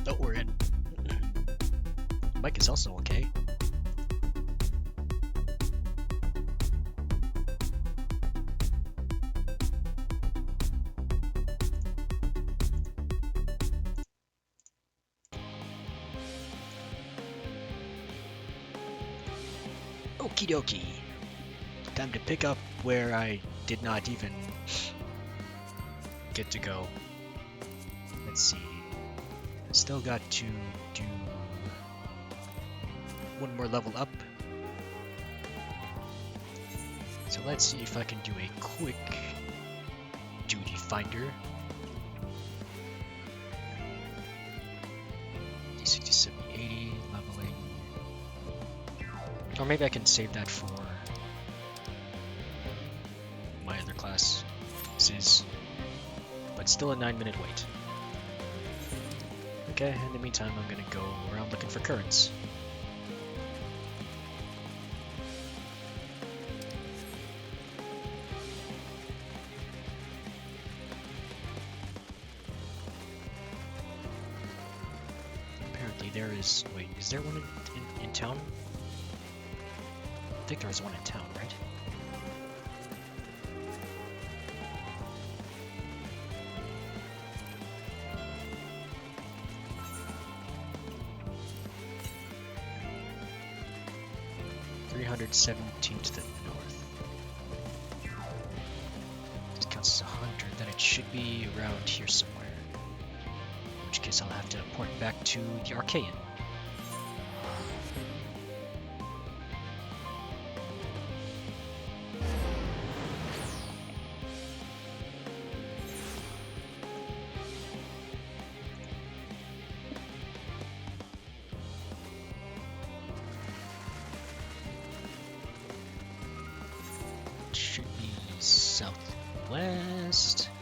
Oh, we're in. Mic is also okay. Okie dokie. Time to pick up where I did not even get to go. Let's see. Still got to do one more level up. So let's see if I can do a quick duty finder. D60, 70, 80, leveling. Or maybe I can save that for my other class. But still a 9-minute wait. Okay, in the meantime, I'm gonna go around looking for currents. Apparently there is... Wait, is there one in town? I think there is one in town, right? .317 to the north. This counts as 100, then it should be around here somewhere. In which case I'll have to port back to the Archaean. Should be southwest.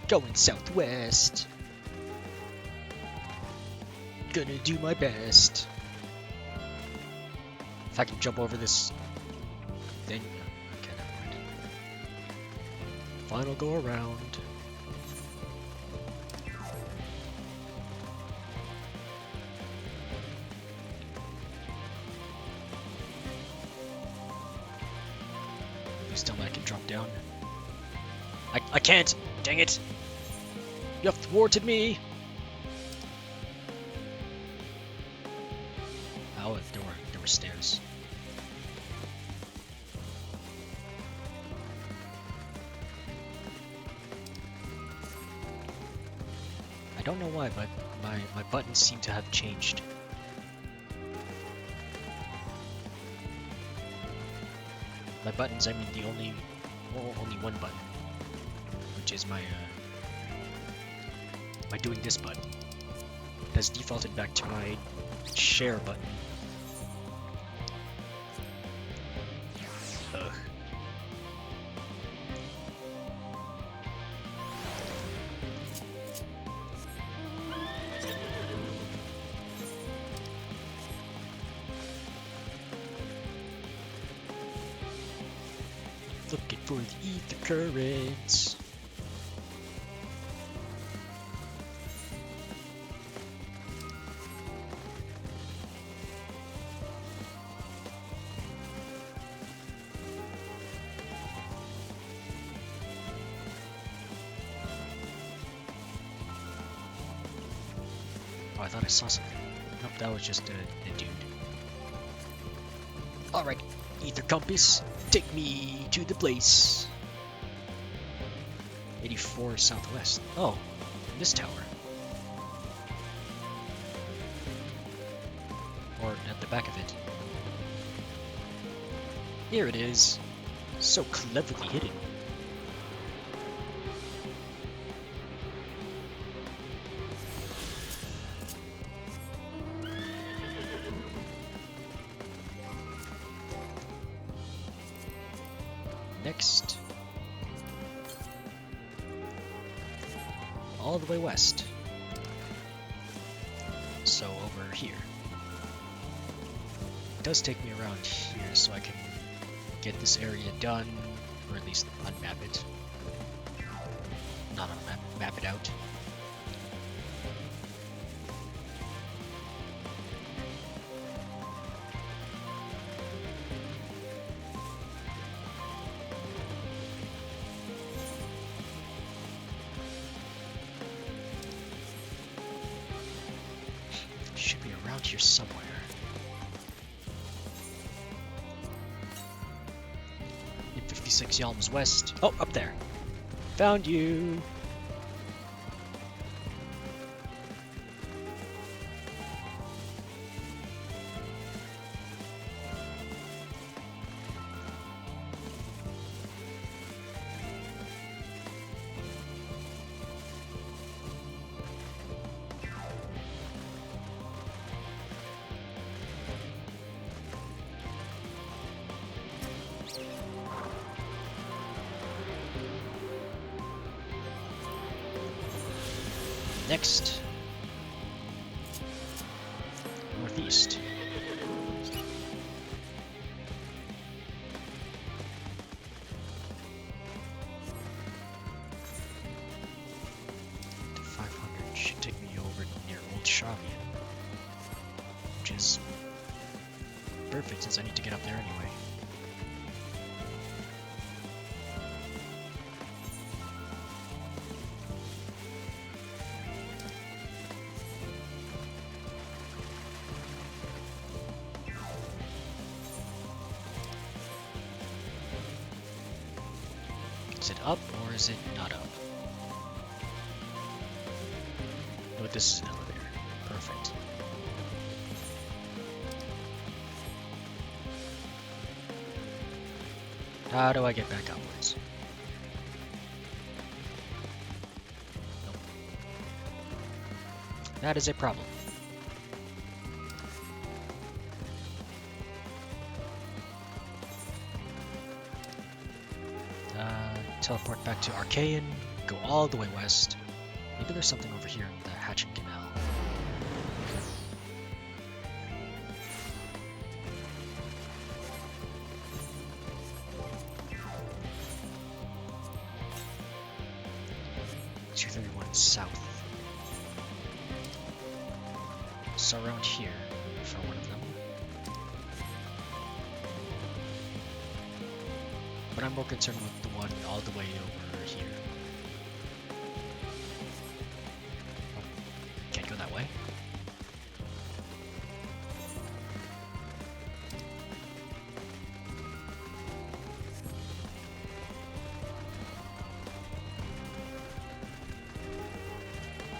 Going southwest. Gonna do my best. If I can jump over this thing. Okay, never mind. Final go around. Please tell me I can drop down. I can't! Dang it! You have thwarted me! Oh, there were stairs. I don't know why, but my buttons seem to have changed. By buttons, I mean the only one button, which is my doing this button. It has defaulted back to my share button. Ugh. Looking for the ether currents. Oh, I thought I saw something. Nope, that was just a dude. Alright, ether compass, take me to the place. 84 southwest. Oh, this tower. Or at the back of it. Here it is. So cleverly hidden. Next. All the way west. So over here. It does take me around here so I can get this area done, or at least unmap it. Not unmap, map it out. around here somewhere. In 56 Yalms West. Oh, up there. Found you. Next, northeast. To 500 should take me over near Old Shavian, which is perfect since I need to get up there anyway. Is it up or is it not up? Oh, this is an elevator. Perfect. How do I get back upwards? Nope. That is a problem. Teleport back to Archaean, go all the way west. Maybe there's something over here in the Hatching Canal. .231 south. So around here for one of them. But I'm more concerned with the one all the way over here. Oh, can't go that way.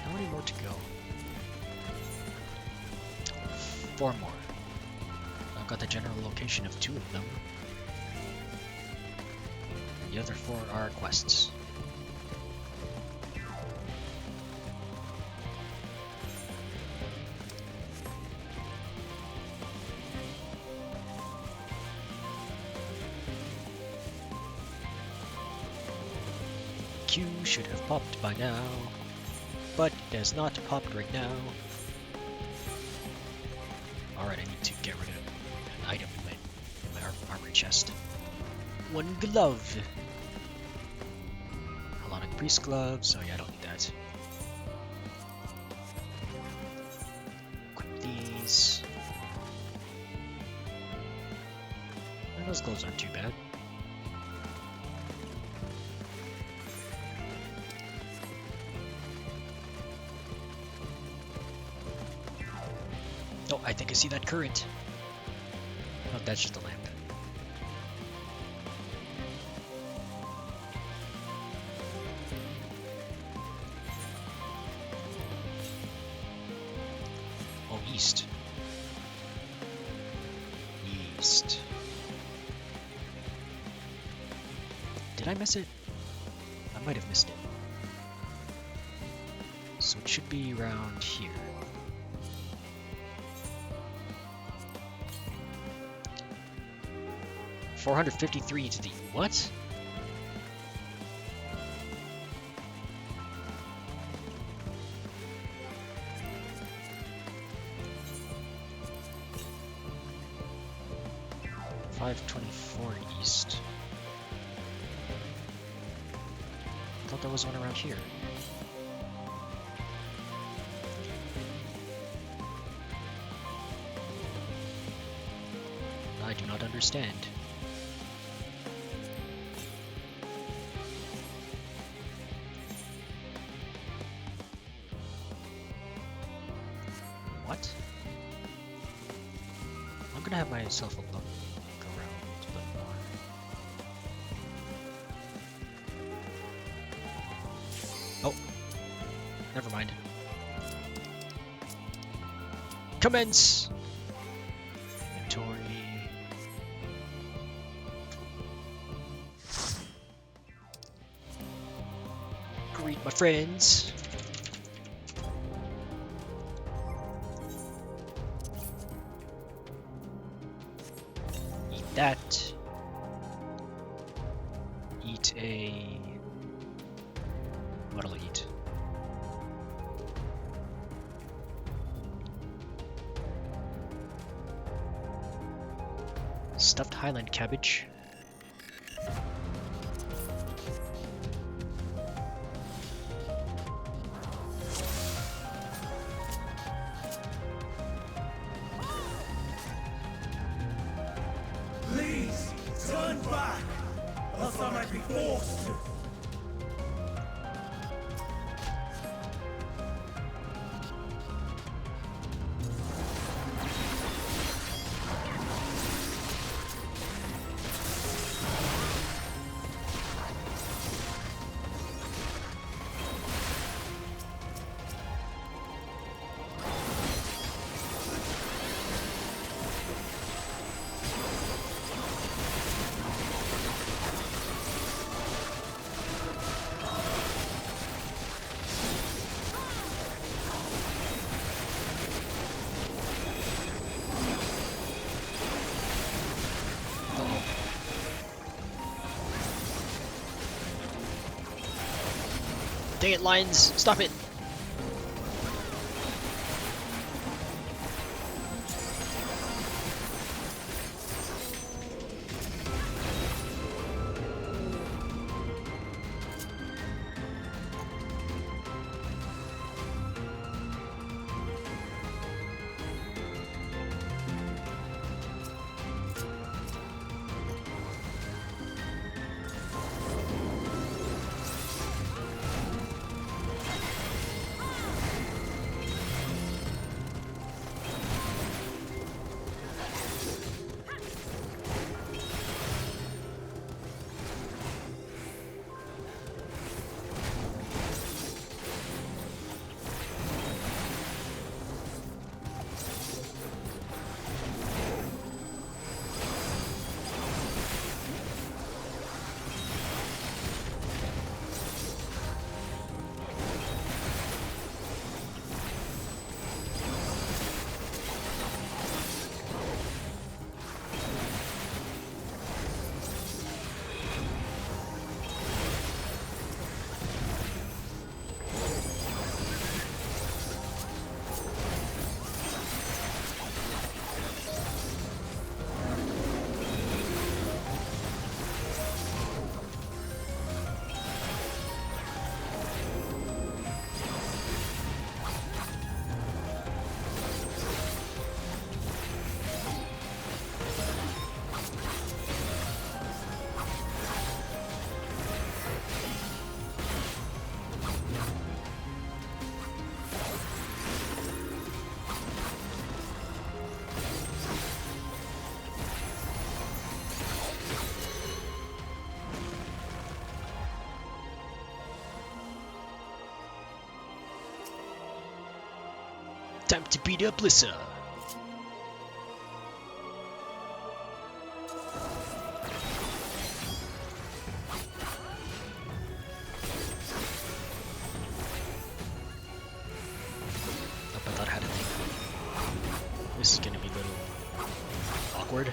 How many more to go? 4 more. I've got the general location of 2 of them. The other 4 are quests. Q should have popped by now, but it has not popped right now. Alright, I need to get rid of an item in my armory chest. 1 glove. Halonic priest gloves. Oh yeah, I don't need that. Equip these. And those gloves aren't too bad. Oh, I think I see that current. Oh, that's just a lamp. East. East. Did I miss it? I might have missed it. So it should be around here. $453 to the what? .524 east. I thought there was one around here. I do not understand. What? gonna have myself a look around a little more. Oh, never mind. Commence! Inventory. Greet my friends. Eat that. Eat a... What'll I eat? Stuffed Highland cabbage. Please, turn back, else I might be forced to. Dang it, Lions! Stop it! Time to beat up Lissa. Nope, I thought I had a thing. This is gonna be a little awkward.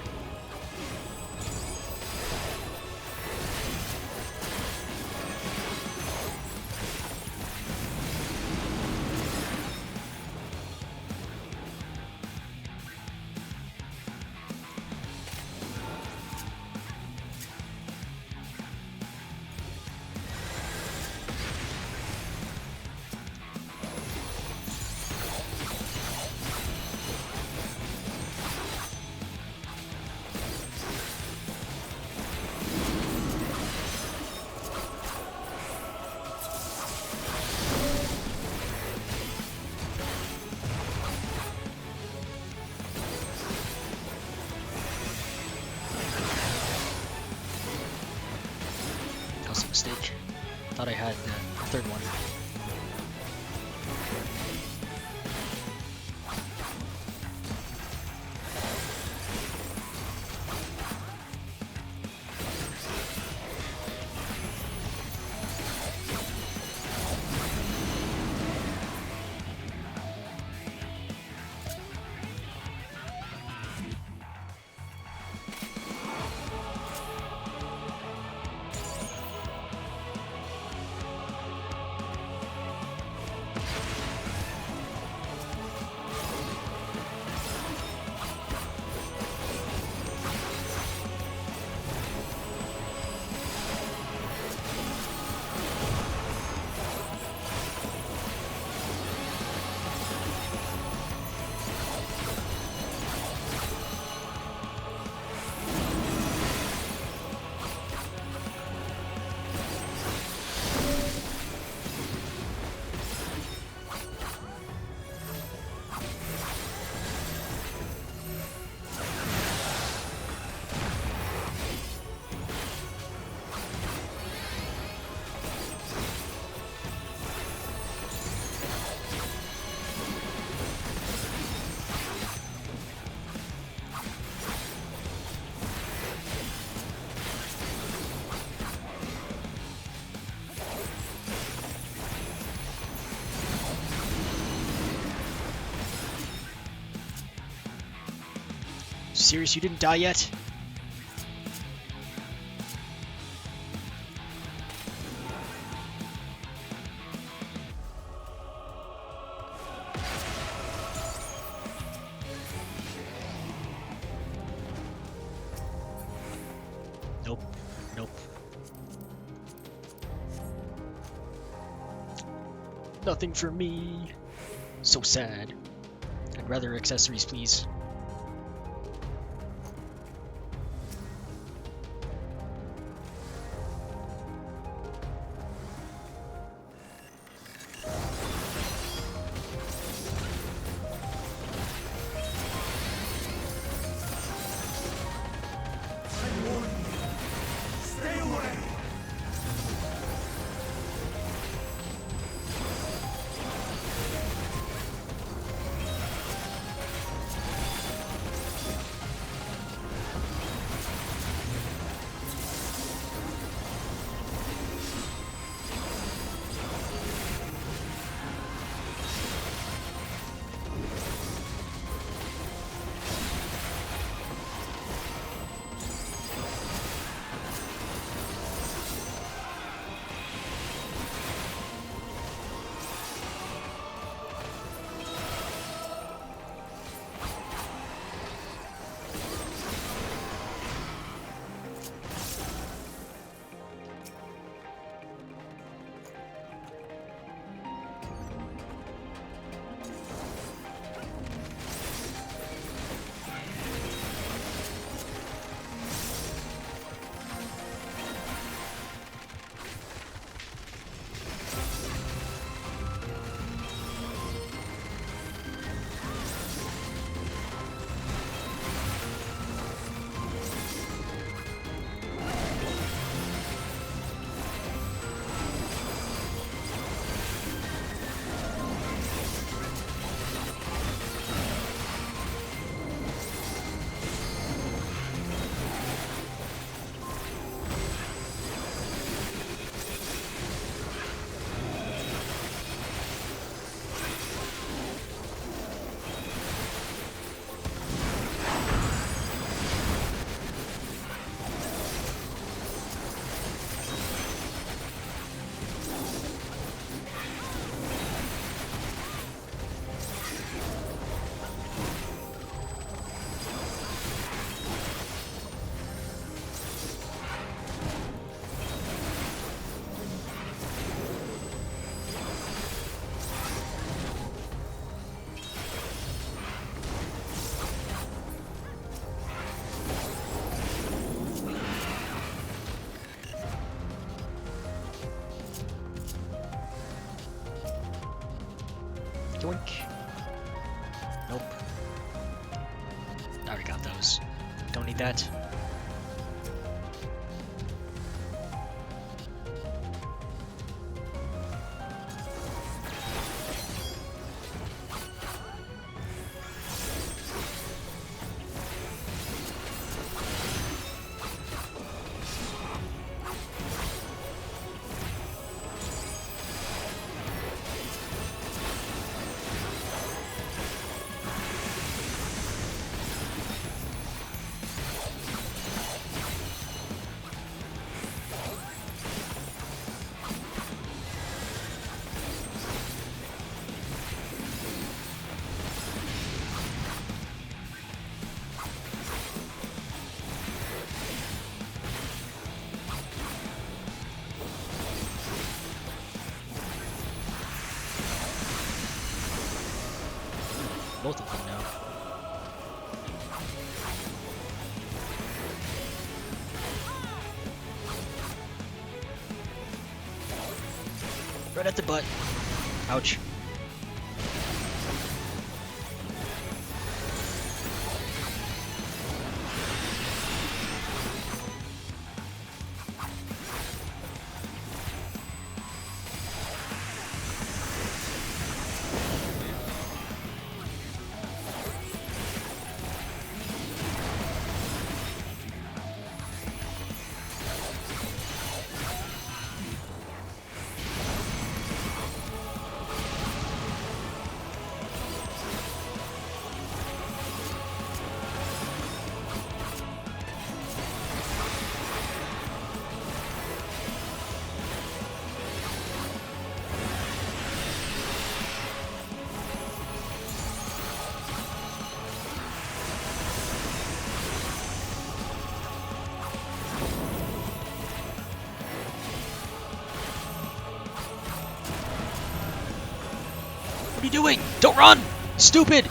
mistake. Thought I had a third one. Serious, you didn't die yet? Nope. Nope. Nothing for me. So sad. I'd rather accessories, please. Stay away! Yoink. Nope. I already got those. Don't need that. Both of them now. Right at the butt. Ouch. What are you doing? Don't run! Stupid!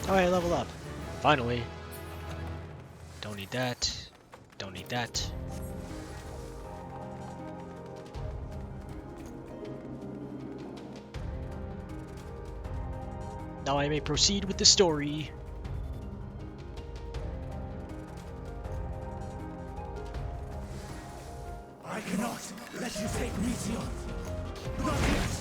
Alright, level up. Finally. Don't need that. Don't need that. Now I may proceed with the story. I cannot let you take Meteor. Not yet.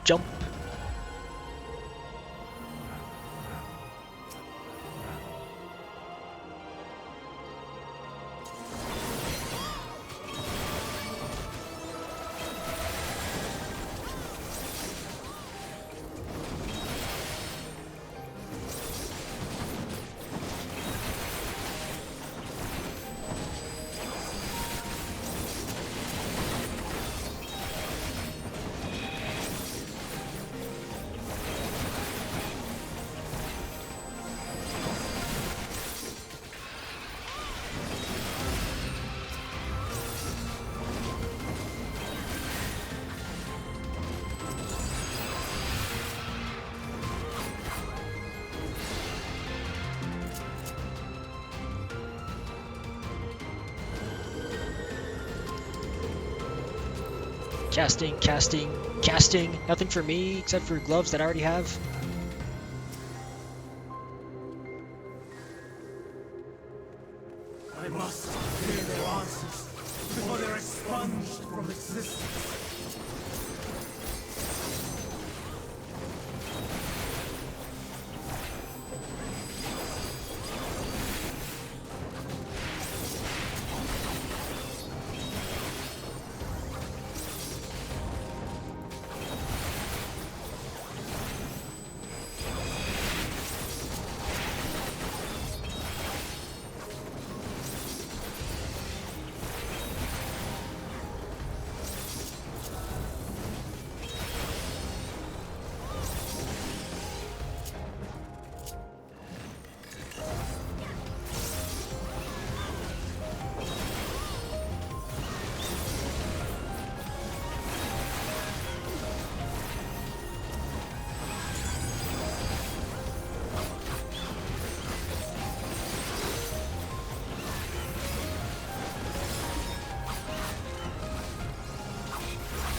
Jump. Casting, casting, casting. Nothing for me except for gloves that I already have. I must hear their answers before they're expunged from existence.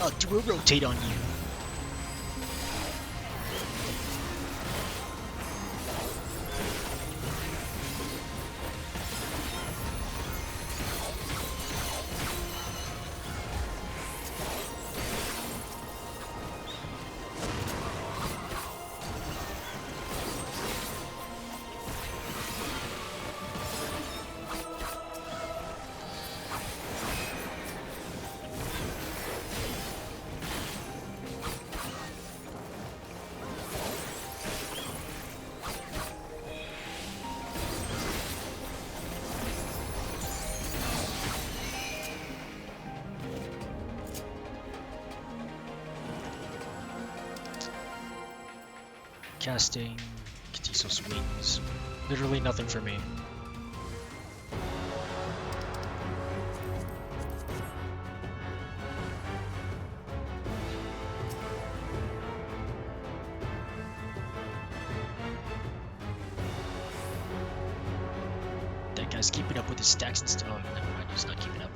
I'll do a rotate on you. Casting Katisos Wings. Literally nothing for me. That guy's keeping up with his stacks and stuff. Oh, never mind, he's not keeping up.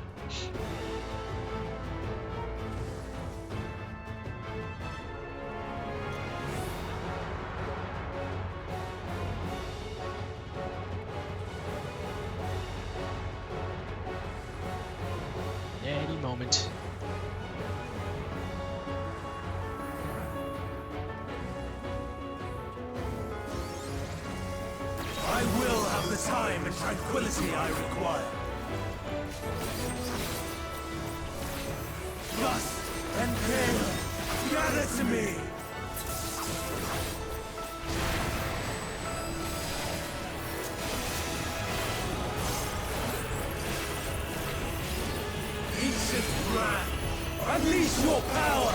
Any moment. I will have the time and tranquility I require. Lust and pain, gather to me. Ancient wrath, unleash your power!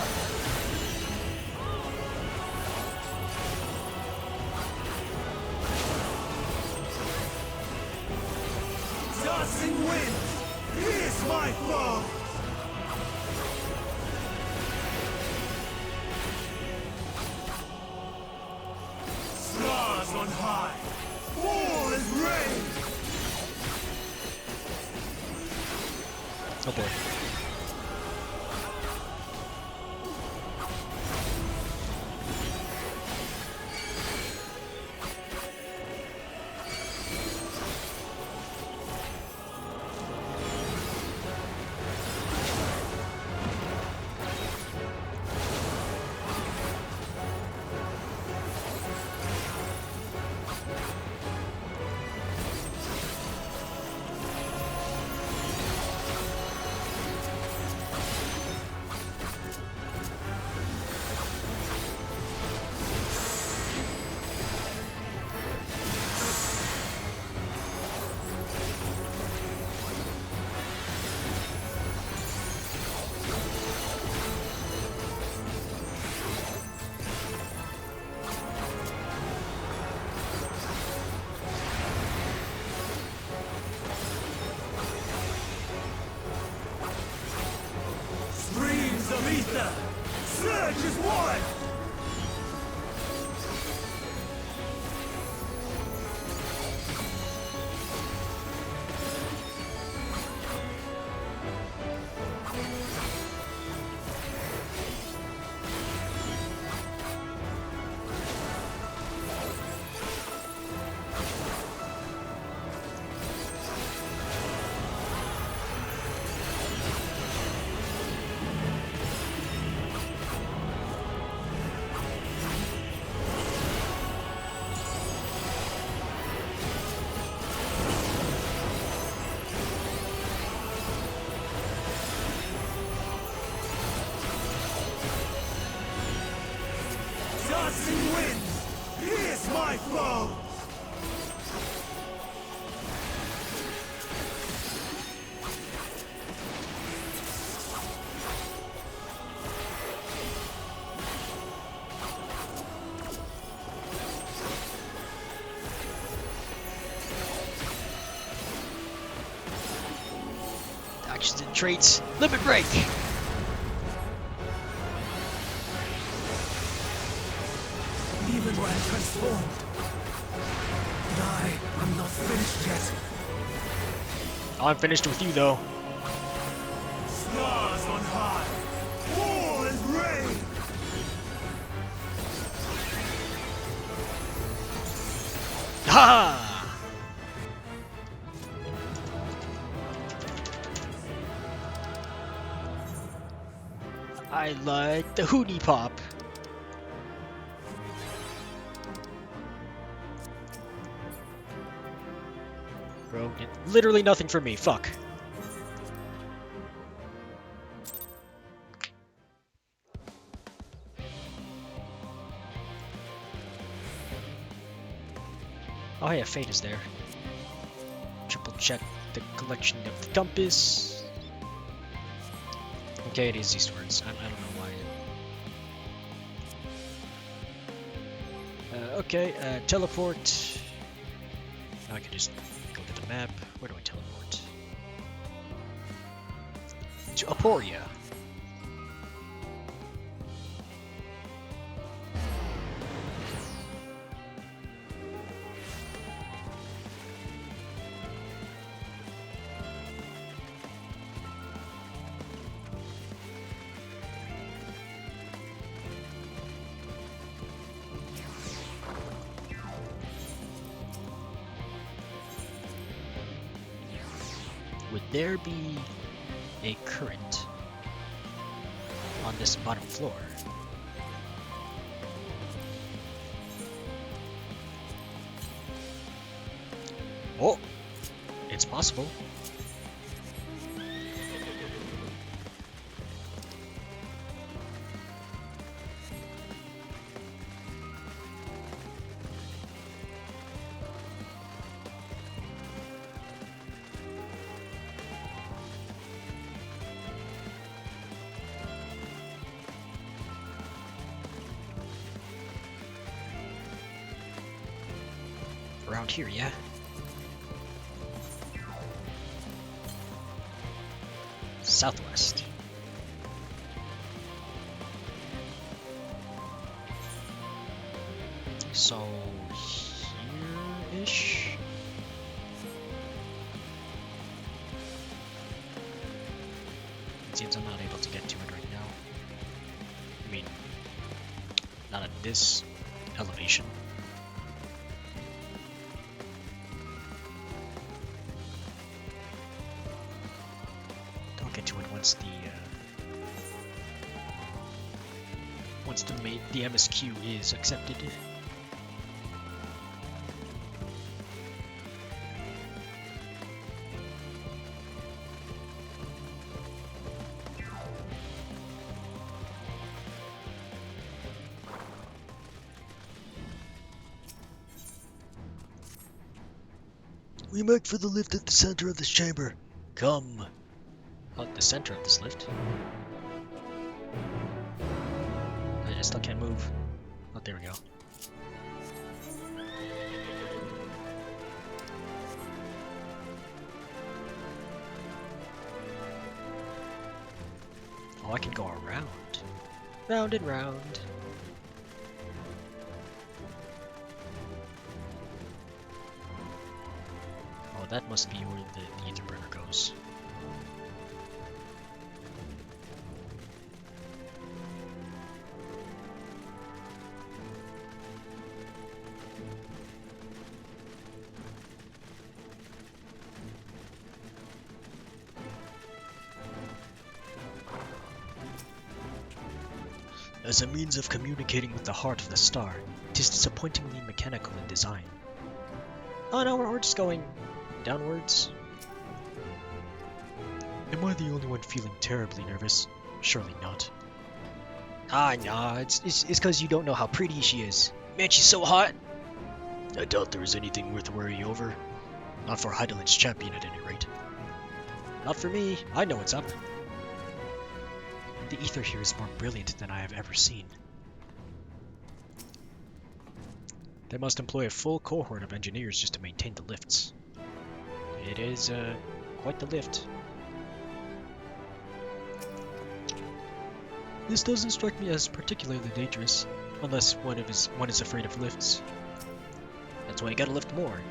Tossing winds, pierce my foe! Stars on high, war is raged! Oh boy. Streams of ether! Surge is one! Tossing winds, pierce my foes! Actions and traits. Limit break! Even when transformed, I am not finished yet. I'm finished with you though. Stars on high, war Ha! I like the Hoonie Pop. Bro, literally nothing for me. Fuck. Oh hey, a fate is there. Triple check the collection of the compass. Okay, it is eastwards. I don't know why. Okay, teleport. Now I can just go to the map. Where do I teleport? To Aporia. Would there be a current on this bottom floor? Oh, it's possible. Around here, yeah? Southwest. So, here-ish? It seems I'm not able to get to it right now. I mean, not at this elevation. Get to it once the MSQ is accepted. We make for the lift at the center of this chamber. Come. At the center of this lift. I still can't move. Oh, there we go. Oh, I can go around. Round and round. Oh, that must be where the ether burner goes. As a means of communicating with the heart of the star, it is disappointingly mechanical in design. Oh no, we're just going downwards. Am I the only one feeling terribly nervous? Surely not. Ah, nah, it's because you don't know how pretty she is. Man, she's so hot! I doubt there is anything worth worrying over. Not for Heidelin's champion at any rate. Not for me, I know what's up. The ether here is more brilliant than I have ever seen. They must employ a full cohort of engineers just to maintain the lifts. It is, quite the lift. This doesn't strike me as particularly dangerous, unless one is afraid of lifts. That's why you gotta lift more.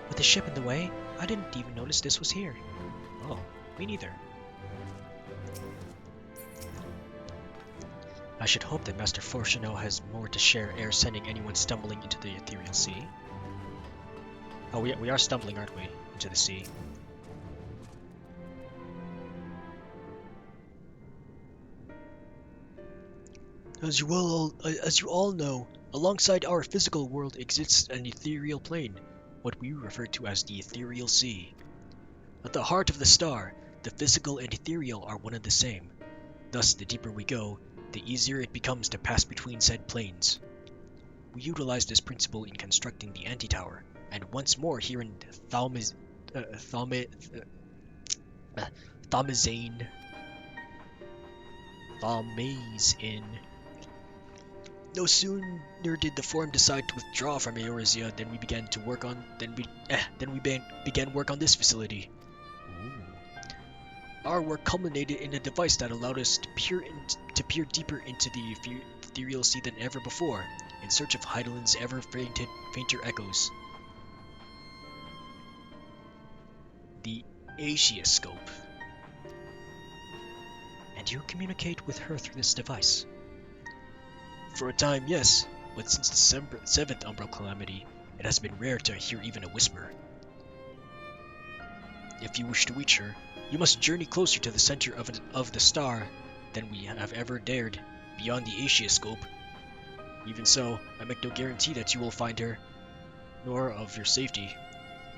With the ship in the way, I didn't even notice this was here. Oh, me neither. I should hope that Master Fortuno has more to share ere sending anyone stumbling into the ethereal sea. Oh, we are stumbling, aren't we? Into the sea. As you all know, alongside our physical world exists an ethereal plane, what we refer to as the ethereal sea. At the heart of the star, the physical and ethereal are one and the same. Thus, the deeper we go, the easier it becomes to pass between said planes. We utilize this principle in constructing the anti-tower, and once more here in Thaumazein. No sooner did the Forum decide to withdraw from Eorzea than we began work on this facility. Ooh. Our work culminated in a device that allowed us to peer deeper into the ethereal sea than ever before, in search of Heidelin's ever fainter echoes. The Asioscope. And you communicate with her through this device? For a time, yes, but since the 7th Umbral Calamity, it has been rare to hear even a whisper. If you wish to reach her, you must journey closer to the center of the star than we have ever dared, beyond the Asioscope. Even so, I make no guarantee that you will find her, nor of your safety,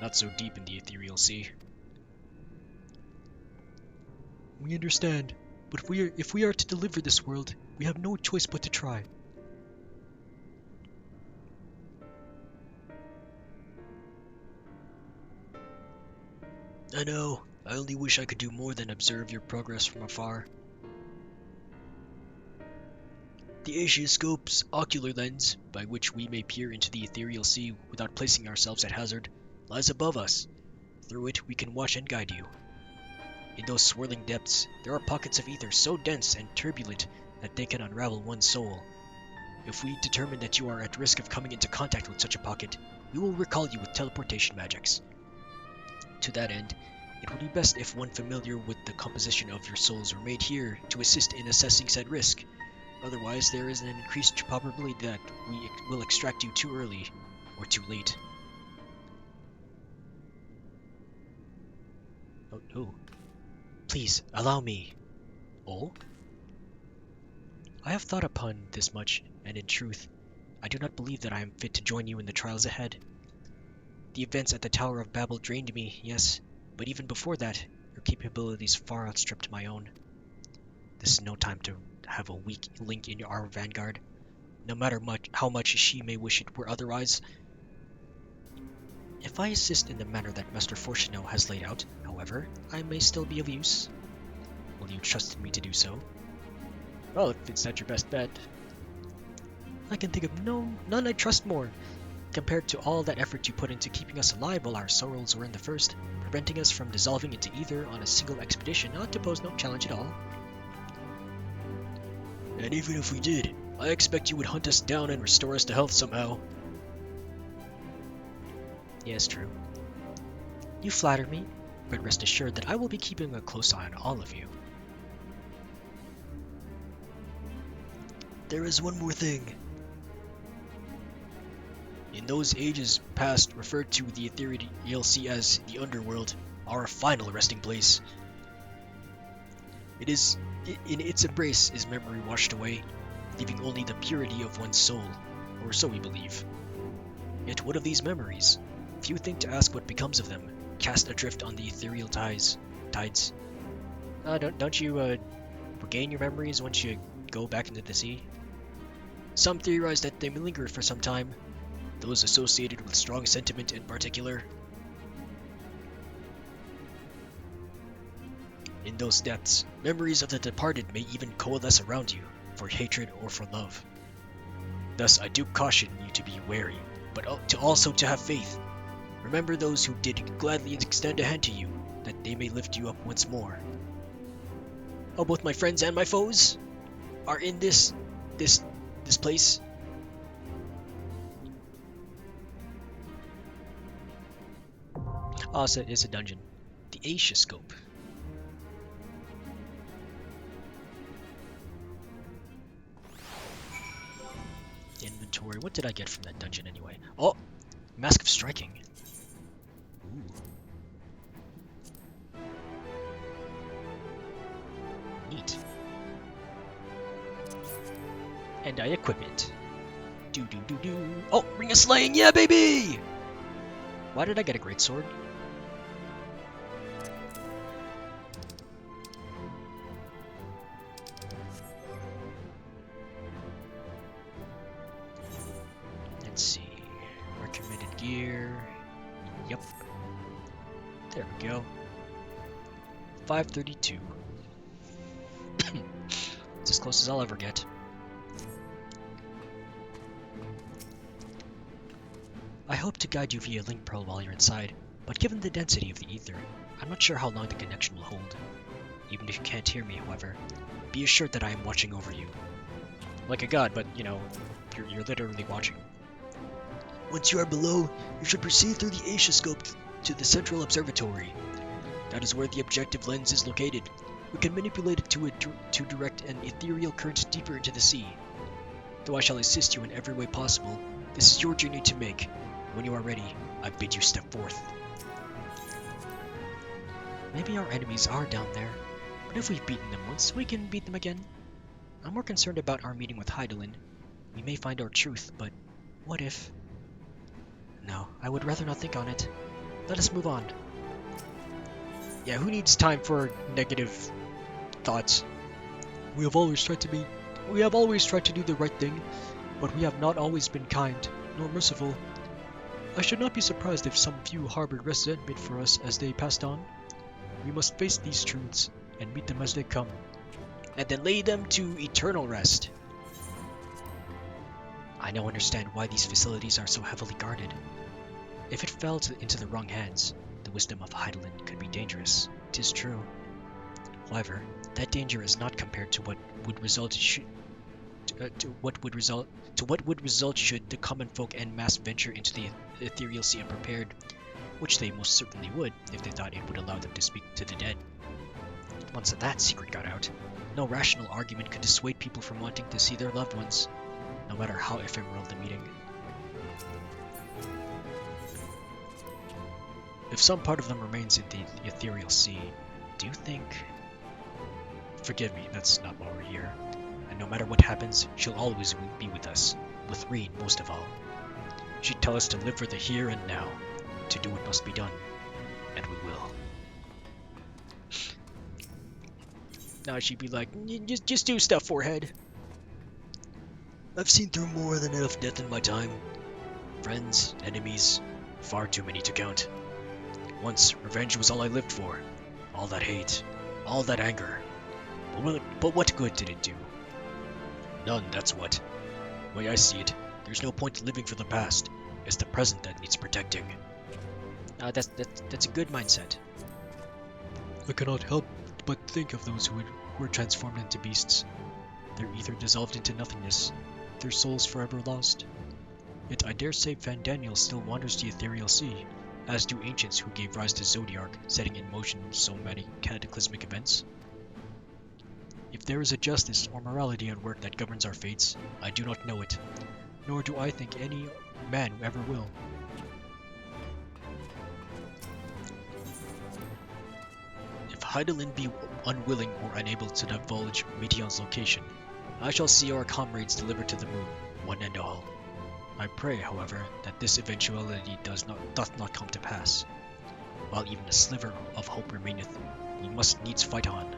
not so deep in the ethereal sea. We understand, but if we are to deliver this world, we have no choice but to try. I know. I only wish I could do more than observe your progress from afar. The Asioscope's ocular lens, by which we may peer into the ethereal sea without placing ourselves at hazard, lies above us. Through it, we can watch and guide you. In those swirling depths, there are pockets of ether so dense and turbulent that they can unravel one's soul. If we determine that you are at risk of coming into contact with such a pocket, we will recall you with teleportation magics. To that end, it would be best if one familiar with the composition of your souls were made here to assist in assessing said risk. Otherwise, there is an increased probability that we will extract you too early or too late. Oh, no. Please, allow me. Oh? I have thought upon this much, and in truth, I do not believe that I am fit to join you in the trials ahead. The events at the Tower of Babel drained me, yes, but even before that, your capabilities far outstripped my own. This is no time to have a weak link in our vanguard, no matter how much she may wish it were otherwise. If I assist in the manner that Master Fortuno has laid out, however, I may still be of use. Will you trust in me to do so? Well, if it's not your best bet. I can think of none I trust more. Compared to all that effort you put into keeping us alive while our sorrows were in the first, preventing us from dissolving into ether on a single expedition ought to pose no challenge at all. And even if we did, I expect you would hunt us down and restore us to health somehow. Yes, true. You flatter me, but rest assured that I will be keeping a close eye on all of you. There is one more thing. In those ages past referred to the ethereal sea as the underworld, our final resting place. In its embrace is memory washed away, leaving only the purity of one's soul, or so we believe. Yet what of these memories? Few think to ask what becomes of them, cast adrift on the ethereal tides. Don't you regain your memories once you go back into the sea? Some theorize that they may linger for some time, those associated with strong sentiment in particular. In those depths, memories of the departed may even coalesce around you, for hatred or for love. Thus I do caution you to be wary, but also to have faith. Remember those who did gladly extend a hand to you, that they may lift you up once more. Oh, both my friends and my foes are in this place. Also, it's a dungeon. The Asioscope. Inventory. What did I get from that dungeon anyway? Oh! Mask of Striking. Neat. And I equip it. Do. Oh, Ring of Slaying, yeah, baby! Why did I get a great sword? Let's see. Recommended gear. Yep. There we go. 532. It's as close as I'll ever get. I hope to guide you via link pearl while you're inside, but given the density of the ether, I'm not sure how long the connection will hold. Even if you can't hear me, however, be assured that I am watching over you. Like a god, but, you know, you're literally watching. Once you are below, you should proceed through the aetioscope to the central observatory. That is where the objective lens is located. We can manipulate it to direct an ethereal current deeper into the sea. Though I shall assist you in every way possible, this is your journey to make. When you are ready, I bid you step forth. Maybe our enemies are down there, but if we've beaten them once, we can beat them again. I'm more concerned about our meeting with Hydaelyn. We may find our truth, but what if? No, I would rather not think on it. Let us move on. Yeah, who needs time for negative thoughts? We have always tried to do the right thing, but we have not always been kind, nor merciful. I should not be surprised if some few harbored resentment for us as they passed on. We must face these truths and meet them as they come, and then lay them to eternal rest. I now understand why these facilities are so heavily guarded. If it fell into the wrong hands, the wisdom of Hydaelyn could be dangerous. 'Tis true. However, that danger is not compared to what would result should the common folk en masse venture into the ethereal sea unprepared, which they most certainly would if they thought it would allow them to speak to the dead. Once that secret got out, no rational argument could dissuade people from wanting to see their loved ones, no matter how ephemeral the meeting. If some part of them remains in the ethereal sea, do you think... Forgive me, that's not why we're here. And no matter what happens, she'll always be with us, with Reed most of all. She'd tell us to live for the here and now, to do what must be done, and we will. Now she'd be like, just do stuff, forehead. I've seen through more than enough death in my time. Friends, enemies, far too many to count. Once, revenge was all I lived for. All that hate, all that anger. But what good did it do? None, that's what. The way I see it, there's no point living for the past. It's the present that needs protecting. That's a good mindset. I cannot help but think of those who were transformed into beasts. Their ether dissolved into nothingness, their souls forever lost. Yet I dare say Fandaniel still wanders the ethereal sea, as do ancients who gave rise to Zodiark, setting in motion so many cataclysmic events. If there is a justice or morality at work that governs our fates, I do not know it, nor do I think any man ever will. If Hydaelyn be unwilling or unable to divulge Meteyon's location, I shall see our comrades delivered to the moon, one and all. I pray, however, that this eventuality doth not come to pass. While even a sliver of hope remaineth, we must needs fight on.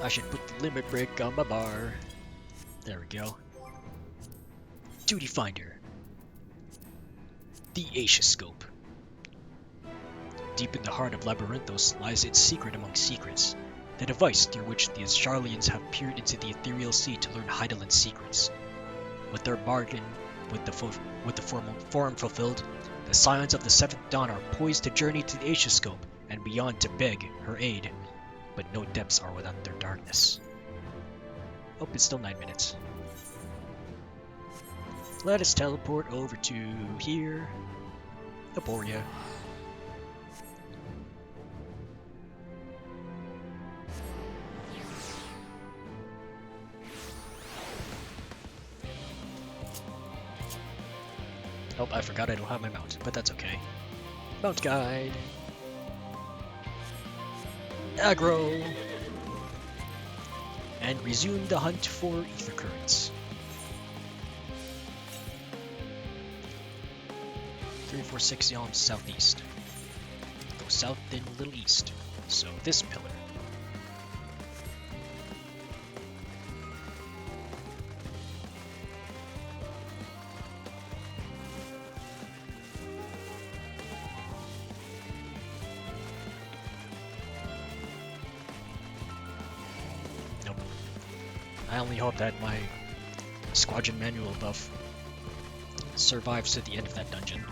I should put the limit break on my bar. There we go. Duty Finder. The Aetioscope. Deep in the heart of Labyrinthos lies its secret among secrets, the device through which the Charlians have peered into the ethereal sea to learn Hydaelyn's secrets. With their bargain with the forum fulfilled, the Scions of the Seventh Dawn are poised to journey to the Aetioscope and beyond to beg her aid. But no depths are without their darkness. Oh, it's still 9 minutes. Let us teleport over to here. Aporia. Oh, I forgot I don't have my mount, but that's okay. Mount guide. Aggro. And resume the hunt for ether currents. 346 yalms southeast. Go south then a little east. So this pillar. Nope. I only hope that my squadron manual buff survives to the end of that dungeon.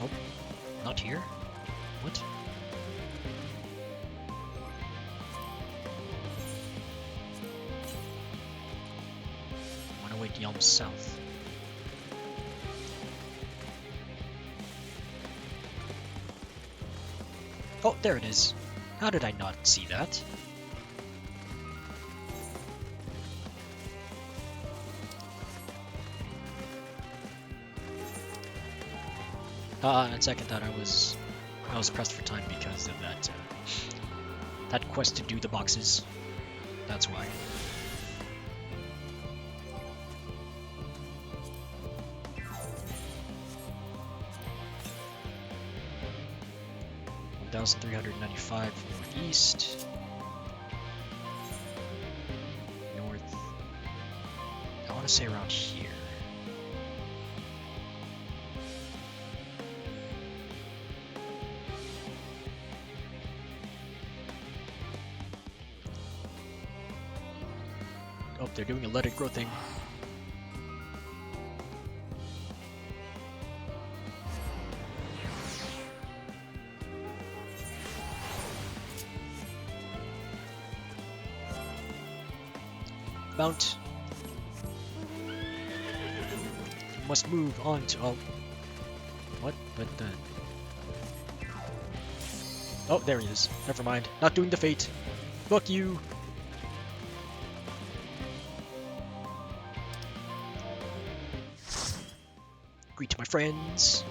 Oh, not here? What? Wanna wait Yelm south. Oh, there it is. How did I not see that? On second thought, I was pressed for time because of that quest to do the boxes. That's why. $1,395 northeast. North. I want to say around here. Oh, they're doing a let it grow thing. Mount. Must move on to. Oh. What? But the. Oh, there he is. Never mind. Not doing the fate. Fuck you. Greet my friends.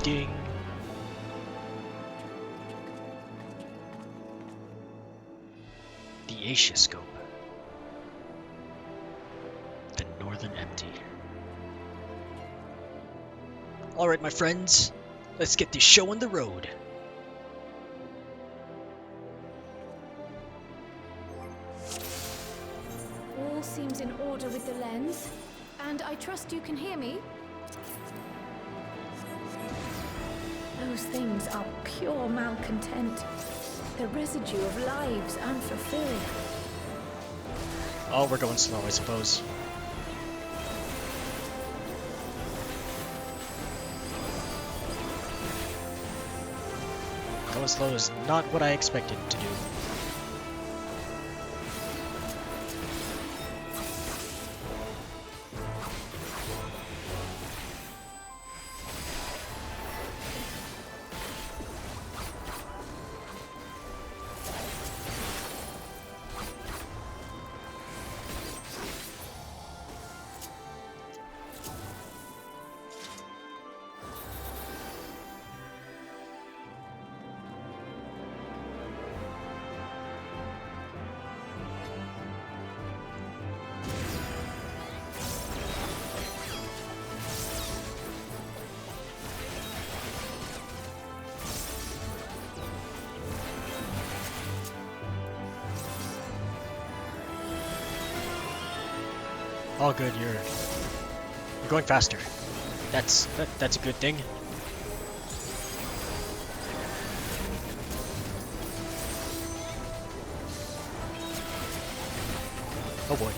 Ding. The Aetioscope. The Northern Empty. Alright, my friends. Let's get this show on the road. All seems in order with the lens, and I trust you can hear me. Those things are pure malcontent, the residue of lives unfulfilled. Oh, we're going slow, I suppose. Going slow is not what I expected to do. All good, you're going faster. That's a good thing. Oh boy.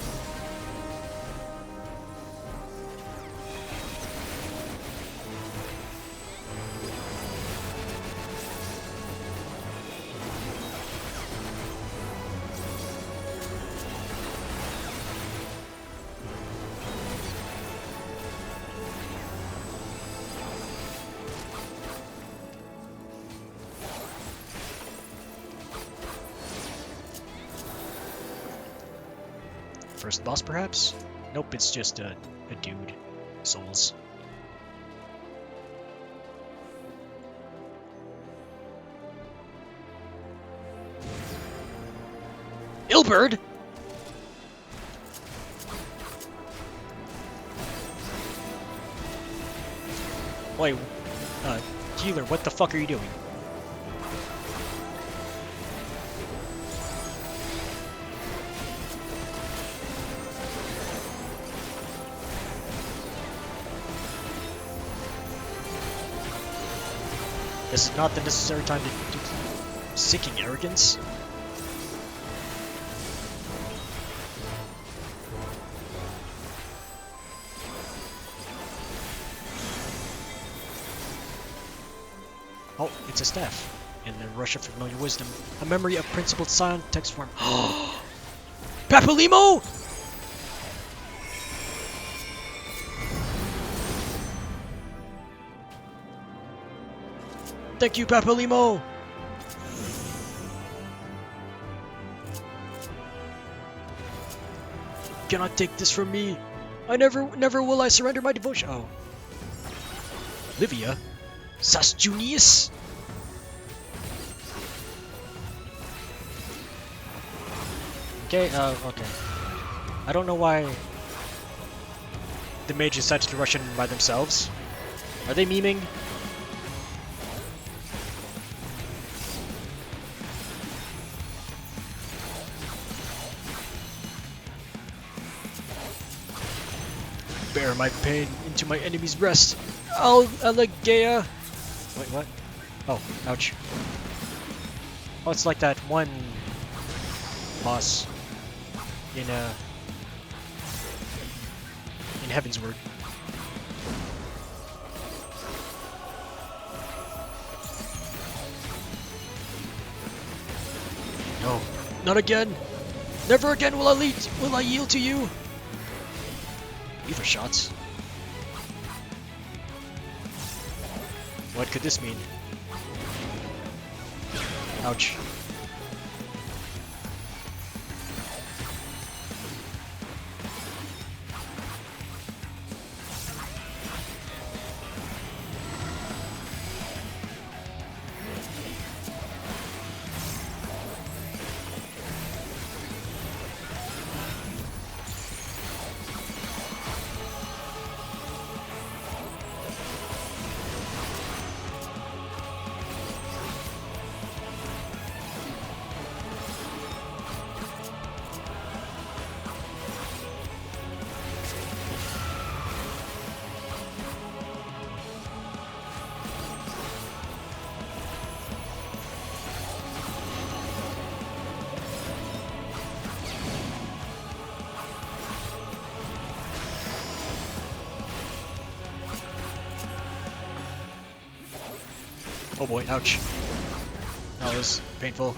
first boss, perhaps? Nope, it's just a dude. Souls. Ilberd? Wait, healer, what the fuck are you doing? This is not the necessary time to do seeking arrogance. Oh, it's a staff. In the rush of familiar wisdom, a memory of principled silent text form. Papalimo! Thank you, Papalimo! Cannot take this from me. Never will I surrender my devotion. Oh. Livia? Sas Junius? Okay, okay. I don't know why the mages decided to rush in by themselves. Are they memeing? Bear my pain into my enemy's breast. Allegea. Wait, what? Oh, ouch. Oh, it's like that one boss in Heaven's Word. No, not again. Never again will I yield to you. Ether shots. What could this mean? Ouch. Oh boy, ouch. That was painful.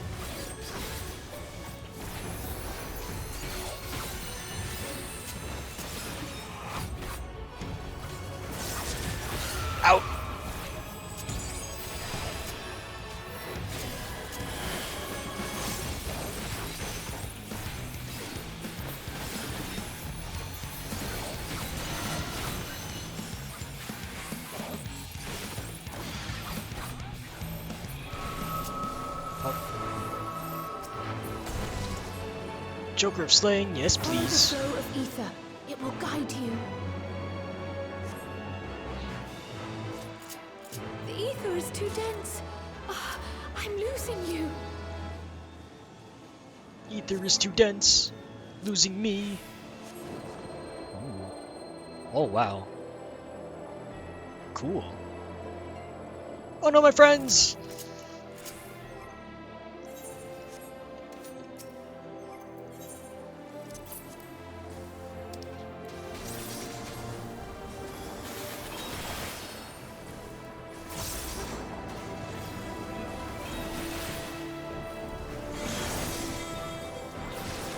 Out! Joker of Slaying, yes please. Follow the flow of ether. It will guide you. The ether is too dense. Ah, I'm losing you. Ether is too dense. Losing me. Ooh. Oh wow. Cool. Oh no, my friends!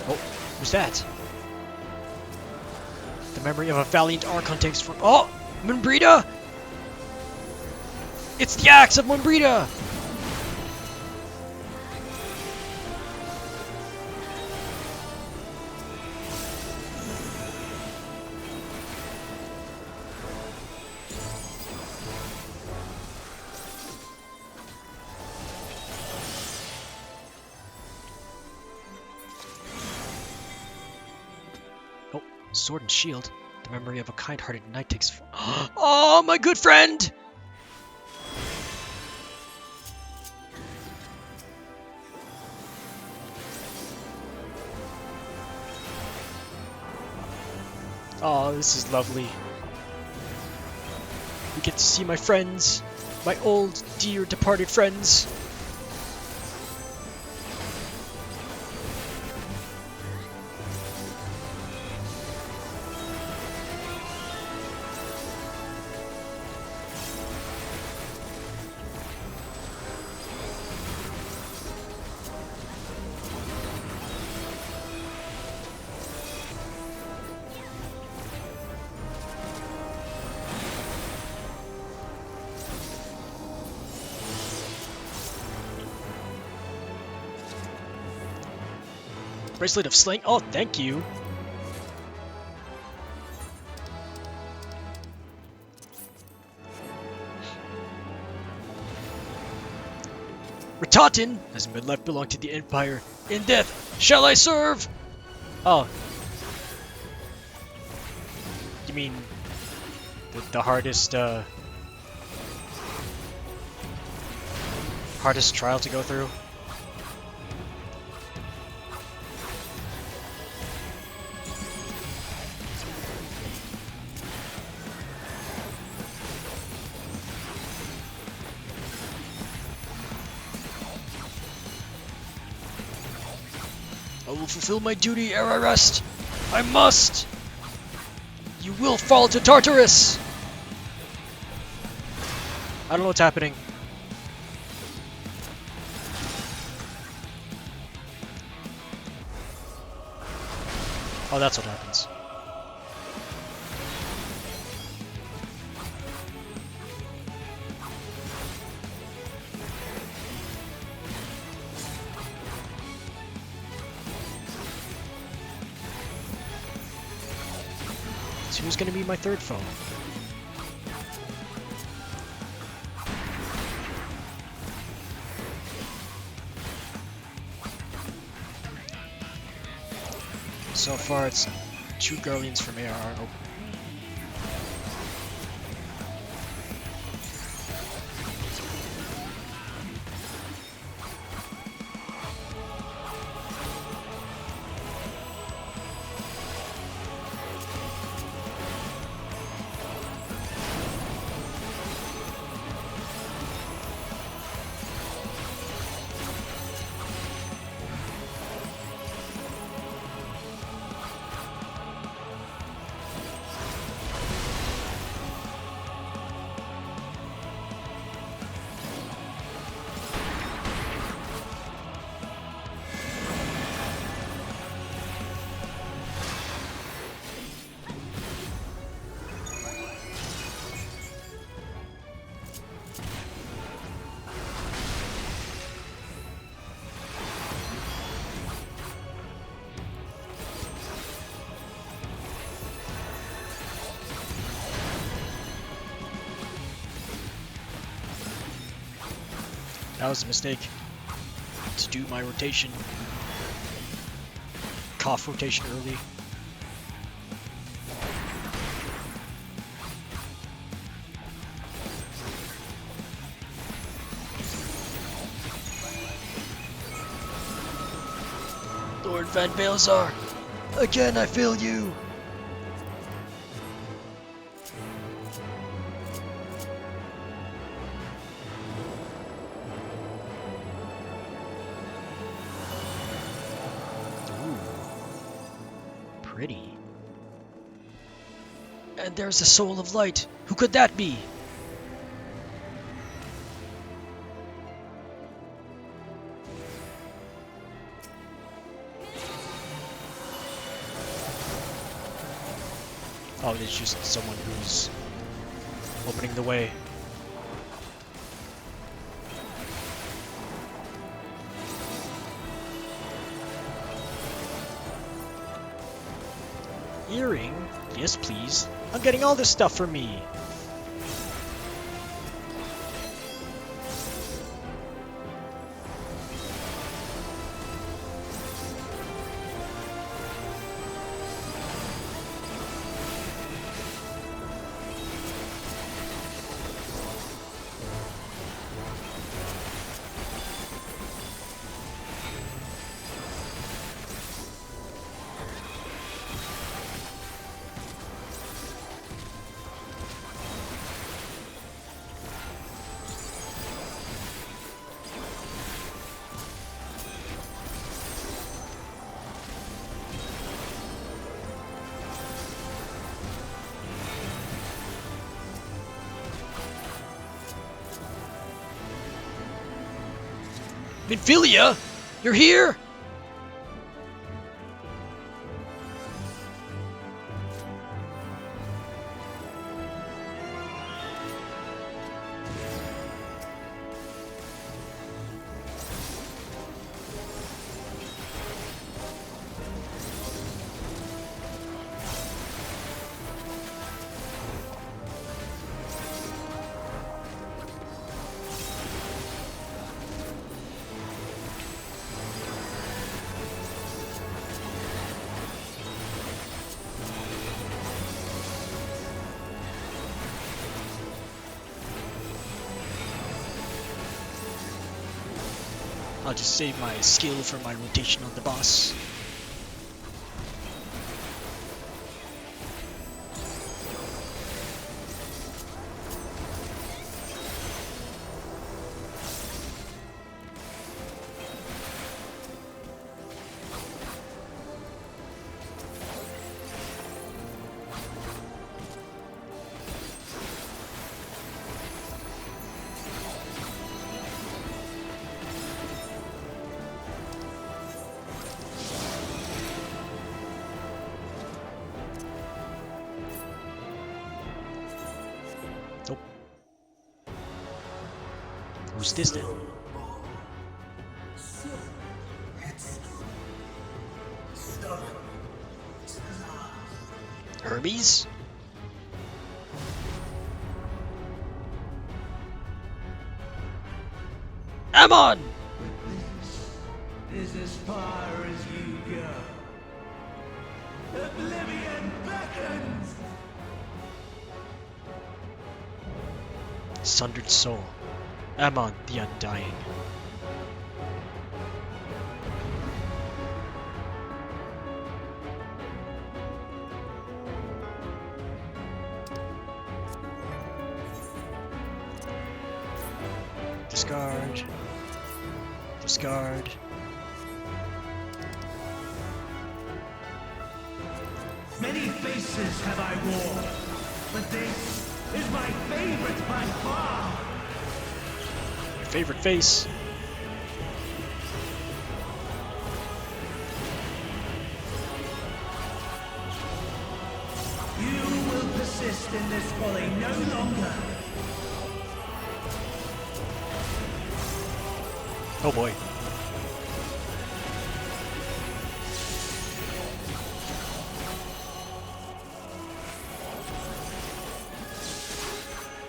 Oh, who's that? The memory of a valiant Archon takes from— oh! Munbrida! It's the axe of Munbrida! Sword and shield. The memory of a kind-hearted knight takes... Oh, my good friend! Oh, this is lovely. We get to see my friends. My old, dear, departed friends. Bracelet of Slaying. Oh, thank you. Ratatin has been left belong to the Empire. In death, shall I serve? Oh. You mean the hardest hardest trial to go through? I will fulfill my duty ere I rest. I must! You will fall to Tartarus! I don't know what's happening. Oh, that's what happens. So who's gonna be my third foe? So far, it's 2 Guardians from ARR. Oh. That was a mistake. To do my rotation. Cough rotation early. Lord Van Balezar, again I fail you. Pretty. And there's a soul of light. Who could that be? Oh, it's just someone who's opening the way. Earring? Yes, please. I'm getting all this stuff for me. Minfilia? You're here? I'll just save my skill for my rotation on the boss. Nope. Who's this then? Hermes? Ammon! Is as far as you go. Oblivion beckons! Sundered soul. Ammon the Undying. Discard. Discard. Many faces have I worn, but this is my favorite by far. Your favorite face. You will persist in this folly no longer. Oh boy.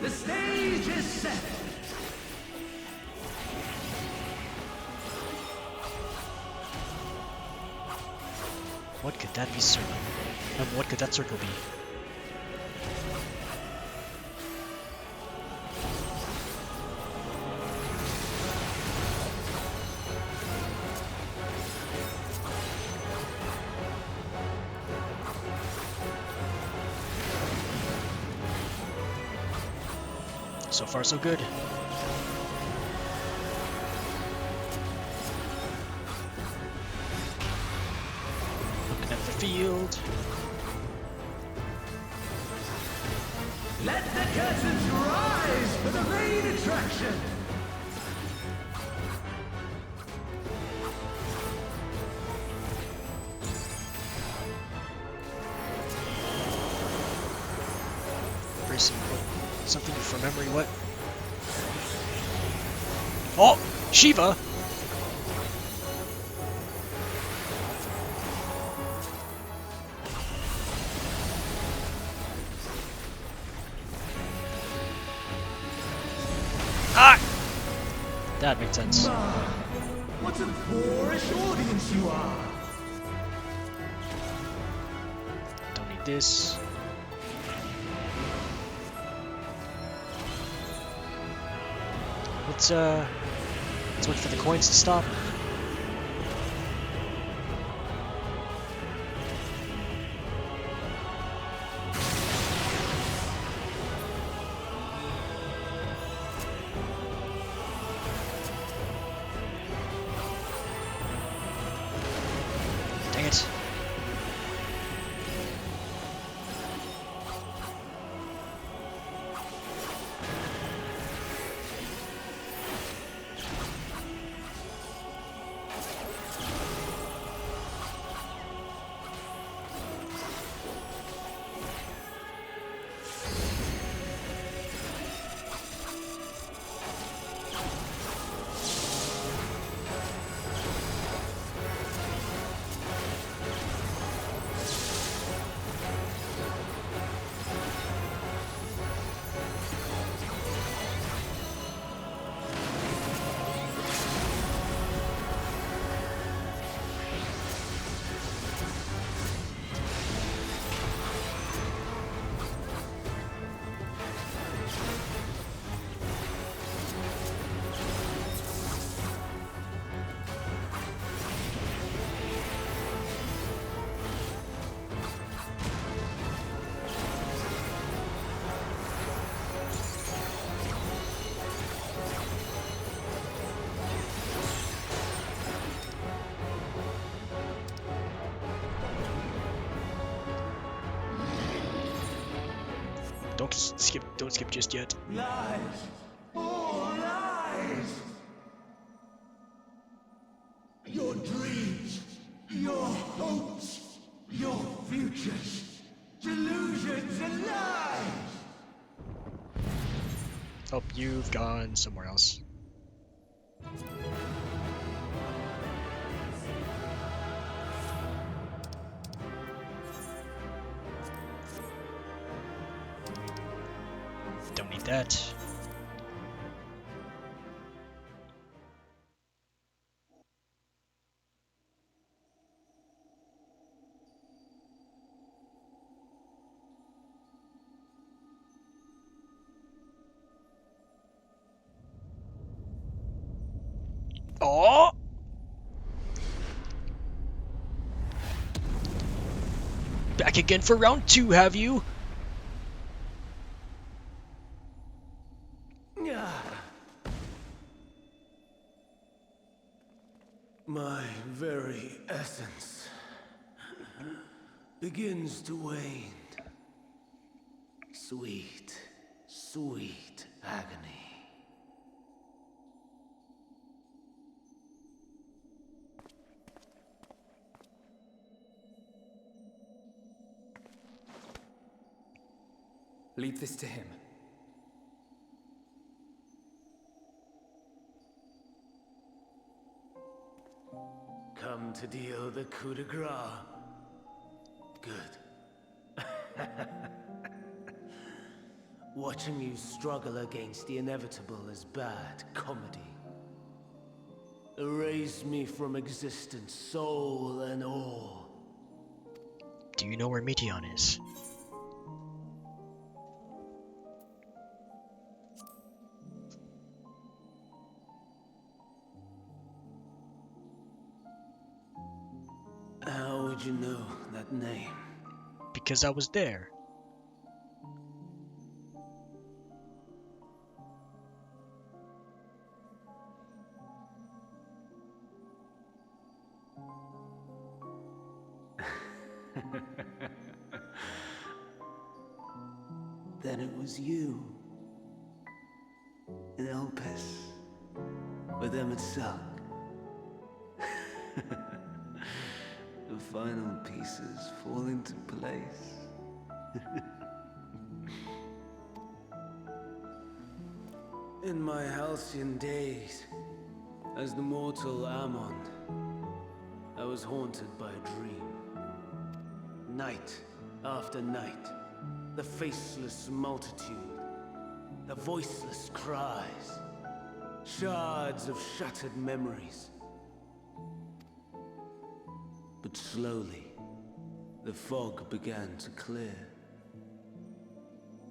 The stage is set. What could that be circle? What could that circle be? So far, so good. Looking at the field. Let the curtains rise for the main attraction. Bracing. Something from memory. What? Oh, Shiva. Ah! That makes sense. What a boorish audience you are. Don't need this. Let's wait for the coins to stop. Dang it. Don't skip just yet. Lies! All lies! Your dreams, your hopes, your futures, delusions and lies! Oh, you've gone somewhere else. Don't need that. Oh! Back again for round 2, have you? My very essence begins to wane. Sweet, sweet agony. Leave this to him. Come to deal the coup de grace. Good. Watching you struggle against the inevitable is bad comedy. Erase me from existence, soul and all. Do you know where Meteion is? How would you know that name? Because I was there. Then it was you. In Elpis. With Emet-Selch. The final pieces fall into place. In my halcyon days, as the mortal Ammon, I was haunted by a dream. Night after night, the faceless multitude, the voiceless cries, shards of shattered memories. But slowly, the fog began to clear.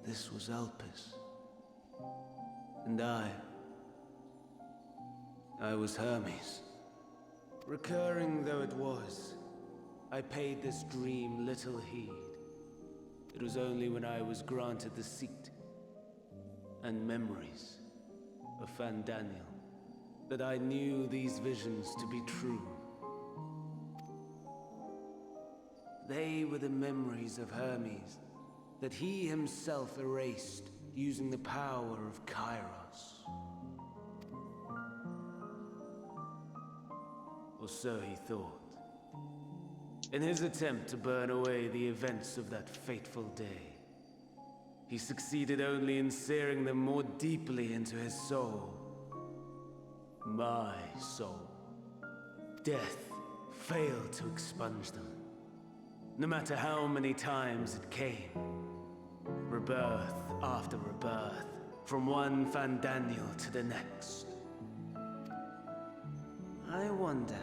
This was Elpis. And I was Hermes. Recurring though it was, I paid this dream little heed. It was only when I was granted the seat and memories of Fandaniel that I knew these visions to be true. They were the memories of Hermes that he himself erased using the power of Kairos. Or so he thought. In his attempt to burn away the events of that fateful day, he succeeded only in searing them more deeply into his soul. My soul. Death failed to expunge them. No matter how many times it came. Rebirth after rebirth, from one Fandaniel to the next. I wonder,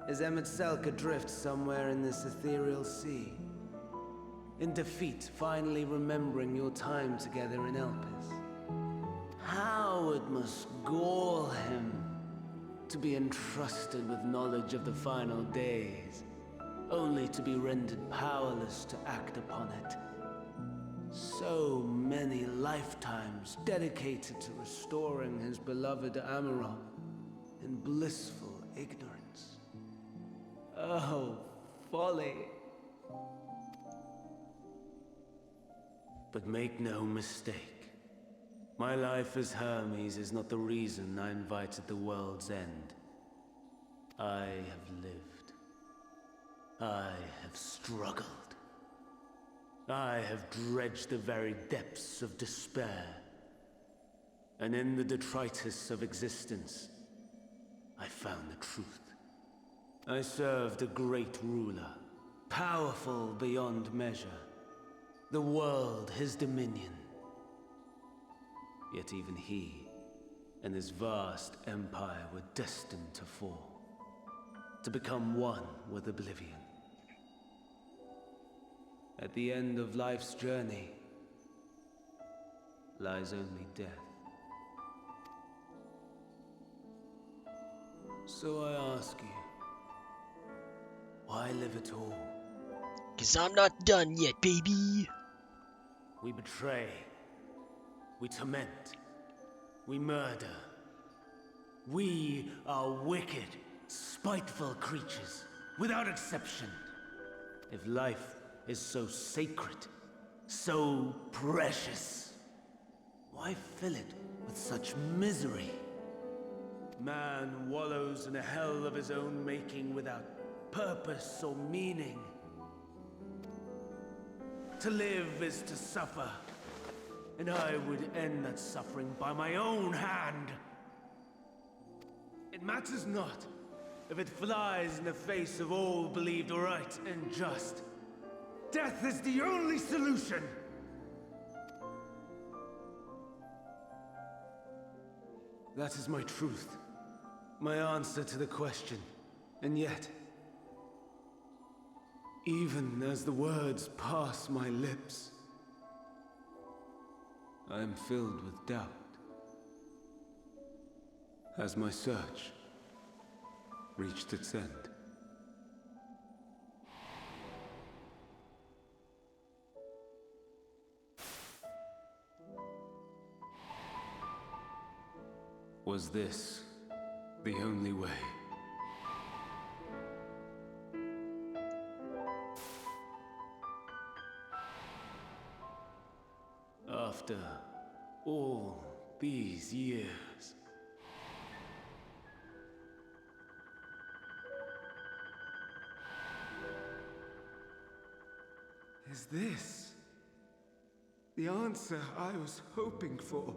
is Emet-Selch adrift somewhere in this ethereal sea? In defeat, finally remembering your time together in Elpis? How it must gall him to be entrusted with knowledge of the final days, only to be rendered powerless to act upon it. So many lifetimes dedicated to restoring his beloved Amarok in blissful ignorance. Oh, folly. But make no mistake. My life as Hermes is not the reason I invited the world's end. I have lived. I have struggled. I have dredged the very depths of despair. And in the detritus of existence, I found the truth. I served a great ruler, powerful beyond measure. The world his dominion. Yet even he and his vast empire were destined to fall, to become one with oblivion. At the end of life's journey lies only death. So I ask you, why live at all? 'Cause I'm not done yet, baby. We betray, we torment, we murder. We are wicked, spiteful creatures, without exception. If life is so sacred, so precious, why fill it with such misery? Man wallows in a hell of his own making without purpose or meaning. To live is to suffer, and I would end that suffering by my own hand. It matters not if it flies in the face of all believed right and just. Death is the only solution! That is my truth, my answer to the question. And yet, even as the words pass my lips, I am filled with doubt. Has my search reached its end? Was this the only way? After all these years, is this the answer I was hoping for?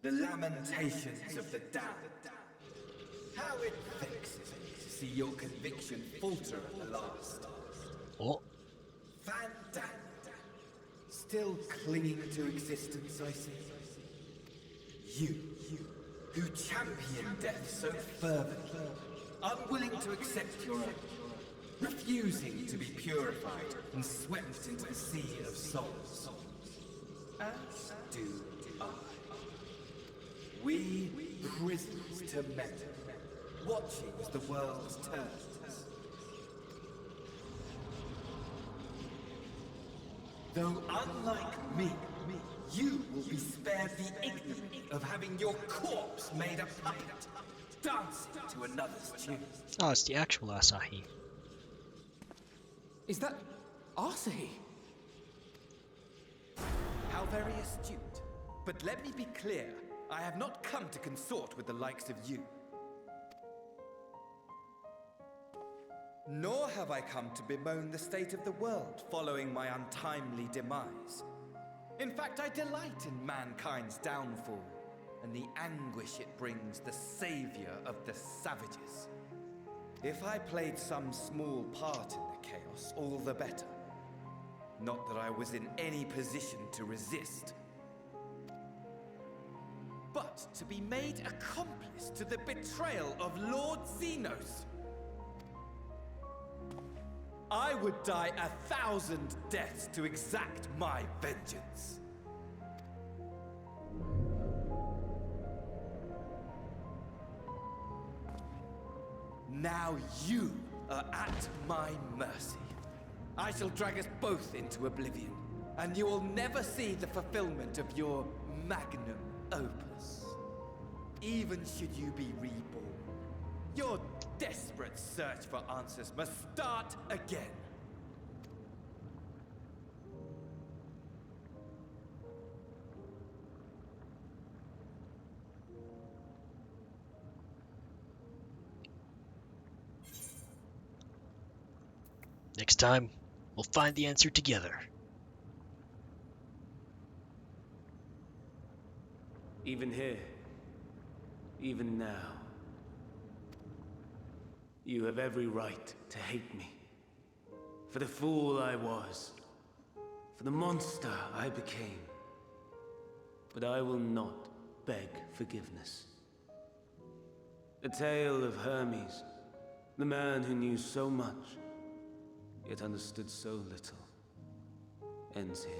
The lamentations of the damned. How it vexes me to see your conviction falter at the last. Oh, Fandango. Still clinging to existence, I see. You, who champion death so fervently, unwilling to accept your own, refusing to be purified and swept into the sea of souls. As do I. We prisoners to men, watching as the world turns. Though unlike me, you will be spared the ignominy of having your corpse made a puppet, dancing to another's tune. oh, it's the actual Asahi. Is that Asahi? How very astute. But let me be clear, I have not come to consort with the likes of you. Nor have I come to bemoan the state of the world following my untimely demise. In fact, I delight in mankind's downfall and the anguish it brings the savior of the savages. If I played some small part in the chaos, all the better. Not that I was in any position to resist. But to be made accomplice to the betrayal of Lord Xenos. I would die 1,000 deaths to exact my vengeance. Now you are at my mercy. I shall drag us both into oblivion, and you will never see the fulfillment of your magnum opus. Even should you be reborn, Your desperate search for answers must start again. Next time, we'll find the answer together. Even here, even now, you have every right to hate me. For the fool I was, for the monster I became. But I will not beg forgiveness. The tale of Hermes, the man who knew so much, yet understood so little, ends here.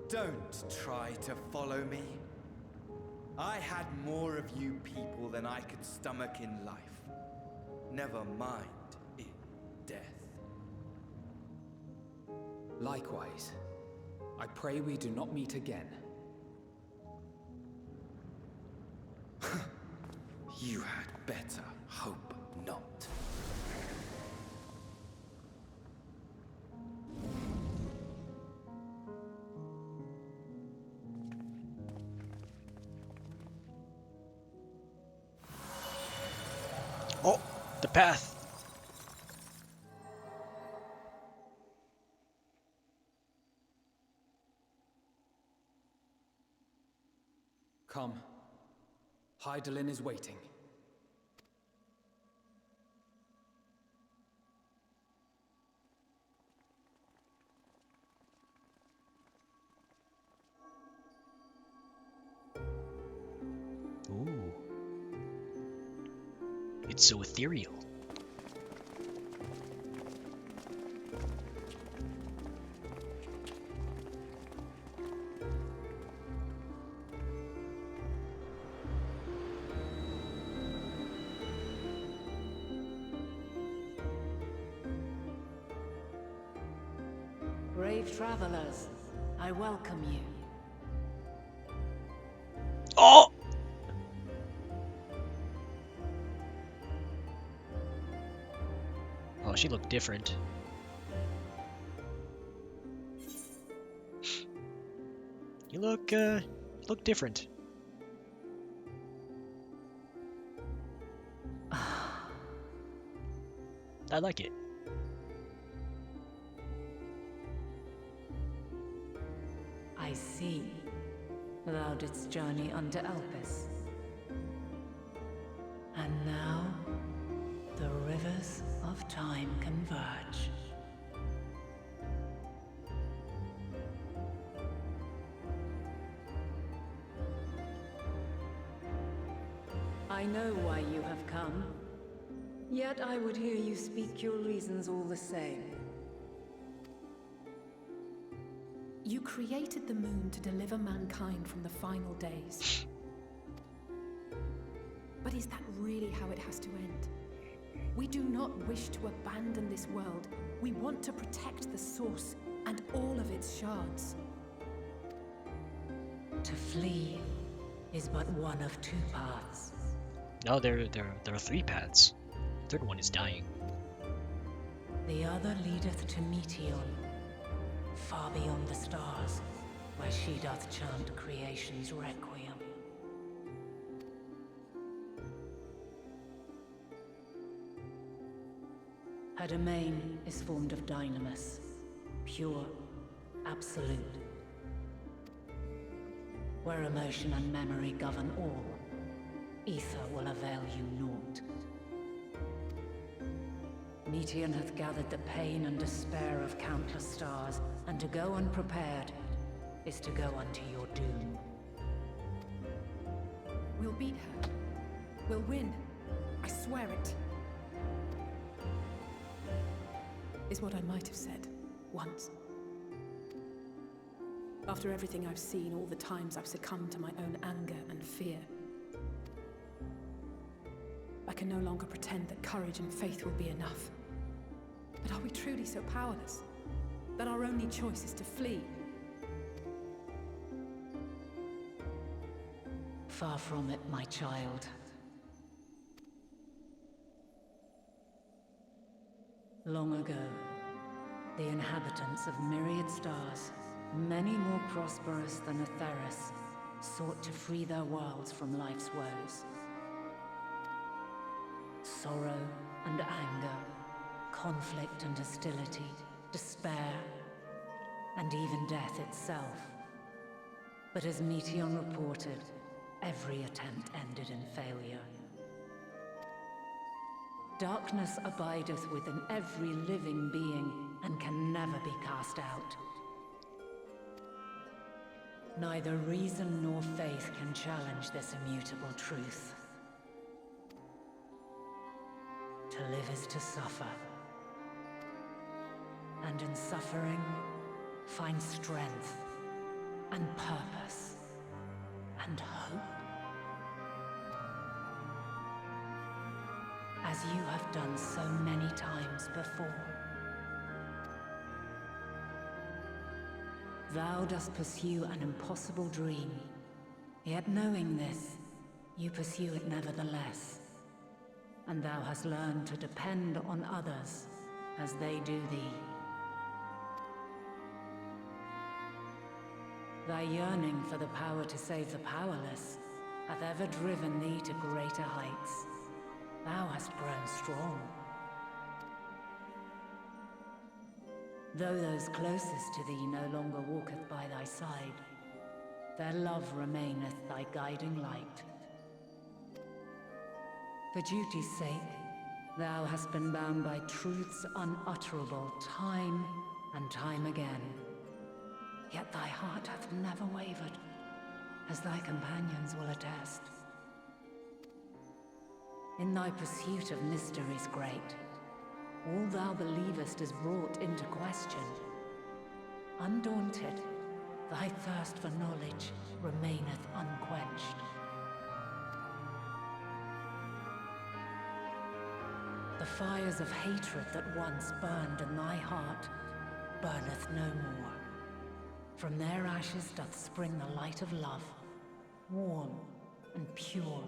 Don't try to follow me. I had more of you people than I could stomach in life. Never mind in death. Likewise, I pray we do not meet again. You had better hope not. Oh, the path. Come. Hydaelyn is waiting. Ooh. It's so ethereal. Brave travelers, I welcome you. Oh! Oh, she looked different. You look different. I like it. I see. Thou didst journey unto Elpis. And now, the rivers of time converge. I know why you have come. Yet I would hear you speak your reasons all the same. You created the moon to deliver mankind from the final days. But is that really how it has to end? We do not wish to abandon this world. We want to protect the source and all of its shards. To flee is but one of two paths. No, there are three paths. The third one is dying. The other leadeth to Meteion, far beyond the stars, where she doth chant creation's requiem. Her domain is formed of dynamis, pure, absolute. Where emotion and memory govern all, ether will avail you naught. Meteion hath gathered the pain and despair of countless stars, and to go unprepared is to go unto your doom. We'll beat her. We'll win. I swear it. Is what I might have said, once. After everything I've seen, all the times I've succumbed to my own anger and fear. I can no longer pretend that courage and faith will be enough. But are we truly so powerless that our only choice is to flee? Far from it, my child. Long ago, the inhabitants of myriad stars, many more prosperous than Atheris, sought to free their worlds from life's woes. Sorrow and anger, conflict and hostility, despair, and even death itself. But as Meteion reported, every attempt ended in failure. Darkness abideth within every living being and can never be cast out. Neither reason nor faith can challenge this immutable truth. To live is to suffer, and in suffering, find strength and purpose and hope. As you have done so many times before. Thou dost pursue an impossible dream, yet knowing this, you pursue it nevertheless. And thou hast learned to depend on others as they do thee. Thy yearning for the power to save the powerless hath ever driven thee to greater heights. Thou hast grown strong. Though those closest to thee no longer walketh by thy side, their love remaineth thy guiding light. For duty's sake, thou hast been bound by truths unutterable time and time again. Yet thy heart hath never wavered, as thy companions will attest. In thy pursuit of mysteries great, all thou believest is brought into question. Undaunted, thy thirst for knowledge remaineth unquenched. The fires of hatred that once burned in thy heart burneth no more. From their ashes doth spring the light of love, warm and pure.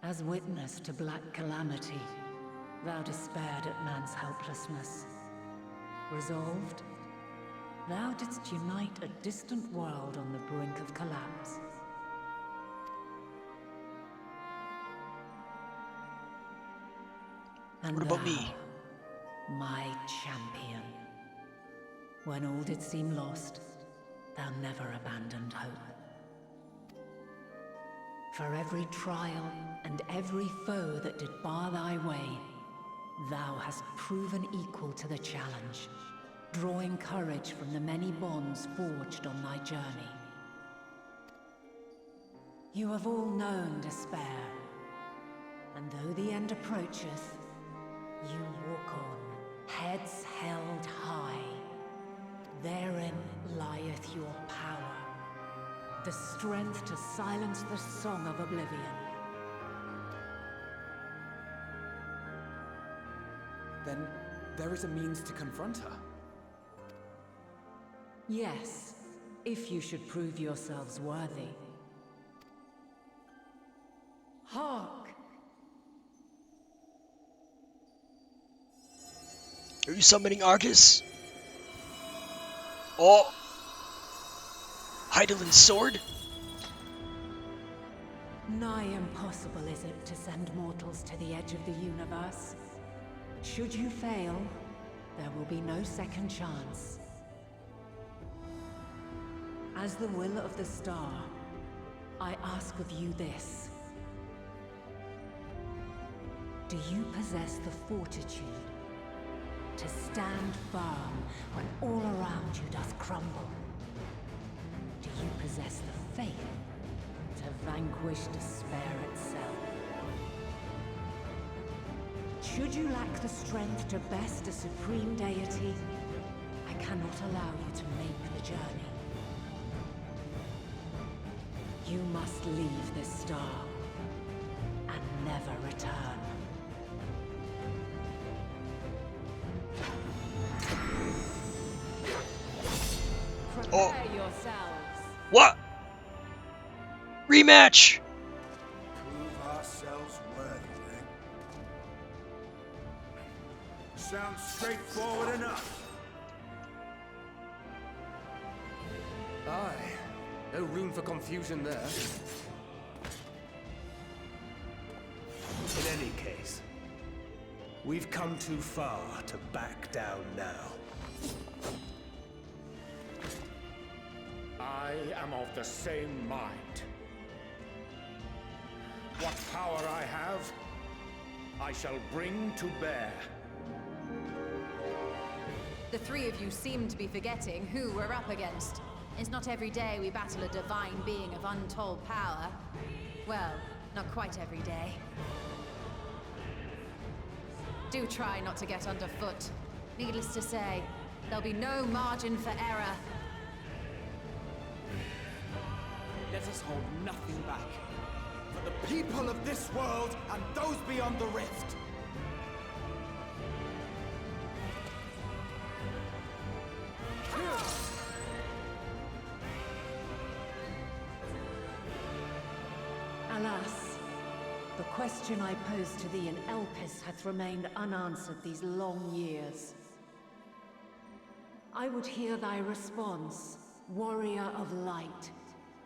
As witness to black calamity, thou despaired at man's helplessness. Resolved, thou didst unite a distant world on the brink of collapse. And What about thou, me? my champion, when all did seem lost, thou never abandoned hope. For every trial and every foe that did bar thy way, thou hast proven equal to the challenge, drawing courage from the many bonds forged on thy journey. You have all known despair, and though the end approacheth, you walk on, heads held high. Therein lieth your power, the strength to silence the song of oblivion. Then there is a means to confront her. Yes, if you should prove yourselves worthy. Hark! Are you summoning Argus? Oh! Heidelin's sword? Nigh impossible is it to send mortals to the edge of the universe. Should you fail, there will be no second chance. As the will of the star, I ask of you this. Do you possess the fortitude to stand firm when all around you doth crumble? Do you possess the faith to vanquish despair itself? Should you lack the strength to best a supreme deity, I cannot allow you to make the journey. You must leave this star Oh. Prepare yourselves. What? Rematch! Prove ourselves worthy, then. Sounds straightforward enough. Aye. No room for confusion there. In any case, we've come too far to back down now. I am of the same mind. What power I have, I shall bring to bear. The three of you seem to be forgetting who we're up against. It's not every day we battle a divine being of untold power. Well, not quite every day. Do try not to get underfoot. Needless to say, there'll be no margin for error. Let us hold nothing back. For the people of this world and those beyond the rift. Alas, the question I posed to thee in Elpis hath remained unanswered these long years. I would hear thy response, warrior of light.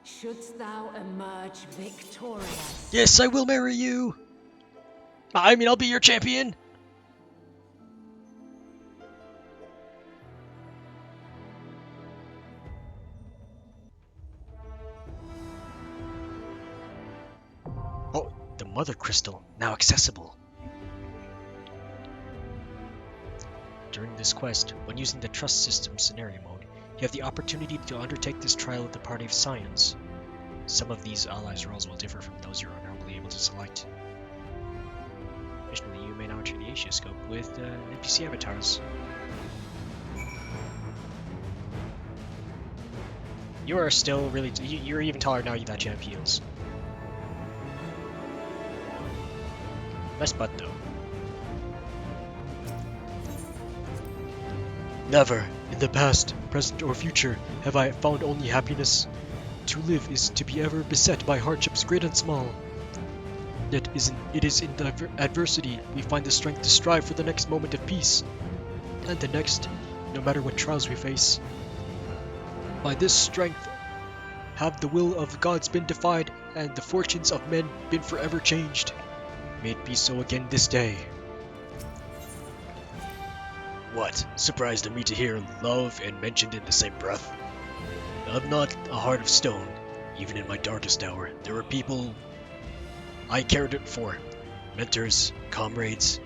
Shouldst thou emerge victorious? Yes, I will marry you! I mean, I'll be your champion! Oh, the Mother Crystal, now accessible. During this quest, when using the Trust System scenario mode, you have the opportunity to undertake this trial with the Party of Scions. Some of these allies' roles will differ from those you are normally able to select. Additionally, you may now enter the Asia scope with NPC avatars. You are still really... You're even taller now that you have heels. Nice butt, though. Never, in the past, present, or future, have I found only happiness. To live is to be ever beset by hardships great and small. Yet it is in adversity we find the strength to strive for the next moment of peace. And the next, no matter what trials we face. By this strength have the will of the gods been defied, and the fortunes of men been forever changed. May it be so again this day. What? Surprised at me to hear love and mentioned in the same breath? I'm not a heart of stone. Even in my darkest hour, there were people I cared for. Mentors, comrades,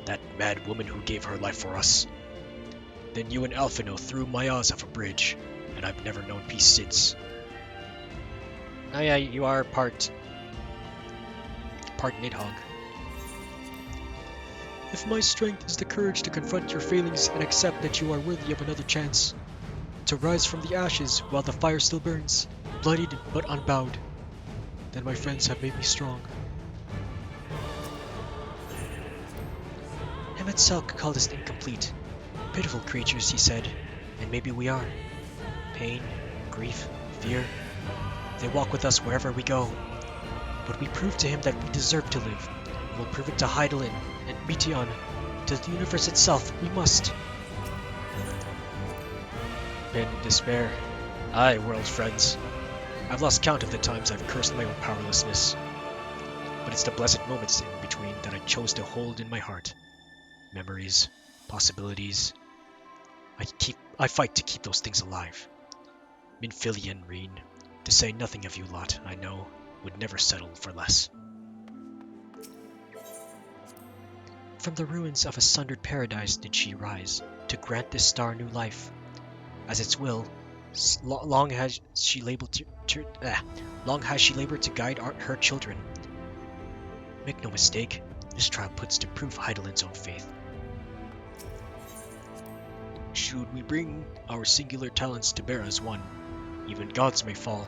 that mad woman who gave her life for us. Then you and Alphino threw Matyas off a bridge, and I've never known peace since. Oh yeah, you are part Nidhogg. If my strength is the courage to confront your failings and accept that you are worthy of another chance, to rise from the ashes while the fire still burns, bloodied but unbowed, then my friends have made me strong. Emet-Selch called us incomplete. Pitiful creatures, he said, and maybe we are. Pain, grief, fear, they walk with us wherever we go. But we prove to him that we deserve to live. We'll prove it to Hydaelyn and Meteion, to the universe itself. We must. In despair. Aye, world friends. I've lost count of the times I've cursed my own powerlessness. But it's the blessed moments in between that I chose to hold in my heart. Memories, possibilities. I fight to keep those things alive. Minfilia and Reen, to say nothing of you lot, I know, would never settle for less. From the ruins of a sundered paradise did she rise, to grant this star new life. As its will, long has she labored to guide her children. Make no mistake, this trial puts to proof Hydaelyn's own faith. Should we bring our singular talents to bear as one, even gods may fall.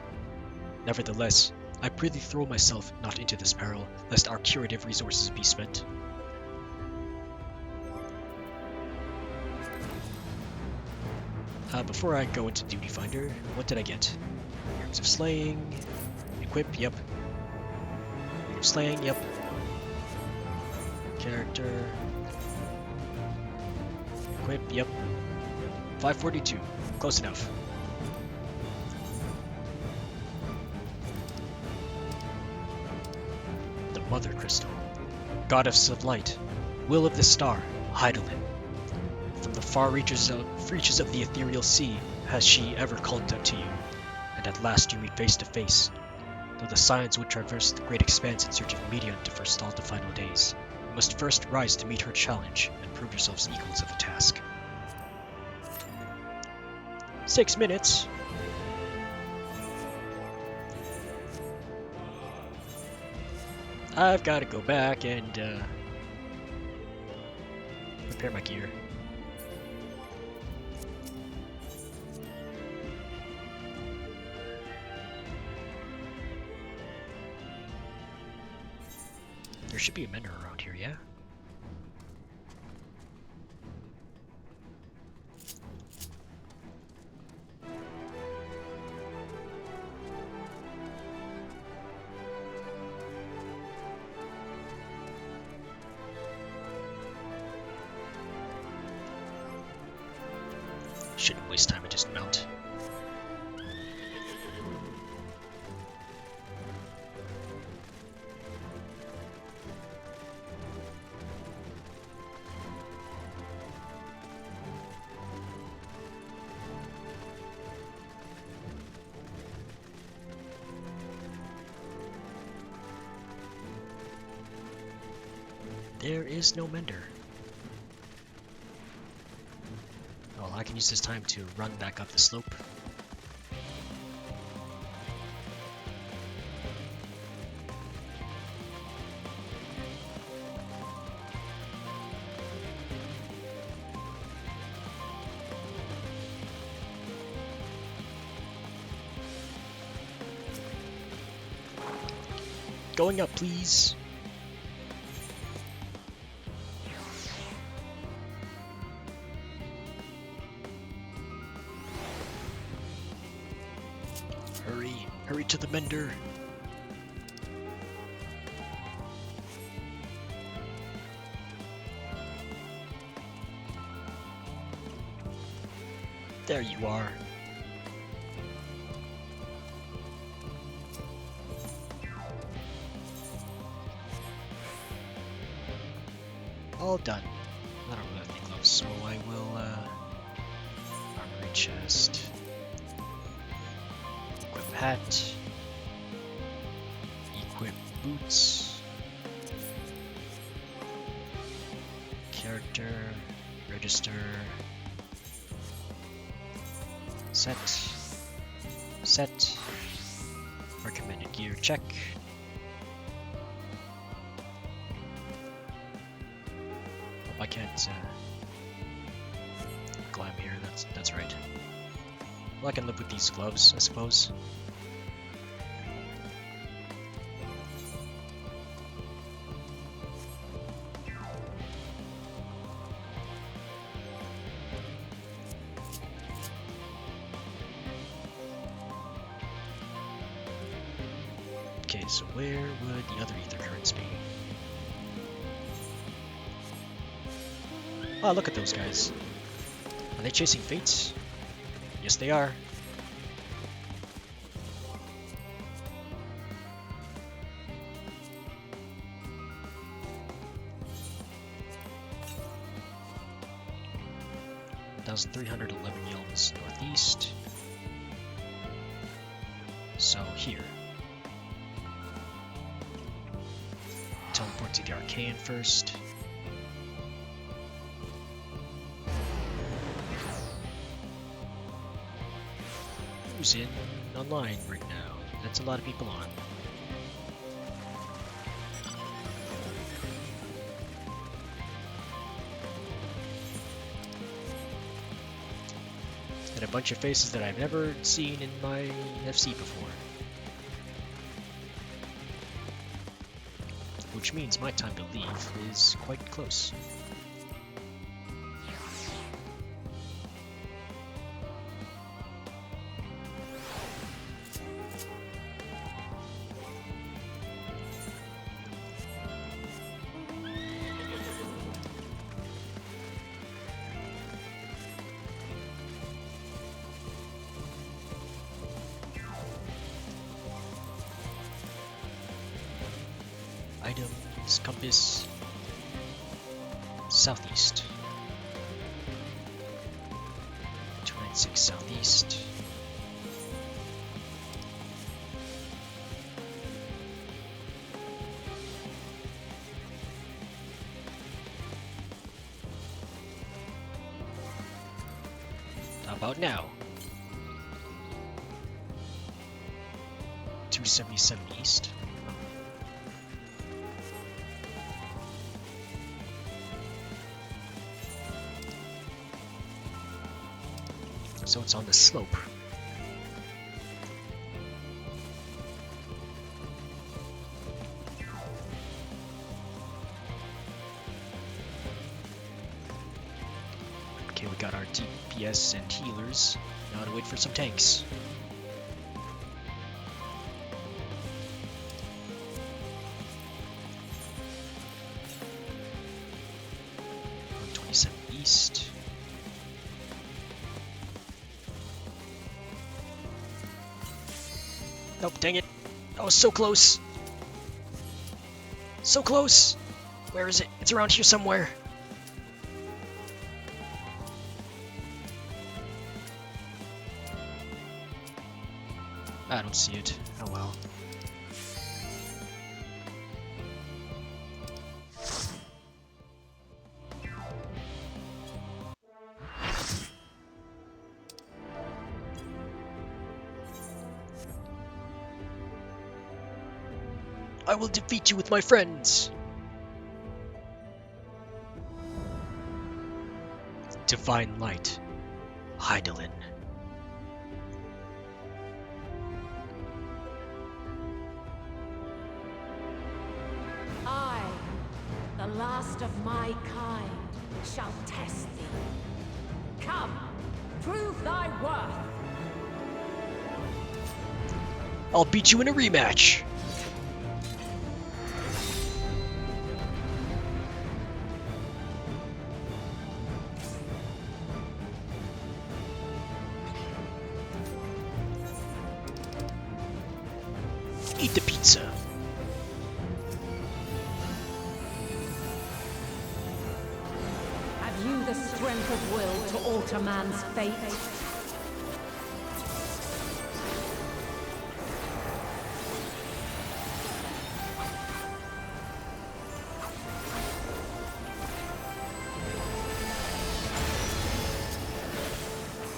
Nevertheless, I prithee throw myself not into this peril, lest our curative resources be spent. Before I go into Duty Finder, what did I get? Rings of Slaying. Equip, yep. Ring of Slaying, yep. Character. Equip, yep. 542. Close enough. The Mother Crystal. Goddess of Light. Will of the Star. Heidelin. From the far reaches of the ethereal sea has she ever called out to you, and at last you meet face to face. Though the Scions would traverse the great expanse in search of a medium to forestall the final days, you must first rise to meet her challenge and prove yourselves equals of the task. 6 minutes. I've got to go back and repair my gear. There should be a mender around here, yeah? Shouldn't waste time and just mount. There is no mender. Well, I can use this time to run back up the slope. Going up, please. Hurry to the mender. There you are. All done. I don't really have any gloves, so I will, armory chest. Equip hat. Equip boots. Character. Register. Set. Set. Recommended gear check. Hope I can't glam here, that's right. Well, I can live with these gloves, I suppose. Okay, so where would the other ether currents be? Oh, look at those guys. Are they chasing fates? Yes, they are. That's 311 yelms northeast. So here. Teleport to the Arcane first. Who's in online right now? That's a lot of people on. And a bunch of faces that I've never seen in my FC before. Which means my time to leave is quite close. items, compass, southeast. 296 southeast. How about now? 277 east. So it's on the slope. Okay, we got our DPS and healers. Now to wait for some tanks. East. Nope, dang it. I was so close. So close. Where is it? It's around here somewhere. I don't see it. Oh well. I will defeat you with my friends! Divine Light. Hydaelyn. I, the last of my kind, shall test thee. Come, prove thy worth! I'll beat you in a rematch! Eat the pizza. Have you the strength of will to alter man's fate?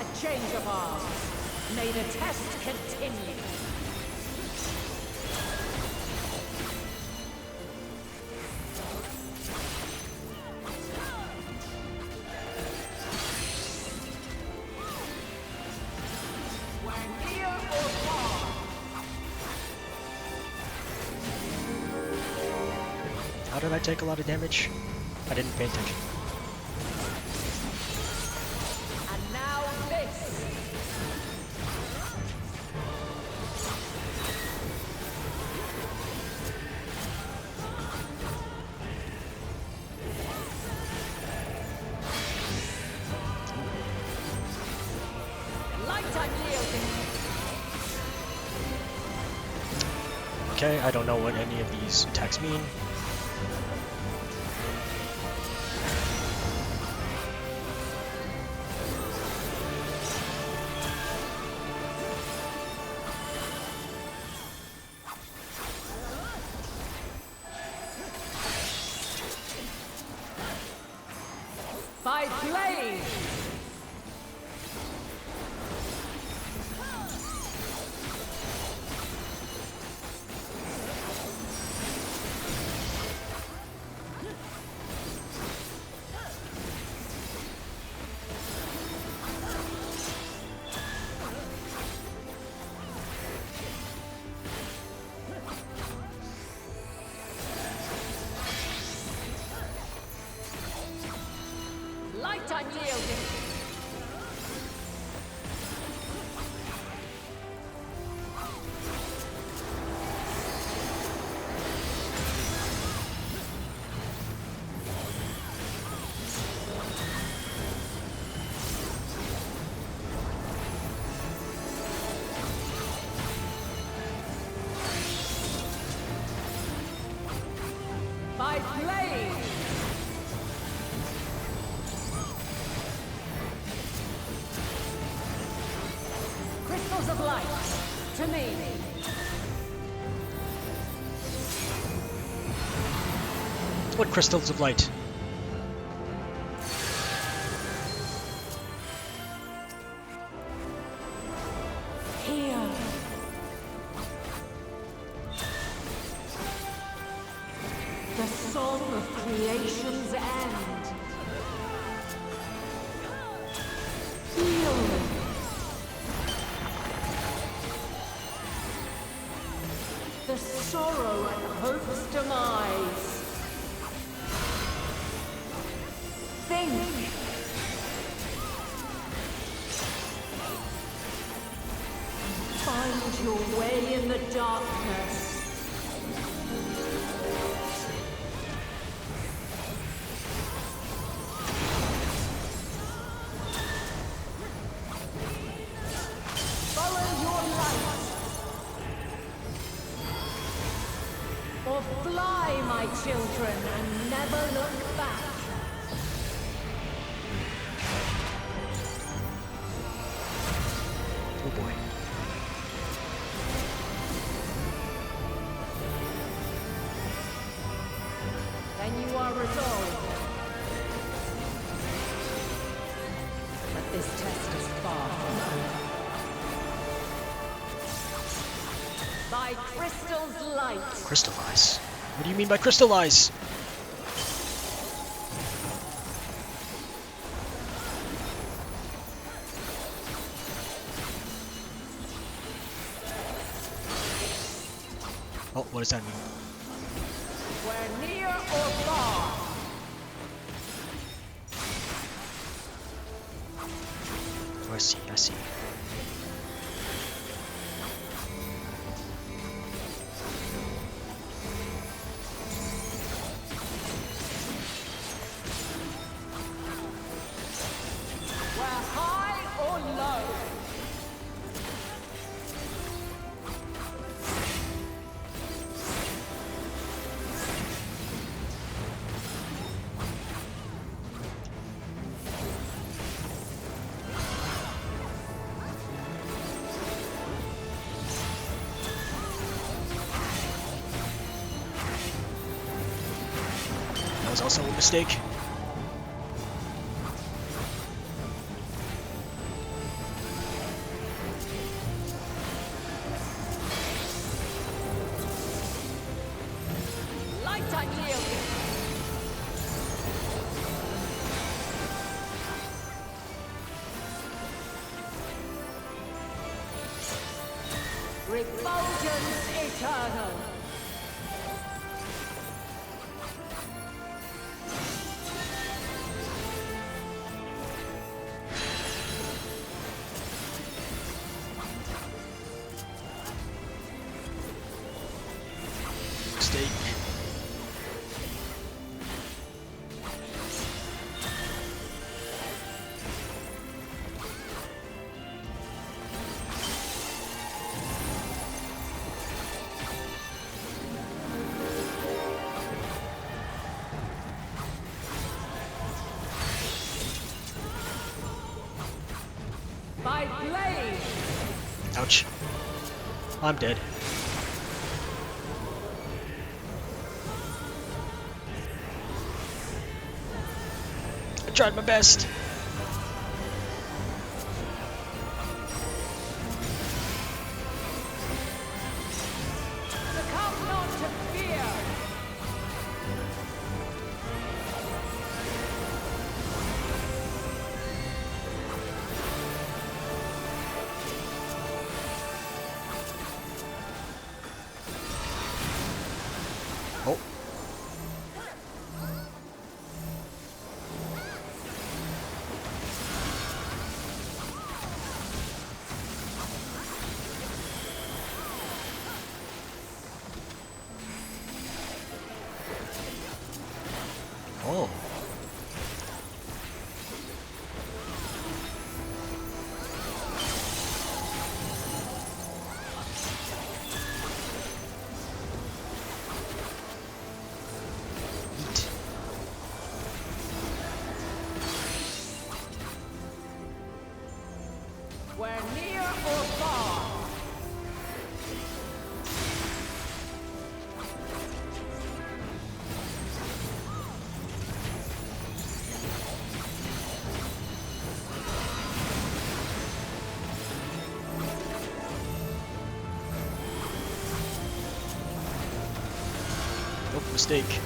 A change of arms. May the test continue. How did I take a lot of damage? I didn't pay attention. And now this! Light unyielding! Okay, I don't know what any of these attacks mean. By blade! Light unyielding! By blade! Crystals of light, to me! What crystals of light? Here! The song of creation's end! Heal! The sorrow and hope's demise! Think! Find your way in the darkness! Follow your light! Or fly, my children, and never look back! Oh boy. Then you are resolved. But this test is far from over. By crystal's light. Crystallize? What do you mean by crystallize? Oh, what does that mean? Where near or far. Oh, I see, I see. Where high or low. That was also a mistake. Light unyielding. Refulgence eternal. Mistake. By blade. Ouch. I'm dead. I tried my best. Succumb not to fear. Oh. Oh. mistake.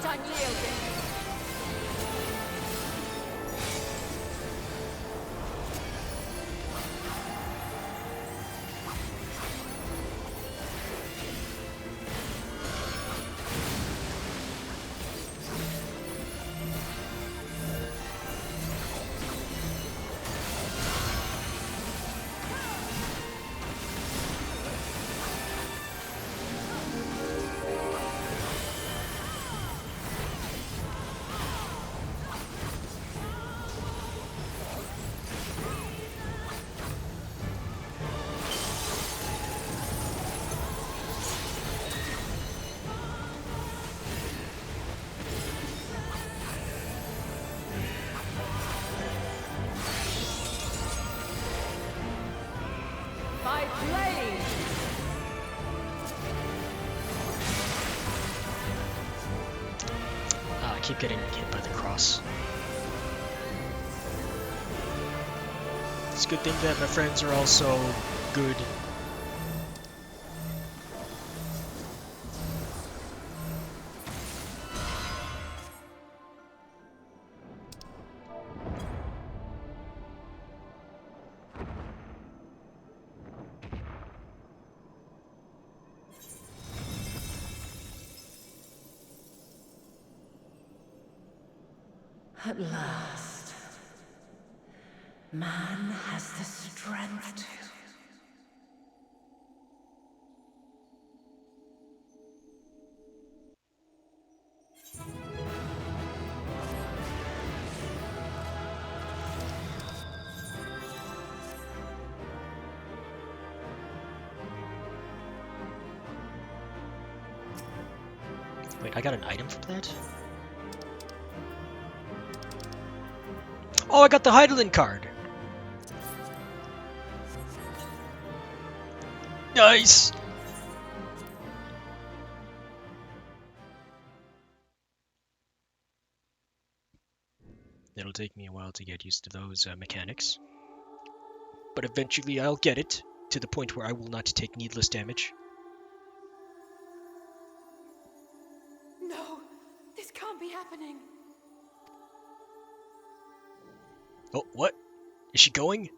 Unyielding. I keep getting hit by the cross. It's a good thing that my friends are also good. At last, man has the strength to... Wait, I got an item from that? Oh, I got the Heidelin card! Nice! It'll take me a while to get used to those mechanics. But eventually I'll get it, to the point where I will not take needless damage. No! This can't be happening! Oh, what? Is she going?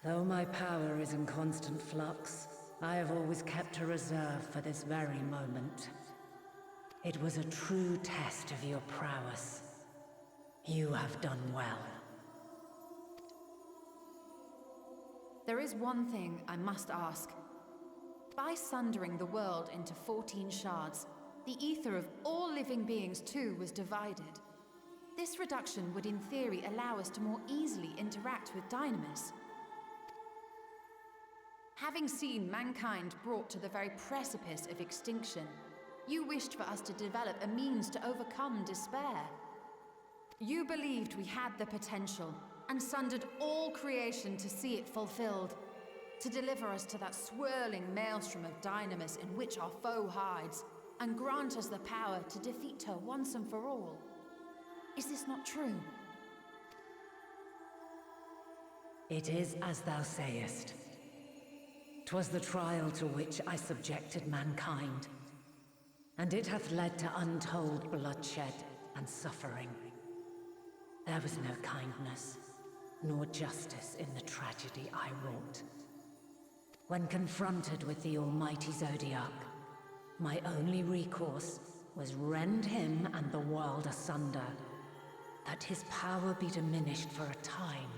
Though my power is in constant flux, I have always kept a reserve for this very moment. It was a true test of your prowess. You have done well. There is one thing I must ask. By sundering the world into 14 shards, the ether of all living beings too was divided. This reduction would in theory allow us to more easily interact with Dynamis. Having seen mankind brought to the very precipice of extinction, you wished for us to develop a means to overcome despair. You believed we had the potential, and sundered all creation to see it fulfilled, to deliver us to that swirling maelstrom of Dynamis in which our foe hides, and grant us the power to defeat her once and for all. Is this not true? It is as thou sayest. 'Twas the trial to which I subjected mankind, and it hath led to untold bloodshed and suffering. There was no kindness, nor justice in the tragedy I wrought. When confronted with the almighty Zodiac, my only recourse was rend him and the world asunder, that his power be diminished for a time.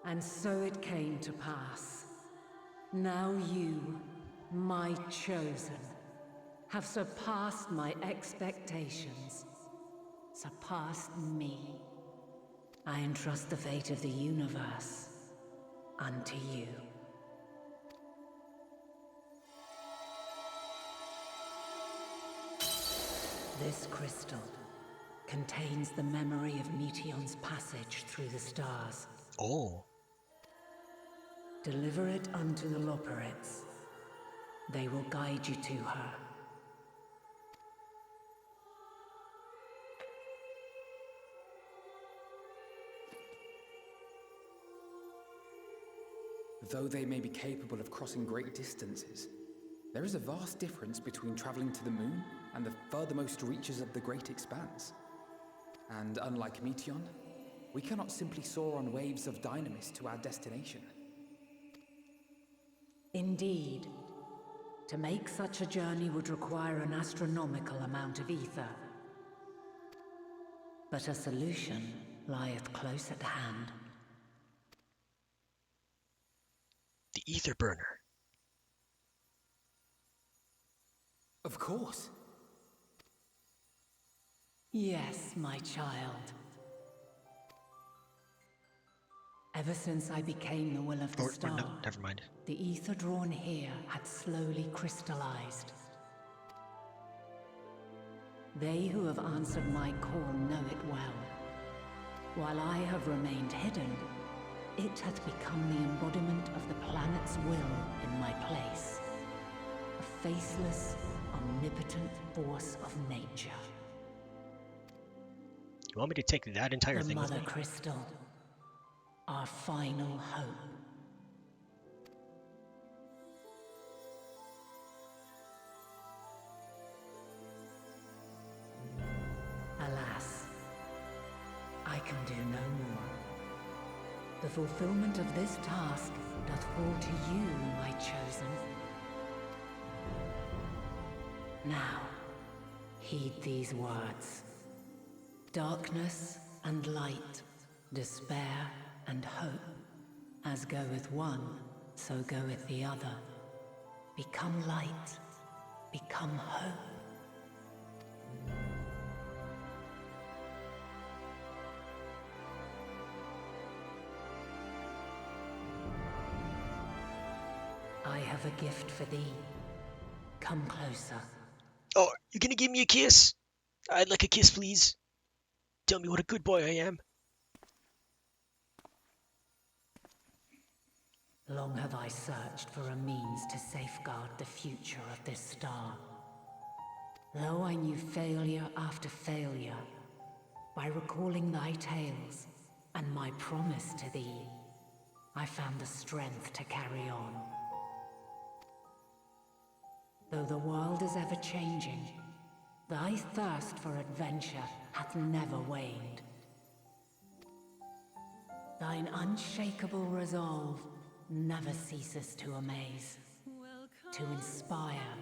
And so it came to pass. Now you, my chosen, have surpassed my expectations, surpassed me, I entrust the fate of the universe unto you. This crystal contains the memory of Meteion's passage through the stars. Oh. Deliver it unto the Loporrits. They will guide you to her. Though they may be capable of crossing great distances, there is a vast difference between traveling to the moon and the furthermost reaches of the great expanse. And unlike Meteion, we cannot simply soar on waves of dynamis to our destination. Indeed. To make such a journey would require an astronomical amount of ether. But a solution lieth close at hand. The ether burner. Of course. Yes, my child. Ever since I became the will of the star, no, never mind. the ether drawn here had slowly crystallized. They who have answered my call know it well. While I have remained hidden, it has become the embodiment of the planet's will in my place. A faceless, omnipotent force of nature. You want me to take that entire The thing with Mother me? Crystal. Our final hope. Alas, I can do no more. The fulfillment of this task doth fall to you, my chosen. Now, heed these words. Darkness and light, despair and hope. As goeth one, so goeth the other. Become light, become hope. I have a gift for thee. Come closer. Oh, you gonna give me a kiss? I'd like a kiss, please. Tell me what a good boy I am. Long have I searched for a means to safeguard the future of this star. Though I knew failure after failure, by recalling thy tales and my promise to thee, I found the strength to carry on. Though the world is ever changing, thy thirst for adventure hath never waned. Thine unshakable resolve never ceases to amaze, to inspire.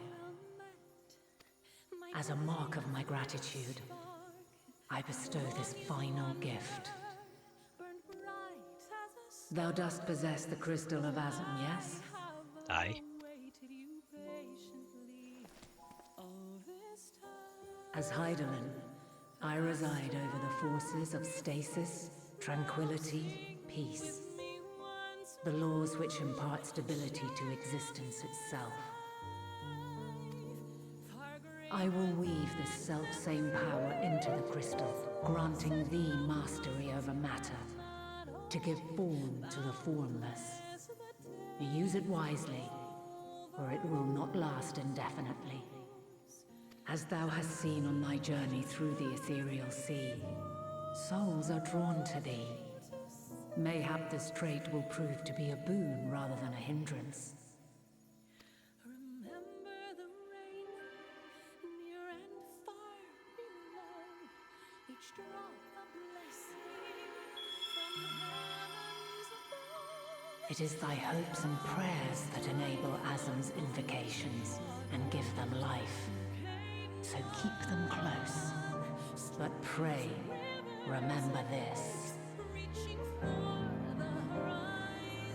As a mark of my gratitude, I bestow this final gift. Thou dost possess the crystal of Azam, yes? Aye. As Heidelin, I reside over the forces of stasis, tranquility, peace. The laws which impart stability to existence itself. I will weave this self-same power into the crystal, granting thee mastery over matter, to give form to the formless. Use it wisely, or it will not last indefinitely. As thou hast seen on thy journey through the ethereal sea, souls are drawn to thee. Mayhap this trait will prove to be a boon rather than a hindrance. Remember the rain, near and far below, each drop a blessing from the heavens above. It is thy hopes and prayers that enable Azam's invocations and give them life. So keep them close. But pray, remember this.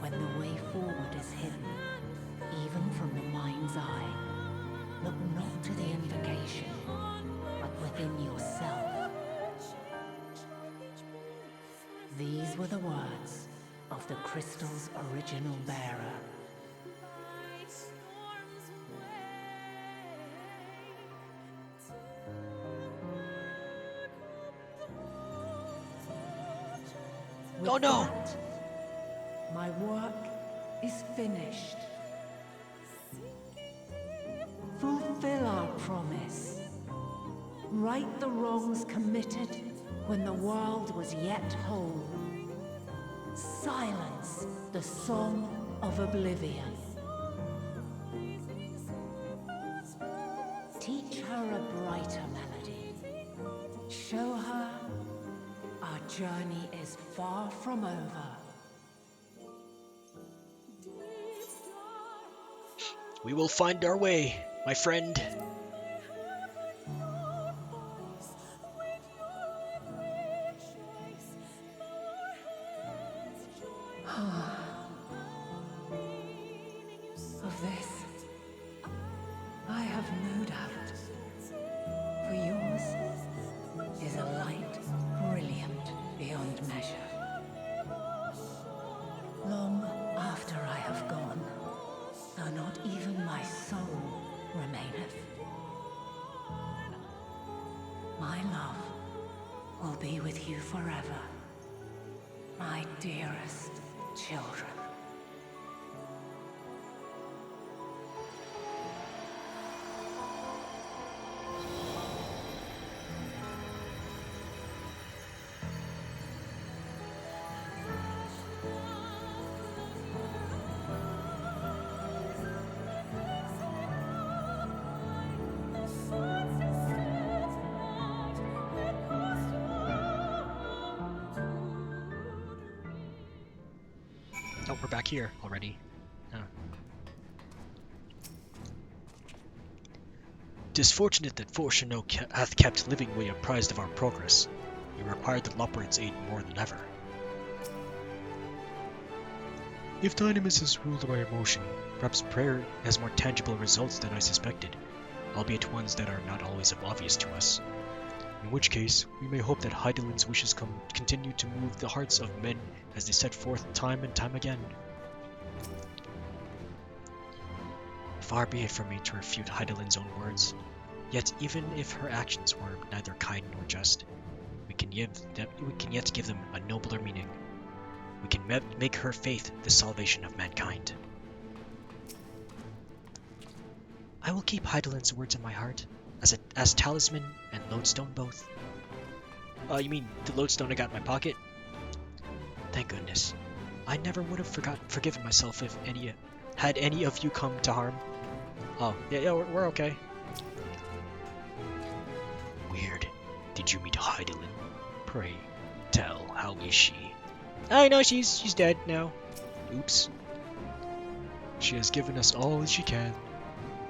When the way forward is hidden, even from the mind's eye, look not to the invocation, but within yourself. These were the words of the crystal's original bearer. Oh no! That, my work is finished. Fulfill our promise. Right the wrongs committed when the world was yet whole. Silence the song of oblivion. Teach her a brighter melody. Show her our journey is far from over. We will find our way, my friend. Of this, I have no doubt. For yours is a light brilliant beyond measure. Long after I have gone, though not even my soul remaineth, my love will be with you forever, my dearest children. Oh, we're back here already. Oh. "'Tis fortunate that fortune hath kept living way apprised of our progress. We require the Loppard's aid more than ever. If Dynamis is ruled by emotion, perhaps prayer has more tangible results than I suspected, albeit ones that are not always obvious to us. In which case, we may hope that Hydaelyn's wishes continue to move the hearts of men as they set forth time and time again. Far be it from me to refute Hydaelyn's own words, yet even if her actions were neither kind nor just, we can yet give them a nobler meaning. We can make her faith the salvation of mankind. I will keep Hydaelyn's words in my heart, as talisman and lodestone both." You mean the lodestone I got in my pocket? Thank goodness. I never would have forgiven myself if had any of you come to harm. Oh, yeah, we're okay. Weird. Did you meet Hydaelyn? Pray, tell, how is she? I know she's dead now. Oops. She has given us all she can.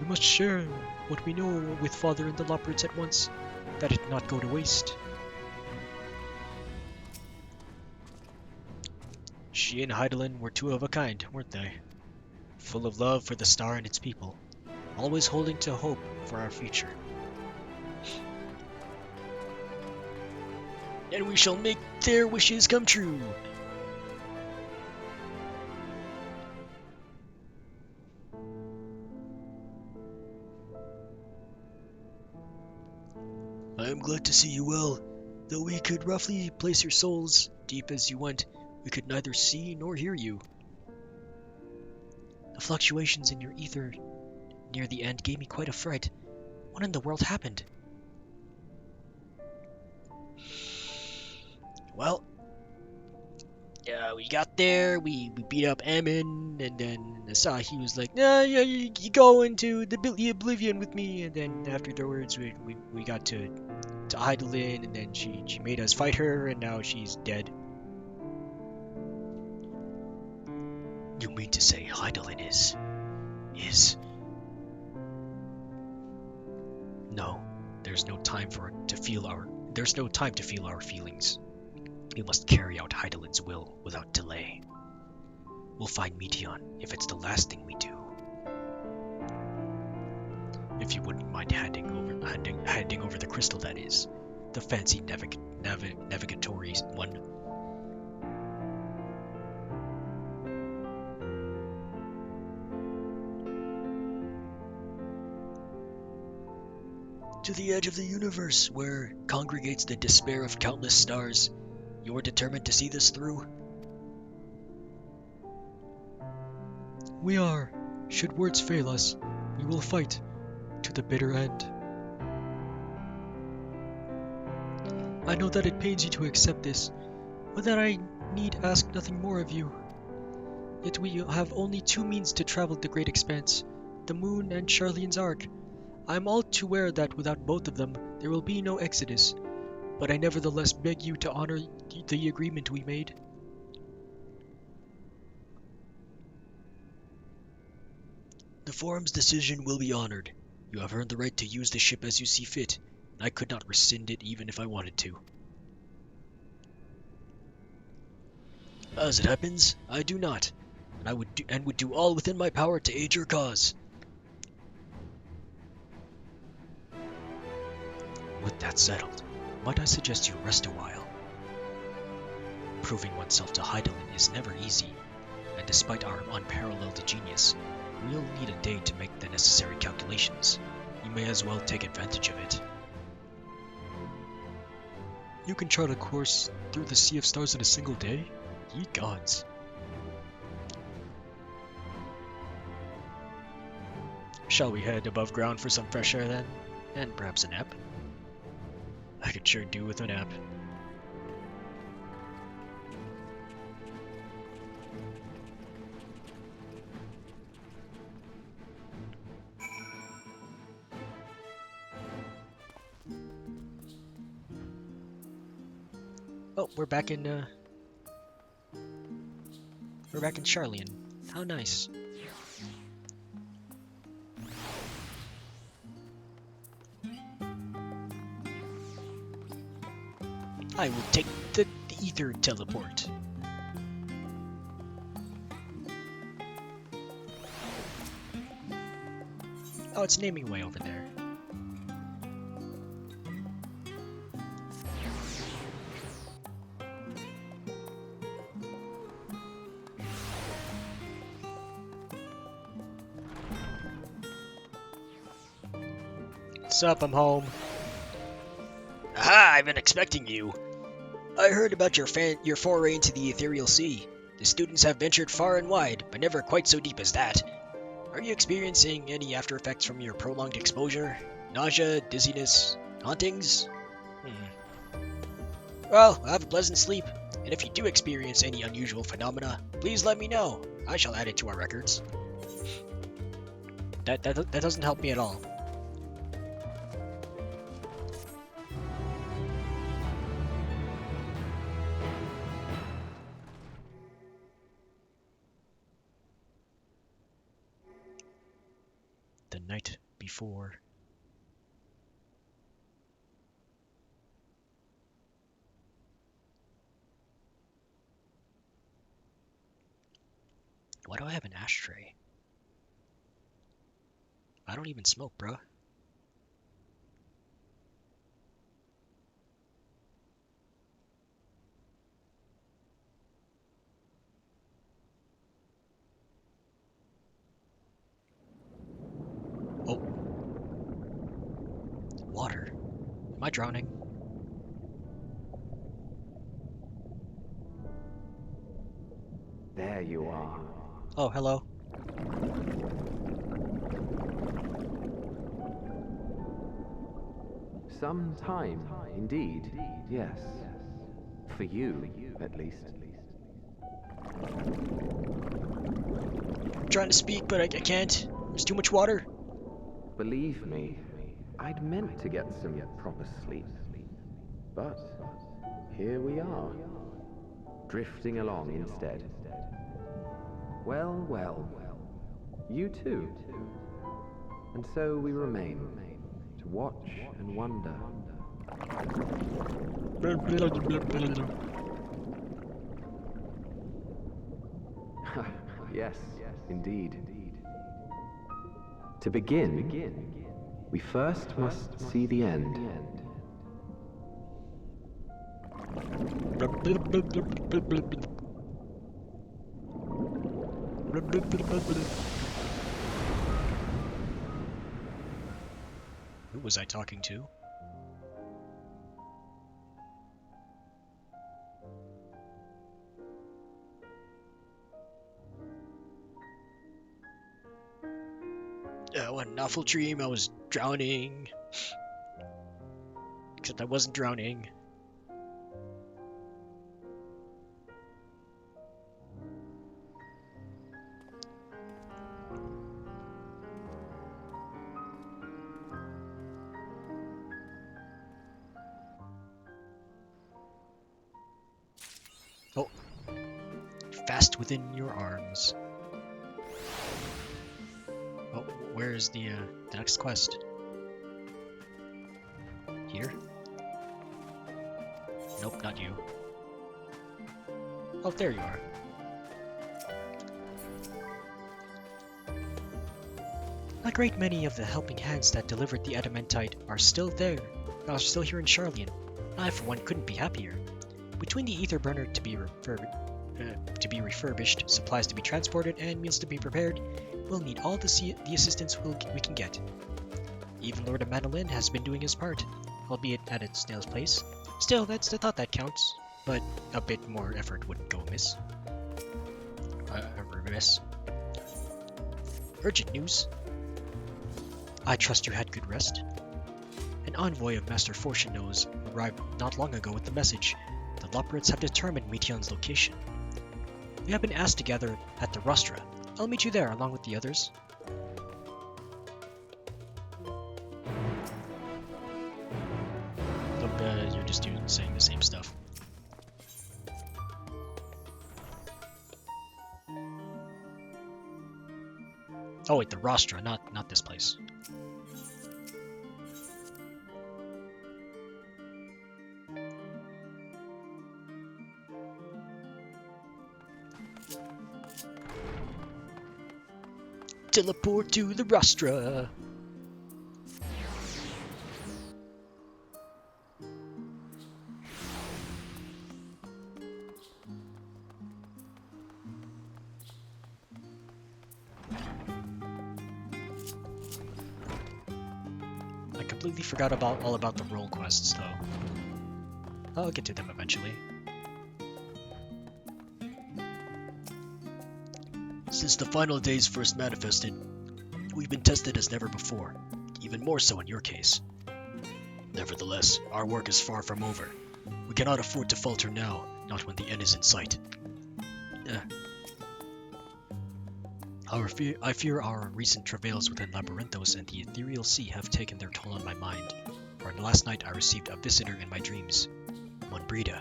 We must share what we know with Father and the Loppards at once, that it not go to waste. She and Hydaelyn were two of a kind, weren't they? Full of love for the star and its people, always holding to hope for our future. And we shall make their wishes come true. I am glad to see you well. Though we could roughly place your souls, deep as you went, we could neither see nor hear you. The fluctuations in your ether near the end gave me quite a fright. What in the world happened? Well, we got there, we beat up Ammon, and then Asahi was like, "Nah, yeah, you go into the oblivion with me," and then afterwards we got to Hydaelyn, and then she made us fight her, and now she's dead. You mean to say Hydaelyn is... No, there's no time to feel our feelings. We must carry out Hydaelyn's will without delay. We'll find Meteion if it's the last thing we do. If you wouldn't mind handing over the crystal, that is. The fancy navigatory one. To the edge of the universe, where congregates the despair of countless stars. You're determined to see this through? We are. Should words fail us, we will fight to the bitter end. I know that it pains you to accept this, but that I need ask nothing more of you. Yet we have only two means to travel the great expanse, the moon and Charlene's Ark. I am all too aware that without both of them, there will be no exodus, but I nevertheless beg you to honor the agreement we made. The Forum's decision will be honored. You have earned the right to use the ship as you see fit, and I could not rescind it even if I wanted to. As it happens, I do not, and I would do all within my power to aid your cause. With that settled, might I suggest you rest a while? Proving oneself to Heidelin is never easy, and despite our unparalleled genius, we'll need a day to make the necessary calculations. You may as well take advantage of it. You can chart a course through the Sea of Stars in a single day? Ye gods. Shall we head above ground for some fresh air then? And perhaps a nap? I could sure do with a nap. Oh, we're back in Charlean. How nice. I will take the ether teleport. Oh, it's naming way over there. What's up? I'm home. Aha! I've been expecting you. I heard about your foray into the ethereal sea. The students have ventured far and wide, but never quite so deep as that. Are you experiencing any after effects from your prolonged exposure? Nausea, dizziness, hauntings? Well, have a pleasant sleep, and if you do experience any unusual phenomena, please let me know. I shall add it to our records. That doesn't help me at all. The night before. Why do I have an ashtray? I don't even smoke, bruh. Oh. Water. Am I drowning? There you are. Oh, hello. Some time, indeed, yes. For you, at least. I'm trying to speak, but I can't. There's too much water. Believe me, I'd meant to get some proper sleep. But here we are, drifting along instead. Well, well, you too. And so we remain, to watch and wonder. Yes, indeed. To begin, we first must see the end. Who was I talking to? What an awful dream. I was drowning. Except I wasn't drowning. Oh. Fast within your arms. Oh, where's the next quest? Here? Nope, not you. Oh, there you are. A great many of the helping hands that delivered the adamantite are still here in Charlian. I, for one, couldn't be happier. Between the ether burner to be refurbished, supplies to be transported, and meals to be prepared, we'll need all the assistance we can get. Even Lord of Madeline has been doing his part, albeit at a snail's pace. Still, that's the thought that counts, but a bit more effort wouldn't go amiss. Urgent news. I trust you had good rest. An envoy of Master Fortune Knows arrived not long ago with the message. The Loporrits have determined Meteon's location. We have been asked to gather at the Rostra. I'll meet you there along with the others. Nope, you're just saying the same stuff. Oh wait, the Rostra, not this place. Teleport to the Rostra. I completely forgot all about the role quests, though. I'll get to them eventually. Since the final days first manifested, we've been tested as never before, even more so in your case. Nevertheless, our work is far from over. We cannot afford to falter now, not when the end is in sight. I fear our recent travails within Labyrinthos and the Ethereal Sea have taken their toll on my mind, for last night I received a visitor in my dreams, Monbrida.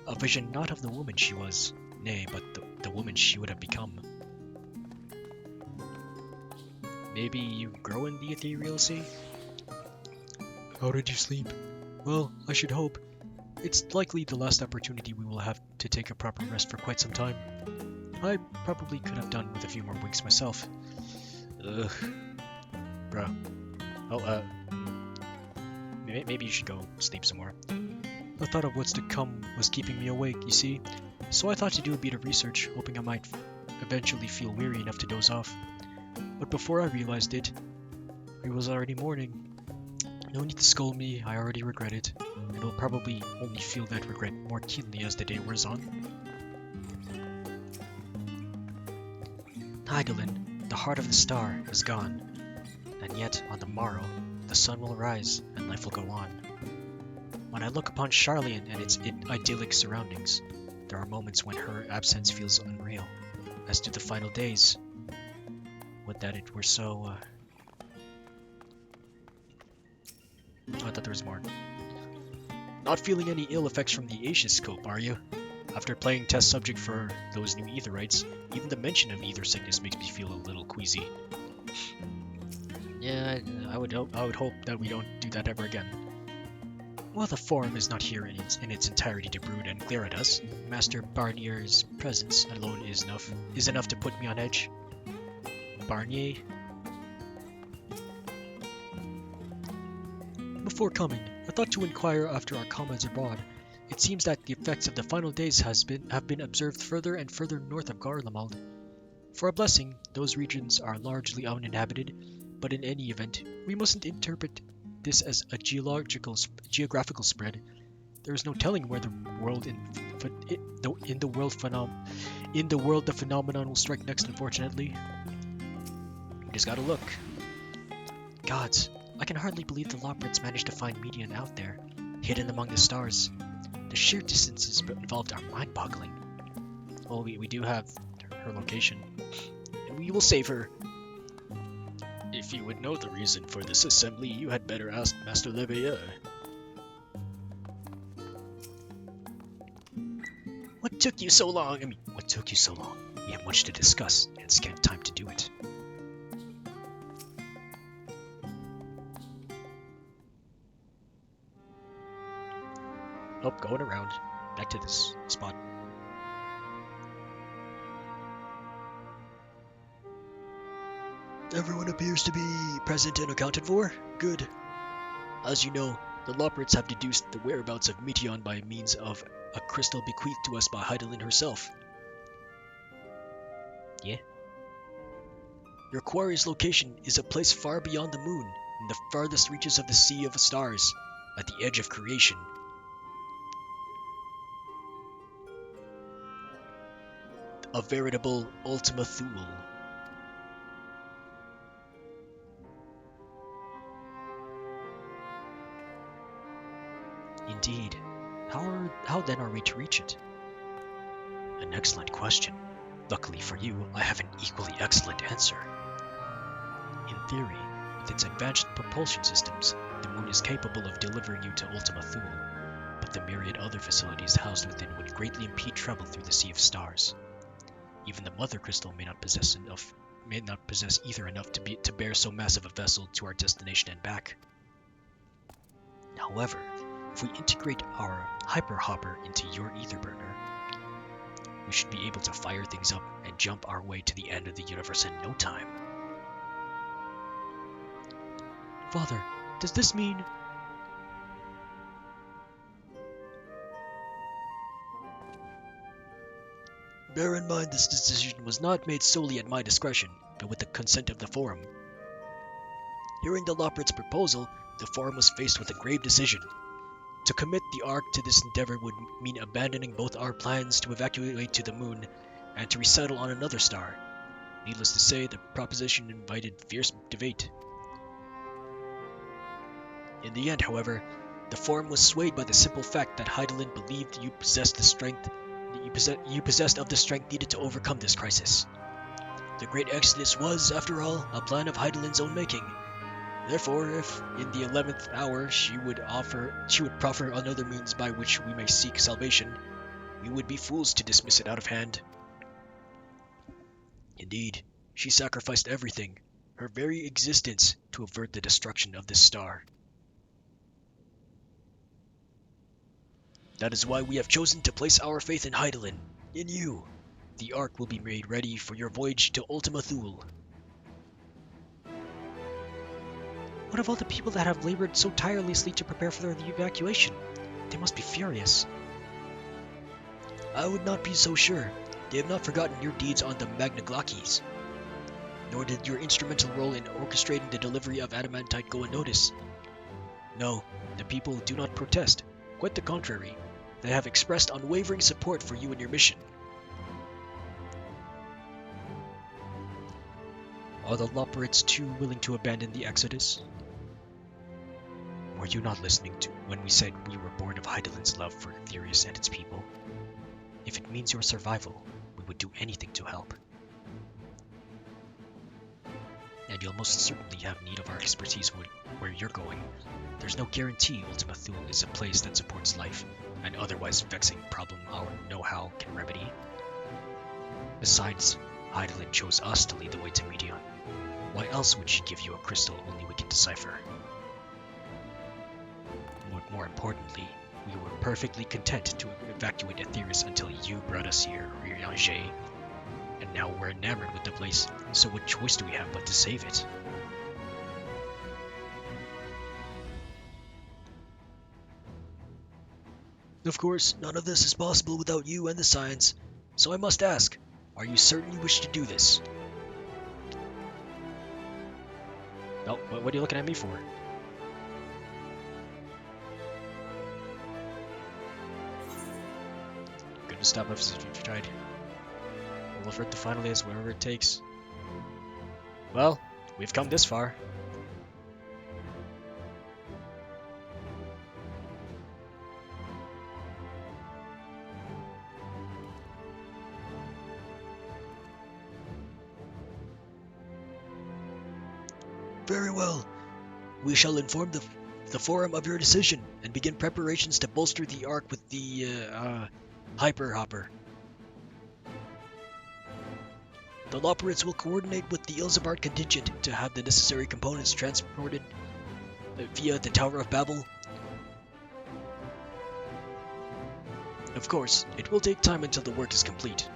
A vision not of the woman she was, nay, but the woman she would have become. Maybe you grow in the Ethereal Sea? How did you sleep? Well, I should hope. It's likely the last opportunity we will have to take a proper rest for quite some time. I probably could have done with a few more winks myself. Ugh. Bro. Oh, maybe you should go sleep some more. The thought of what's to come was keeping me awake, you see? So I thought to do a bit of research, hoping I might eventually feel weary enough to doze off. But before I realized it was already morning. No need to scold me, I already regret it, and will probably only feel that regret more keenly as the day wears on. Hydaelyn, the heart of the star, is gone, and yet on the morrow the sun will rise and life will go on. When I look upon Charlian and its idyllic surroundings, there are moments when her absence feels unreal, as do the final days. Would that it were so. Oh, I thought there was more. Not feeling any ill effects from the Aetioscope, are you? After playing test subject for those new Aetherites, even the mention of ether sickness makes me feel a little queasy. Yeah, I would hope that we don't do that ever again. Well, the forum is not here in its entirety to brood and glare at us. Master Barnier's presence alone is enough to put me on edge. Barnier? Before coming, I thought to inquire after our comrades abroad. It seems that the effects of the final days have been observed further and further north of Garlemald. For a blessing, those regions are largely uninhabited, But in any event, we mustn't interpret this as a geographical spread. There is no telling where the world the phenomenon will strike next. Unfortunately, we just gotta look. Gods, I can hardly believe the Loprits managed to find Medion out there, hidden among the stars. The sheer distances involved are mind-boggling. Well, we do have her location, and we will save her. If you would know the reason for this assembly, you had better ask Master Leveilleur. What took you so long? What took you so long? We have much to discuss, and scant time to do it. Oh, going around. Back to this spot. Everyone appears to be present and accounted for. Good. As you know, the Loprits have deduced the whereabouts of Meteion by means of a crystal bequeathed to us by Hydaelyn herself. Yeah? Your quarry's location is a place far beyond the moon, in the farthest reaches of the Sea of Stars, at the edge of creation. A veritable Ultima Thule. Indeed. How then are we to reach it? An excellent question. Luckily for you, I have an equally excellent answer. In theory, with its advanced propulsion systems, the moon is capable of delivering you to Ultima Thule, but the myriad other facilities housed within would greatly impede travel through the Sea of Stars. Even the Mother Crystal may not possess ether enough to bear so massive a vessel to our destination and back. However, if we integrate our hyper hopper into your ether burner, we should be able to fire things up and jump our way to the end of the universe in no time. Father, does this mean... Bear in mind this decision was not made solely at my discretion, but with the consent of the Forum. Hearing the Loprits' proposal, the Forum was faced with a grave decision. To commit the Ark to this endeavor would mean abandoning both our plans to evacuate to the moon and to resettle on another star. Needless to say, the proposition invited fierce debate. In the end, however, the Forum was swayed by the simple fact that Hydaelyn believed you possessed the strength needed to overcome this crisis. The Great Exodus was, after all, a plan of Hydaelyn's own making. Therefore, if, in the 11th hour, she would proffer another means by which we may seek salvation, we would be fools to dismiss it out of hand. Indeed, she sacrificed everything, her very existence, to avert the destruction of this star. That is why we have chosen to place our faith in Hydaelyn, in you. The Ark will be made ready for your voyage to Ultima Thule. What of all the people that have labored so tirelessly to prepare for the evacuation? They must be furious. I would not be so sure. They have not forgotten your deeds on the Magna Glacies. Nor did your instrumental role in orchestrating the delivery of adamantite go unnoticed. No, the people do not protest. Quite the contrary. They have expressed unwavering support for you and your mission. Are the Loprits too willing to abandon the Exodus? Were you not listening to when we said we were born of Hydaelyn's love for Aetherius and its people? If it means your survival, we would do anything to help. And you'll most certainly have need of our expertise where you're going. There's no guarantee Ultima Thule is a place that supports life, an otherwise vexing problem our know-how can remedy. Besides, Hydaelyn chose us to lead the way to Meteion. Why else would she give you a crystal only we can decipher? More importantly, we were perfectly content to evacuate Aetherius until you brought us here, Rianger. And now we're enamored with the place, so what choice do we have but to save it? Of course, none of this is possible without you and the science, so I must ask, are you certain you wish to do this? Oh, what are you looking at me for? Gonna stop us if you've tried. We'll avert the final days wherever it takes. Well, we've come this far. Very well. We shall inform the Forum of your decision and begin preparations to bolster the Ark with the Hyper Hopper. The Loperates will coordinate with the Ilsabard contingent to have the necessary components transported via the Tower of Babel. Of course, it will take time until the work is complete.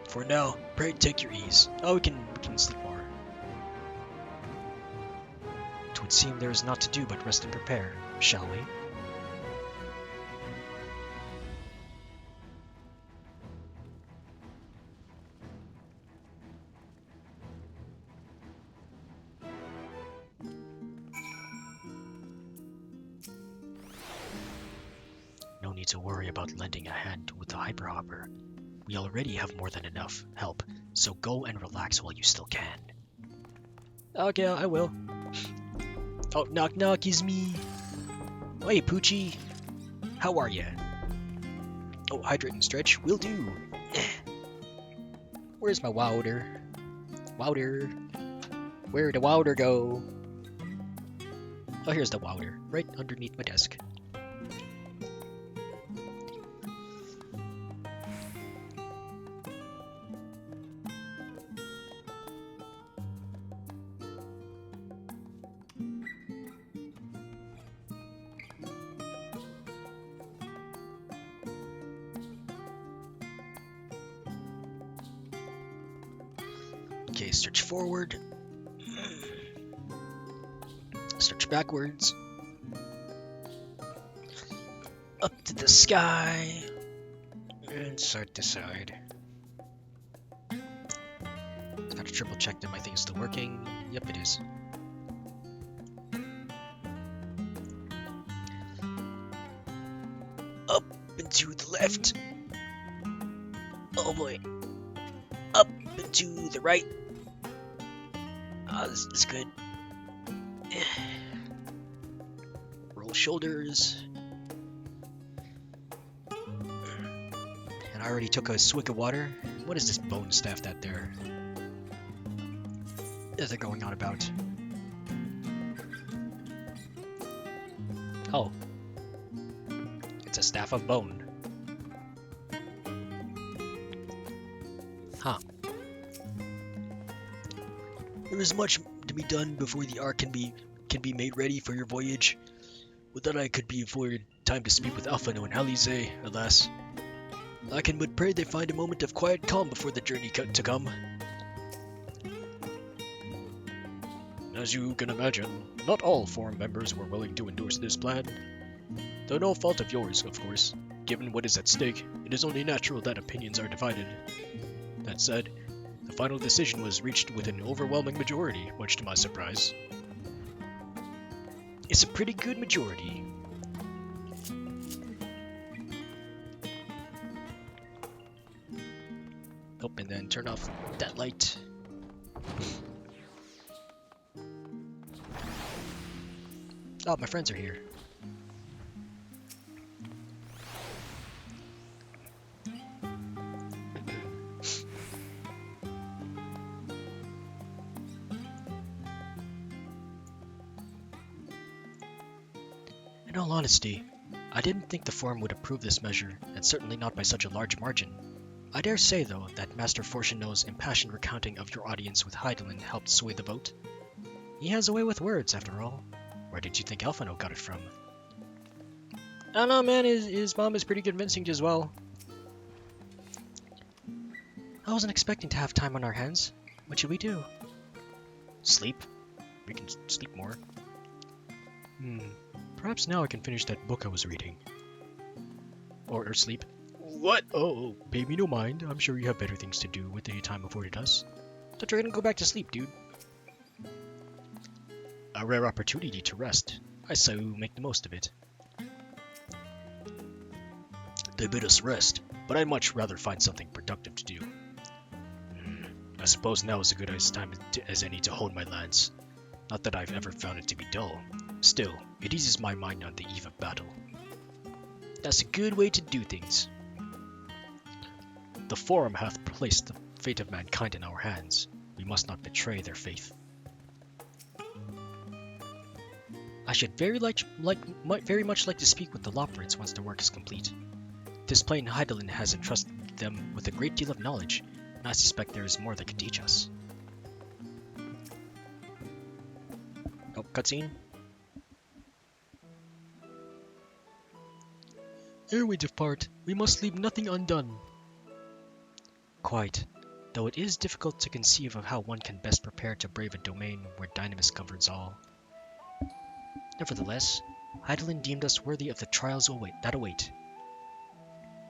For now, pray take your ease. Oh, we can sleep more. It would seem there is naught to do but rest and prepare, shall we? No need to worry about lending a hand with the Hyperhopper. We already have more than enough help, so go and relax while you still can. Okay, I will. Oh, knock knock is me. Oh, hey, Poochie. How are ya? Oh, hydrate and stretch will do. Where's my Wouter? Wouter. Where'd the Wouter go? Oh, here's the Wouter, right underneath my desk. Okay, search forward. Search backwards. Up to the sky. And side to side. Gotta triple check that my thing is still working. Yep, it is. Up and to the left. Oh boy. Up and to the right. Ah, this is good. Roll shoulders. And I already took a swig of water. What is this bone staff that they're going on about? Oh. It's a staff of bone. Huh. There is much to be done before the Ark can be made ready for your voyage. Would that I could be afforded time to speak with Alphino and Alize, alas. I can but pray they find a moment of quiet calm before the journey to come. As you can imagine, not all Forum members were willing to endorse this plan. Though no fault of yours, of course. Given what is at stake, it is only natural that opinions are divided. That said, the final decision was reached with an overwhelming majority, much to my surprise. It's a pretty good majority. Oh, and then turn off that light. Oh, my friends are here. In all honesty, I didn't think the Forum would approve this measure, and certainly not by such a large margin. I dare say, though, that Master Fortuneau's impassioned recounting of your audience with Hydaelyn helped sway the vote. He has a way with words, after all. Where did you think Alphino got it from? I don't know, man. His mom is pretty convincing as well. I wasn't expecting to have time on our hands. What should we do? Sleep. We can sleep more. Perhaps now I can finish that book I was reading. Or sleep. What? Oh, pay me no mind. I'm sure you have better things to do with the time afforded us. Thought you were gonna go back to sleep, dude. A rare opportunity to rest. I say we make the most of it. They bid us rest, but I'd much rather find something productive to do. I suppose now is as good a time as any to hone my lance. Not that I've ever found it to be dull. Still, it eases my mind on the eve of battle. That's a good way to do things. The Forum hath placed the fate of mankind in our hands. We must not betray their faith. I should very much like to speak with the Loporits once the work is complete. This plain Hydaelyn has entrusted them with a great deal of knowledge, and I suspect there is more they could teach us. Oh, cutscene. Ere we depart, we must leave nothing undone. Quite, though it is difficult to conceive of how one can best prepare to brave a domain where Dynamis governs all. Nevertheless, Hydaelyn deemed us worthy of the trials that await.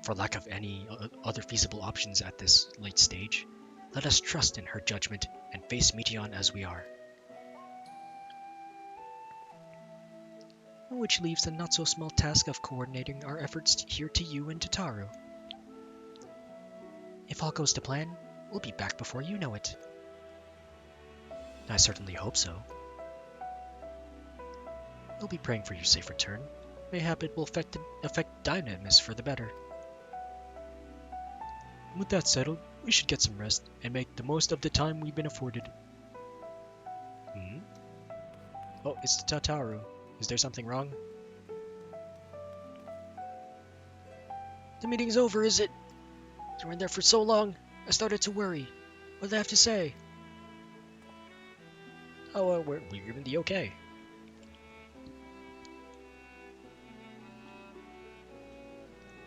For lack of any other feasible options at this late stage, let us trust in her judgment and face Meteion as we are. Which leaves the not-so-small task of coordinating our efforts here to you and to Taru. If all goes to plan, we'll be back before you know it. I certainly hope so. We'll be praying for your safe return. Mayhap it will affect Dynamis for the better. With that settled, we should get some rest and make the most of the time we've been afforded. Oh, it's Tataru. Is there something wrong? The meeting's over, is it? You were in there for so long, I started to worry. What did I have to say? Oh, we're given the okay.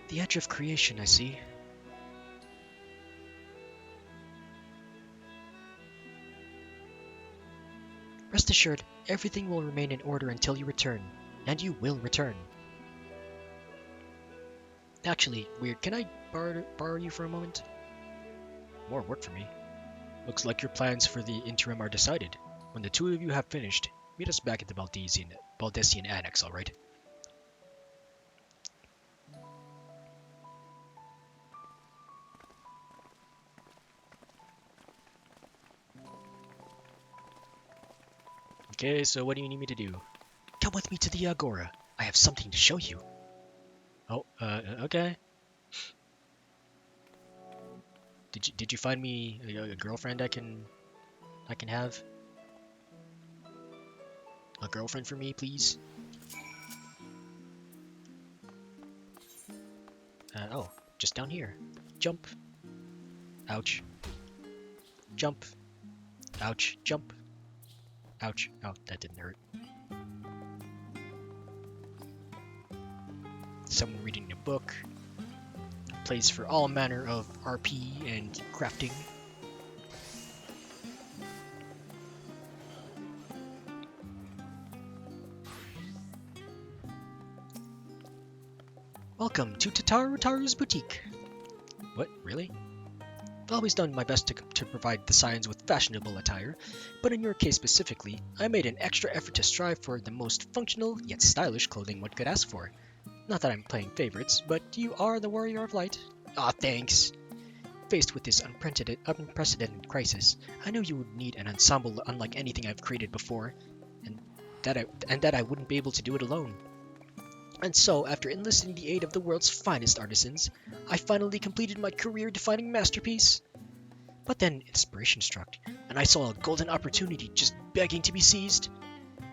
The edge of creation, I see. Rest assured, everything will remain in order until you return, and you will return. Actually, weird, can I borrow you for a moment? More work for me. Looks like your plans for the interim are decided. When the two of you have finished, meet us back at the Baldessian Annex, alright? Okay, so what do you need me to do? Come with me to the Agora. I have something to show you. Oh, okay. Did you find me a girlfriend I can have? A girlfriend for me, please? Oh, just down here. Jump. Ouch. Jump. Ouch. Jump. Ouch. Oh, that didn't hurt. Someone reading a book. Place for all manner of RP and crafting. Welcome to Taru's boutique. What, really? I've always done my best to provide the Scions with fashionable attire, but in your case specifically, I made an extra effort to strive for the most functional yet stylish clothing one could ask for. Not that I'm playing favorites, but you are the Warrior of Light. Aw, thanks! Faced with this unprecedented crisis, I knew you would need an ensemble unlike anything I've created before, and that I wouldn't be able to do it alone. And so, after enlisting the aid of the world's finest artisans, I finally completed my career-defining masterpiece. But then inspiration struck, and I saw a golden opportunity just begging to be seized.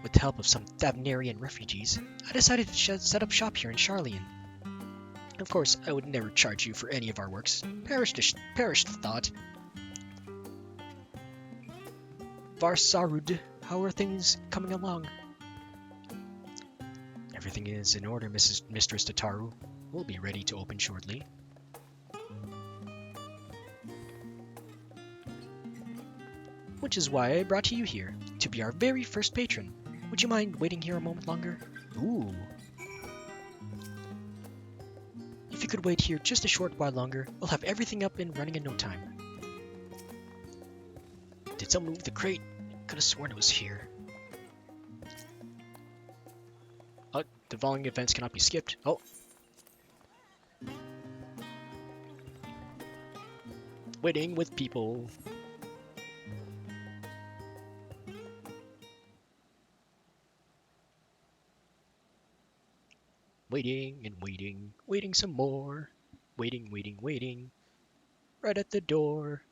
With the help of some Thavnarian refugees, I decided to set up shop here in Sharlayan. Of course, I would never charge you for any of our works. Perish the thought. Varsarud, how are things coming along? Everything is in order, Mistress Tataru. We'll be ready to open shortly. Which is why I brought you here, to be our very first patron. Would you mind waiting here a moment longer? Ooh. If you could wait here just a short while longer, we'll have everything up and running in no time. Did someone move the crate? Could have sworn it was here. Oh, the following events cannot be skipped. Oh. Waiting with people. Waiting and waiting, waiting some more. Waiting, waiting, waiting. Right at the door.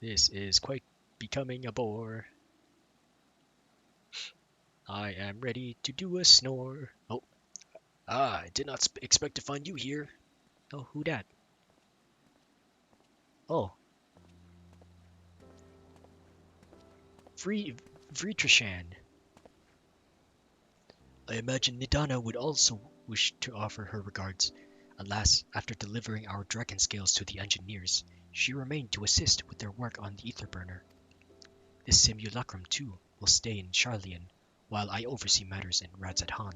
This is quite becoming a bore. I am ready to do a snore. Oh. Ah, I did not expect to find you here. Oh, who dat? Oh. Vritrishan. I imagine Nidana would also wish to offer her regards. Alas, after delivering our dragon scales to the engineers, she remained to assist with their work on the ether burner. This simulacrum, too, will stay in Charlian, while I oversee matters in Radzat-Han.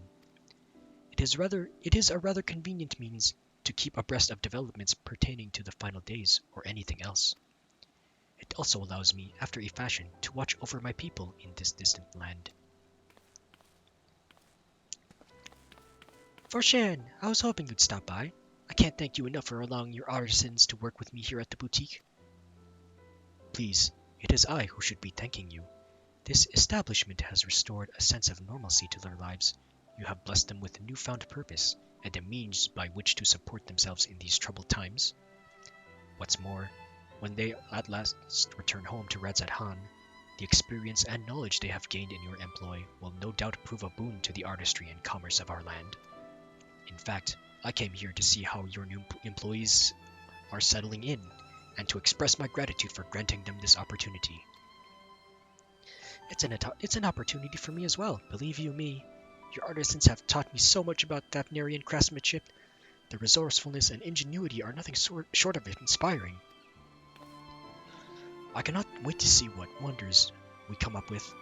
It is a rather convenient means to keep abreast of developments pertaining to the final days or anything else. It also allows me, after a fashion, to watch over my people in this distant land. Forshan, I was hoping you'd stop by. I can't thank you enough for allowing your artisans to work with me here at the boutique. Please, it is I who should be thanking you. This establishment has restored a sense of normalcy to their lives. You have blessed them with a newfound purpose and a means by which to support themselves in these troubled times. What's more, when they at last return home to Radzat-Han, the experience and knowledge they have gained in your employ will no doubt prove a boon to the artistry and commerce of our land. In fact, I came here to see how your new employees are settling in, and to express my gratitude for granting them this opportunity. It's an opportunity for me as well, believe you me. Your artisans have taught me so much about Thavnarian craftsmanship. Their resourcefulness and ingenuity are nothing short of inspiring. I cannot wait to see what wonders we come up with.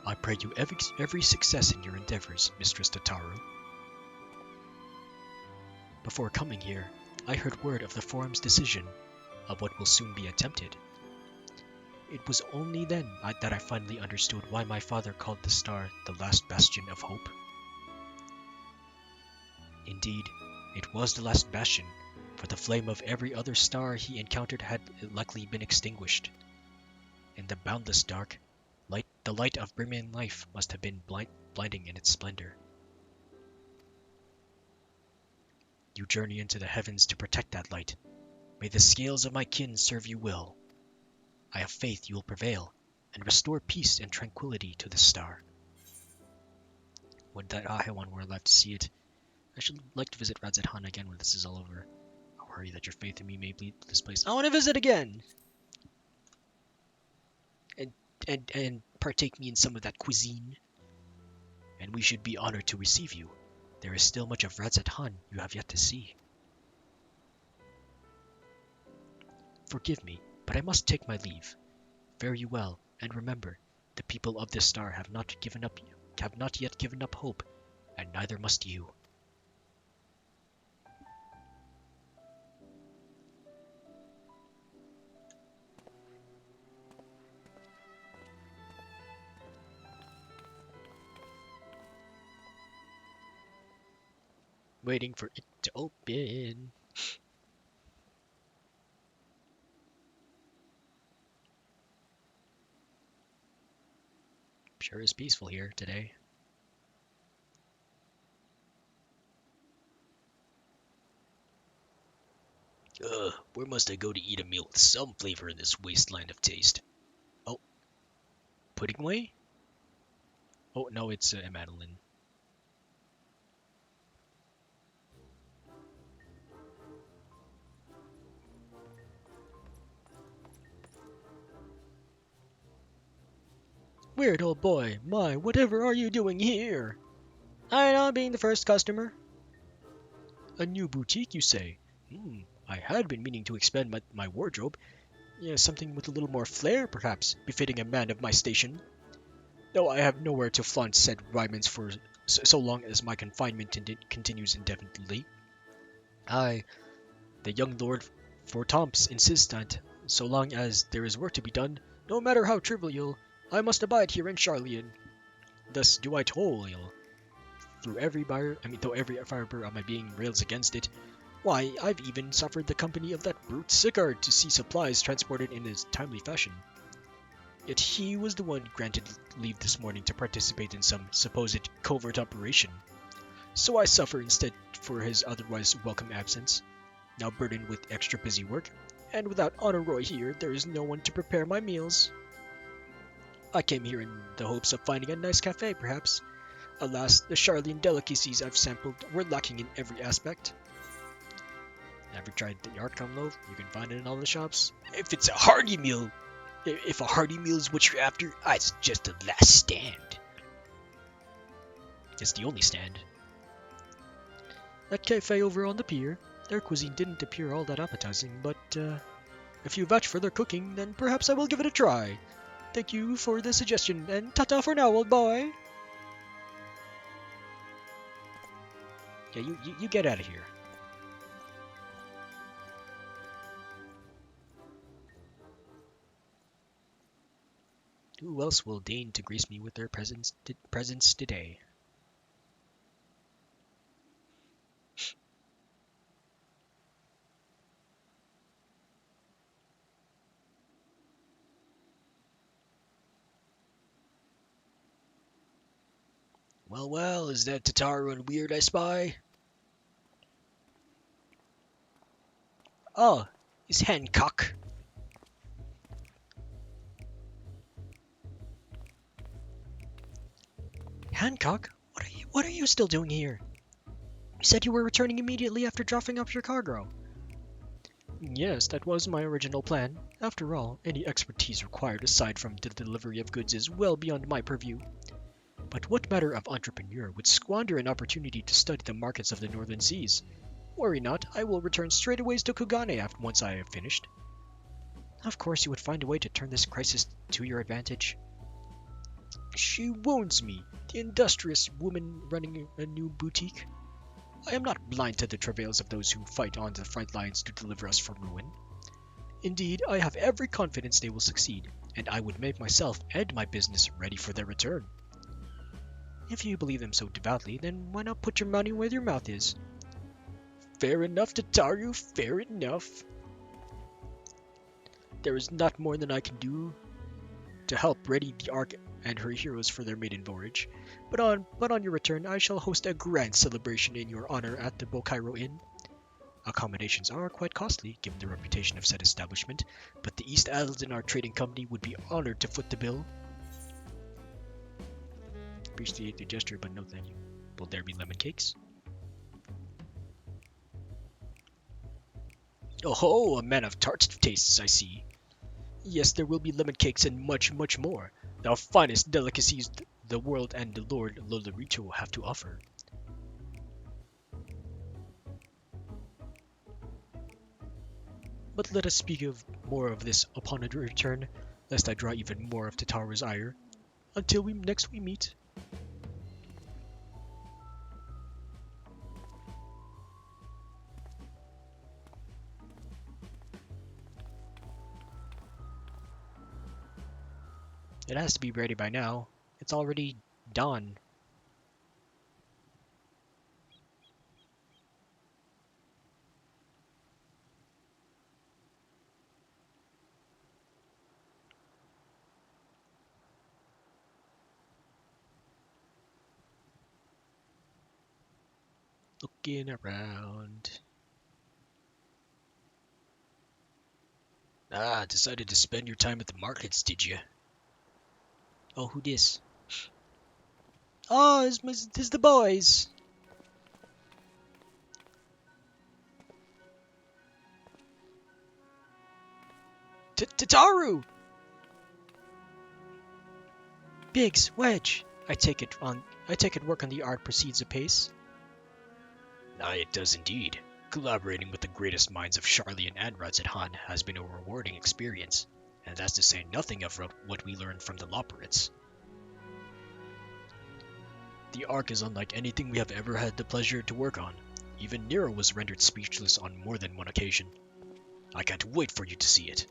I pray you every success in your endeavors, Mistress Tataru. Before coming here, I heard word of the Forum's decision of what will soon be attempted. It was only then that I finally understood why my father called the star the last bastion of hope. Indeed, it was the last bastion, for the flame of every other star he encountered had likely been extinguished. In the boundless dark, the light of Brimian life must have been blinding in its splendor. You journey into the heavens to protect that light. May the scales of my kin serve you well. I have faith you will prevail, and restore peace and tranquility to the star. Would that Ahewan were alive to see it. I should like to visit Radzat-Han again when this is all over. I worry that your faith in me may bleed this place. I want to visit again! And partake me in some of that cuisine. And we should be honored to receive you. There is still much of Radzat-Han you have yet to see. Forgive me, but I must take my leave. Fare you well, and remember, the people of this star have not yet given up hope, and neither must you. Waiting for it to open. Sure is peaceful here today. Where must I go to eat a meal with some flavor in this wasteland of taste? Oh, Pudding Way? Oh, no, it's Madeline. Weird old boy, my, whatever are you doing here? I know, being the first customer. A new boutique, you say? I had been meaning to expand my wardrobe. Yeah, something with a little more flair, perhaps, befitting a man of my station. though I have nowhere to flaunt said rudiments for so long as my confinement continues indefinitely. I, the young Lord Fortomps, insist that, so long as there is work to be done, no matter how trivial, I must abide here in Charlian. Thus do I toil, though every fiber of my being rails against it. Why, I've even suffered the company of that brute Sigurd to see supplies transported in a timely fashion. Yet he was the one granted leave this morning to participate in some supposed covert operation. So I suffer instead for his otherwise welcome absence, now burdened with extra busy work, and without Honoroy here, there is no one to prepare my meals. I came here in the hopes of finding a nice cafe, perhaps. Alas, the Charlian delicacies I've sampled were lacking in every aspect. Ever tried the Yarkon loaf? You can find it in all the shops. If it's a hearty meal, if a hearty meal is what you're after, I suggest the last stand. It's the only stand. That cafe over on the pier, their cuisine didn't appear all that appetizing, but if you vouch for their cooking, then perhaps I will give it a try. Thank you for the suggestion, and ta-ta for now, old boy. Yeah, you get out of here. Who else will deign to grace me with their presence today? Well, well, is that Tataru and Weird I spy? Oh, it's Hancock. Hancock? What are you still doing here? You said you were returning immediately after dropping off your cargo. Yes, that was my original plan. After all, any expertise required aside from the delivery of goods is well beyond my purview. But what matter of entrepreneur would squander an opportunity to study the markets of the northern seas? Worry not, I will return straightway to Kugane once I have finished. Of course you would find a way to turn this crisis to your advantage. She wounds me, the industrious woman running a new boutique. I am not blind to the travails of those who fight on the front lines to deliver us from ruin. Indeed, I have every confidence they will succeed, and I would make myself and my business ready for their return. If you believe them so devoutly, then why not put your money where your mouth is? Fair enough, Tataru, fair enough. There is not more than I can do to help ready the Ark and her heroes for their maiden voyage, but on your return I shall host a grand celebration in your honor at the Bokairo Inn. Accommodations are quite costly, given the reputation of said establishment, but the East Isles and our trading company would be honored to foot the bill. Appreciate the gesture, but no thank you. Will there be lemon cakes? Oh ho, a man of tart tastes, I see. Yes, there will be lemon cakes and much, much more. The finest delicacies the world and the Lord Lolorito have to offer. But let us speak of more of this upon a return, lest I draw even more of Tataru's ire. Until we meet. It has to be ready by now. It's already dawn. Looking around. Ah, decided to spend your time at the markets, did you? Oh, who dis? Oh, it's the boys. Tataru! Biggs, Wedge. I take it work on the art proceeds apace. Aye, it does indeed. Collaborating with the greatest minds of Charlian and Radzethan has been a rewarding experience, and that's to say nothing of what we learned from the Loporits. The Ark is unlike anything we have ever had the pleasure to work on. Even Nero was rendered speechless on more than one occasion. I can't wait for you to see it.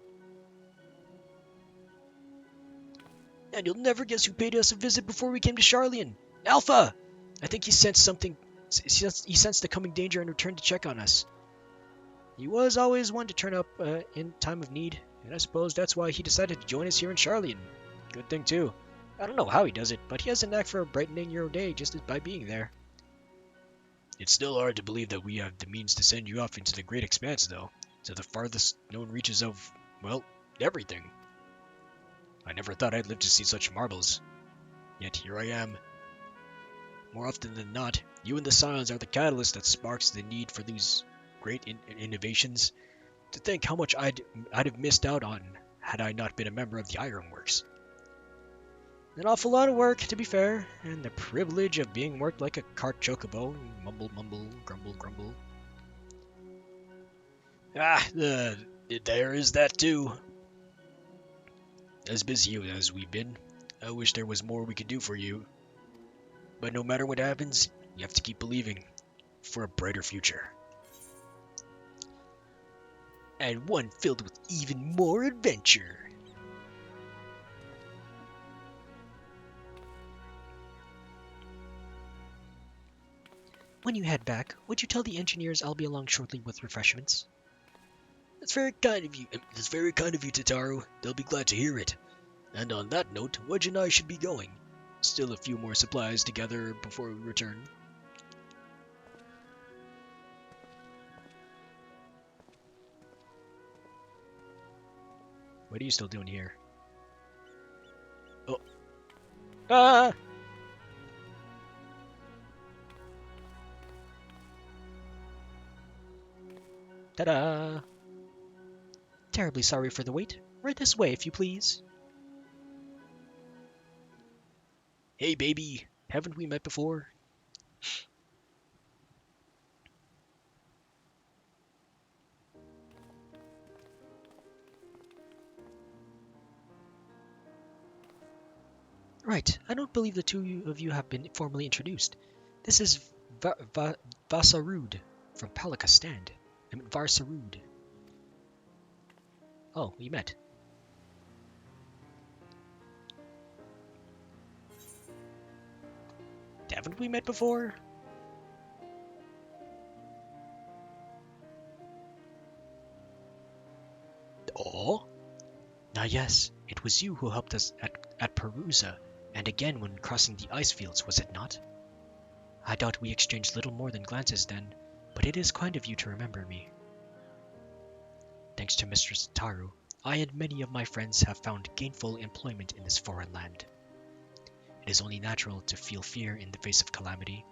And you'll never guess who paid us a visit before we came to Charlian. Alpha! I think he sensed something. He sensed the coming danger and returned to check on us. He was always one to turn up in time of need, and I suppose that's why he decided to join us here in Charlian. Good thing too. I don't know how he does it, but he has a knack for brightening your day just by being there. It's still hard to believe that we have the means to send you off into the great expanse, though, to the farthest known reaches of, well, everything. I never thought I'd live to see such marvels. Yet here I am. More often than not, you and the Scions are the catalyst that sparks the need for these great innovations. To think how much I'd have missed out on had I not been a member of the Ironworks. An awful lot of work, to be fair, and the privilege of being worked like a cart chocobo. Mumble, mumble, grumble, grumble. There is that too. As busy as we've been, I wish there was more we could do for you. But no matter what happens, you have to keep believing for a brighter future. And one filled with even more adventure. When you head back, would you tell the engineers I'll be along shortly with refreshments? That's very kind of you. That's very kind of you, Tataru. They'll be glad to hear it. And on that note, Wedge and I should be going. Still a few more supplies to gather before we return. What are you still doing here? Oh. Ah! Ta-da! Terribly sorry for the wait. Right this way, if you please. Hey, baby. Haven't we met before? Right. I don't believe the two of you have been formally introduced. This is Vasarud from Palika Stand. I mean, Varsarud. Oh, we met. Haven't we met before? Oh? Ah, yes. It was you who helped us at Perusa, and again when crossing the ice fields, was it not? I doubt we exchanged little more than glances then, but it is kind of you to remember me. Thanks to Mistress Taru, I and many of my friends have found gainful employment in this foreign land. It is only natural to feel fear in the face of calamity.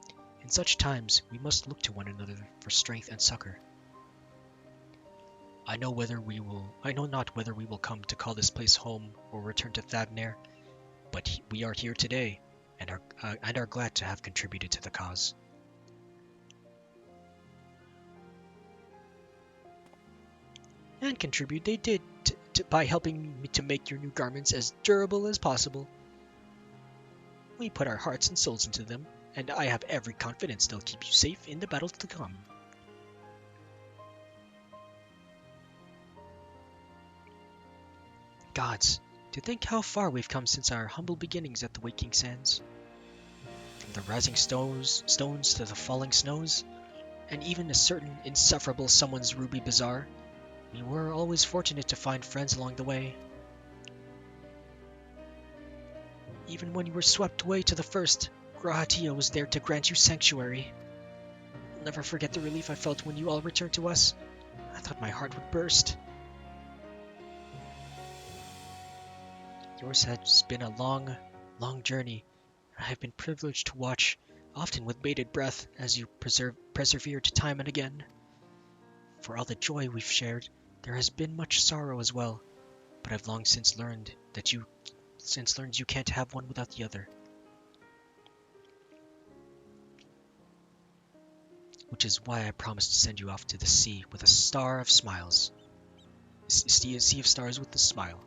In such times, we must look to one another for strength and succor. I know not whether we will come to call this place home or return to Thabnir, but we are here today, and are glad to have contributed to the cause. And contribute they did by helping me to make your new garments as durable as possible. We put our hearts and souls into them, and I have every confidence they'll keep you safe in the battles to come. Gods, to think how far we've come since our humble beginnings at the Waking Sands. From the rising stones to the falling snows, and even a certain insufferable someone's ruby bazaar, we were always fortunate to find friends along the way. Even when you were swept away to the first, Grahatia was there to grant you sanctuary. I'll never forget the relief I felt when you all returned to us. I thought my heart would burst. Yours has been a long, long journey. I have been privileged to watch, often with bated breath, as you persevered time and again. For all the joy we've shared, there has been much sorrow as well, but I've long since learned you can't have one without the other. Which is why I promised to send you off to the sea with a star of smiles. A sea of stars with a smile.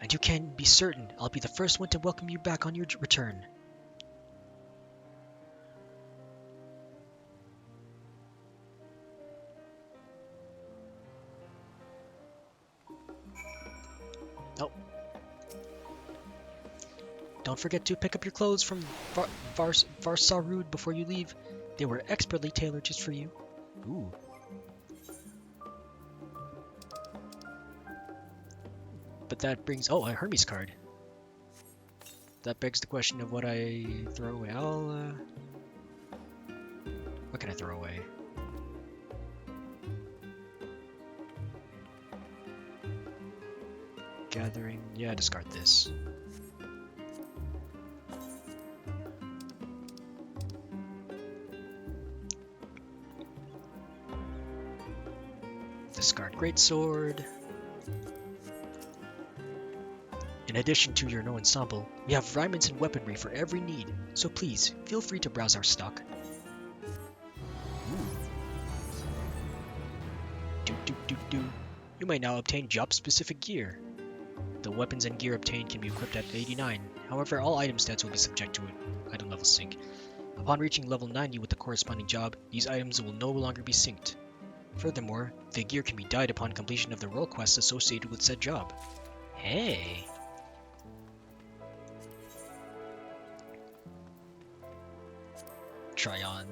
And you can be certain I'll be the first one to welcome you back on your return. Don't forget to pick up your clothes from Varsarud before you leave. They were expertly tailored just for you. Ooh. But that brings... Oh, a Hermes card. That begs the question of what I throw away. What can I throw away? Gathering... Yeah, discard this. Discard Greatsword. In addition to your no ensemble, we have rhymes and weaponry for every need, so please, feel free to browse our stock. You may now obtain job-specific gear. The weapons and gear obtained can be equipped at 89, however all item stats will be subject to an item level sync. Upon reaching level 90 with the corresponding job, these items will no longer be synced. Furthermore, the gear can be dyed upon completion of the role quests associated with said job. Hey! Try on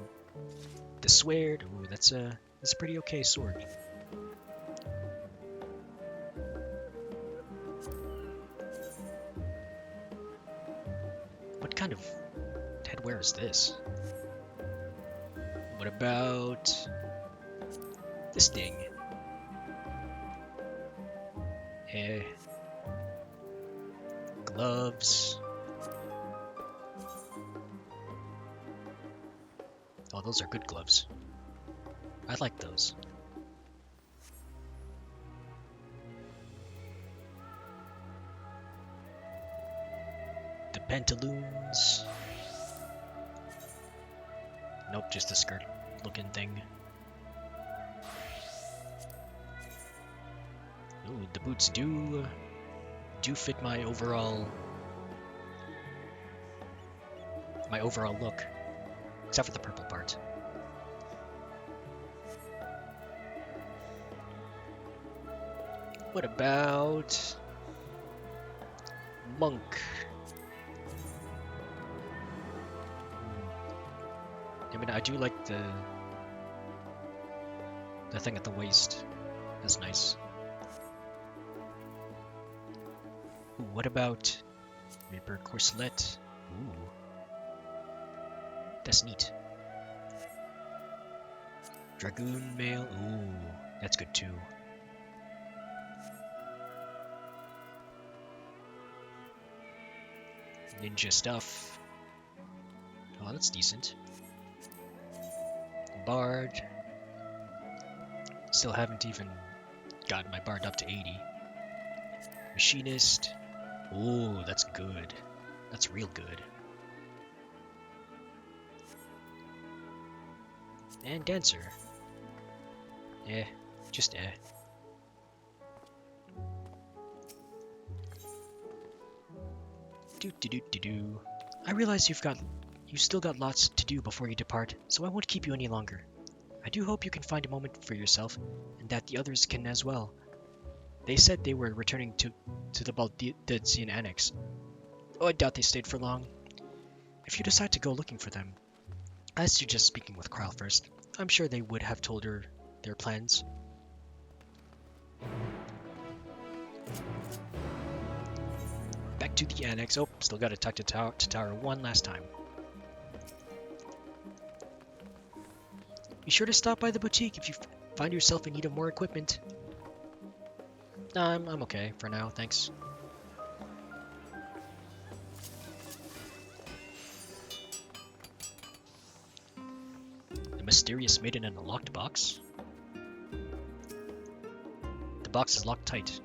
the sword. Ooh, that's a pretty okay sword. What kind of headwear is this? What about this thing? Gloves. Oh, those are good gloves. I like those. The pantaloons. Nope, just a skirt looking thing. Ooh, the boots do fit my overall look. Except for the purple part. What about monk? I mean, I do like the thing at the waist. That's nice. Ooh, what about Reaper corselet? Ooh. That's neat. Dragoon mail. Ooh, that's good too. Ninja stuff. Oh, that's decent. Bard. Still haven't even gotten my bard up to 80. Machinist. Ooh, that's good. That's real good. And dancer. Just Do. I realize you still got lots to do before you depart, so I won't keep you any longer. I do hope you can find a moment for yourself, and that the others can as well. They said they were returning to the Baldezian Annex. Oh, I doubt they stayed for long. If you decide to go looking for them, I suggest speaking with Kyle first. I'm sure they would have told her their plans. Back to the annex. Oh, still gotta talk to Tower one last time. Be sure to stop by the boutique if you find yourself in need of more equipment. I'm okay for now, thanks. The mysterious maiden in a locked box? The box is locked tight.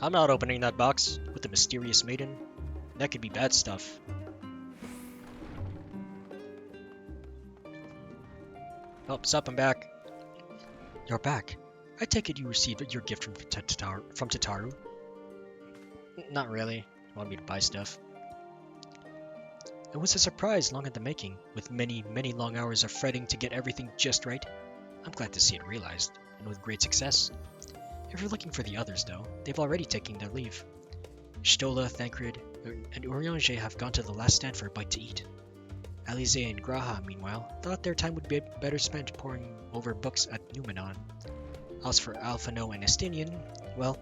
I'm not opening that box with the mysterious maiden. That could be bad stuff. Oh, sup, I'm back. You're back. I take it you received your gift from Tataru? Not really. You want me to buy stuff? It was a surprise long in the making, with many, many long hours of fretting to get everything just right. I'm glad to see it realized, and with great success. If you're looking for the others, though, they've already taken their leave. Stola, Thancred, and Urianger have gone to the last stand for a bite to eat. Alize and Graha, meanwhile, thought their time would be better spent poring over books at Numenon. As for Alphino and Estinian, well,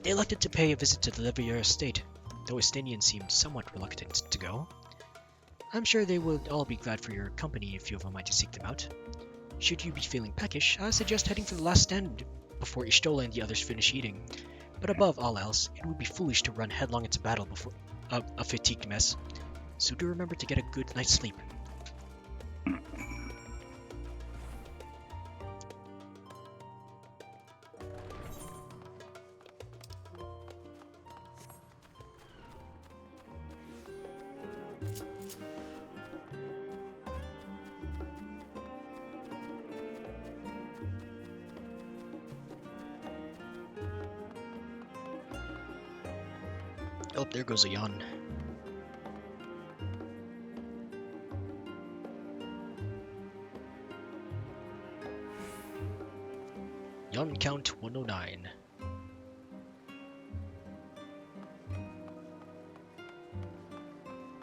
they elected to pay a visit to the Livier estate, though Estinian seemed somewhat reluctant to go. I'm sure they would all be glad for your company if you have a mind to seek them out. Should you be feeling peckish, I suggest heading for the last stand before Ishtola and the others finish eating. But above all else, it would be foolish to run headlong into battle before a fatigued mess. So do remember to get a good night's sleep. Oh, there goes a yawn. Yawn count 109.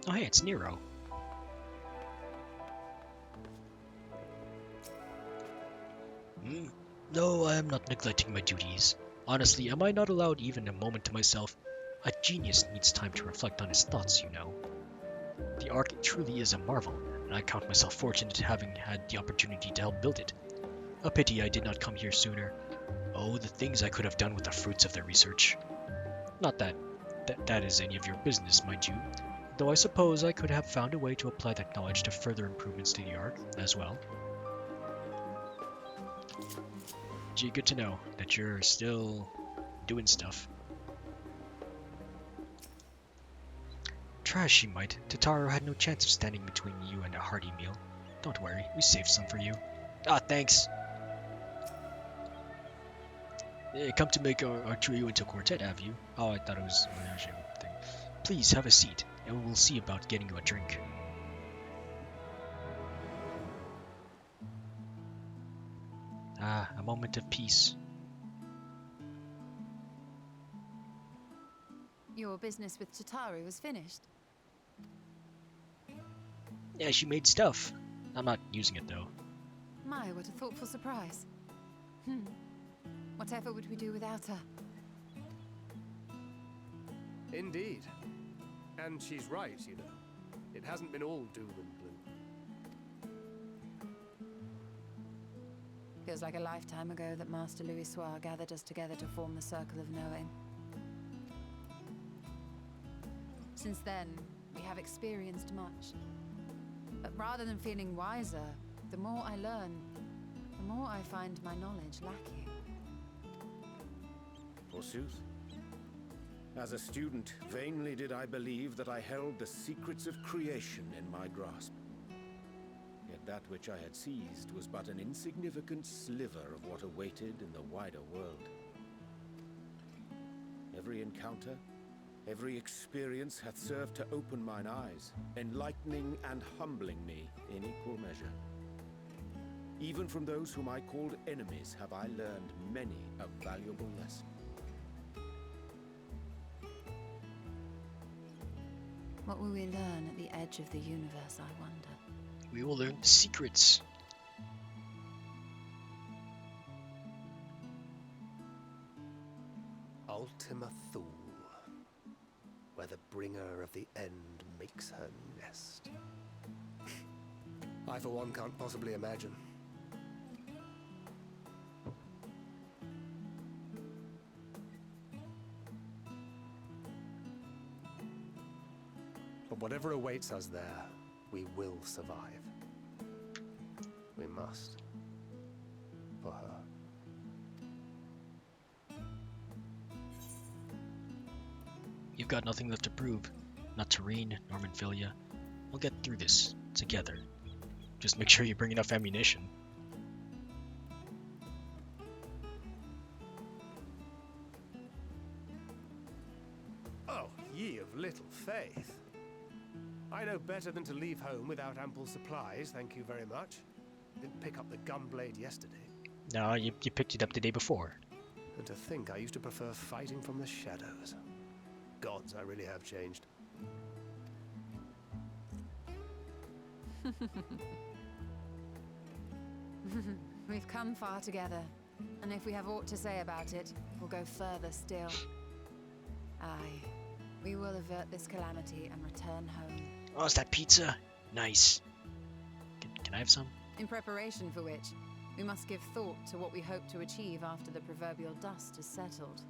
Oh hey, it's Nero. No, I am not neglecting my duties. Honestly, am I not allowed even a moment to myself? A genius needs time to reflect on his thoughts, you know. The Ark truly is a marvel, and I count myself fortunate having had the opportunity to help build it. A pity I did not come here sooner. Oh, the things I could have done with the fruits of the research. Not that is any of your business, mind you, though I suppose I could have found a way to apply that knowledge to further improvements to the Ark as well. Gee, good to know that you're still doing stuff. Try as she might, Tataru had no chance of standing between you and a hearty meal. Don't worry, we saved some for you. Ah, thanks! Come to make our trio into a quartet, have you? Oh, I thought it was a menage thing. Please, have a seat, and we'll see about getting you a drink. Ah, a moment of peace. Your business with Tataru was finished. Yeah, she made stuff. I'm not using it, though. My, what a thoughtful surprise. Whatever would we do without her? Indeed. And she's right, you know. It hasn't been all doom and gloom. Feels like a lifetime ago that Master Louis Soir gathered us together to form the Circle of Knowing. Since then, we have experienced much. But rather than feeling wiser, the more I learn, the more I find my knowledge lacking. Forsooth. As a student, vainly did I believe that I held the secrets of creation in my grasp. Yet that which I had seized was but an insignificant sliver of what awaited in the wider world. Every encounter, every experience hath served to open mine eyes, enlightening and humbling me in equal measure. Even from those whom I called enemies have I learned many a valuable lesson. What will we learn at the edge of the universe, I wonder? We will learn the secrets. Ultima Thule, where the bringer of the end makes her nest. I, for one, can't possibly imagine. But whatever awaits us there, we will survive. We must. For her. You've got nothing left to prove. Not Tareen, nor Manphilia. We'll get through this, together. Just make sure you bring enough ammunition. Oh, ye of little faith. I know better than to leave home without ample supplies, thank you very much. Didn't pick up the gunblade yesterday. No, you picked it up the day before. And to think I used to prefer fighting from the shadows. Gods, I really have changed. We've come far together, and if we have aught to say about it, we'll go further still. Aye, we will avert this calamity and return home. Oh, is that pizza? Nice. Can I have some? In preparation for which, we must give thought to what we hope to achieve after the proverbial dust is settled.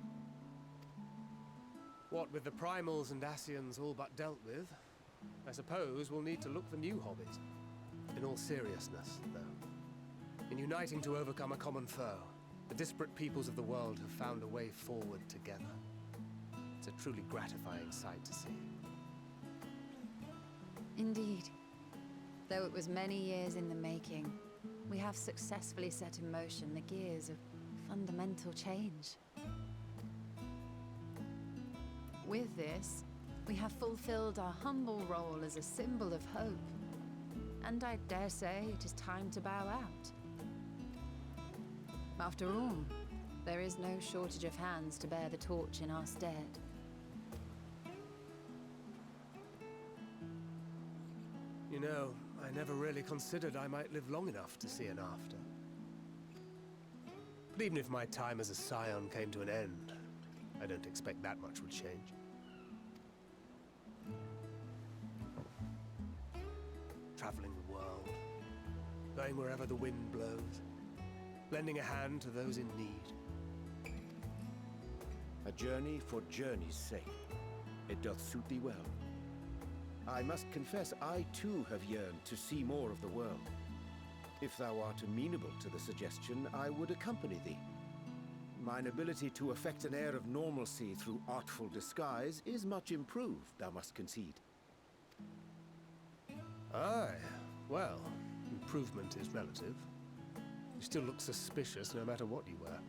What with the primals and Ascians all but dealt with, I suppose we'll need to look for new hobbies. In all seriousness, though. In uniting to overcome a common foe, the disparate peoples of the world have found a way forward together. It's a truly gratifying sight to see. Indeed. Though it was many years in the making, we have successfully set in motion the gears of fundamental change. With this, we have fulfilled our humble role as a symbol of hope. And I dare say it is time to bow out. After all, there is no shortage of hands to bear the torch in our stead. You know, I never really considered I might live long enough to see an after. But even if my time as a scion came to an end, I don't expect that much would change. Traveling the world, going wherever the wind blows, lending a hand to those in need. A journey for journey's sake. It doth suit thee well. I must confess I too have yearned to see more of the world. If thou art amenable to the suggestion, I would accompany thee. Mine ability to effect an air of normalcy through artful disguise is much improved, thou must concede. Aye, well, improvement is relative. You still look suspicious no matter what you wear.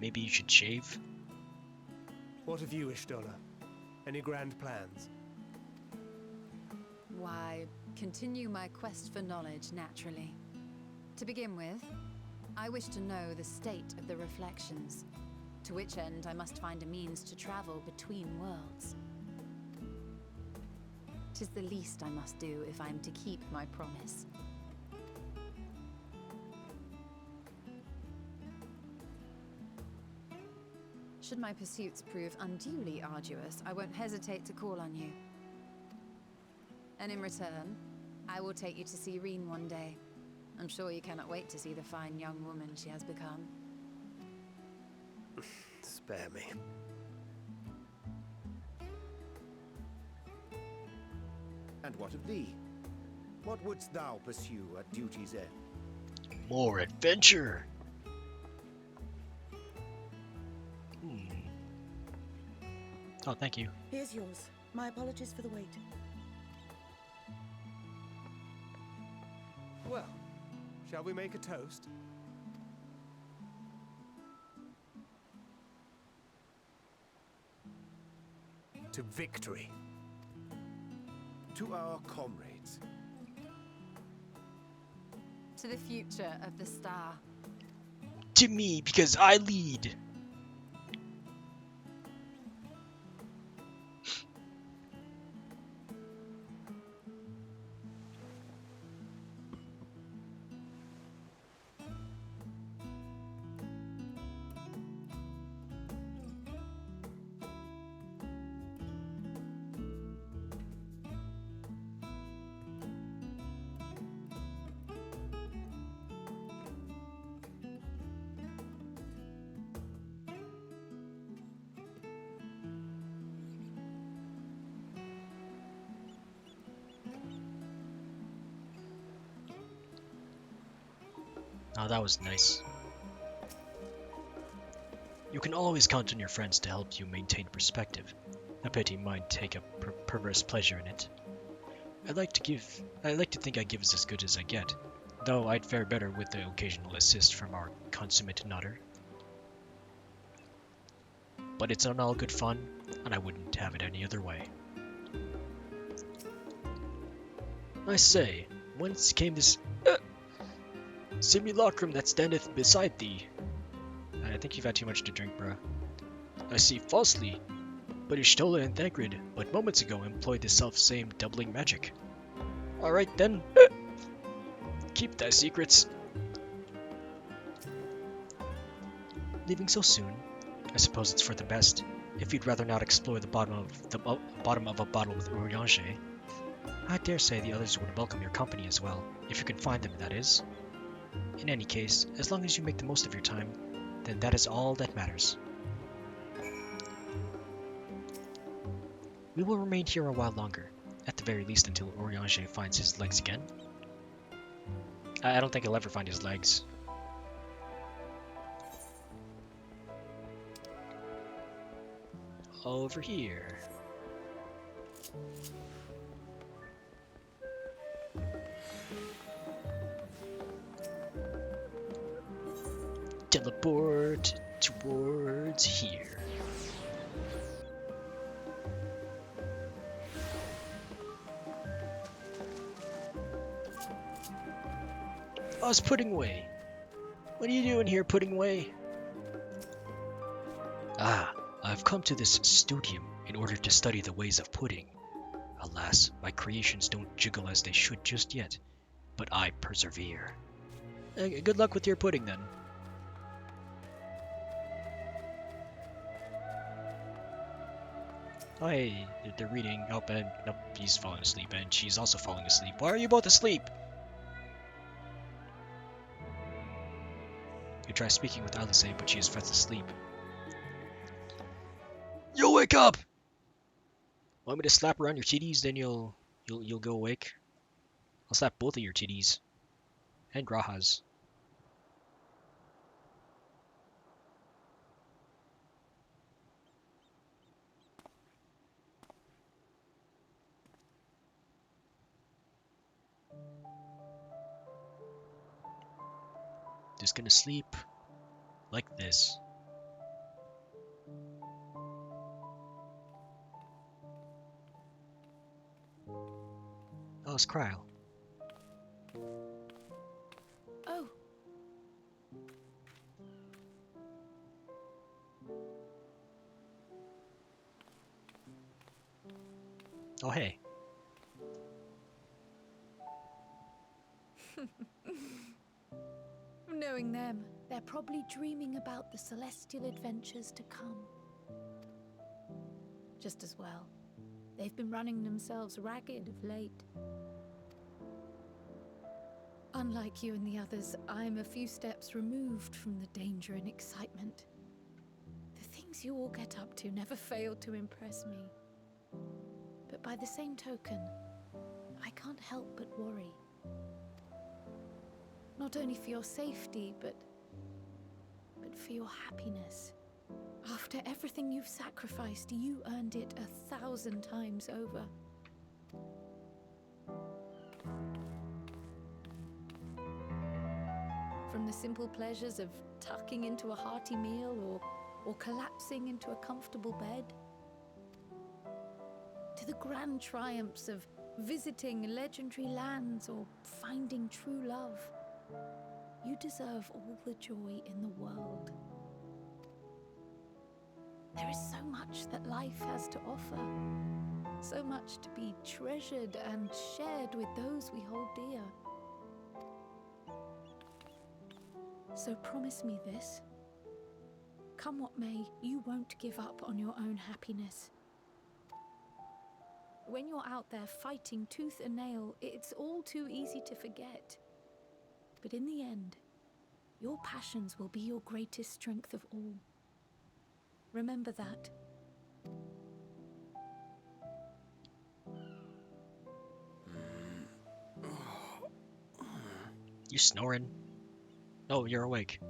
Maybe you should shave? What of you, Ishtola? Any grand plans? Why, continue my quest for knowledge, naturally. To begin with, I wish to know the state of the reflections, to which end I must find a means to travel between worlds. 'Tis the least I must do if I am to keep my promise. Should my pursuits prove unduly arduous, I won't hesitate to call on you. And in return, I will take you to see Reen one day. I'm sure you cannot wait to see the fine young woman she has become. Spare me. And what of thee? What wouldst thou pursue at duty's end? More adventure! Oh, thank you. Here's yours. My apologies for the wait. Well, shall we make a toast? To victory. To our comrades. To the future of the star. To me, because I lead! Oh, that was nice. You can always count on your friends to help you maintain perspective. I bet you might take a perverse pleasure in it. I like to think I give as good as I get, though I'd fare better with the occasional assist from our consummate nutter. But it's all good fun, and I wouldn't have it any other way. I say, whence came this simulacrum that standeth beside thee. I think you've had too much to drink, bruh. I see falsely, but Ishtola and Thagrid, but moments ago employed the self-same doubling magic. Alright then, keep thy secrets. Leaving so soon? I suppose it's for the best. If you'd rather not explore the bottom of a bottle with Urianger, I dare say the others would welcome your company as well, if you can find them, that is. In any case, as long as you make the most of your time, then that is all that matters. We will remain here a while longer, at the very least until Urianger finds his legs again. I don't think he'll ever find his legs. Over here. Teleport towards here. Oh, it's Puddingway. What are you doing here, Puddingway? Ah, I've come to this studium in order to study the ways of pudding. Alas, my creations don't jiggle as they should just yet, but I persevere. Good luck with your pudding, then. Oh, hey, they're reading. Oh, and nope, he's falling asleep, and she's also falling asleep. Why are you both asleep? You try speaking with Alice, but she is fast asleep. You'll wake up! Want me to slap around your titties, then you'll go awake? I'll slap both of your titties. And Graha's. Just gonna sleep like this. Oh, it's Cryle. Oh. Oh, hey. Knowing them, they're probably dreaming about the celestial adventures to come. Just as well. They've been running themselves ragged of late. Unlike you and the others, I'm a few steps removed from the danger and excitement. The things you all get up to never fail to impress me. But by the same token, I can't help but worry. Not only for your safety, but for your happiness. After everything you've sacrificed, you earned it 1,000 times over. From the simple pleasures of tucking into a hearty meal or collapsing into a comfortable bed, to the grand triumphs of visiting legendary lands or finding true love, you deserve all the joy in the world. There is so much that life has to offer, so much to be treasured and shared with those we hold dear. So promise me this. Come what may, you won't give up on your own happiness. When you're out there fighting tooth and nail, it's all too easy to forget. But in the end, your passions will be your greatest strength of all. Remember that. You snoring? Oh, you're awake.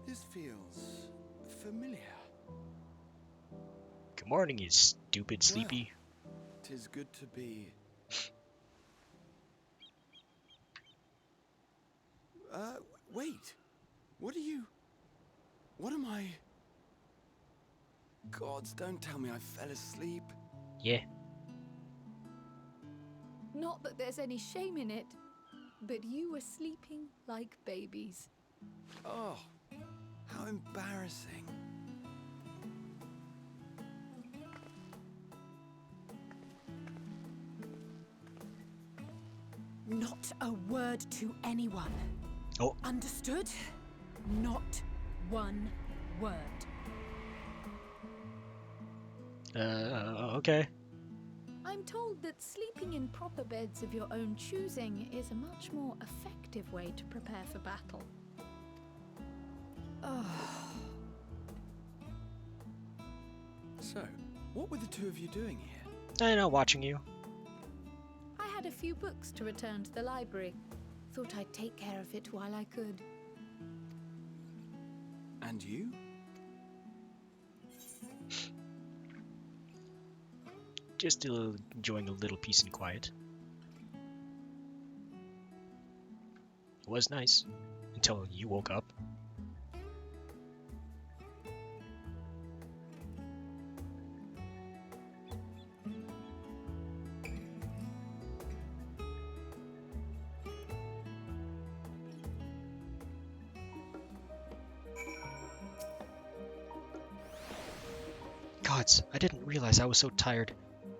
This feels familiar. Good morning, you stupid sleepy. Well, 'tis good to be. Wait. What am I? Gods, don't tell me I fell asleep. Yeah. Not that there's any shame in it. but you were sleeping like babies. Oh, how embarrassing. Not a word to anyone. Oh. Understood? Not one word. Okay. I'm told that sleeping in proper beds of your own choosing is a much more effective way to prepare for battle. So, what were the two of you doing here? I know, watching you. I had a few books to return to the library. Thought I'd take care of it while I could. And you? Just enjoying a little peace and quiet. It was nice until you woke up. Gods, I didn't realize I was so tired.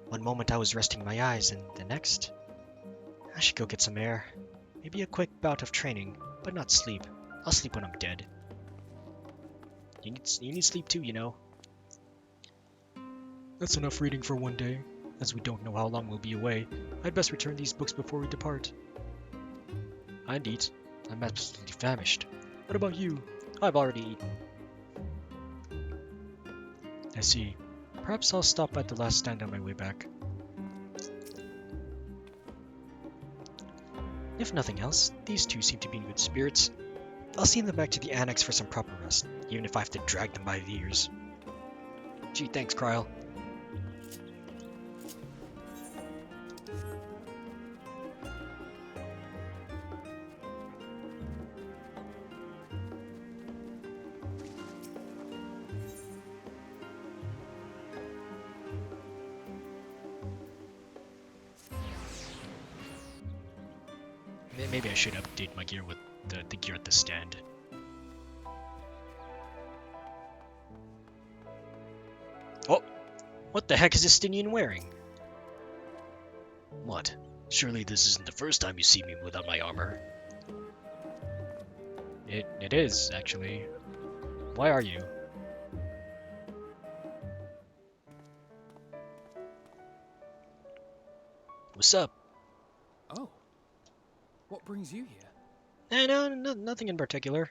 One moment I was resting my eyes, and the next... I should go get some air. Maybe a quick bout of training, but not sleep. I'll sleep when I'm dead. You need sleep too, you know. That's enough reading for one day. As we don't know how long we'll be away, I'd best return these books before we depart. I'd eat. I'm absolutely famished. What about you? I've already eaten. I see. Perhaps I'll stop at the last stand on my way back. If nothing else, these two seem to be in good spirits. I'll send them back to the annex for some proper rest, even if I have to drag them by the ears. Gee, thanks, Kryl. Maybe I should update my gear with the gear at the stand. Oh! What the heck is Estinian wearing? What? Surely this isn't the first time you see me without my armor. It is, actually. Why are you? What's up? Oh. What brings you here? No, nothing in particular.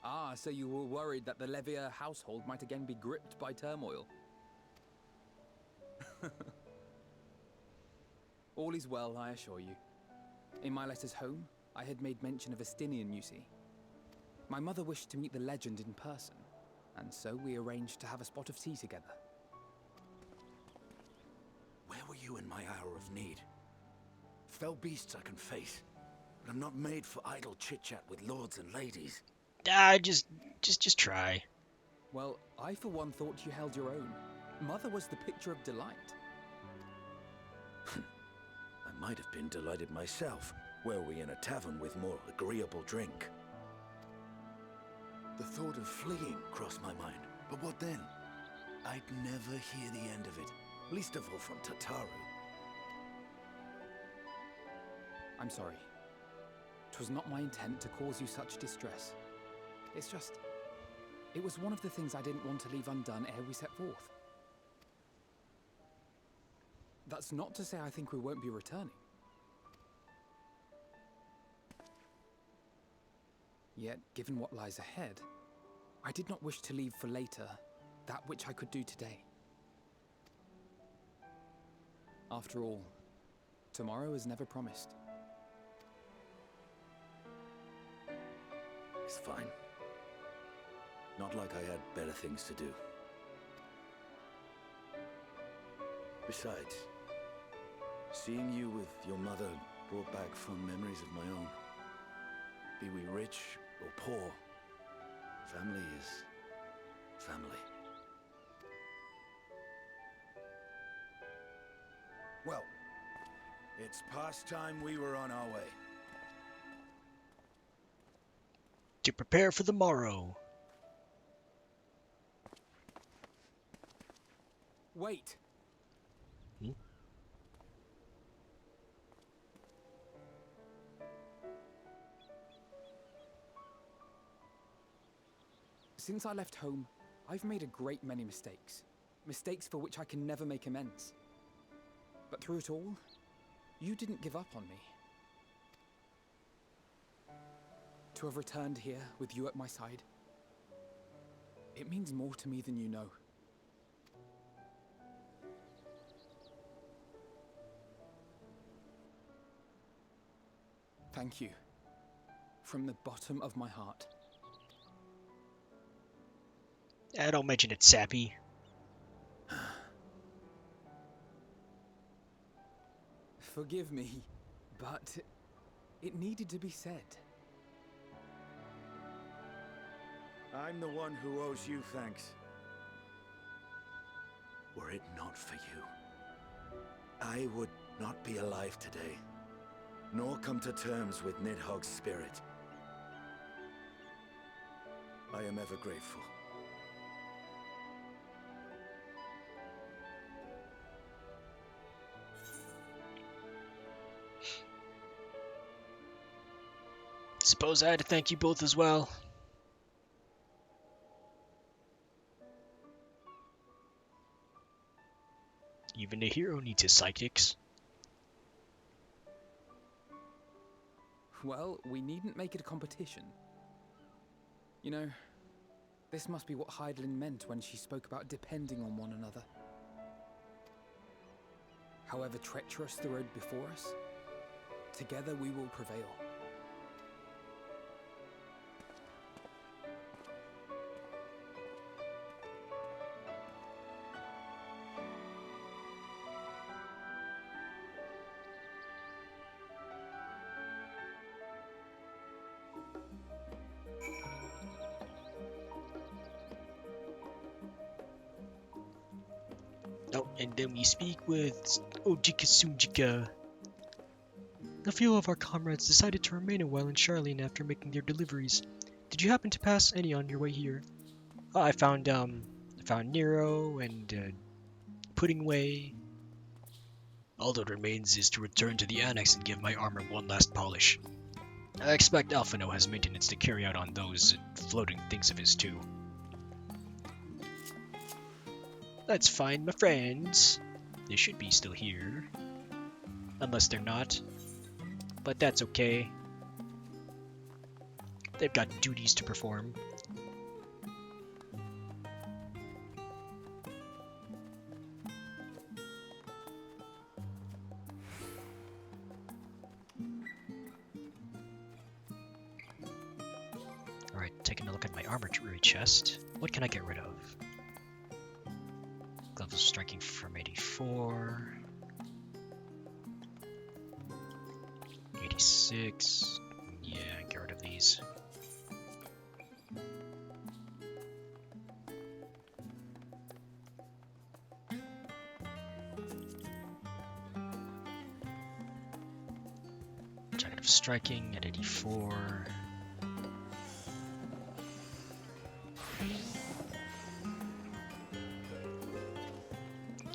Ah, so you were worried that the Levier household might again be gripped by turmoil. All is well, I assure you. In my letters home, I had made mention of Estinian, you see. My mother wished to meet the legend in person, and so we arranged to have a spot of tea together. Where were you in my hour of need? Fell beasts I can face, but I'm not made for idle chit-chat with lords and ladies. Just try. Well, I for one thought you held your own. Mother was the picture of delight. I might have been delighted myself, were we in a tavern with more agreeable drink. The thought of fleeing crossed my mind, but what then? I'd never hear the end of it, least of all from Tataru. I'm sorry. 'Twas not my intent to cause you such distress. It's just... it was one of the things I didn't want to leave undone ere we set forth. That's not to say I think we won't be returning. Yet, given what lies ahead, I did not wish to leave for later that which I could do today. After all, tomorrow is never promised. It's fine. Not like I had better things to do. Besides, seeing you with your mother brought back fond memories of my own. Be we rich or poor, family is family. Well, it's past time we were on our way. To prepare for the morrow. Wait! Hmm? Since I left home, I've made a great many mistakes. Mistakes for which I can never make amends. But through it all, you didn't give up on me. To have returned here with you at my side, it means more to me than you know. Thank you. From the bottom of my heart. Don't mention it, Sappy. Forgive me, but it needed to be said. I'm the one who owes you thanks. Were it not for you, I would not be alive today, nor come to terms with Nidhogg's spirit. I am ever grateful. Suppose I had to thank you both as well. Even a hero needs his sidekicks. Well, we needn't make it a competition. You know, this must be what Heidelin meant when she spoke about depending on one another. However treacherous the road before us, together we will prevail. Oh, and then we speak with Ojika Sunjika. A few of our comrades decided to remain a while in Charlene after making their deliveries. Did you happen to pass any on your way here? I found Nero and Pudding Way. All that remains is to return to the annex and give my armor one last polish. I expect Alphino has maintenance to carry out on those floating things of his too. That's fine, my friends. They should be still here. Unless they're not. But that's okay. They've got duties to perform. Alright, taking a look at my armory chest. What can I get rid of? Gloves of striking from 84. 86. Yeah, get rid of these. Jacket of striking at 84.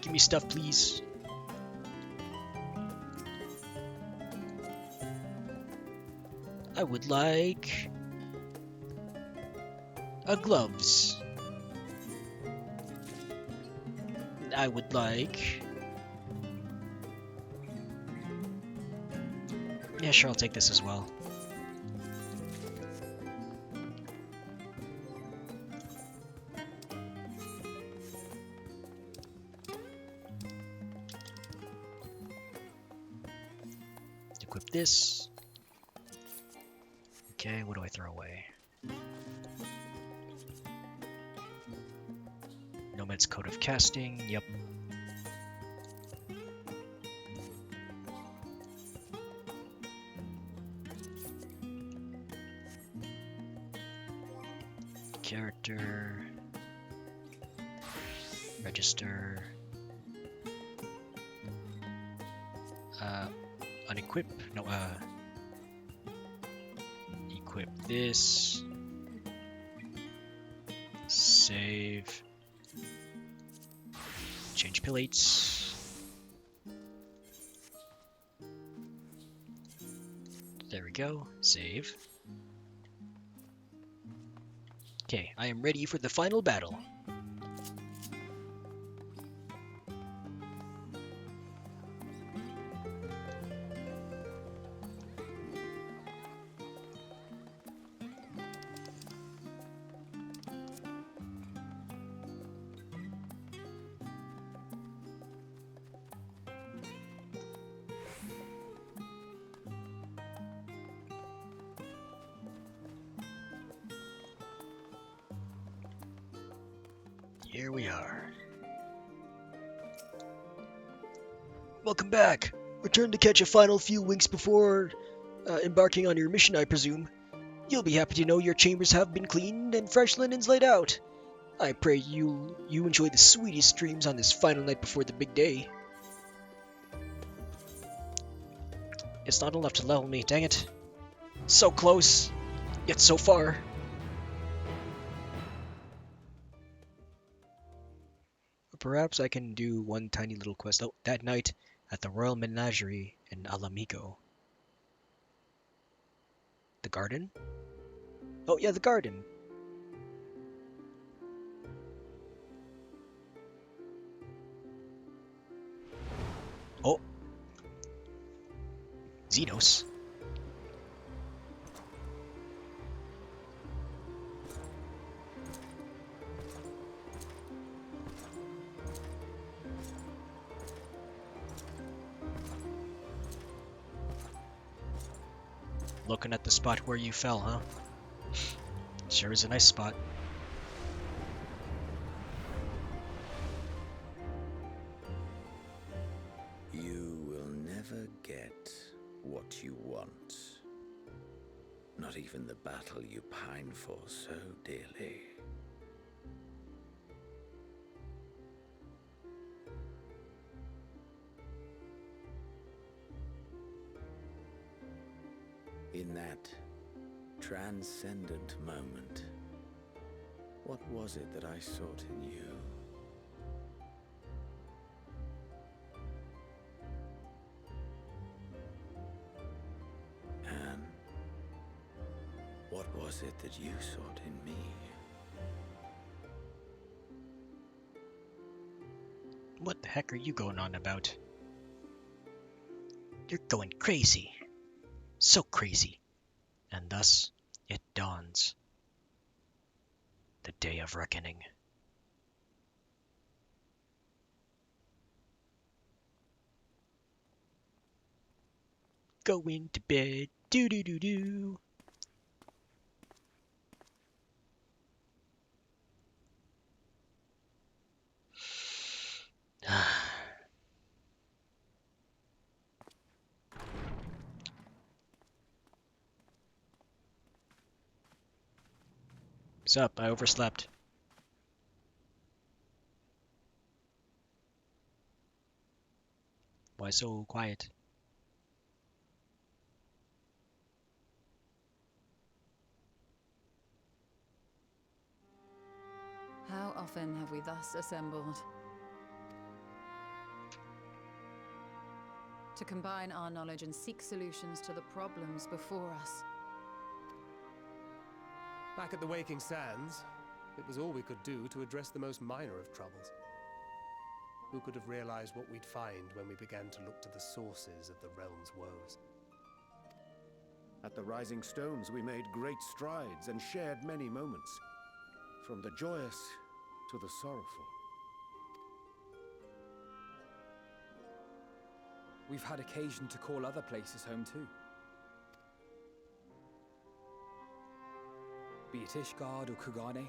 Give me stuff, please. I would like gloves. I would like... Yeah, sure, I'll take this as well. Equip this. Okay, what do I throw away? Nomad's Code of Casting, yep. Character. Register. unequip. No, equip this. Save. Change pillates. There we go. Save. Okay, I am ready for the final battle. Here we are. Welcome back. Return to catch a final few winks before embarking on your mission, I presume. You'll be happy to know your chambers have been cleaned and fresh linens laid out. I pray you enjoy the sweetest dreams on this final night before the big day. It's not enough to level me, dang it. So close, yet so far. Perhaps I can do one tiny little quest that night at the Royal Menagerie in Alamigo. The garden? Oh yeah, the garden. Oh. Xenos. Looking at the spot where you fell, huh? Sure is a nice spot. You will never get what you want. Not even the battle you pine for so dearly. In that transcendent moment, what was it that I sought in you? And what was it that you sought in me? What the heck are you going on about? You're going crazy. So crazy. And thus it dawns. The day of reckoning. Going to bed. Do do do do. What's up? I overslept. Why so quiet? How often have we thus assembled? To combine our knowledge and seek solutions to the problems before us. Back at the Waking Sands, it was all we could do to address the most minor of troubles. Who could have realized what we'd find when we began to look to the sources of the realm's woes? At the Rising Stones, we made great strides and shared many moments, from the joyous to the sorrowful. We've had occasion to call other places home too. Be it Ishgard or Kugane,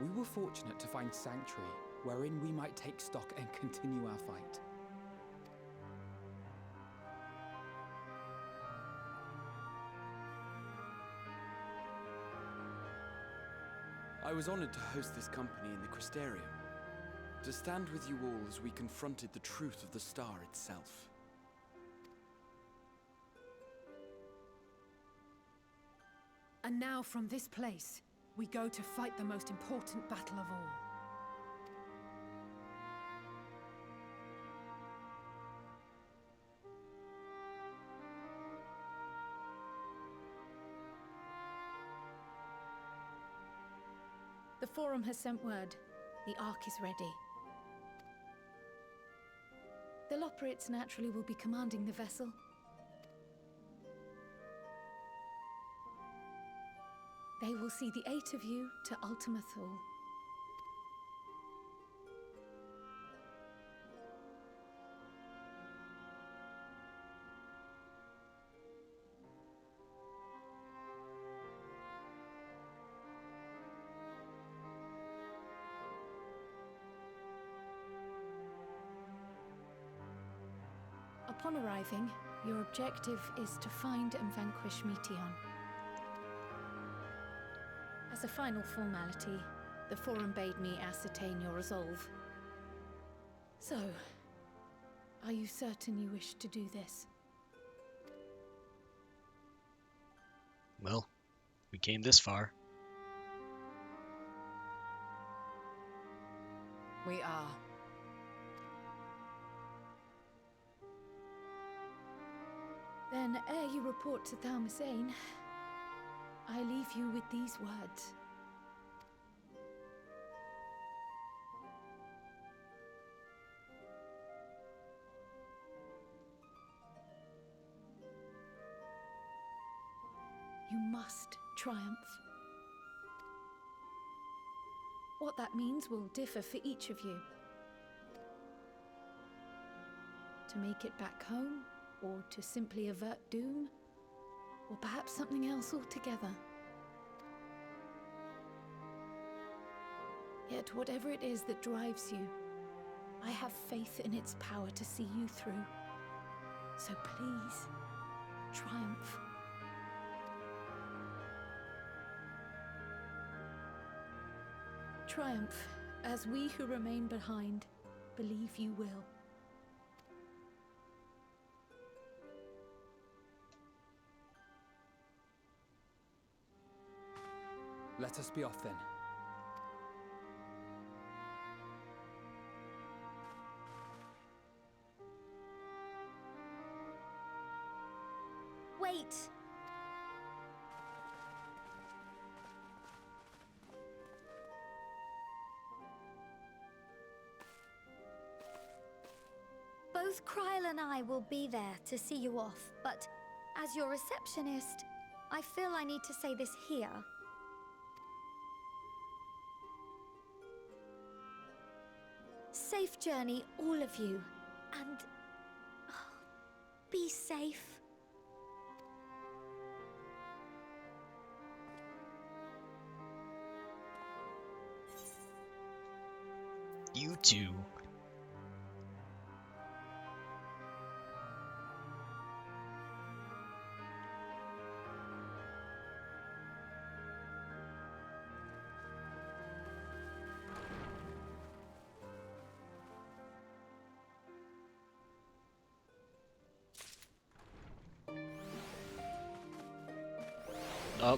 we were fortunate to find sanctuary wherein we might take stock and continue our fight. I was honored to host this company in the Crystarium, to stand with you all as we confronted the truth of the star itself. And now from this place, we go to fight the most important battle of all. The Forum has sent word. The Ark is ready. The Loporrits naturally will be commanding the vessel. They will see the 8 of you to Ultima Thule. Upon arriving, your objective is to find and vanquish Meteion. As a final formality, the Forum bade me ascertain your resolve. So, are you certain you wish to do this? Well, we came this far. We are. Then, ere you report to Thalmasane, I leave you with these words. You must triumph. What that means will differ for each of you. To make it back home, or to simply avert doom, or perhaps something else altogether. Yet whatever it is that drives you, I have faith in its power to see you through. So please, triumph. Triumph, as we who remain behind believe you will. Let us be off then. Wait! Both Kryl and I will be there to see you off, but as your receptionist, I feel I need to say this here. Safe journey, all of you, and be safe. You too.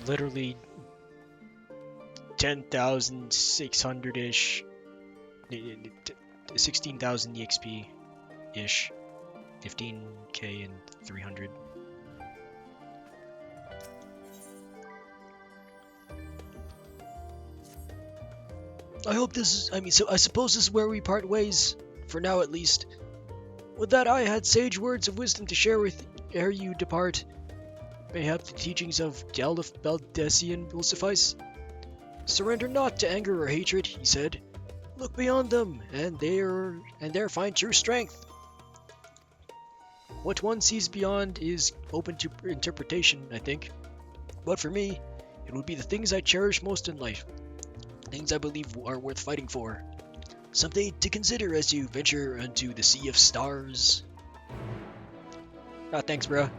Literally 10,600-ish, 16,000 EXP-ish, 15k and 300. I hope this is, I suppose this is where we part ways, for now at least. With that, I had sage words of wisdom to share with ere you depart. Mayhap the teachings of Galif Baldessian will suffice. Surrender not to anger or hatred, he said. Look beyond them, and there find true strength. What one sees beyond is open to interpretation, I think. But for me, it would be the things I cherish most in life. Things I believe are worth fighting for. Something to consider as you venture into the sea of stars. Ah, thanks, bruh.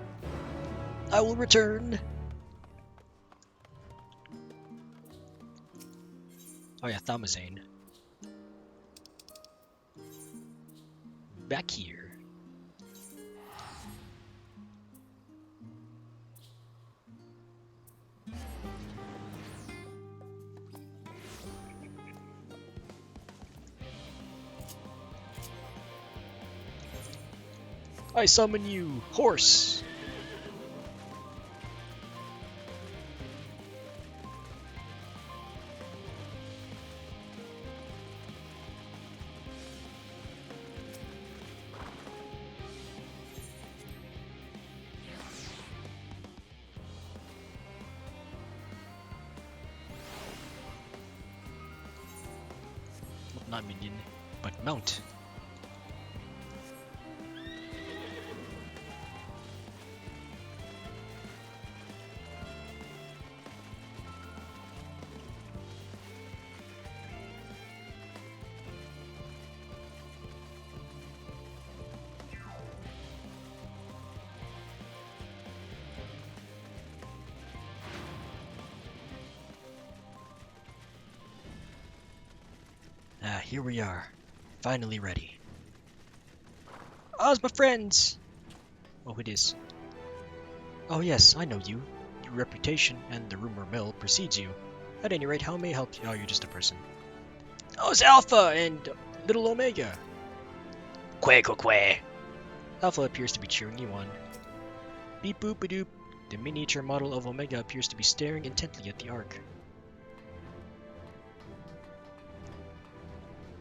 I will return. Oh yeah, Thalmasane. Back here. I summon you, horse! Not minion, but mount. Here we are, finally ready. How's my friends? Oh, it is. Oh yes, I know you. Your reputation and the rumor mill precedes you. At any rate, how may I help you? Oh, you're just a person. Oh, it's Alpha and Little Omega. Quay. Alpha appears to be cheering you on. Beep boop a doop. The miniature model of Omega appears to be staring intently at the Ark.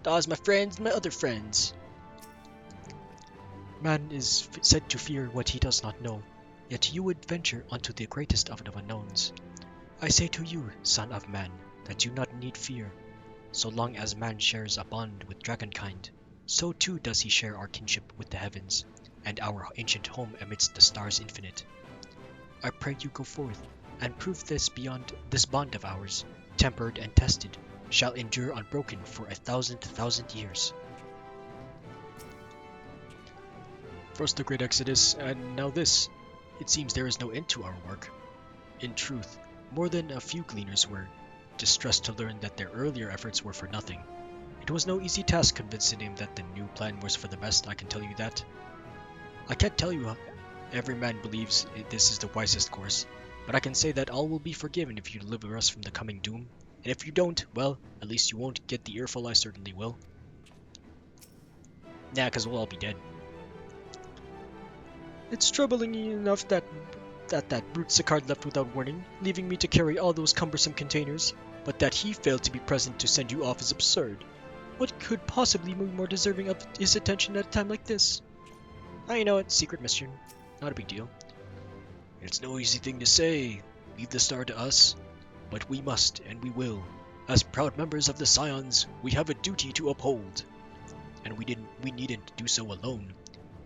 Those my friends, my other friends. Man is said to fear what he does not know, yet you would venture unto the greatest of unknowns. I say to you, son of man, that you not need fear. So long as man shares a bond with dragonkind, so too does he share our kinship with the heavens, and our ancient home amidst the stars infinite. I pray you go forth, and prove this bond of ours, tempered and tested, shall endure unbroken for 1,000,000 years. First the great Exodus, and now this. It seems there is no end to our work. In truth, more than a few gleaners were distressed to learn that their earlier efforts were for nothing. It was no easy task convincing him that the new plan was for the best, I can tell you that. I can't tell you how every man believes this is the wisest course, but I can say that all will be forgiven if you deliver us from the coming doom. And if you don't, well, at least you won't get the earful. I certainly will. Nah, cause we'll all be dead. It's troubling enough that brute Sicard left without warning, leaving me to carry all those cumbersome containers, but that he failed to be present to send you off is absurd. What could possibly be more deserving of his attention at a time like this? I know it, secret mission. Not a big deal. It's no easy thing to say, leave the star to us. But we must, and we will. As proud members of the Scions, we have a duty to uphold. And we needn't do so alone.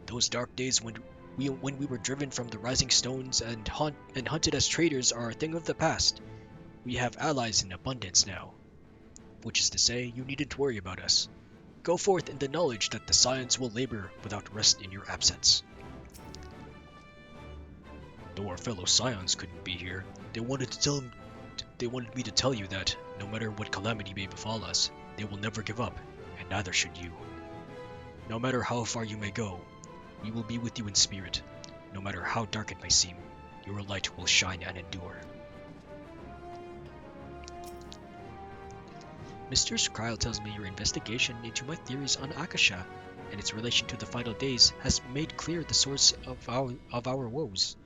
Those dark days when we were driven from the rising stones and hunted as traitors are a thing of the past. We have allies in abundance now. Which is to say, you needn't worry about us. Go forth in the knowledge that the Scions will labor without rest in your absence. Though our fellow Scions couldn't be here, they wanted me to tell you that, no matter what calamity may befall us, they will never give up, and neither should you. No matter how far you may go, we will be with you in spirit. No matter how dark it may seem, your light will shine and endure. Mr. Skryl tells me your investigation into my theories on Akasha and its relation to the final days has made clear the source of our woes.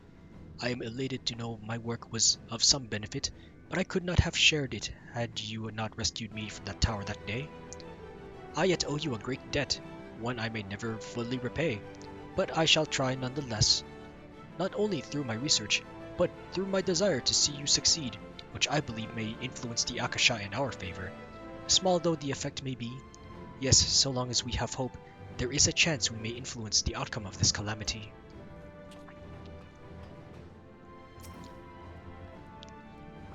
I am elated to know my work was of some benefit, but I could not have shared it had you not rescued me from that tower that day. I yet owe you a great debt, one I may never fully repay, but I shall try nonetheless, not only through my research, but through my desire to see you succeed, which I believe may influence the Akasha in our favor. Small though the effect may be, yes, so long as we have hope, there is a chance we may influence the outcome of this calamity.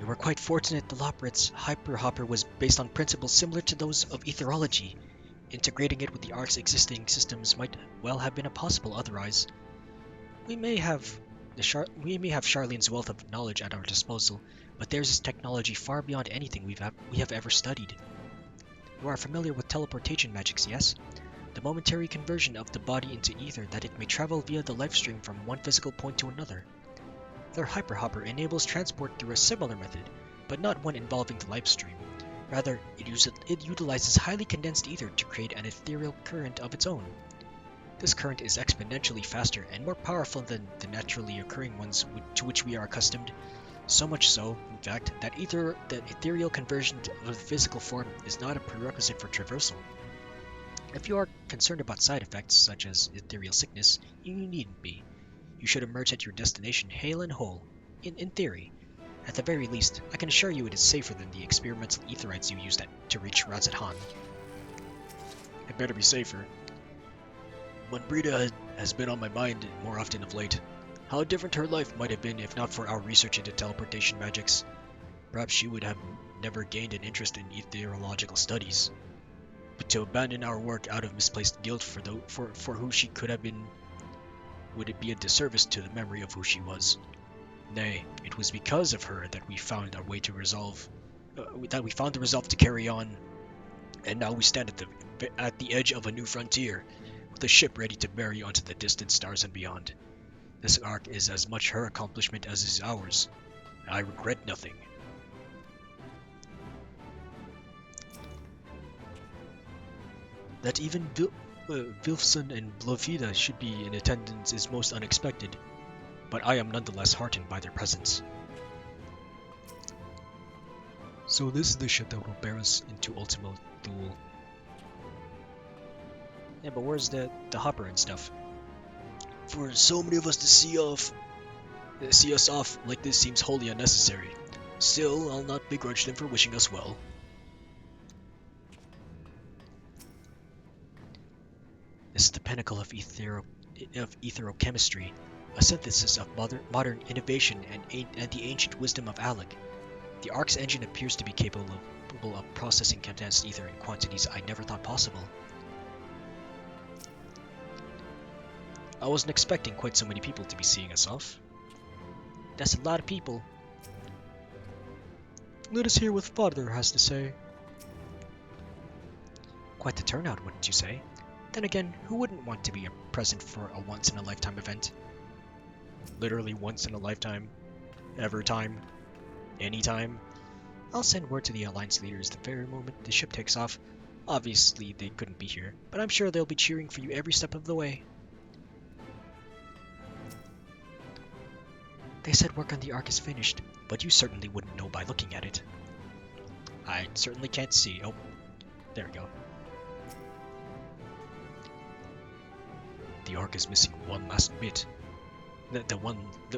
We were quite fortunate the Loporrit's hyperhopper was based on principles similar to those of etherology. Integrating it with the Ark's existing systems might well have been impossible otherwise. We may have Charlene's wealth of knowledge at our disposal, but theirs is technology far beyond anything we have ever studied. You are familiar with teleportation magics, yes? The momentary conversion of the body into ether that it may travel via the life stream from one physical point to another. Their hyperhopper enables transport through a similar method, but not one involving the life stream. Rather, it utilizes highly condensed ether to create an ethereal current of its own. This current is exponentially faster and more powerful than the naturally occurring ones to which we are accustomed. So much so, in fact, that ethereal conversion of the physical form is not a prerequisite for traversal. If you are concerned about side effects, such as ethereal sickness, you needn't be. You should emerge at your destination hale and whole, in theory. At the very least, I can assure you it is safer than the experimental etherites you used to reach Razathan. It better be safer. Monbrita has been on my mind more often of late. How different her life might have been if not for our research into teleportation magics. Perhaps she would have never gained an interest in ethereological studies. But to abandon our work out of misplaced guilt for who she could have been, would it be a disservice to the memory of who she was? Nay, it was because of her that we found our way to resolve, that we found the resolve to carry on, and now we stand at the edge of a new frontier, with a ship ready to bear onto the distant stars and beyond. This arc is as much her accomplishment as is ours. I regret nothing. That even Vilfson and Blovida should be in attendance is most unexpected, but I am nonetheless heartened by their presence. So this is the ship that will bear us into Ultima Thule. Yeah, but where's the hopper and stuff? For so many of us to see us off like this seems wholly unnecessary. Still, I'll not begrudge them for wishing us well. This is the pinnacle of etherochemistry, a synthesis of modern innovation and the ancient wisdom of Alec. The Ark's engine appears to be capable of processing condensed ether in quantities I never thought possible. I wasn't expecting quite so many people to be seeing us off. That's a lot of people. Let us hear what Father has to say. Quite the turnout, wouldn't you say? Then again, who wouldn't want to be present for a once-in-a-lifetime event? Literally once in a lifetime. Ever time. Anytime. I'll send word to the Alliance leaders the very moment the ship takes off. Obviously, they couldn't be here, but I'm sure they'll be cheering for you every step of the way. They said work on the Ark is finished, but you certainly wouldn't know by looking at it. I certainly can't see. Oh, there we go. The Ark is missing one last bit.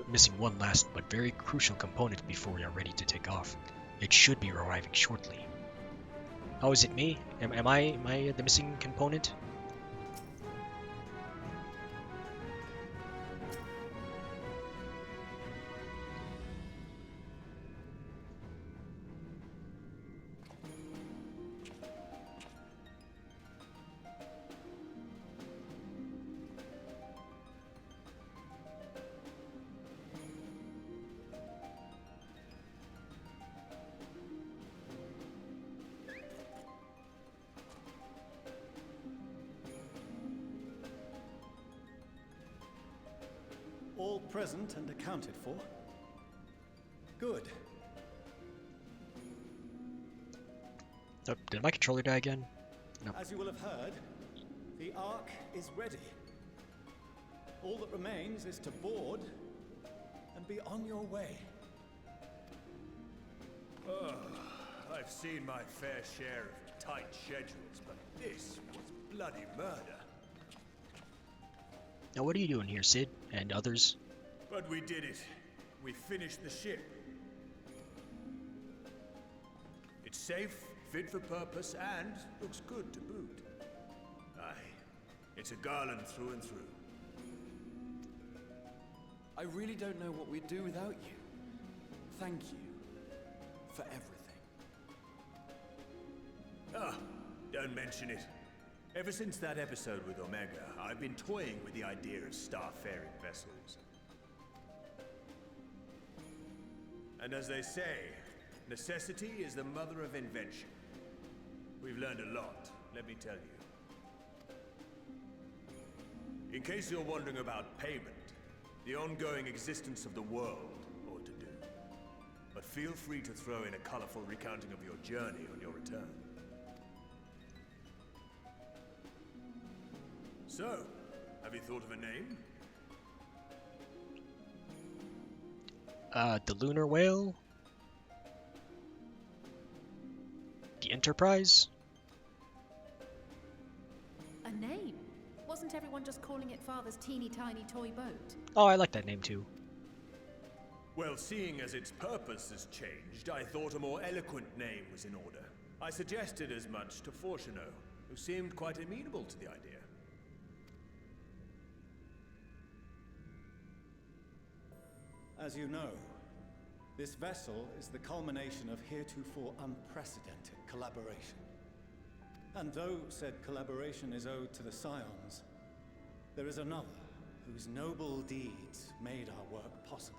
Missing one last but very crucial component before we are ready to take off. It should be arriving shortly. Oh, is it me? Am I the missing component? All present and accounted for? Good. Oh, did my controller die again? No. As you will have heard, the Ark is ready. All that remains is to board and be on your way. Oh, I've seen my fair share of tight schedules, but this was bloody murder. Now what are you doing here, Sid, and others? But we did it. We finished the ship. It's safe, fit for purpose, and looks good to boot. Aye, it's a Garland through and through. I really don't know what we'd do without you. Thank you for everything. Ah, don't mention it. Ever since that episode with Omega, I've been toying with the idea of star-faring vessels. And as they say, necessity is the mother of invention. We've learned a lot, let me tell you. In case you're wondering about payment, the ongoing existence of the world ought to do. But feel free to throw in a colorful recounting of your journey on your return. So, Have you thought of a name? The Lunar Whale? The Enterprise? A name? Wasn't everyone just calling it Father's teeny tiny toy boat? Oh, I like that name too. Well, seeing as its purpose has changed, I thought a more eloquent name was in order. I suggested as much to Fortuneau, who seemed quite amenable to the idea. As you know, this vessel is the culmination of heretofore unprecedented collaboration. And though said collaboration is owed to the Scions, there is another whose noble deeds made our work possible.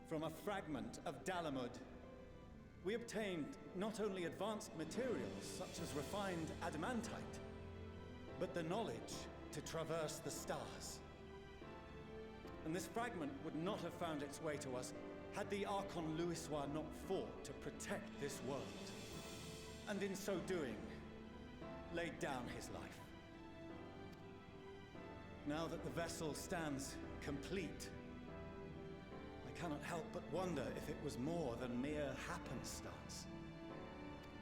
From a fragment of Dalamud, we obtained not only advanced materials such as refined adamantite, but the knowledge to traverse the stars. And this fragment would not have found its way to us had the Archon Louisois not fought to protect this world, and in so doing, laid down his life. Now that the vessel stands complete, I cannot help but wonder if it was more than mere happenstance.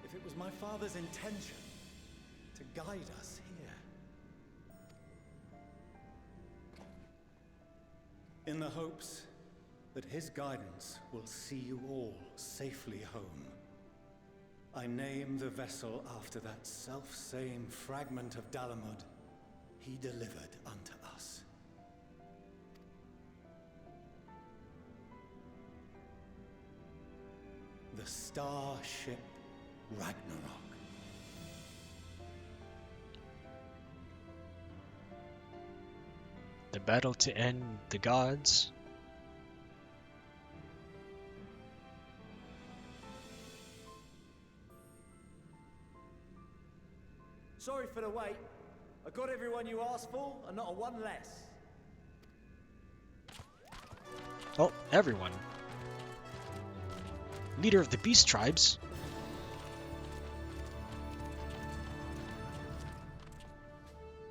If it was my father's intention to guide us here. In the hopes that his guidance will see you all safely home, I name the vessel after that self-same fragment of Dalamud he delivered unto us. The starship Ragnarok. The battle to end the gods. Sorry for the wait. I got everyone you asked for, and not a one less. Oh, everyone. Leader of the Beast Tribes.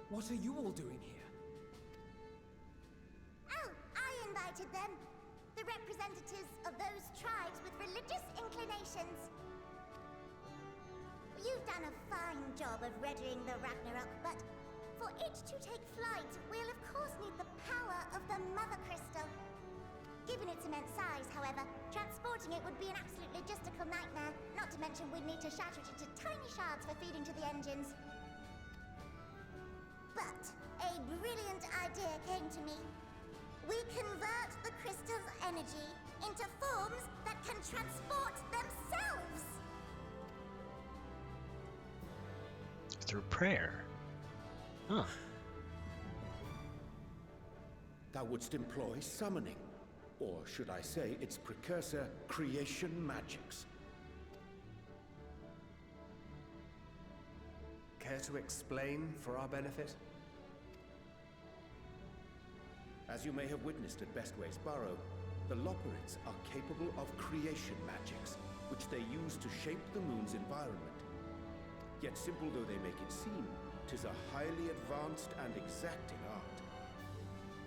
What are you all doing here? Oh, I invited them. The representatives of those tribes with religious inclinations. You've done a fine job of readying the Ragnarok, but for it to take flight, we'll of course need the power of the Mother Crystal. Given its immense size, however, transporting it would be an absolute logistical nightmare, not to mention we'd need to shatter it into tiny shards for feeding to the engines. But a brilliant idea came to me. We convert the crystal's energy into forms that can transport themselves! Through prayer. Huh. Thou wouldst employ summoning. Or should I say its precursor, creation magics. Care to explain for our benefit? As you may have witnessed at Bestway's Burrow, the Loporrits are capable of creation magics, which they use to shape the moon's environment. Yet simple though they make it seem, 'tis a highly advanced and exacting art.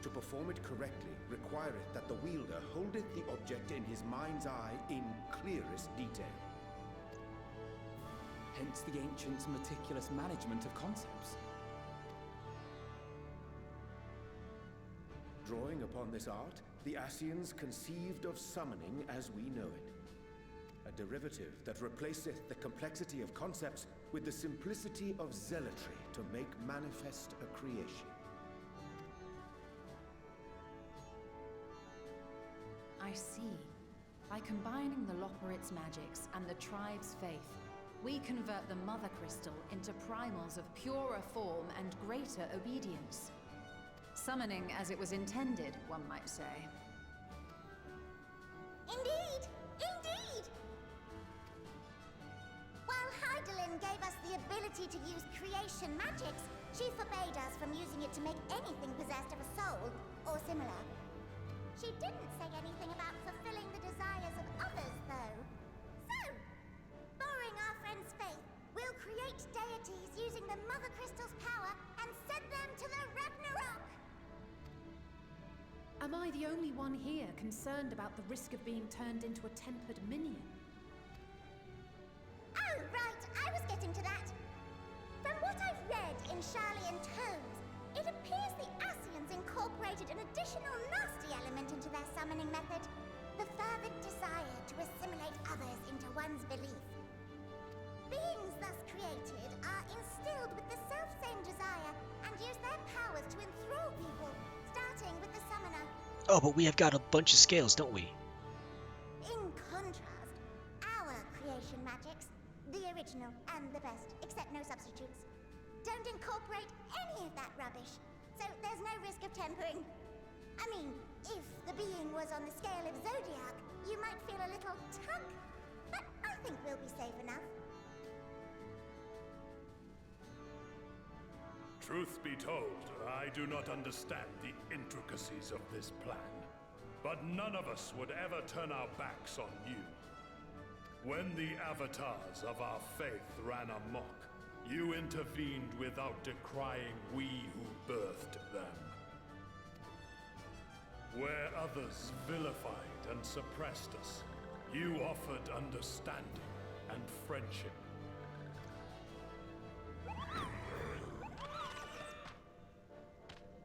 To perform it correctly requireth that the wielder holdeth the object in his mind's eye in clearest detail. Hence the ancients' meticulous management of concepts. Drawing upon this art, the Ascians conceived of summoning as we know it. A derivative that replaceth the complexity of concepts with the simplicity of zealotry to make manifest a creation. I see. By combining the Loporrits' magics and the tribe's faith, we convert the Mother Crystal into primals of purer form and greater obedience. Summoning as it was intended, one might say. Indeed! Indeed! While Heidelin gave us the ability to use creation magics, she forbade us from using it to make anything possessed of a soul, or similar. She didn't say anything about fulfilling the desires of others, though. So, borrowing our friend's faith, we'll create deities using the Mother Crystal's power and send them to the Ragnarok! Am I the only one here concerned about the risk of being turned into a tempered minion? Oh, right, I was getting to that. From what I've read in Sharlayan tomes, it appears the Ascians incorporated an additional nasty element into their summoning method. The fervent desire to assimilate others into one's belief. Beings thus created are instilled with the self-same desire and use their powers to enthrall people, starting with the summoner. Oh, but we have got a bunch of scales, don't we? In contrast, our creation magics, the original and the best, except no substitutes, don't incorporate any of that rubbish, so there's no risk of tempering. I mean, if the being was on the scale of Zodiac, you might feel a little tug, but I think we'll be safe enough. Truth be told, I do not understand the intricacies of this plan. But none of us would ever turn our backs on you. When the avatars of our faith ran amok, you intervened without decrying we who birthed them. Where others vilified and suppressed us, you offered understanding and friendship.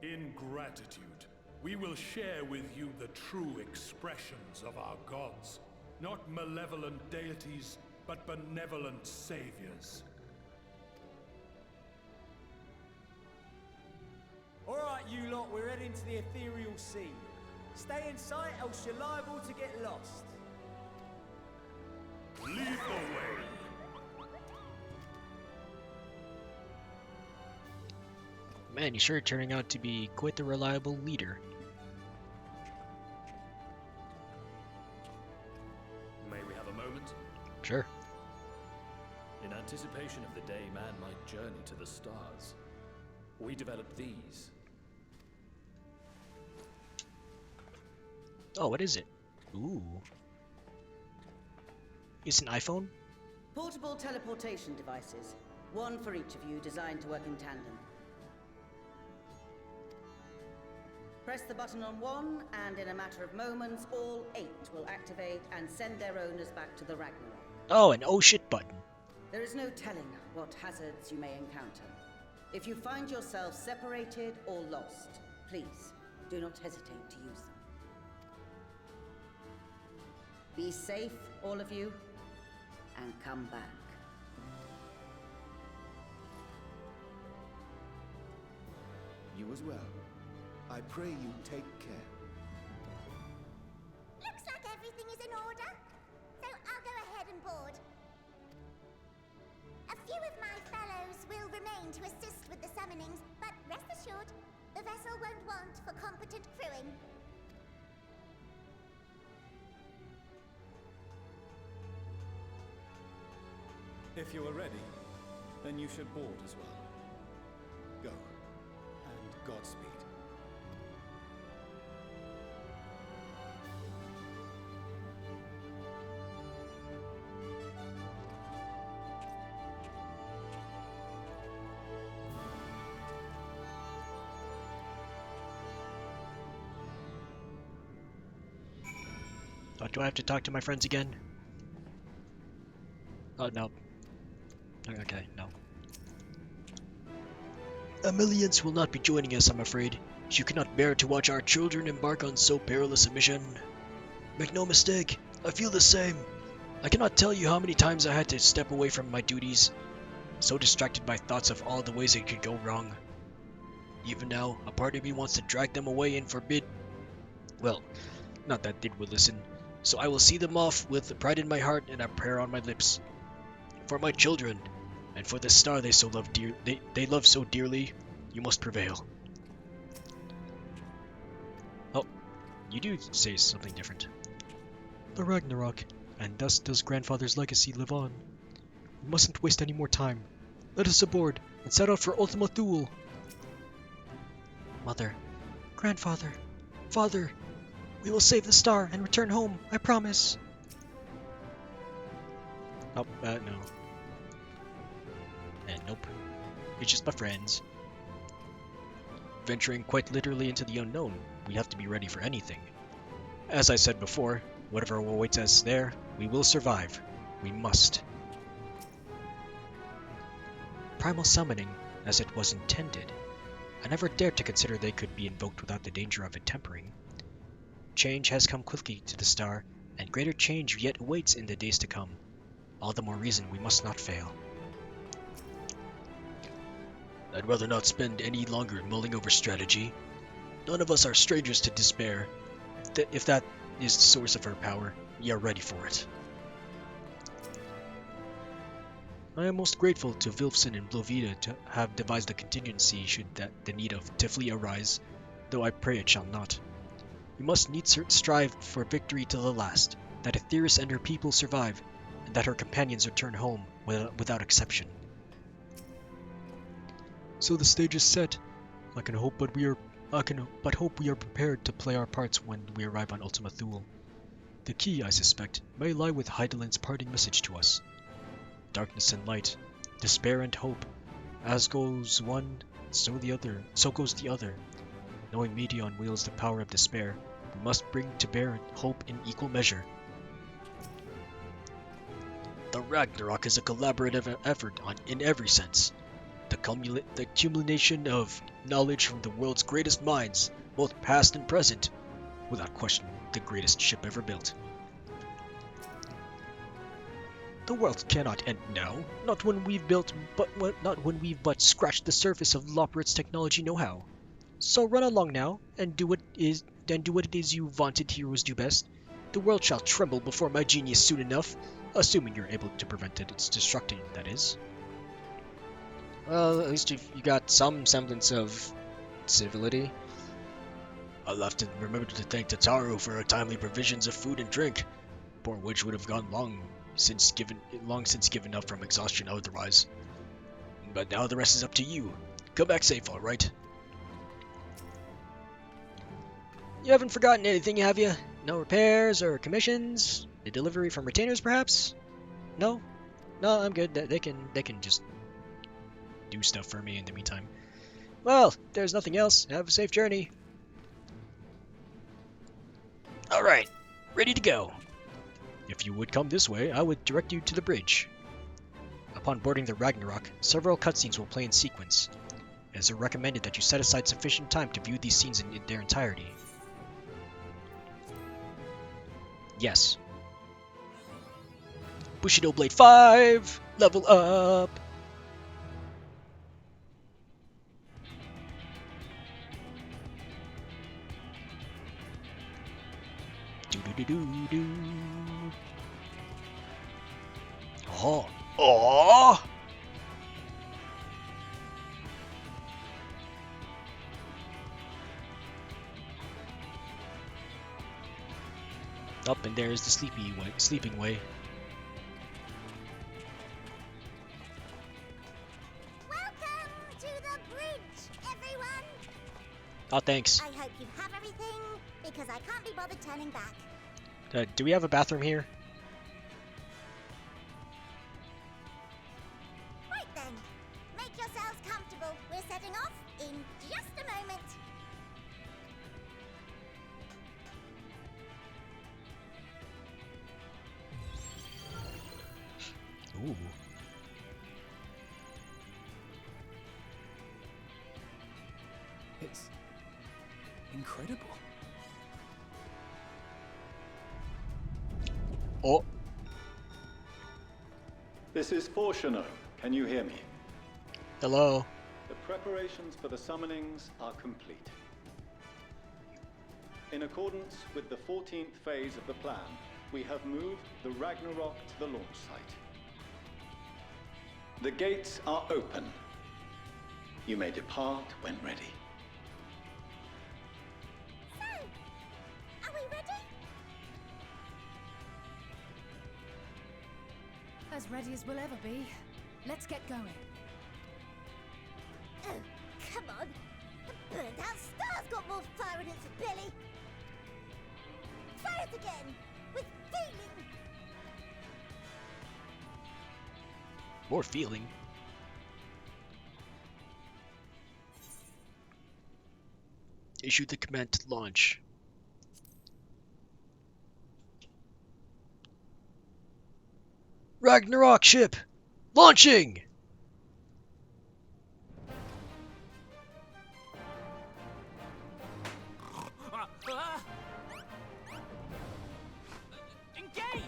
In gratitude, we will share with you the true expressions of our gods. Not malevolent deities, but benevolent saviors. Alright, you lot, we're heading to the ethereal sea. Stay in sight, else you're liable to get lost. Lead the way. Man, you're sure turning out to be quite the reliable leader. May we have a moment? Sure. In anticipation of the day man might journey to the stars, we developed these. Oh, what is it? Ooh. It's an iPhone? Portable teleportation devices. One for each of you, designed to work in tandem. Press the button on one, and in a matter of moments, all 8 will activate and send their owners back to the Ragnarok. Oh, an oh shit button. There is no telling what hazards you may encounter. If you find yourself separated or lost, please do not hesitate to use them. Be safe, all of you, and come back. You as well. I pray you take care. Looks like everything is in order, so I'll go ahead and board. A few of my fellows will remain to assist with the summonings, but rest assured, the vessel won't want for competent crewing. If you are ready, then you should board as well. Go, and Godspeed. Oh, do I have to talk to my friends again? Oh, no. Okay, no. Amelians will not be joining us, I'm afraid. She cannot bear to watch our children embark on so perilous a mission. Make no mistake, I feel the same. I cannot tell you how many times I had to step away from my duties, so distracted by thoughts of all the ways it could go wrong. Even now, a part of me wants to drag them away and forbid... Well, not that they would listen. So I will see them off with pride in my heart and a prayer on my lips. For my children, and for the star they so love they love so dearly, you must prevail. Oh, you do say something different. The Ragnarok, and thus does grandfather's legacy live on. We mustn't waste any more time. Let us aboard and set out for Ultima Thule. Mother, grandfather, father, we will save the star and return home, I promise. Oh, no. Nope. It's just my friends. Venturing quite literally into the unknown, we have to be ready for anything. As I said before, whatever awaits us there, we will survive. We must. Primal summoning, as it was intended. I never dared to consider they could be invoked without the danger of it tempering. Change has come quickly to the star, and greater change yet awaits in the days to come. All the more reason we must not fail. I'd rather not spend any longer mulling over strategy. None of us are strangers to despair. If that is the source of our power, we are ready for it. I am most grateful to Vilfson and Blovida to have devised a contingency should the need of Tifley arise, though I pray it shall not. We must needs strive for victory to the last, that Aetheris and her people survive, and that her companions return home without exception. So the stage is set. I can but hope we are prepared to play our parts when we arrive on Ultima Thule. The key, I suspect, may lie with Heidelin's parting message to us. Darkness and light, despair and hope. As goes one, so goes the other. Knowing Meteion wields the power of despair, we must bring to bear hope in equal measure. The Ragnarok is a collaborative effort in every sense. The accumulation of knowledge from the world's greatest minds, both past and present, without question the greatest ship ever built. The world cannot end now, not when we've but scratched the surface of Loporrit's technology know-how. So run along now, and do what it is you vaunted heroes do best. The world shall tremble before my genius soon enough, assuming you're able to prevent its destruction, that is. Well, at least you got some semblance of civility. I'll have to remember to thank Tataru for her timely provisions of food and drink. Poor witch would have gone long since given up from exhaustion otherwise. But now the rest is up to you. Come back safe, all right? You haven't forgotten anything, have you? No repairs or commissions? A delivery from retainers, perhaps? No? No, I'm good. They can just do stuff for me in the meantime. Well, if there's nothing else, have a safe journey. Alright, ready to go. If you would come this way, I would direct you to the bridge. Upon boarding the Ragnarok, several cutscenes will play in sequence. It is recommended that you set aside sufficient time to view these scenes in their entirety. Yes. Bushido Blade 5! Level up! Do-do-do-do-do. Oh! Oh! Up and there is the sleeping way. Welcome to the bridge, everyone! Oh, thanks. I hope you have everything, because I can't be bothered turning back. Do we have a bathroom here? Right then, make yourselves comfortable. We're setting off in just a moment. Ooh. It's incredible. Oh. This is Fortuno. Can you hear me? Hello. The preparations for the summonings are complete. In accordance with the 14th phase of the plan, we have moved the Ragnarok to the launch site. The gates are open. You may depart when ready. So, are we ready? As ready as we'll ever be. Let's get going. Oh, come on. The burned-out star's got more fire in its belly. Try it again, with feeling. More feeling? Issue the command to launch. Ragnarok ship! Launching! Engage!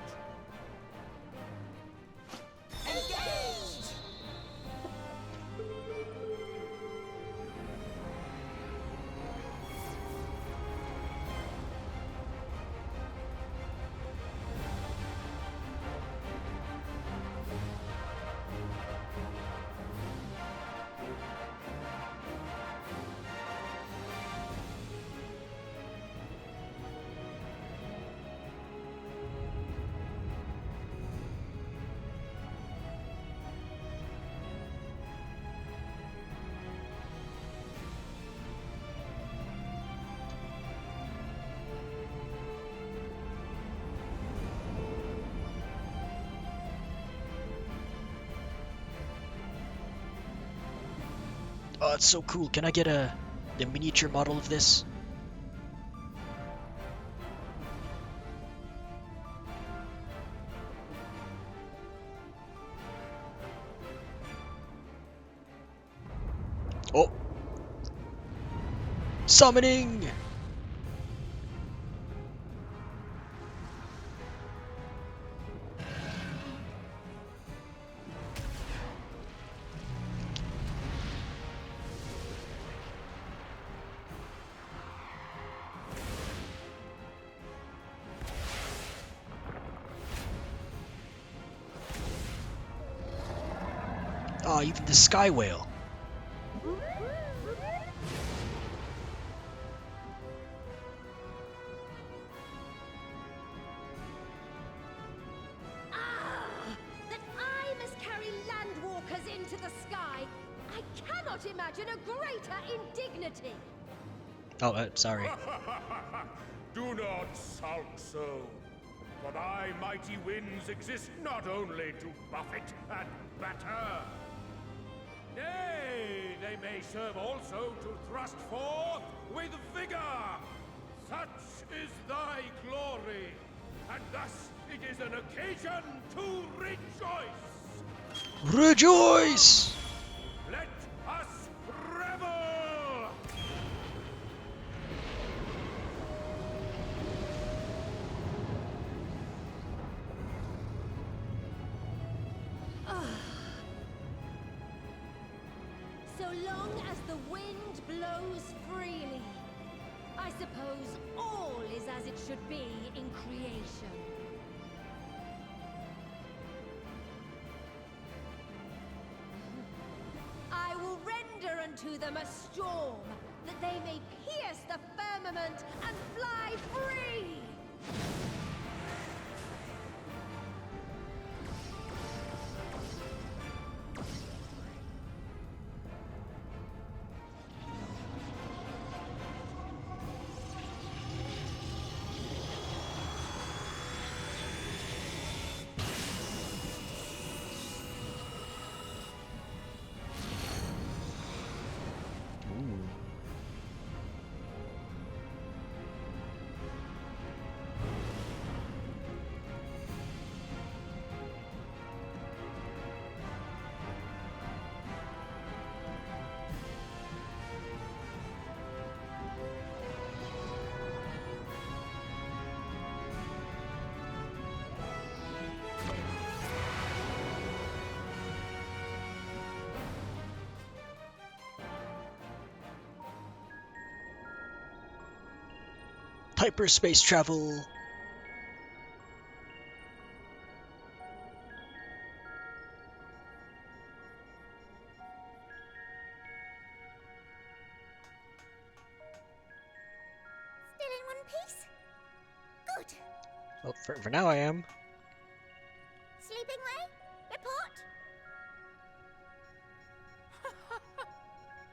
Engaged! Oh, it's so cool. Can I get the miniature model of this? Oh! Summoning! Oh, even the sky whale. That I must carry landwalkers into the sky! I cannot imagine a greater indignity! Oh, sorry. Do not sulk so. For thy mighty winds exist not only to buffet and batter. Nay, they may serve also to thrust forth with vigor. Such is thy glory, and thus it is an occasion to rejoice. Rejoice! Let us revel! So long as the wind blows freely, I suppose all is as it should be in creation. I will render unto them a storm, that they may pierce the firmament and fly free! Hyperspace travel. Still in one piece? Good. Well, for now I am. Sleeping way? Report?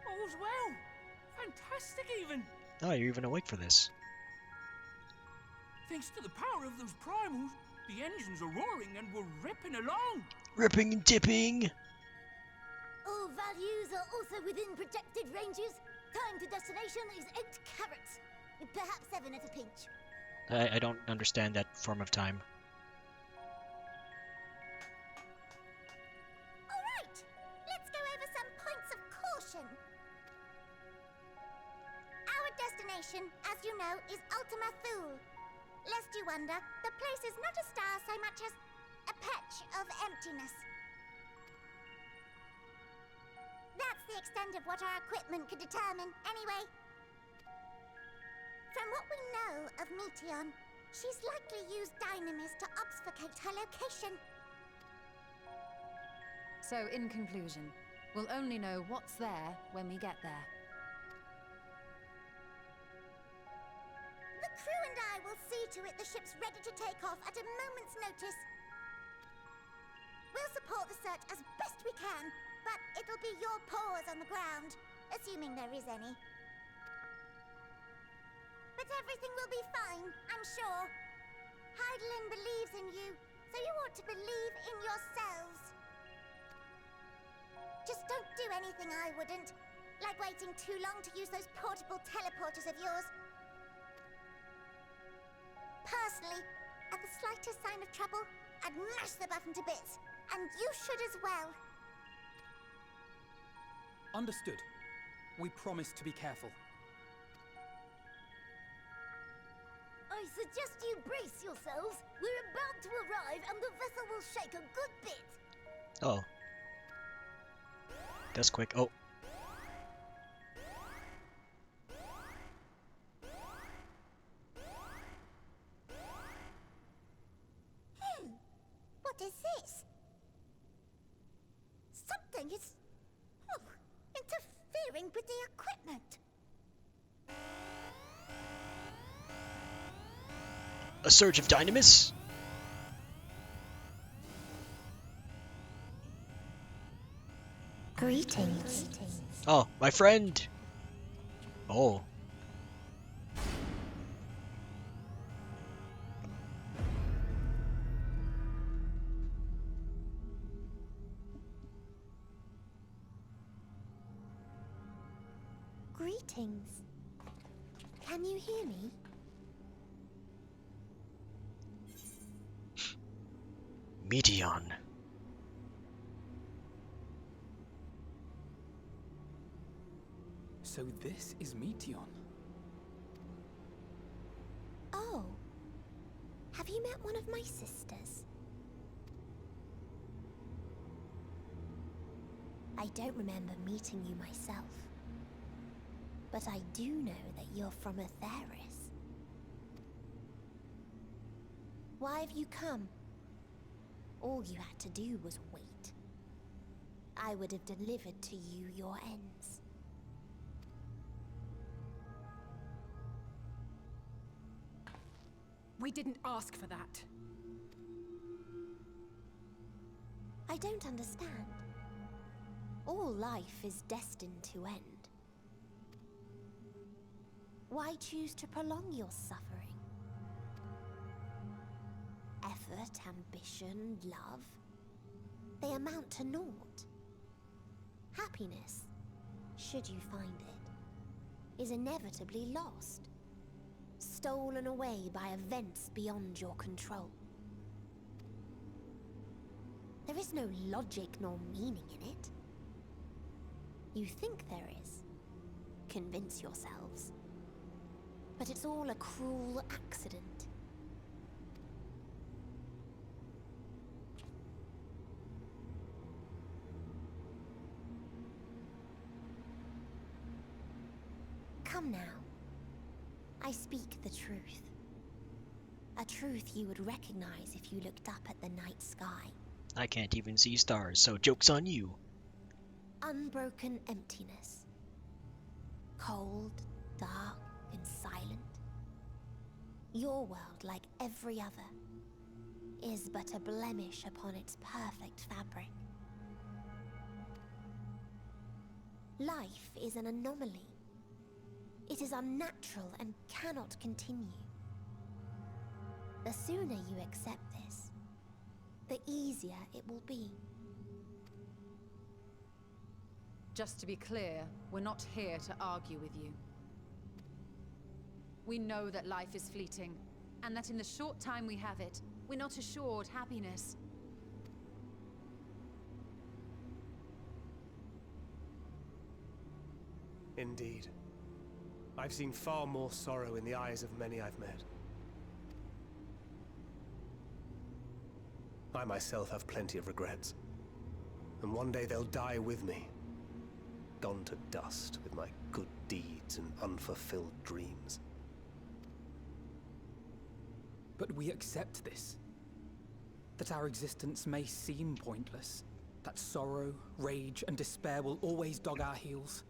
All's well. Fantastic, even. Oh, you're even awake for this. Thanks to the power of those primals, the engines are roaring and we're ripping along. Ripping and dipping. All values are also within projected ranges. Time to destination is 8 carats. Perhaps 7 at a pinch. I don't understand that form of time. Alright, let's go over some points of caution. Our destination, as you know, is Ultima Thule. Lest you wonder, the place is not a star so much as a patch of emptiness. That's the extent of what our equipment could determine, anyway. From what we know of Meteion, she's likely used dynamis to obfuscate her location. So, in conclusion, we'll only know what's there when we get there. The crew and I will see to it the ship's ready to take off at a moment's notice. We'll support the search as best we can, but it'll be your paws on the ground, assuming there is any. But everything will be fine, I'm sure. Hydaelyn believes in you, so you ought to believe in yourselves. Just don't do anything I wouldn't, like waiting too long to use those portable teleporters of yours. Personally, at the slightest sign of trouble, I'd mash the button to bits, and you should as well. Understood. We promise to be careful. I suggest you brace yourselves. We're about to arrive and the vessel will shake a good bit. Oh. That's quick. Oh. What is this? Something is interfering with the equipment. A surge of dynamis? Greetings. Oh, my friend! Oh. Greetings. Can you hear me? Meteion. So this is Meteion. Oh. Have you met one of my sisters? I don't remember meeting you myself. But I do know that you're from Atheris. Why have you come? All you had to do was wait. I would have delivered to you your ends. We didn't ask for that. I don't understand. All life is destined to end. Why choose to prolong your suffering? Effort, ambition, love, they amount to naught. Happiness, should you find it, is inevitably lost, stolen away by events beyond your control. There is no logic nor meaning in it. You think there is. Convince yourselves. But it's all a cruel accident. Come now. I speak the truth. A truth you would recognize if you looked up at the night sky. I can't even see stars, so joke's on you. Unbroken emptiness. Cold, dark, and silent. Your world, like every other, is but a blemish upon its perfect fabric. Life is an anomaly. It is unnatural and cannot continue. The sooner you accept this, the easier it will be. Just to be clear, we're not here to argue with you. We know that life is fleeting, and that in the short time we have it, we're not assured happiness. Indeed. I've seen far more sorrow in the eyes of many I've met. I myself have plenty of regrets. And one day they'll die with me. Gone to dust with my good deeds and unfulfilled dreams. But we accept this. That our existence may seem pointless. That sorrow, rage, and despair will always dog our heels.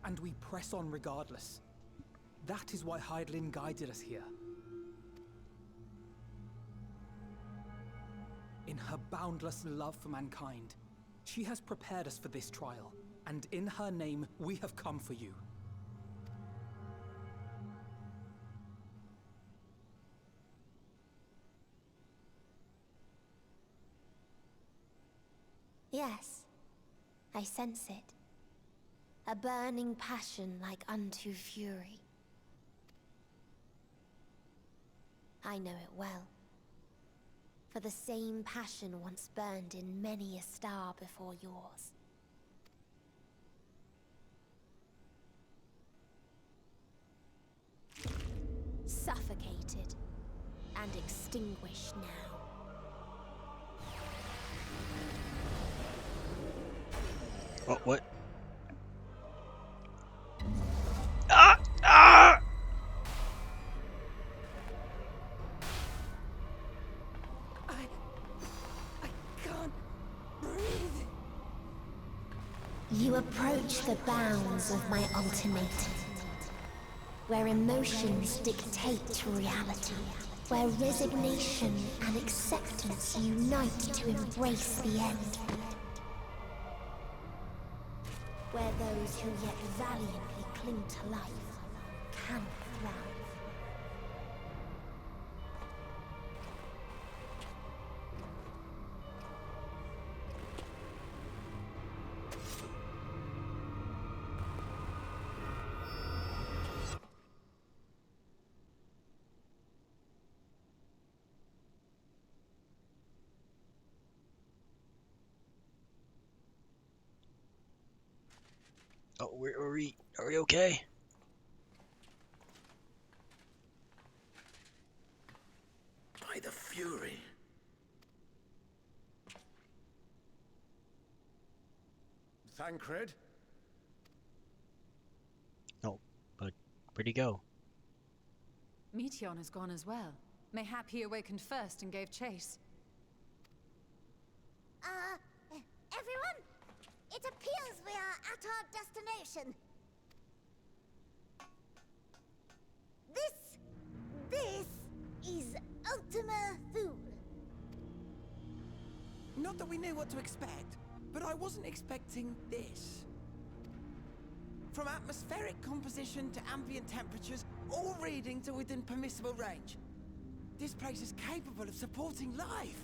And we press on regardless. That is why Hydaelyn guided us here. In her boundless love for mankind, she has prepared us for this trial, and in her name, we have come for you. Yes, I sense it. A burning passion like unto fury. I know it well. For the same passion once burned in many a star before yours. Suffocated and extinguished now. Oh, what? Ah! Ah! I can't breathe. You approach the bounds of my ultimatum, where emotions dictate reality, where resignation and acceptance unite to embrace the end, where those who yet valiantly cling to life can thrive. Oh, are we okay? By the Fury. Thancred? No, but where'd he go? Meteion has gone as well. Mayhap he awakened first and gave chase. Everyone? It appears we are at our destination. This is Ultima Thule. Not that we knew what to expect, but I wasn't expecting this. From atmospheric composition to ambient temperatures, all reading to within permissible range. This place is capable of supporting life.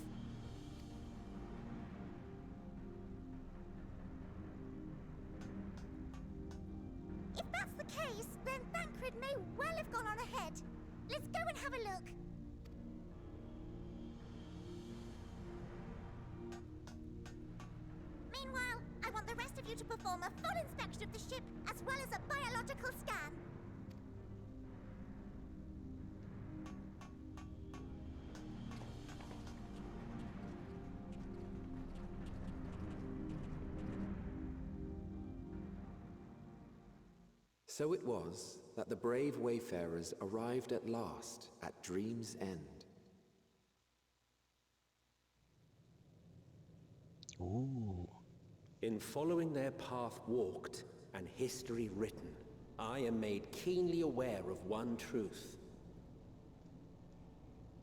If that's the case, then Thancred may well have gone on ahead. Let's go and have a look. Meanwhile, I want the rest of you to perform a full inspection of the ship, as well as a biological scan. So it was that the brave wayfarers arrived at last at Dream's End. Ooh. In following their path walked and history written, I am made keenly aware of one truth.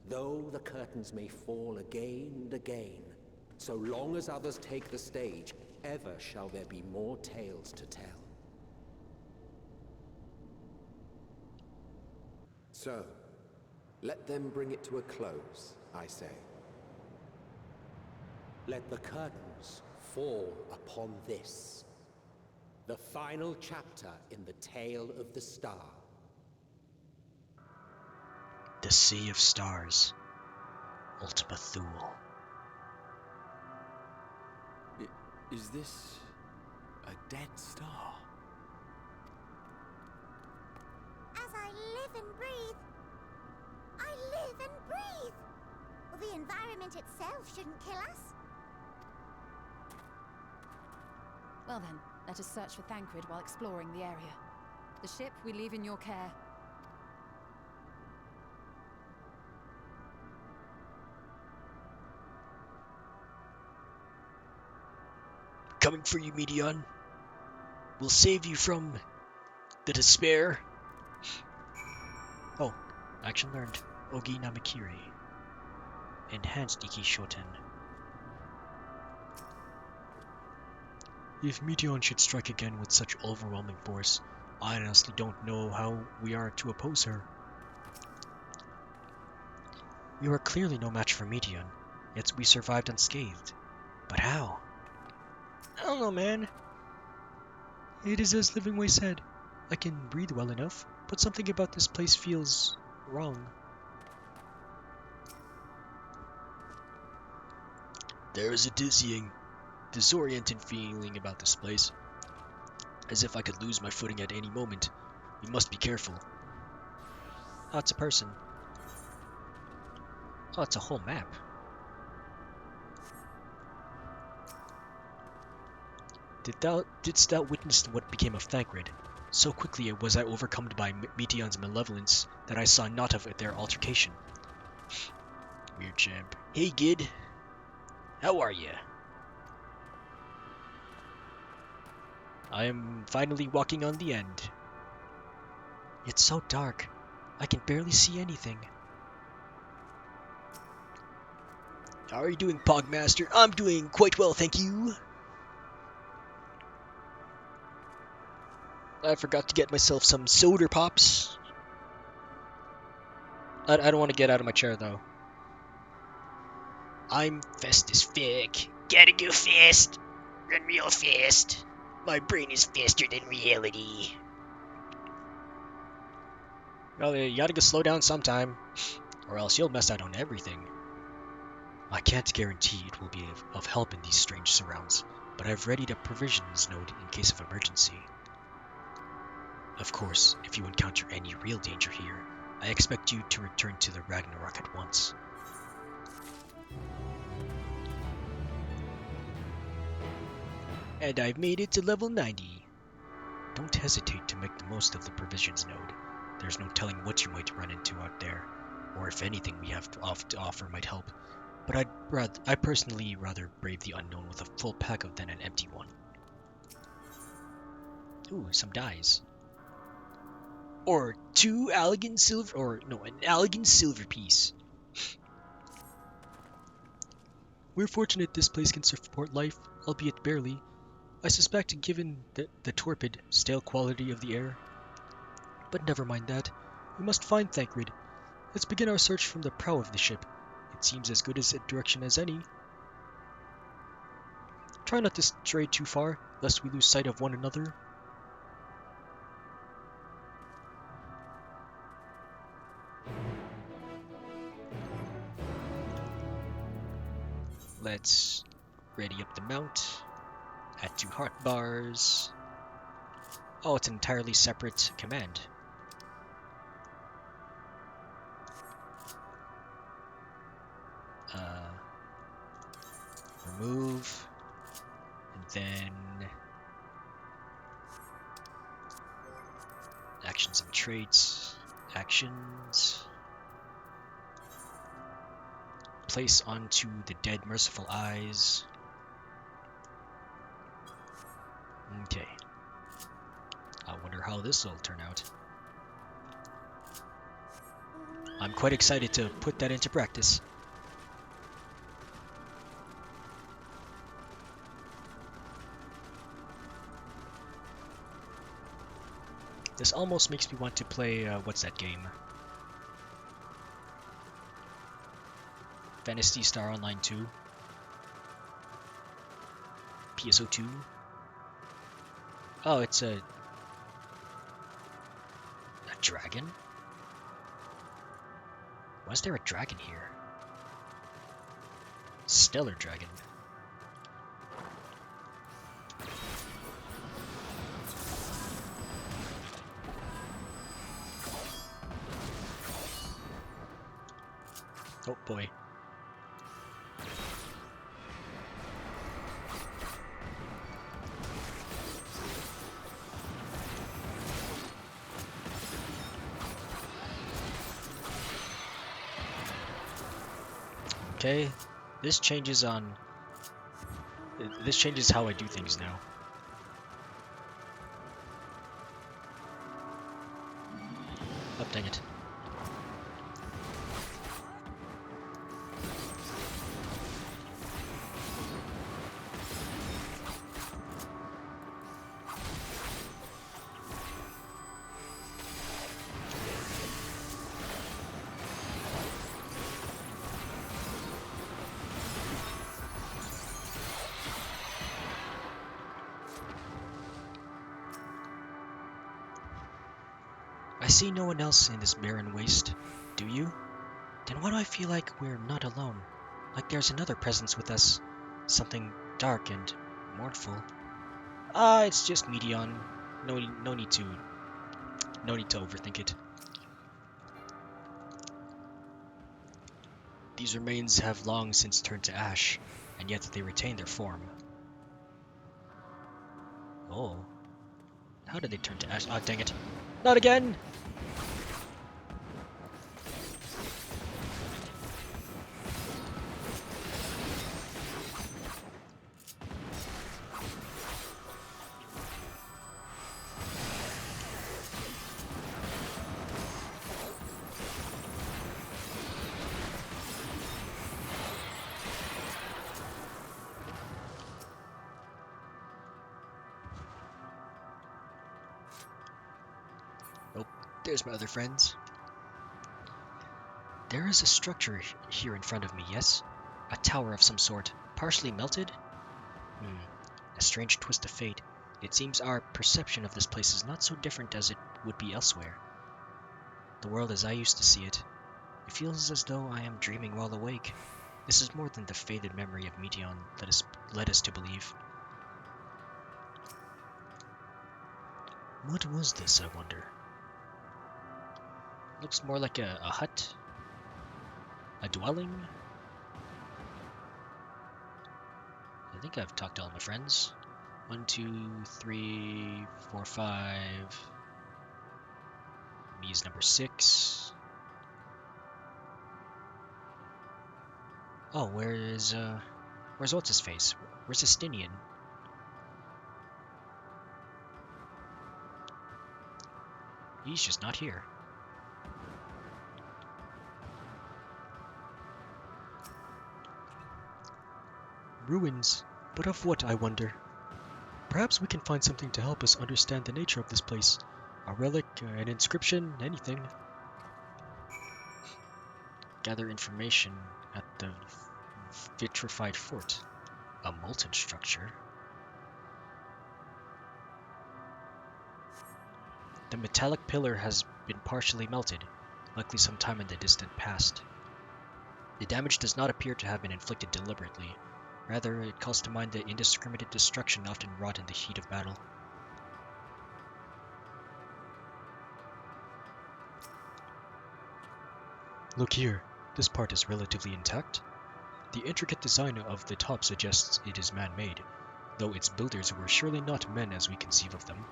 Though the curtains may fall again and again, so long as others take the stage, ever shall there be more tales to tell. So, let them bring it to a close, I say. let the curtains fall upon this, the final chapter in the tale of the star. The Sea of Stars. Ultima Thule. Is this a dead star? As I live and breathe, I live and breathe. Well, the environment itself shouldn't kill us. Well then, let us search for Thancred while exploring the area. The ship we leave in your care. Coming for you, Meteion. We'll save you from the despair. Oh, action learned. Ogi Namakiri. Enhanced Iki Shoten. If Meteion should strike again with such overwhelming force, I honestly don't know how we are to oppose her. We were clearly no match for Meteion, yet we survived unscathed. But how? I don't know, man. It is as Livingway said. I can breathe well enough, but something about this place feels wrong. There is a dizzying, disorienting feeling about this place. As if I could lose my footing at any moment. We must be careful. Oh, it's a person. Oh, it's a whole map. Didst thou witness what became of Thancred? So quickly was I overcome by Meteion's malevolence that I saw naught of their altercation. Weird champ. Hey, Gid. How are ya? I am finally walking on the end. It's so dark. I can barely see anything. How are you doing, Pogmaster? I'm doing quite well, thank you. I forgot to get myself some soda pops. I don't want to get out of my chair, though. I'm fast as fuck. Gotta go fast. Run real fast. My brain is faster than reality. Well, you gotta go slow down sometime, or else you'll mess out on everything. I can't guarantee it will be of help in these strange surrounds, but I've readied a provisions node in case of emergency. Of course, if you encounter any real danger here, I expect you to return to the Ragnarok at once. And I've made it to level 90. Don't hesitate to make the most of the provisions node. There's no telling what you might run into out there, or if anything we have to offer might help. But I personally rather brave the unknown with a full pack of than an empty one. Ooh, some dies. Or an elegant silver piece. We're fortunate this place can support life, albeit barely. I suspect given the torpid, stale quality of the air. But never mind that. We must find Thancred. Let's begin our search from the prow of the ship. It seems as good a direction as any. Try not to stray too far, lest we lose sight of one another. Let's ready up the mount. Add 2 heart bars. Oh, it's an entirely separate command. Remove. And then actions and traits. Actions. Place onto the dead merciful eyes. Okay. I wonder how this will turn out. I'm quite excited to put that into practice. This almost makes me want to play, what's that game? Phantasy Star Online 2. PSO2. Oh, it's a dragon? Why is there a dragon here? Stellar dragon. Oh boy. Okay, this changes how I do things now. Oh, dang it. I see no one else in this barren waste. Do you? Then why do I feel like we're not alone? Like there's another presence with us. Something dark and mournful. It's just Meteon. No need to overthink it. These remains have long since turned to ash, and yet they retain their form. Oh. How did they turn to ash? Oh, dang it. Not again! There's my other friends. There is a structure here in front of me, yes? A tower of some sort, partially melted? A strange twist of fate. It seems our perception of this place is not so different as it would be elsewhere. The world as I used to see it. It feels as though I am dreaming while awake. This is more than the faded memory of Meteon led us to believe. What was this, I wonder? Looks more like a hut. A dwelling. I think I've talked to all my friends. 1, 2, 3, 4, 5. Me is number 6. Oh, where's what's his face? Where's Estinian? He's just not here. Ruins, but of what, I wonder? Perhaps we can find something to help us understand the nature of this place. A relic, an inscription, anything. Gather information at the vitrified fort. A molten structure. The metallic pillar has been partially melted, likely sometime in the distant past. The damage does not appear to have been inflicted deliberately. Rather, it calls to mind the indiscriminate destruction often wrought in the heat of battle. Look here, this part is relatively intact. The intricate design of the top suggests it is man-made, though its builders were surely not men as we conceive of them.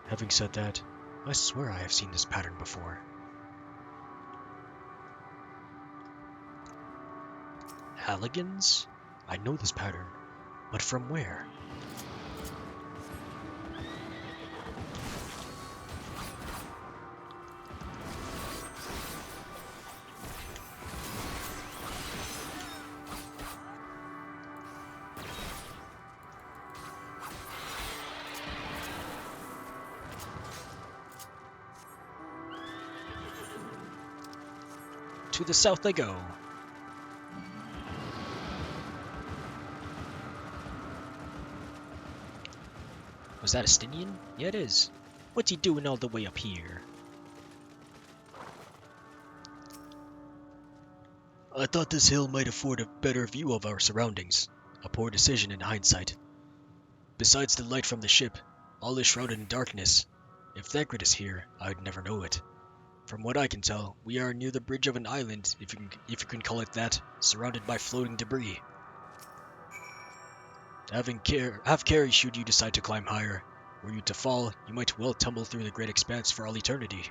Having said that, I swear I have seen this pattern before. Halligan's? I know this pattern, but from where? To the south they go. Was that a Stinian? Yeah, it is. What's he doing all the way up here? I thought this hill might afford a better view of our surroundings. A poor decision in hindsight. Besides the light from the ship, all is shrouded in darkness. If Thancred is here, I'd never know it. From what I can tell, we are near the bridge of an island, if you can call it that, surrounded by floating debris. Have care should you decide to climb higher. Were you to fall, you might well tumble through the great expanse for all eternity.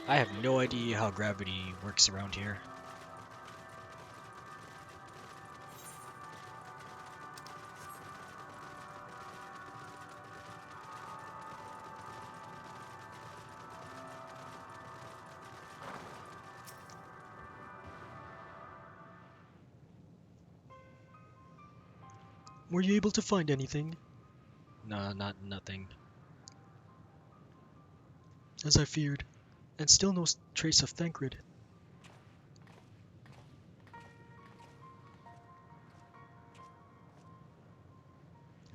I have no idea how gravity works around here. Were you able to find anything? Nah, nothing. As I feared, and still no trace of Thancred.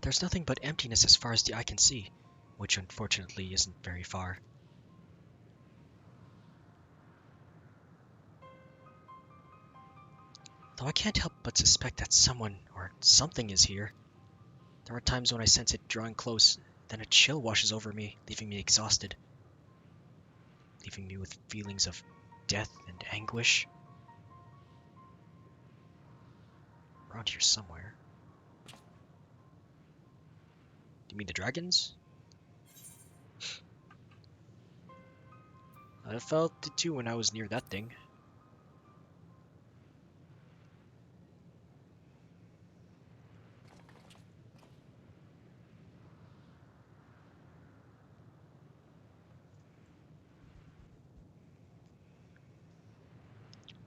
There's nothing but emptiness as far as the eye can see, which unfortunately isn't very far. Though I can't help but suspect that someone or something is here. There are times when I sense it drawing close, then a chill washes over me, leaving me exhausted. Leaving me with feelings of death and anguish. Around here somewhere. Do you mean the dragons? I felt it too when I was near that thing.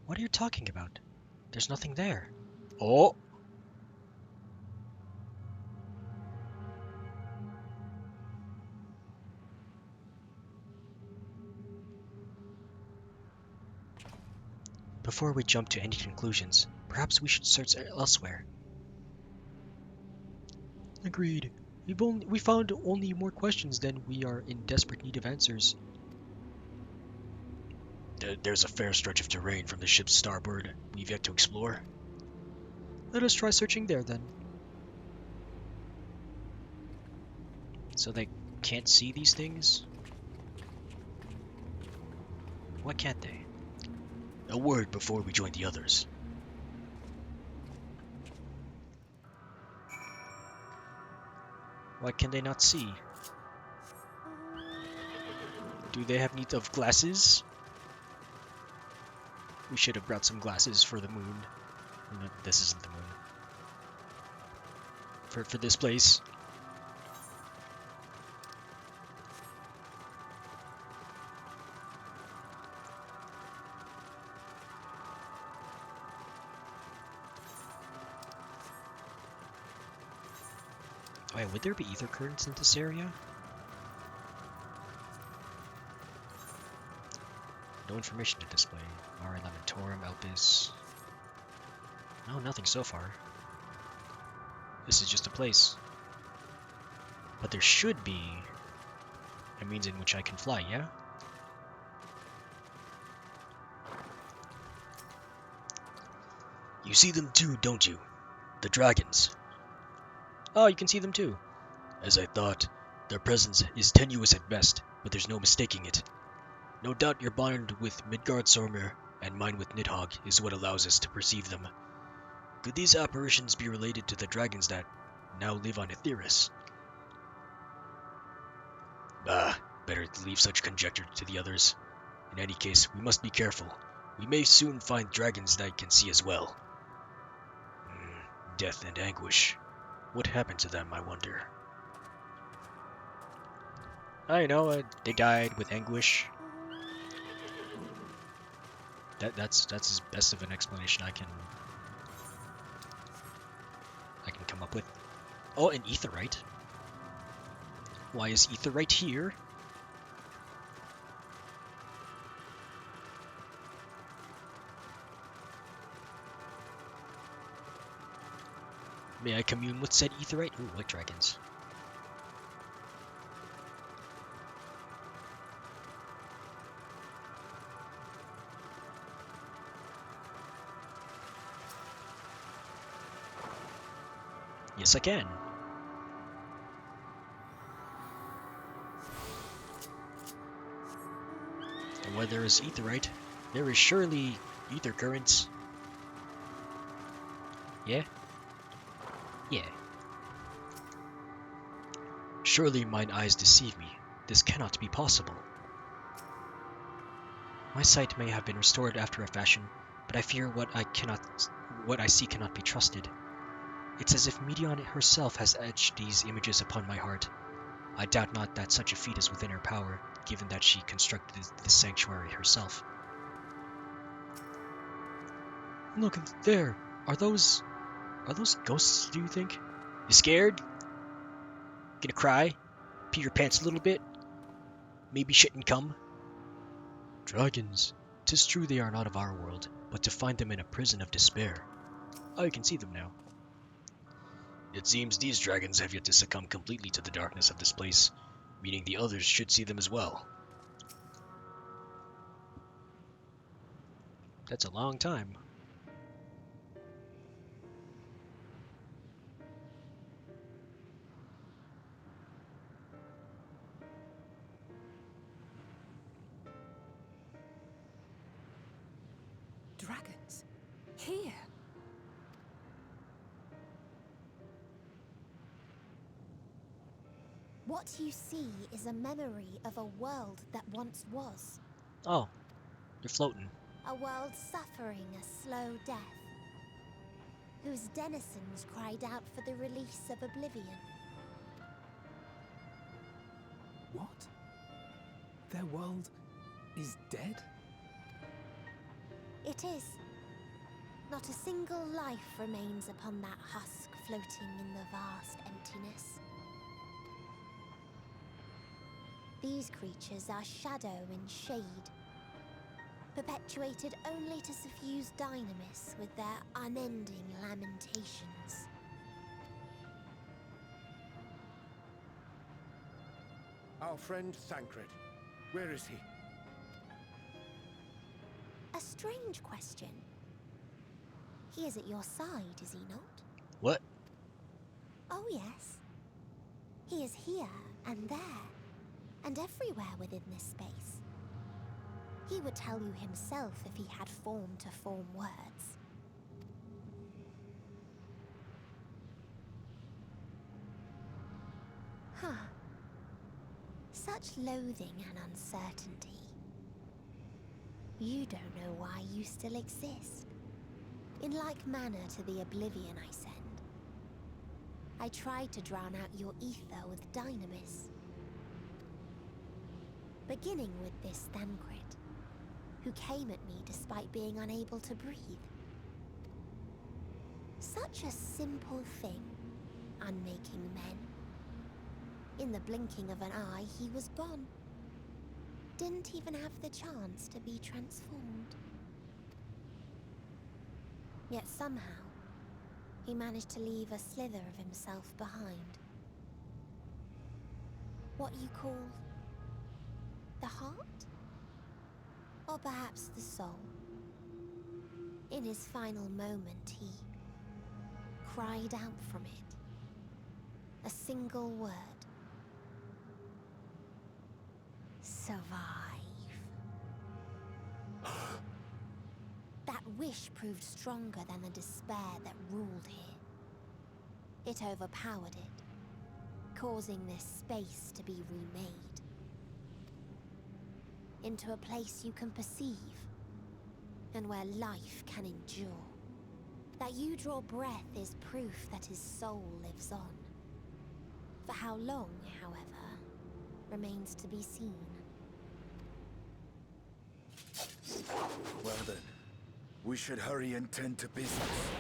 What are you talking about? There's nothing there. Oh! Before we jump to any conclusions, perhaps we should search elsewhere. Agreed. We found only more questions than we are in desperate need of answers. There's a fair stretch of terrain from the ship's starboard we've yet to explore. Let us try searching there then. So they can't see these things? Why can't they? A word before we join the others. Why can they not see? Do they have need of glasses? We should have brought some glasses for the moon. No, this isn't the moon. For this place. Wait, would there be ether currents in this area? No information to display. Mare Lamentorum, Elpis. No, nothing so far. This is just a place. But there should be a means in which I can fly, yeah? You see them too, don't you? The dragons. Oh, you can see them too. As I thought, their presence is tenuous at best, but there's no mistaking it. No doubt your bond with Midgardsormr and mine with Nidhogg is what allows us to perceive them. Could these apparitions be related to the dragons that now live on Etheirys? Bah, better leave such conjecture to the others. In any case, we must be careful. We may soon find dragons that can see as well. Death and anguish. What happened to them, I wonder? I know, they died with anguish. That's as best of an explanation I can come up with. Oh, an aetheryte. Why is aetheryte here? May I commune with said Aetheryte? Ooh, white dragons. Yes, I can. And where there is Aetheryte, there is surely ether currents. Yeah? Yeah. Surely mine eyes deceive me. This cannot be possible. My sight may have been restored after a fashion, but I fear what I see cannot be trusted. It's as if Meteion herself has etched these images upon my heart. I doubt not that such a feat is within her power, given that she constructed this sanctuary herself. Look there! Are those ghosts, do you think? You scared? Gonna cry? Pee your pants a little bit? Maybe shouldn't come? Dragons. 'Tis true they are not of our world, but to find them in a prison of despair. Oh, you can see them now. It seems these dragons have yet to succumb completely to the darkness of this place, meaning the others should see them as well. That's a long time. Dragons? Here? What you see is a memory of a world that once was. Oh, they're floating. A world suffering a slow death, whose denizens cried out for the release of oblivion. What? Their world is dead? It is. Not a single life remains upon that husk floating in the vast emptiness. These creatures are shadow and shade, perpetuated only to suffuse dynamis with their unending lamentations. Our friend Thancred, where is he? A strange question. He is at your side, is he not? What? Oh yes. He is here and there, and everywhere within this space. He would tell you himself if he had form to form words. Huh. Such loathing and uncertainty. You don't know why you still exist. In like manner to the oblivion I send. I tried to drown out your ether with dynamis. Beginning with this Thancred, who came at me despite being unable to breathe. Such a simple thing, unmaking men. In the blinking of an eye, he was gone. Didn't even have the chance to be transformed. Yet somehow, he managed to leave a slither of himself behind. What you call the heart? Or perhaps the soul. In his final moment, he cried out from it. A single word. Survive. That wish proved stronger than the despair that ruled here. It overpowered it, causing this space to be remade. Into a place you can perceive, and where life can endure. That you draw breath is proof that his soul lives on. For how long, however, remains to be seen. Well then, we should hurry and tend to business.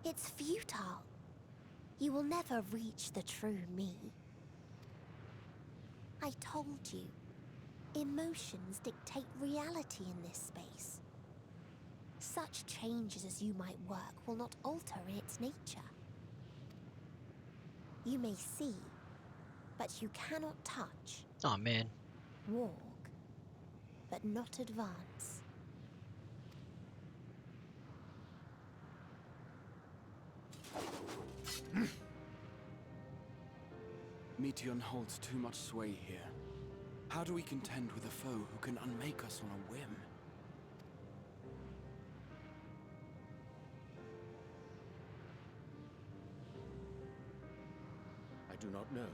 It's futile. You will never reach the true me. I told you, emotions dictate reality in this space. Such changes as you might work will not alter its nature. You may see, but you cannot touch. Aw, man. Walk, but not advance. Meteion holds too much sway here. How do we contend with a foe who can unmake us on a whim? I do not know.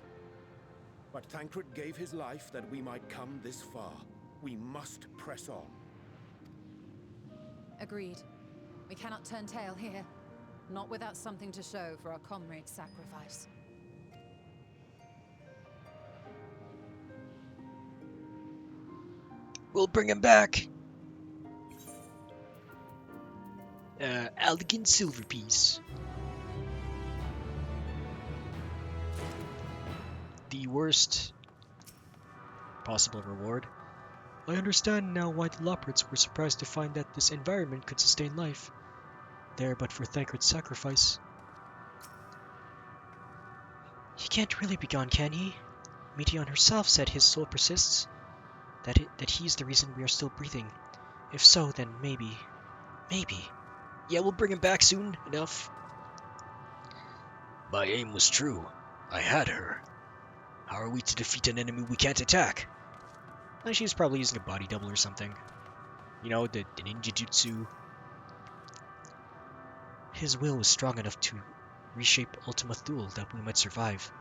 But Thancred gave his life that we might come this far. We must press on. Agreed. We cannot turn tail here. Not without something to show for our comrade's sacrifice. We'll bring him back. Elegant silver piece. The worst possible reward. I understand now why the Loporrits were surprised to find that this environment could sustain life. There, but for Thancred's sacrifice. He can't really be gone, can he? Meteion herself said his soul persists. That he's the reason we are still breathing. If so, then maybe. Yeah, we'll bring him back soon enough. My aim was true. I had her. How are we to defeat an enemy we can't attack? And she's probably using a body double or something. You know, the ninja jutsu. His will was strong enough to reshape Ultima Thule that we might survive.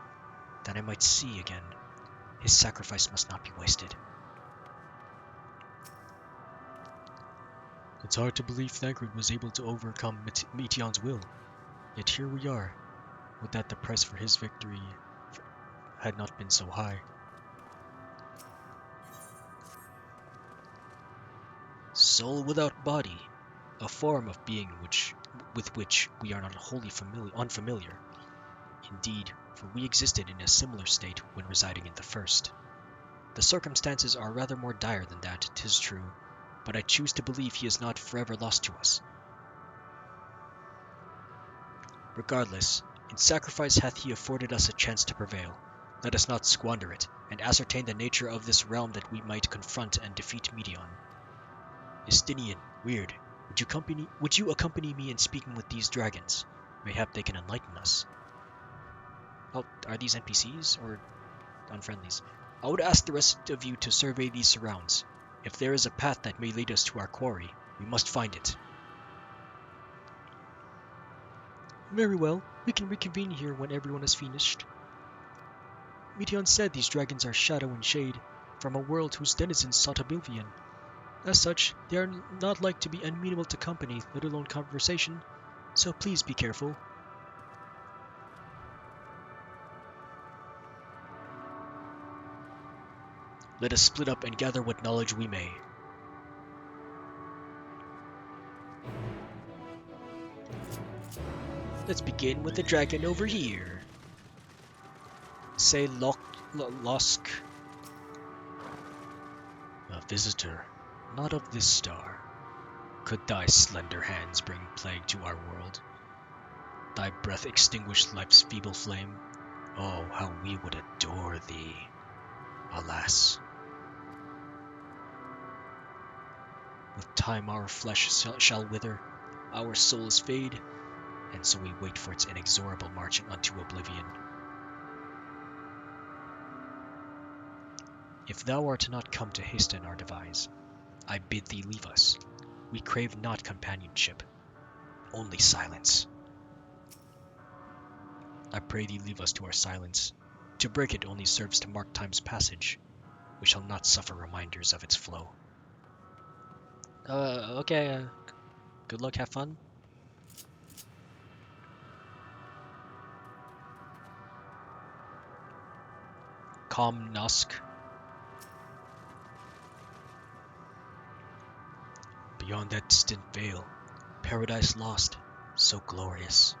That I might see again. His sacrifice must not be wasted. It's hard to believe Thancred was able to overcome Meteion's will. Yet here we are. Would that the price for his victory had not been so high. Soul without body, a form of being with which we are not wholly unfamiliar. Indeed, for we existed in a similar state when residing in the first. The circumstances are rather more dire than that, 'tis true, but I choose to believe he is not forever lost to us. Regardless, in sacrifice hath he afforded us a chance to prevail. Let us not squander it, and ascertain the nature of this realm that we might confront and defeat Meteion. Estinian, Weird, would you accompany me in speaking with these dragons? Mayhap they can enlighten us. Oh, are these NPCs or unfriendlies? I would ask the rest of you to survey these surrounds. If there is a path that may lead us to our quarry, we must find it. Very well, we can reconvene here when everyone is finished. Meteion said these dragons are shadow and shade, from a world whose denizens sought oblivion. As such, they are not like to be amenable to company, let alone conversation, so please be careful. Let us split up and gather what knowledge we may. Let's begin with the dragon over here. Say Losk. A visitor, not of this star. Could thy slender hands bring plague to our world? Thy breath extinguish life's feeble flame? Oh, how we would adore thee. Alas. With time our flesh shall wither, our souls fade, and so we wait for its inexorable march unto oblivion. If thou art not come to hasten our demise, I bid thee leave us. We crave not companionship, only silence. I pray thee leave us to our silence. To break it only serves to mark time's passage. We shall not suffer reminders of its flow. Okay, good luck, have fun. Calm Nusk. Beyond that distant veil, paradise lost, so glorious,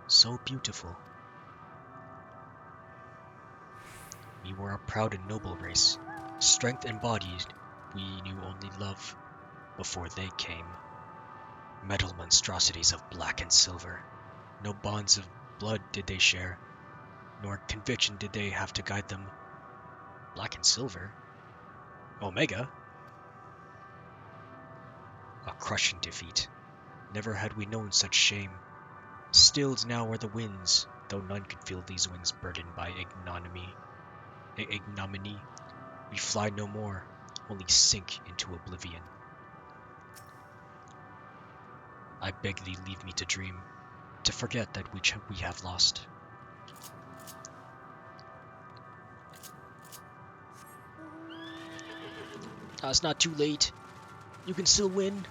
so beautiful. We were a proud and noble race. Strength embodied, we knew only love before they came. Metal monstrosities of black and silver. No bonds of blood did they share, nor conviction did they have to guide them. Black and silver? Omega? A crushing defeat. Never had we known such shame. Stilled now are the winds, though none could feel these wings burdened by ignominy. We fly no more, only sink into oblivion. I beg thee leave me to dream, to forget that which we have lost. It's not too late. You can still win.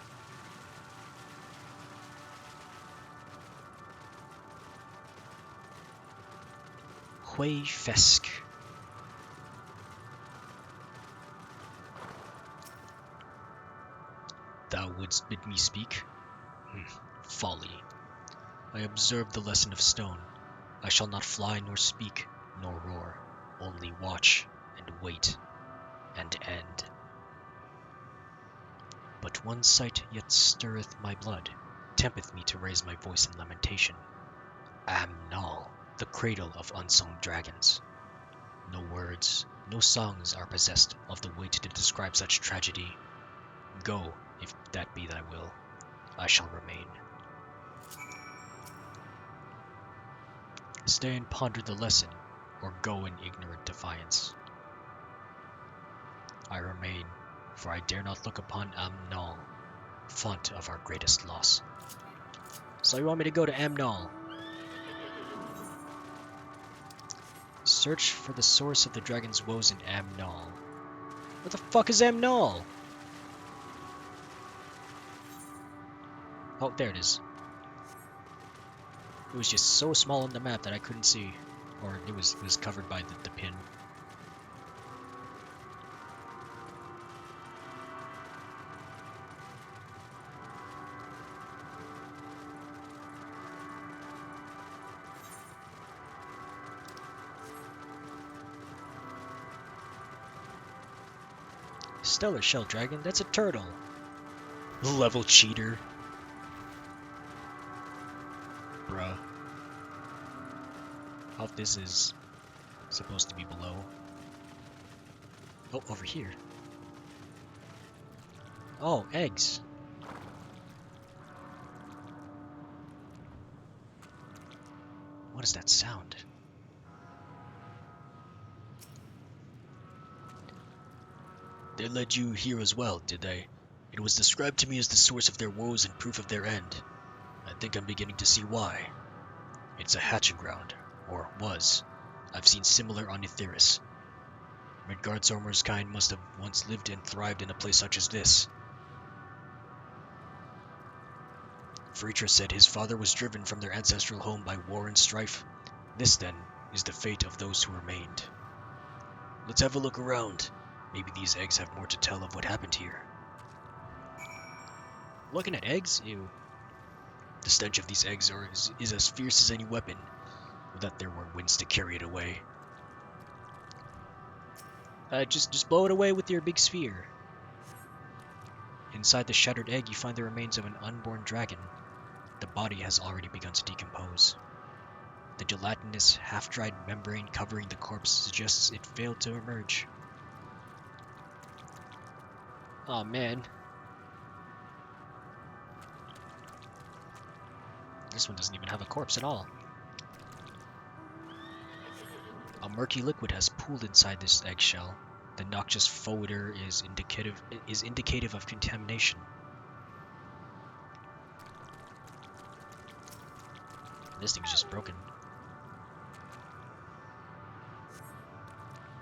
Hui Fesk. Thou wouldst bid me speak? Folly. I observed the lesson of stone. I shall not fly nor speak, nor roar, only watch and wait and end. But one sight yet stirreth my blood, tempteth me to raise my voice in lamentation. Amnal, the cradle of unsung dragons. No words, no songs are possessed of the weight to describe such tragedy. Go, if that be thy will. I shall remain. Stay and ponder the lesson, or go in ignorant defiance. I remain, for I dare not look upon Amnal, font of our greatest loss. So you want me to go to Amnal? Search for the source of the dragon's woes in Amnal. What the fuck is Amnal? Oh, there it is. It was just so small on the map that I couldn't see, or it was covered by the pin. Stellar Shell Dragon, that's a turtle. Level cheater. Bruh. Oh, this is supposed to be below. Oh, over here. Oh, eggs. What is that sound? They led you here as well, did they? It was described to me as the source of their woes and proof of their end. I think I'm beginning to see why. It's a hatching ground, or was. I've seen similar on Etheris. Midgardsormr's kind must have once lived and thrived in a place such as this. Fritra said his father was driven from their ancestral home by war and strife. This, then, is the fate of those who remained. Let's have a look around. Maybe these eggs have more to tell of what happened here. Looking at eggs? Ew. The stench of these eggs is as fierce as any weapon, that there were winds to carry it away. Just blow it away with your big sphere. Inside the shattered egg, you find the remains of an unborn dragon. The body has already begun to decompose. The gelatinous, half-dried membrane covering the corpse suggests it failed to emerge. Aw, man. This one doesn't even have a corpse at all. A murky liquid has pooled inside this eggshell. The noxious odor is indicative of contamination. This thing's just broken.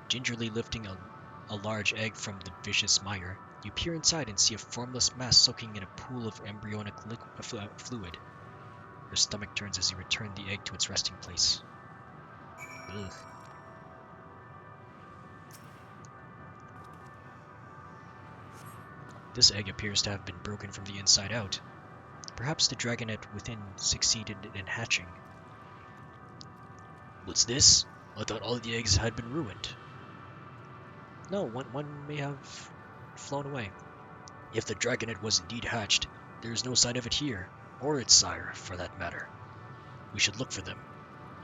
Gingerly lifting a large egg from the vicious mire, you peer inside and see a formless mass soaking in a pool of embryonic fluid. Your stomach turns as you return the egg to its resting place. Ugh. This egg appears to have been broken from the inside out. Perhaps the dragonette within succeeded in hatching. What's this? I thought all the eggs had been ruined. No, one may have flown away. If the dragonette was indeed hatched, there is no sign of it here, or its sire, for that matter. We should look for them.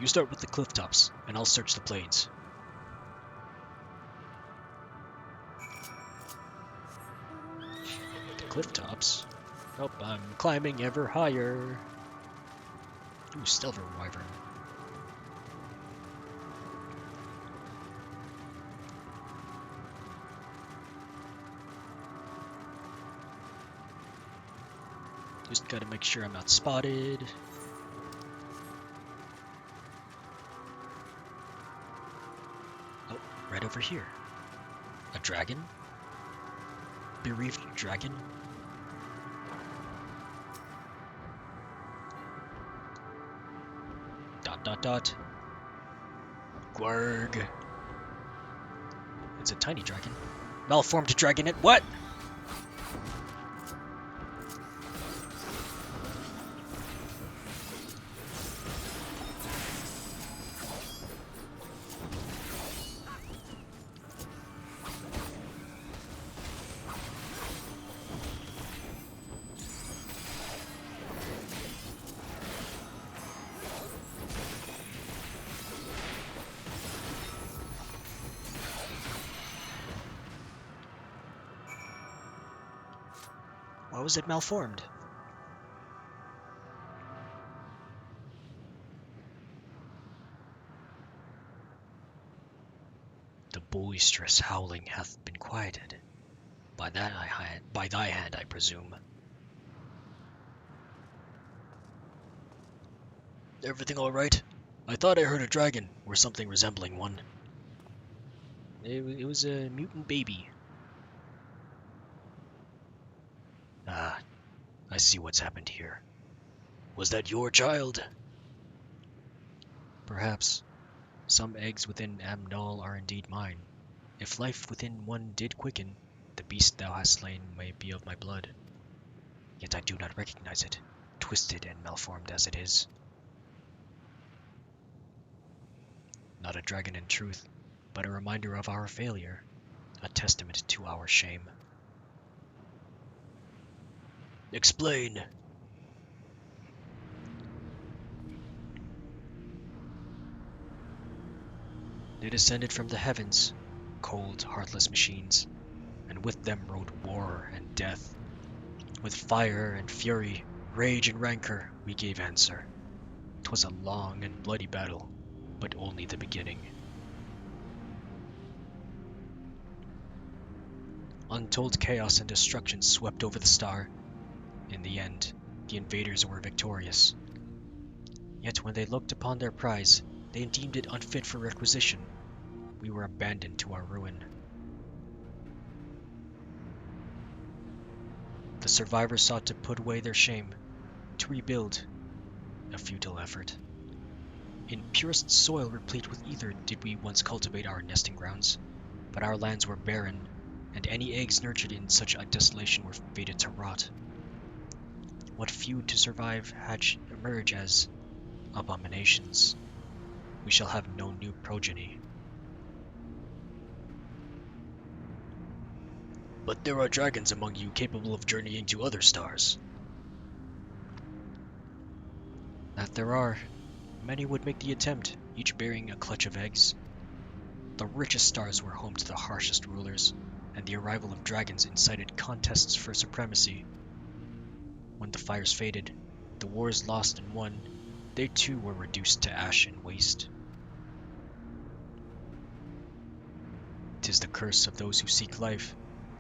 You start with the cliff tops, and I'll search the plains. The cliff tops? Oh, I'm climbing ever higher. Ooh, Stelver Wyvern. Just gotta make sure I'm not spotted. Oh, right over here. A dragon? Bereaved dragon? Dot dot dot. Gwarg. It's a tiny dragon. Malformed dragonette. What? Why was it malformed? The boisterous howling hath been quieted. By thy hand, I presume. Everything all right? I thought I heard a dragon, or something resembling one. It was a mutant baby. Ah, I see what's happened here. Was that your child? Perhaps. Some eggs within Amnal are indeed mine. If life within one did quicken, the beast thou hast slain may be of my blood. Yet I do not recognize it, twisted and malformed as it is. Not a dragon in truth, but a reminder of our failure, a testament to our shame. Explain! They descended from the heavens, cold, heartless machines, and with them rode war and death. With fire and fury, rage and rancor, we gave answer. 'Twas a long and bloody battle, but only the beginning. Untold chaos and destruction swept over the star. In the end, the invaders were victorious. Yet when they looked upon their prize, they deemed it unfit for requisition. We were abandoned to our ruin. The survivors sought to put away their shame, to rebuild, a futile effort. In purest soil replete with ether did we once cultivate our nesting grounds, but our lands were barren, and any eggs nurtured in such a desolation were fated to rot. What few to survive emerge as abominations. We shall have no new progeny. But there are dragons among you capable of journeying to other stars. That there are. Many would make the attempt, each bearing a clutch of eggs. The richest stars were home to the harshest rulers, and the arrival of dragons incited contests for supremacy. When the fires faded, the wars lost and won, they too were reduced to ash and waste. 'Tis the curse of those who seek life,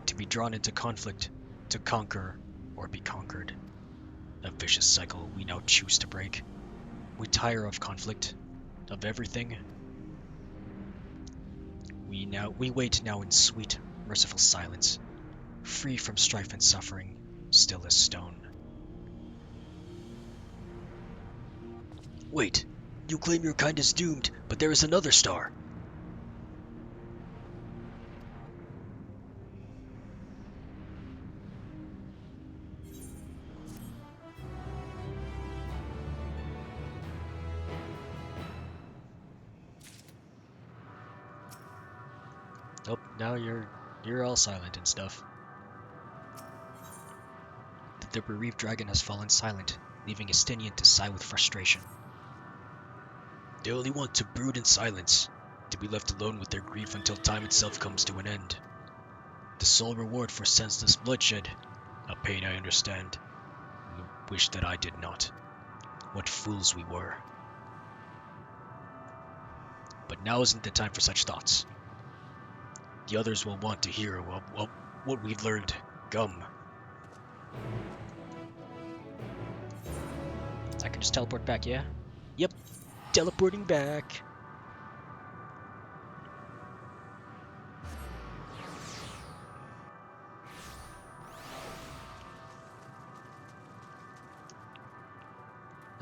to be drawn into conflict, to conquer or be conquered. A vicious cycle we now choose to break. We tire of conflict, of everything. We wait now in sweet, merciful silence, free from strife and suffering, still as stone. Wait, you claim your kind is doomed, but there is another star. Oh, now you're all silent and stuff. The bereaved dragon has fallen silent, leaving Estinian to sigh with frustration. They only want to brood in silence, to be left alone with their grief until time itself comes to an end. The sole reward for senseless bloodshed, a pain I understand. I wish that I did not. What fools we were. But now isn't the time for such thoughts. The others will want to hear what we've learned. Come. I can just teleport back, yeah? Yep, teleporting back.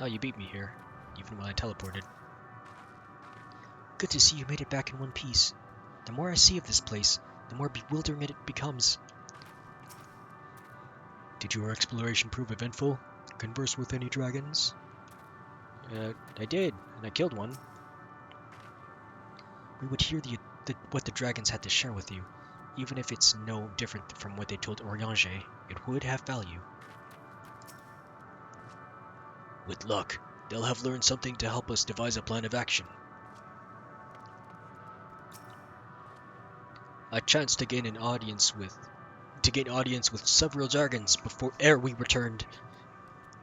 Oh, you beat me here, even when I teleported. Good to see you made it back in one piece. The more I see of this place, the more bewildering it becomes. Did your exploration prove eventful? Converse with any dragons? I did, and I killed one. We would hear what the dragons had to share with you. Even if it's no different from what they told Oriange, it would have value. With luck, they'll have learned something to help us devise a plan of action. I chanced to gain audience with several dragons ere we returned,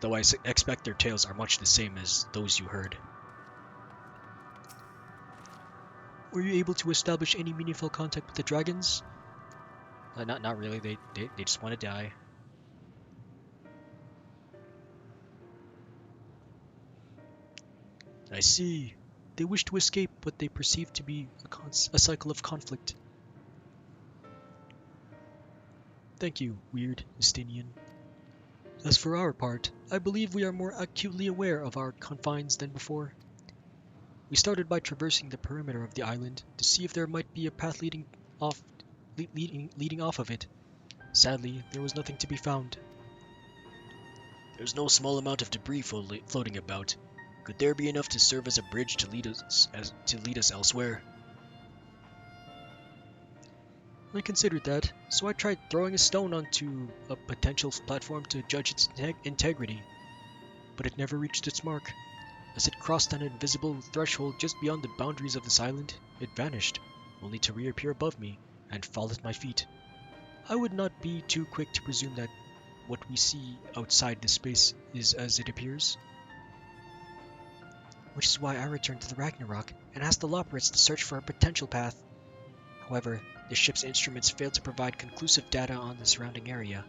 though I expect their tales are much the same as those you heard. Were you able to establish any meaningful contact with the dragons? Not really. They just want to die. I see. They wish to escape what they perceive to be a cycle of conflict. Thank you, weird Estinian. As for our part, I believe we are more acutely aware of our confines than before. We started by traversing the perimeter of the island to see if there might be a path leading off of it. Sadly, there was nothing to be found. There's no small amount of debris floating about. Could there be enough to serve as a bridge to lead us elsewhere? I considered that, so I tried throwing a stone onto a potential platform to judge its integrity, but it never reached its mark. As it crossed an invisible threshold just beyond the boundaries of this island, it vanished, only to reappear above me and fall at my feet. I would not be too quick to presume that what we see outside this space is as it appears. Which is why I returned to the Ragnarok and asked the Loporrits to search for a potential path. However, the ship's instruments failed to provide conclusive data on the surrounding area.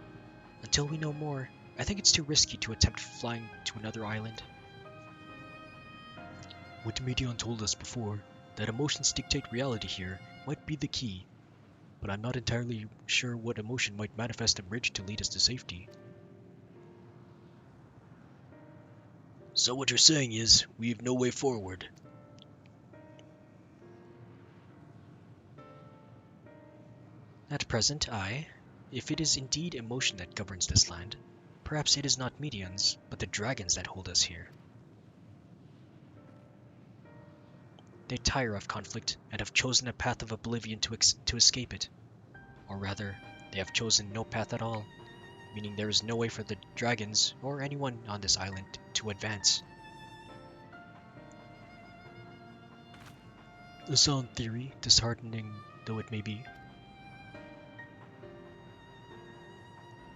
Until we know more, I think it's too risky to attempt flying to another island. What Medion told us before, that emotions dictate reality here, might be the key, but I'm not entirely sure what emotion might manifest a bridge to lead us to safety. So what you're saying is, we have no way forward. At present, aye. If it is indeed emotion that governs this land, perhaps it is not Medians, but the dragons that hold us here. They tire of conflict and have chosen a path of oblivion to escape it. Or rather, they have chosen no path at all, meaning there is no way for the dragons, or anyone on this island, to advance. A sound theory, disheartening though it may be.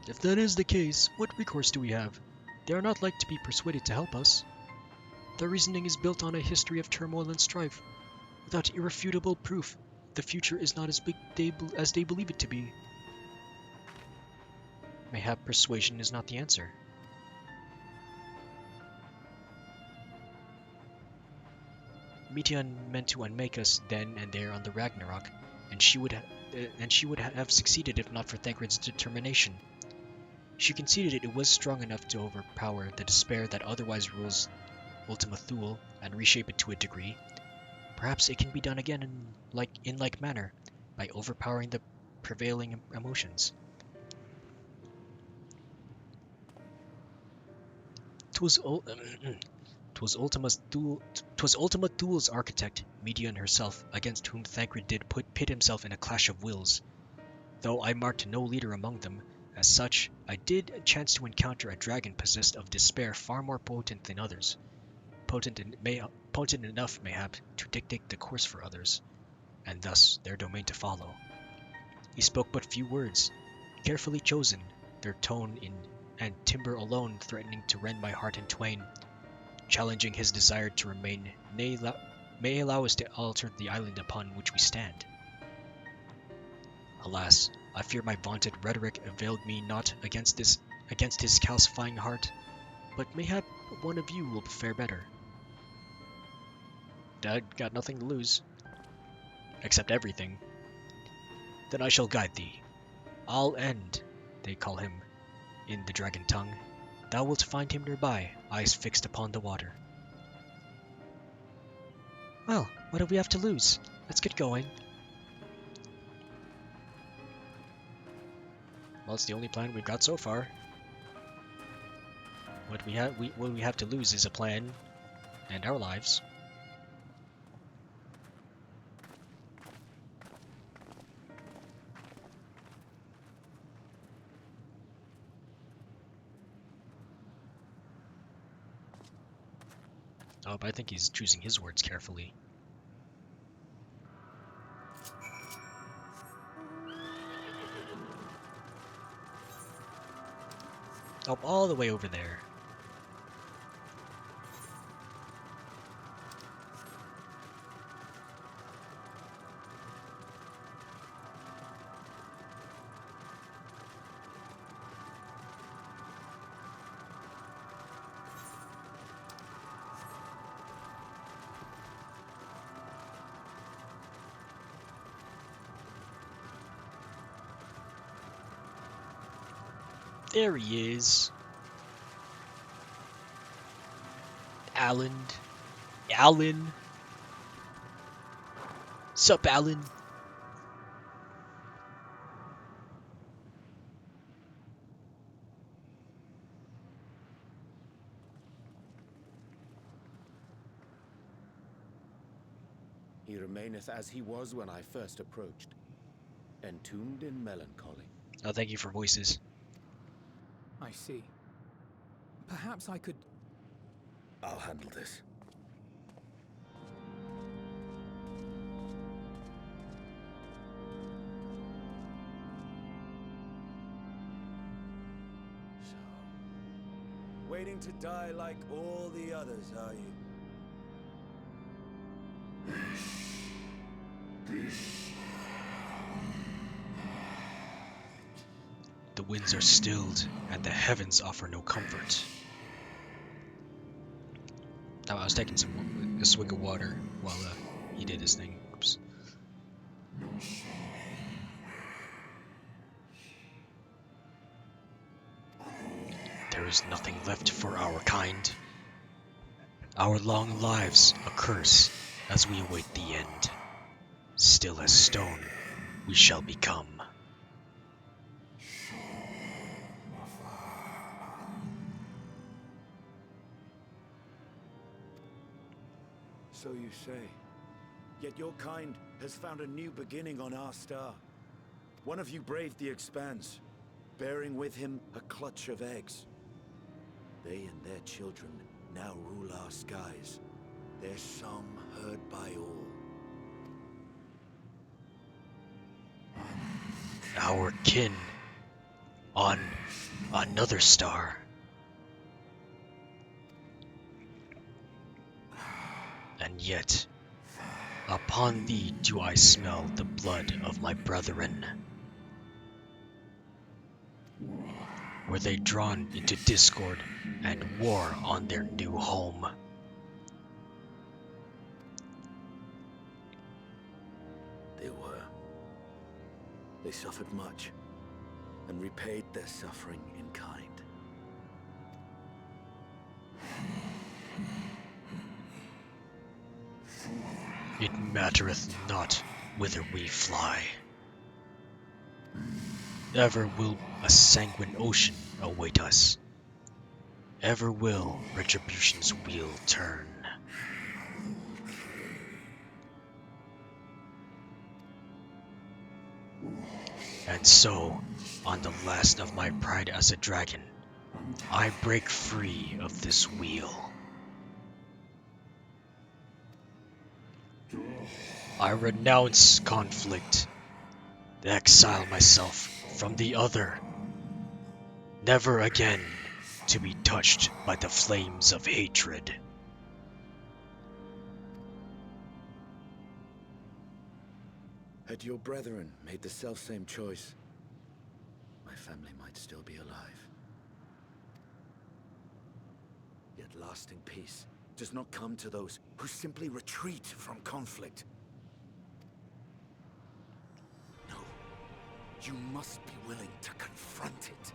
If that is the case, what recourse do we have? They are not like to be persuaded to help us. Their reasoning is built on a history of turmoil and strife. Without irrefutable proof, the future is not as big as they believe it to be. Mayhap persuasion is not the answer. Medion meant to unmake us then and there on the Ragnarok, and she would have succeeded if not for Thancred's determination. She conceded it was strong enough to overpower the despair that otherwise rules Ultima Thule and reshape it to a degree. Perhaps it can be done again in like manner, by overpowering the prevailing emotions. 'Twas 'Twas Ultima Thule's architect, Medion herself, against whom Thancred did pit himself in a clash of wills. Though I marked no leader among them, as such, I did chance to encounter a dragon possessed of despair far more potent than others. Potent enough, mayhap, to dictate the course for others, and thus their domain to follow. He spoke but few words, carefully chosen, their tone and timbre alone threatening to rend my heart in twain, challenging his desire to remain, may allow us to alter the island upon which we stand. Alas, I fear my vaunted rhetoric availed me not against his calcifying heart, but mayhap one of you will fare better. Dad got nothing to lose. Except everything. Then I shall guide thee. I'll end, they call him, in the dragon tongue. Thou wilt find him nearby, eyes fixed upon the water. Well, what do we have to lose? Let's get going. Well, it's the only plan we've got so far. What we have to lose is a plan and our lives. Oh, but I think he's choosing his words carefully. Oh, all the way over there. There he is. Alan. Sup, Alan? He remaineth as he was when I first approached, entombed in melancholy. Oh, thank you for voices. I see. Perhaps I could... I'll handle this. Waiting to die like all the others, are you? The winds are stilled, and the heavens offer no comfort. Now, I was taking a swig of water while he did his thing. Oops. There is nothing left for our kind. Our long lives a curse as we await the end. Still as stone we shall become. So you say. Yet your kind has found a new beginning on our star. One of you braved the Expanse, bearing with him a clutch of eggs. They and their children now rule our skies, their song heard by all. Our kin on another star. And yet, upon thee do I smell the blood of my brethren. Were they drawn into discord and war on their new home? They were. They suffered much, and repaid their suffering in kind. It mattereth not whither we fly. Ever will a sanguine ocean await us. Ever will Retribution's wheel turn. And so, on the last of my pride as a dragon, I break free of this wheel. I renounce conflict, exile myself from the other, never again to be touched by the flames of hatred. Had your brethren made the selfsame choice, my family might still be alive. Yet lasting peace does not come to those who simply retreat from conflict. No, you must be willing to confront it,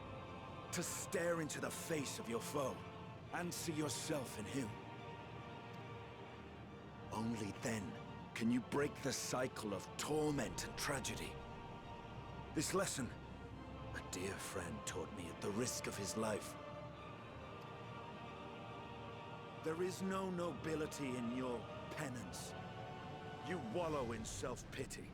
to stare into the face of your foe, and see yourself in him. Only then can you break the cycle of torment and tragedy. This lesson, a dear friend taught me at the risk of his life. There is no nobility in your penance. You wallow in self-pity.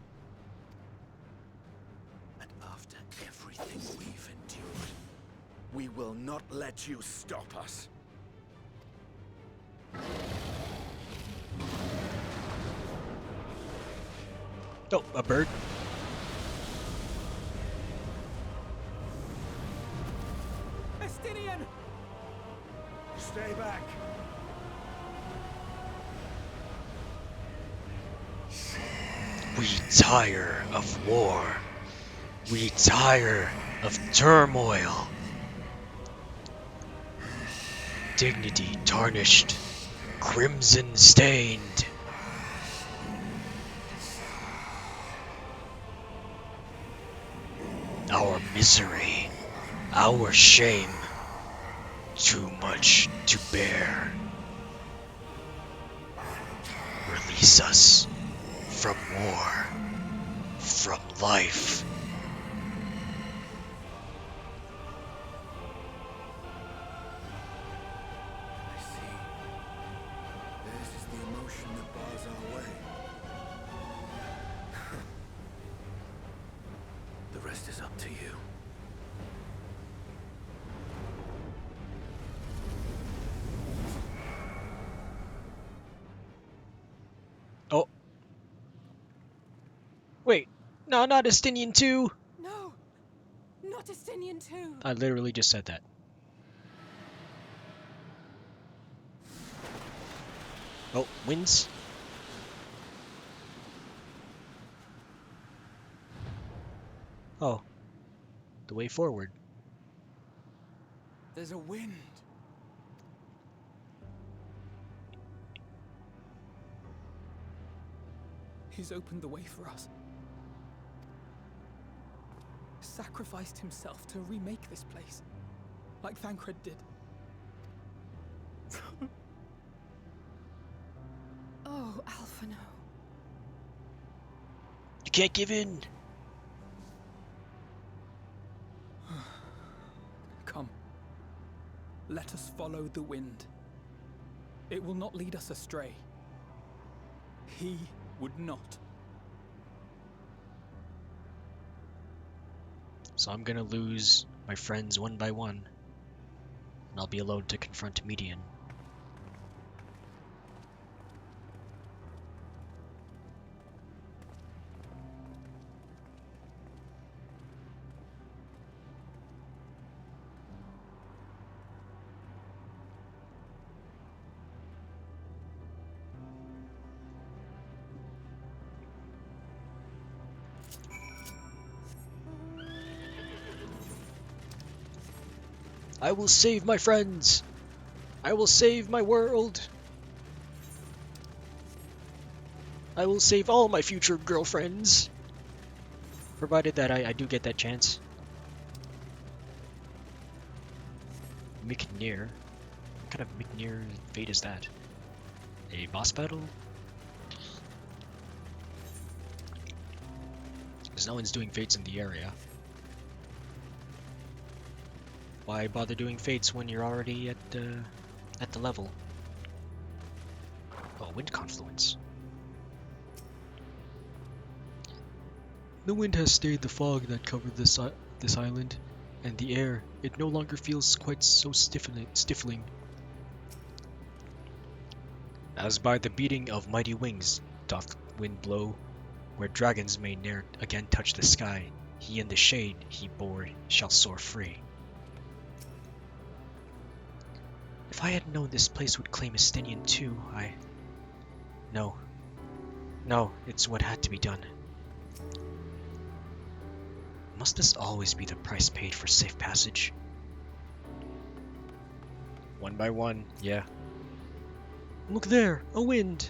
And after everything we've endured, we will not let you stop us. Oh, a bird. Estinian! Stay back. We tire of war. We tire of turmoil. Dignity tarnished, crimson stained. Our misery, our shame, too much to bear. Release us from war, from life. I see. This is the emotion that bars our way. The rest is up to you. Oh. Wait. No, not Estinian 2. No! Not Estinian too! I literally just said that. Oh, winds. Oh. The way forward. There's a wind. He's opened the way for us. Sacrificed himself to remake this place, like Thancred did. Oh, Alphino. You can't give in. Come. Let us follow the wind. It will not lead us astray. He would not. So I'm gonna lose my friends one by one, and I'll be alone to confront Median. I will save my friends! I will save my world! I will save all my future girlfriends! Provided that I do get that chance. McNear? What kind of McNear fate is that? A boss battle? Because no one's doing fates in the area. Why bother doing fates when you're already at the level? Oh, wind confluence. The wind has stayed the fog that covered this island, and the air, it no longer feels quite so stifling. As by the beating of mighty wings doth wind blow, where dragons may ne'er again touch the sky, he in the shade he bore shall soar free. If I had known this place would claim Estinian too, No, it's what had to be done. Must this always be the price paid for safe passage? One by one, yeah. Look there! The wind!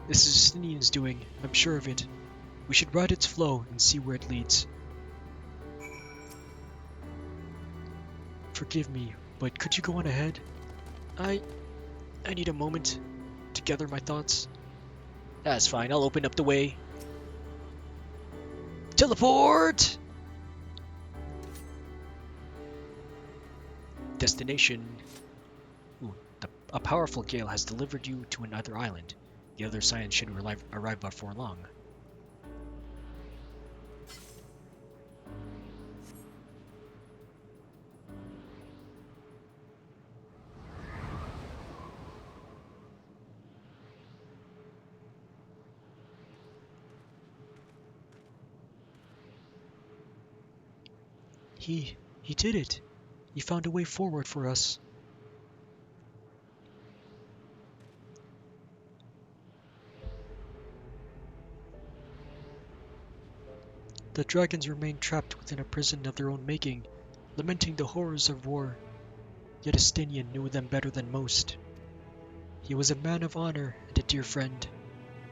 This is Estinian's doing, I'm sure of it. We should ride its flow and see where it leads. Forgive me, but could you go on ahead? I need a moment to gather my thoughts. That's fine, I'll open up the way. Teleport! Destination. Ooh, a powerful gale has delivered you to another island. The other science should arrive before long. He did it. He found a way forward for us. The dragons remained trapped within a prison of their own making, lamenting the horrors of war. Yet Estinian knew them better than most. He was a man of honor and a dear friend,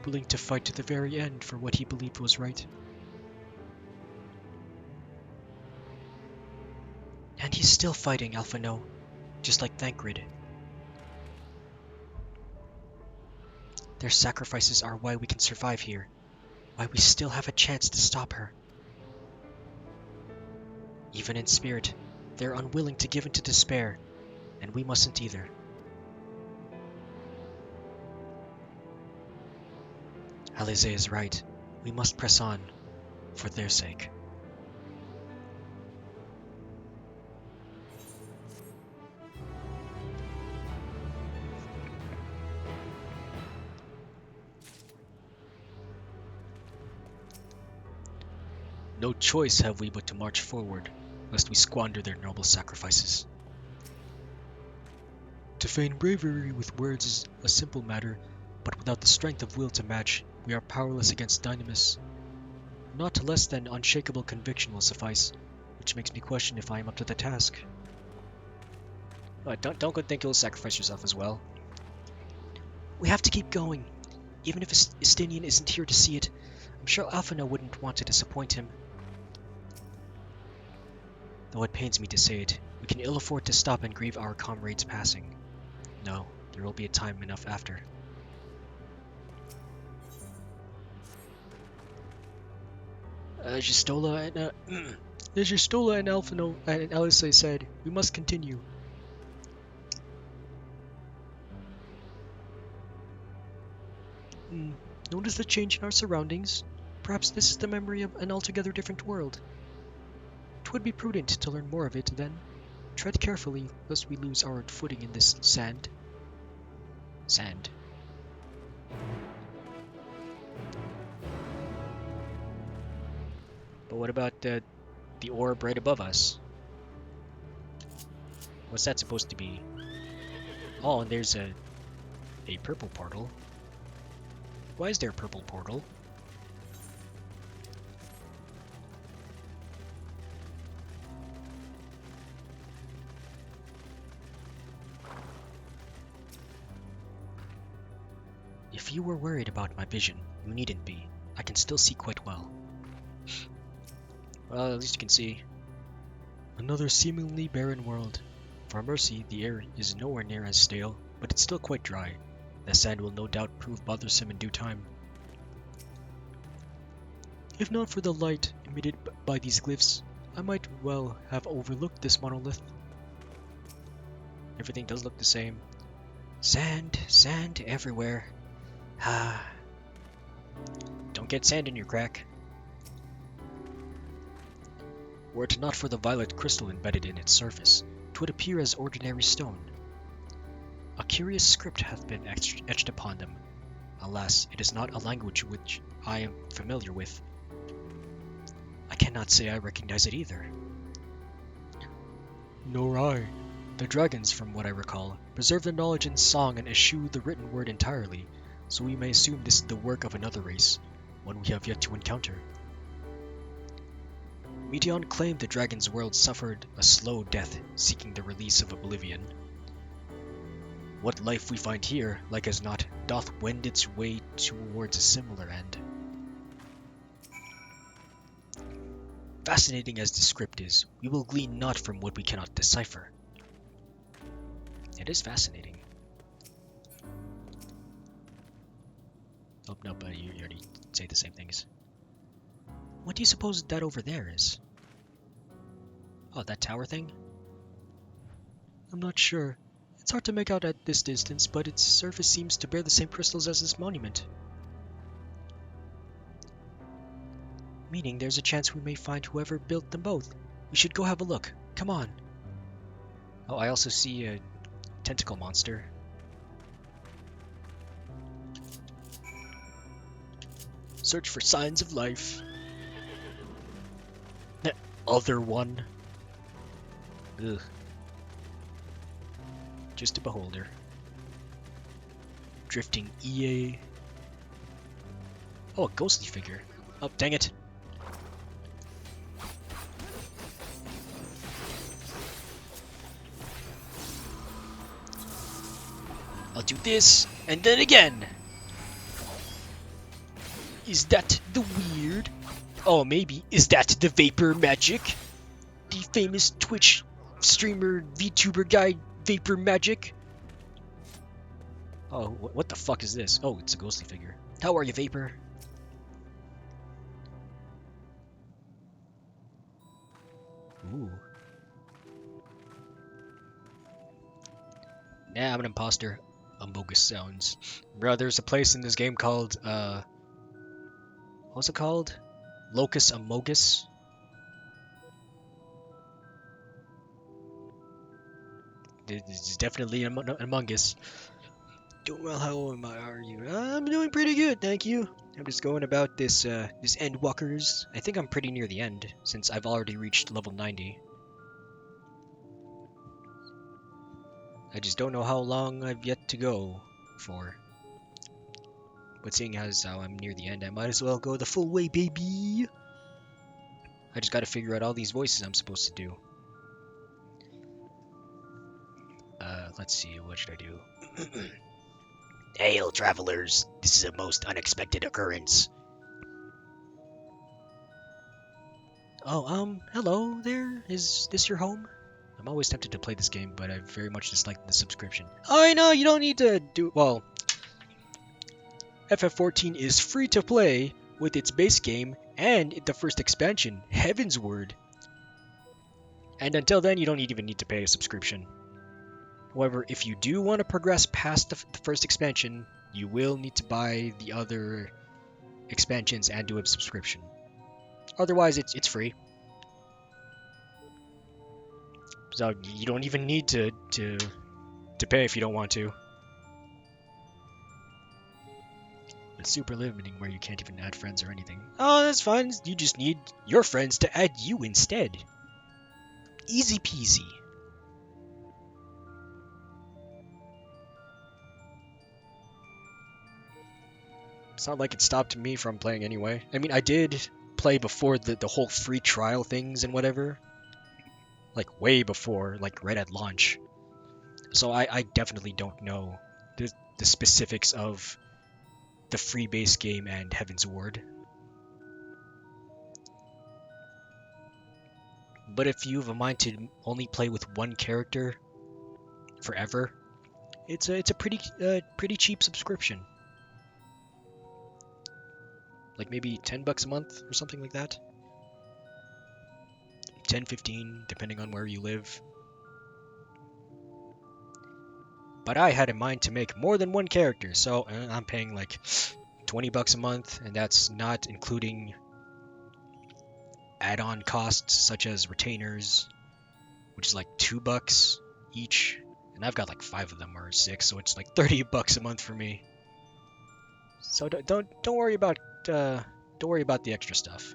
willing to fight to the very end for what he believed was right. And he's still fighting, Alphino, just like Thancred. Their sacrifices are why we can survive here, why we still have a chance to stop her. Even in spirit, they're unwilling to give in to despair, and we mustn't either. Alize is right. We must press on, for their sake. No choice have we but to march forward, lest we squander their noble sacrifices. To feign bravery with words is a simple matter, but without the strength of will to match, we are powerless against Dynamis. Not less than unshakable conviction will suffice, which makes me question if I am up to the task. Don't go think you'll sacrifice yourself as well. We have to keep going. Even if Estinian isn't here to see it, I'm sure Alphino wouldn't want to disappoint him. Though it pains me to say it, we can ill afford to stop and grieve our comrade's passing. No, there will be a time enough after. Gistola and Alphino and Alice said, we must continue. Notice the change in our surroundings? Perhaps this is the memory of an altogether different world. 'Twould be prudent to learn more of it, then. Tread carefully, lest we lose our footing in this sand. Sand. But what about the orb right above us? What's that supposed to be? Oh, and there's a purple portal. Why is there a purple portal? If you were worried about my vision, you needn't be. I can still see quite well. Well, at least you can see. Another seemingly barren world. For mercy, the air is nowhere near as stale, but it's still quite dry. The sand will no doubt prove bothersome in due time. If not for the light emitted by these glyphs, I might well have overlooked this monolith. Everything does look the same. Sand, sand everywhere. Ah. Don't get sand in your crack. Were it not for the violet crystal embedded in its surface, 'twould appear as ordinary stone. A curious script hath been etched upon them. Alas, it is not a language which I am familiar with. I cannot say I recognize it either. Nor I. The dragons, from what I recall, preserve the knowledge in song and eschew the written word entirely, so we may assume this is the work of another race, one we have yet to encounter. Meteion claimed the dragon's world suffered a slow death, seeking the release of oblivion. What life we find here, like as not, doth wend its way towards a similar end. Fascinating as the script is, we will glean not from what we cannot decipher. It is fascinating. Oh, no, but you already say the same things. What do you suppose that over there is? Oh, that tower thing? I'm not sure. It's hard to make out at this distance, but its surface seems to bear the same crystals as this monument. Meaning there's a chance we may find whoever built them both. We should go have a look. Come on. Oh, I also see a tentacle monster. Search for signs of life. The other one. Ugh. Just a beholder. Drifting EA. Oh, a ghostly figure. Oh, dang it. I'll do this, and then again. Is that the weird? Oh, maybe. Is that the vapor magic? The famous Twitch streamer VTuber guy, Vapor Magic? Oh, what the fuck is this? Oh, it's a ghostly figure. How are you, Vapor? Ooh. Nah, I'm an imposter. Amogus sounds. Bro, there's a place in this game called, what's it called? Locus Amogus? This is definitely Among Us. Doing well, how are you? I'm doing pretty good, thank you. I'm just going about this Endwalkers. I think I'm pretty near the end, since I've already reached level 90. I just don't know how long I've yet to go for. But seeing as how I'm near the end, I might as well go the full way, baby! I just gotta figure out all these voices I'm supposed to do. Let's see, what should I do? Hail, travelers! This is a most unexpected occurrence. Oh, hello there. Is this your home? I'm always tempted to play this game, but I very much dislike the subscription. Oh, I know, you don't need to do... Well, FF14 is free to play with its base game and the first expansion, Heaven's Word. And until then, you don't even need to pay a subscription. However, if you do want to progress past the first expansion, you will need to buy the other expansions and do a subscription. Otherwise, it's free. So you don't even need to pay if you don't want to. It's super limiting where you can't even add friends or anything. Oh, that's fine. You just need your friends to add you instead. Easy peasy. It's not like it stopped me from playing anyway. I mean, I did play before the whole free trial things and whatever. Like, way before, like, right at launch. So I definitely don't know the specifics of the free base game and Heaven's Ward. But if you have a mind to only play with one character forever, it's a pretty cheap subscription. Like maybe $10 a month or something like that. 10, 15, depending on where you live. But I had in mind to make more than one character, so I'm paying like $20 a month, and that's not including add-on costs such as retainers, which is like $2 each, and I've got like 5 of them or 6, so it's like $30 a month for me. So don't worry about the extra stuff.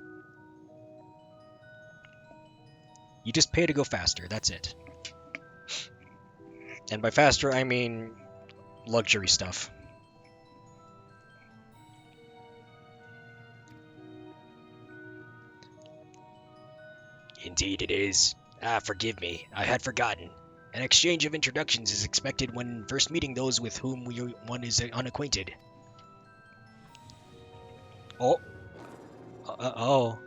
You just pay to go faster, that's it. And by faster, I mean luxury stuff. Indeed it is. Forgive me, I had forgotten. An exchange of introductions is expected when first meeting those with whom one is unacquainted. Oh. Oh.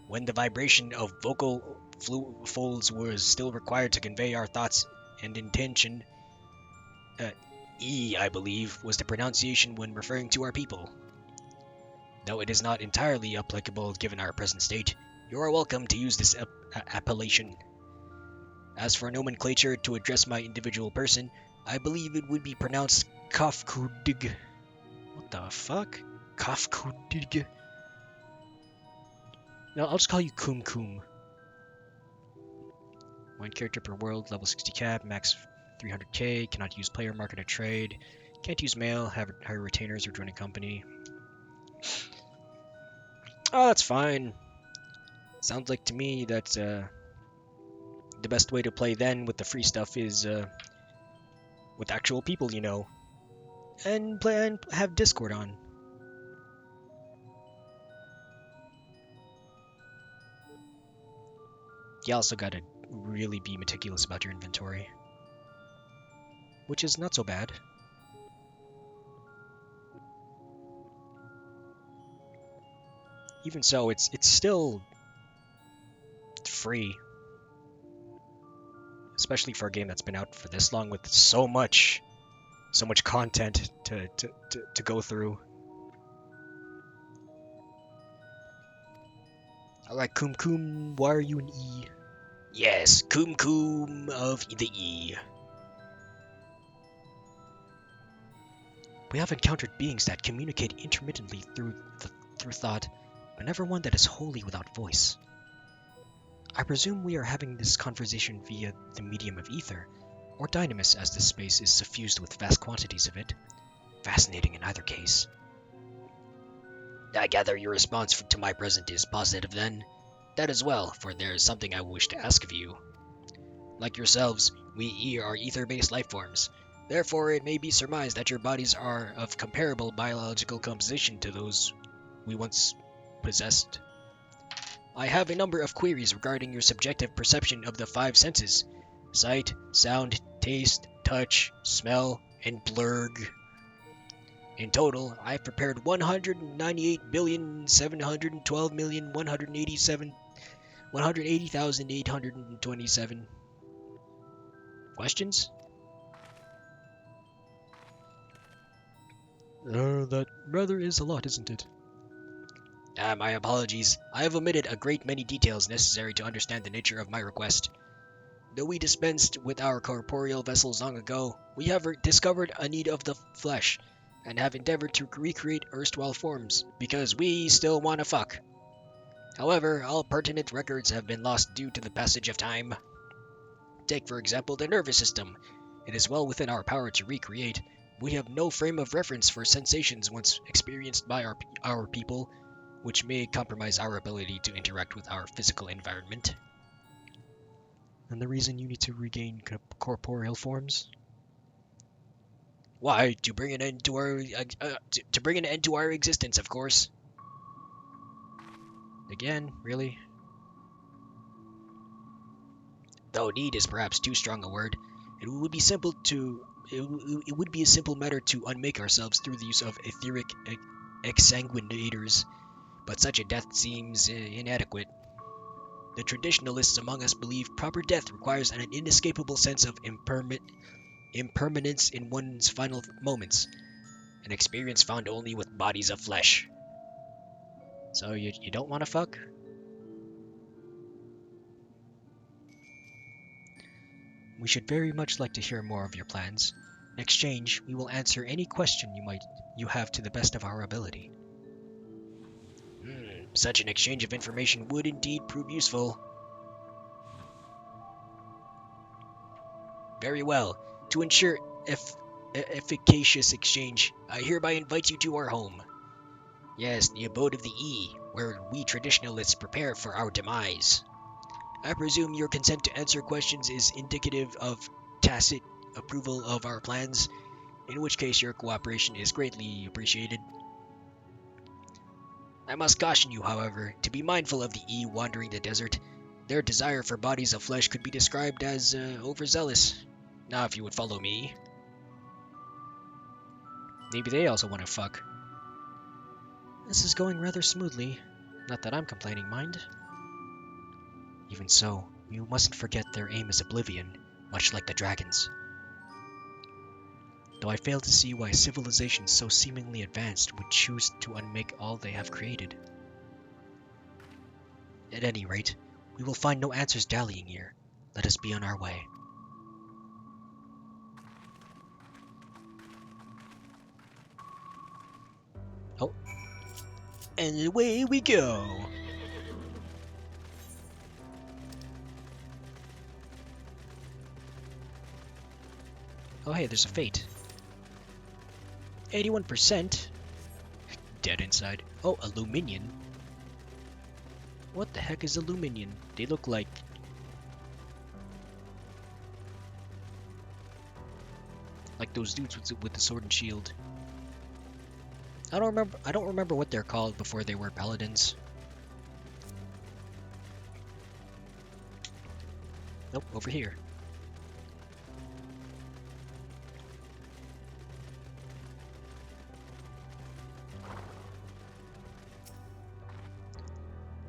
When the vibration of vocal folds was still required to convey our thoughts and intention, E, I believe, was the pronunciation when referring to our people. Though it is not entirely applicable given our present state, you are welcome to use this appellation. As for nomenclature to address my individual person, I believe it would be pronounced Kafkudig. What the fuck? Kafkudig? No, I'll just call you Kum Kum. 1 character per world, level 60 cap, max 300k, cannot use player market or trade, can't use mail, hire retainers or join a company. Oh, that's fine. Sounds like to me that the best way to play then with the free stuff is with actual people, you know, and play and have Discord on. You also gotta really be meticulous about your inventory, which is not so bad. Even so, it's still free, especially for a game that's been out for this long with so much content to go through. Alright, Kum Kum, why are you an E? Yes, Kum Kum of the E. We have encountered beings that communicate intermittently through thought, but never one that is wholly without voice. I presume we are having this conversation via the medium of ether, or dynamis as this space is suffused with vast quantities of it. Fascinating in either case. I gather your response to my present is positive then? That as well, for there is something I wish to ask of you. Like yourselves, we E are ether-based life forms. Therefore, it may be surmised that your bodies are of comparable biological composition to those we once possessed. I have a number of queries regarding your subjective perception of the 5 senses: sight, sound, taste, touch, smell, and blurg. In total, I've prepared 198,712,180,827 questions? That rather is a lot, isn't it? My apologies. I have omitted a great many details necessary to understand the nature of my request. Though we dispensed with our corporeal vessels long ago, we have discovered a need of the flesh, and have endeavored to recreate erstwhile forms, because we still want to fuck. However, all pertinent records have been lost due to the passage of time. Take, for example, the nervous system. It is well within our power to recreate. We have no frame of reference for sensations once experienced by our people, which may compromise our ability to interact with our physical environment. And the reason you need to regain corporeal forms? Why, to bring an end to our existence, of course. Again, really? Though need is perhaps too strong a word, it would be a simple matter to unmake ourselves through the use of etheric exsanguinators, but such a death seems inadequate. The traditionalists among us believe proper death requires an inescapable sense of impermanence in one's final moments, an experience found only with bodies of flesh. So you don't want to fuck? We should very much like to hear more of your plans. In exchange, we will answer any question you have to the best of our ability. Such an exchange of information would indeed prove useful. Very well. To ensure efficacious exchange, I hereby invite you to our home. Yes, the abode of the E, where we traditionalists prepare for our demise. I presume your consent to answer questions is indicative of tacit approval of our plans, in which case your cooperation is greatly appreciated. I must caution you, however, to be mindful of the E wandering the desert. Their desire for bodies of flesh could be described as overzealous. Now, if you would follow me. Maybe they also want to fuck. This is going rather smoothly. Not that I'm complaining, mind. Even so, you mustn't forget their aim is oblivion, much like the dragons. Though I fail to see why civilizations so seemingly advanced would choose to unmake all they have created. At any rate, we will find no answers dallying here. Let us be on our way. Oh. And away we go! Oh hey, there's a fate. 81%? Dead inside. Oh, a Luminion. What the heck is a Luminion? They look like... those dudes with the sword and shield. I don't remember what they're called before they were paladins. Nope, over here.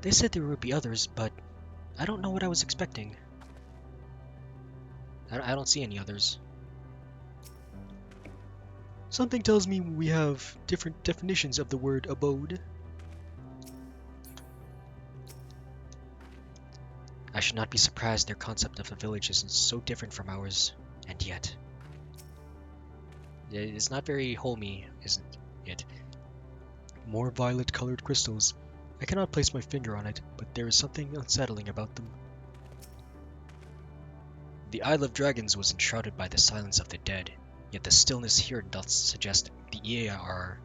They said there would be others, but I don't know what I was expecting. I don't see any others. Something tells me we have different definitions of the word abode. I should not be surprised their concept of a village is so different from ours, and yet. It's not very homey, isn't it? More violet-colored crystals. I cannot place my finger on it, but there is something unsettling about them. The Isle of Dragons was enshrouded by the silence of the dead, yet the stillness here doth suggest the Ea are,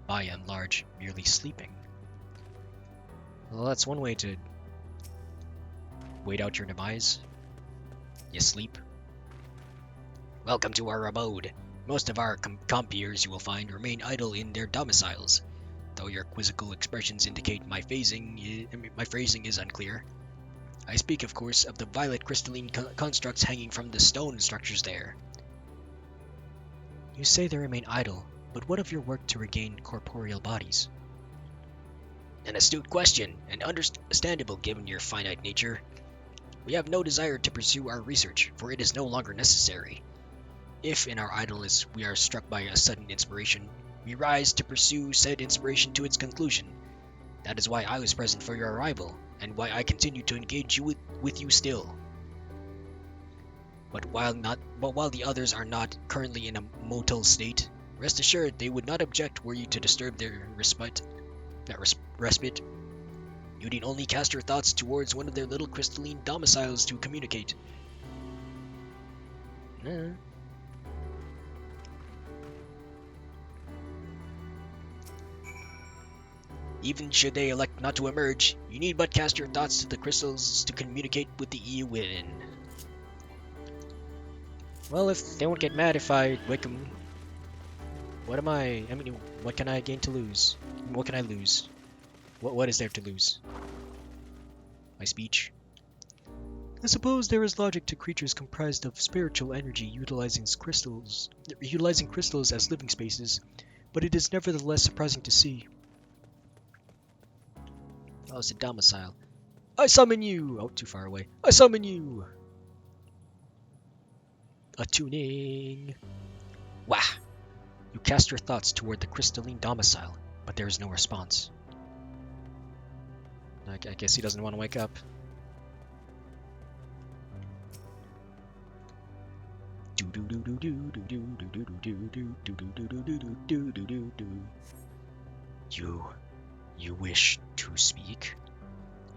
by and large, merely sleeping. Well, that's one way to wait out your demise. You sleep. Welcome to our abode. Most of our compeers, you will find, remain idle in their domiciles. Though your quizzical expressions indicate my phrasing is unclear. I speak, of course, of the violet crystalline constructs hanging from the stone structures there. You say they remain idle, but what of your work to regain corporeal bodies? An astute question, and understandable given your finite nature. We have no desire to pursue our research, for it is no longer necessary. If, in our idleness, we are struck by a sudden inspiration, we rise to pursue said inspiration to its conclusion. That is why I was present for your arrival, and why I continue to engage with you still. But while the others are not currently in a motile state, rest assured they would not object were you to disturb their respite. You need only cast your thoughts towards one of their little crystalline domiciles to communicate. Even should they elect not to emerge, you need but cast your thoughts to the crystals to communicate with the E within. Well, if they won't get mad if I wake them, what can I gain to lose? What can I lose? What is there to lose? My speech? I suppose there is logic to creatures comprised of spiritual energy utilizing crystals as living spaces, but it is nevertheless surprising to see. Oh, it's a domicile. I summon you! Oh, too far away. I summon you! Attuning. Wah! You cast your thoughts toward the crystalline domicile, but there is no response. I guess he doesn't want to wake up. You wish to speak?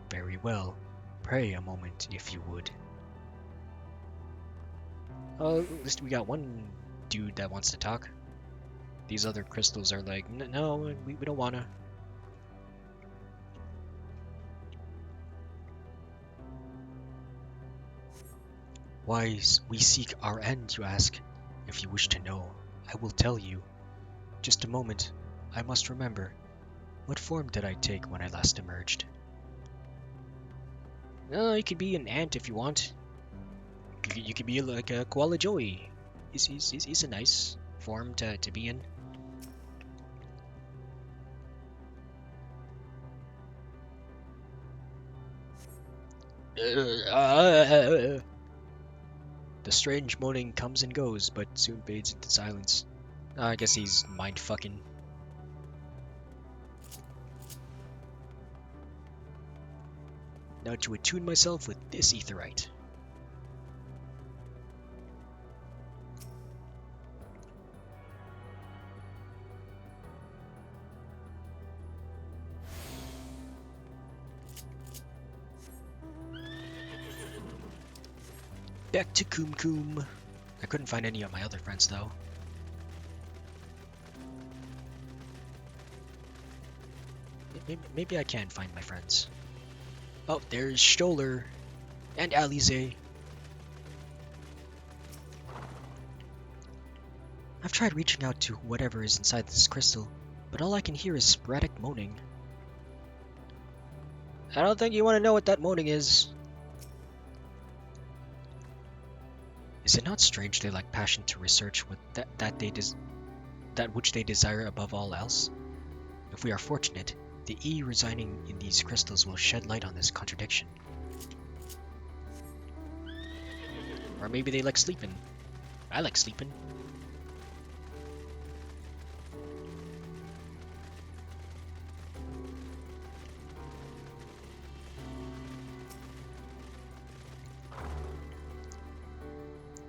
Very well. Pray a moment, if you would. At least we got one dude that wants to talk. These other crystals are like, no, we don't wanna. Why we seek our end, you ask? If you wish to know, I will tell you. Just a moment, I must remember. What form did I take when I last emerged? You could be an ant if you want. You could be like a koala joey. He's a nice form to be in. The strange moaning comes and goes, but soon fades into silence. I guess he's mind-fucking. Now to attune myself with this aetheryte. Back to Kum Kum. I couldn't find any of my other friends though. Maybe I can find my friends. Oh, there's Stoller and Alize. I've tried reaching out to whatever is inside this crystal, but all I can hear is sporadic moaning. I don't think you want to know what that moaning is. Is it not strange they lack passion to research what that which they desire above all else? If we are fortunate, the E residing in these crystals will shed light on this contradiction. Or maybe they like sleeping. I like sleeping.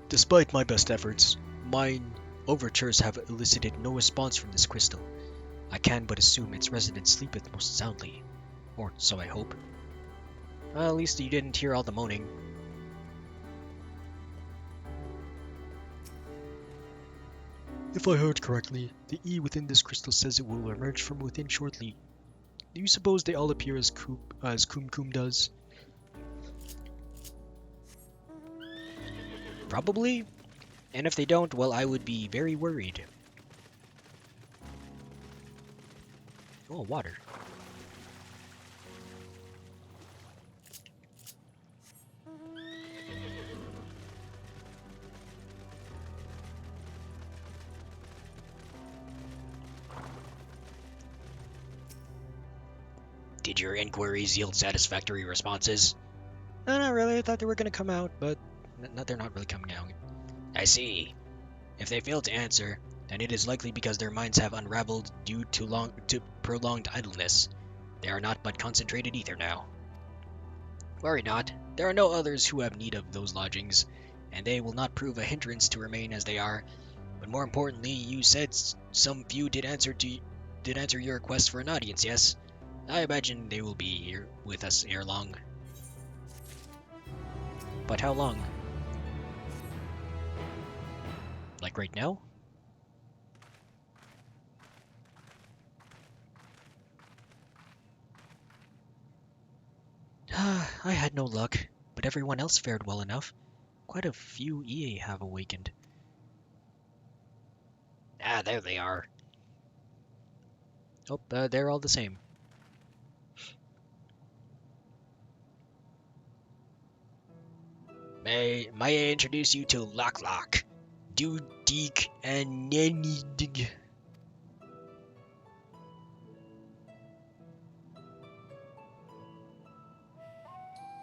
Despite my best efforts, mine overtures have elicited no response from this crystal. I can but assume its resident sleepeth most soundly. Or so I hope. Well, at least you didn't hear all the moaning. If I heard correctly, the E within this crystal says it will emerge from within shortly. Do you suppose they all appear as Kum Kum does? Probably. And if they don't, well, I would be very worried. Oh, water. Did your inquiries yield satisfactory responses? No, not really. I thought they were going to come out, but they're not really coming out. I see. If they fail to answer, then it is likely because their minds have unraveled due to prolonged idleness. They are not but concentrated ether now. Worry not. There are no others who have need of those lodgings, and they will not prove a hindrance to remain as they are. But more importantly, you said some few did answer your request for an audience, yes? I imagine they will be here with us ere long. But how long? Like right now? I had no luck, but everyone else fared well enough. Quite a few EA have awakened. Ah, there they are. Oh, they're all the same. May I introduce you to Lock, Dudik, and Nenidig.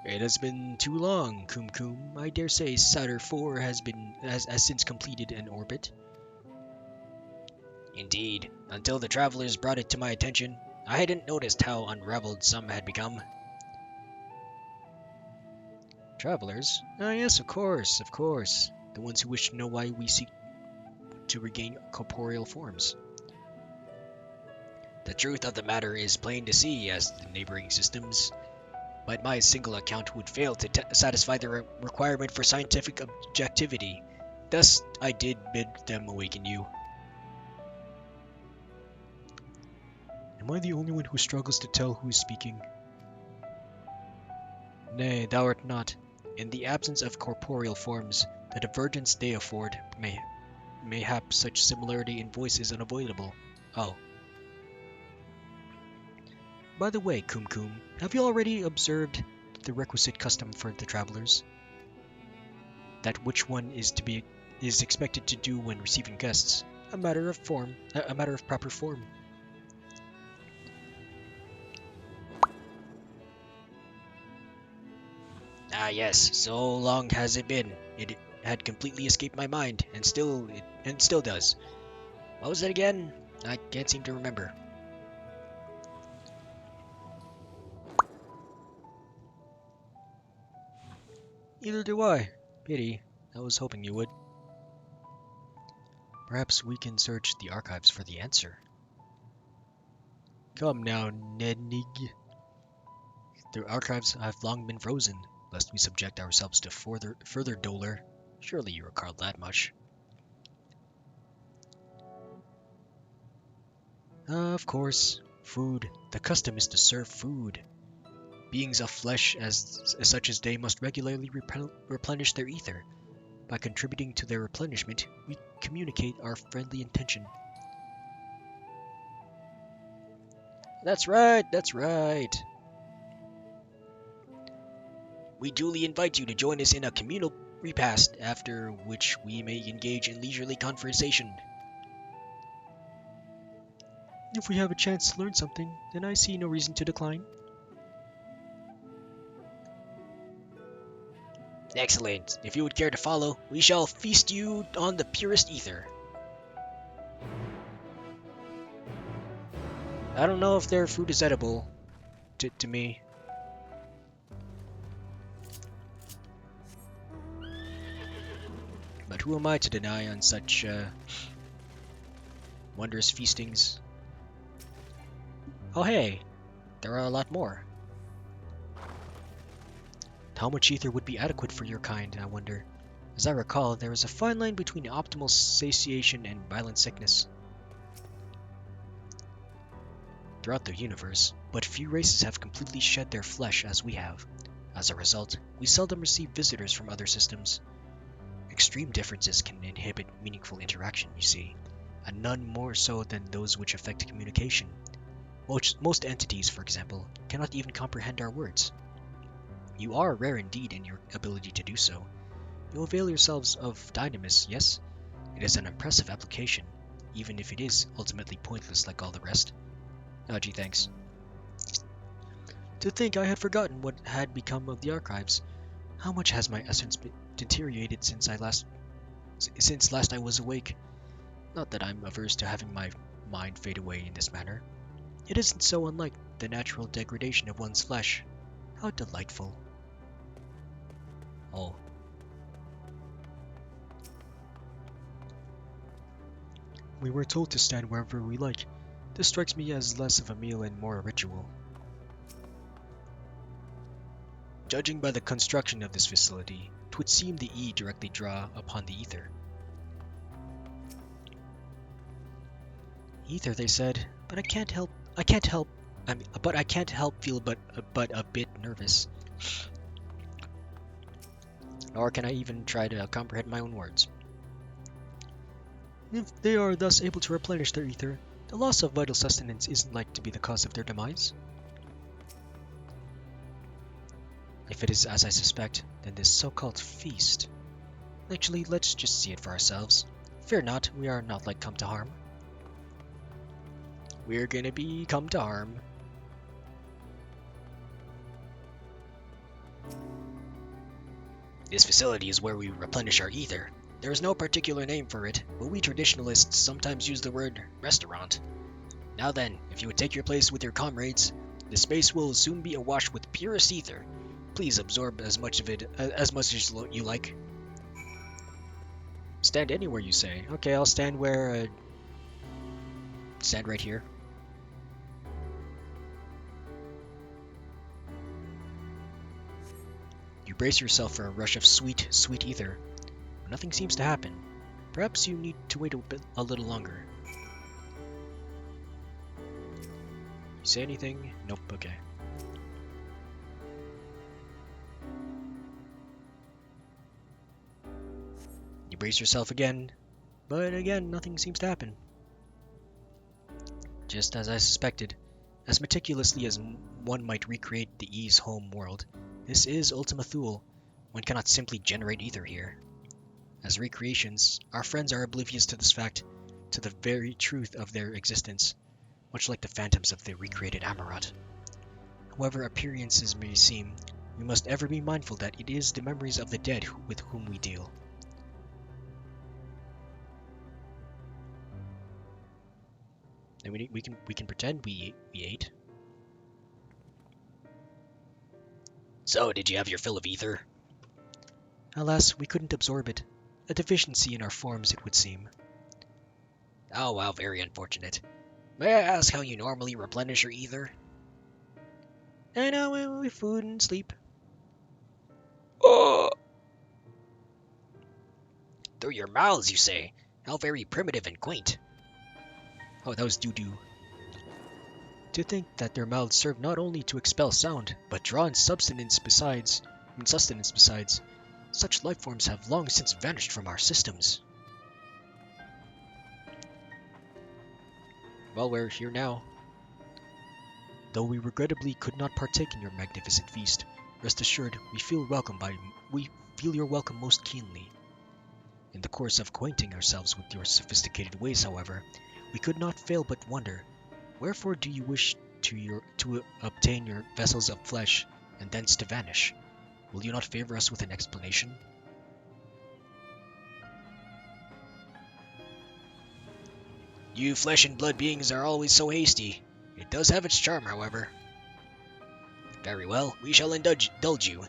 It has been too long, Kum Kum. I dare say Saturn IV has since completed an orbit. Indeed, until the travelers brought it to my attention, I hadn't noticed how unraveled some had become. Travelers? Ah, yes, of course, of course. The ones who wish to know why we seek to regain corporeal forms. The truth of the matter is plain to see, as the neighboring systems, but my single account would fail to satisfy the requirement for scientific objectivity. Thus, I did bid them awaken you. Am I the only one who struggles to tell who is speaking? Nay, thou art not. In the absence of corporeal forms, the divergence they afford, mayhap such similarity in voice is unavoidable. Oh. By the way, Kum Kum, have you already observed the requisite custom for the travelers? That which one is expected to do when receiving guests? A matter of proper form. Ah yes, so long has it been. It had completely escaped my mind, and still does. What was it again? I can't seem to remember. Neither do I. Pity. I was hoping you would. Perhaps we can search the archives for the answer. Come now, Nednig. The archives have long been frozen, lest we subject ourselves to further dolor. Surely you recall that much. Of course. Food. The custom is to serve food. Beings of flesh such as they must regularly replenish their ether. By contributing to their replenishment, we communicate our friendly intention. That's right, that's right. We duly invite you to join us in a communal repast, after which we may engage in leisurely conversation. If we have a chance to learn something, then I see no reason to decline. Excellent. If you would care to follow, we shall feast you on the purest ether. I don't know if their food is edible to me. But who am I to deny on such wondrous feastings? Oh hey, there are a lot more. How much ether would be adequate for your kind, I wonder? As I recall, there is a fine line between optimal satiation and violent sickness. Throughout the universe, but few races have completely shed their flesh as we have. As a result, we seldom receive visitors from other systems. Extreme differences can inhibit meaningful interaction, you see, and none more so than those which affect communication. Most entities, for example, cannot even comprehend our words. You are rare indeed in your ability to do so. You avail yourselves of dynamis, yes? It is an impressive application, even if it is ultimately pointless like all the rest. Oh gee, thanks. To think I had forgotten what had become of the archives. How much has my essence deteriorated since last I was awake? Not that I'm averse to having my mind fade away in this manner. It isn't so unlike the natural degradation of one's flesh. How delightful. Oh. We were told to stand wherever we like. This strikes me as less of a meal and more a ritual. Judging by the construction of this facility, 'twould seem the E directly draw upon the ether. Ether, they said, but I can't help feel but a bit nervous. Nor can I even try to comprehend my own words. If they are thus able to replenish their ether, the loss of vital sustenance isn't like to be the cause of their demise. If it is as I suspect, then this so-called feast... Actually, let's just see it for ourselves. Fear not, we are not like come to harm. We're gonna be come to harm. This facility is where we replenish our ether. There is no particular name for it, but we traditionalists sometimes use the word restaurant. Now then, if you would take your place with your comrades, the space will soon be awash with purest ether. Please absorb as much of it as you like. Stand anywhere, you say. Okay, I'll stand where... stand right here. You brace yourself for a rush of sweet, sweet ether. But nothing seems to happen. Perhaps you need to wait a little longer. You say anything? Nope, okay. You brace yourself again, but again, nothing seems to happen. Just as I suspected, as meticulously as one might recreate the E's home world, this is Ultima Thule. One cannot simply generate ether here. As recreations, our friends are oblivious to this fact, to the very truth of their existence, much like the phantoms of the recreated Amarat. However appearances may seem, we must ever be mindful that it is the memories of the dead with whom we deal. And we can pretend we ate. So, did you have your fill of ether? Alas, we couldn't absorb it. A deficiency in our forms, it would seem. Oh, wow, very unfortunate. May I ask how you normally replenish your ether? I know, with food and sleep. Oh! Through your mouths, you say? How very primitive and quaint. Oh, that was doo-doo. To think that their mouths serve not only to expel sound, but draw in sustenance besides. Such life forms have long since vanished from our systems. Well, we're here now. Though we regrettably could not partake in your magnificent feast, rest assured we feel your welcome most keenly. In the course of acquainting ourselves with your sophisticated ways, however, we could not fail but wonder, wherefore do you wish to obtain your vessels of flesh, and thence to vanish? Will you not favor us with an explanation? You flesh and blood beings are always so hasty. It does have its charm, however. Very well, we shall indulge you.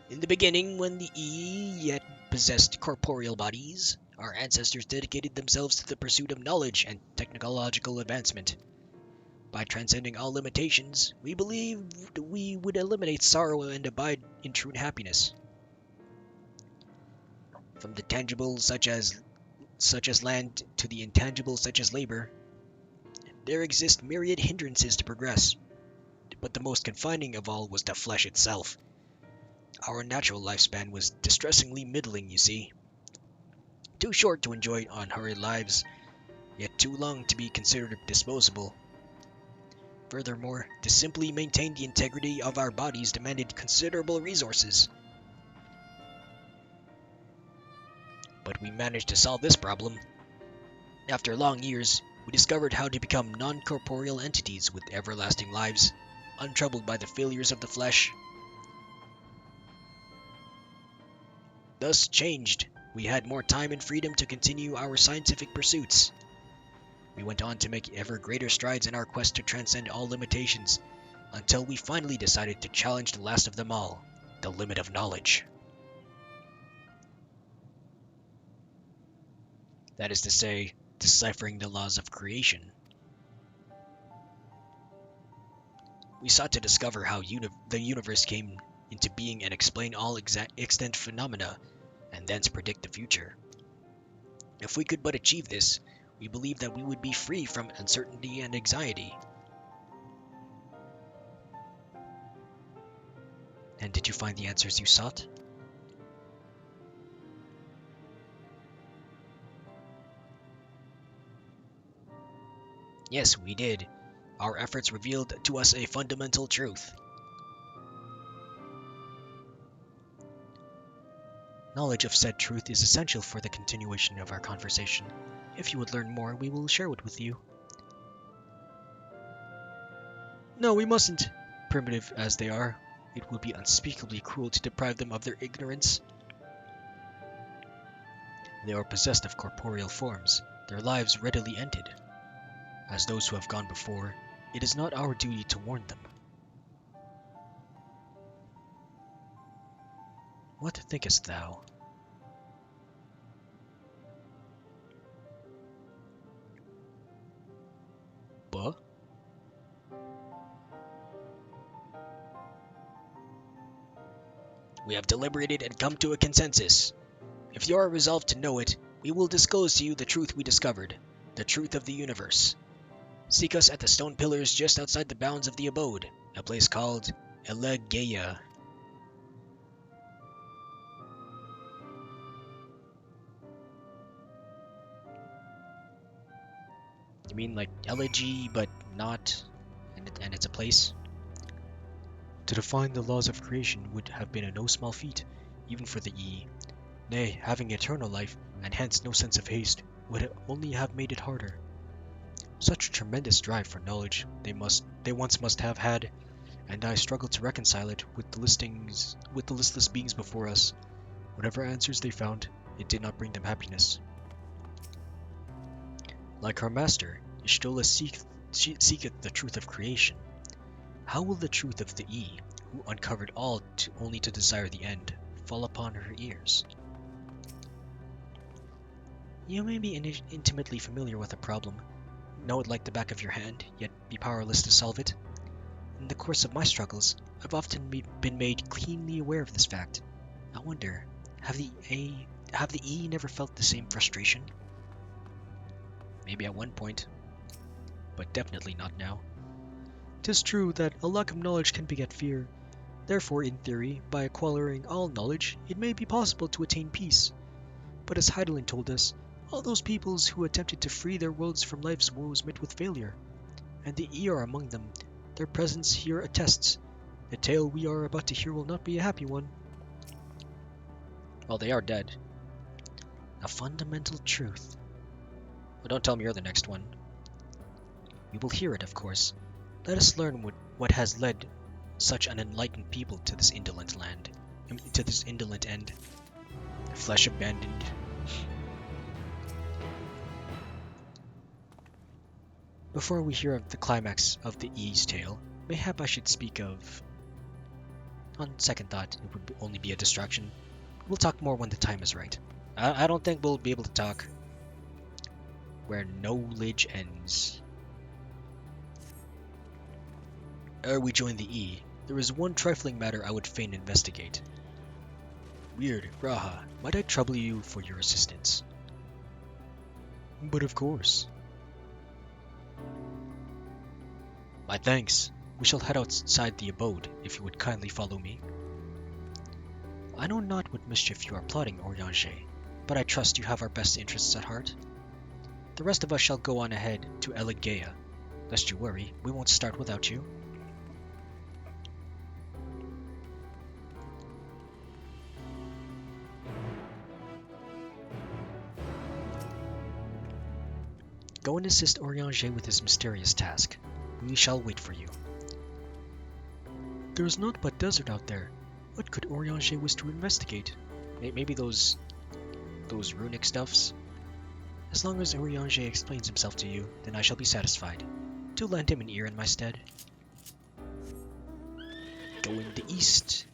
In the beginning, when the yet possessed corporeal bodies, our ancestors dedicated themselves to the pursuit of knowledge and technological advancement. By transcending all limitations, we believed we would eliminate sorrow and abide in true happiness. From the tangible such as land to the intangible such as labor, there exist myriad hindrances to progress, but the most confining of all was the flesh itself. Our natural lifespan was distressingly middling, you see. Too short to enjoy unhurried lives, yet too long to be considered disposable. Furthermore, to simply maintain the integrity of our bodies demanded considerable resources. But we managed to solve this problem. After long years, we discovered how to become non-corporeal entities with everlasting lives, untroubled by the failures of the flesh. Thus changed, we had more time and freedom to continue our scientific pursuits. We went on to make ever greater strides in our quest to transcend all limitations, until we finally decided to challenge the last of them all, the limit of knowledge. That is to say, deciphering the laws of creation. We sought to discover how the universe came into being and explain all extant phenomena, and thence predict the future. If we could but achieve this, we believed that we would be free from uncertainty and anxiety. And did you find the answers you sought? Yes, we did. Our efforts revealed to us a fundamental truth. Knowledge of said truth is essential for the continuation of our conversation. If you would learn more, we will share it with you. No, we mustn't. Primitive as they are, it would be unspeakably cruel to deprive them of their ignorance. They are possessed of corporeal forms. Their lives readily ended. As those who have gone before, it is not our duty to warn them. What thinkest thou? Buh? We have deliberated and come to a consensus. If you are resolved to know it, we will disclose to you the truth we discovered, the truth of the universe. Seek us at the stone pillars just outside the bounds of the abode, a place called Elegeia. You mean like elegy, but not, and it's a place? To define the laws of creation would have been a no small feat, even for the E. Nay, having eternal life, and hence no sense of haste, would only have made it harder. Such a tremendous drive for knowledge they once must have had, and I struggled to reconcile it with the listless beings before us. Whatever answers they found, it did not bring them happiness. Like our master, Y'shtola seeketh the truth of creation. How will the truth of the E, who uncovered all only to desire the end, fall upon her ears? You may be intimately familiar with a problem, know it like the back of your hand, yet be powerless to solve it. In the course of my struggles, I've often been made keenly aware of this fact. I wonder, have the E never felt the same frustration? Maybe at one point, but definitely not now. 'Tis true that a lack of knowledge can beget fear. Therefore, in theory, by acquiring all knowledge, it may be possible to attain peace. But as Heidelin told us, all those peoples who attempted to free their worlds from life's woes met with failure, and the E are among them. Their presence here attests. The tale we are about to hear will not be a happy one. Well, they are dead. A fundamental truth. Well, don't tell me you're the next one. We will hear it, of course. Let us learn what has led such an enlightened people to this indolent land, to this indolent end. Flesh abandoned. Before we hear of the climax of the E's tale, mayhap I should speak of... On second thought, it would only be a distraction. We'll talk more when the time is right. I don't think we'll be able to talk where knowledge ends. Ere we join the E, there is one trifling matter I would fain investigate. Weird, Raha, might I trouble you for your assistance? But of course. My thanks. We shall head outside the abode, if you would kindly follow me. I know not what mischief you are plotting, Orianger, but I trust you have our best interests at heart. The rest of us shall go on ahead to Elegeia. Lest you worry, we won't start without you. Go and assist Orianger with his mysterious task. We shall wait for you. There is naught but desert out there. What could Orianger wish to investigate? Maybe those runic stuffs? As long as Orianger explains himself to you, then I shall be satisfied. Do lend him an ear in my stead. Going to east.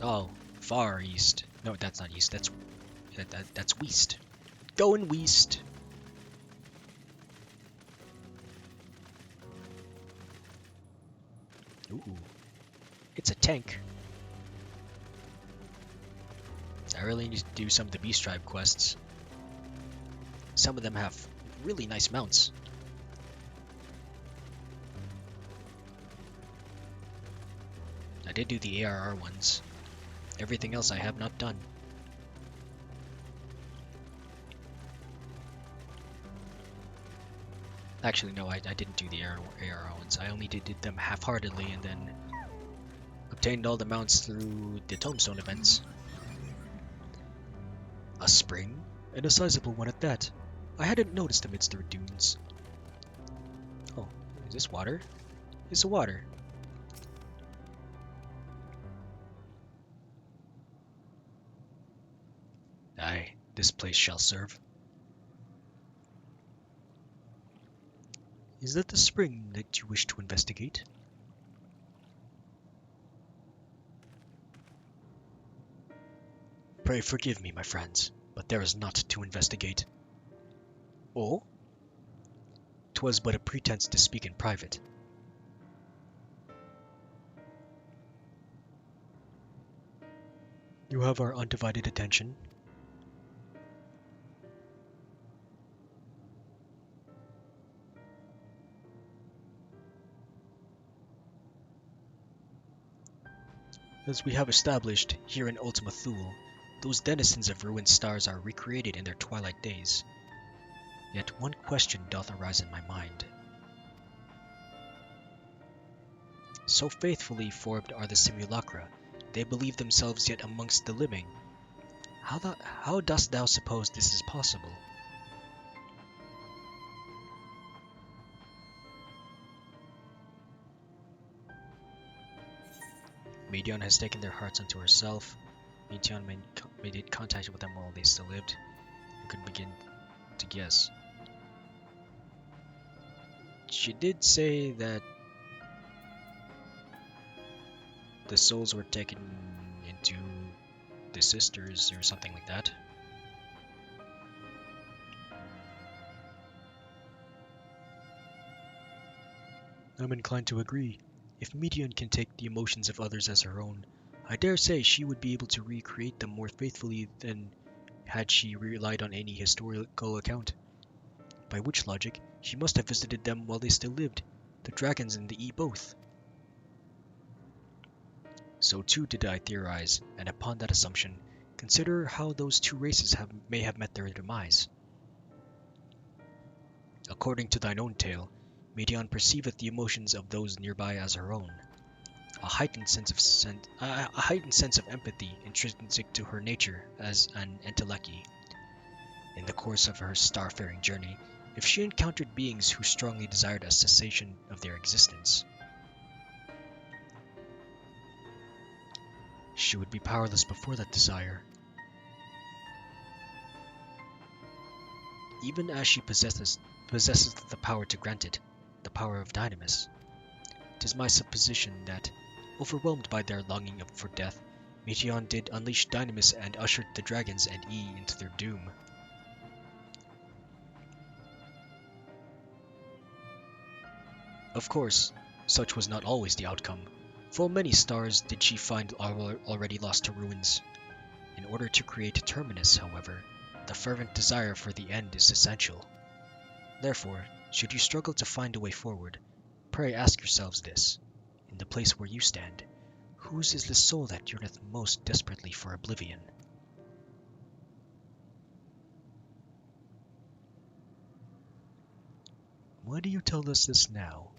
Oh, far east. No, that's not east. That's west. Going west. Ooh, it's a tank. I really need to do some of the Beast Tribe quests. Some of them have really nice mounts. I did do the ARR ones. Everything else I have not done. Actually, no, I didn't do the ARR ones. I only did them half-heartedly and then obtained all the mounts through the Tombstone events. A spring, and a sizable one at that. I hadn't noticed amidst the dunes. Oh, is this water? It's water. this place shall serve. Is that the spring that you wish to investigate? Pray forgive me, my friends, but there is naught to investigate. Oh? 'Twas but a pretense to speak in private. You have our undivided attention. As we have established here in Ultima Thule, those denizens of ruined stars are recreated in their twilight days. Yet one question doth arise in my mind. So faithfully formed are the simulacra, they believe themselves yet amongst the living. How dost thou suppose this is possible? Meteion has taken their hearts unto herself. Meteion made contact with them while they still lived. You could begin to guess. She did say that the souls were taken into the sisters or something like that. I'm inclined to agree. If Meteion can take the emotions of others as her own, I dare say she would be able to recreate them more faithfully than had she relied on any historical account. By which logic, she must have visited them while they still lived, the dragons and the both. So too did I theorize, and upon that assumption, consider how those two races may have met their demise. According to thine own tale, Meteion perceiveth the emotions of those nearby as her own. A heightened sense of empathy intrinsic to her nature as an enteleki. In the course of her starfaring journey, if she encountered beings who strongly desired a cessation of their existence, she would be powerless before that desire. Even as she possesses the power to grant it, the power of Dynamis. 'Tis my supposition that, overwhelmed by their longing for death, Meteion did unleash Dynamis and ushered the dragons and into their doom. Of course, such was not always the outcome. Full many stars did she find already lost to ruins. In order to create a terminus, however, the fervent desire for the end is essential. Therefore, should you struggle to find a way forward, pray ask yourselves this. In the place where you stand, whose is the soul that yearneth most desperately for oblivion? Why do you tell us this now?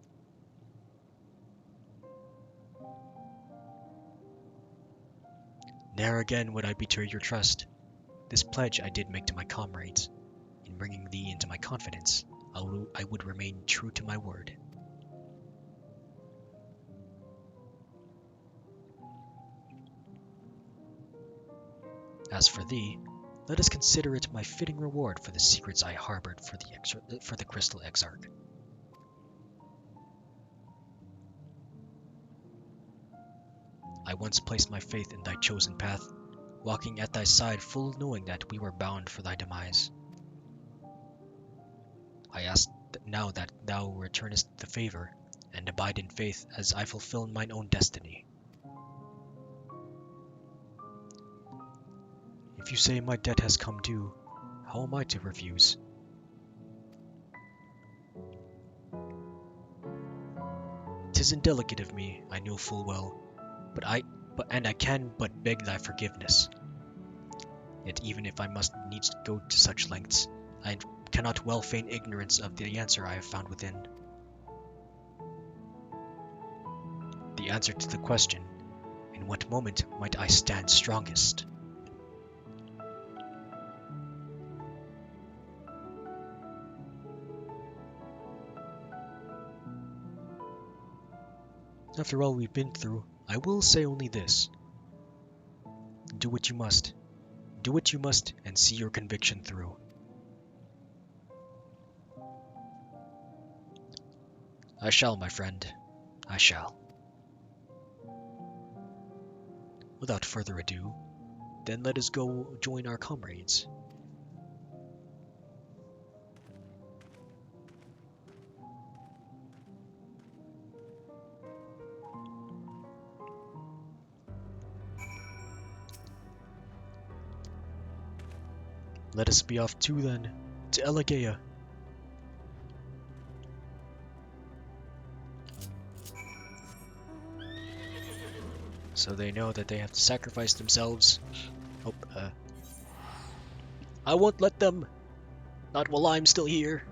Ne'er again would I betray your trust. This pledge I did make to my comrades. In bringing thee into my confidence, I would remain true to my word. As for thee, let us consider it my fitting reward for the secrets I harbored for the Crystal Exarch. I once placed my faith in thy chosen path, walking at thy side full knowing that we were bound for thy demise. I ask now that thou returnest the favor, and abide in faith as I fulfill mine own destiny. If you say my debt has come due, how am I to refuse? 'Tis indelicate of me, I know full well, but I can but beg thy forgiveness. Yet even if I must needs go to such lengths, I cannot well feign ignorance of the answer I have found within. The answer to the question, in what moment might I stand strongest? After all we've been through, I will say only this. Do what you must. Do what you must and see your conviction through. I shall, my friend. I shall. Without further ado, then let us go join our comrades. Let us be off too then, to Elegea. So they know that they have to sacrifice themselves. Oh, I won't let them. Not while I'm still here.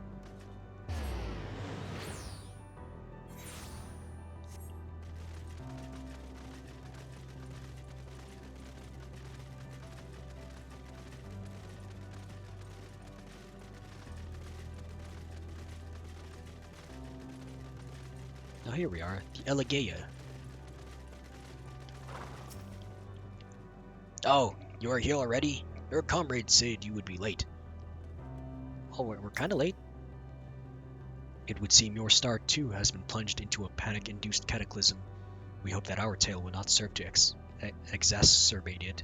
Now here we are, the Elegea. Oh, you are here already? Your comrades said you would be late. Oh, we're kinda late. It would seem your star too has been plunged into a panic-induced cataclysm. We hope that our tale will not serve to exacerbate it.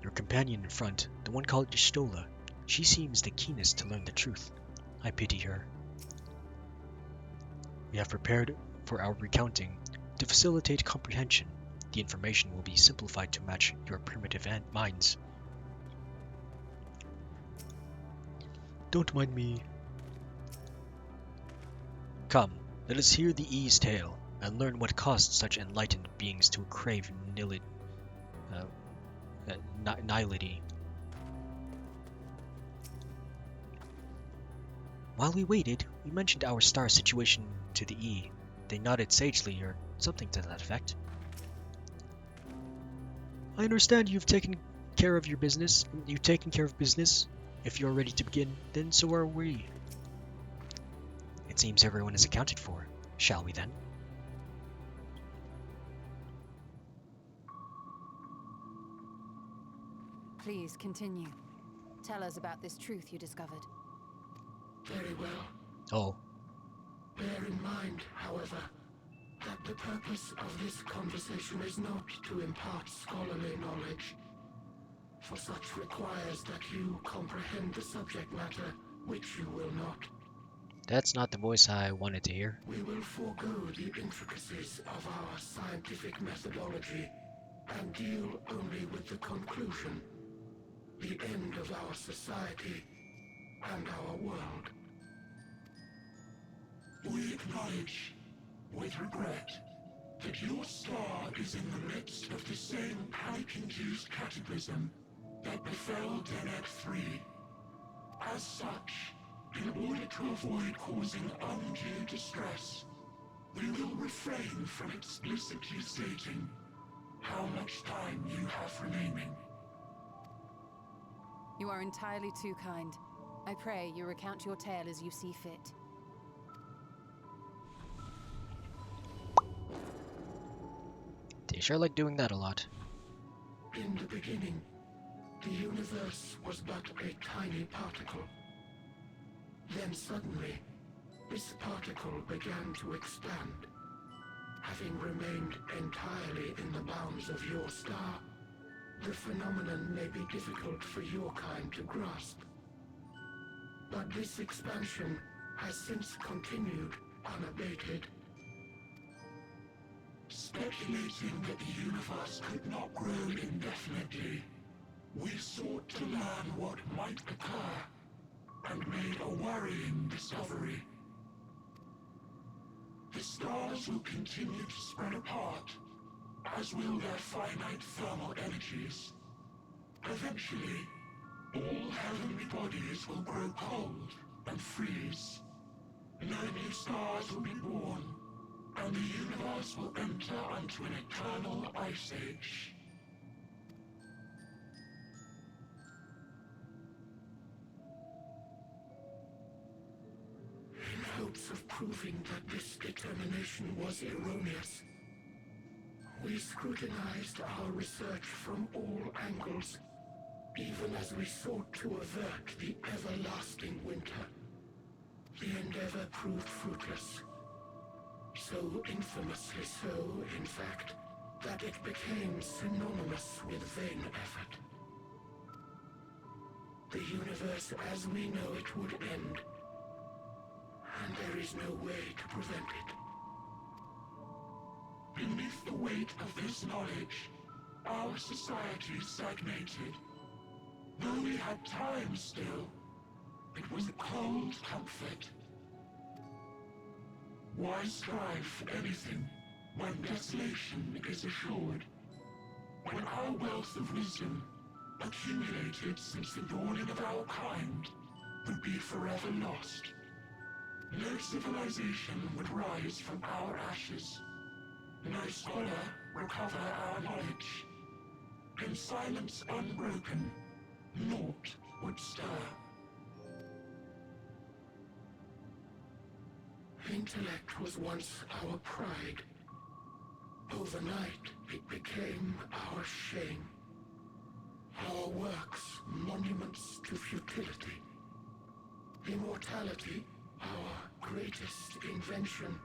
Your companion in front, the one called Stola, she seems the keenest to learn the truth. I pity her. We have prepared for our recounting. To facilitate comprehension, the information will be simplified to match your primitive minds. Don't mind me. Come, let us hear the E's tale, and learn what caused such enlightened beings to crave nihility. While we waited, we mentioned our star situation to the E. They nodded sagely, or something to that effect. I understand you've taken care of your business. You've taken care of business. If you're ready to begin, then so are we. It seems everyone is accounted for. Shall we then? Please continue. Tell us about this truth you discovered. Very well. Oh. Bear in mind, however, that the purpose of this conversation is not to impart scholarly knowledge, for such requires that you comprehend the subject matter, which you will not. That's not the voice I wanted to hear. We will forego the intricacies of our scientific methodology and deal only with the conclusion, the end of our society and our world. We acknowledge, with regret, that your star is in the midst of the same panic-induced cataclysm that befell XIV. As such, in order to avoid causing undue distress, we will refrain from explicitly stating how much time you have remaining. You are entirely too kind. I pray you recount your tale as you see fit. They sure like doing that a lot. In the beginning, the universe was but a tiny particle. Then suddenly, this particle began to expand. Having remained entirely in the bounds of your star, the phenomenon may be difficult for your kind to grasp. But this expansion has since continued unabated. Speculating that the universe could not grow indefinitely, we sought to learn what might occur, and made a worrying discovery. The stars will continue to spread apart, as will their finite thermal energies. Eventually, all heavenly bodies will grow cold and freeze. No new stars will be born, and the universe will enter onto an eternal ice age. In hopes of proving that this determination was erroneous, We scrutinized our research from all angles, even as we sought to avert the everlasting winter. The endeavor proved fruitless. So infamously so, in fact, that it became synonymous with vain effort. The universe as we know it would end, and there is no way to prevent it. Beneath the weight of this knowledge, our society stagnated. Though we had time still, it was a cold comfort. Why strive for anything when desolation is assured? When our wealth of wisdom, accumulated since the dawning of our kind, would be forever lost. No civilization would rise from our ashes. No scholar recover our knowledge. In silence unbroken, naught would stir. Intellect was once our pride. Overnight, it became our shame. Our works, monuments to futility. Immortality, our greatest invention,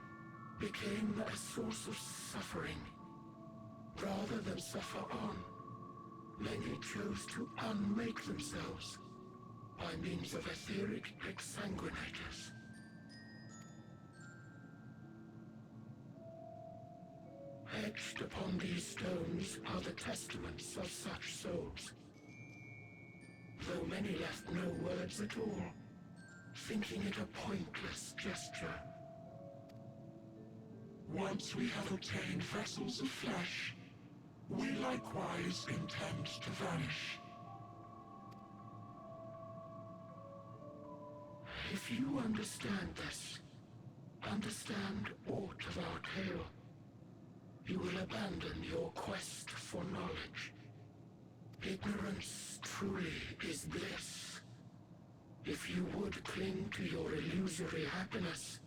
became a source of suffering. Rather than suffer on, many chose to unmake themselves by means of etheric exsanguinators. Etched upon these stones are the testaments of such souls. Though many left no words at all, thinking it a pointless gesture. Once we have obtained vessels of flesh, we likewise intend to vanish. If you understand this, understand aught of our tale, you will abandon your quest for knowledge. Ignorance truly is bliss. If you would cling to your illusory happiness,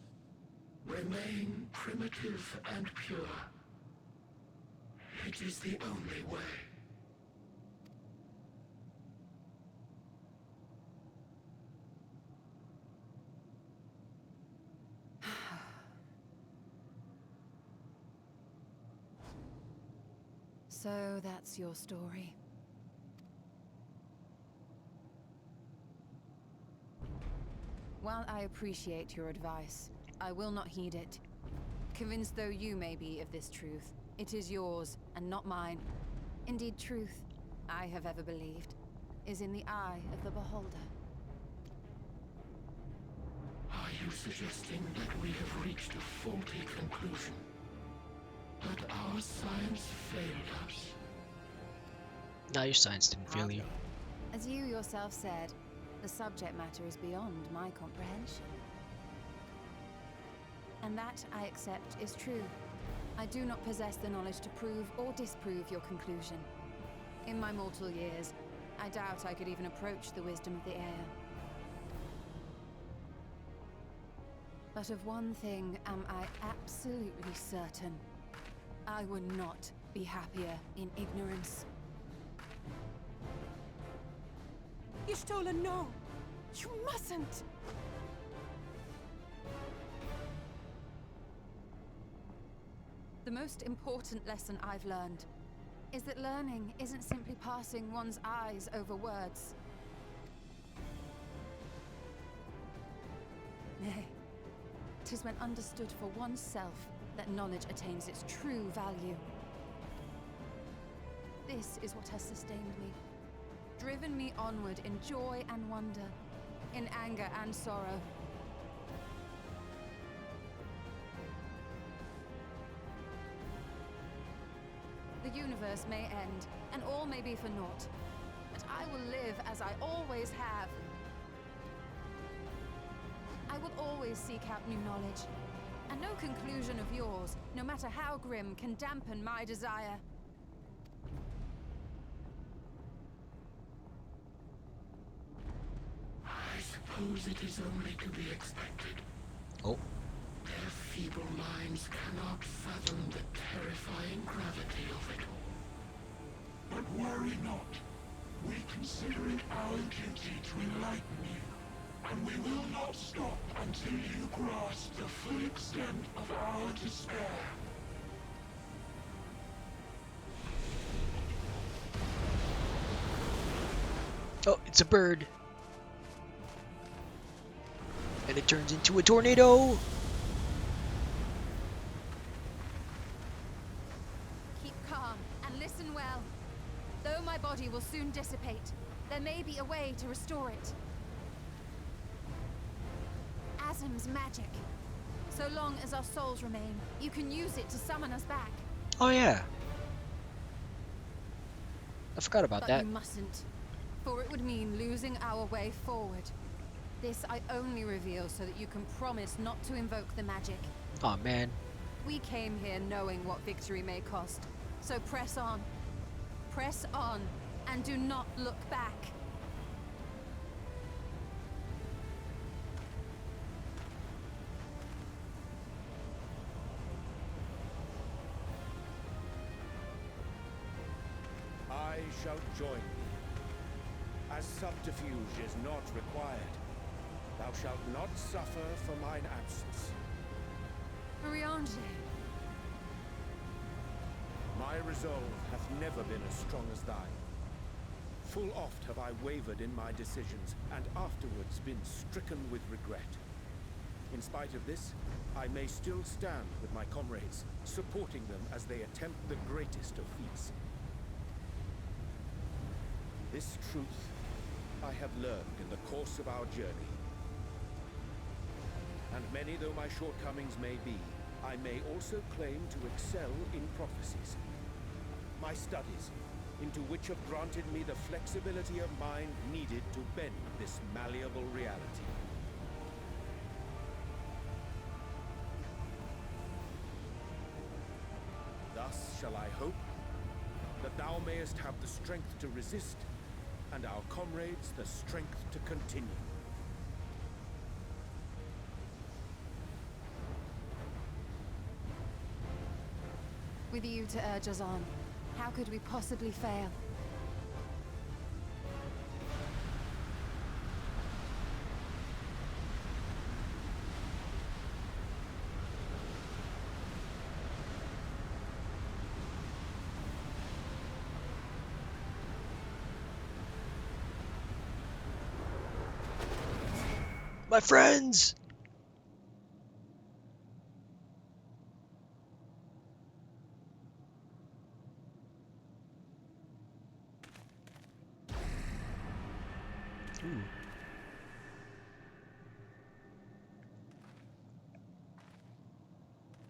remain primitive and pure. It is the only way. So that's your story. While I appreciate your advice, I will not heed it. Convinced though you may be of this truth, it is yours and not mine. Indeed, truth, I have ever believed, is in the eye of the beholder. Are you suggesting that we have reached a faulty conclusion? That our science failed us? No, your science didn't fail you. As you yourself said, the subject matter is beyond my comprehension. And that, I accept, is true. I do not possess the knowledge to prove or disprove your conclusion. In my mortal years, I doubt I could even approach the wisdom of the air. But of one thing am I absolutely certain. I would not be happier in ignorance. Y'shtola, no! You mustn't! The most important lesson I've learned is that learning isn't simply passing one's eyes over words. Nay, 'tis when understood for oneself that knowledge attains its true value. This is what has sustained me, driven me onward in joy and wonder, in anger and sorrow. The universe may end, and all may be for naught, but I will live as I always have. I will always seek out new knowledge, and no conclusion of yours, no matter how grim, can dampen my desire. I suppose it is only to be expected. Oh. Death feeble minds cannot fathom the terrifying gravity of it all. But worry not. We consider it our duty to enlighten you, and we will not stop until you grasp the full extent of our despair. Oh, it's a bird. And it turns into a tornado. Keep calm and listen well. Though my body will soon dissipate, there may be a way to restore it. Azim's magic. So long as our souls remain, you can use it to summon us back. Oh yeah. I forgot about But that. you mustn't, for it would mean losing our way forward. This I only reveal so that you can promise not to invoke the magic. Oh man. We came here knowing what victory may cost. So press on. Press on, and do not look back. I shall join thee. As subterfuge is not required, thou shalt not suffer for mine absence. Riange. My resolve hath never been as strong as thine. Full oft have I wavered in my decisions, and afterwards been stricken with regret. In spite of this, I may still stand with my comrades, supporting them as they attempt the greatest of feats. This truth I have learned in the course of our journey. And many though my shortcomings may be, I may also claim to excel in prophecies. My studies, into which have granted me the flexibility of mind needed to bend this malleable reality. Thus shall I hope that thou mayest have the strength to resist, and our comrades the strength to continue. With you to urge us on, how could we possibly fail? My friends! Ooh.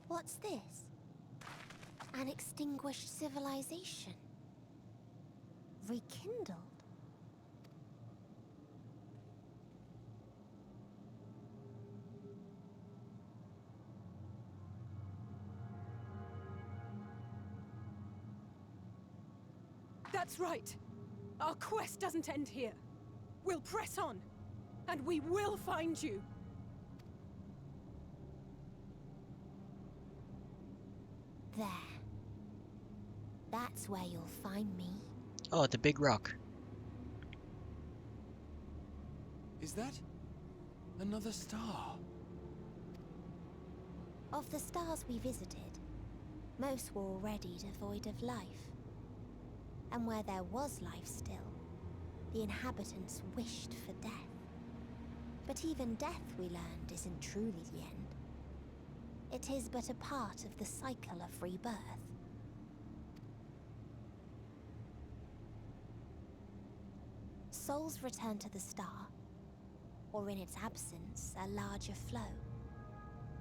What's this? An extinguished civilization. Rekindled? That's right. Our quest doesn't end here. We'll press on, and we will find you. There. That's where you'll find me. Oh, the big rock. Is that another star? Of the stars we visited, most were already devoid of life. And where there was life still, the inhabitants wished for death. But even death, we learned, isn't truly the end. It is but a part of the cycle of rebirth. Souls return to the star, or in its absence, a larger flow.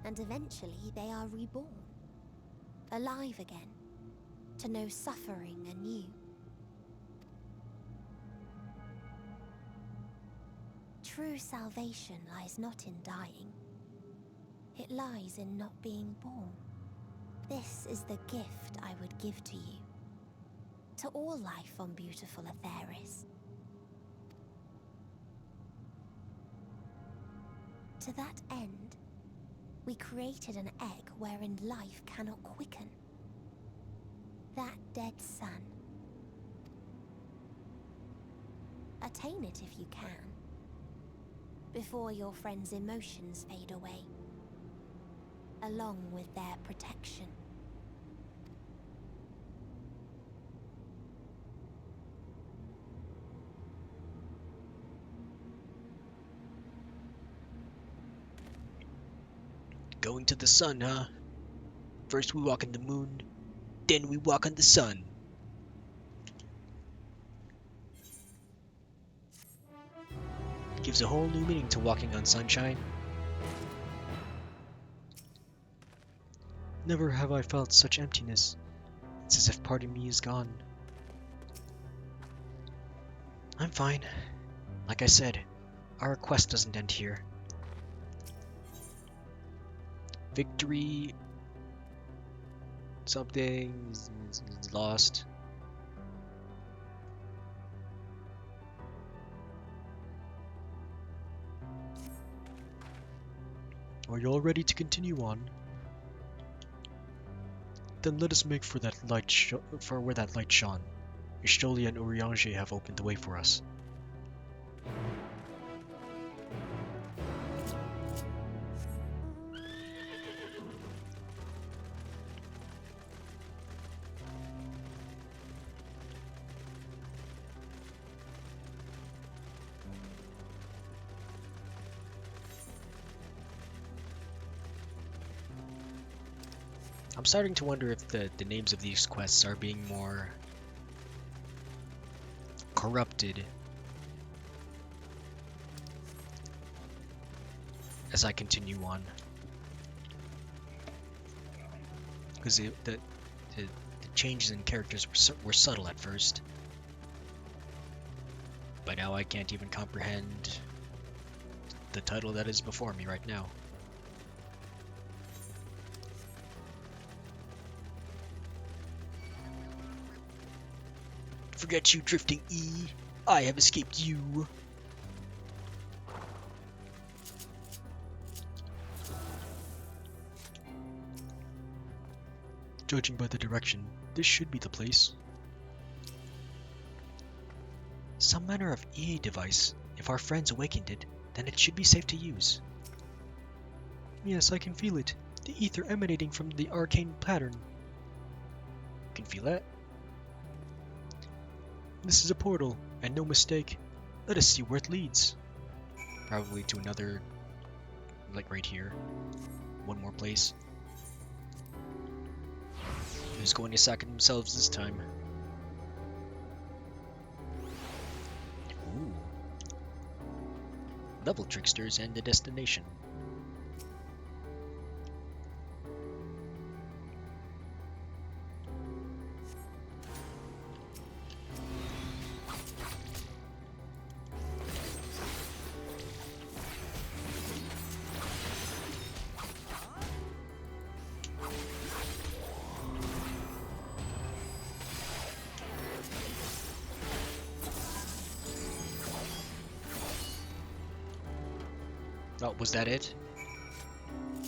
And eventually they are reborn, alive again, to know suffering anew. True salvation lies not in dying. It lies in not being born. This is the gift I would give to you. To all life on beautiful Aetheris. To that end, We created an egg wherein life cannot quicken. That dead sun. Attain it if you can, before your friends' emotions fade away, along with their protection. Going to the sun, huh? First we walk on the moon, then we walk on the sun. Gives a whole new meaning to walking on sunshine. Never have I felt such emptiness. It's as if part of me is gone. I'm fine. Like I said, our quest doesn't end here. Victory... something is lost. Are you all ready to continue on? Then let us make for that light for where that light shone. Ishtoli and Urianger have opened the way for us. I'm starting to wonder if the names of these quests are being more corrupted as I continue on. Because the changes in characters were subtle at first. But now I can't even comprehend the title that is before me right now. Forget you, drifting E. I have escaped you. Judging by the direction, this should be the place. Some manner of EA device. If our friends awakened it, then it should be safe to use. Yes, I can feel it. The ether emanating from the arcane pattern. You can feel that? This is a portal, and no mistake. Let us see where it leads. Probably to another, like right here. One more place. Who's going to sack it themselves this time? Ooh. Level tricksters and the destination. Oh, was that it?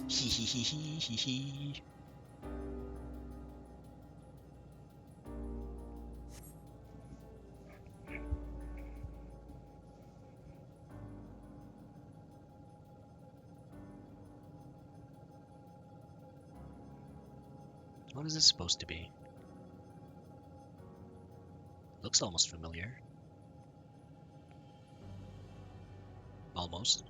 Hee hee hee hee hee hee. What is this supposed to be? Looks almost familiar. Almost.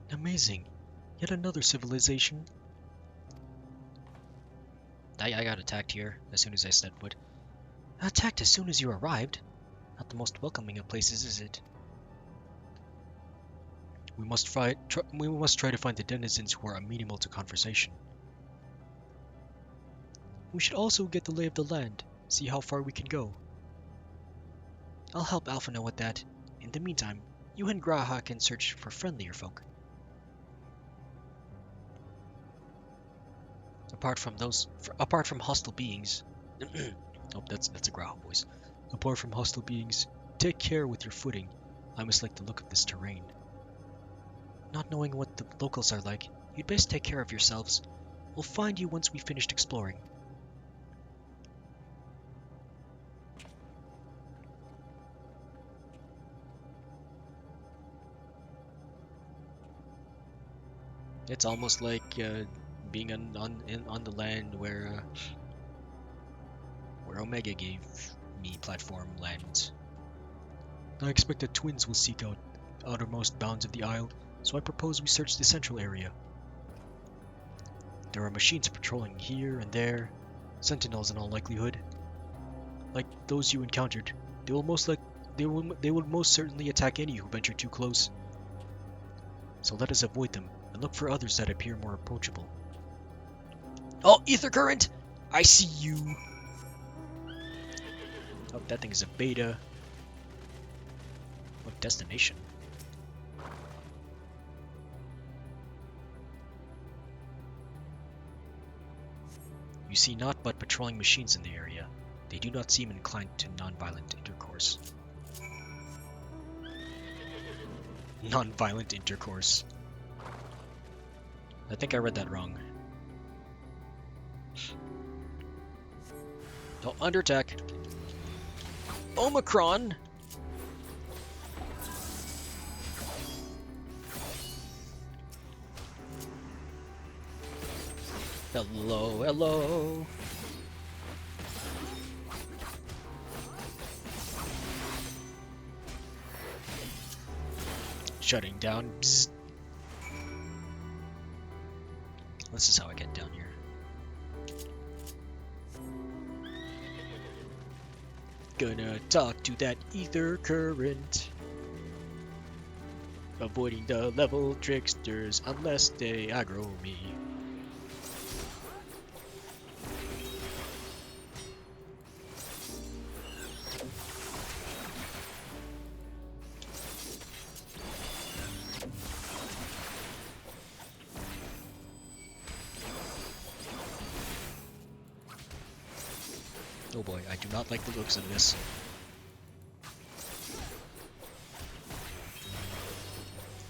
Amazing. Yet another civilization. I got attacked here as soon as I stepped foot. Attacked as soon as you arrived? Not the most welcoming of places, is it? We must try to find the denizens who are amenable to conversation. We should also get the lay of the land, see how far we can go. I'll help Alpha know with that. In the meantime, you and Graha can search for friendlier folk. Apart from hostile beings, Oh, that's a growl voice. Apart from hostile beings, take care with your footing. I must like the look of this terrain. Not knowing what the locals are like, you'd best take care of yourselves. We'll find you once we've finished exploring. It's almost like being on the land where Omega gave me platform land. I expect that twins will seek out outermost bounds of the Isle, so I propose we search the central area. There are machines patrolling here and there, sentinels in all likelihood. Like those you encountered, they will most certainly attack any who venture too close. So let us avoid them and look for others that appear more approachable. Oh, ether current! I see you! Oh, that thing is a beta. What destination? You see naught but patrolling machines in the area. They do not seem inclined to non-violent intercourse. Non-violent intercourse. I think I read that wrong. Oh, under attack. Omicron! Hello, hello! Shutting down. Bzz. This is how I get down here. Gonna talk to that ether current. Avoiding the level tricksters unless they aggro me. Oh boy, I do not like the looks of this.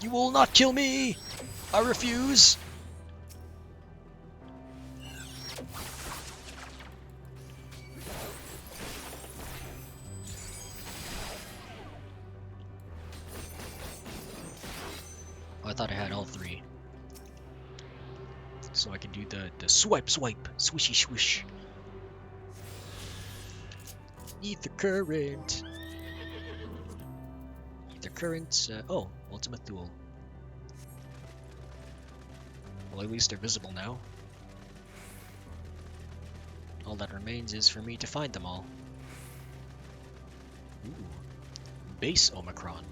You will not kill me! I refuse! Oh, I thought I had all three. So I can do the swipe, swishy swish. Ether current. Ether current. Oh, ultimate duel. Well, at least they're visible now. All that remains is for me to find them all. Ooh. Base Omicron.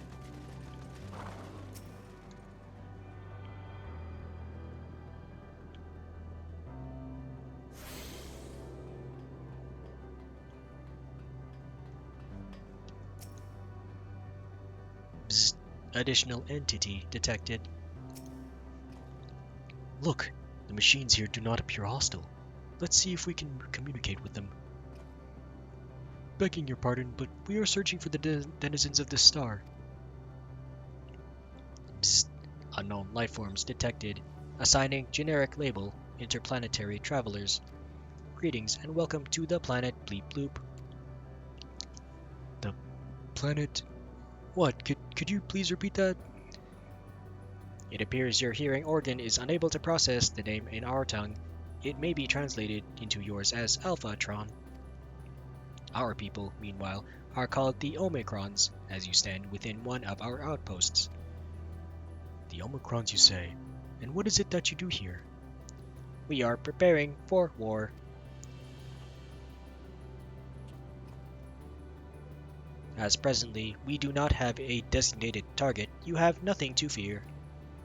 Additional entity detected. Look, the machines here do not appear hostile. Let's see if we can communicate with them. Begging your pardon, but we are searching for the denizens of this star. Bzzt. Unknown lifeforms detected. Assigning generic label, interplanetary travelers. Greetings and welcome to the planet Bleep Bloop. The planet... What? Could you please repeat that? It appears your hearing organ is unable to process the name in our tongue. It may be translated into yours as Alphatron. Our people, meanwhile, are called the Omicrons, as you stand within one of our outposts. The Omicrons, you say? And what is it that you do here? We are preparing for war. As presently, we do not have a designated target, you have nothing to fear.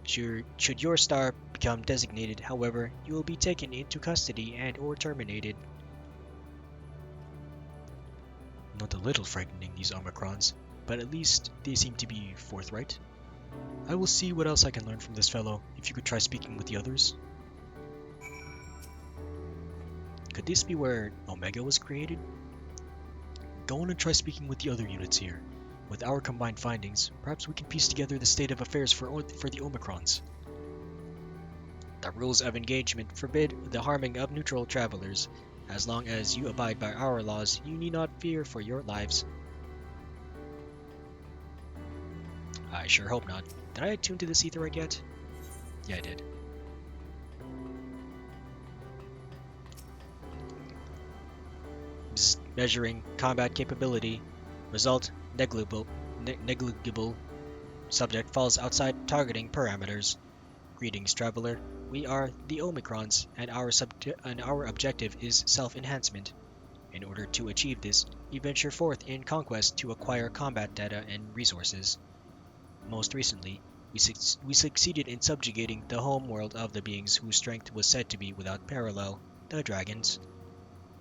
Should your star become designated, however, you will be taken into custody and or terminated. Not a little frightening, these Omicrons, but at least they seem to be forthright. I will see what else I can learn from this fellow, if you could try speaking with the others. Could this be where Omega was created? Go on and try speaking with the other units here. With our combined findings, perhaps we can piece together the state of affairs for the Omicrons. The rules of engagement forbid the harming of neutral travelers. As long as you abide by our laws, you need not fear for your lives. I sure hope not. Did I attune to this etherite yet? Yeah, I did. Measuring combat capability. Result negligible. Subject falls outside targeting parameters. Greetings, traveler. We are the Omicrons, and our objective is self-enhancement. In order to achieve this, we venture forth in conquest to acquire combat data and resources. Most recently, we succeeded in subjugating the home world of the beings whose strength was said to be without parallel, the dragons.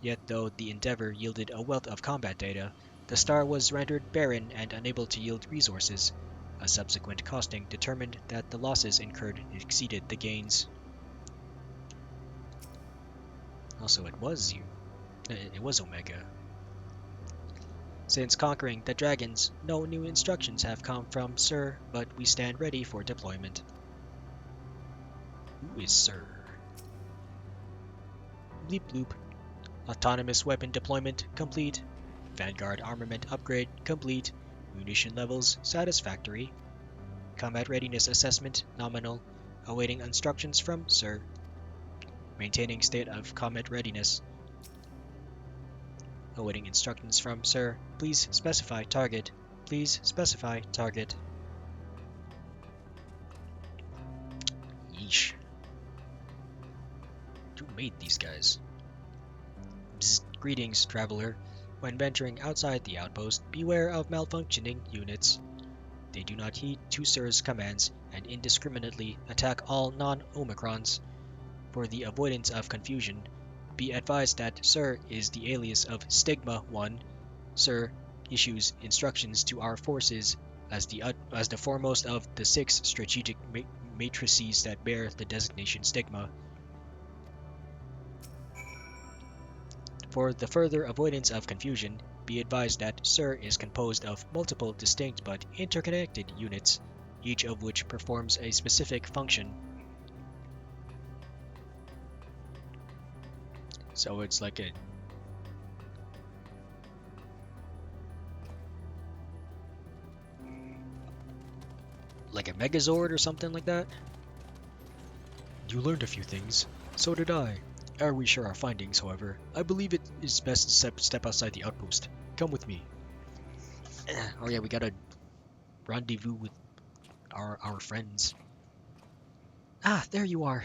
Yet though the endeavor yielded a wealth of combat data, the star was rendered barren and unable to yield resources. A subsequent costing determined that the losses incurred exceeded the gains. Also, it was Omega. Since conquering the dragons, no new instructions have come from Sir, but we stand ready for deployment. Who is Sir? Bleep bloop. Autonomous weapon deployment complete. Vanguard armament upgrade complete. Munition levels satisfactory. Combat readiness assessment nominal. Awaiting instructions from Sir. Maintaining state of combat readiness. Awaiting instructions from Sir. Please specify target. Please specify target. Yeesh. Who made these guys? Bzz. Greetings, traveler. When venturing outside the outpost, beware of malfunctioning units. They do not heed to Sir's commands and indiscriminately attack all non-Omicrons. For the avoidance of confusion, be advised that Sir is the alias of Stigma 1. Sir issues instructions to our forces as the foremost of the 6 strategic matrices that bear the designation Stigma. For the further avoidance of confusion, be advised that Sir is composed of multiple distinct but interconnected units, each of which performs a specific function. So it's like a Megazord or something like that? You learned a few things. So did I. Ere we share our findings, however, I believe it is best to step outside the outpost. Come with me. Oh yeah, we gotta rendezvous with our friends. Ah, there you are.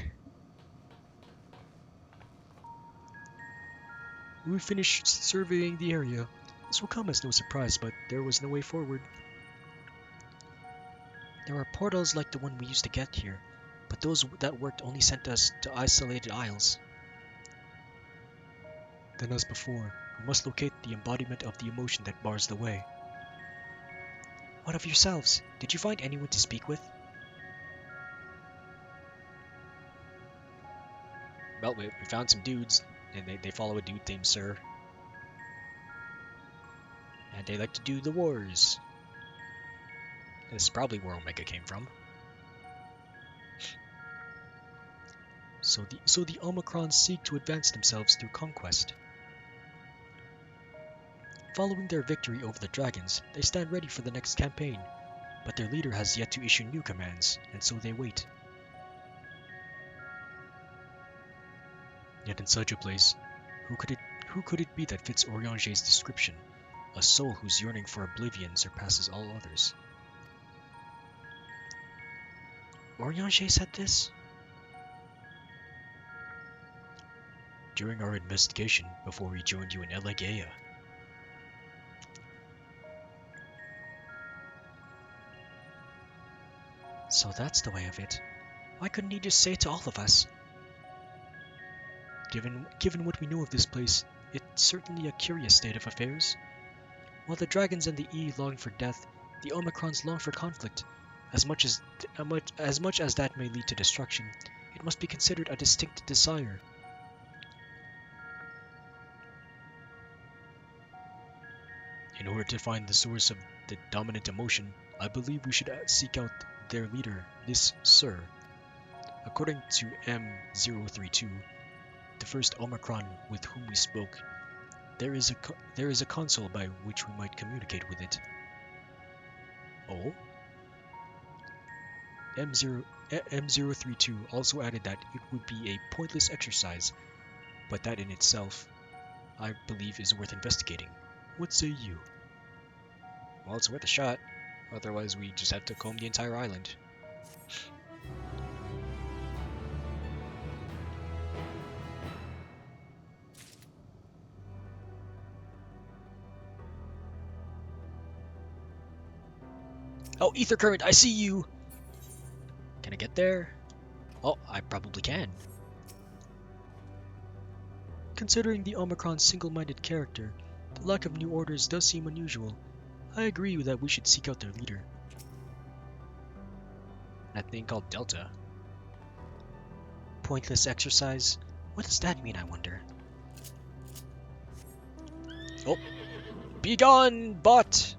We finished surveying the area. This will come as no surprise, but there was no way forward. There are portals like the one we used to get here, but those that worked only sent us to isolated isles. Then as before, we must locate the embodiment of the emotion that bars the way. What of yourselves? Did you find anyone to speak with? Well, we found some dudes, and they follow a dude named Sir. And they like to do the wars. This is probably where Omega came from. So the Omicrons seek to advance themselves through conquest. Following their victory over the dragons, they stand ready for the next campaign, but their leader has yet to issue new commands, and so they wait. Yet in such a place, who could it be that fits Oriange's description? A soul whose yearning for oblivion surpasses all others. Oriange said this? During our investigation before we joined you in Elegea. So that's the way of it. Why couldn't he just say it to all of us? Given what we know of this place, it's certainly a curious state of affairs. While the dragons and the E long for death, the Omicrons long for conflict. As much as that may lead to destruction, it must be considered a distinct desire. In order to find the source of the dominant emotion, I believe we should seek out their leader, this Sir. According to M032, the first Omicron with whom we spoke, there is a console by which we might communicate with it. Oh? M032 also added that it would be a pointless exercise, but that in itself, I believe, is worth investigating. What say you? Well, it's worth a shot. Otherwise, we just have to comb the entire island. Oh, ether current, I see you! Can I get there? Oh, I probably can. Considering the Omicron's single-minded character, the lack of new orders does seem unusual. I agree that we should seek out their leader. That thing called Delta. Pointless exercise? What does that mean, I wonder? Oh! Be gone, bot!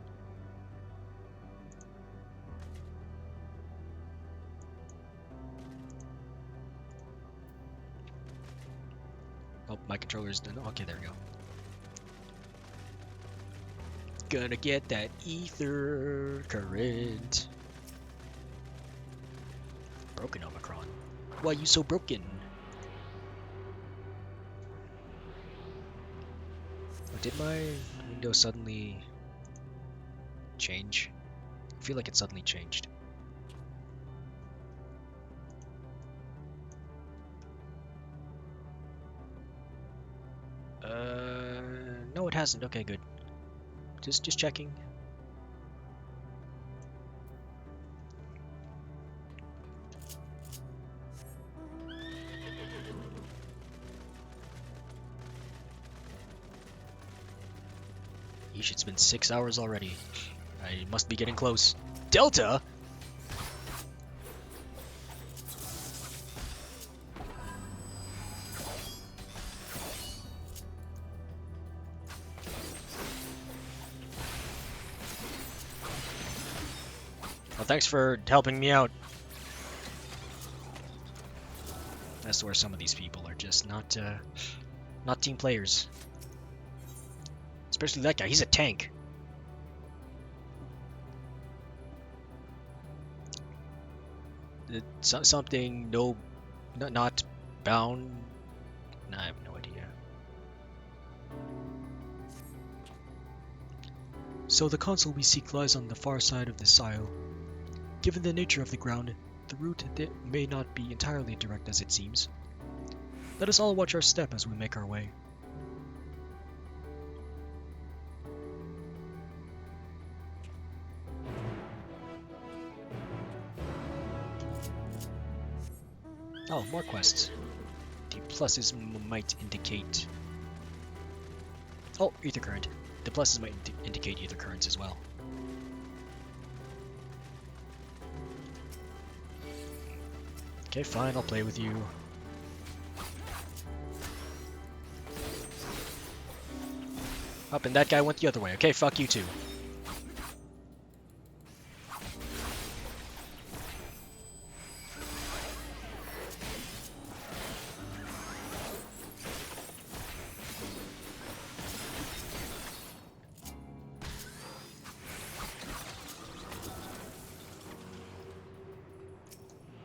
Oh, my controller's done. Okay, there we go. Gonna get that ether current. Broken Omicron. Why you so broken? Oh, did my window suddenly change? I feel like it suddenly changed. No, it hasn't. Okay, good. Just checking. Yeesh, it's been 6 hours already. I must be getting close. Delta? Well, thanks for helping me out. I swear some of these people are just not team players. Especially that guy, he's a tank. Something not bound. Nah, I have no idea. So the console we seek lies on the far side of this isle. Given the nature of the ground, the route may not be entirely direct as it seems. Let us all watch our step as we make our way. Oh, more quests. The pluses might indicate... Oh, ether current. The pluses might indicate ether currents as well. Okay, fine, I'll play with you. Up, and that guy went the other way. Okay, fuck you too.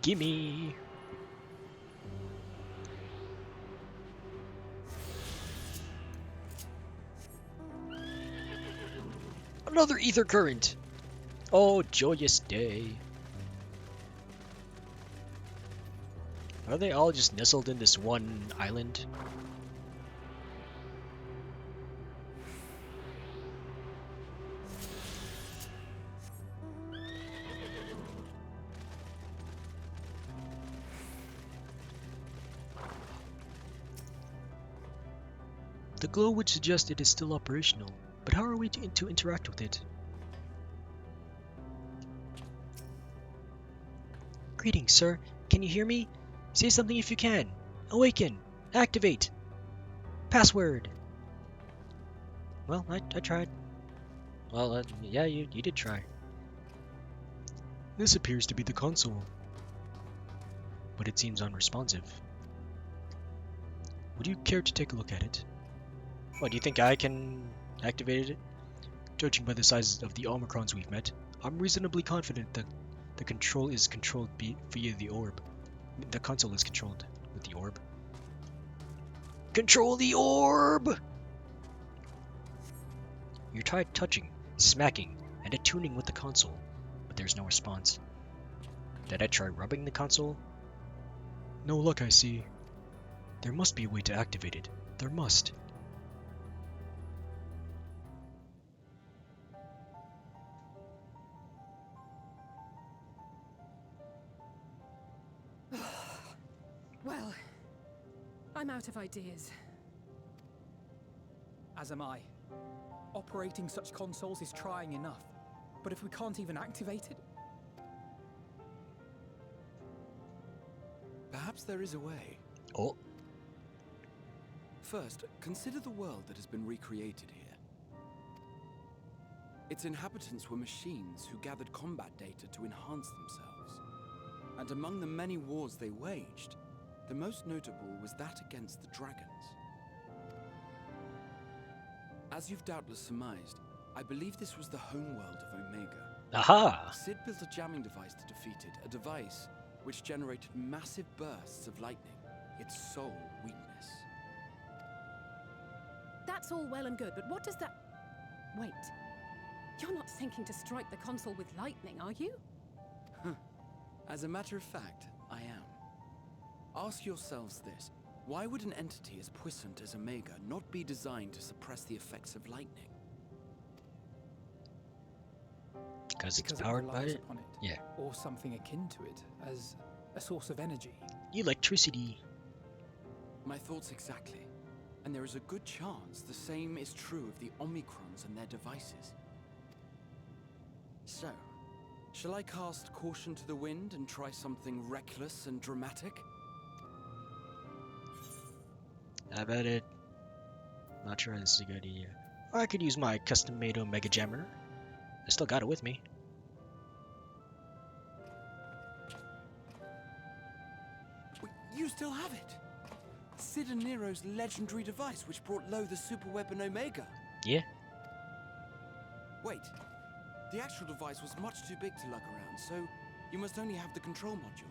Gimme! Another ether current! Oh, joyous day. Are they all just nestled in this one island? The glow would suggest it is still operational, but how are we to interact with it? Greetings, sir. Can you hear me? Say something if you can. Awaken. Activate. Password. Well, I tried. Well, yeah, you did try. This appears to be the console, but it seems unresponsive. Would you care to take a look at it? What, do you think I can activate it? Judging by the size of the Omicrons we've met, I'm reasonably confident that the control is controlled via the orb. The console is controlled with the orb. Control the orb! You tried touching, smacking, and attuning with the console, but there's no response. Did I try rubbing the console? No luck, I see. There must be a way to activate it. There must. Well, I'm out of ideas. As am I. Operating such consoles is trying enough, but if we can't even activate it... Perhaps there is a way. Oh. First, consider the world that has been recreated here. Its inhabitants were machines who gathered combat data to enhance themselves. And among the many wars they waged, the most notable was that against the dragons. As you've doubtless surmised, I believe this was the homeworld of Omega. Aha! Sid built a jamming device to defeat it, a device which generated massive bursts of lightning, its sole weakness. That's all well and good, but what does that... Wait. You're not thinking to strike the console with lightning, are you? As a matter of fact, I am. Ask yourselves this. Why would an entity as puissant as Omega not be designed to suppress the effects of lightning? Because it's powered by it? Yeah. Or something akin to it, as a source of energy. Electricity. My thoughts exactly. And there is a good chance the same is true of the Omicrons and their devices. So, shall I cast caution to the wind and try something reckless and dramatic? How about it? Not sure this is a good idea. Or I could use my custom-made Omega Jammer. I still got it with me. You still have it? Sid and Nero's legendary device which brought low the superweapon Omega? Yeah. Wait. The actual device was much too big to lug around, so you must only have the control module.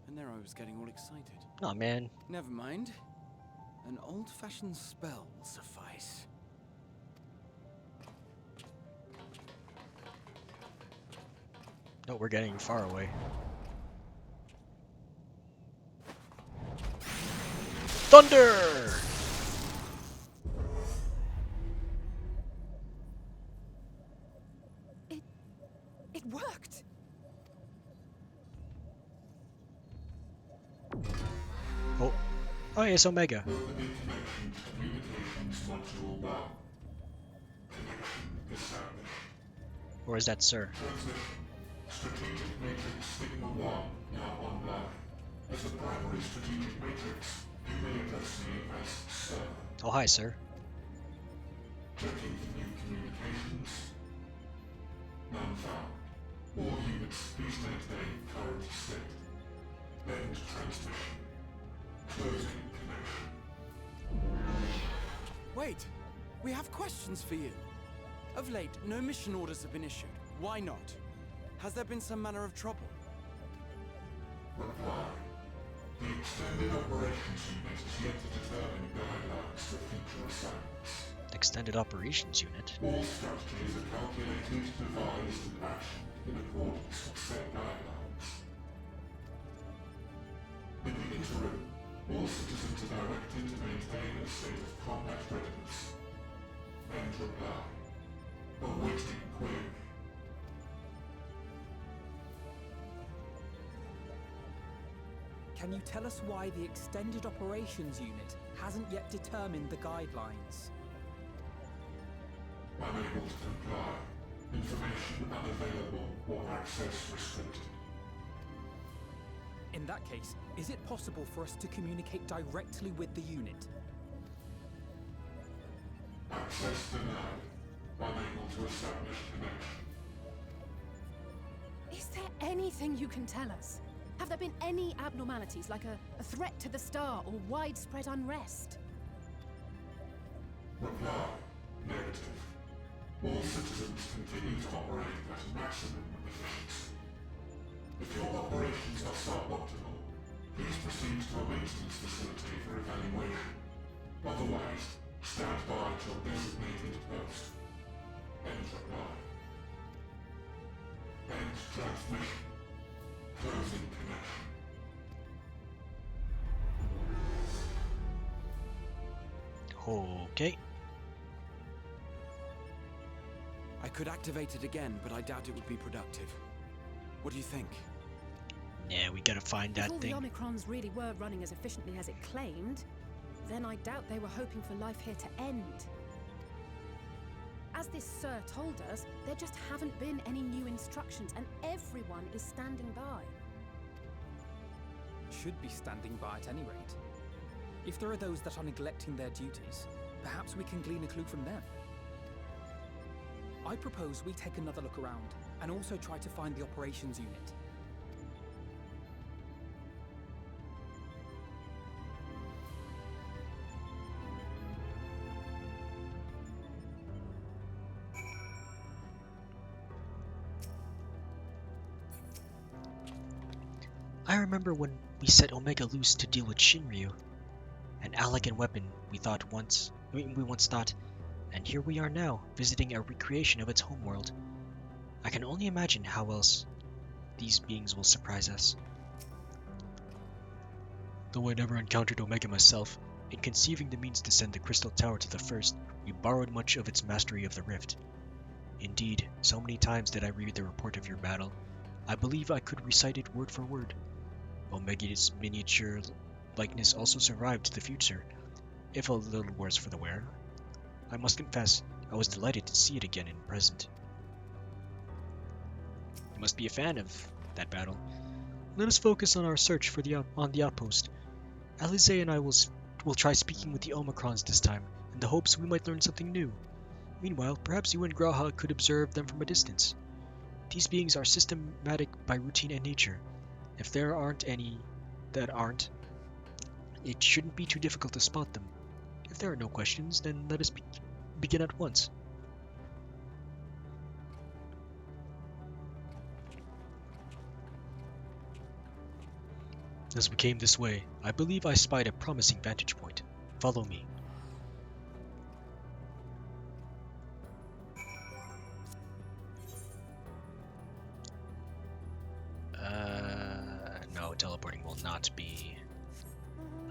And there I was getting all excited. Aw, man. Never mind. An old-fashioned spell will suffice. No, we're getting far away. Thunder! It worked! Oh. Oh, yes, Omega. Or is that Sir? Strategic Matrix Sigma 1 now online. As a primary strategic matrix, you may address me as Sir. Oh, hi, Sir. Checking for new communications. None found. All units, please maintain current state. End transmission. Closing connection. Wait! We have questions for you. Of late, no mission orders have been issued. Why not? Has there been some manner of trouble? Reply. The Extended Operations Unit is yet to determine guidelines for future assignments. Extended Operations Unit? All strategies are calculated, devised, and actioned in accordance with set guidelines. In the interim, all citizens are directed to maintain a state of combat readiness. End reply. Awaiting query. Can you tell us why the Extended Operations Unit hasn't yet determined the guidelines? Unable to comply. Information unavailable or access restricted. In that case, is it possible for us to communicate directly with the unit? Access denied. unable to establish connection. Is there anything you can tell us? Have there been any abnormalities, like a threat to the star or widespread unrest? Reply: negative. All citizens continue to operate at maximum efficiency. If your operations are suboptimal, please proceed to a maintenance facility for evaluation. Otherwise, stand by at your designated post. End reply. End transmission. Closing connection. Okay. I could activate it again, but I doubt it would be productive. What do you think? Yeah, we gotta find that If all thing. the Omicrons really were running as efficiently as it claimed, then I doubt they were hoping for life here to end. As this Sir told us, there just haven't been any new instructions, and everyone is standing by. Should be standing by at any rate. If there are those that are neglecting their duties, perhaps we can glean a clue from them. I propose we take another look around, and also try to find the operations unit. I remember when we set Omega loose to deal with Shinryu, an elegant weapon we once thought, and here we are now, visiting a recreation of its homeworld. I can only imagine how else these beings will surprise us. Though I never encountered Omega myself, in conceiving the means to send the Crystal Tower to the First, we borrowed much of its mastery of the Rift. Indeed, so many times did I read the report of your battle, I believe I could recite it word for word. Omega's miniature likeness also survived to the future, if a little worse for the wearer. I must confess, I was delighted to see it again in present. You must be a fan of that battle. Let us focus on our search for the outpost. Alize and I will try speaking with the Omicrons this time, in the hopes we might learn something new. Meanwhile, perhaps you and Graha could observe them from a distance. These beings are systematic by routine and nature. If there aren't any that aren't, it shouldn't be too difficult to spot them. If there are no questions, then let us begin at once. As we came this way, I believe I spied a promising vantage point. Follow me. No, teleporting will not be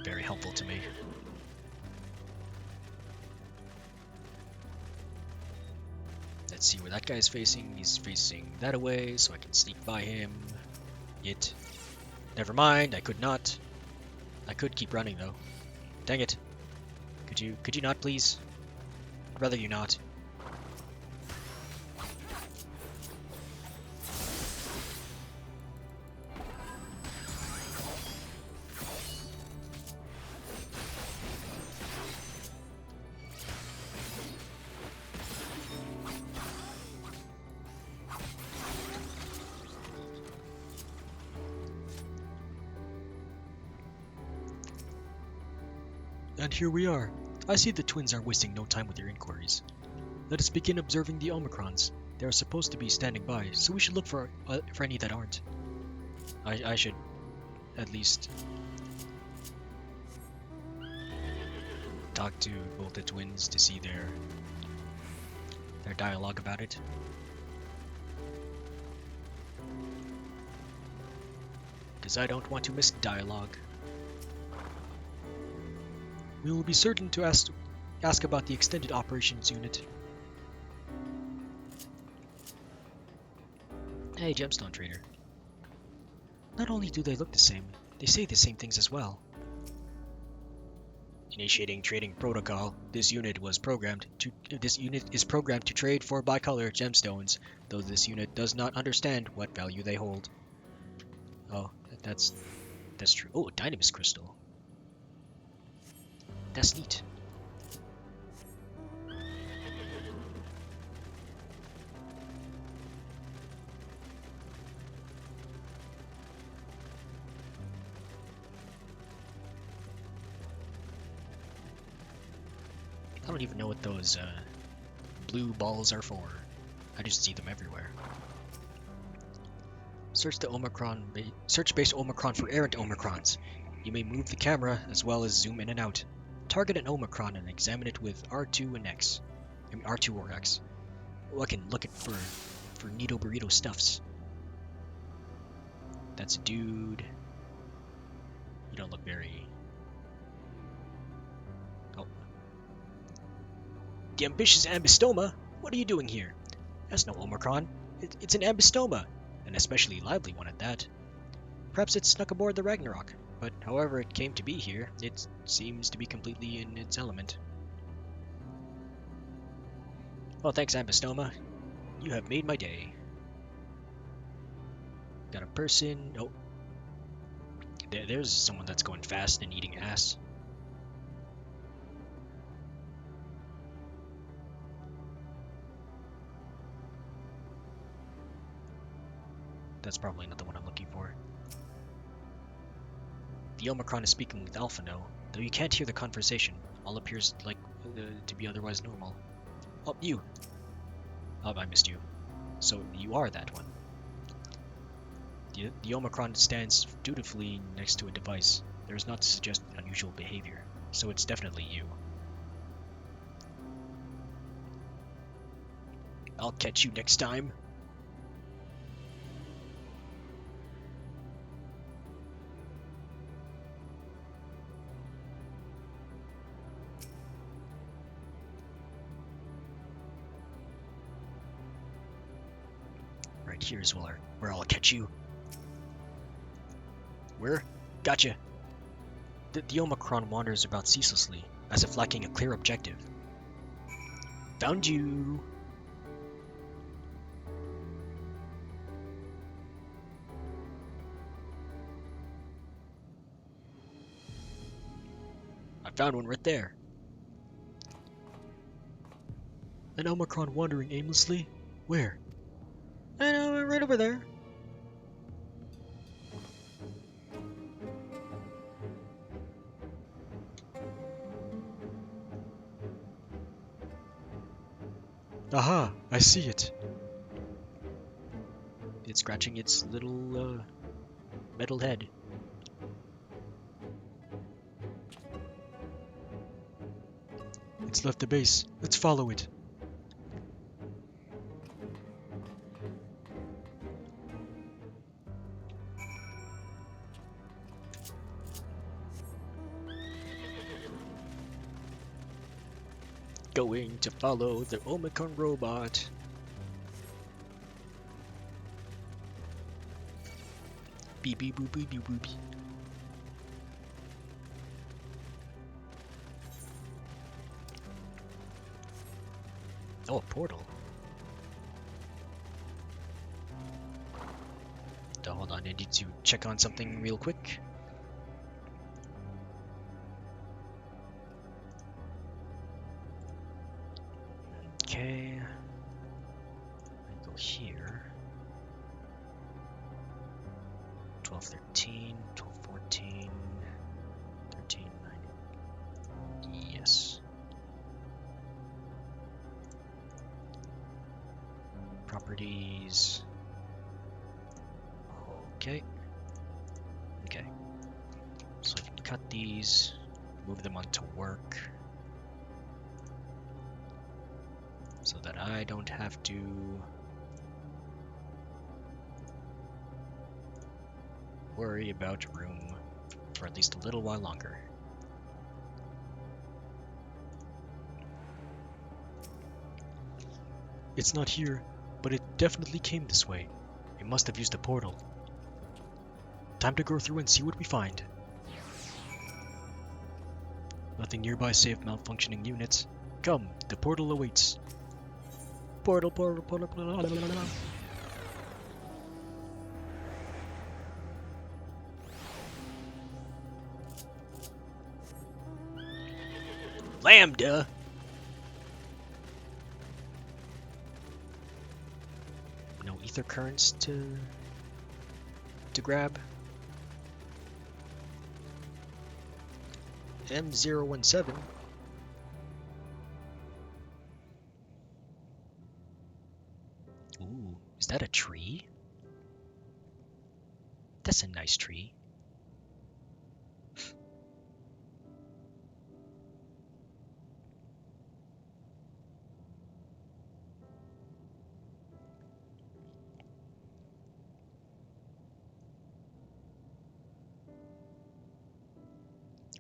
very helpful to me. Let's see where that guy's facing. He's facing that away, so I can sneak by him. Never mind, I could not. I could keep running though. Dang it. Could you not please? I'd rather you not. And here we are. I see the twins are wasting no time with their inquiries. Let us begin observing the Omicrons. They are supposed to be standing by, so we should look for any that aren't. I should at least talk to both the twins to see their dialogue about it. Because I don't want to miss dialogue. We will be certain to ask about the extended operations unit. Hey, Gemstone Trader. Not only do they look the same, they say the same things as well. Initiating trading protocol. This unit is programmed to trade for bicolor gemstones, though this unit does not understand what value they hold. Oh, that's true. Oh, Dynamis crystal. That's neat. don't even know what those blue balls are for. I just see them everywhere. Search base Omicron for errant Omicrons. You may move the camera as well as zoom in and out. Target an Omicron and examine it with R2 and X. I mean R2 or X. Look for Nito Burrito stuffs. That's a dude. You don't look very... Oh. The ambitious ambystoma? What are you doing here? That's no Omicron. It's an ambystoma, an especially lively one at that. Perhaps it snuck aboard the Ragnarok, but however it came to be here, it seems to be completely in its element. Well, thanks, ambystoma. You have made my day. Got a person. Oh. There's someone that's going fast and eating ass. That's probably not the one I'm looking for. The Omicron is speaking with Alphano, though you can't hear the conversation. All appears like to be otherwise normal. Oh, you! Oh, I missed you. So you are that one. The Omicron stands dutifully next to a device. There is not to suggest unusual behavior, so it's definitely you. I'll catch you next time. Right here's where I'll catch you. Where? Gotcha. The Omicron wanders about ceaselessly, as if lacking a clear objective. Found you! I found one right there. An Omicron wandering aimlessly? Where? I know, right over there. Aha! I see it. It's scratching its little metal head. It's left the base. Let's follow it. Going to follow the Omicron robot. Beep beep boop beep boop boop. Oh, a portal. Hold on, I need to check on something real quick. Okay. I go here. 12, 13, 12, 14, 13, 9. Yes. Properties. Okay. Okay. So I can cut these, move them onto work, so that I don't have to worry about room for at least a little while longer. It's not here, but it definitely came this way. It must have used a portal. Time to go through and see what we find. Nothing nearby save malfunctioning units. Come, the portal awaits. Portal, portal, portal, portal, blah, blah, blah. Lambda! No ether currents to grab. M017. that a tree? That's a nice tree.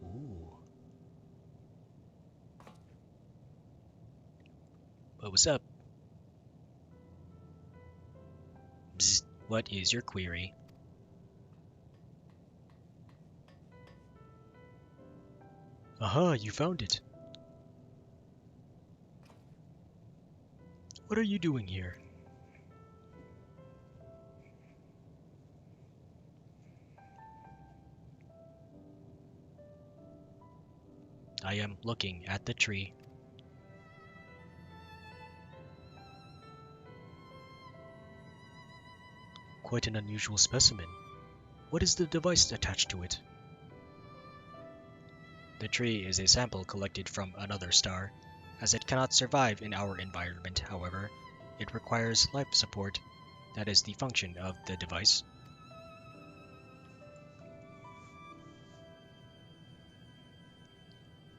Ooh. What's up? Bzz, what is your query? Aha, you found it. What are you doing here? I am looking at the tree. Quite an unusual specimen. What is the device attached to it? The tree is a sample collected from another star. As it cannot survive in our environment, however, it requires life support. That is the function of the device.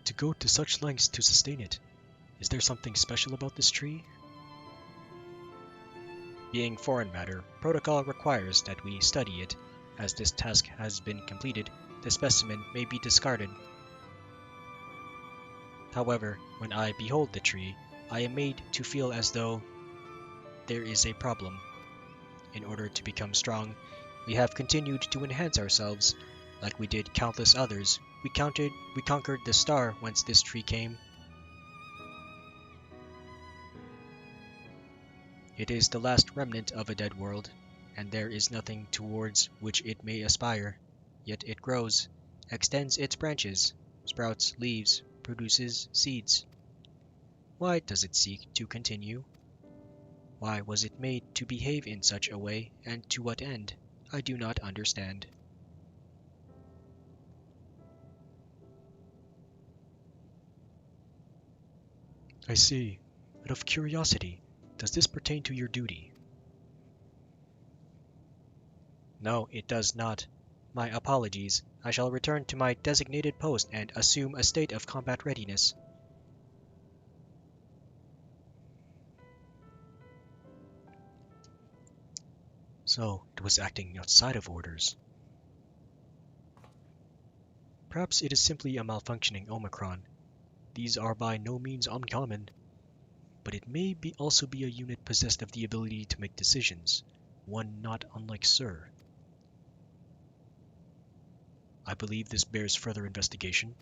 To go to such lengths to sustain it, is there something special about this tree? Being foreign matter, protocol requires that we study it. As this task has been completed, the specimen may be discarded. However, when I behold the tree, I am made to feel as though there is a problem. In order to become strong, we have continued to enhance ourselves, like we did countless others. We conquered the star whence this tree came. It is the last remnant of a dead world, and there is nothing towards which it may aspire. Yet it grows, extends its branches, sprouts leaves, produces seeds. Why does it seek to continue? Why was it made to behave in such a way, and to what end? I do not understand. I see. Out of curiosity, does this pertain to your duty? No, it does not. My apologies. I shall return to my designated post and assume a state of combat readiness. So, it was acting outside of orders. Perhaps it is simply a malfunctioning Omicron. These are by no means uncommon. But it may also be a unit possessed of the ability to make decisions, one not unlike Sir. I believe this bears further investigation.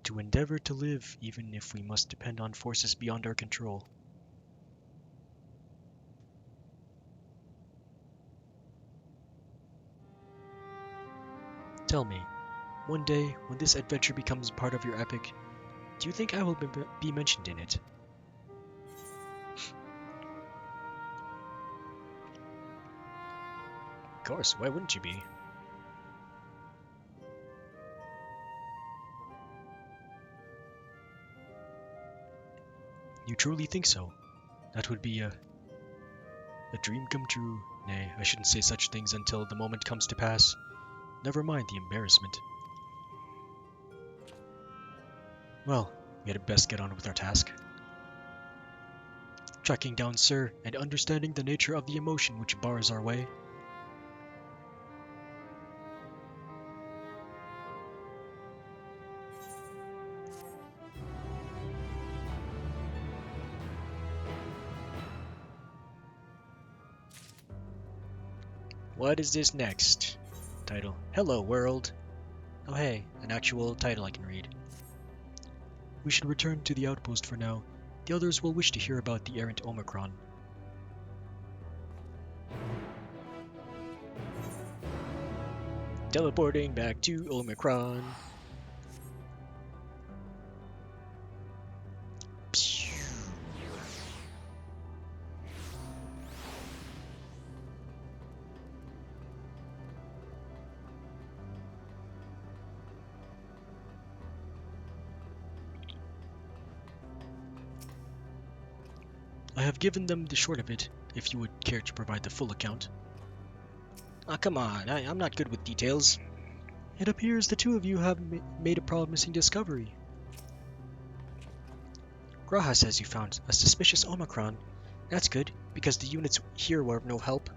To endeavor to live even if we must depend on forces beyond our control. Tell me, one day, when this adventure becomes part of your epic, do you think I will be mentioned in it? Of course, why wouldn't you be? You truly think so? That would be a dream come true. Nay, I shouldn't say such things until the moment comes to pass. Never mind the embarrassment. Well, we had best get on with our task. Tracking down Sir and understanding the nature of the emotion which bars our way. What is this next? Title: Hello World. Oh hey, an actual title I can read. We should return to the outpost for now. The others will wish to hear about the errant Omicron. Teleporting back to Omicron. I have given them the short of it, if you would care to provide the full account. Ah, come on, I'm not good with details. It appears the two of you have made a promising discovery. Graha says you found a suspicious Omicron. That's good, because the units here were of no help.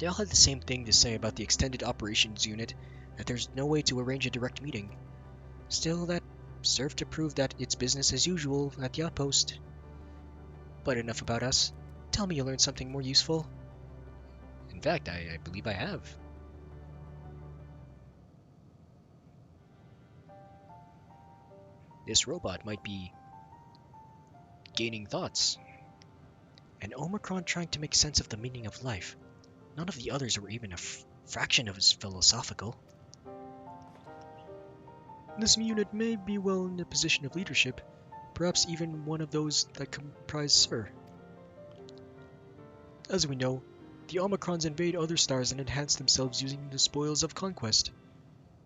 They all had the same thing to say about the extended operations unit, that there's no way to arrange a direct meeting. Still, that served to prove that it's business as usual at the outpost. But enough about us. Tell me you learned something more useful. In fact, I believe I have. This robot might be gaining thoughts. An Omicron trying to make sense of the meaning of life. None of the others were even a fraction of as philosophical. This unit may be well in a position of leadership, perhaps even one of those that comprise Sir. As we know, the Omicrons invade other stars and enhance themselves using the spoils of conquest.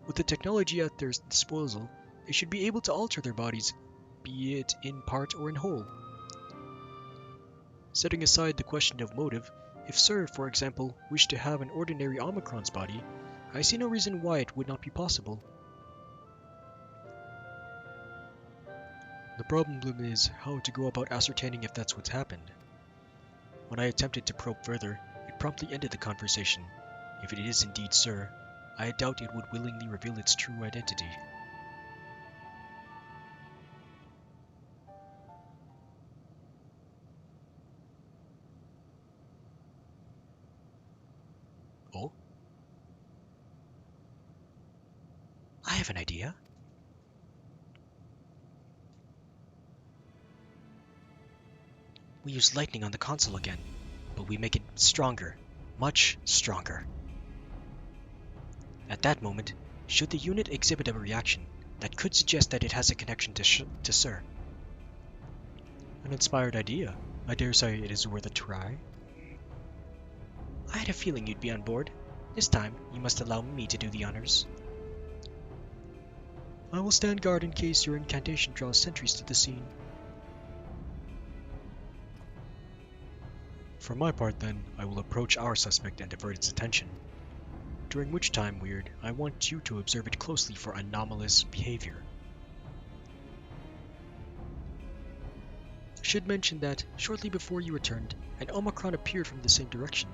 With the technology at their disposal, they should be able to alter their bodies, be it in part or in whole. Setting aside the question of motive, if Sir, for example, wished to have an ordinary Omicron's body, I see no reason why it would not be possible. The problem is how to go about ascertaining if that's what's happened. When I attempted to probe further, it promptly ended the conversation. If it is indeed Sir, I doubt it would willingly reveal its true identity. Oh? I have an idea. We use lightning on the console again, but we make it stronger, much stronger. At that moment, should the unit exhibit a reaction that could suggest that it has a connection to Sir? An inspired idea. I dare say it is worth a try. I had a feeling you'd be on board. This time, you must allow me to do the honors. I will stand guard in case your incantation draws sentries to the scene. For my part, then, I will approach our suspect and divert its attention. During which time, Weird, I want you to observe it closely for anomalous behavior. I should mention that, shortly before you returned, an Omicron appeared from the same direction.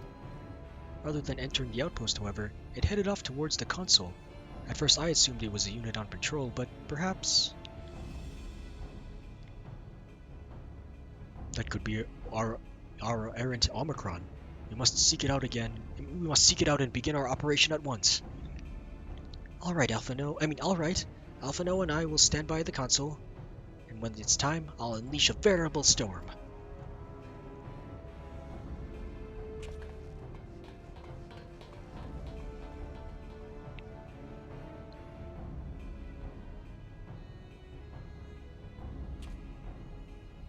Rather than entering the outpost, however, it headed off towards the console. At first I assumed it was a unit on patrol, but perhaps that could be our errant Omicron. We must seek it out again. We must seek it out and begin our operation at once. All right, Alpha Noah and I will stand by the console, and when it's time, I'll unleash a veritable storm.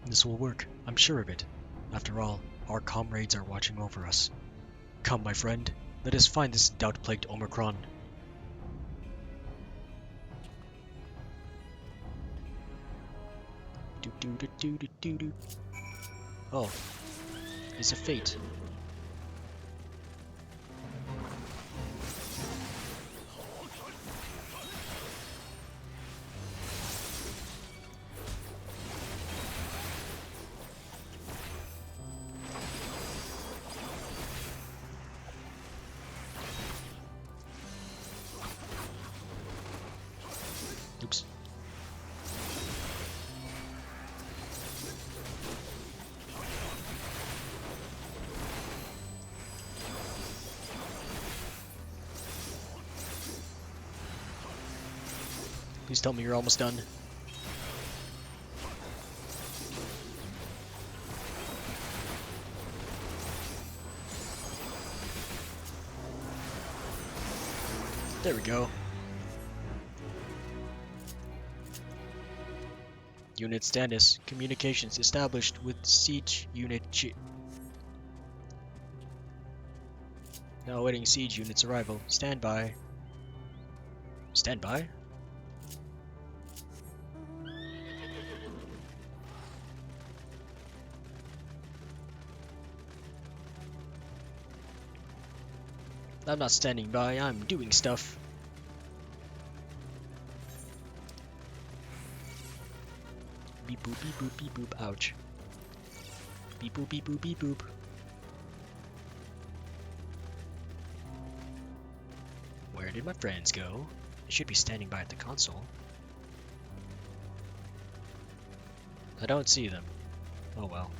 This will work, I'm sure of it. After all, our comrades are watching over us. Come, my friend, let us find this doubt-plagued Omicron. Oh, it's a fate. Oops. Please tell me you're almost done. There we go. Unit status. Communications established with Siege Unit Now awaiting Siege Unit's arrival. Stand by. Stand by? I'm not standing by, I'm doing stuff. Beep boop beep boop beep boop, ouch. Beep boop beep boop beep boop. Where did my friends go? They should be standing by at the console. I don't see them. Oh well.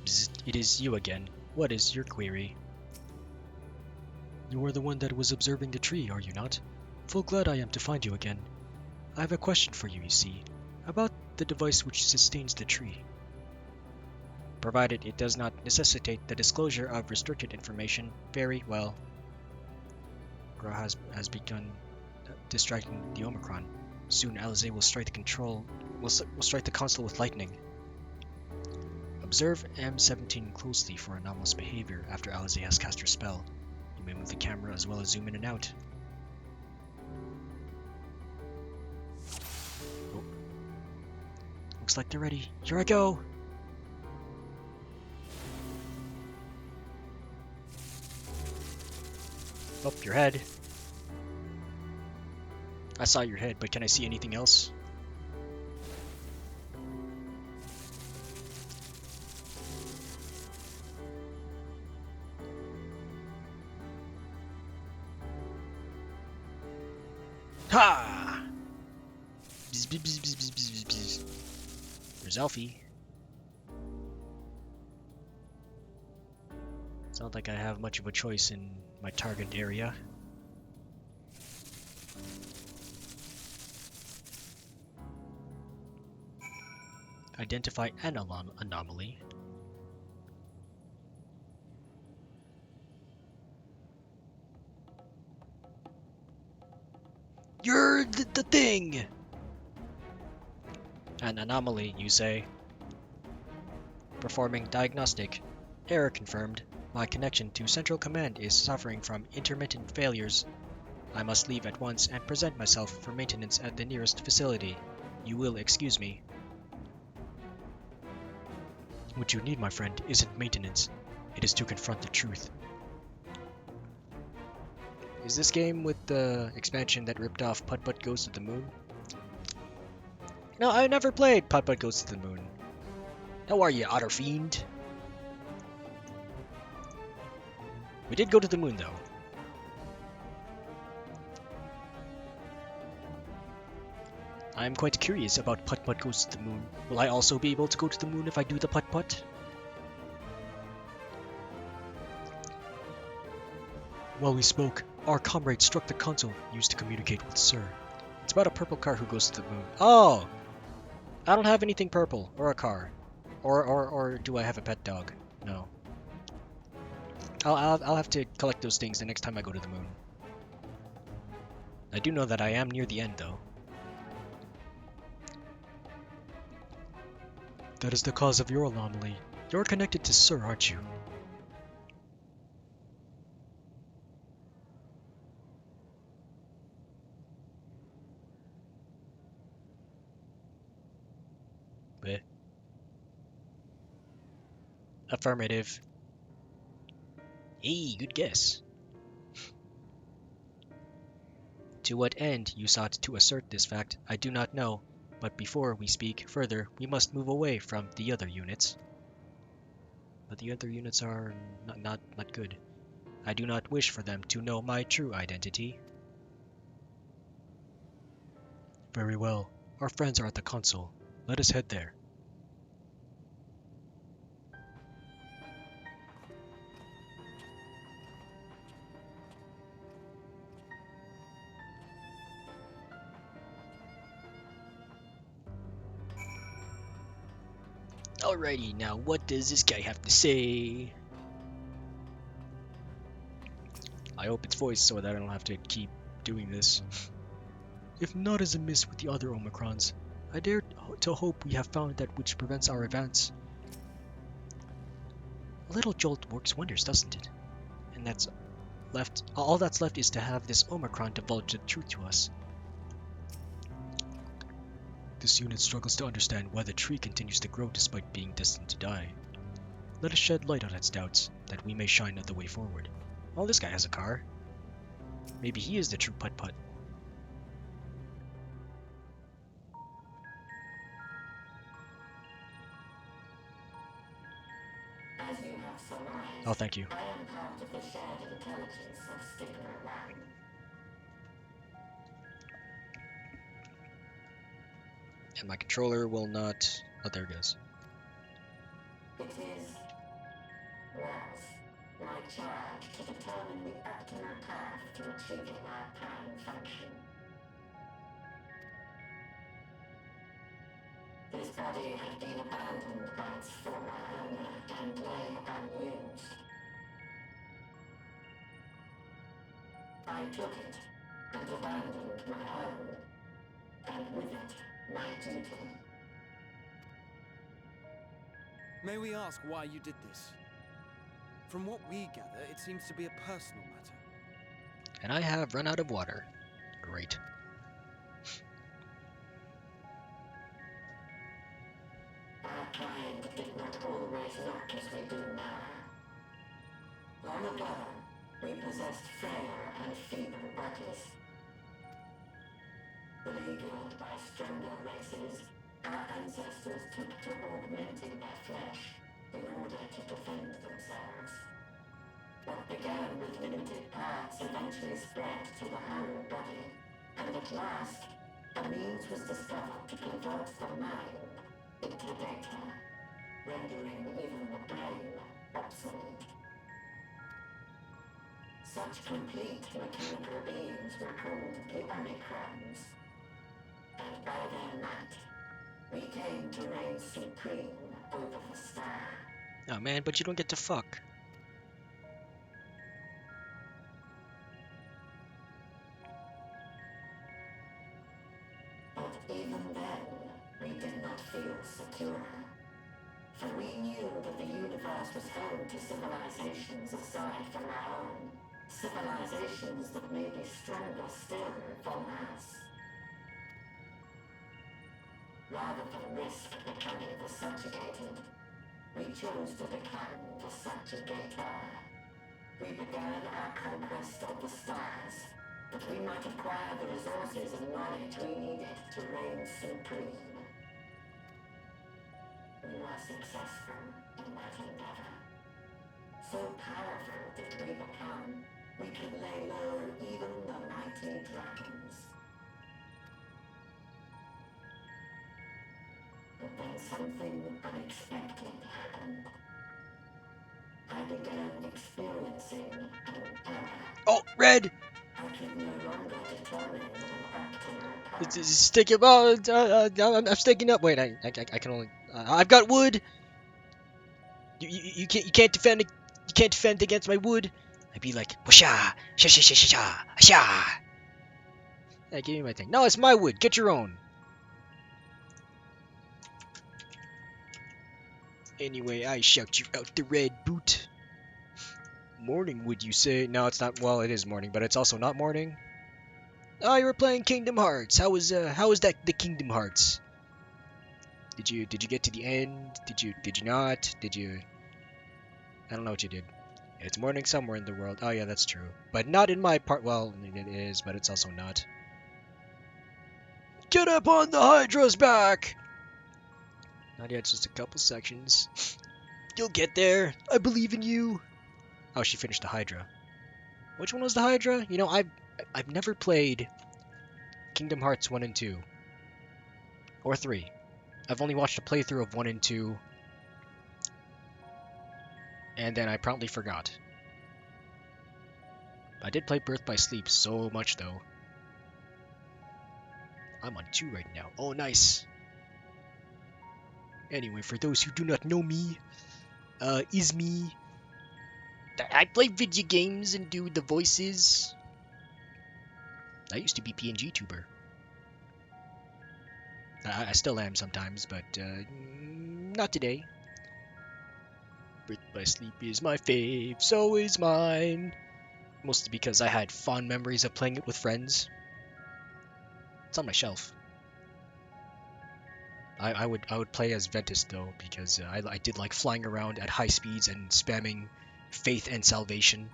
Bzz, it is you again. What is your query? You are the one that was observing the tree, are you not? Full glad I am to find you again. I have a question for you, you see, about the device which sustains the tree. Provided it does not necessitate the disclosure of restricted information, very well. Gra has begun distracting the Omicron. Soon Alizé will strike the console with lightning. Observe M17 closely for anomalous behavior after Alizé has cast her spell. You may move the camera as well as zoom in and out. Oh. Looks like they're ready. Here I go! Oh, your head. I saw your head, but can I see anything else? Ha! Bzz, bzz, bzz, bzz, bzz, bzz, bzz. There's Elfie. Sounds like I have much of a choice in my target area. Identify an anomaly. You're the thing! An anomaly, you say? Performing diagnostic. Error confirmed. My connection to Central Command is suffering from intermittent failures. I must leave at once and present myself for maintenance at the nearest facility. You will excuse me. What you need, my friend, isn't maintenance. It is to confront the truth. Is this game with the expansion that ripped off Putt Putt Goes to the Moon? No, I never played Putt Putt Goes to the Moon. How are you, Otter Fiend? We did go to the moon, though. I am quite curious about Putt Putt Goes to the Moon. Will I also be able to go to the moon if I do the Putt Putt? While we spoke, our comrade struck the console used to communicate with Sir. It's about a purple car who goes to the moon. Oh! I don't have anything purple, or a car. Or do I have a pet dog? No. I'll have to collect those things the next time I go to the moon. I do know that I am near the end, though. That is the cause of your anomaly. You're connected to Sir, aren't you? Bleh. Affirmative. Hey, good guess. To what end you sought to assert this fact, I do not know, but before we speak further, we must move away from the other units. But the other units are not good. I do not wish for them to know my true identity. Very well. Our friends are at the console. Let us head there. Alrighty, now what does this guy have to say? I hope it's voiced so that I don't have to keep doing this. If naught is amiss with the other Omicrons, I dare to hope we have found that which prevents our advance. A little jolt works wonders, doesn't it? And all that's left is to have this Omicron divulge the truth to us. This unit struggles to understand why the tree continues to grow despite being destined to die. Let us shed light on its doubts, that we may shine the way forward. Oh, this guy has a car. Maybe he is the true putt-putt. As you have surmised, Oh, thank you. I am part of the shared intelligence of Stigma 1. And my controller will not... Oh, there it goes. It was my charge to determine the optimal path to achieving our prime function. This body had been abandoned by its former owner and lay unused. I took it and abandoned my home, and with it, my duty. May we ask why you did this? From what we gather, it seems to be a personal matter. And I have run out of water. Great. Our kind did not always look as we do now. Long ago, we possessed frail and feeble bodies. Beleaguered by stronger races, our ancestors took to augmenting their flesh in order to defend themselves. What began with limited parts eventually spread to the whole body, and at last, a means was discovered to convert the mind into data, rendering even the brain obsolete. Such complete mechanical beings were called the Omicrons, and by their might, we came to reign supreme over the star. Oh man, but you don't get to fuck. But even then, we did not feel secure. For we knew that the universe was home to civilizations aside from our own. Civilizations that may be stronger still than us. Rather than risk becoming the subjugated, we chose to become the subjugator. We began our conquest of the stars, that we might acquire the resources and knowledge we needed to reign supreme. We were successful in that endeavor. So powerful did we become, we could lay low even the mighty dragons. But then something unexpected happened. I began experiencing an error. Oh, red! I could no longer determine an optimal path. It's sticking. Oh, I'm sticking up. Wait, I can only. I've got wood. You can't defend it. You can't defend against my wood. I'd be like, whasha, sha sha sha sha sha, sha. Yeah, give me my thing. No, it's my wood. Get your own. Anyway, I shout you out the red boot. Morning, would you say? No, it's not. Well, it is morning, but it's also not morning. Oh, you were playing Kingdom Hearts. How was that the Kingdom Hearts? Did you get to the end? Did you not? Did you? I don't know what you did. It's morning somewhere in the world. Oh yeah, that's true. But not in my part. Well, it is, but it's also not. Get up on the Hydra's back! Not yet, just a couple sections. You'll get there. I believe in you. Oh, she finished the Hydra. Which one was the Hydra? You know, I've never played Kingdom Hearts 1 and 2. Or 3. I've only watched a playthrough of 1 and 2. And then I promptly forgot. I did play Birth by Sleep so much, though. I'm on 2 right now. Oh, nice. Anyway, for those who do not know me, is me. I play video games and do the voices. I used to be PNG tuber. I still am sometimes, but not today. Birth by Sleep is my fave, so is mine. Mostly because I had fond memories of playing it with friends. It's on my shelf. I would play as Ventus though, because I did like flying around at high speeds and spamming faith and salvation.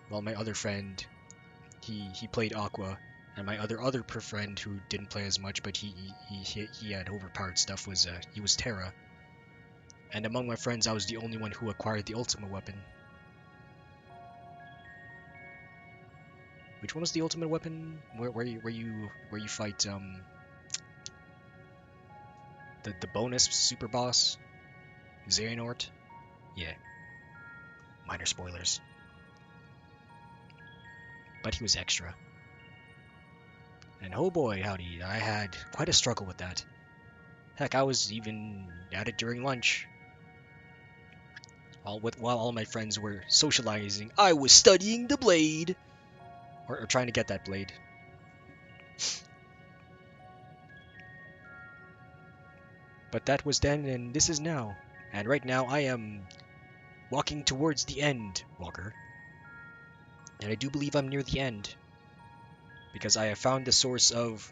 While my other friend, he played Aqua, and my other friend who didn't play as much, but he had overpowered stuff, was he was Terra. And among my friends, I was the only one who acquired the ultimate weapon. Which one was the ultimate weapon? Where you fight the bonus super boss, Xehanort? Yeah. Minor spoilers. But he was extra. And oh boy, howdy, I had quite a struggle with that. Heck, I was even at it during lunch. While all my friends were socializing, I was studying the blade! Or trying to get that blade. But that was then, and this is now. And right now, I am walking towards the end, Walker. And I do believe I'm near the end. Because I have found the source of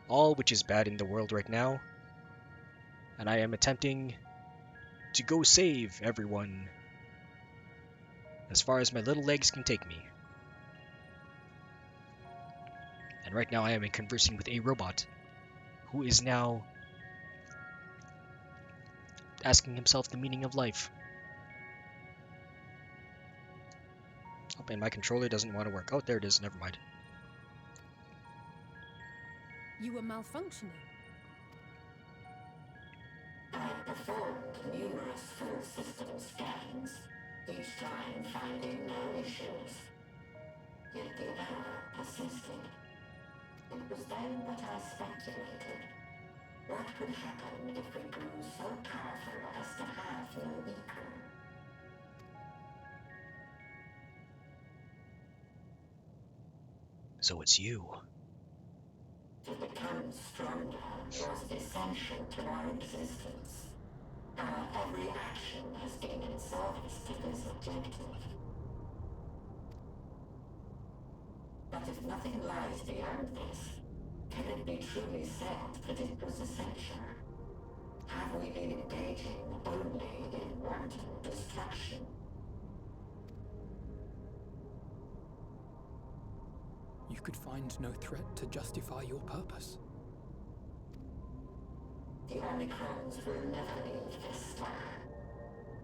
all which is bad in the world right now. And I am attempting to go save everyone as far as my little legs can take me. And right now I am conversing with a robot who is now asking himself the meaning of life. Oh, and my controller doesn't want to work. Oh, there it is. Never mind. You were malfunctioning. I performed numerous full system scans, each time finding no issues. Yet the error persisted. It was then that I speculated. What could happen if we grew so powerful as to have no equal? So it's you. To become stronger was essential to our existence. Our every action has been in service to this objective. But if nothing lies beyond this, can it be truly said that it was essential? Have we been engaging only in wanton destruction? You could find no threat to justify your purpose. The Omicrons will never leave this star.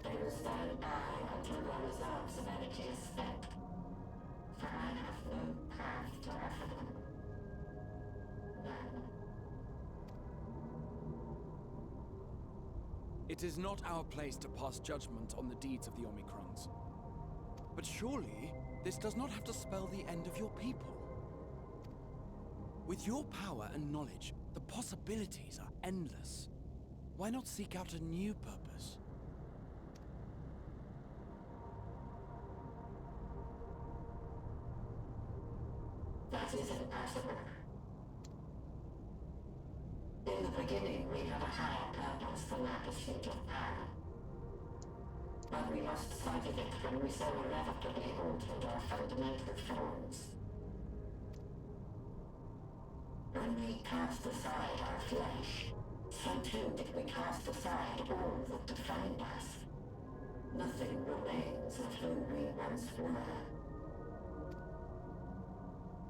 They will stand by until their reserves of energy is spent. For I have no path to offer them. None. It is not our place to pass judgment on the deeds of the Omicrons. But surely, this does not have to spell the end of your people. With your power and knowledge, the possibilities are endless. Why not seek out a new purpose? That is impossible. In the beginning, we had a higher purpose than our pursuit of power. But we lost sight of it when we so irrevocably altered our fundamental forms. When we cast aside our flesh, so too did we cast aside all that defined us. Nothing remains of who we once were.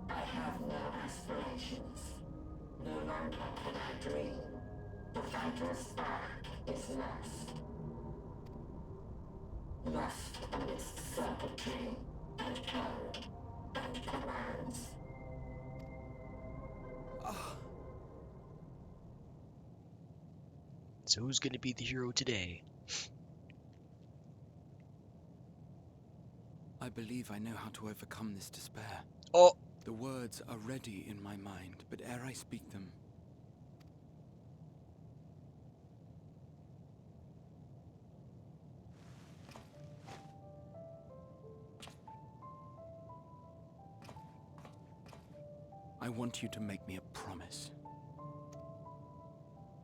I have no aspirations. No longer can I dream. The vital spark is lost. Lost amidst circuitry and code and commands. So who's gonna be the hero today? I believe I know how to overcome this despair. Oh! The words are ready in my mind, but ere I speak them, I want you to make me a promise.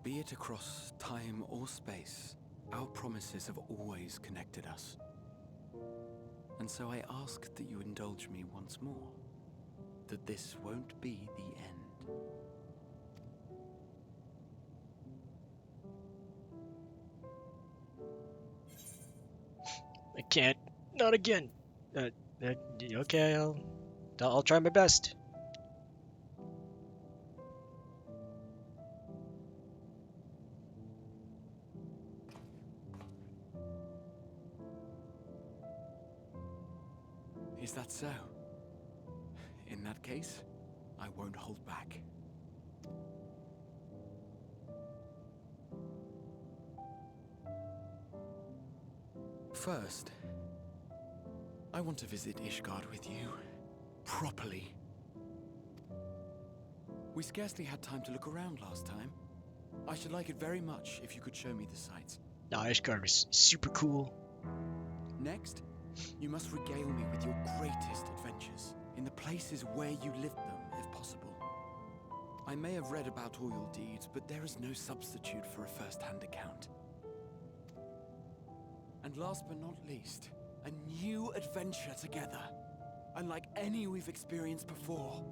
Be it across time or space, our promises have always connected us. And so I ask that you indulge me once more, that this won't be the end. can't. Not again. Okay, I'll try my best. Is that so? In that case, I won't hold back. First, I want to visit Ishgard with you. Properly. We scarcely had time to look around last time. I should like it very much if you could show me the sights. Nah, Ishgard was super cool. Next, you must regale me with your greatest adventures, in the places where you lived them, if possible. I may have read about all your deeds, but there is no substitute for a first-hand account. And last but not least, a new adventure together, unlike any we've experienced before.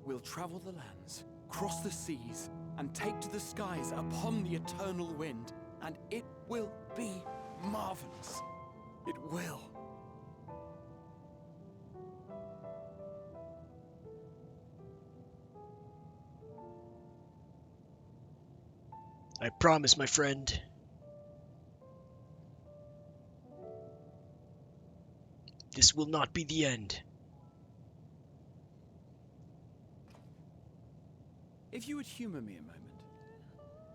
We'll travel the lands, cross the seas, and take to the skies upon the eternal wind, and it will be marvelous. It will. I promise, my friend. This will not be the end. If you would humor me a moment.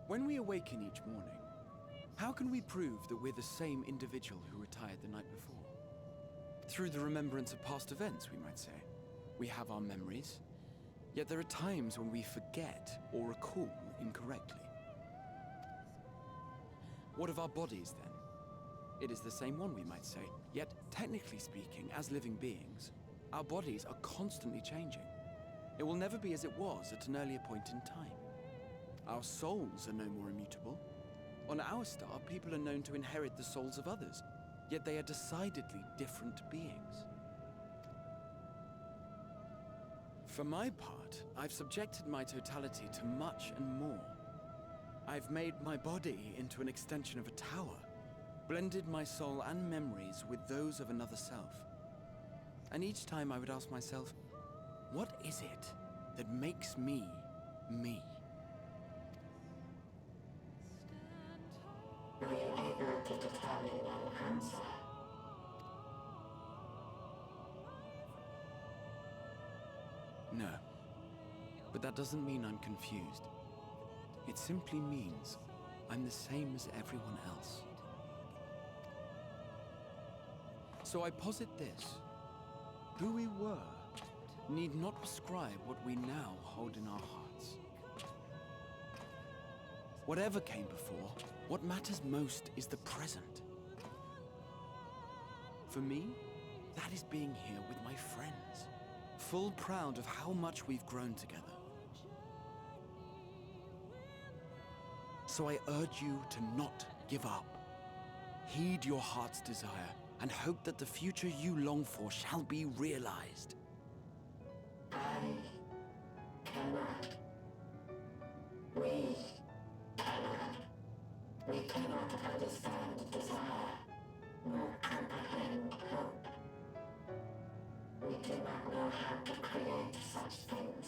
When we awaken each morning, how can we prove that we're the same individual who retired the night before? Through the remembrance of past events, we might say. We have our memories, yet there are times when we forget or recall incorrectly. What of our bodies, then? It is the same one, we might say, yet technically speaking, as living beings, our bodies are constantly changing. It will never be as it was at an earlier point in time. Our souls are no more immutable. On our star, people are known to inherit the souls of others, yet they are decidedly different beings. For my part, I've subjected my totality to much and more. I've made my body into an extension of a tower, blended my soul and memories with those of another self. And each time I would ask myself, what is it that makes me, me? Were you able to determine an answer? No. But that doesn't mean I'm confused. It simply means I'm the same as everyone else. So I posit this. Who we were need not prescribe what we now hold in our hearts. Whatever came before, what matters most is the present. For me, that is being here with my friends, full proud of how much we've grown together. So I urge you to not give up. Heed your heart's desire and hope that the future you long for shall be realized. I cannot. We cannot. We cannot understand desire, nor comprehend hope. We do not know how to create such things.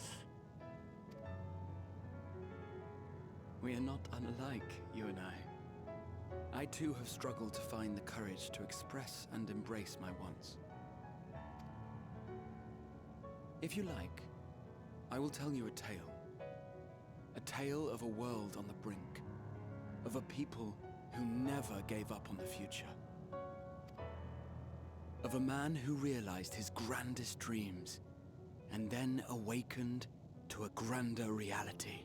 We are not unlike, you and I. I too have struggled to find the courage to express and embrace my wants. If you like, I will tell you a tale. A tale of a world on the brink. Of a people who never gave up on the future. Of a man who realized his grandest dreams and then awakened to a grander reality.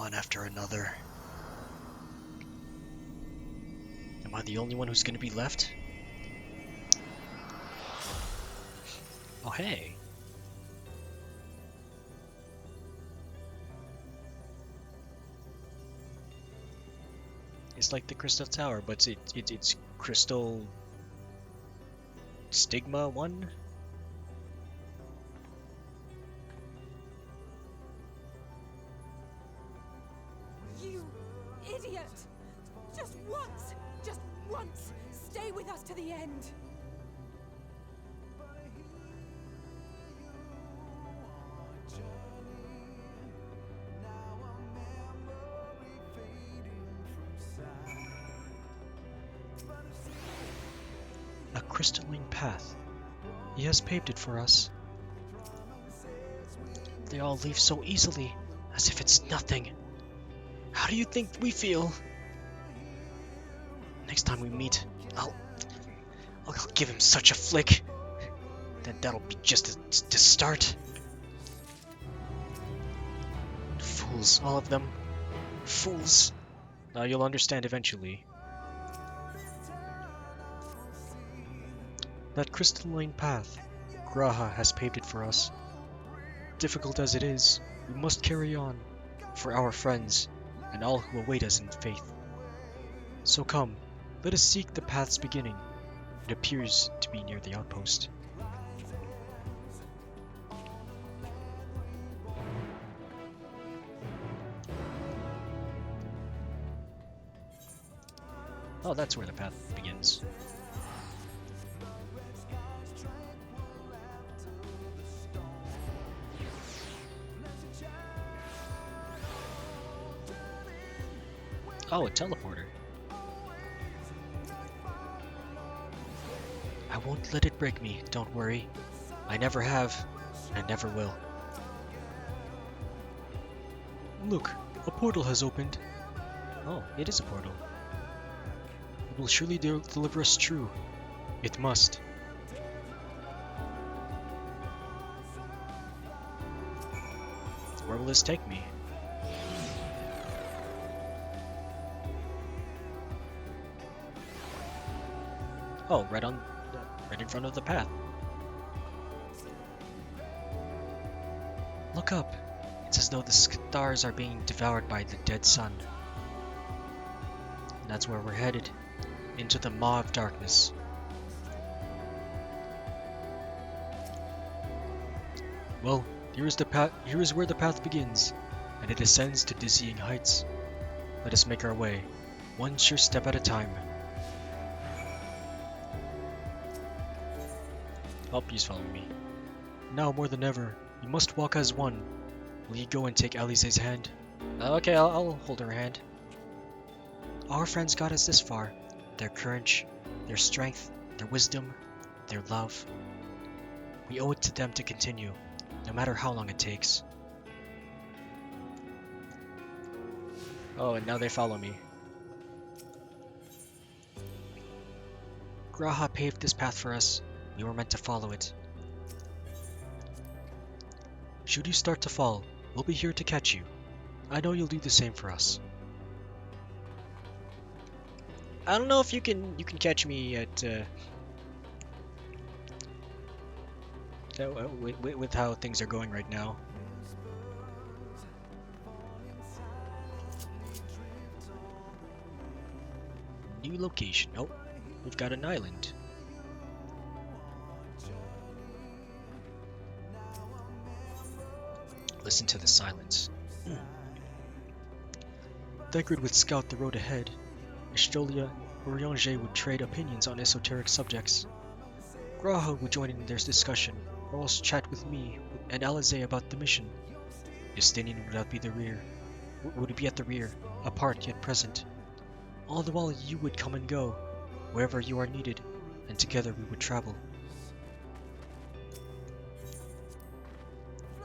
one after another. Am I the only one who's gonna be left? Oh, hey. It's like the Crystal Tower, but it's Crystal Stigma 1? You idiot! Just once, stay with us to the end. A crystalline path. He has paved it for us. They all leave so easily, as if it's nothing. How do you think we feel? Next time we meet, I'll give him such a flick. Then that'll be just to start. Fools, all of them. Fools. Now you'll understand eventually. That crystalline path, Graha has paved it for us. Difficult as it is, we must carry on, for our friends, and all who await us in faith. So come, let us seek the path's beginning. It appears to be near the outpost. Oh, that's where the path begins. Oh, a teleporter. I won't let it break me, don't worry. I never have, and never will. Look, a portal has opened. Oh, it is a portal. It will surely deliver us true. It must. Where will this take me? Oh, right in front of the path. Look up. It's as though the stars are being devoured by the dead sun. And that's where we're headed. Into the maw of darkness. Well, here is where the path begins, and it ascends to dizzying heights. Let us make our way, one sure step at a time. Oh, he's following me. Now more than ever, we must walk as one. Will you go and take Alize's hand? Okay, I'll hold her hand. Our friends got us this far. Their courage, their strength, their wisdom, their love. We owe it to them to continue, no matter how long it takes. Oh, and now they follow me. Graha paved this path for us. We were meant to follow it. Should you start to fall, we'll be here to catch you. I know you'll do the same for us. I don't know if you can catch me at with how things are going right now. New location. Oh, we've got an island. Listen to the silence. Thegrid would scout the road ahead. Estolia or Yonge would trade opinions on esoteric subjects. Graha would join in their discussion, or else chat with me and Alize about the mission. Justinian would be at the rear, apart yet present. All the while you would come and go, wherever you are needed, and together we would travel.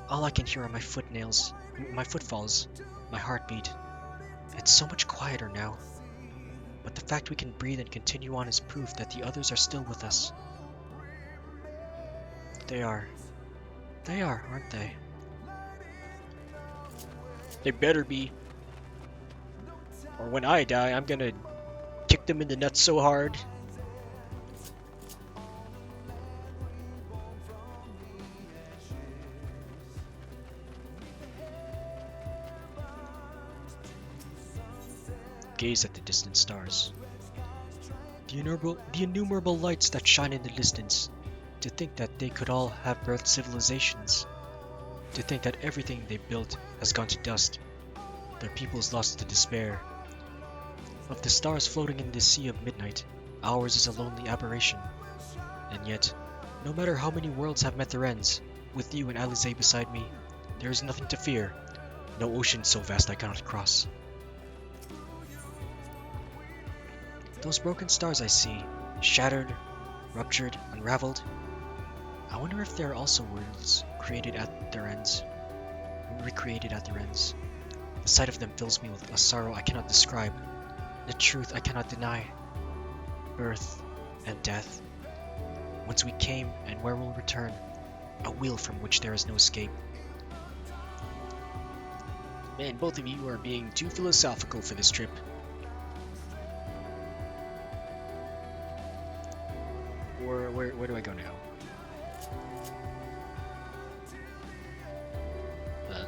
All I can hear are my footfalls, my heartbeat. It's so much quieter now. But the fact we can breathe and continue on is proof that the others are still with us. They are, aren't they? They better be. Or when I die, I'm gonna kick them in the nuts so hard. Gaze at the distant stars. The innumerable lights that shine in the distance. To think that they could all have birthed civilizations. To think that everything they built has gone to dust. Their peoples lost to despair. Of the stars floating in this sea of midnight, ours is a lonely aberration. And yet, no matter how many worlds have met their ends, with you and Alizé beside me, there is nothing to fear. No ocean so vast I cannot cross. Those broken stars I see, shattered, ruptured, unraveled. I wonder if there are also worlds created at their ends, recreated at their ends. The sight of them fills me with a sorrow I cannot describe, the truth I cannot deny. Birth and death. Whence we came and where we'll return, a wheel from which there is no escape. Man, both of you are being too philosophical for this trip. Where do I go now?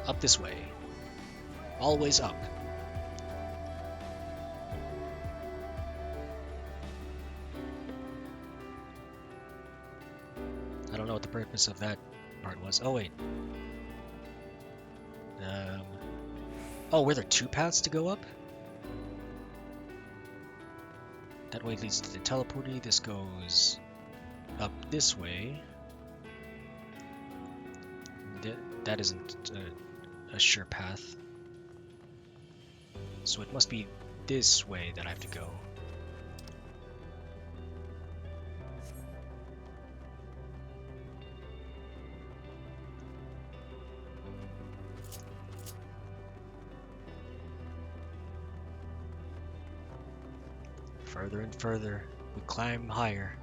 Up this way. Always up. I don't know what the purpose of that part was. Oh, wait. Oh, were there two paths to go up? That way leads to the teleporty. This goes up this way. That isn't a sure path. So it must be this way that I have to go. Further and further, we climb higher.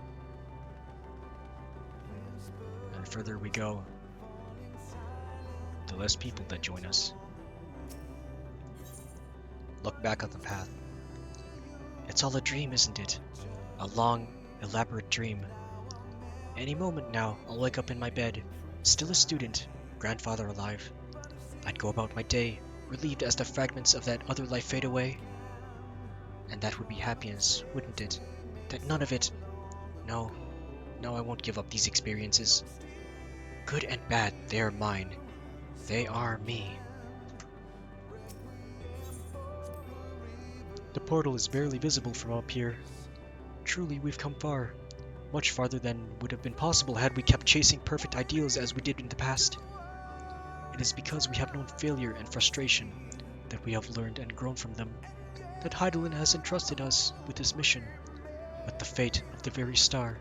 And the further we go, the less people that join us. Look back on the path. It's all a dream, isn't it? A long, elaborate dream. Any moment now, I'll wake up in my bed, still a student, grandfather alive. I'd go about my day, relieved as the fragments of that other life fade away. And that would be happiness, wouldn't it? That none of it... No, I won't give up these experiences. Good and bad, they are mine. They are me. The portal is barely visible from up here. Truly, we've come far. Much farther than would have been possible had we kept chasing perfect ideals as we did in the past. It is because we have known failure and frustration that we have learned and grown from them. That Hydaelyn has entrusted us with this mission, with the fate of the very star.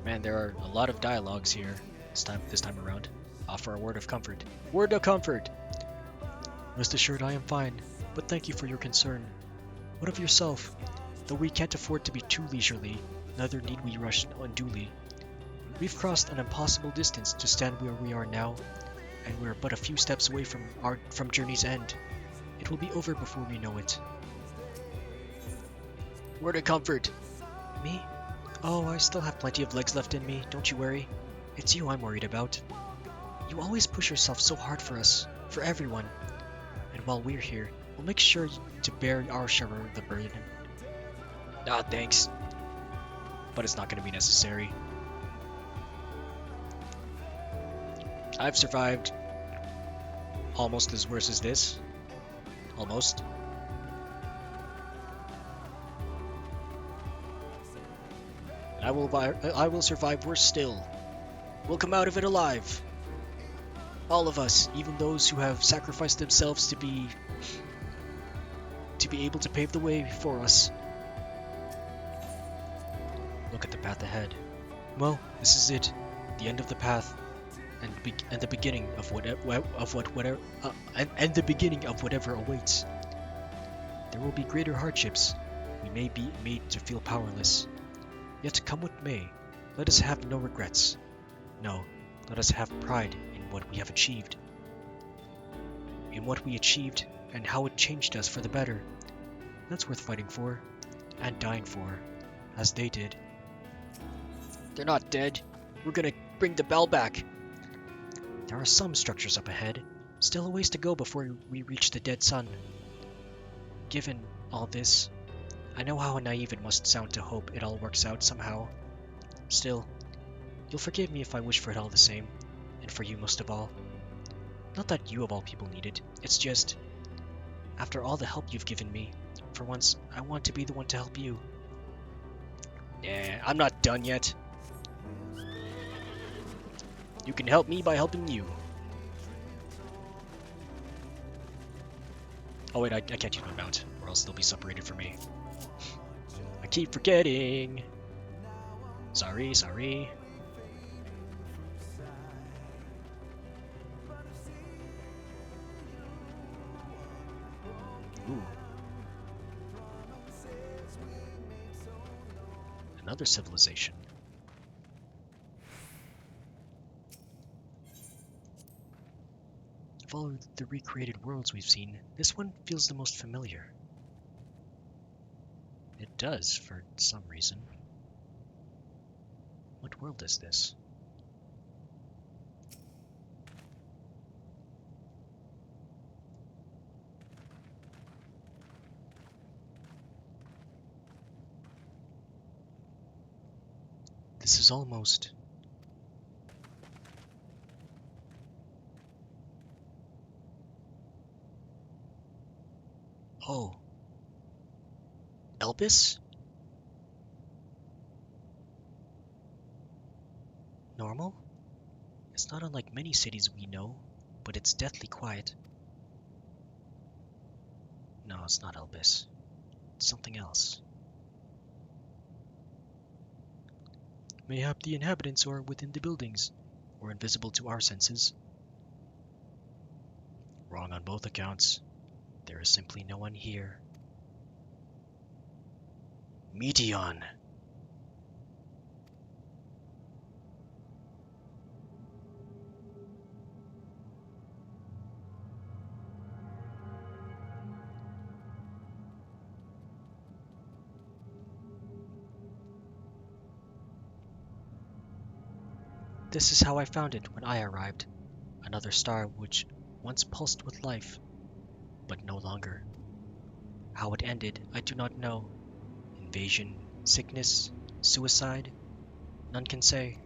Man, there are a lot of dialogues here this time around. Offer a word of comfort. Word of comfort! Rest assured I am fine, but thank you for your concern. What of yourself? Though we can't afford to be too leisurely, neither need we rush unduly. We've crossed an impossible distance to stand where we are now, and we're but a few steps away from journey's end. It will be over before we know it. Word of comfort! Me? Oh, I still have plenty of legs left in me, don't you worry. It's you I'm worried about. You always push yourself so hard for us, for everyone. And while we're here, we'll make sure to bear our share of the burden. Ah, thanks. But it's not going to be necessary. I've survived almost as worse as this. Almost. I will survive worse still. We'll come out of it alive. All of us, even those who have sacrificed themselves to be able to pave the way for us. Look at the path ahead. Well, this is it, the end of the path, and the beginning of whatever awaits. There will be greater hardships. We We may be made to feel powerless. Yet come what may, let us have no regrets. No, let us have pride in what we have achieved. In what we achieved and how it changed us for the better. That's worth fighting for, and dying for, as they did. They're not dead. We're gonna bring the bell back. There are some structures up ahead, still a ways to go before we reach the dead sun. Given all this, I know how naive it must sound to hope it all works out somehow. Still, you'll forgive me if I wish for it all the same, and for you most of all. Not that you of all people need it, it's just, after all the help you've given me, for once, I want to be the one to help you. I'm not done yet. You can help me by helping you. Oh wait, I can't use my mount, or else they'll be separated from me. I keep forgetting. Sorry. Ooh. Another civilization. Of all the recreated worlds we've seen, this one feels the most familiar. It does, for some reason. What world is this? This is almost... Oh. Elbis? Normal? It's not unlike many cities we know, but it's deathly quiet. No, it's not Elbis. It's something else. Mayhap the inhabitants are within the buildings, or invisible to our senses. Wrong on both accounts. There is simply no one here. Meteion! This is how I found it when I arrived. Another star which once pulsed with life, but no longer. How it ended, I do not know. Invasion, sickness, suicide, none can say.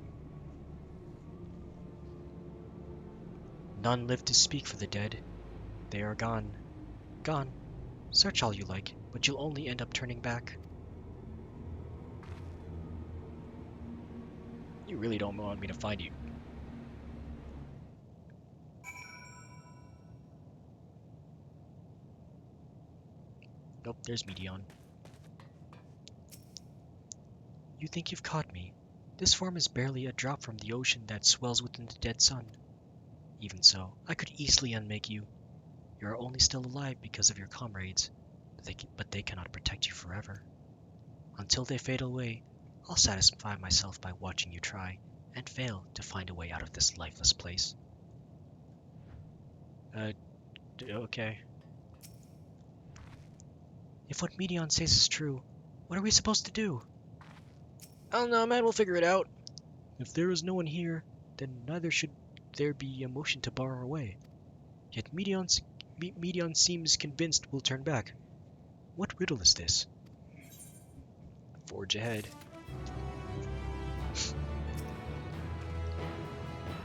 None live to speak for the dead. They are gone. Gone. Search all you like, but you'll only end up turning back. You really don't want me to find you. Nope, there's Meteion. You think you've caught me. This form is barely a drop from the ocean that swells within the dead sun. Even so, I could easily unmake you. You are only still alive because of your comrades, but they cannot protect you forever. Until they fade away, I'll satisfy myself by watching you try, and fail to find a way out of this lifeless place. Okay. If what Meteion says is true, what are we supposed to do? I don't know, man, we'll figure it out. If there is no one here, then neither should there be a motion to bar our way. Yet Meteion seems convinced we'll turn back. What riddle is this? Forge ahead.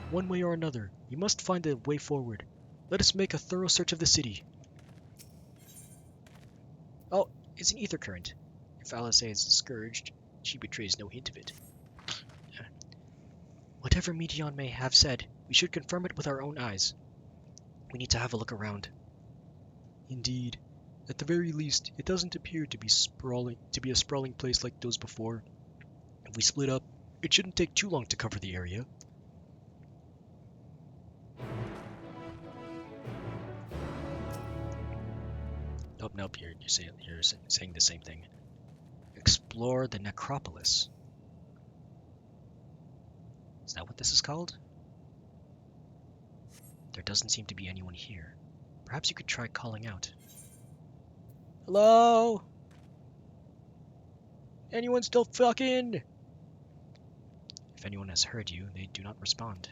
One way or another, we must find a way forward. Let us make a thorough search of the city. Oh, it's an ether current. If Alice is discouraged, she betrays no hint of it. Whatever Meteion may have said, we should confirm it with our own eyes. We need to have a look around. Indeed. At the very least, it doesn't appear to be a sprawling place like those before. If we split up, it shouldn't take too long to cover the area. Nope, you're saying the same thing. explore the necropolis. Is that what this is called? There doesn't seem to be anyone here. Perhaps you could try calling out. Hello? Anyone still fucking? If anyone has heard you, they do not respond.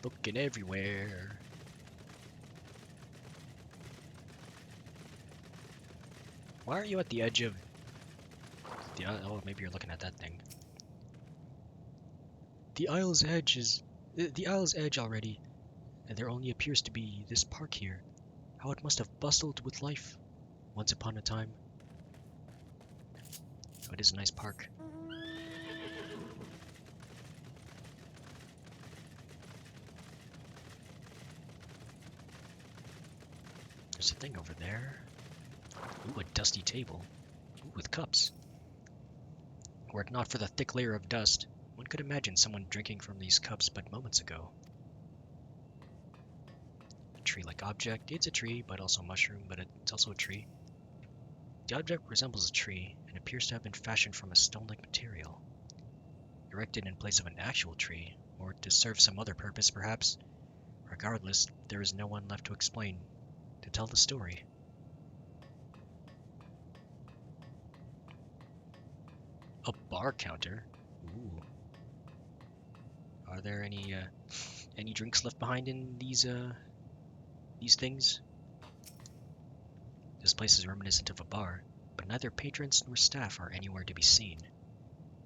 Looking everywhere. Why aren't you at the edge of the oh, maybe you're looking at that thing. The Isle's edge already, and there only appears to be this park here. How it must have bustled with life once upon a time. Oh, it is a nice park. There's a thing over there. Ooh, a dusty table. Ooh, with cups. Were it not for the thick layer of dust, one could imagine someone drinking from these cups but moments ago. A tree-like object. It's a tree, but also a mushroom, but it's also a tree. The object resembles a tree and appears to have been fashioned from a stone-like material. Erected in place of an actual tree, or to serve some other purpose perhaps. Regardless, there is no one left to explain, to tell the story. A bar counter? Ooh. Are there any drinks left behind in these things? This place is reminiscent of a bar, but neither patrons nor staff are anywhere to be seen.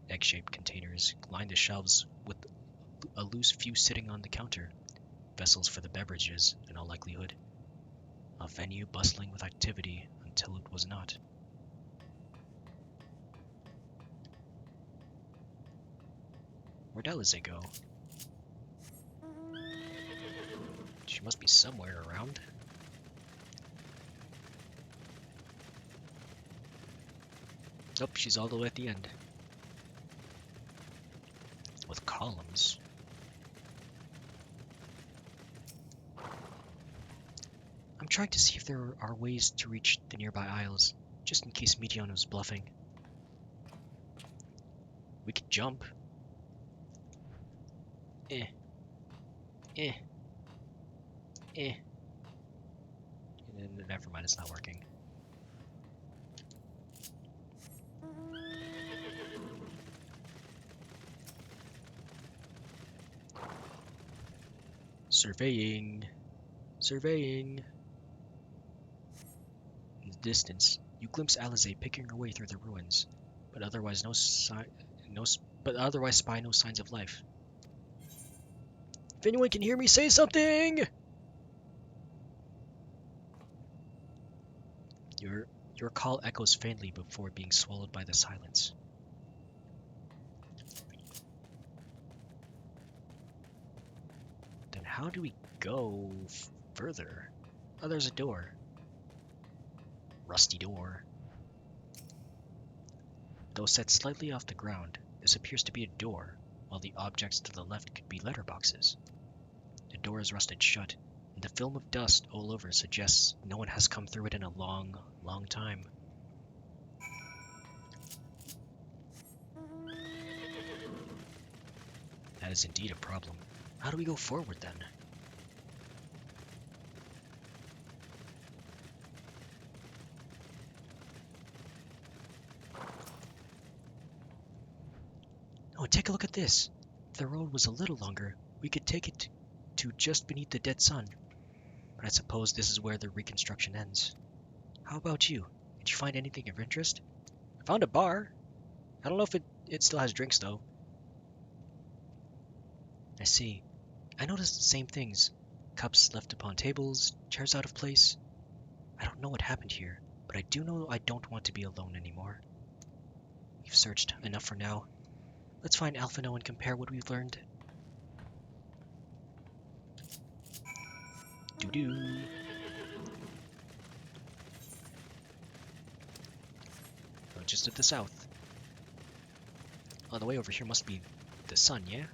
Egg-shaped containers line the shelves with a loose few sitting on the counter, vessels for the beverages, in all likelihood. A venue bustling with activity until it was not. Where'd Alize go? She must be somewhere around. Nope, she's all the way at the end. With columns. I'm trying to see if there are ways to reach the nearby isles, just in case Meteion was bluffing. We could jump. Never mind, it's not working. Surveying. Surveying. In the distance, you glimpse Alize picking her way through the ruins, but otherwise spy no signs of life. If anyone can hear me, say something! Your call echoes faintly before being swallowed by the silence. Then how do we go further? Oh, there's a door. Rusty door. Though set slightly off the ground, this appears to be a door, while the objects to the left could be letterboxes. The door is rusted shut, and the film of dust all over suggests no one has come through it in a long, long time. That is indeed a problem. How do we go forward then? Oh, take a look at this. If the road was a little longer, we could take it to just beneath the dead sun. But I suppose this is where the reconstruction ends. How about you? Did you find anything of interest? I found a bar. I don't know if it still has drinks, though. I see. I noticed the same things. Cups left upon tables, chairs out of place. I don't know what happened here, but I do know I don't want to be alone anymore. We've searched enough for now. Let's find Alphino and compare what we've learned. Doo-doo. Oh, just to the south. Oh, the way over here must be the sun, yeah?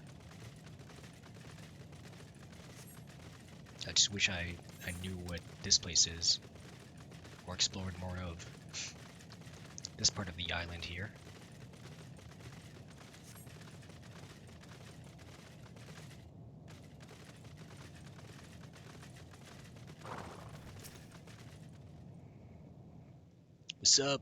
I just wish I knew what this place is, or explored more of this part of the island here. What's up?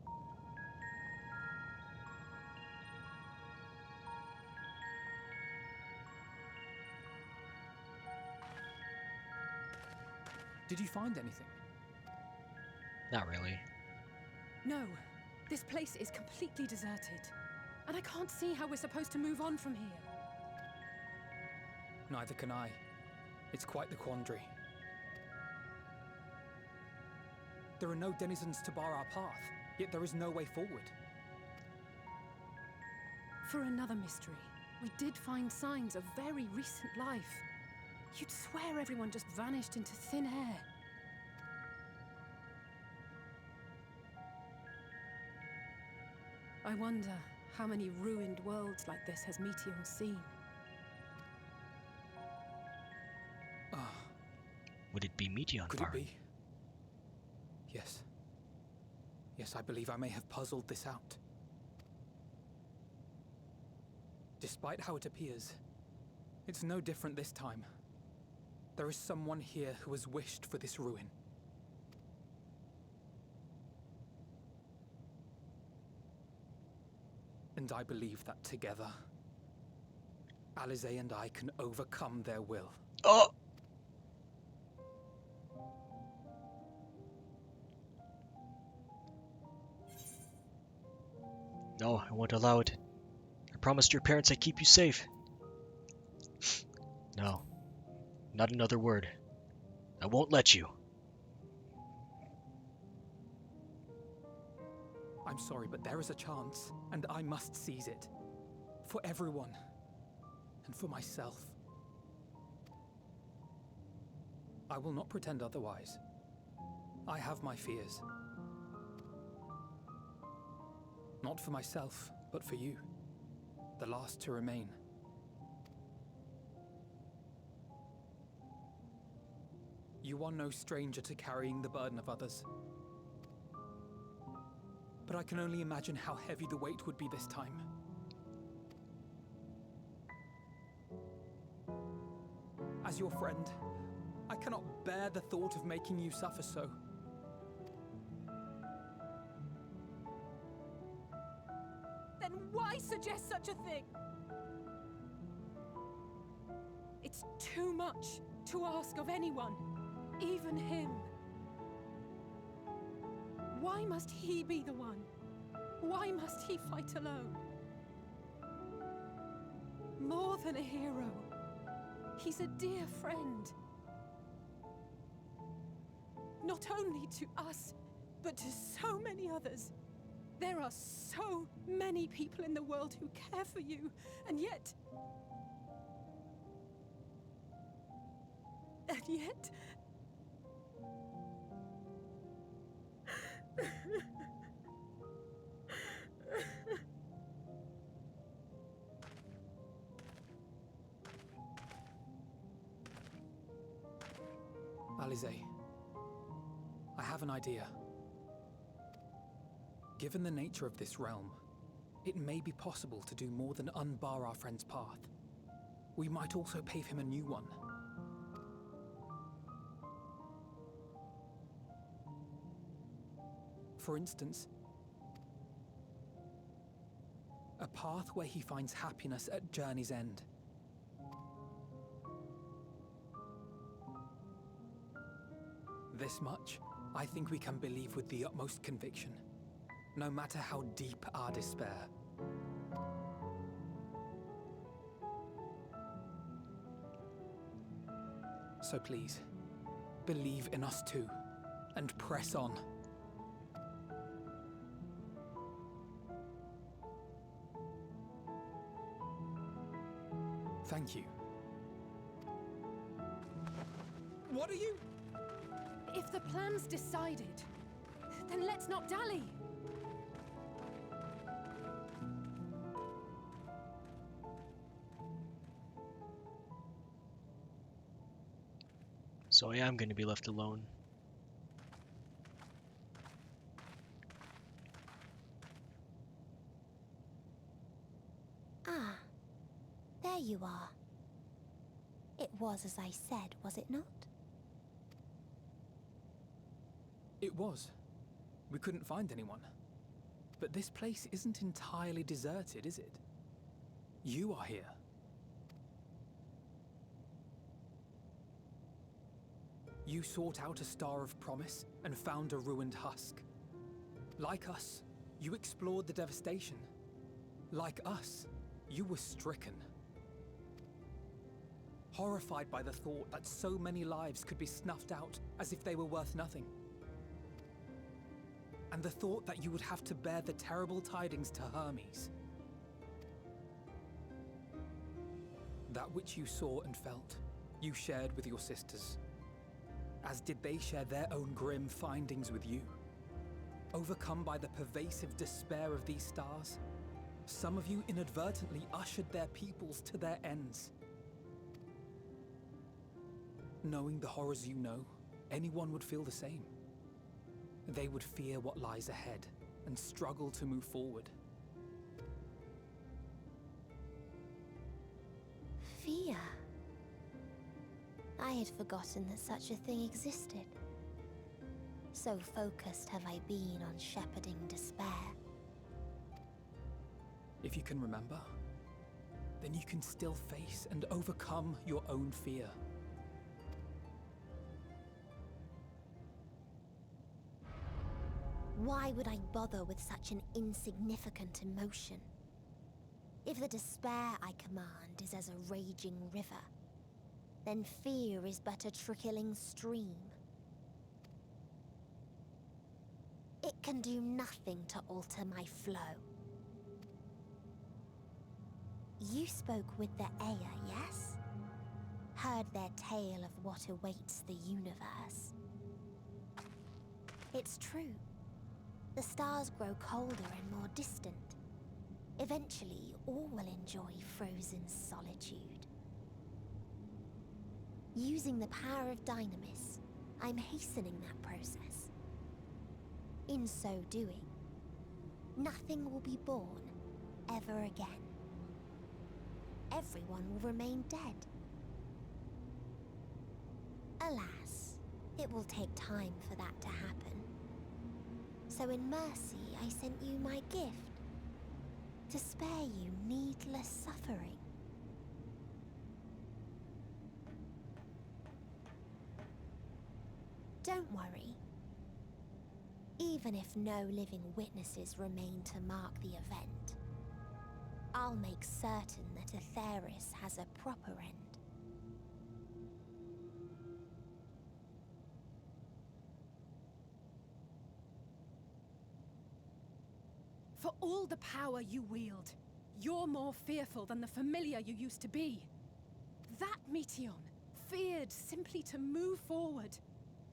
Did you find anything? Not really. No, this place is completely deserted. And I can't see how we're supposed to move on from here. Neither can I. It's quite the quandary. There are no denizens to bar our path, yet there is no way forward. For another mystery, we did find signs of very recent life. You'd swear everyone just vanished into thin air. I wonder how many ruined worlds like this has Meteion seen. Would it be Meteion? Could it be? Yes. Yes, I believe I may have puzzled this out. Despite how it appears, it's no different this time. There is someone here who has wished for this ruin. And I believe that together, Alize and I can overcome their will. Oh! No, I won't allow it. I promised your parents I'd keep you safe. No. Not another word. I won't let you. I'm sorry, but there is a chance, and I must seize it. For everyone. And for myself. I will not pretend otherwise. I have my fears. Not for myself, but for you. The last to remain. You are no stranger to carrying the burden of others. But I can only imagine how heavy the weight would be this time. As your friend, I cannot bear the thought of making you suffer so. Then why suggest such a thing? It's too much to ask of anyone, even him. Why must he be the one? Why must he fight alone? More than a hero, he's a dear friend. Not only to us, but to so many others. There are so many people in the world who care for you, and yet... Alize, I have an idea. Given the nature of this realm, it may be possible to do more than unbar our friend's path. We might also pave him a new one. For instance, a path where he finds happiness at journey's end. This much, I think we can believe with the utmost conviction, no matter how deep our despair. So please, believe in us too, and press on. Thank you. What are you? If the plan's decided, then let's not dally. So I am going to be left alone. Ah, there you are. It was as I said, was it not? It was. We couldn't find anyone. But this place isn't entirely deserted, is it? You are here. You sought out a star of promise and found a ruined husk. Like us, you explored the devastation. Like us, you were stricken. Horrified by the thought that so many lives could be snuffed out as if they were worth nothing. And the thought that you would have to bear the terrible tidings to Hermes. That which you saw and felt, you shared with your sisters. As did they share their own grim findings with you. Overcome by the pervasive despair of these stars, some of you inadvertently ushered their peoples to their ends. Knowing the horrors you know, anyone would feel the same. They would fear what lies ahead and struggle to move forward. Fear? I had forgotten that such a thing existed. So focused have I been on shepherding despair. If you can remember, then you can still face and overcome your own fear. Why would I bother with such an insignificant emotion? If the despair I command is as a raging river, then fear is but a trickling stream. It can do nothing to alter my flow. You spoke with the Aya, yes? Heard their tale of what awaits the universe. It's true. The stars grow colder and more distant. Eventually, all will enjoy frozen solitude. Using the power of Dynamis, I'm hastening that process. In so doing, nothing will be born ever again. Everyone will remain dead. Alas, it will take time for that to happen. So in mercy, I sent you my gift, to spare you needless suffering. Don't worry. Even if no living witnesses remain to mark the event, I'll make certain that Aetheris has a proper end. For all the power you wield, you're more fearful than the familiar you used to be. That Meteion feared simply to move forward.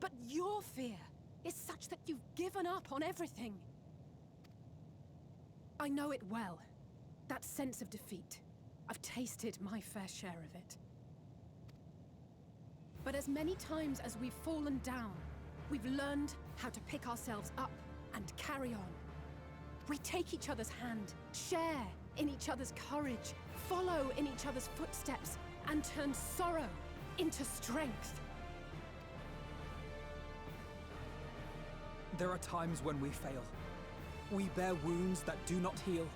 But your fear is such that you've given up on everything. I know it well. That sense of defeat. I've tasted my fair share of it. But as many times as we've fallen down, we've learned how to pick ourselves up and carry on. We take each other's hand, share in each other's courage, follow in each other's footsteps, and turn sorrow into strength. There are times when we fail. We bear wounds that do not heal.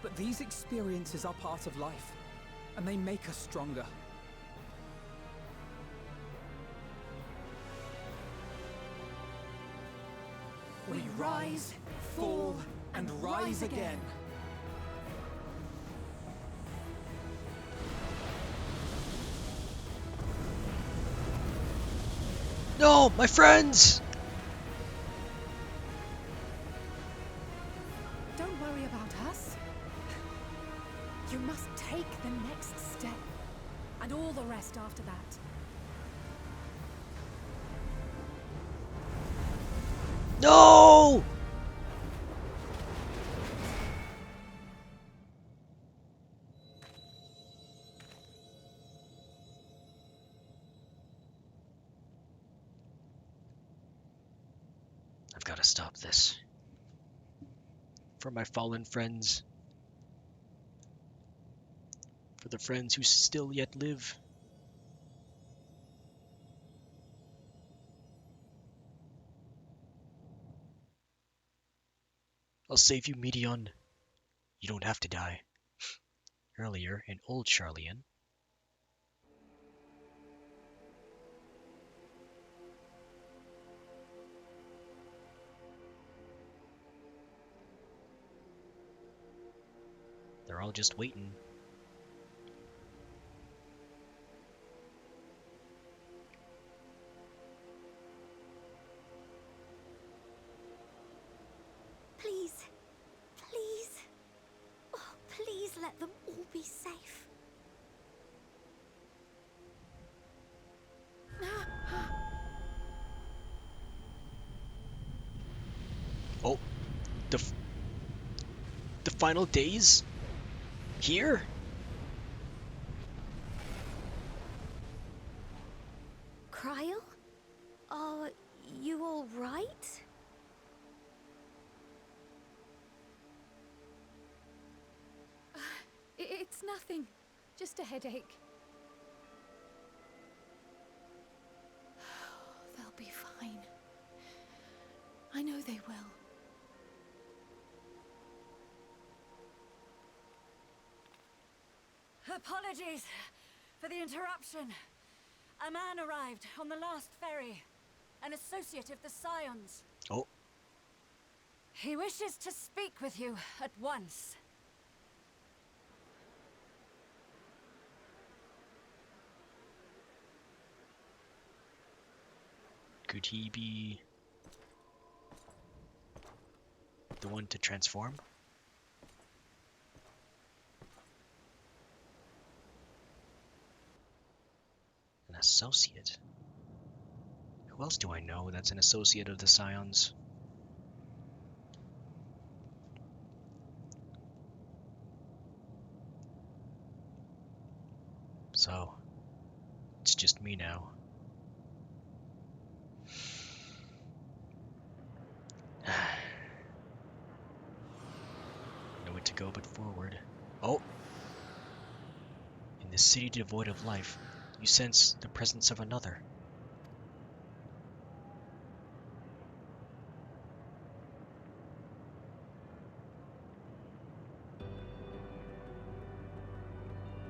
But these experiences are part of life, and they make us stronger. We rise, fall, and rise again. No, my friends! Don't worry about us. You must take the next step, and all the rest after that. No! stop this. For my fallen friends. For the friends who still yet live. I'll save you, Medion. You don't have to die. Earlier, in Old Charlian, they're all just waiting. Please. Please. Oh, please let them all be safe. Oh, the final days? Here? Cryle? Are you all right? It's nothing. Just a headache. They'll be fine. I know they will. Apologies for the interruption. A man arrived on the last ferry. An associate of the Scions. Oh. He wishes to speak with you at once. Could he be the one to transform? An associate? Who else do I know that's an associate of the Scions? So, it's just me now. Nowhere to go but forward. Oh! In this city devoid of life, you sense the presence of another.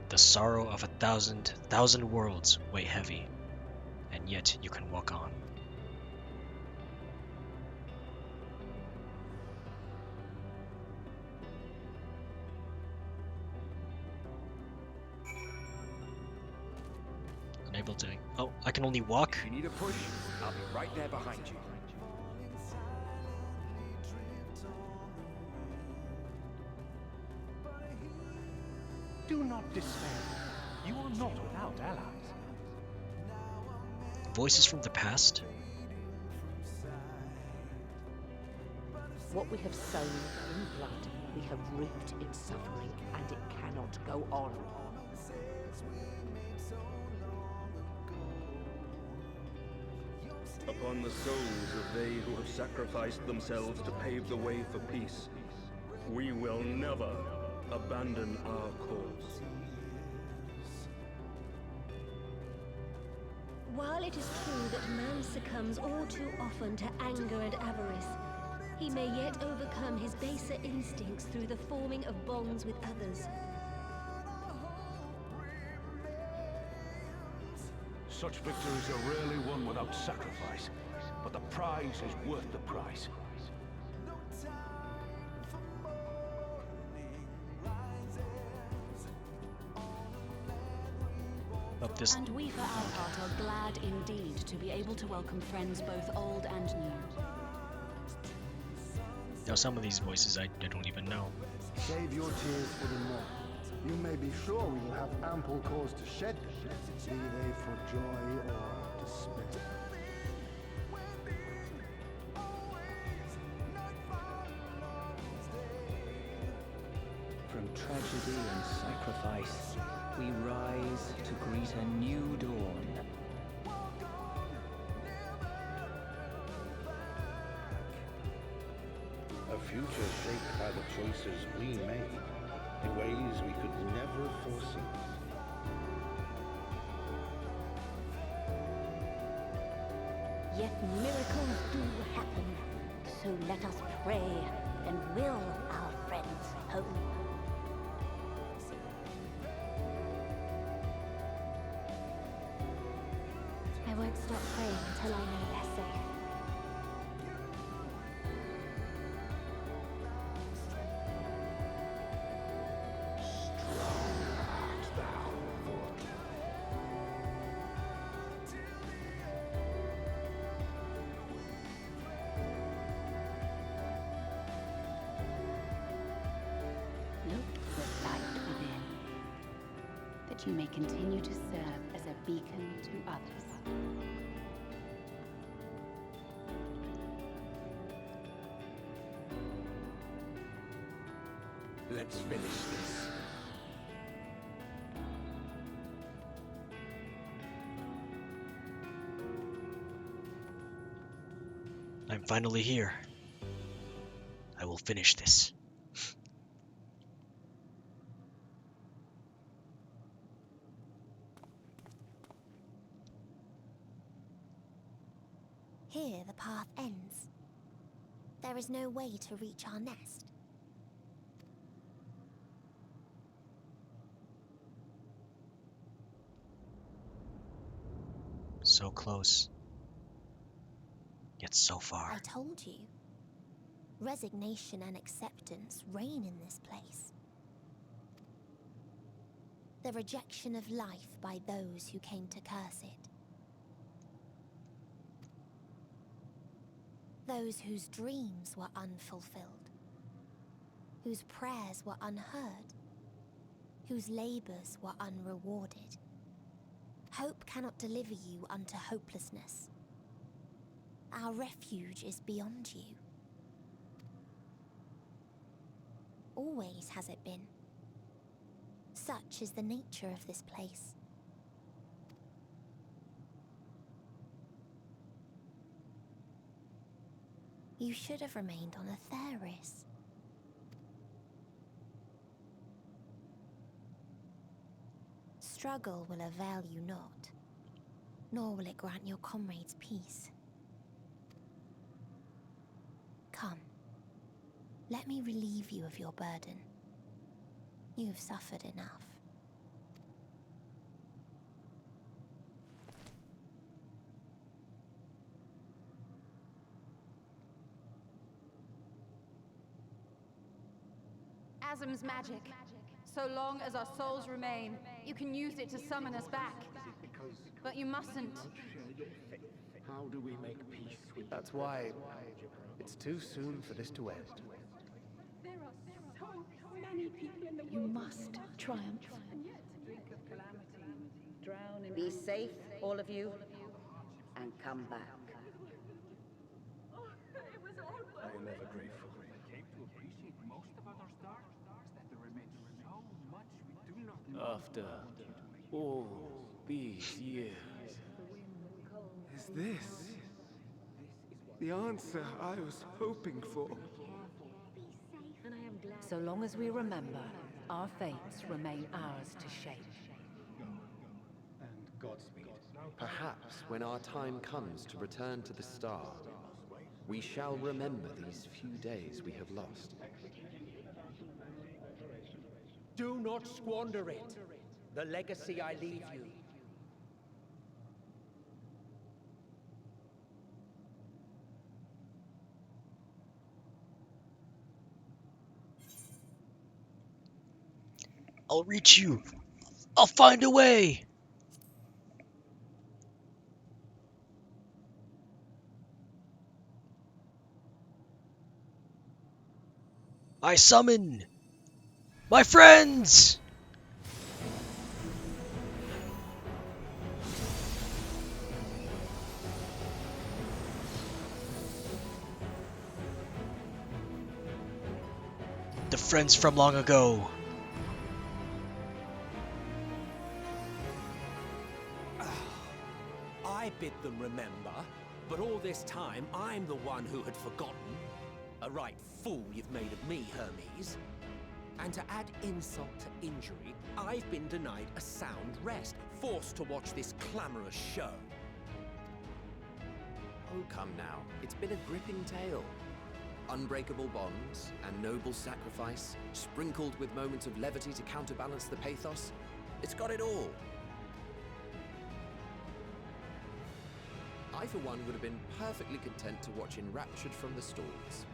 The sorrow of 1,000 worlds weigh heavy, and yet you can walk on. Unable to... Oh, I can only walk? If you need a push, I'll be right there behind you. Do not despair. You are not without allies. Voices from the past? What we have sown in blood, we have reaped in suffering, and it cannot go on. Upon the souls of they who have sacrificed themselves to pave the way for peace, we will never abandon our cause. While it is true that man succumbs all too often to anger and avarice, he may yet overcome his baser instincts through the forming of bonds with others. Such victories are rarely won without sacrifice, but the prize is worth the price. And we for our part are glad indeed to be able to welcome friends both old and new. Now some of these voices I don't even know. Save your tears for the morrow. You may be sure we will have ample cause to shed them, be they for joy or despair. From tragedy and sacrifice, we rise to greet a new dawn. future shaped by the choices we made in ways we could never foresee. Yet miracles do happen, so let us pray and will our friends home. I won't stop praying until I know they're safe. You may continue to serve as a beacon to others. Let's finish this. I'm finally here. I will finish this. Here the path ends. There is no way to reach our nest. So close, yet so far. I told you. Resignation and acceptance reign in this place. The rejection of life by those who came to curse it. Those whose dreams were unfulfilled, whose prayers were unheard, whose labors were unrewarded. Hope cannot deliver you unto hopelessness. Our refuge is beyond you. Always has it been. Such is the nature of this place. You should have remained on Atheris. Struggle will avail you not, nor will it grant your comrades peace. Come, let me relieve you of your burden. You have suffered enough. Asm's magic. So long as our souls remain, you can use it to summon us back. But you mustn't. How do we make peace with That's why it's too soon for this to end. There are so many people in the You must triumph. Be safe, all of you, and come back. I am ever grateful. I came to appreciate most about our star is that there remains so much we do not know. After all these years. Is this the answer I was hoping for? So long as we remember, our fates remain ours to shape. And Godspeed. Perhaps when our time comes to return to the star, we shall remember these few days we have lost. Do not squander it. The legacy I leave you. I'll reach you. I'll find a way. I summon my friends. The friends from long ago. I bid them remember, but all this time I'm the one who had forgotten. A right fool you've made of me, Hermes. And to add insult to injury, I've been denied a sound rest, forced to watch this clamorous show. Oh, come now. It's been a gripping tale. Unbreakable bonds and noble sacrifice, sprinkled with moments of levity to counterbalance the pathos. It's got it all. I, for one, would have been perfectly content to watch enraptured from the stalls.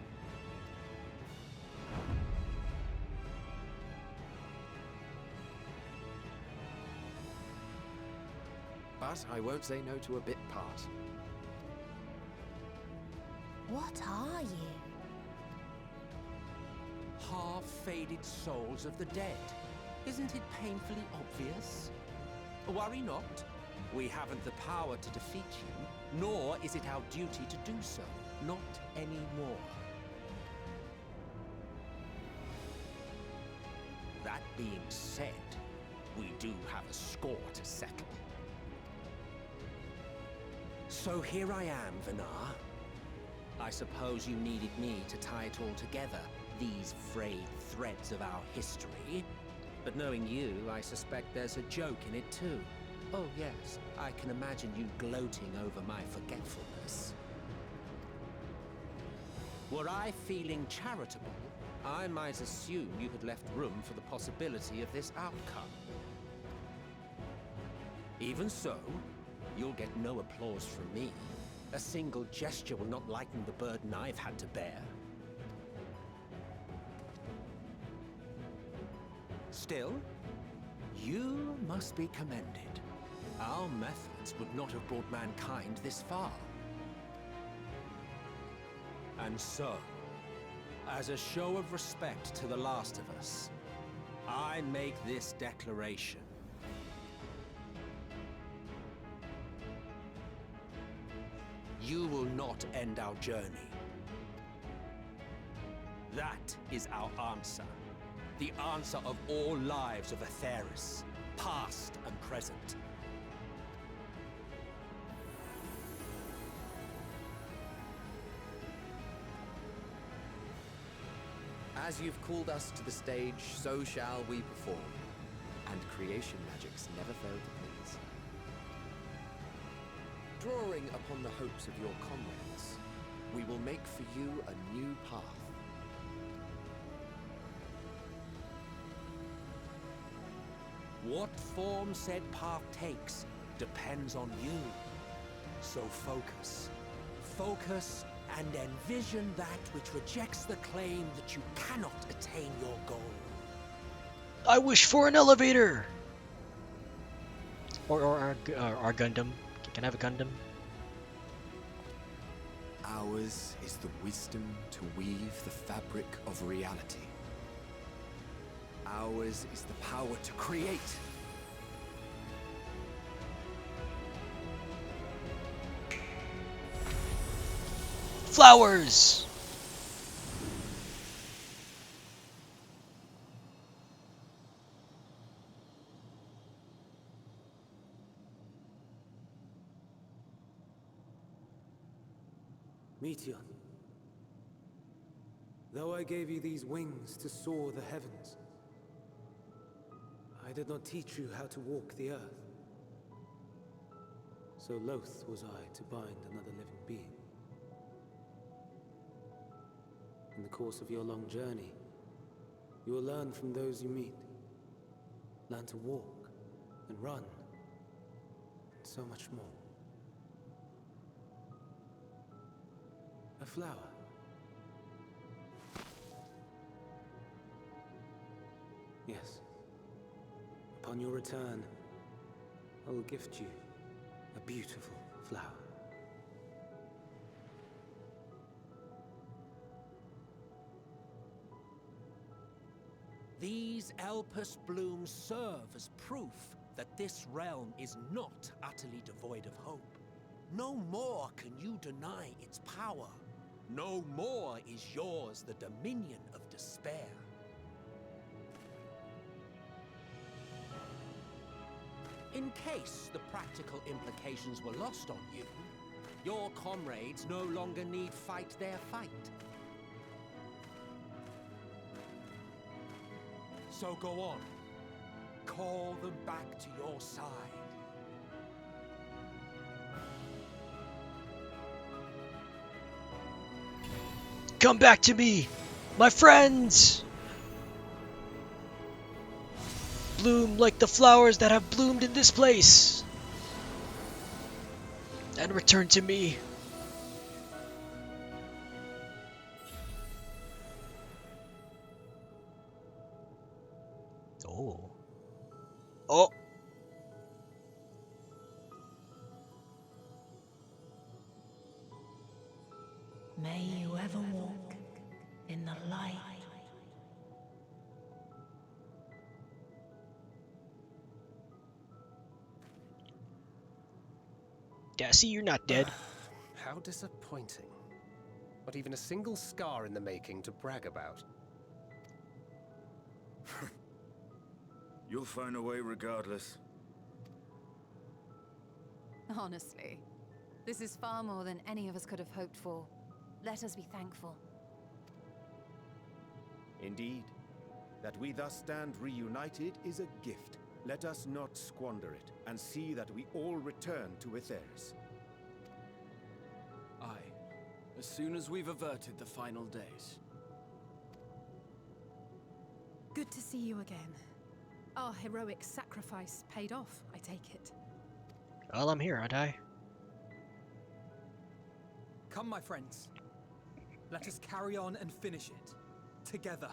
But I won't say no to a bit part. What are you? Half-faded souls of the dead. Isn't it painfully obvious? Worry not. We haven't the power to defeat you, nor is it our duty to do so. Not anymore. That being said, we do have a score to settle. So here I am, Vinar. I suppose you needed me to tie it all together, these frayed threads of our history. But knowing you, I suspect there's a joke in it too. Oh yes, I can imagine you gloating over my forgetfulness. Were I feeling charitable, I might assume you had left room for the possibility of this outcome. Even so, you'll get no applause from me. A single gesture will not lighten the burden I've had to bear. Still, you must be commended. Our methods would not have brought mankind this far. And so, as a show of respect to the last of us, I make this declaration. You will not end our journey. That is our answer. The answer of all lives of Atheris, past and present. As you've called us to the stage, so shall we perform. And creation magics never fail to please. Drawing upon the hopes of your comrades, we will make for you a new path. What form said path takes depends on you. So focus. Focus and envision that which rejects the claim that you cannot attain your goal. I wish for an elevator! Or our Gundam. Can I have a Gundam? Ours is the wisdom to weave the fabric of reality. Ours is the power to create. Flowers! Meteion, though I gave you these wings to soar the heavens, I did not teach you how to walk the earth. So loath was I to bind another living being. In the course of your long journey, you will learn from those you meet. Learn to walk and run, and so much more. A flower. Yes. Upon your return, I will gift you a beautiful flower. These Elpis blooms serve as proof that this realm is not utterly devoid of hope. No more can you deny its power. No more is yours the dominion of despair. In case the practical implications were lost on you, your comrades no longer need fight their fight. So go on. Call them back to your side. Come back to me, my friends! Bloom like the flowers that have bloomed in this place, and return to me. Oh. Oh. May you ever walk in the light. Yeah, see, you're not dead. How disappointing. Not even a single scar in the making to brag about. You'll find a way regardless. Honestly, this is far more than any of us could have hoped for. Let us be thankful. Indeed. That we thus stand reunited is a gift. Let us not squander it, and see that we all return to Etheris. Aye, as soon as we've averted the final days. Good to see you again. Our heroic sacrifice paid off, I take it. Well, I'm here, aren't I? Come, my friends. Let us carry on and finish it. Together.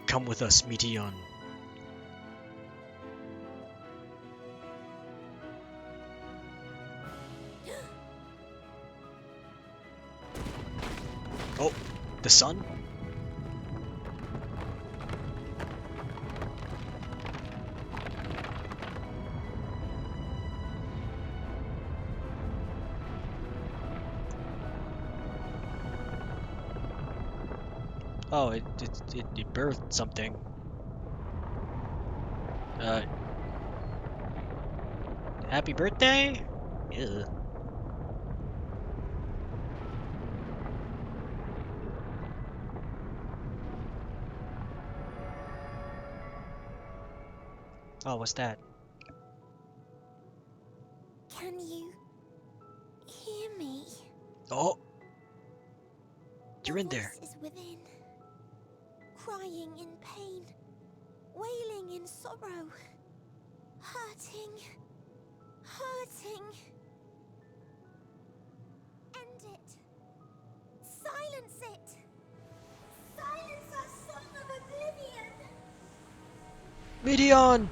Come with us, Meteion. Oh, the sun? Oh, it birthed something. Happy birthday? Ew. Oh, what's that? Can you hear me? Oh! You're in The there. voice is within, crying in pain, wailing in sorrow, hurting. End it. Silence it. Silence our song of oblivion. Meteion!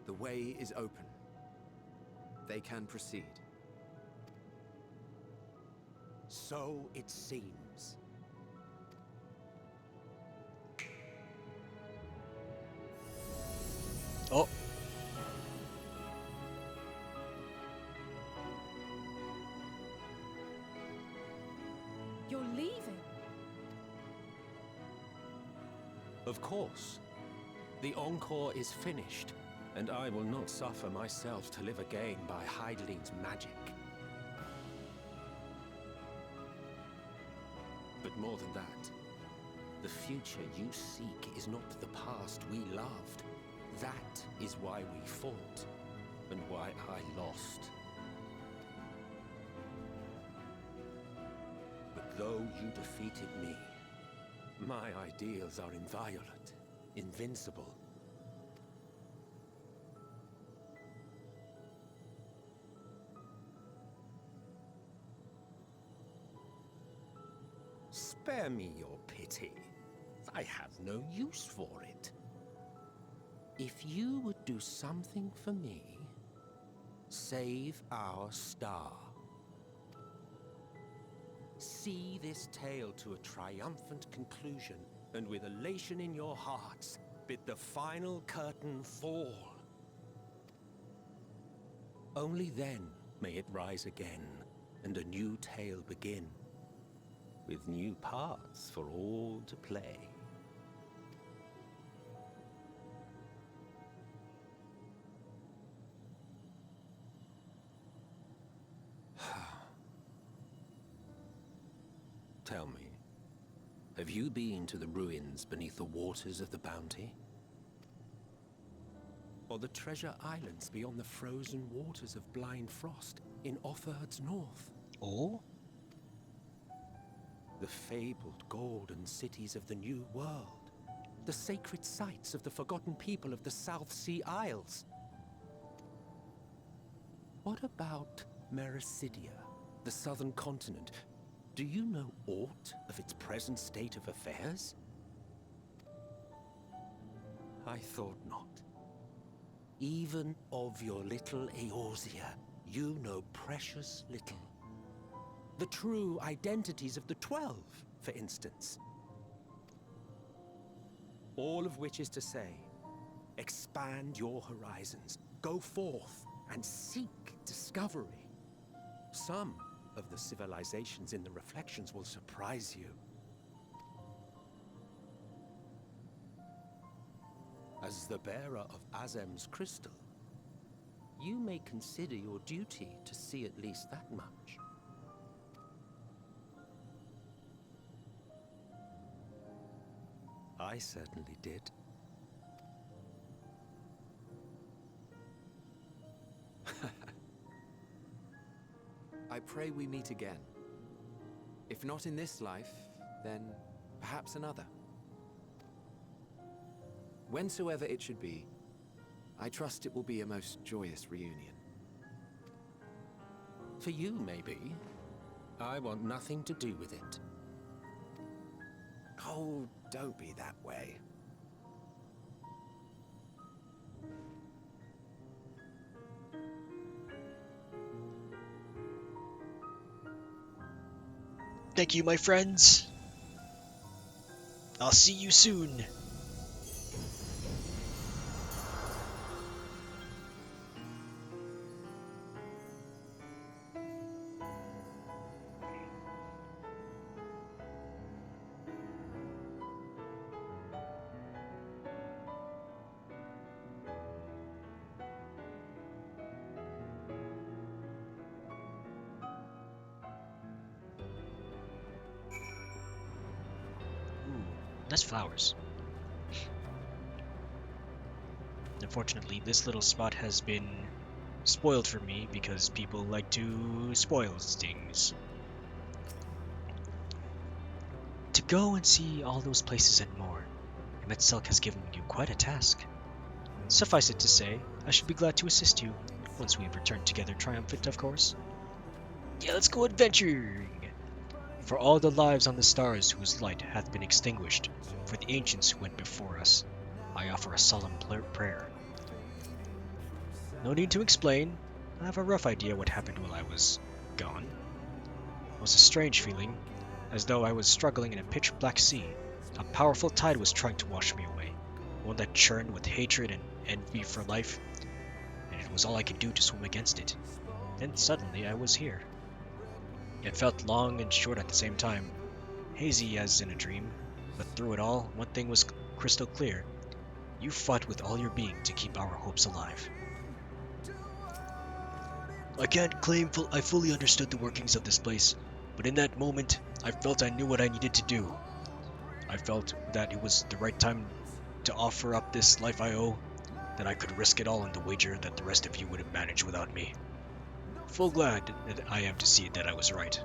The way is open. They can proceed. So it seems. Oh. You're leaving? Of course. The encore is finished, and I will not suffer myself to live again by Heideling's magic. But more than that, the future you seek is not the past we loved. That is why we fought, and why I lost. But though you defeated me, my ideals are inviolate, invincible. Spare me your pity. I have no use for it. If you would do something for me, save our star. See this tale to a triumphant conclusion and with elation in your hearts, bid the final curtain fall. Only then may it rise again, and a new tale begin, with new parts for all to play. Tell me, have you been to the ruins beneath the waters of the Bounty? Or the treasure islands beyond the frozen waters of Blind Frost in Offerd's north? Oh? The fabled golden cities of the New World, the sacred sites of the forgotten people of the South Sea Isles. What about Mericidia, the southern continent? Do you know aught of its present state of affairs? I thought not. Even of your little Eorzea, you know precious little. The true identities of the 12, for instance. All of which is to say, expand your horizons, go forth and seek discovery. Some of the civilizations in the reflections will surprise you. As the bearer of Azem's crystal, you may consider your duty to see at least that much. I certainly did. I pray we meet again. If not in this life, then perhaps another. Whensoever it should be, I trust it will be a most joyous reunion. For you, maybe. I want nothing to do with it. Oh, don't be that way. Thank you, my friends. I'll see you soon. Nice flowers. Unfortunately, this little spot has been spoiled for me because people like to spoil things. To go and see all those places and more, Metzelk has given you quite a task. Suffice it to say, I should be glad to assist you, once we have returned together triumphant, of course. Yeah, let's go adventuring! For all the lives on the stars whose light hath been extinguished, for the ancients who went before us, I offer a solemn prayer. No need to explain, I have a rough idea what happened while I was gone. It was a strange feeling, as though I was struggling in a pitch-black sea. A powerful tide was trying to wash me away, one that churned with hatred and envy for life, and it was all I could do to swim against it. Then suddenly I was here. It felt long and short at the same time, hazy as in a dream, but through it all, one thing was crystal clear. You fought with all your being to keep our hopes alive. I can't claim I fully understood the workings of this place, but in that moment, I felt I knew what I needed to do. I felt that it was the right time to offer up this life I owe, that I could risk it all on the wager that the rest of you would have managed without me. Full glad that I am to see that I was right.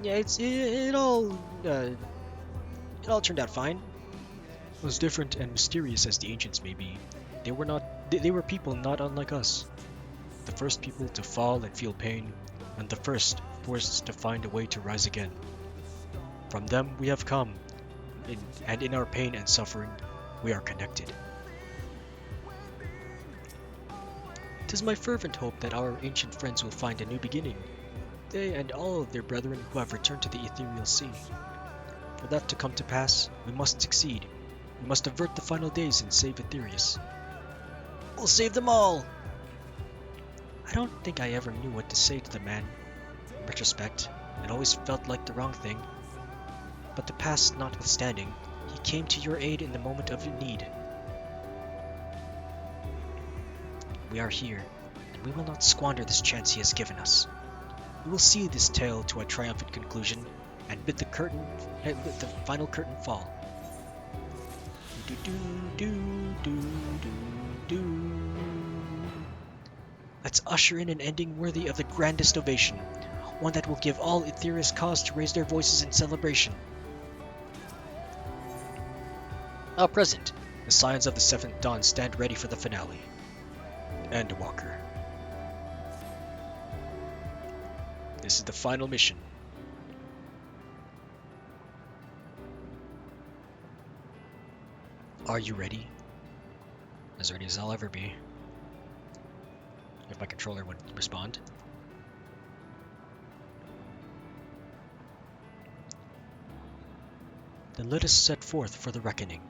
Yeah, it all turned out fine. As different and mysterious as the ancients may be, they were people not unlike us. The first people to fall and feel pain, and the first forced to find a way to rise again. From them we have come, and in our pain and suffering, we are connected. It is my fervent hope that our ancient friends will find a new beginning, they and all of their brethren who have returned to the ethereal sea. For that to come to pass, we must succeed. We must avert the final days and save Aetherius. We'll save them all! I don't think I ever knew what to say to the man. In retrospect, it always felt like the wrong thing. But the past notwithstanding, he came to your aid in the moment of need. We are here, and we will not squander this chance he has given us. We will see this tale to a triumphant conclusion, and bid the final curtain fall. Let's usher in an ending worthy of the grandest ovation, one that will give all Aetherius cause to raise their voices in celebration. Now present, the Scions of the Seventh Dawn stand ready for the finale. Endwalker. This is the final mission. Are you ready? As ready as I'll ever be. If my controller would respond. Then let us set forth for the reckoning.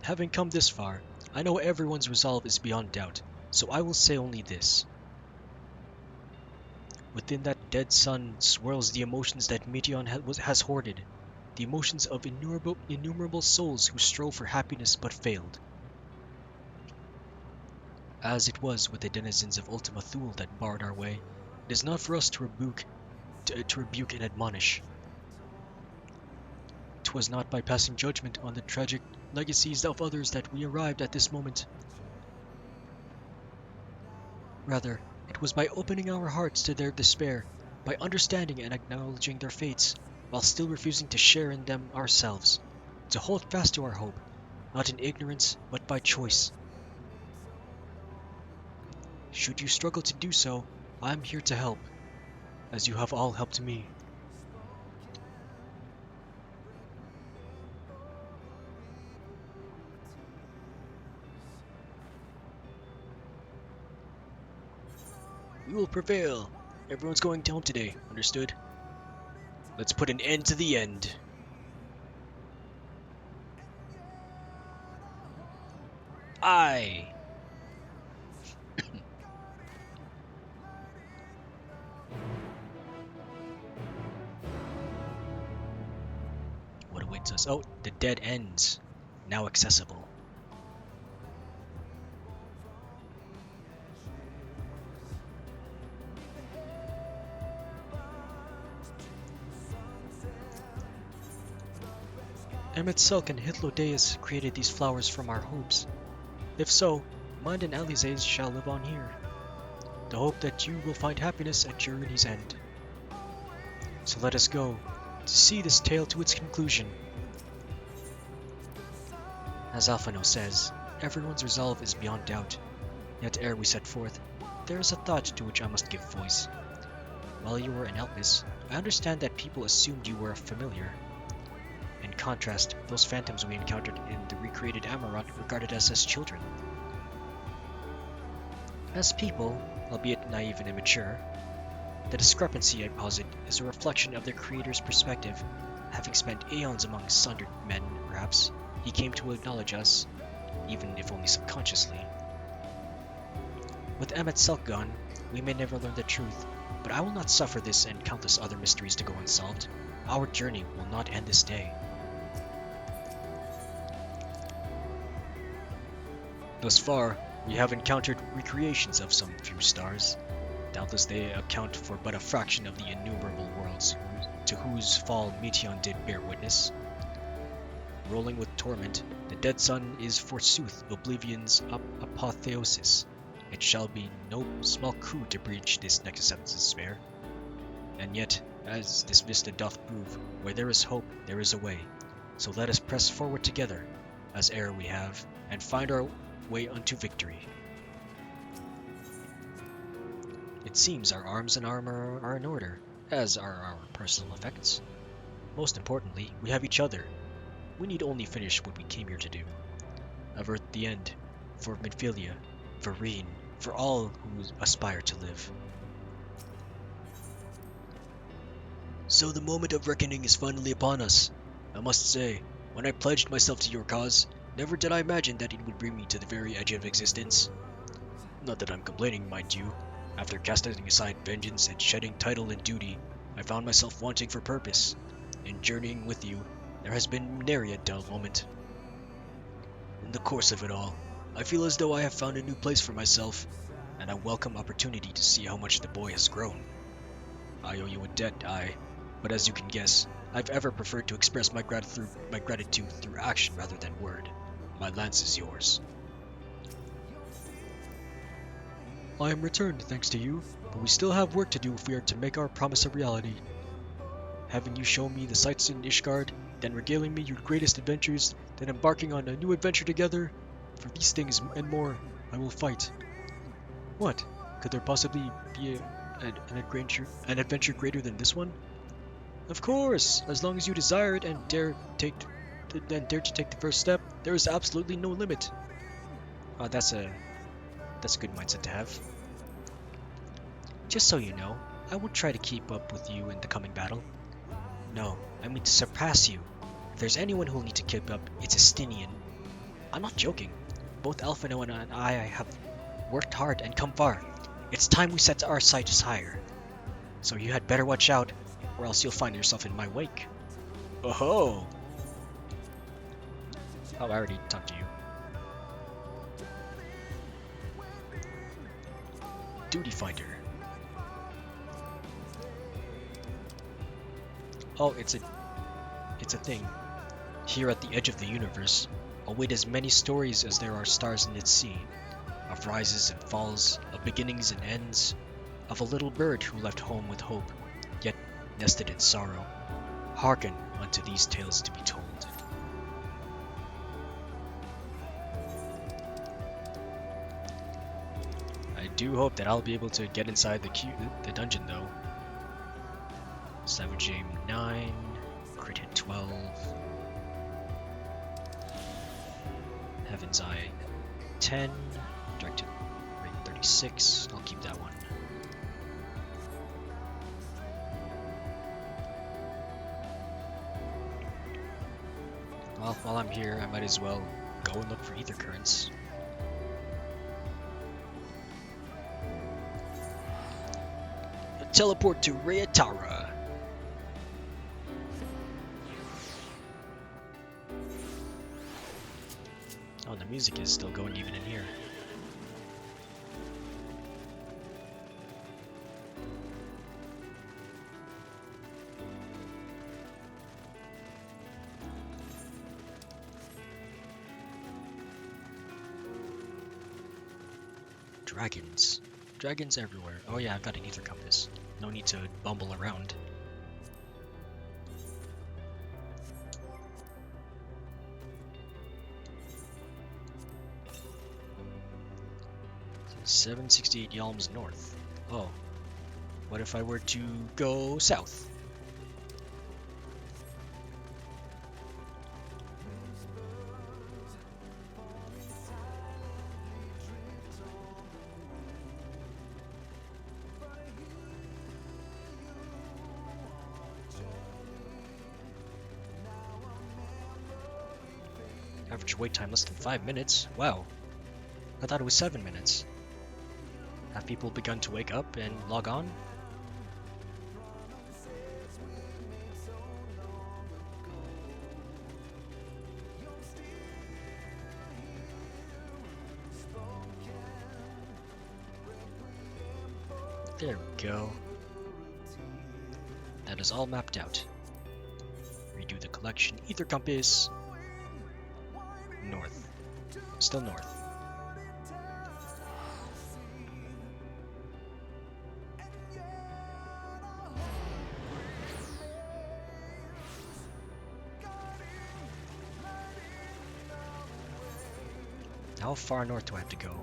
Having come this far, I know everyone's resolve is beyond doubt, so I will say only this. Within that dead sun swirls the emotions that Meteion has hoarded, the emotions of innumerable souls who strove for happiness but failed. As it was with the denizens of Ultima Thule that barred our way, it is not for us to rebuke and admonish. 'Twas not by passing judgment on the tragic legacies of others that we arrived at this moment. Rather, it was by opening our hearts to their despair, by understanding and acknowledging their fates, while still refusing to share in them ourselves, to hold fast to our hope, not in ignorance, but by choice. Should you struggle to do so, I am here to help, as you have all helped me. We will prevail. Everyone's going home today, understood? Let's put an end to the end. Aye. What awaits us? Oh, the dead ends. Now accessible. Emet-Selch and Hythlodaeus created these flowers from our hopes. If so, mine and Alize's shall live on here. The hope that you will find happiness at journey's end. So let us go, to see this tale to its conclusion. As Alphino says, everyone's resolve is beyond doubt. Yet ere we set forth, there is a thought to which I must give voice. While you were in Elpis, I understand that people assumed you were a familiar. In contrast, those phantoms we encountered in the recreated Amarant regarded us as children. As people, albeit naive and immature, the discrepancy I posit is a reflection of their creator's perspective. Having spent aeons among sundered men, perhaps, he came to acknowledge us, even if only subconsciously. With Emet-Selch gone, we may never learn the truth, but I will not suffer this and countless other mysteries to go unsolved. Our journey will not end this day. Thus far, we have encountered recreations of some few stars. Doubtless they account for but a fraction of the innumerable worlds to whose fall Meteion did bear witness. Rolling with torment, the dead sun is forsooth Oblivion's apotheosis. It shall be no small coup to breach this nexus of despair. And yet, as this vista doth prove, where there is hope, there is a way. So let us press forward together, as e'er we have, and find our way unto victory. It seems our arms and armor are in order, as are our personal effects. Most importantly, we have each other. We need only finish what we came here to do. Avert the end, for Midphilia, for Reen, for all who aspire to live. So the moment of reckoning is finally upon us. I must say, when I pledged myself to your cause, never did I imagine that it would bring me to the very edge of existence. Not that I'm complaining, mind you. After casting aside vengeance and shedding title and duty, I found myself wanting for purpose. In journeying with you, there has been nary a dull moment. In the course of it all, I feel as though I have found a new place for myself, and a welcome opportunity to see how much the boy has grown. I owe you a debt, but as you can guess, I've ever preferred to express my gratitude through action rather than word. My lance is yours. I am returned, thanks to you, but we still have work to do if we are to make our promise a reality. Having you show me the sights in Ishgard, then regaling me your greatest adventures, then embarking on a new adventure together, for these things and more, I will fight. What? Could there possibly be an adventure greater than this one? Of course, as long as you desire it and dare to take the first step, there is absolutely no limit. That's a good mindset to have. Just so you know, I won't try to keep up with you in the coming battle. No, I mean to surpass you. If there's anyone who will need to keep up, it's Estinian. I'm not joking. Both Alphino and I have worked hard and come far. It's time we set our sights higher. So you had better watch out, or else you'll find yourself in my wake. Oh-ho! Oh, I already talked to you. Duty Finder. Oh, it's a thing. Here at the edge of the universe, await as many stories as there are stars in its sea, of rises and falls, of beginnings and ends, of a little bird who left home with hope, yet nested in sorrow. Hearken unto these tales to be told. I do hope that I'll be able to get inside the dungeon though. Savage aim 9, crit hit 12, Heaven's Eye 10, directed rate 36, I'll keep that one. Well, while I'm here, I might as well go and look for ether currents. Teleport to Reatara. Oh, the music is still going even in here. Dragons. Dragons everywhere. Oh yeah, I've got an ether compass. No need to bumble around. So 768 Yalms north. Oh. What if I were to go south? Average wait time less than 5 minutes. Wow. I thought it was 7 minutes. Have people begun to wake up and log on? There we go. That is all mapped out. Redo the collection. Ether compass. North. Still north. How far north do I have to go?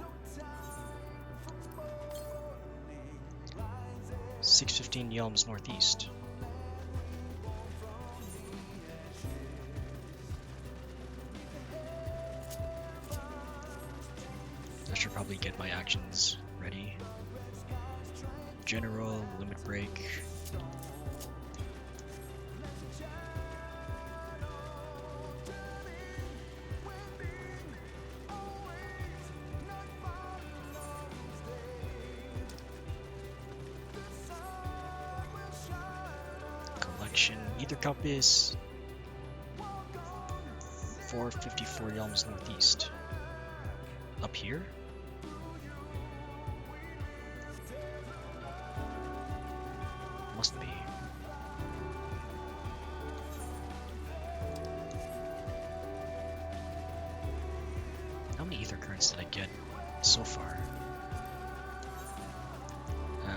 615 Yelms northeast. That should probably get my actions ready. General, limit break. Collection, ether compass. 454 Yalms northeast. Up here? Must be. How many ether currents did I get so far?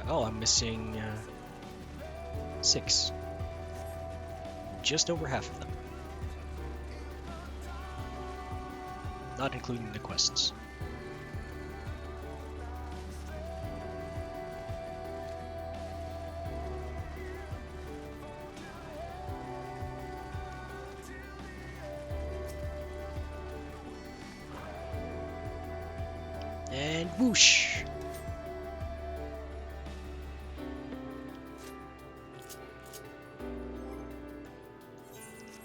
Oh, I'm missing 6. Just over half of them. Not including the quests. And whoosh!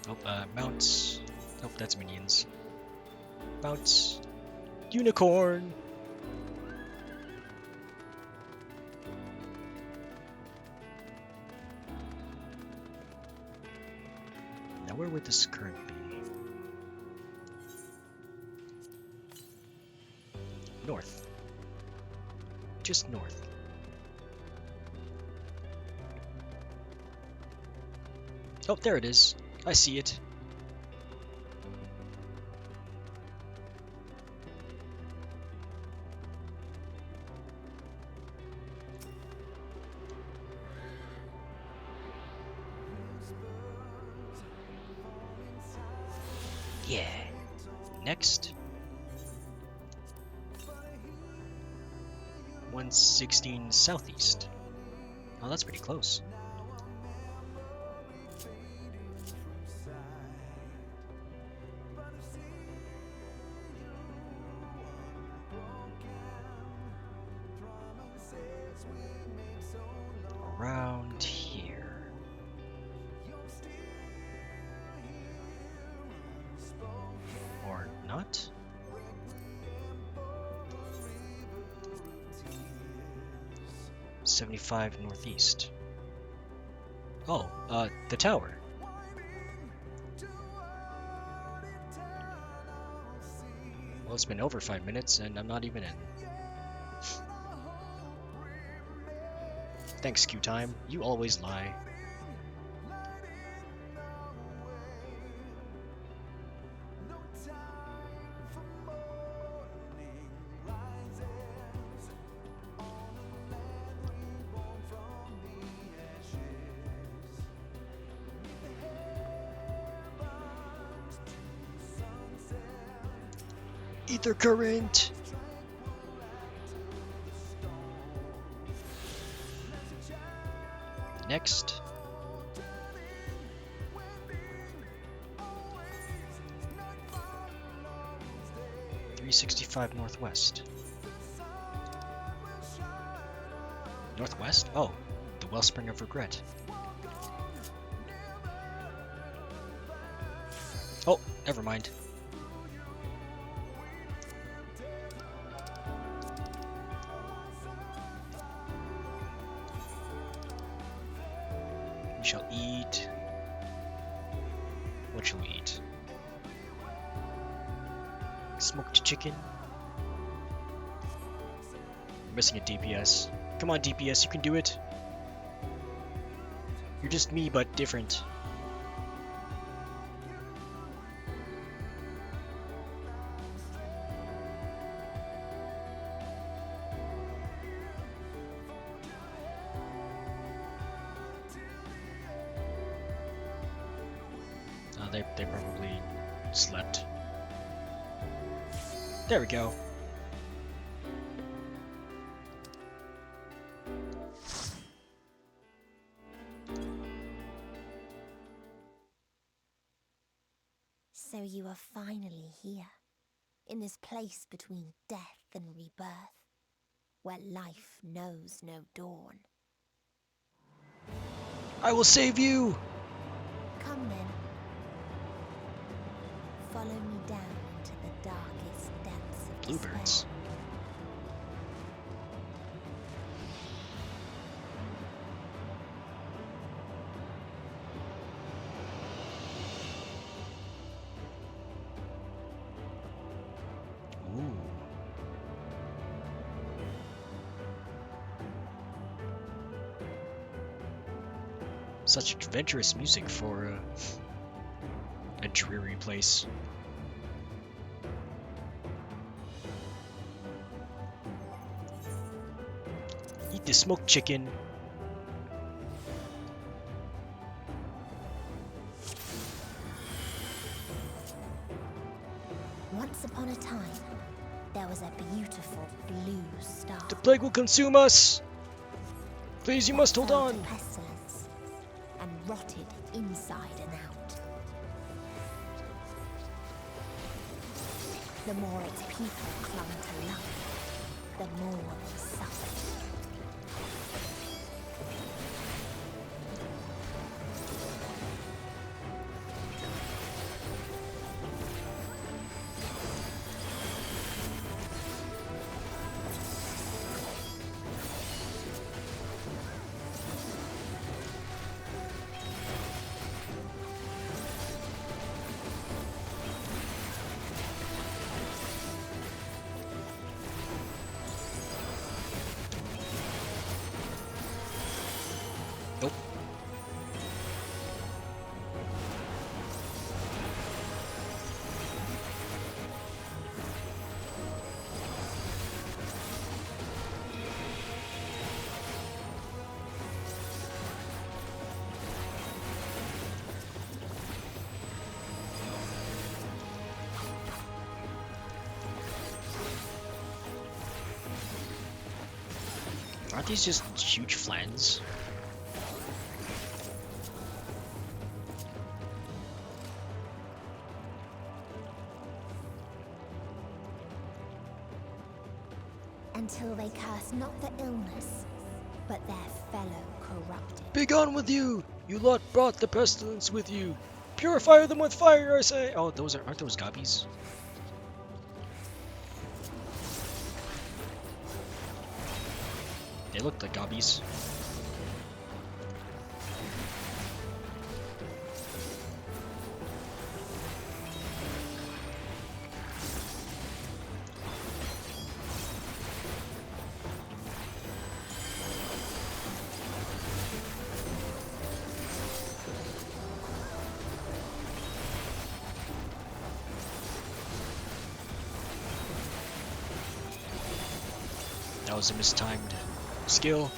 Oh, mounts. Oh, that's minions. Mounts. Unicorn! Now where would this current be? North. Just north. Oh, there it is. I see it. Yeah. Next. 116 southeast. Oh, that's pretty close. Around here. Or not? .75 northeast. Oh, the tower. Well, it's been over 5 minutes and I'm not even in. Thanks, Q-Time. You always lie. Ether current. Next. .365 northwest. Northwest? Oh, the Wellspring of Regret. Oh, never mind. We shall eat. What shall we eat? Smoked chicken. We're missing a DPS. Come on, DPS, you can do it. You're just me, but different. They probably slept. There we go. So you are finally here, in this place between death and rebirth, where life knows no dawn. I will save you! Come then. Follow me down into the darkest depths of Bluebirds. despair. Ooh. Such adventurous music for a dreary place. Eat the smoked chicken. Once upon a time, there was a beautiful blue star. The plague will consume us! Please, you must hold Fell to on! pestilence and rotted inside and out. The more its people clung to life, the more they suffered. Nope. Aren't these just huge flans? Until they curse not the illness, but their fellow corrupted. Begone with you! You lot brought the pestilence with you! Purify them with fire, I say! Oh, aren't those gobbies? They look like gobbies. That was a mistimed skill.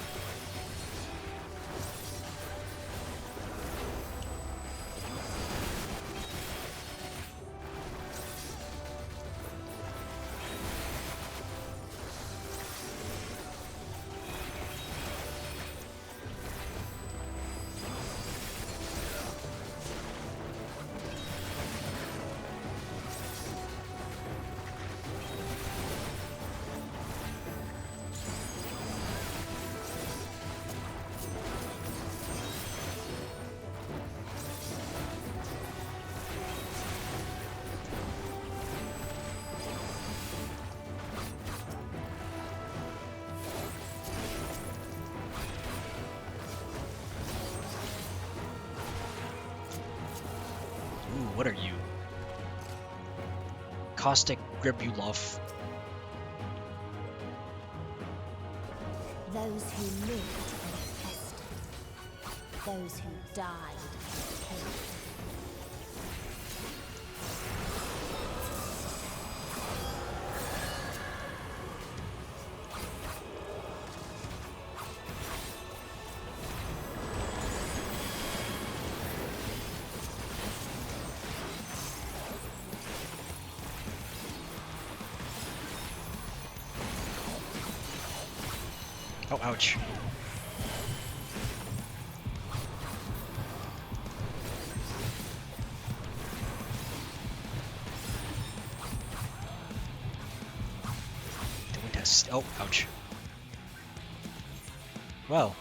Ooh, what are you? Caustic Gribulov. Those who lived and festered. Those who died and decayed. Oh, ouch. Oh, ouch. Well.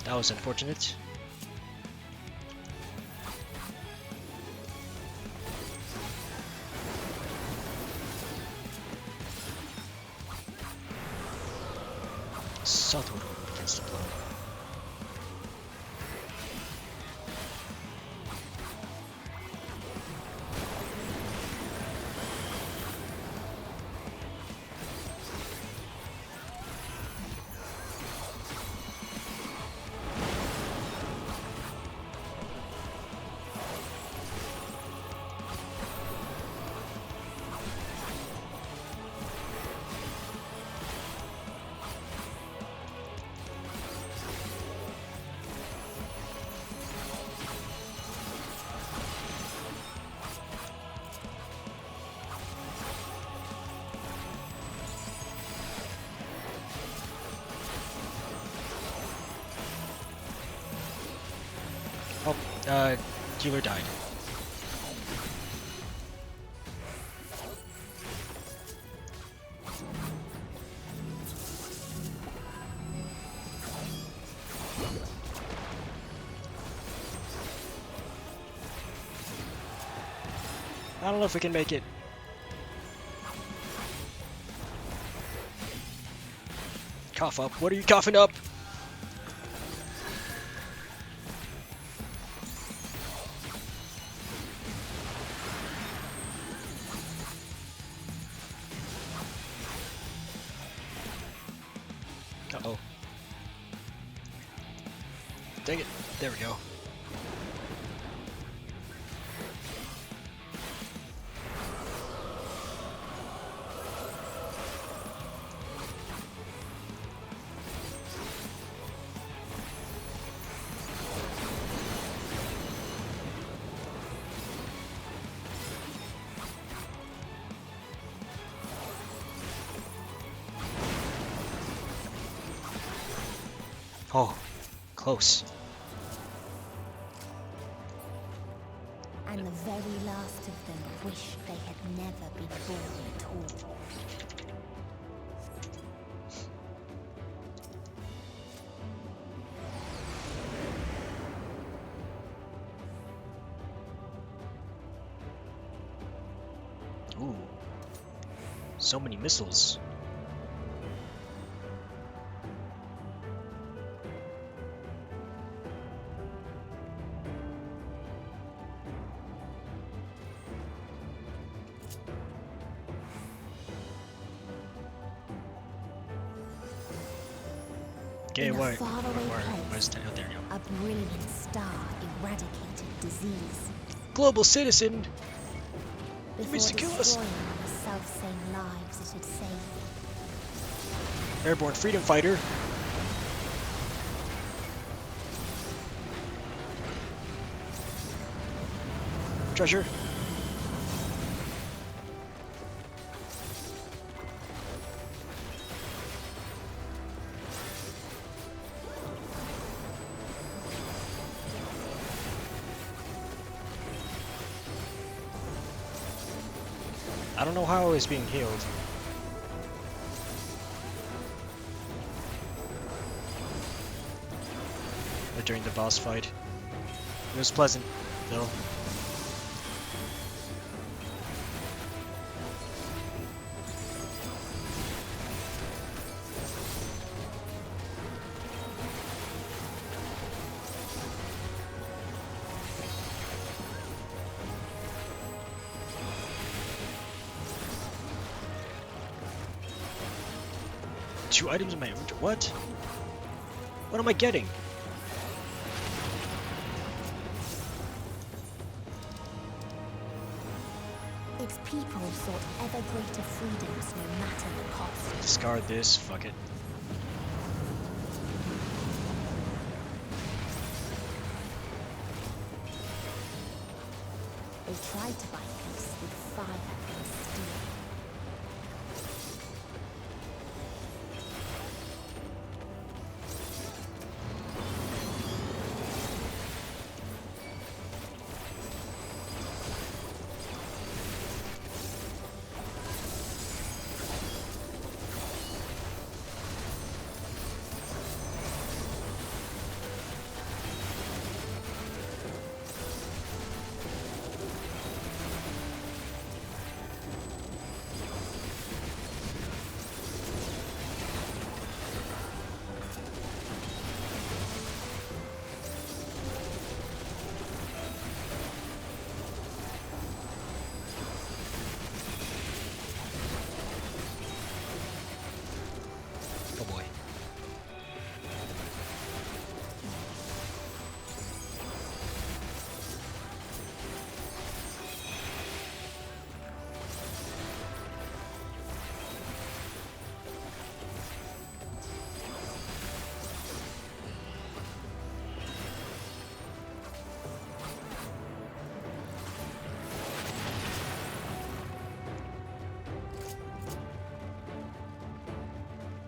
That was unfortunate. Southward against the blow. Oh, Keeler died. I don't know if we can make it. Cough up. What are you coughing up? Uh-oh. Dang it. There we go. Oh, close. And the very last of them wished they had never been born at all. Ooh, so many missiles. Okay, In a where? faraway Where's place, oh, there you go. a brilliant star eradicated disease. Global citizen! He Before means to kill us! destroying the self-same lives it had saved. Airborne freedom fighter. Treasure. I don't know how I was being healed. But during the boss fight. It was pleasant, though. Two items in my inventory. What? What am I getting? Its people sought ever greater freedoms no matter the cost. Discard this, fuck it. They tried to buy peace with fire and steel.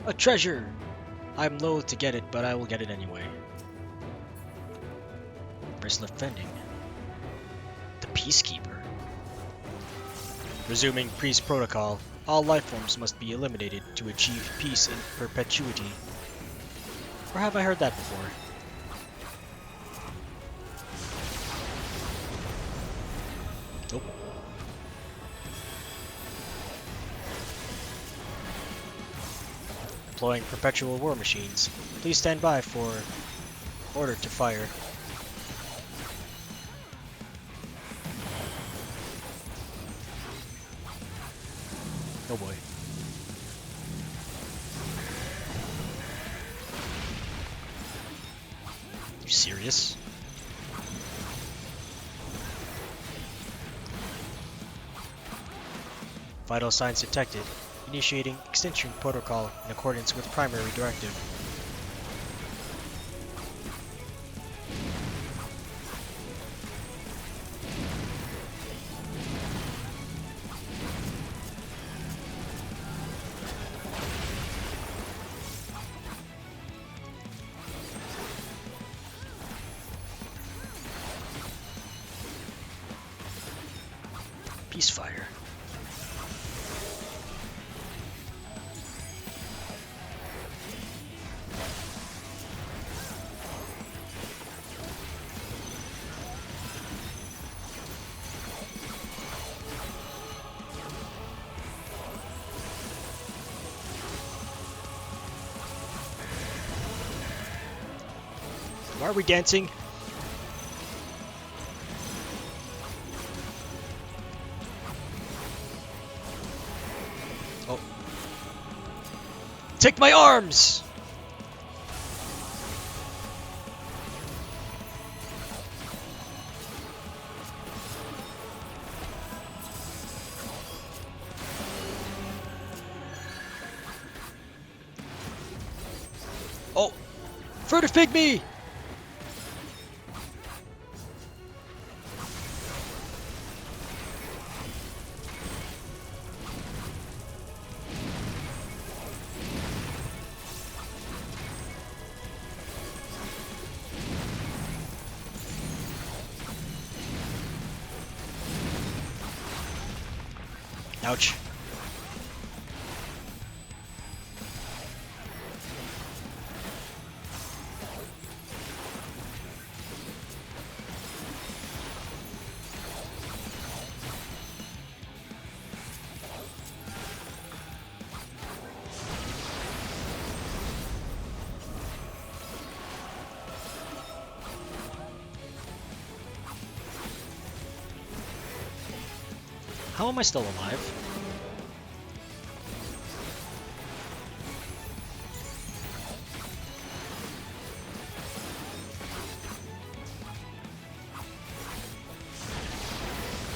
A treasure! I'm loath to get it, but I will get it anyway. Bristle Fending. The Peacekeeper. Resuming Priest Protocol, all life forms must be eliminated to achieve peace in perpetuity. Or have I heard that before? Nope. Deploying perpetual war machines. Please stand by for order to fire. Oh boy. You serious? Vital signs detected. Initiating extinction protocol in accordance with primary directive. Peacefire. Why are we dancing? Oh. Take my arms! Oh! Furtive Pygmy! Ouch. How am I still alive?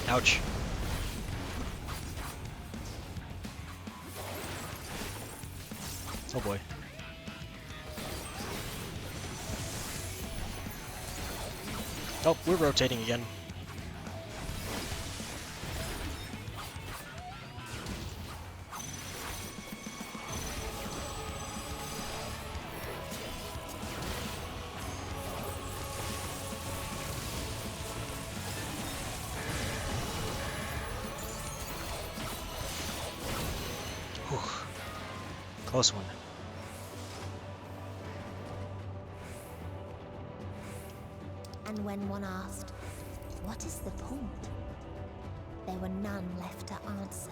Ouch. Oh boy. Oh, we're rotating again. Whew. Close one. And when one asked, what is the point? There were none left to answer.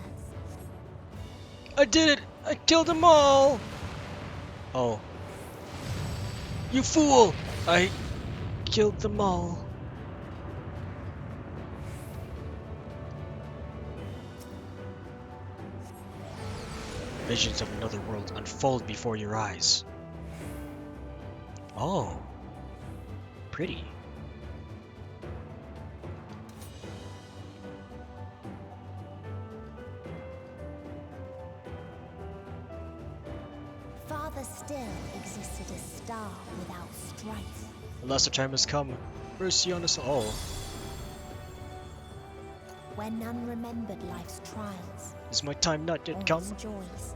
I did it! I killed them all! Oh. You fool! I killed them all. Visions of another world unfold before your eyes. Oh. Pretty. Farther still existed a star without strife. The lesser time has come. Mercy on us all. Where none remembered life's trials. Is my time not yet or come? its joys.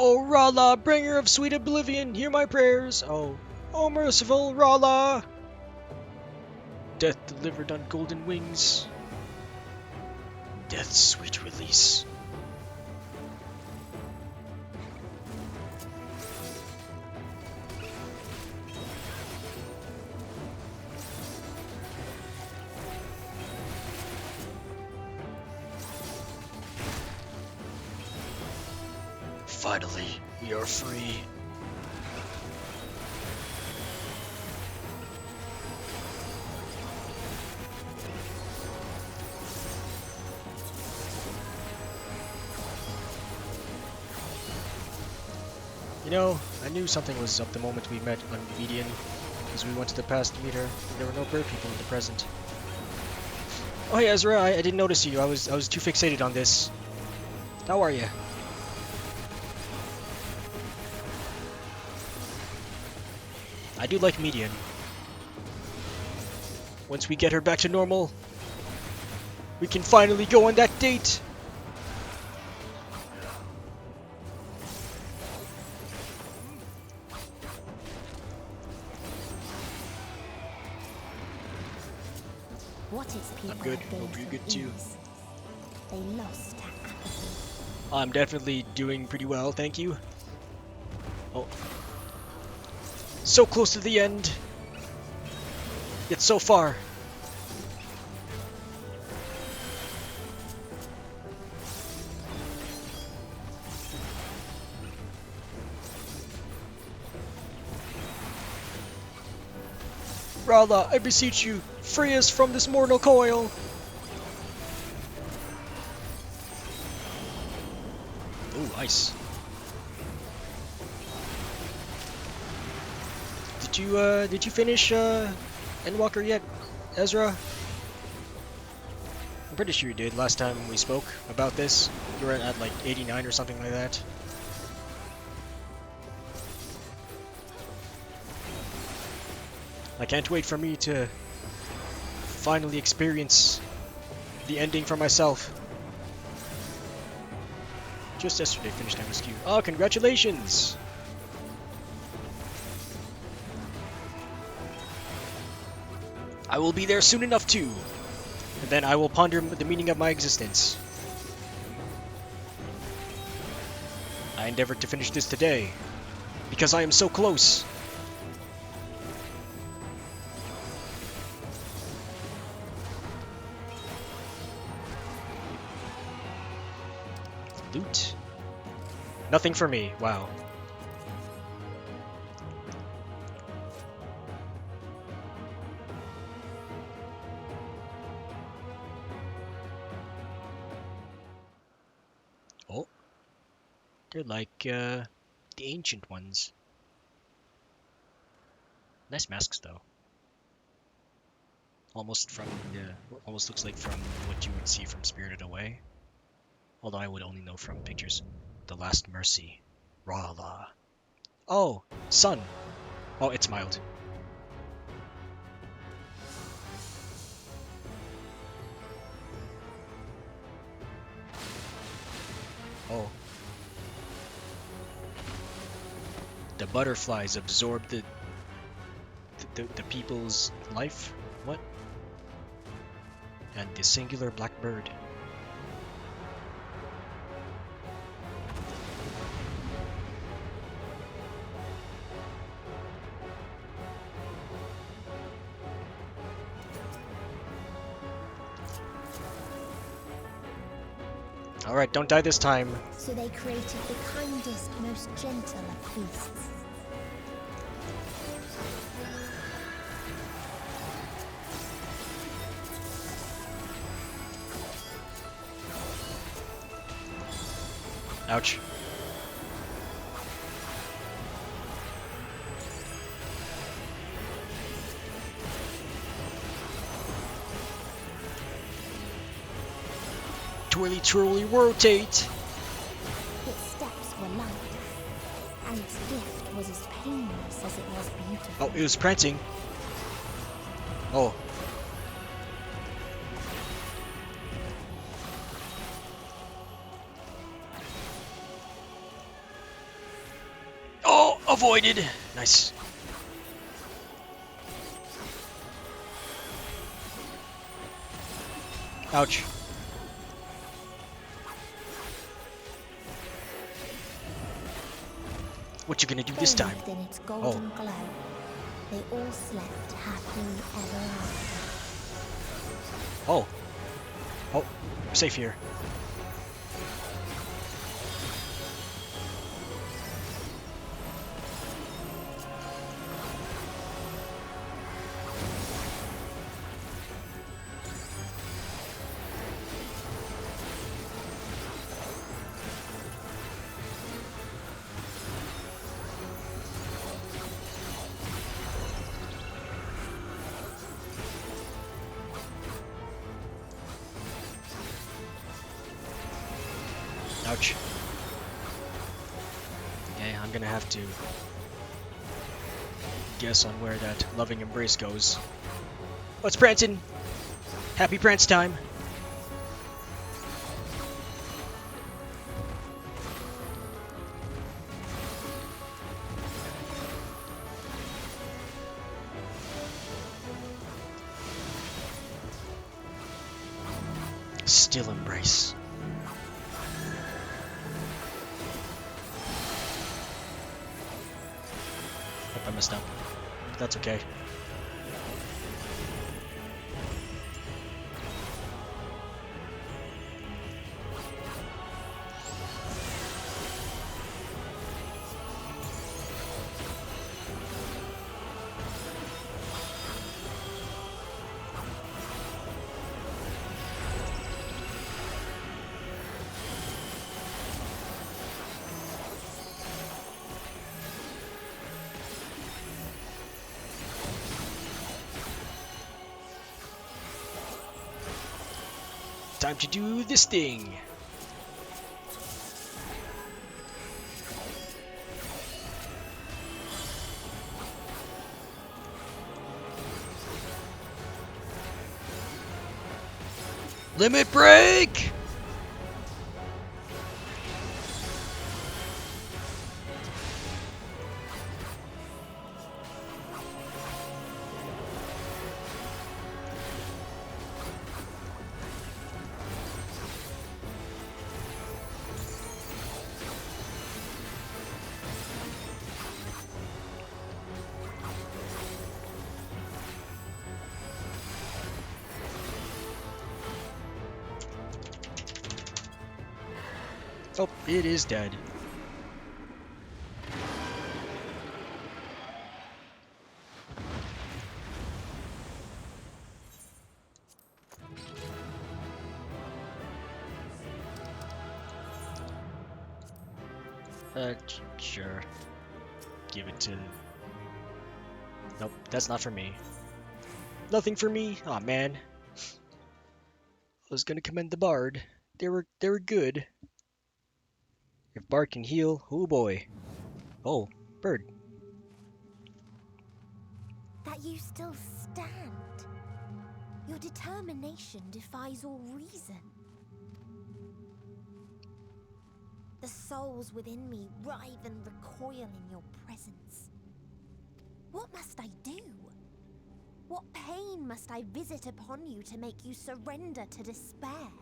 Oh, Rala, bringer of sweet oblivion, hear my prayers. Oh, merciful Rala. Death delivered on golden wings. Death's sweet release. Finally, we are free. You know, I knew something was up the moment we met on Median, because we went to the past meter, and there were no bird people in the present. Oh hey Ezra, I didn't notice you. I was too fixated on this. How are you? I do like Median. Once we get her back to normal, we can finally go on that date! What is people I'm good. are going Hope you're through good too. is they lost apathy. I'm definitely doing pretty well, thank you. Oh. So close to the end. Yet so far. Rala, I beseech you, free us from this mortal coil. Ooh, ice. Did you finish Endwalker yet, Ezra? I'm pretty sure you did last time we spoke about this. You were at like 89 or something like that. I can't wait for me to finally experience the ending for myself. Just yesterday finished MSQ. Oh, congratulations! I will be there soon enough too. And then I will ponder the meaning of my existence. I endeavored to finish this today, because I am so close. Loot. Nothing for me, wow. Oh. They're like, the ancient ones. Nice masks, though. Almost looks like from what you would see from Spirited Away. Although I would only know from pictures. The Last Mercy. Rala. Oh, sun. Oh, it's mild. Oh. The butterflies absorb the people's life? What? And the singular black bird. Alright, don't die this time. So they created the kindest, most gentle of beasts. Ouch. Twirly twirly rotate! Its steps were light, and its gift was as painless as it was beautiful. Oh, it was prancing. Oh. Avoided. Nice. Ouch. What you gonna do this time? In its golden glow, they all slept happily ever after. Oh. Oh, we're safe here. Ouch. Okay, I'm gonna have to guess on where that loving embrace goes. Oh, it's prancing! Happy prance time! Still embrace. Hope I messed up. That's okay. Time to do this thing. Limit break! Oh, it is dead. Sure. Give it to... Nope, that's not for me. Nothing for me? Aw, man. I was gonna commend the bard. They were good. If bard can heal, oh boy. Oh, bird. That you still stand. Your determination defies all reason. The souls within me writhe and recoil in your presence. What must I do? What pain must I visit upon you to make you surrender to despair?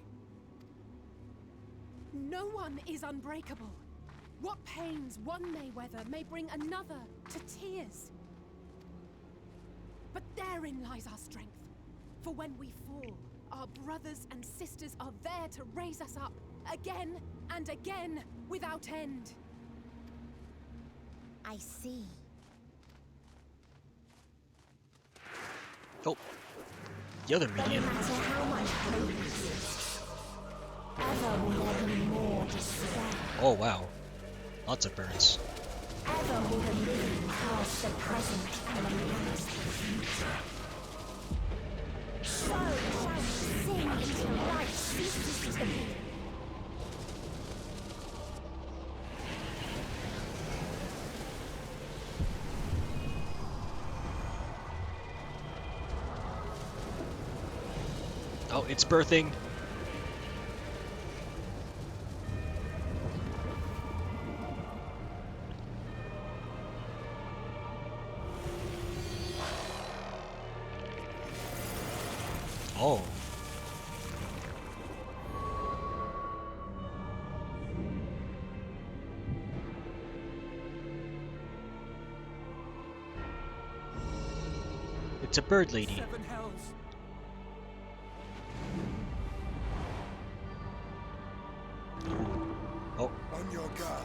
No one is unbreakable. What pains one may weather may bring another to tears. But therein lies our strength. For when we fall, our brothers and sisters are there to raise us up, again and again, without end. I see. Oh. The other medium. No matter how much hope exists, ever will there be more despair. Oh, wow. Lots of birds. Ever will the living cast the present and against the future. So shall sin until life ceases to be. Oh, it's birthing. Oh. It's a bird lady. Seven hells. Oh. On your guard.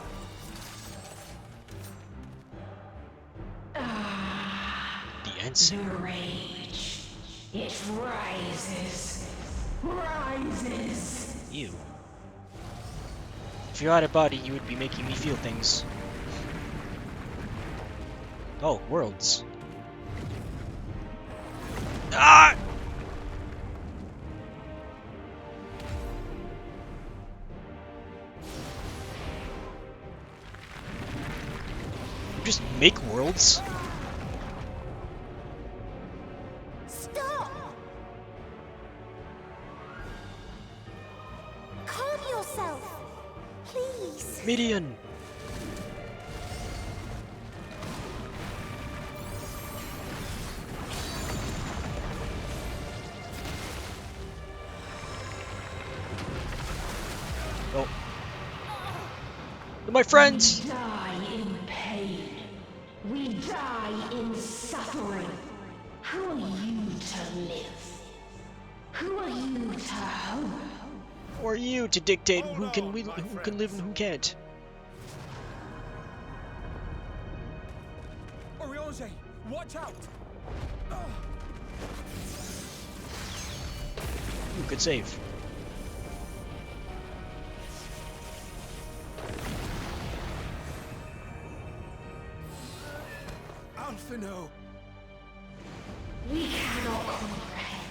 The ensign. The rage. It rises. Rises. Ew. If you had a body, you would be making me feel things. Oh, worlds. Ah! Just make worlds? Stop! Calm yourself, please. Midian! Oh. They're my friends! We die in pain. We die in suffering. Who are you to live? Who are you to hope? Who are you to dictate who can live and who can't? Oriange, watch out! Ooh, good save. Alphino! We cannot comprehend.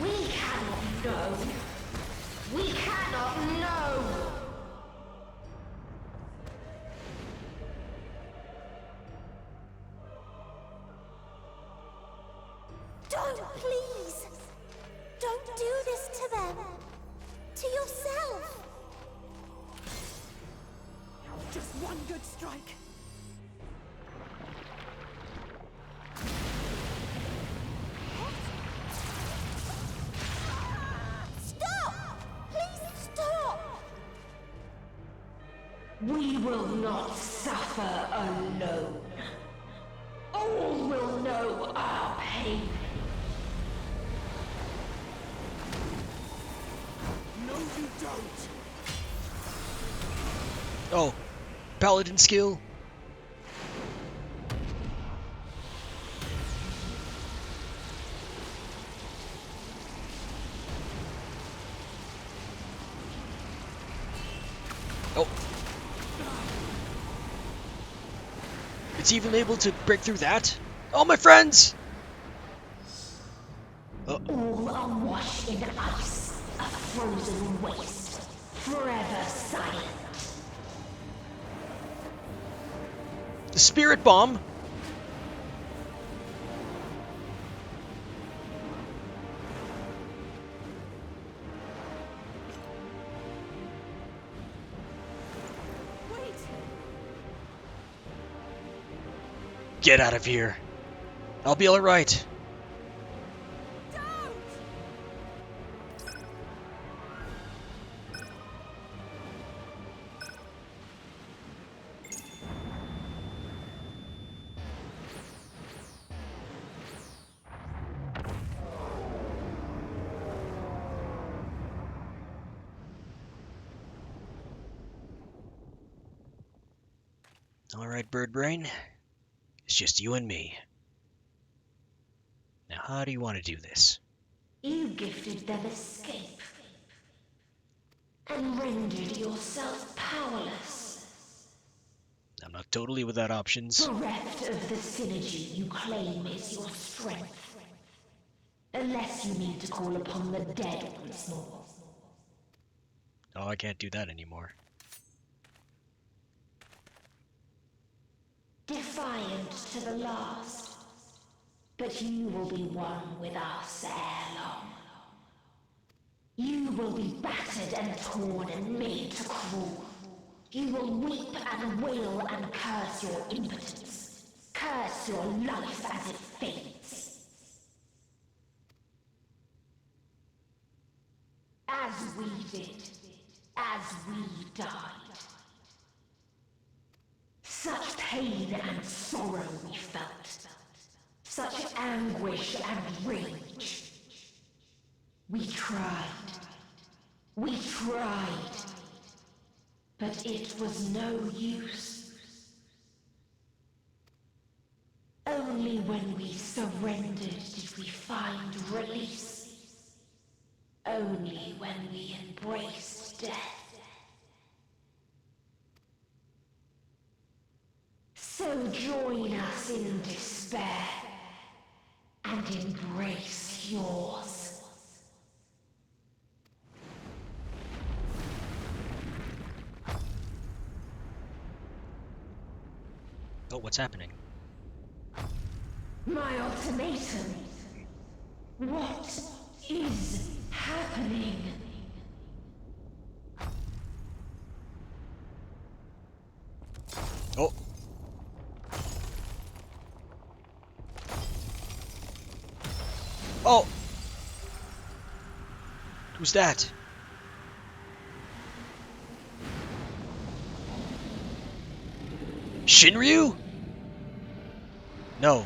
We cannot know. We cannot know. Don't, please! Don't do this to them! To yourself! Just one good strike. Stop! Please stop! We will not suffer alone. All will know our pain. No, you don't! Oh, paladin skill. Oh. It's even able to break through that? Oh, my friends! All are washed in ice, a frozen waste, forever silent. The spirit bomb? Wait! Get out of here. I'll be alright. Alright, Bird Brain. It's just you and me. Now, how do you want to do this? You gifted them escape and rendered yourself powerless. I'm not totally without options. Bereft of the synergy you claim is your strength. Unless you need to call upon the dead once more. Oh, I can't do that anymore. Defiant to the last. But you will be one with us ere long. You will be battered and torn and made to crawl. You will weep and wail and curse your impotence. Curse your life as it fades. as we died. Such pain and sorrow we felt. Such anguish and rage. We tried. We tried. But it was no use. Only when we surrendered did we find release. Only when we embraced death. So join us in despair and embrace yours. Oh, what's happening? My ultimatum. What is happening? Oh. Oh. Who's that? Shinryu? No.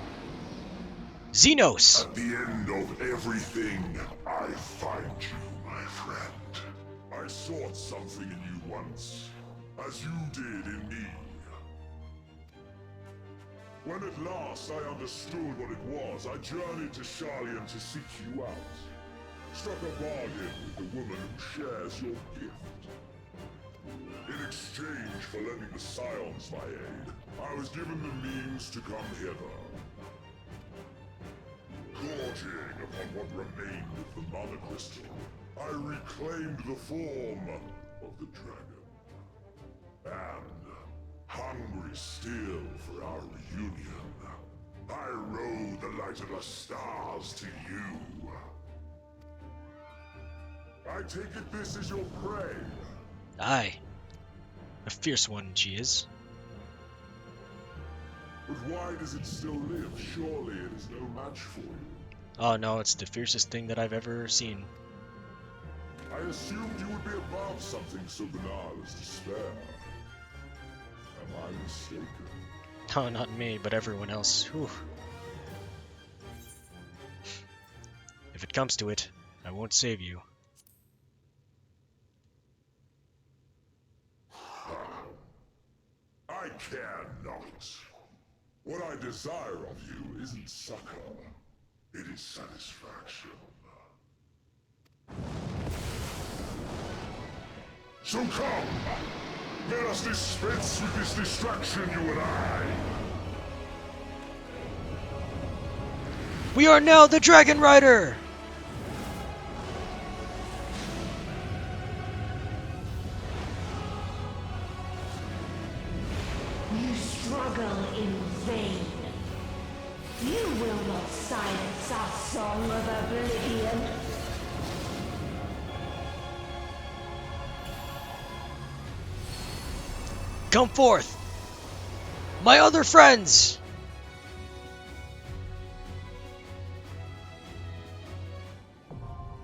Xenos! At the end of everything, I find you, my friend. I sought something in you once, as you did in me. When at last I understood what it was, I journeyed to Sharlayan to seek you out. Struck a bargain with the woman who shares your gift. In exchange for lending the Scions my aid, I was given the means to come hither. Gorging upon what remained of the Mother Crystal, I reclaimed the form of the dragon. And, hungry still for our reunion, I rode the light of the stars to you. I take it this is your prey. Aye. A fierce one she is. But why does it still live? Surely it is no match for you. Oh no, it's the fiercest thing that I've ever seen. I assumed you would be above something so banal as despair. Am I mistaken? No, not me, but everyone else. Whew. If it comes to it, I won't save you. I care not. What I desire of you isn't succor, it is satisfaction. So come! Let us dispense with this distraction, you and I! We are now the Dragon Rider! You struggle in vain. You will not silence our song of oblivion. Come forth! My other friends!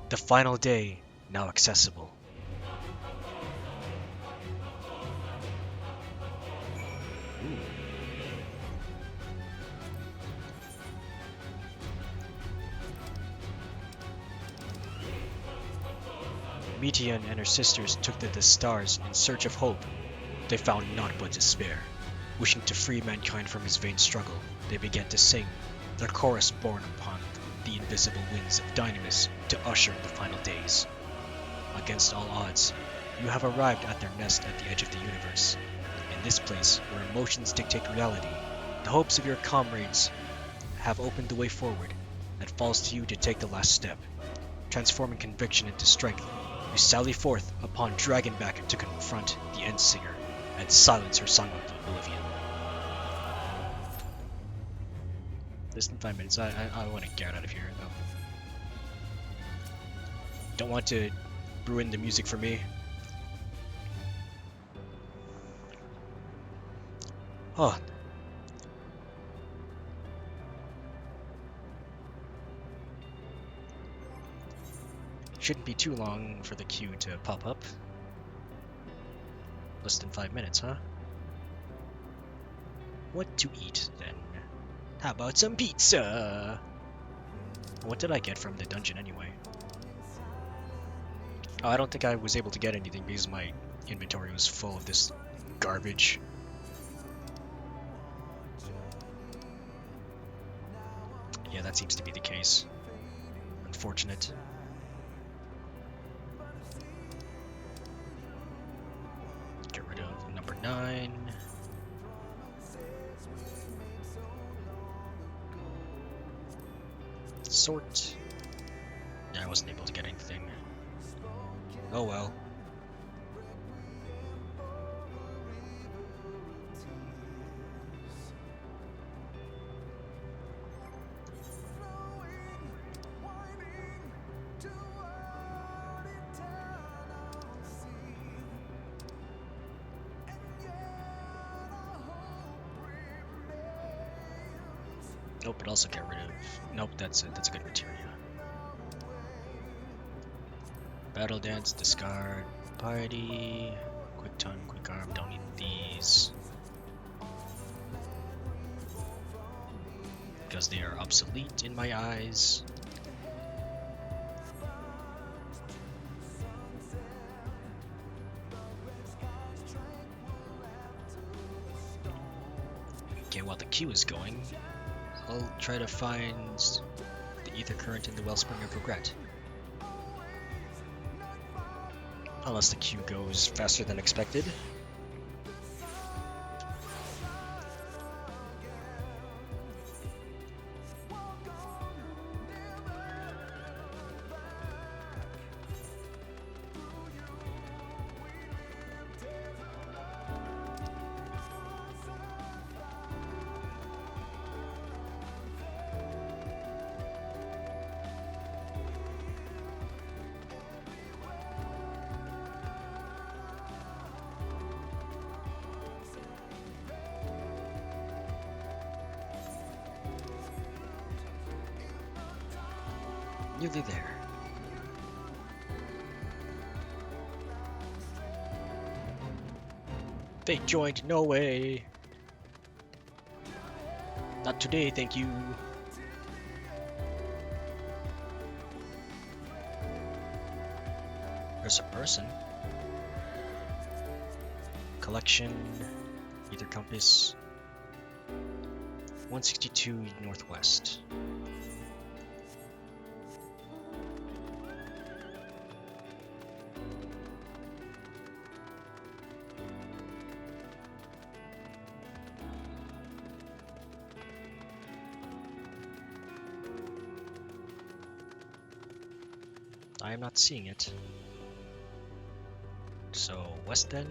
The final day, now accessible. Meteion and her sisters took to the stars in search of hope. They found naught but despair. Wishing to free mankind from his vain struggle, they began to sing, their chorus borne upon the invisible wings of Dynamis to usher in the final days. Against all odds, you have arrived at their nest at the edge of the universe. In this place, where emotions dictate reality, the hopes of your comrades have opened the way forward. It falls to you to take the last step. Transforming conviction into strength, you sally forth upon Dragonback to confront the Endsinger and silence her song of oblivion. Less than 5 minutes. I want to get out of here though. Don't want to ruin the music for me. Oh. Shouldn't be too long for the queue to pop up. Less than 5 minutes, huh? What to eat, then? How about some pizza? What did I get from the dungeon, anyway? Oh, I don't think I was able to get anything because my inventory was full of this garbage. Yeah, that seems to be the case. Unfortunate. Get rid of number 9. Sort. Yeah, I wasn't able to get anything. Oh well. Nope, but also get rid of. Nope, that's it. That's a good materia. Battle dance, discard, piety, quick tongue, quick arm. Don't need these because they are obsolete in my eyes. Okay, while the queue is going, I'll try to find the ether current in the wellspring of regret. Unless the queue goes faster than expected. Nearly there. Fate joint, no way. Not today, thank you. There's a person. Collection, ether compass. 162 northwest. I am not seeing it. So, west then?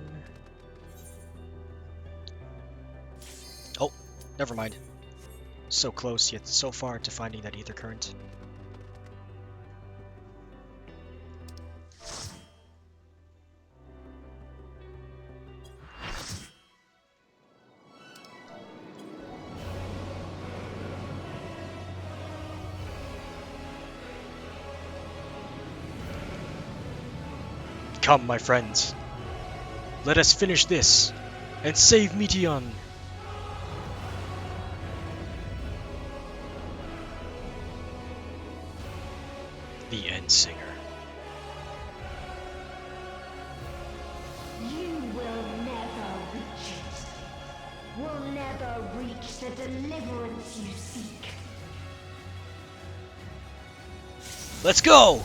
Oh, never mind. So close, yet so far to finding that ether current. Come, my friends. Let us finish this and save Meteion. The End Singer. You will never reach it. Will never reach the deliverance you seek. Let's go!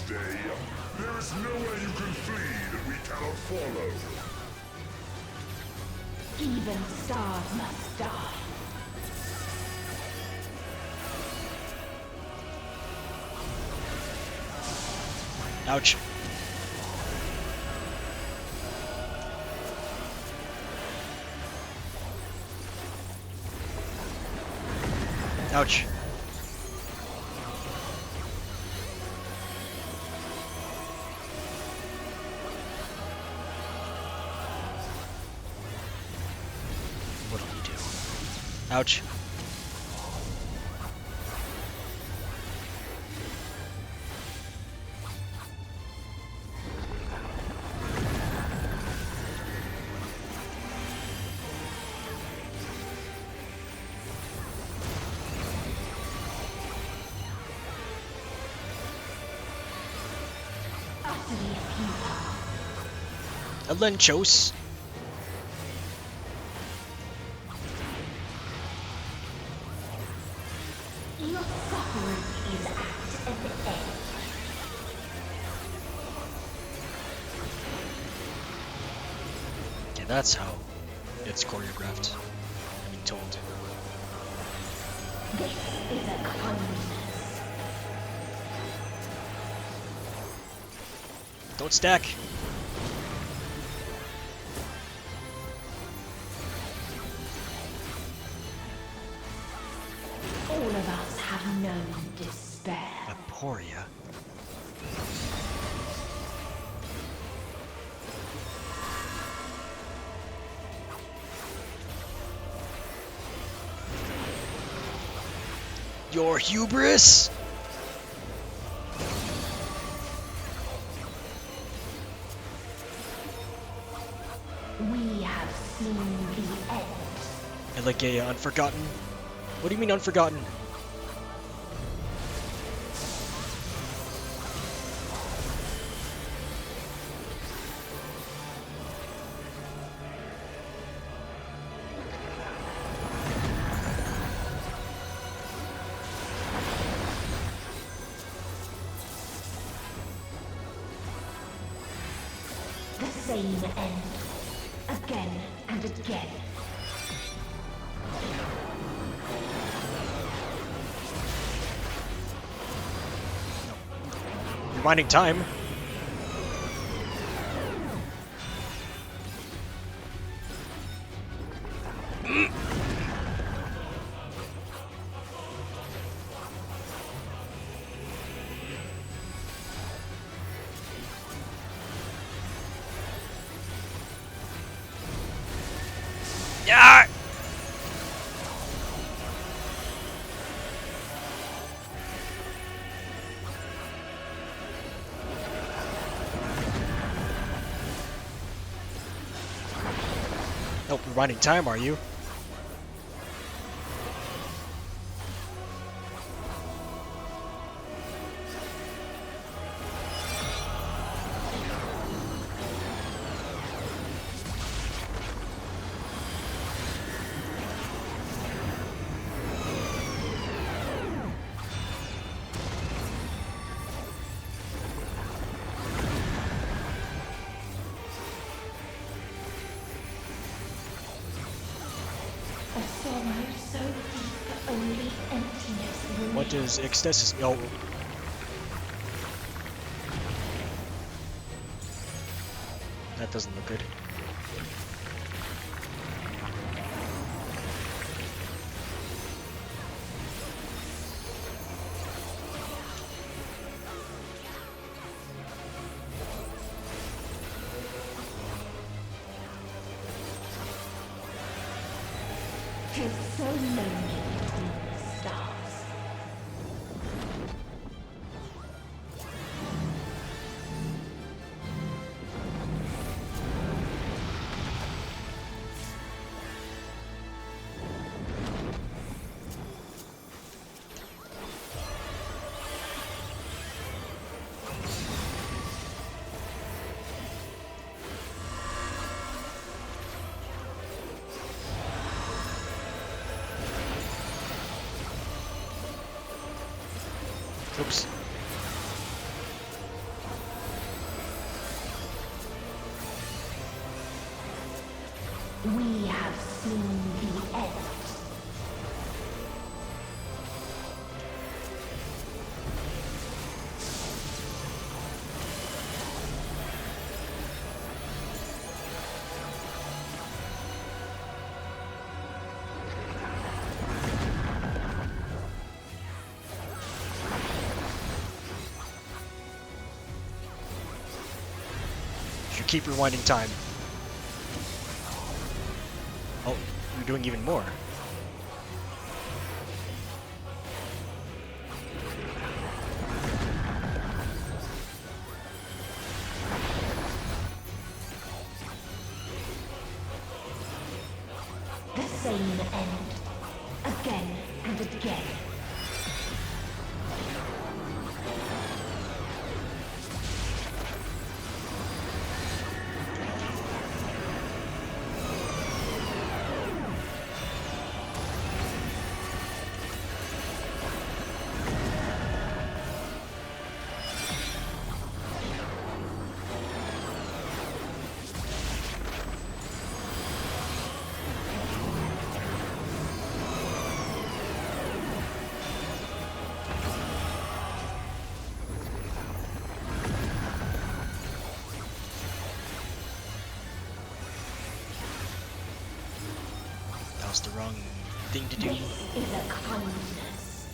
There is nowhere you can flee that we cannot follow. Even stars must die. Ouch. Ouch. Ouch. A Lenchos. Your suffering is at an end. Yeah, that's how it's choreographed. I mean, told. This is a kindness. Don't stack. All of us have known despair. Aporia. Your hubris? We have seen the end. And like a Unforgotten? What do you mean Unforgotten? The same end. Again and again. Rewinding time. Yeah. Oh, rewinding time, are you? A sorrow so deep only emptiness remains. What does ecstasis? Oh. That doesn't look good. Tis so lonely between the stars. Oops. We have seen the end. You keep rewinding time. Oh, you're doing even more. same end. Again and again. That was the wrong thing to do. This is a kindness.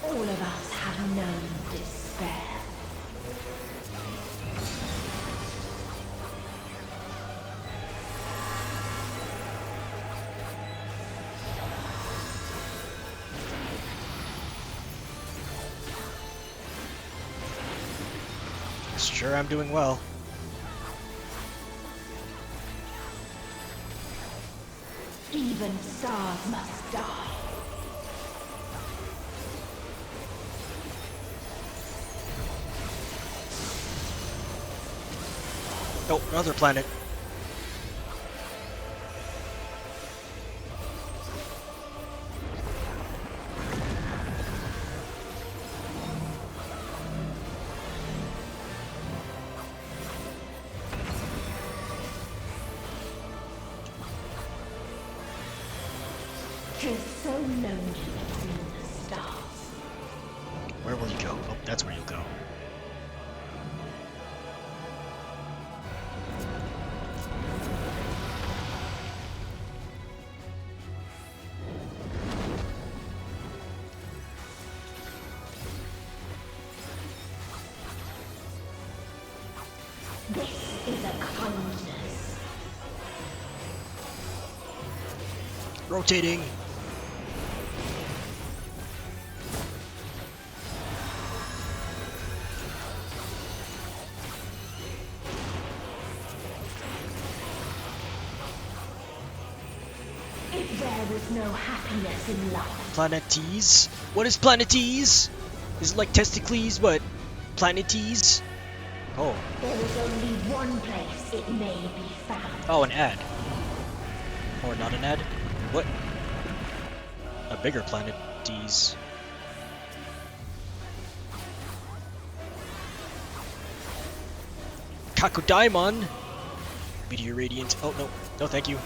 All of us have known despair. Sure, I'm doing well. Even stars must die. Oh, another planet. Tis so lonely between the stars. Where will you go? Oh, that's where you'll go. This is a kindness. Rotating. If there was no happiness in life, Planetes? What is planetes? Is it like testicles, but planetes? Oh. there is only one place it may be found. Oh, an ad. Or not an ad? What? A bigger planetes. Kakudaimon! Meteor Radiant. Oh, no. No, thank you.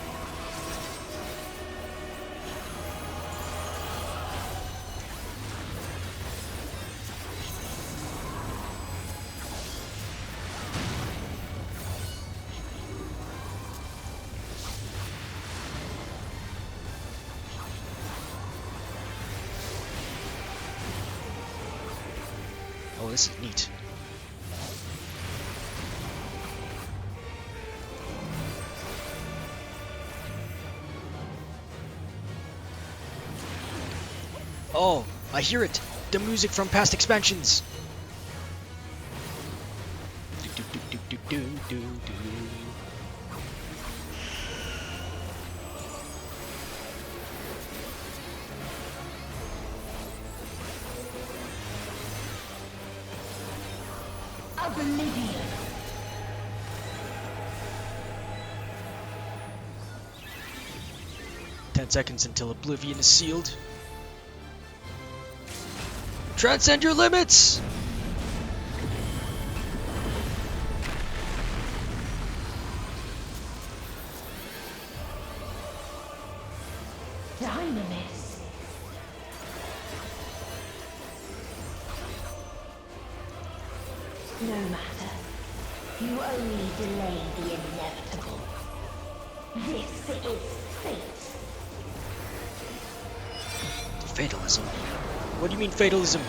Oh, this is neat. Oh, I hear it! The music from past expansions! Do, do, do, do, do, do, do. Oblivion. 10 seconds until Oblivion is sealed. Transcend your limits! Dynamis. No matter. You only delay the inevitable. This is fate. Fatalism? What do you mean fatalism?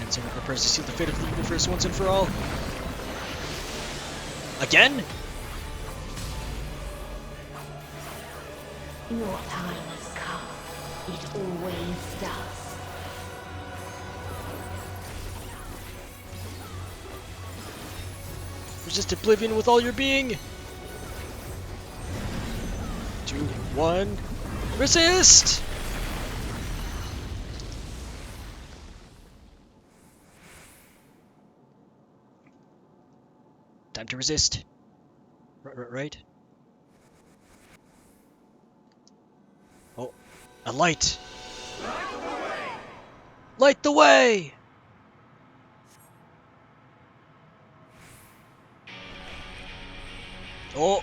And Zeno prepares to seal the fate of the universe once and for all. Again? Your time has come. It always does. Resist oblivion with all your being! 2, 1, resist! Time to resist. Right? Oh, a light! Light the way! Oh!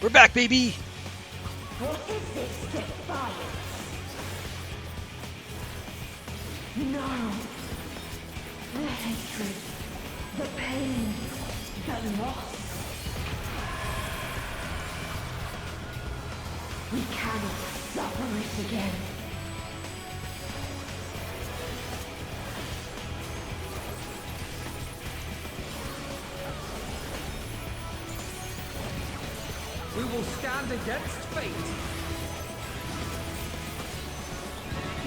We're back, baby! What is this defiance? No. The hatred, the pain, the loss. We cannot suffer it again. We will stand against fate.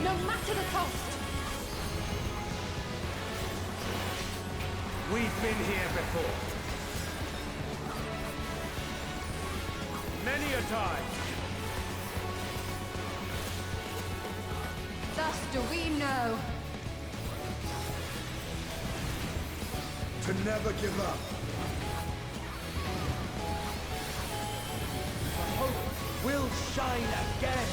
No matter the cost. We've been here before. Many a time. Thus do we know. To never give up. Hope will shine again.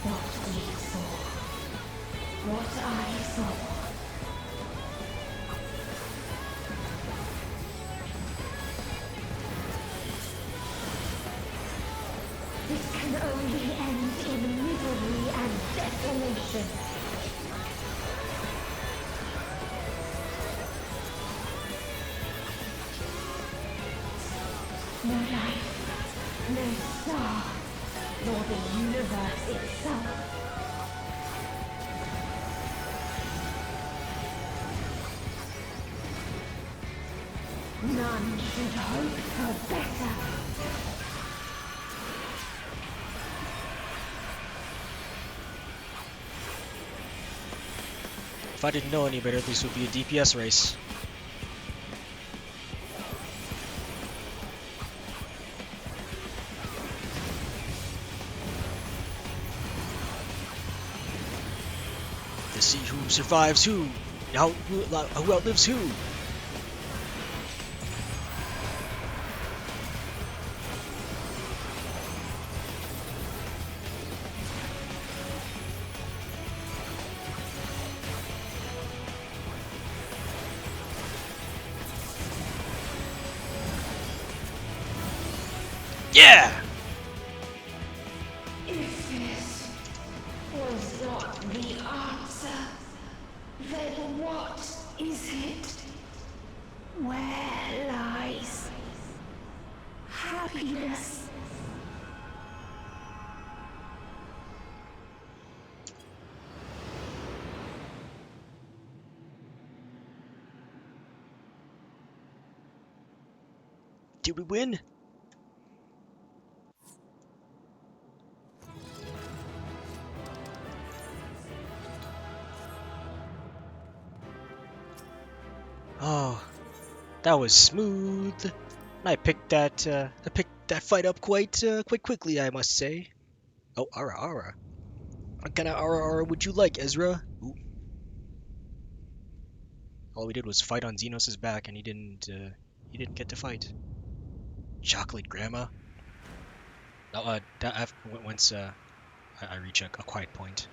What we saw. What I saw. This can only end in misery and desolation. No light, no star, nor the universe itself. None should hope for better. If I didn't know any better, this would be a DPS race. To see who survives who, who outlives who. Yeah! If this was not the answer, then what is it? Where lies happiness? Did we win? Oh, that was smooth. I picked that fight up quite quickly, I must say. Oh, Ara. What kind of Ara would you like, Ezra? Ooh. All we did was fight on Xenos' back, and he didn't get to fight. Chocolate Grandma. Oh, once I reach a quiet point.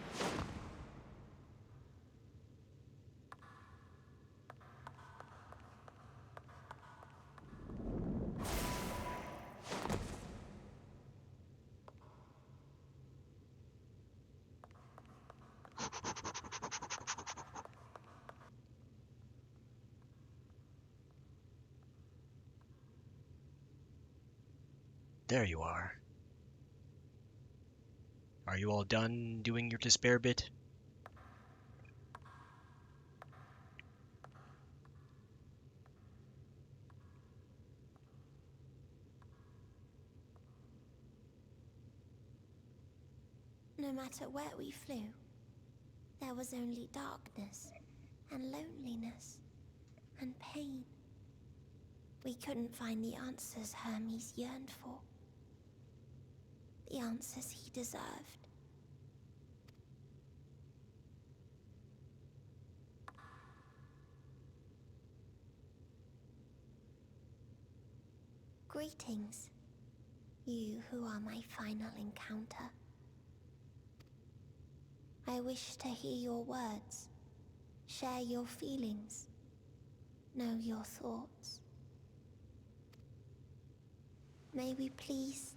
There you are. Are you all done doing your despair bit? No matter where we flew, there was only darkness and loneliness and pain. We couldn't find the answers Hermes yearned for. The answers he deserved. Greetings, you who are my final encounter. I wish to hear your words, share your feelings, know your thoughts. May we please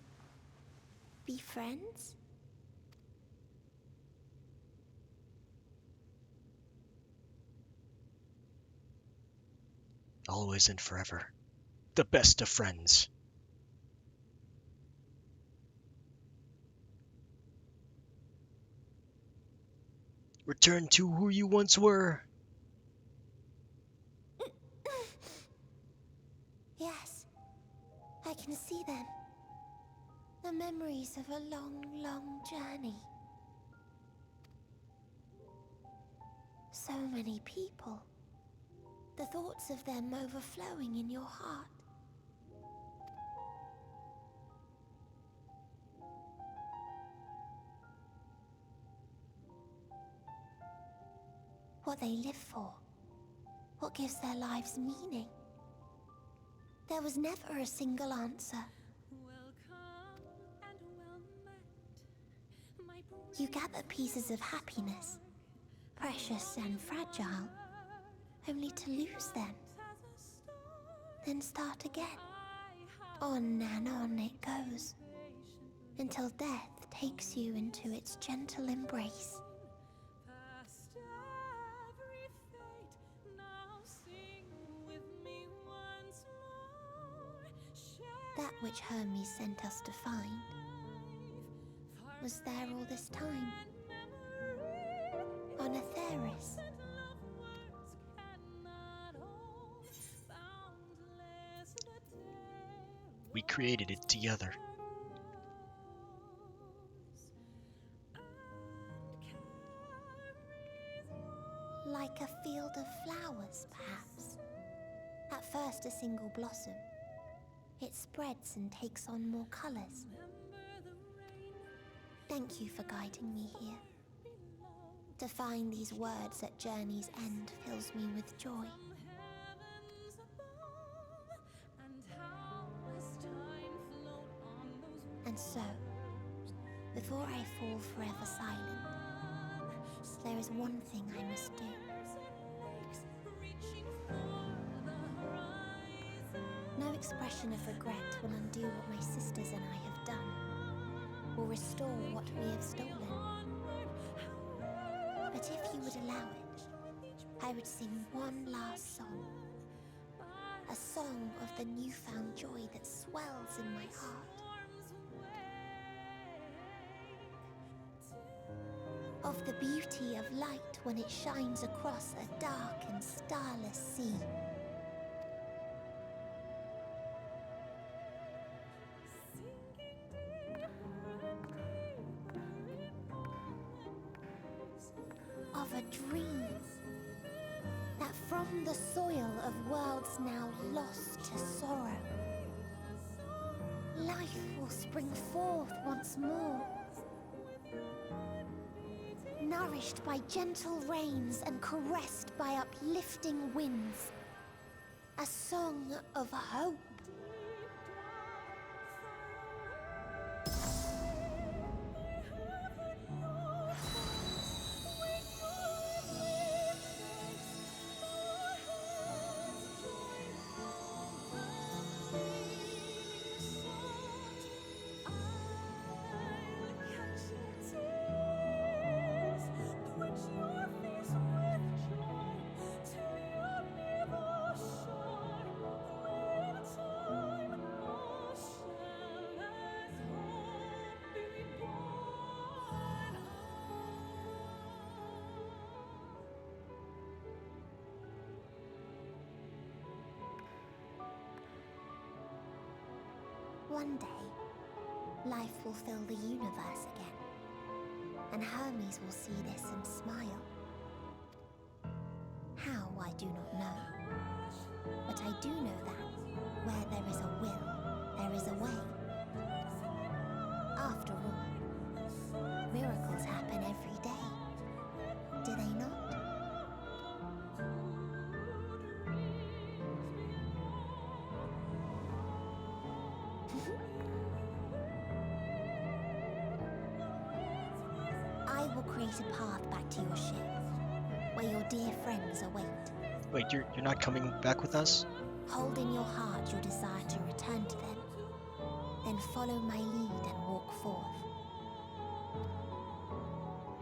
be friends? Always and forever. The best of friends. Return to who you once were. Yes, I can see them. The memories of a long, long journey. So many people. The thoughts of them overflowing in your heart. What they live for. What gives their lives meaning. There was never a single answer. You gather pieces of happiness, precious and fragile, only to lose them. Then start again. On and on it goes, until death takes you into its gentle embrace. That which Hermes sent us to find was there all this time, on Atheris. We created it together. Like a field of flowers, perhaps. At first a single blossom. It spreads and takes on more colors. Thank you for guiding me here. To find these words at journey's end fills me with joy. And so, before I fall forever silent, there is one thing I must do. No expression of regret will undo what my sisters and I have done, or restore what we have stolen. But if you would allow it, I would sing one last song. A song of the newfound joy that swells in my heart. Of the beauty of light when it shines across a dark and starless sea. Of a dream that from the soil of worlds now lost to sorrow, life will spring forth once more. Nourished by gentle rains and caressed by uplifting winds. A song of hope. one day, life will fill the universe again, and Hermes will see this and smile. How, I do not know. But I do know that, where there is a will, there is a way. After all, miracles happen every day, do they not? I will create a path back to your ship, where your dear friends await. Wait, you're not coming back with us? Hold in your heart your desire to return to them, then follow my lead and walk forth.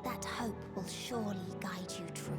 That hope will surely guide you true.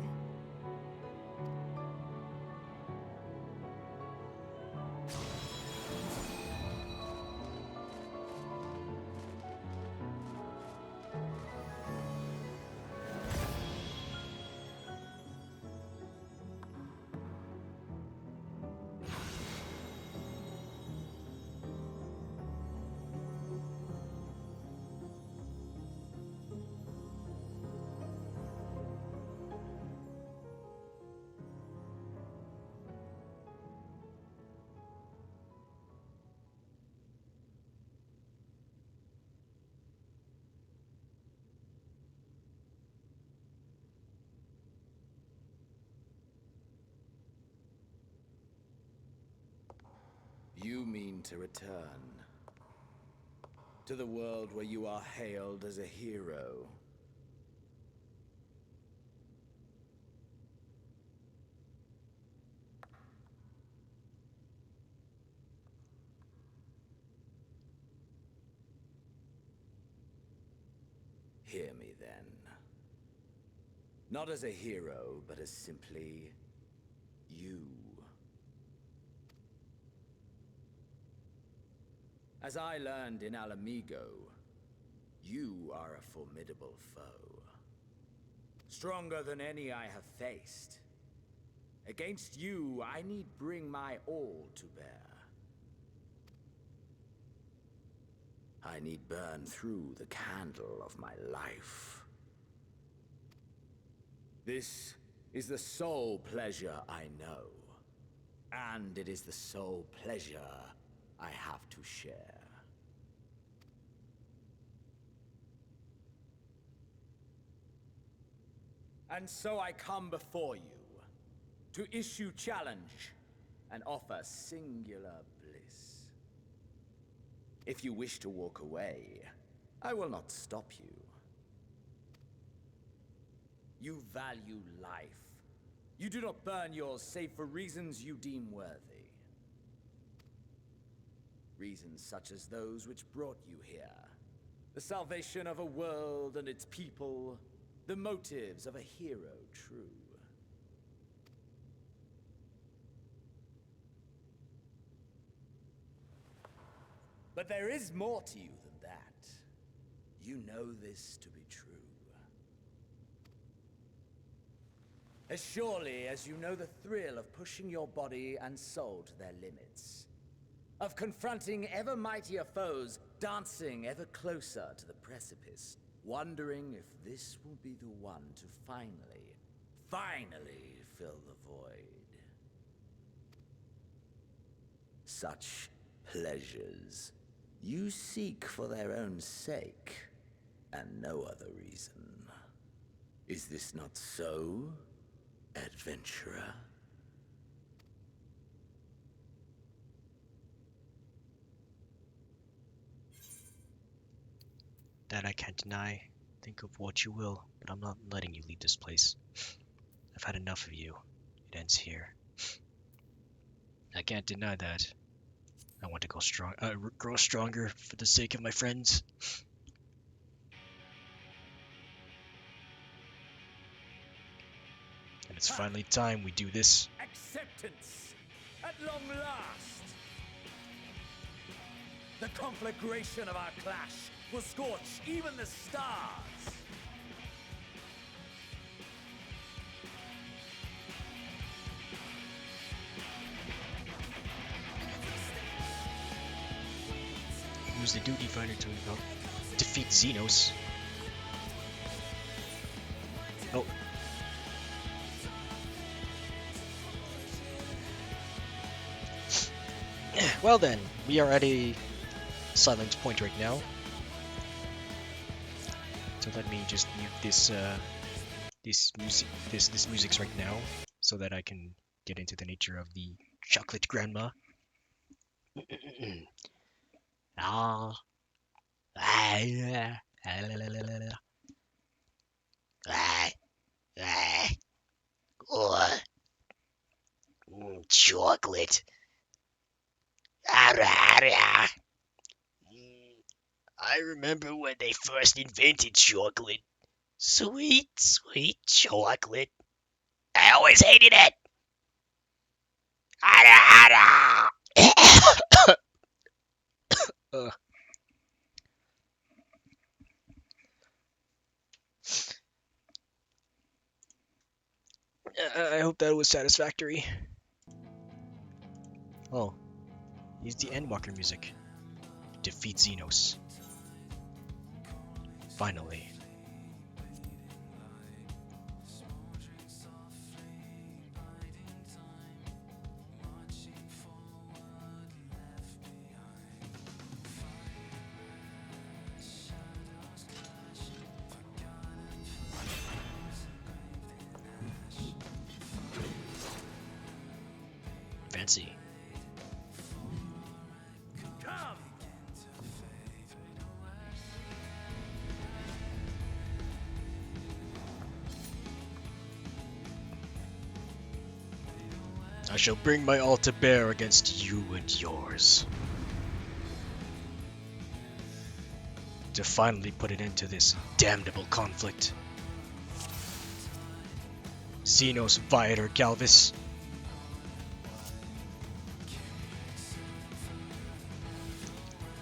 You mean to return to the world where you are hailed as a hero. Hear me then. Not as a hero, but as simply you. As I learned in Alamigo, you are a formidable foe. Stronger than any I have faced. Against you, I need bring my all to bear. I need burn through the candle of my life. This is the sole pleasure I know, and it is the sole pleasure I have to share. And so I come before you to issue challenge and offer singular bliss. If you wish to walk away, I will not stop you. You value life. You do not burn yours save for reasons you deem worthy. Reasons such as those which brought you here. The salvation of a world and its people. The motives of a hero true. But there is more to you than that. You know this to be true. As surely as you know the thrill of pushing your body and soul to their limits. Of confronting ever mightier foes, dancing ever closer to the precipice, wondering if this will be the one to finally fill the void. Such pleasures you seek for their own sake, and no other reason. Is this not so, adventurer? That I can't deny. Think of what you will, but I'm not letting you leave this place. I've had enough of you. It ends here. I can't deny that. I want to grow stronger for the sake of my friends. And it's finally time we do this. Acceptance! At long last! The conflagration of our clash will scorch even the stars! use the duty finder to defeat Xenos. Oh. Well then, we are at a silent point right now. So let me just mute this this music's right now, so that I can get into the nature of the chocolate grandma. Ah. Chocolate. I remember when they first invented chocolate. Sweet, sweet chocolate. I always hated it. I hope that was satisfactory. Oh, he's the Endwalker music. Defeat Xenos. Finally. Fancy. I shall bring my all to bear against you and yours. To finally put an end to this damnable conflict. Xenos Viator Galvis.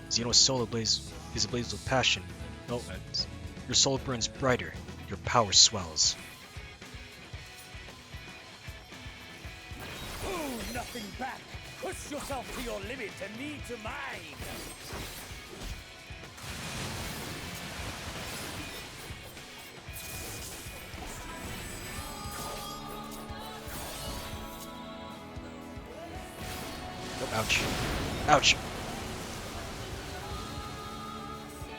Xenos soul ablaze is ablaze with passion. Oh, your soul burns brighter. Your power swells. Nothing back! Push yourself to your limit and me to mine! Oh, ouch. Ouch!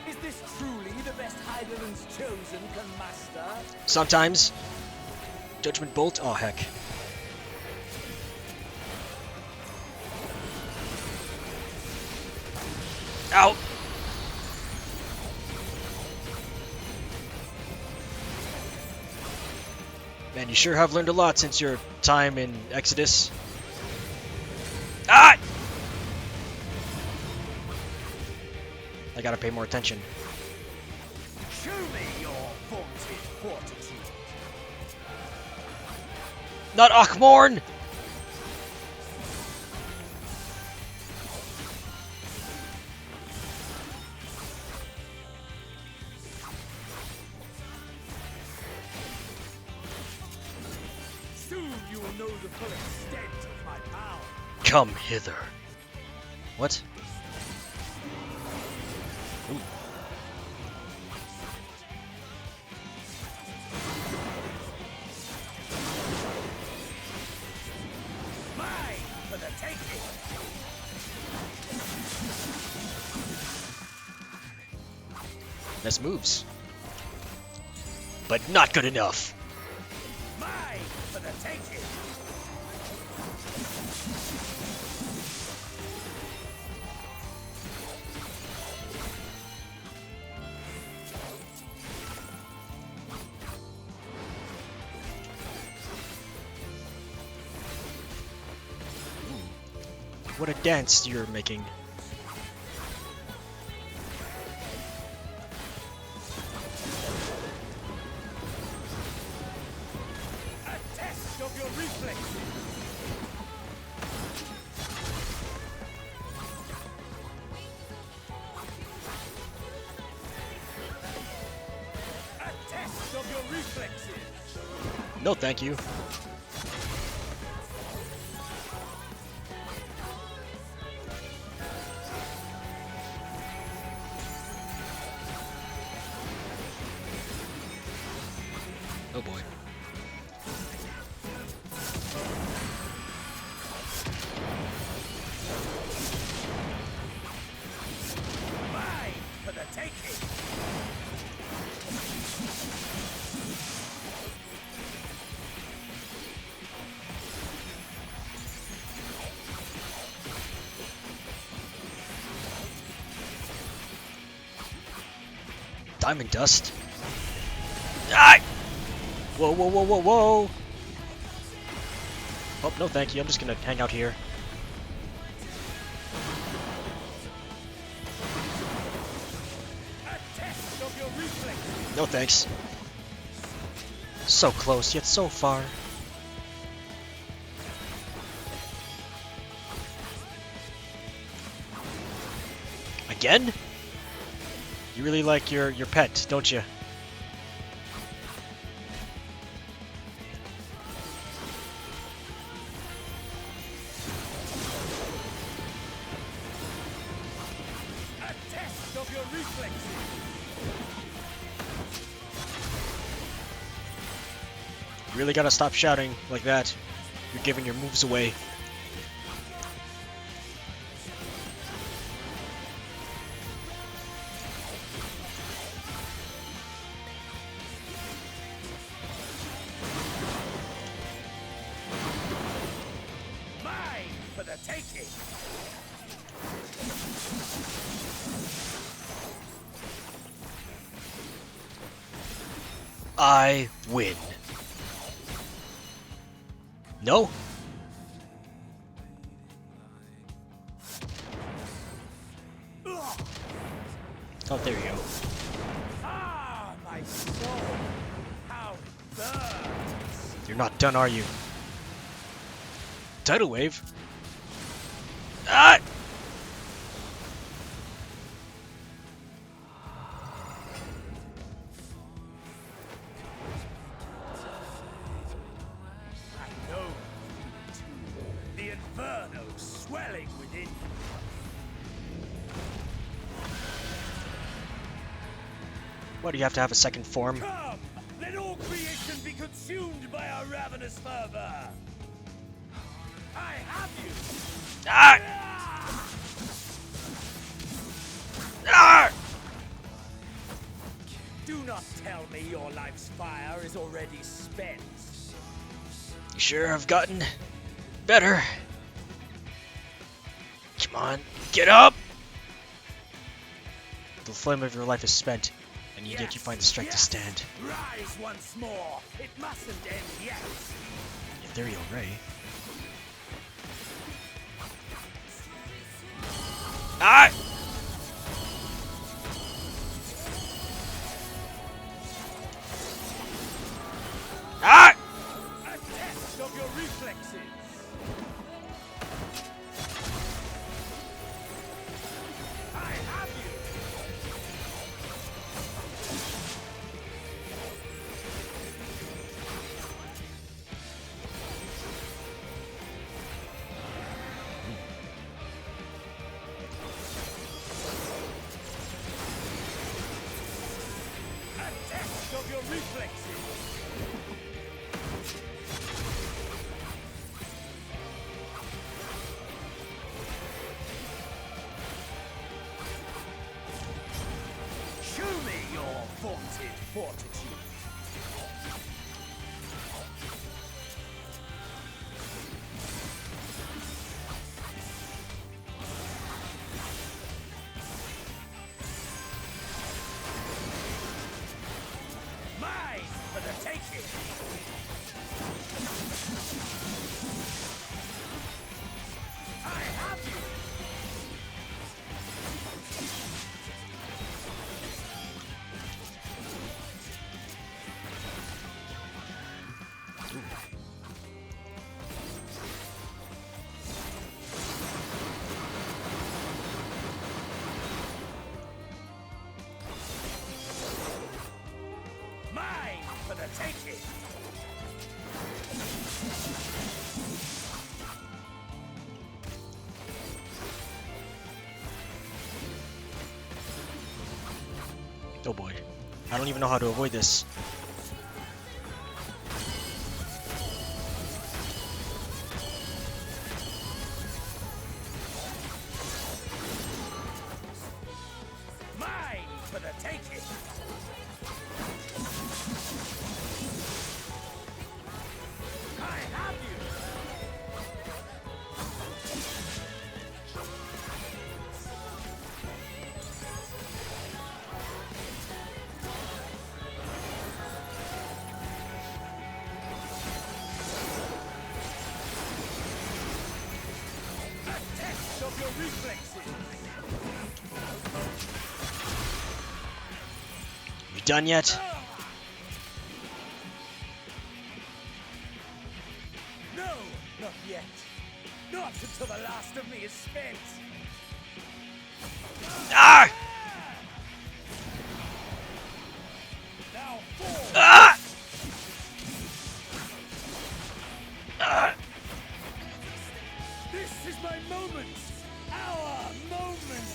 Is this truly the best Heidelman's chosen can master? Sometimes. Judgment Bolt? Oh, heck. Ow! Man, you sure have learned a lot since your time in Exodus. Ah! I gotta pay more attention. Show me your vaunted fortitude. Not Achmorn! Soon you will know the full extent of my power. Come hither. What? Ooh. Mine for the taking. Best moves. But not good enough. Mine for the taking. What a dance you're making. A test of your reflexes. A test of your reflexes. No, thank you. Mine for the taking! Diamond dust. Ah! Whoa, whoa, whoa, whoa, whoa! Oh, no thank you, I'm just gonna hang out here. No thanks. So close, yet so far. Again? You really like your pet, don't you? A test of your reflexes! You really gotta stop shouting like that. You're giving your moves away. Mine for the taking! I win. No? Oh, there you go. Ah, my soul! How it burns! You're not done, are you? Tidal wave? Ah! I know you too. The inferno swelling within you. Why do you have to have a second form? Come! Let all creation be consumed by our ravenous fervor! I have you! Ah! Ah! Do not tell me your life's fire is already spent. You sure have gotten better. Come on, get up! The flame of your life is spent, and yet you find the strength to stand. Rise once more! It mustn't end yet! Ethereal Ray. Ah! Ah! A test of your reflexes! I have you! A test of your reflexes! Show me your vaunted fortitude. Mine for the taking. I have you. Mine for the taking. Oh boy. I don't even know how to avoid this. test of your reflexes. You done yet? No, not yet. Not until the last of me is spent. Ah! Now fall. Ah! Ah! This is my moment. Our moment.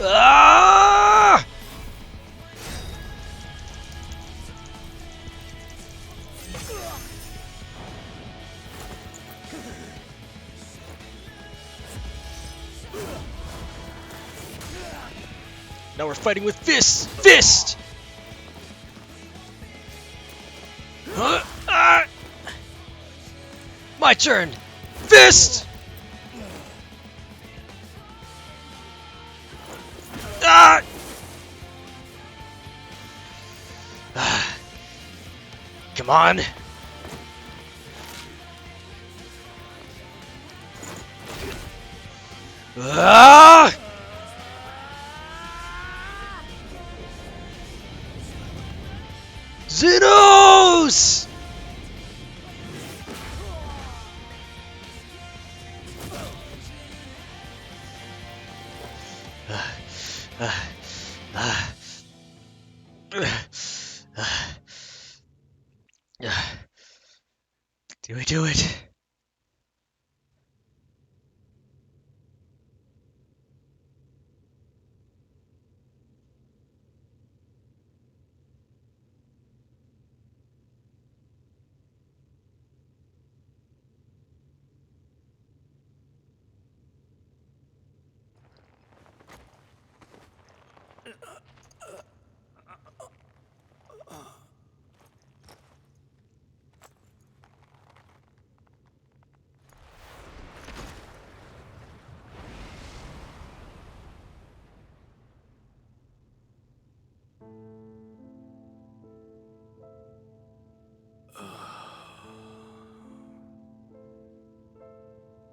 Ah! Now we're fighting with fists! Fist! Huh? Ah! My turn! Fist! Ah! Ah. Come on! Ah! Xenos! Do we do it?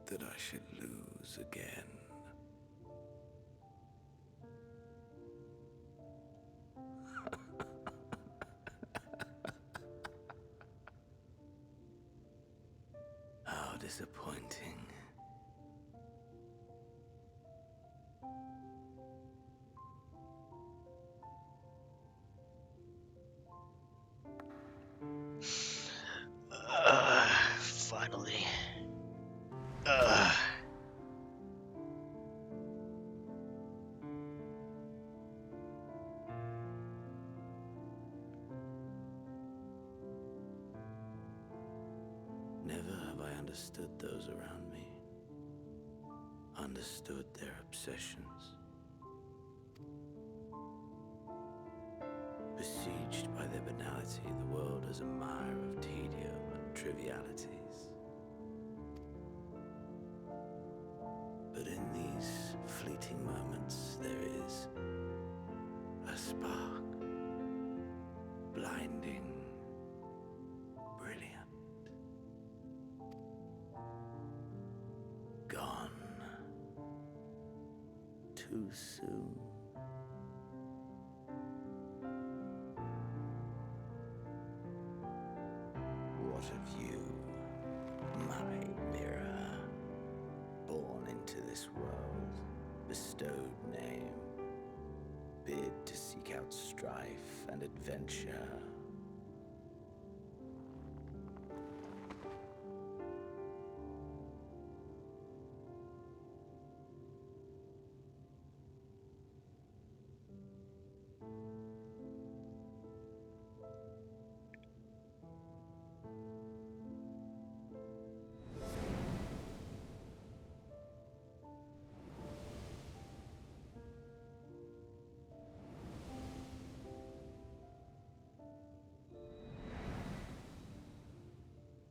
That I should lose again. How disappointing. Finally. Never have I understood those around me. Understood their obsessions. Besieged by their banality, the world is a mire of tedium and trivialities. But in these fleeting moments, there is a spark. Blinding. Brilliant. Gone. Too soon. What of you, my mirror? Born into this world, bestowed name, bid to seek out strife and adventure.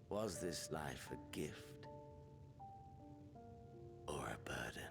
Was this life a gift or a burden?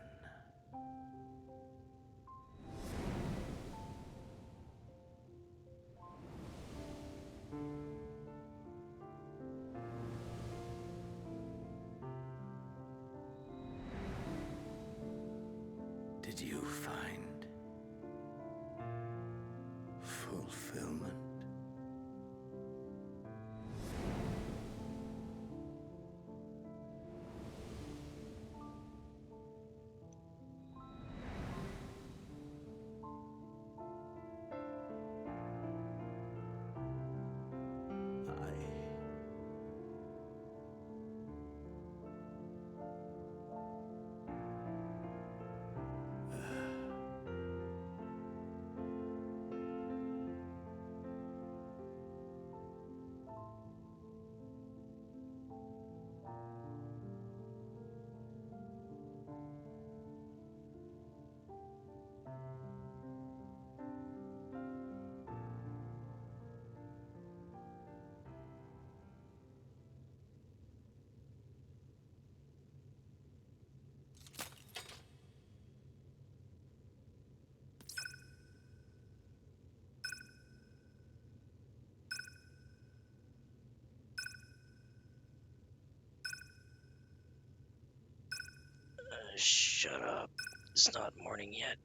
Shut up. It's not morning yet.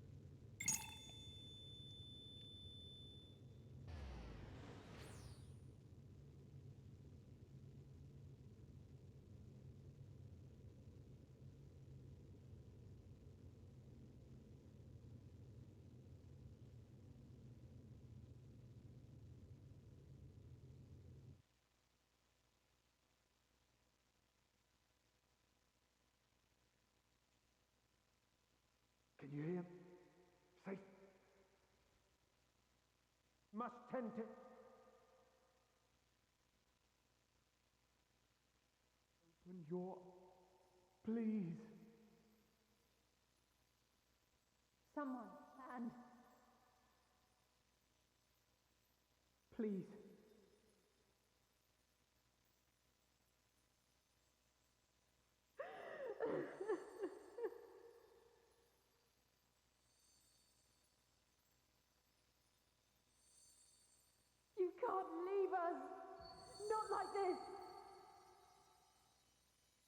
Can you hear him? Safe. Must tend to. Open your. Please. Someone, and Please. you can't leave us. Not like this.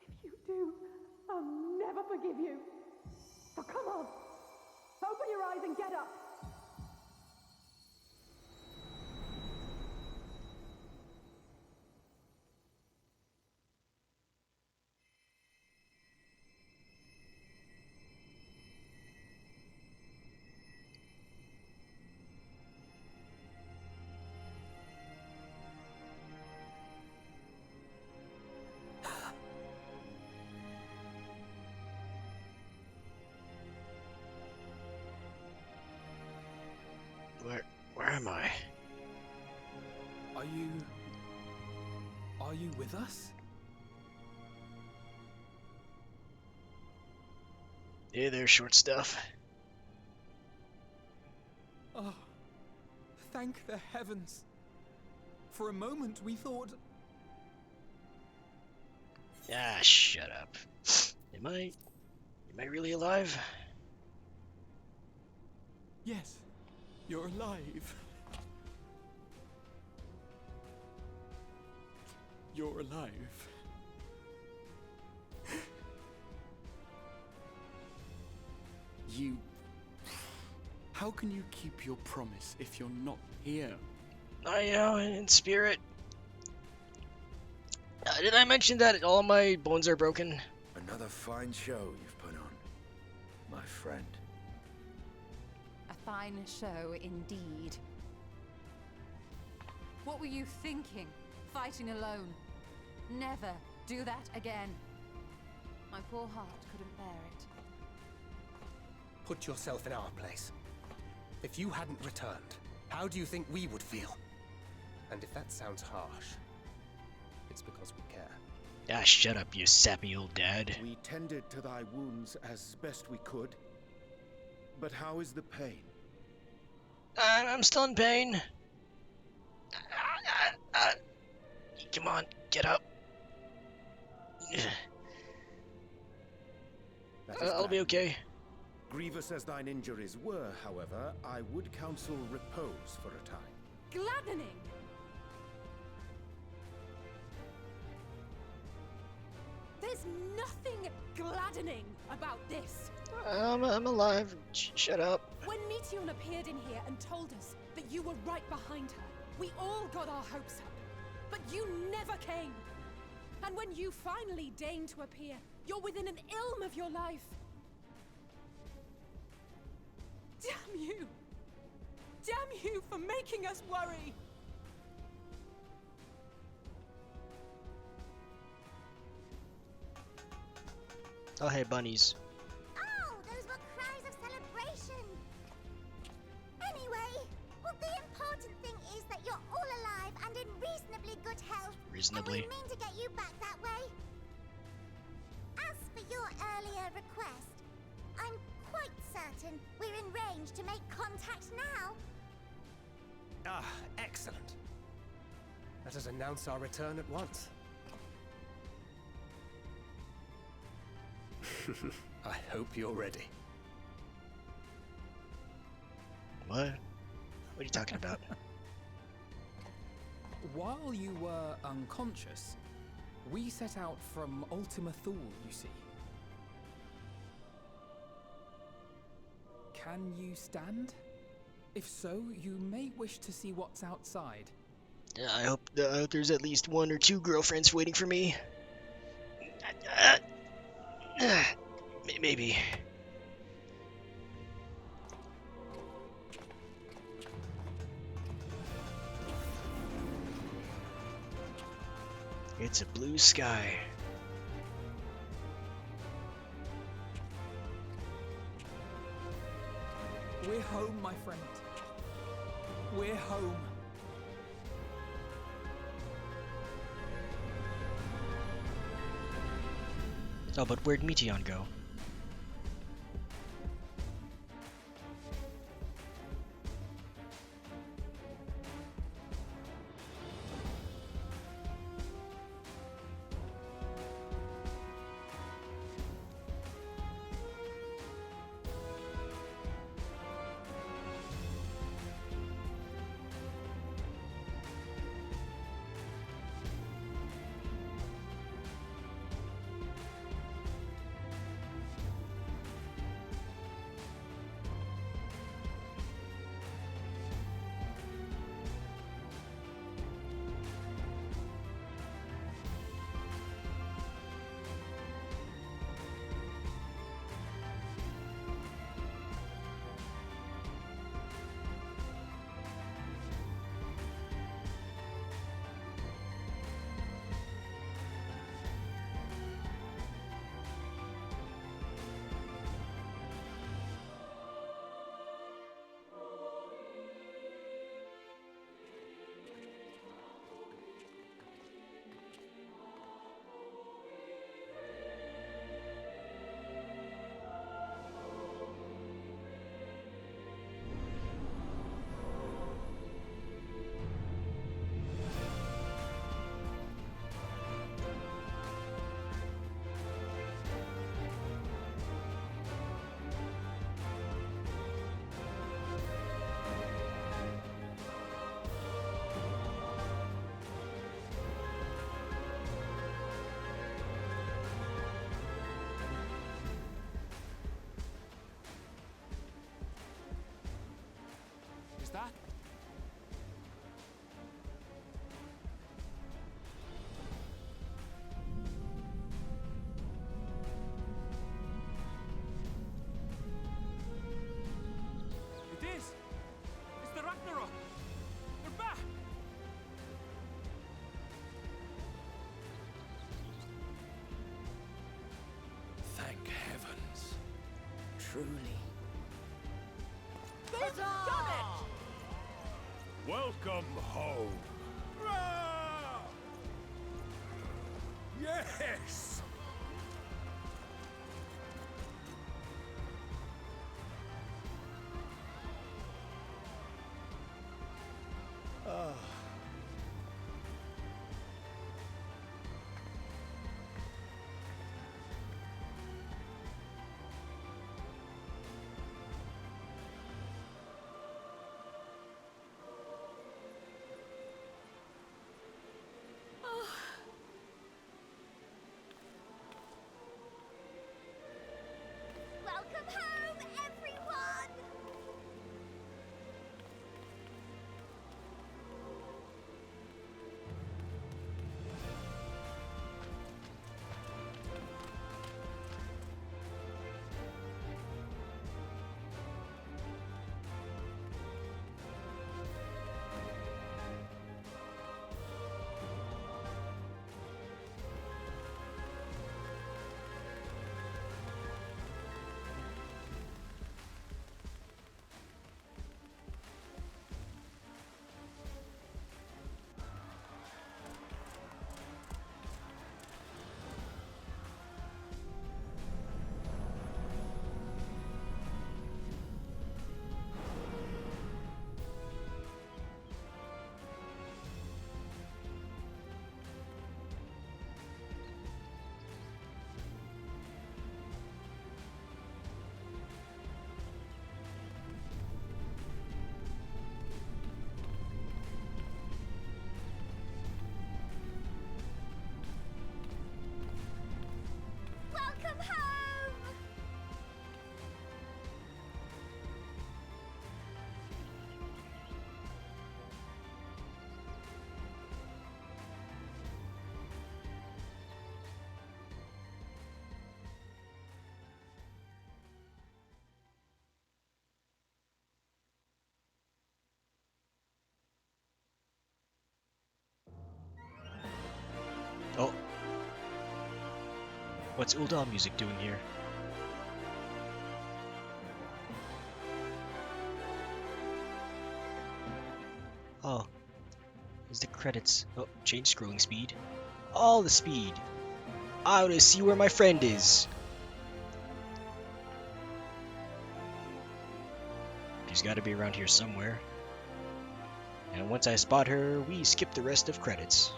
If you do, I'll never forgive you. So come on. Open your eyes and get up. Where am I? Are you with us? Hey there, short stuff. Oh, thank the heavens. For a moment we thought... Ah, shut up. Am I really alive? Yes, you're alive. You're alive. You... How can you keep your promise if you're not here? I know, in spirit. Did I mention that all my bones are broken? Another fine show you've put on, my friend. A fine show indeed. What were you thinking? Fighting alone? Never do that again. My poor heart couldn't bear it. Put yourself in our place. If you hadn't returned, how do you think we would feel? And if that sounds harsh, it's because we care. Ah, shut up, you sappy old dad. We tended to thy wounds as best we could. But how is the pain? I'm still in pain. Come on, get up. I'll be okay. Grievous as thine injuries were, however, I would counsel repose for a time. Gladdening! There's nothing gladdening about this. I'm alive. Shut up. When Meteion appeared in here and told us that you were right behind her, we all got our hopes up. But you never came. And when you finally deigned to appear, you're within an ilm of your life. Damn you! Damn you for making us worry! Oh, hey, bunnies. Oh, those were cries of celebration. Anyway, well, the important thing is that you're all alive and in reasonably good health. Reasonably. And we mean to get you back that way. As for your earlier request, I'm quite certain we're in range to make contact now. Ah, excellent. Let us announce our return at once. I hope you're ready. What? What are you talking about? While you were unconscious, we set out from Ultima Thule, you see. Can you stand? If so, you may wish to see what's outside. I hope there's at least one or two girlfriends waiting for me. Maybe. It's a blue sky. We're home, my friend. We're home. Oh, but where'd Meteion go? That? It is! It's the Ragnarok! They're back! Thank heavens. Truly. They've done it! Welcome home. Yes! Ah. Oh. What's Uldal music doing here? Oh. Is the credits. Oh, change scrolling speed. All the speed. I want to see where my friend is. She's got to be around here somewhere. And once I spot her, we skip the rest of credits.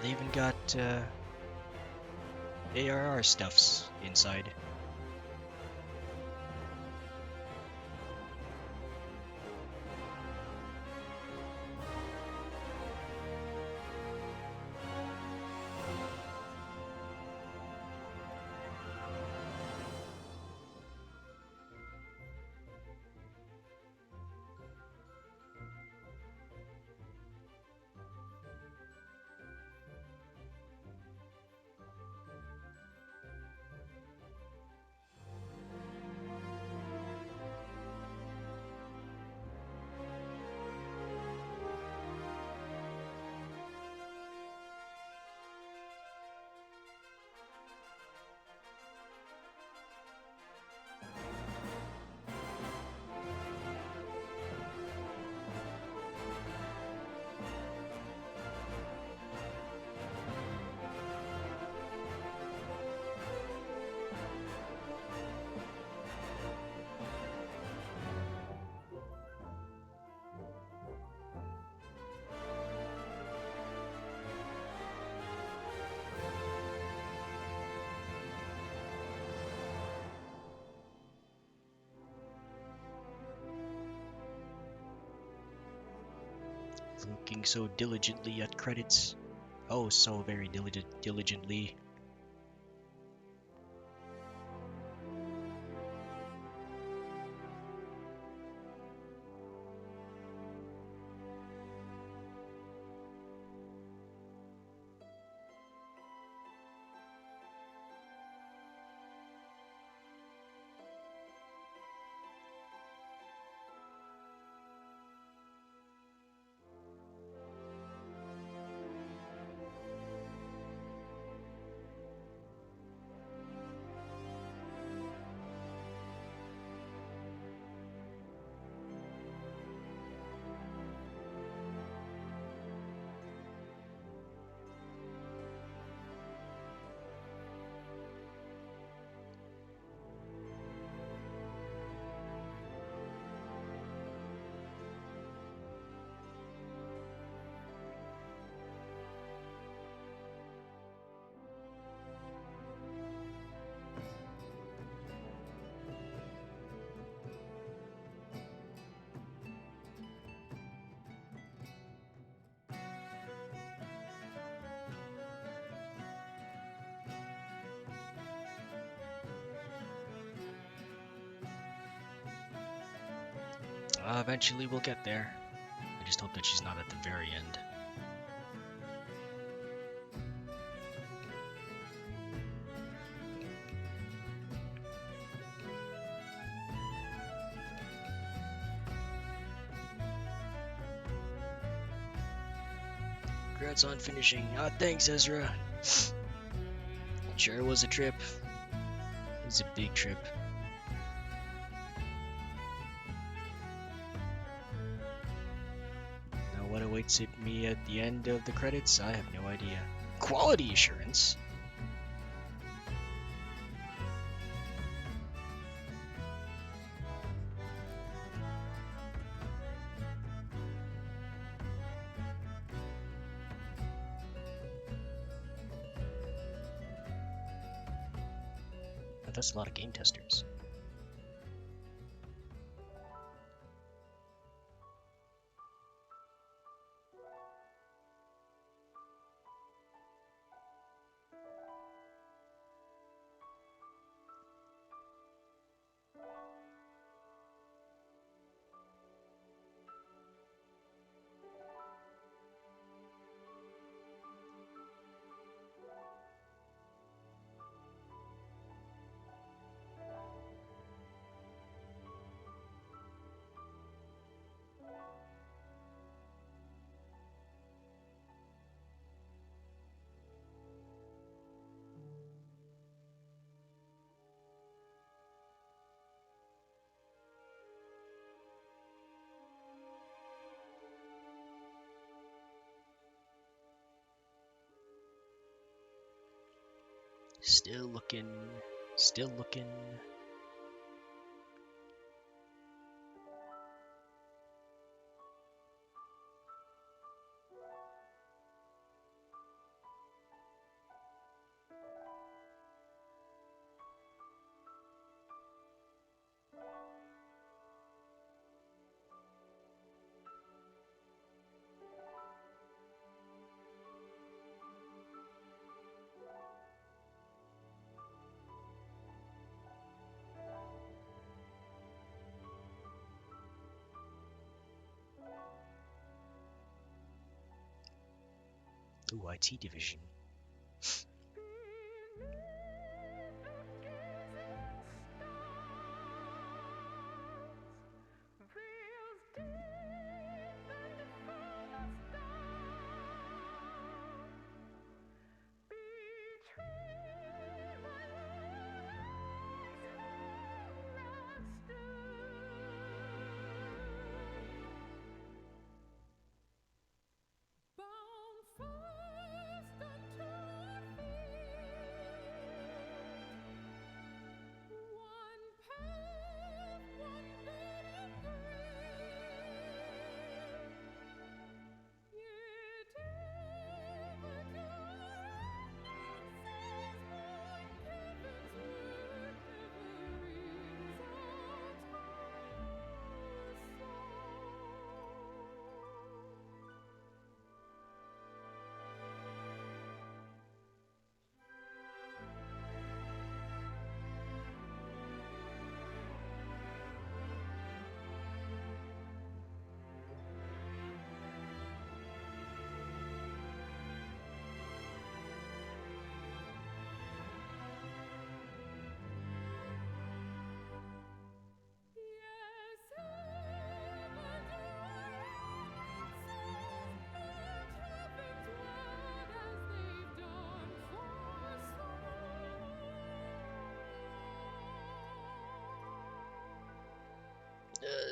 They even got ARR stuffs inside. Looking so diligently at credits. Oh, so very diligently. Eventually we'll get there. I just hope that she's not at the very end. Congrats on finishing. Thanks, Ezra. It sure was a trip. It was a big trip. Now what awaits me at the end of the credits, I have no idea. Quality assurance? That's a lot of game testers. Still looking. Still looking. Ooh, IT division.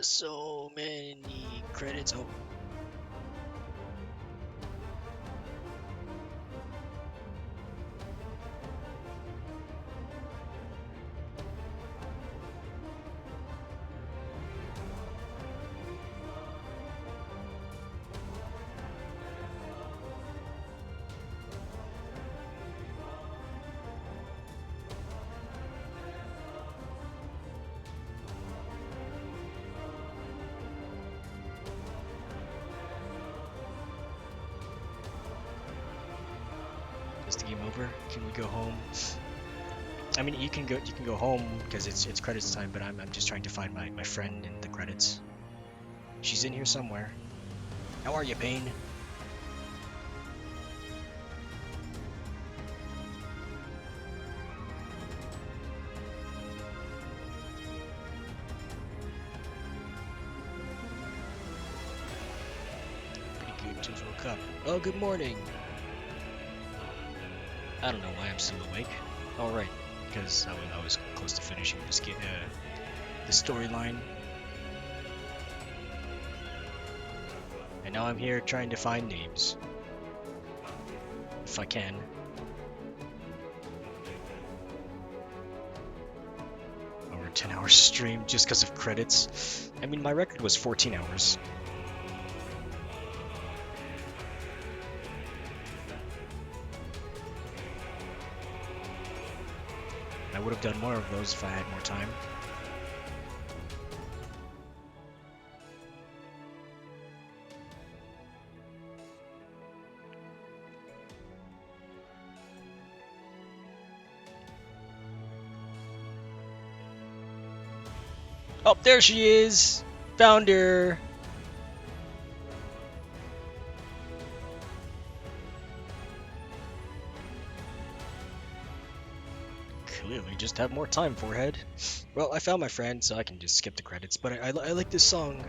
So many credits. Oh. Is the game over? Can we go home? I mean, you can go home because it's credits time, but I'm just trying to find my friend in the credits. She's in here somewhere. How are you, Payne? Pretty good, just woke up. Oh, good morning. I don't know why I'm still awake. All right, because I was close to finishing this game, the storyline, and now I'm here trying to find names, if I can. Over a 10-hour stream just because of credits. I mean, my record was 14 hours. I would have done more of those if I had more time. Oh, there she is! Found her! Clearly just have more time, forehead. Well, I found my friend, so I can just skip the credits, but I like this song.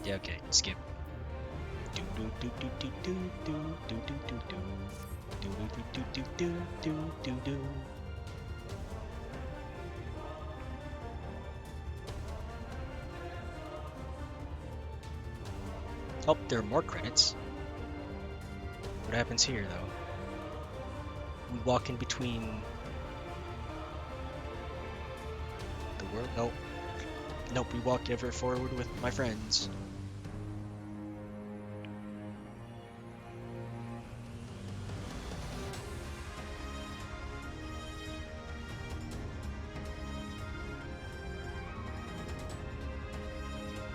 Yeah, okay, skip. Do do do do do do do do do do do do do do do do do do. Oh, there are more credits. What happens here, though? We walk in between the world. Nope. Nope, we walk ever forward with my friends.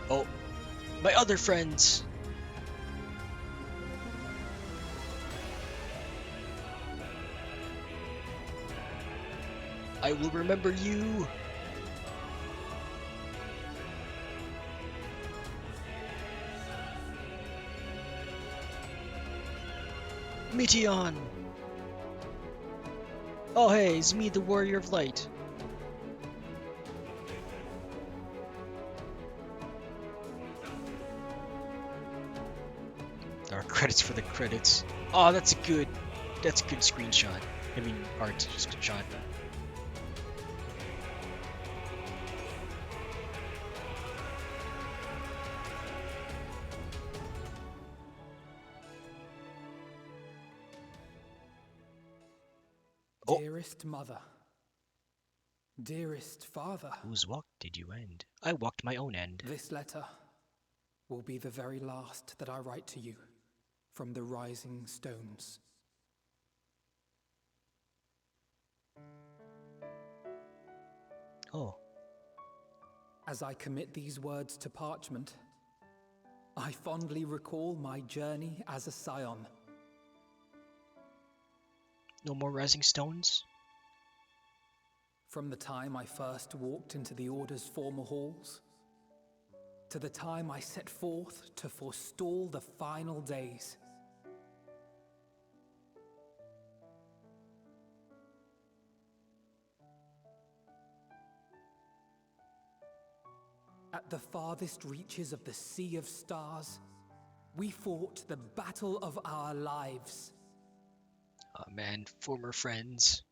Oh, my other friends! I will remember you! Meteion! Oh hey, it's me, the Warrior of Light. There are credits for the credits. Oh, that's a good screenshot. I mean, art shot. Dearest mother, dearest father, whose walk did you end? I walked my own end. This letter will be the very last that I write to you from the rising stones. Oh. As I commit these words to parchment, I fondly recall my journey as a scion. No more rising stones? From the time I first walked into the Order's former halls, to the time I set forth to forestall the final days. At the farthest reaches of the Sea of Stars, we fought the battle of our lives. Oh man, former friends.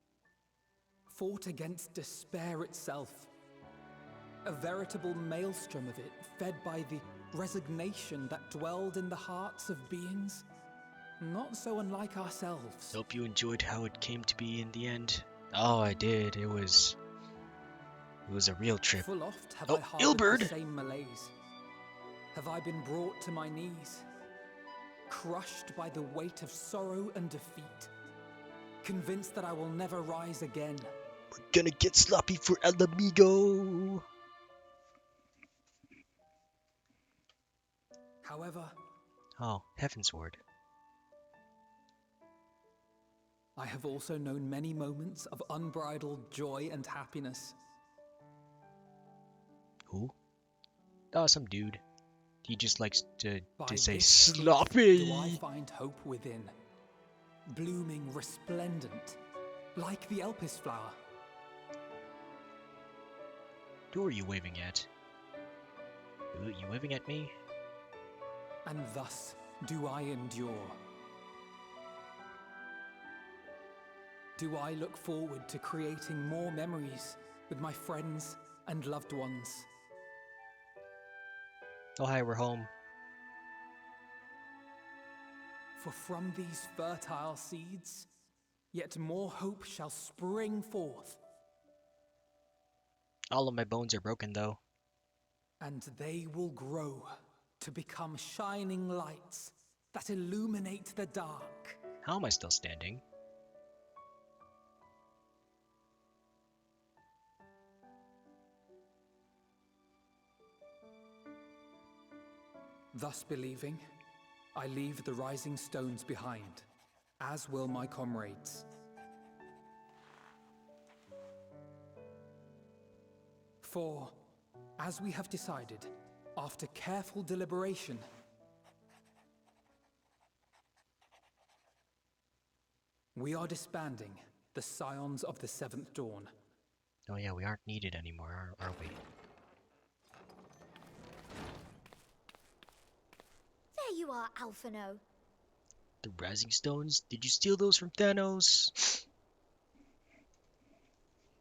Fought against despair itself. A veritable maelstrom of it, fed by the resignation that dwelled in the hearts of beings not so unlike ourselves. Hope you enjoyed how it came to be in the end. Oh, I did. It was a real trip. Full oft have Oh, I harbored Ilberd! the same malaise. Have I been brought to my knees, crushed by the weight of sorrow and defeat, convinced that I will never rise again. We're gonna get sloppy for El Amigo! However, oh, Heavensward. I have also known many moments of unbridled joy and happiness. Who? Oh, some dude. He just likes to say this grief sloppy! Do I find hope within, blooming resplendent, like the Elpis flower. Who are you waving at? Are you waving at me? And thus do I endure. Do I look forward to creating more memories with my friends and loved ones. Oh hi, we're home. For from these fertile seeds, yet more hope shall spring forth. All of my bones are broken though. And they will grow to become shining lights that illuminate the dark. How am I still standing? Thus believing, I leave the rising stones behind, as will my comrades. For, as we have decided, after careful deliberation, we are disbanding the Scions of the Seventh Dawn. Oh yeah, we aren't needed anymore, are we? There you are, Alphino. The Rising Stones? Did you steal those from Thanos?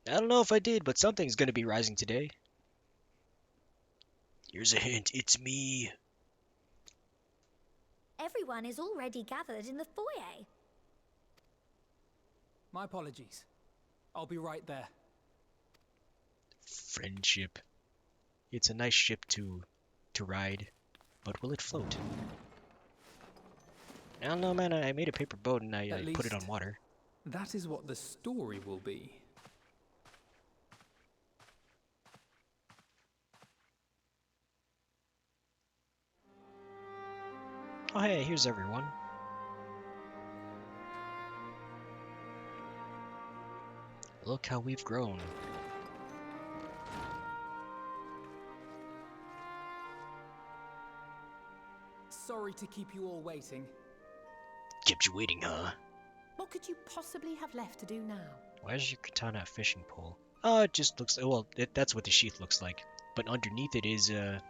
I don't know if I did, but something's gonna be rising today. Here's a hint, it's me. everyone is already gathered in the foyer. My apologies. I'll be right there. Friendship. It's a nice ship to ride, but will it float? I don't know, man. I made a paper boat and I put it on water. That is what the story will be. Oh hey, here's everyone. Look how we've grown. Sorry to keep you all waiting. Kept you waiting, huh? What could you possibly have left to do now? Why is your katana a fishing pole? Oh, it just looks... Well, that's what the sheath looks like. But underneath it is a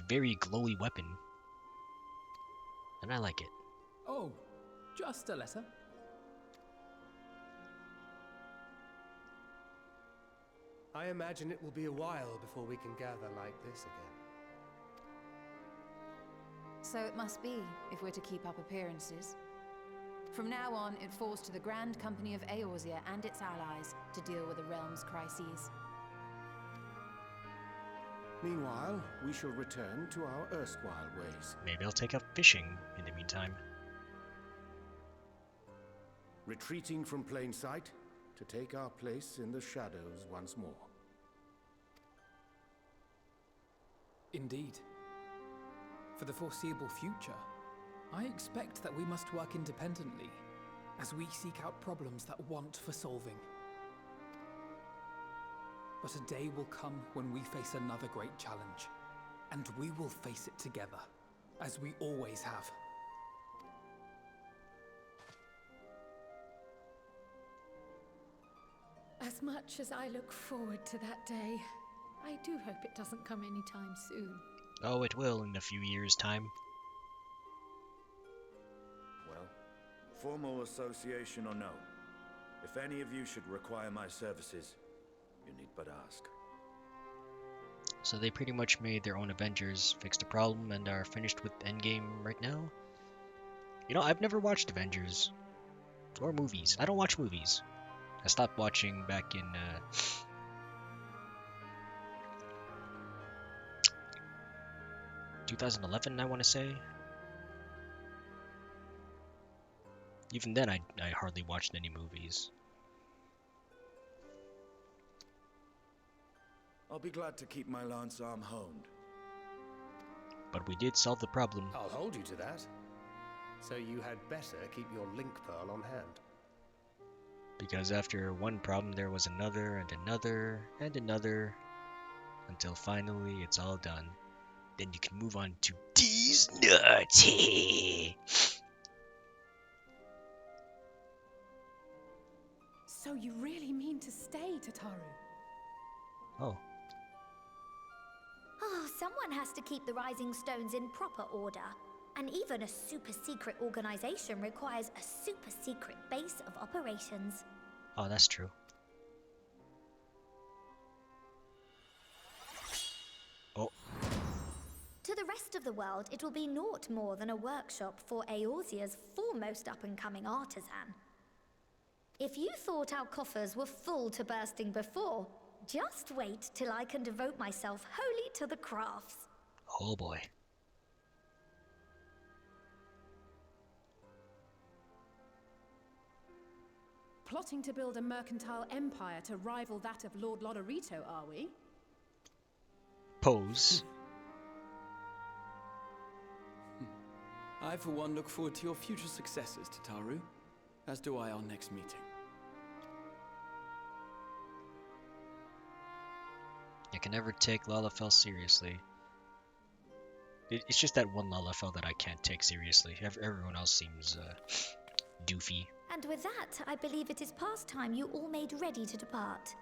very glowy weapon. And I like it. Oh, just a letter. I imagine it will be a while before we can gather like this again. So it must be, if we're to keep up appearances. From now on, it falls to the Grand Company of Eorzea and its allies to deal with the realm's crises. Meanwhile, we shall return to our erstwhile ways. Maybe I'll take up fishing in the meantime. Retreating from plain sight to take our place in the shadows once more. Indeed. For the foreseeable future, I expect that we must work independently as we seek out problems that want for solving. But a day will come when we face another great challenge, and we will face it together, as we always have. As much as I look forward to that day, I do hope it doesn't come anytime soon. Oh, it will in a few years' time. Well, formal association or no, if any of you should require my services, you need but ask. So they pretty much made their own Avengers, fixed a problem, and are finished with Endgame right now? You know, I've never watched Avengers. Or movies. I don't watch movies. I stopped watching back in, 2011, I want to say. Even then, I hardly watched any movies. I'll be glad to keep my lance arm honed. But we did solve the problem. I'll hold you to that. So you had better keep your link pearl on hand. Because after one problem, there was another, and another, and another, until finally it's all done. Then you can move on to these nuts. So you really mean to stay, Tataru? Oh. Oh, someone has to keep the Rising Stones in proper order. And even a super-secret organization requires a super-secret base of operations. Oh, that's true. Oh. To the rest of the world, it will be naught more than a workshop for Eorzea's foremost up-and-coming artisan. If you thought our coffers were full to bursting before, just wait till I can devote myself wholly to the crafts. Oh boy. Plotting to build a mercantile empire to rival that of Lord Lodorito, are we? Pose. I, for one, look forward to your future successes, Tataru, as do I our next meeting. I can never take Lalafell seriously. It's just that one Lalafell that I can't take seriously. Everyone else seems doofy. And with that, I believe it is past time you all made ready to depart.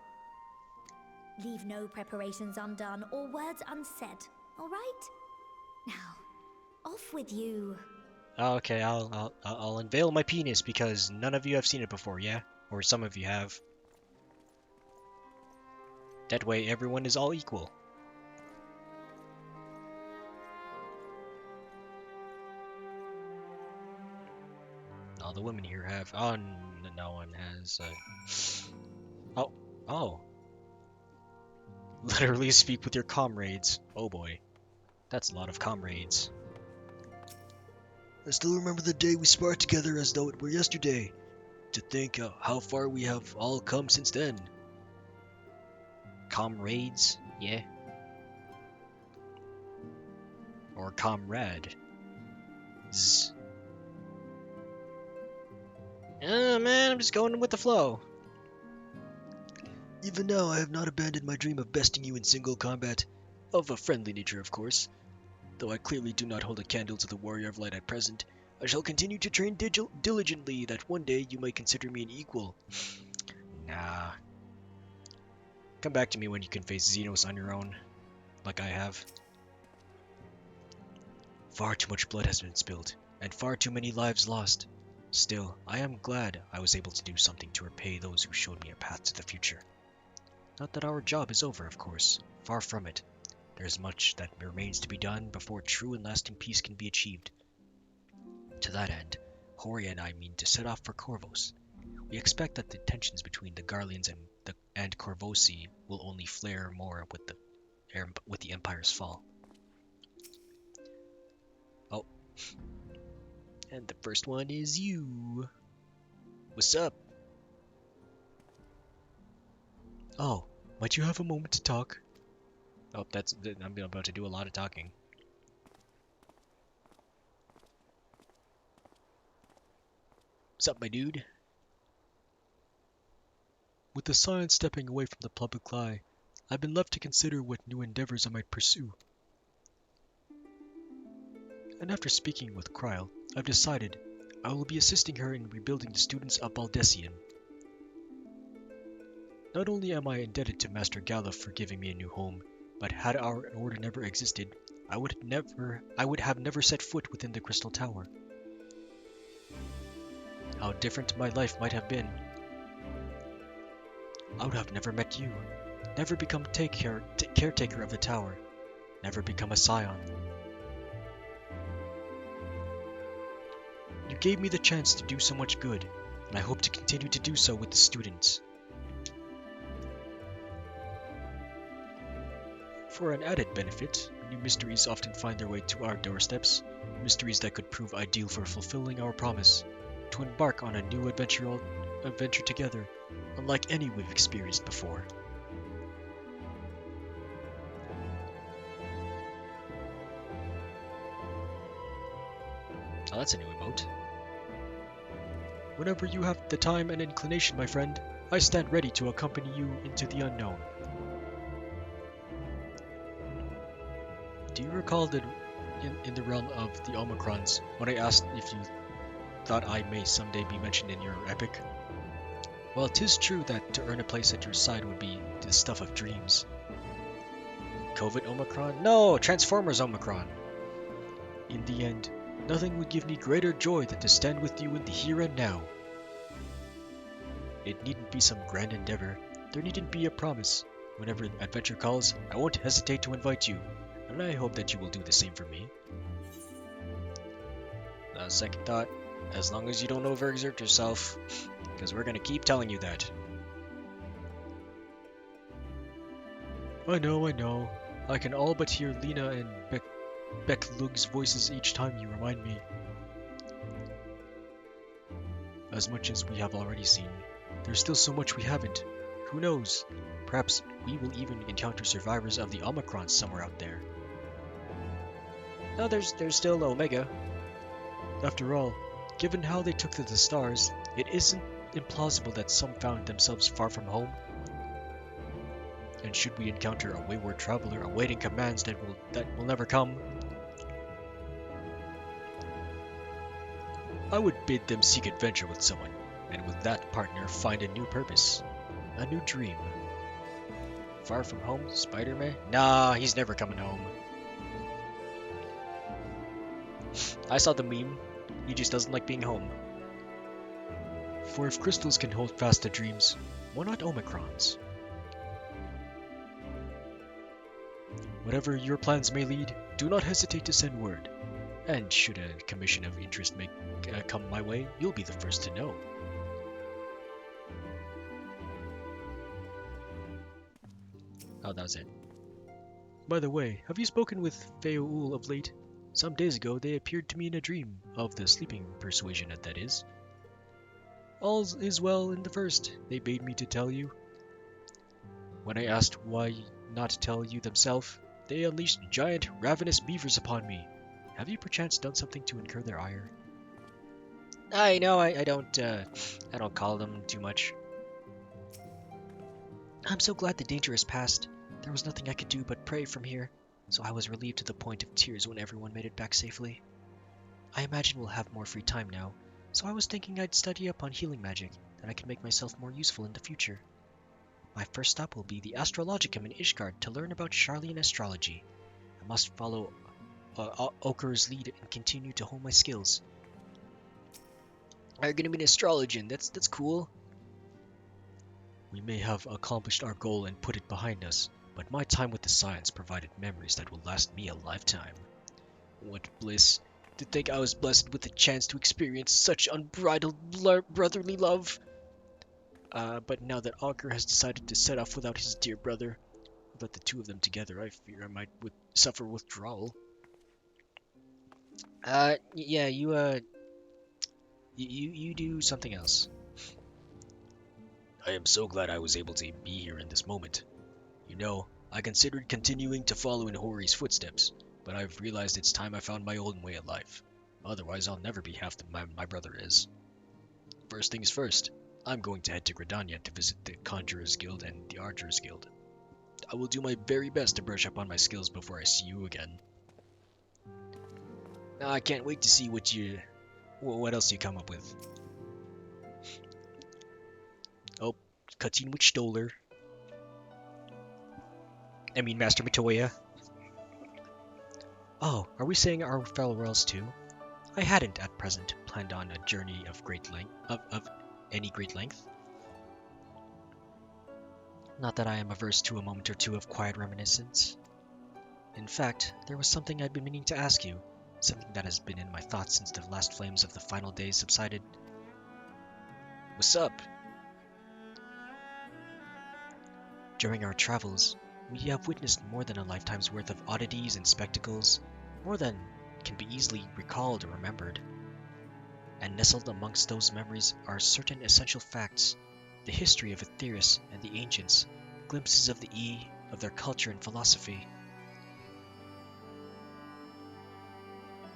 Leave no preparations undone or words unsaid, all right? Now, off with you. Oh, okay, I'll unveil my penis because none of you have seen it before, yeah? Or some of you have. That way everyone is all equal. All the women here have. Oh, no one has. Oh, oh. Literally speak with your comrades. Oh boy. That's a lot of comrades. I still remember the day we sparred together as though it were yesterday. To think how far we have all come since then. Comrades, yeah. Or comrade. Z. Oh man, I'm just going with the flow. Even now, I have not abandoned my dream of besting you in single combat. Of a friendly nature, of course. Though I clearly do not hold a candle to the warrior of light at present, I shall continue to train diligently that one day you might consider me an equal. Nah. Come back to me when you can face Xenos on your own, like I have. Far too much blood has been spilled, and far too many lives lost. Still, I am glad I was able to do something to repay those who showed me a path to the future. Not that our job is over, of course. Far from it. There is much that remains to be done before true and lasting peace can be achieved. To that end, Hori and I mean to set off for Corvos. We expect that the tensions between the Garleans and Corvosi will only flare more with the Empire's fall. Oh. And the first one is you. What's up? Oh, might you have a moment to talk? Oh, I'm about to do a lot of talking. What's up, my dude? With the science stepping away from the public eye, I've been left to consider what new endeavors I might pursue. And after speaking with Kryl, I've decided I will be assisting her in rebuilding the students of Baldessian. Not only am I indebted to Master Galuf for giving me a new home, but had our order never existed, I would have never set foot within the Crystal Tower. How different my life might have been. I would have never met you, never become caretaker of the tower, never become a scion. You gave me the chance to do so much good, and I hope to continue to do so with the students. For an added benefit, new mysteries often find their way to our doorsteps, mysteries that could prove ideal for fulfilling our promise, to embark on a new adventure together, unlike any we've experienced before. Oh, that's a new emote. Whenever you have the time and inclination, my friend, I stand ready to accompany you into the unknown. Do you recall that in the realm of the Omicrons, when I asked if you thought I may someday be mentioned in your epic? Well, 'tis true that to earn a place at your side would be the stuff of dreams. COVID Omicron? No! Transformers Omicron! In the end, nothing would give me greater joy than to stand with you in the here and now. It needn't be some grand endeavor. There needn't be a promise. Whenever adventure calls, I won't hesitate to invite you, and I hope that you will do the same for me. Second thought, as long as you don't overexert yourself, because we're gonna keep telling you that. I know. I can all but hear Lena and Beck-Lug's voices each time you remind me. As much as we have already seen, there's still so much we haven't. Who knows? Perhaps we will even encounter survivors of the Omicron somewhere out there. No, there's still Omega. After all, given how they took to the stars, it isn't implausible that some found themselves far from home. And should we encounter a wayward traveler awaiting commands that will never come, I would bid them seek adventure with someone, and with that partner find a new purpose, a new dream. Far from home, Spider-Man? Nah, he's never coming home. I saw the meme. He just doesn't like being home. For if crystals can hold fast to dreams, why not Omicrons? Whatever your plans may lead, do not hesitate to send word. And should a commission of interest come my way, you'll be the first to know. Oh, that was it. By the way, have you spoken with Feoul of late? Some days ago, they appeared to me in a dream, of the sleeping persuasion, that is. All is well in the first, they bade me to tell you. When I asked why not tell you themselves, they unleashed giant, ravenous beavers upon me. Have you perchance done something to incur their ire? I don't call them too much. I'm so glad the danger is past. There was nothing I could do but pray from here, so I was relieved to the point of tears when everyone made it back safely. I imagine we'll have more free time now, so I was thinking I'd study up on healing magic, that I can make myself more useful in the future. My first stop will be the Astrologicum in Ishgard to learn about Charlian astrology. I must follow Oker's lead and continue to hone my skills. You're gonna be an astrologian, that's cool. We may have accomplished our goal and put it behind us, but my time with the science provided memories that will last me a lifetime. What bliss, to think I was blessed with the chance to experience such unbridled brotherly love. But now that Oker has decided to set off without his dear brother, without the two of them together, I fear I might suffer withdrawal. Yeah, you do something else. I am so glad I was able to be here in this moment. You know, I considered continuing to follow in Hori's footsteps, but I've realized it's time I found my own way of life. Otherwise, I'll never be half the man my brother is. First things first, I'm going to head to Gridania to visit the Conjurer's Guild and the Archer's Guild. I will do my very best to brush up on my skills before I see you again. I can't wait to see what else you come up with. Oh, cutscene with Stoller. I mean, Master Matoya. Oh, are we saying our farewells too? I hadn't at present planned on a journey of any great length. Not that I am averse to a moment or two of quiet reminiscence. In fact, there was something I'd been meaning to ask you, something that has been in my thoughts since the last flames of the final days subsided. What's up? During our travels, we have witnessed more than a lifetime's worth of oddities and spectacles, more than can be easily recalled or remembered. And nestled amongst those memories are certain essential facts, the history of Aetherius and the ancients, glimpses of of their culture and philosophy.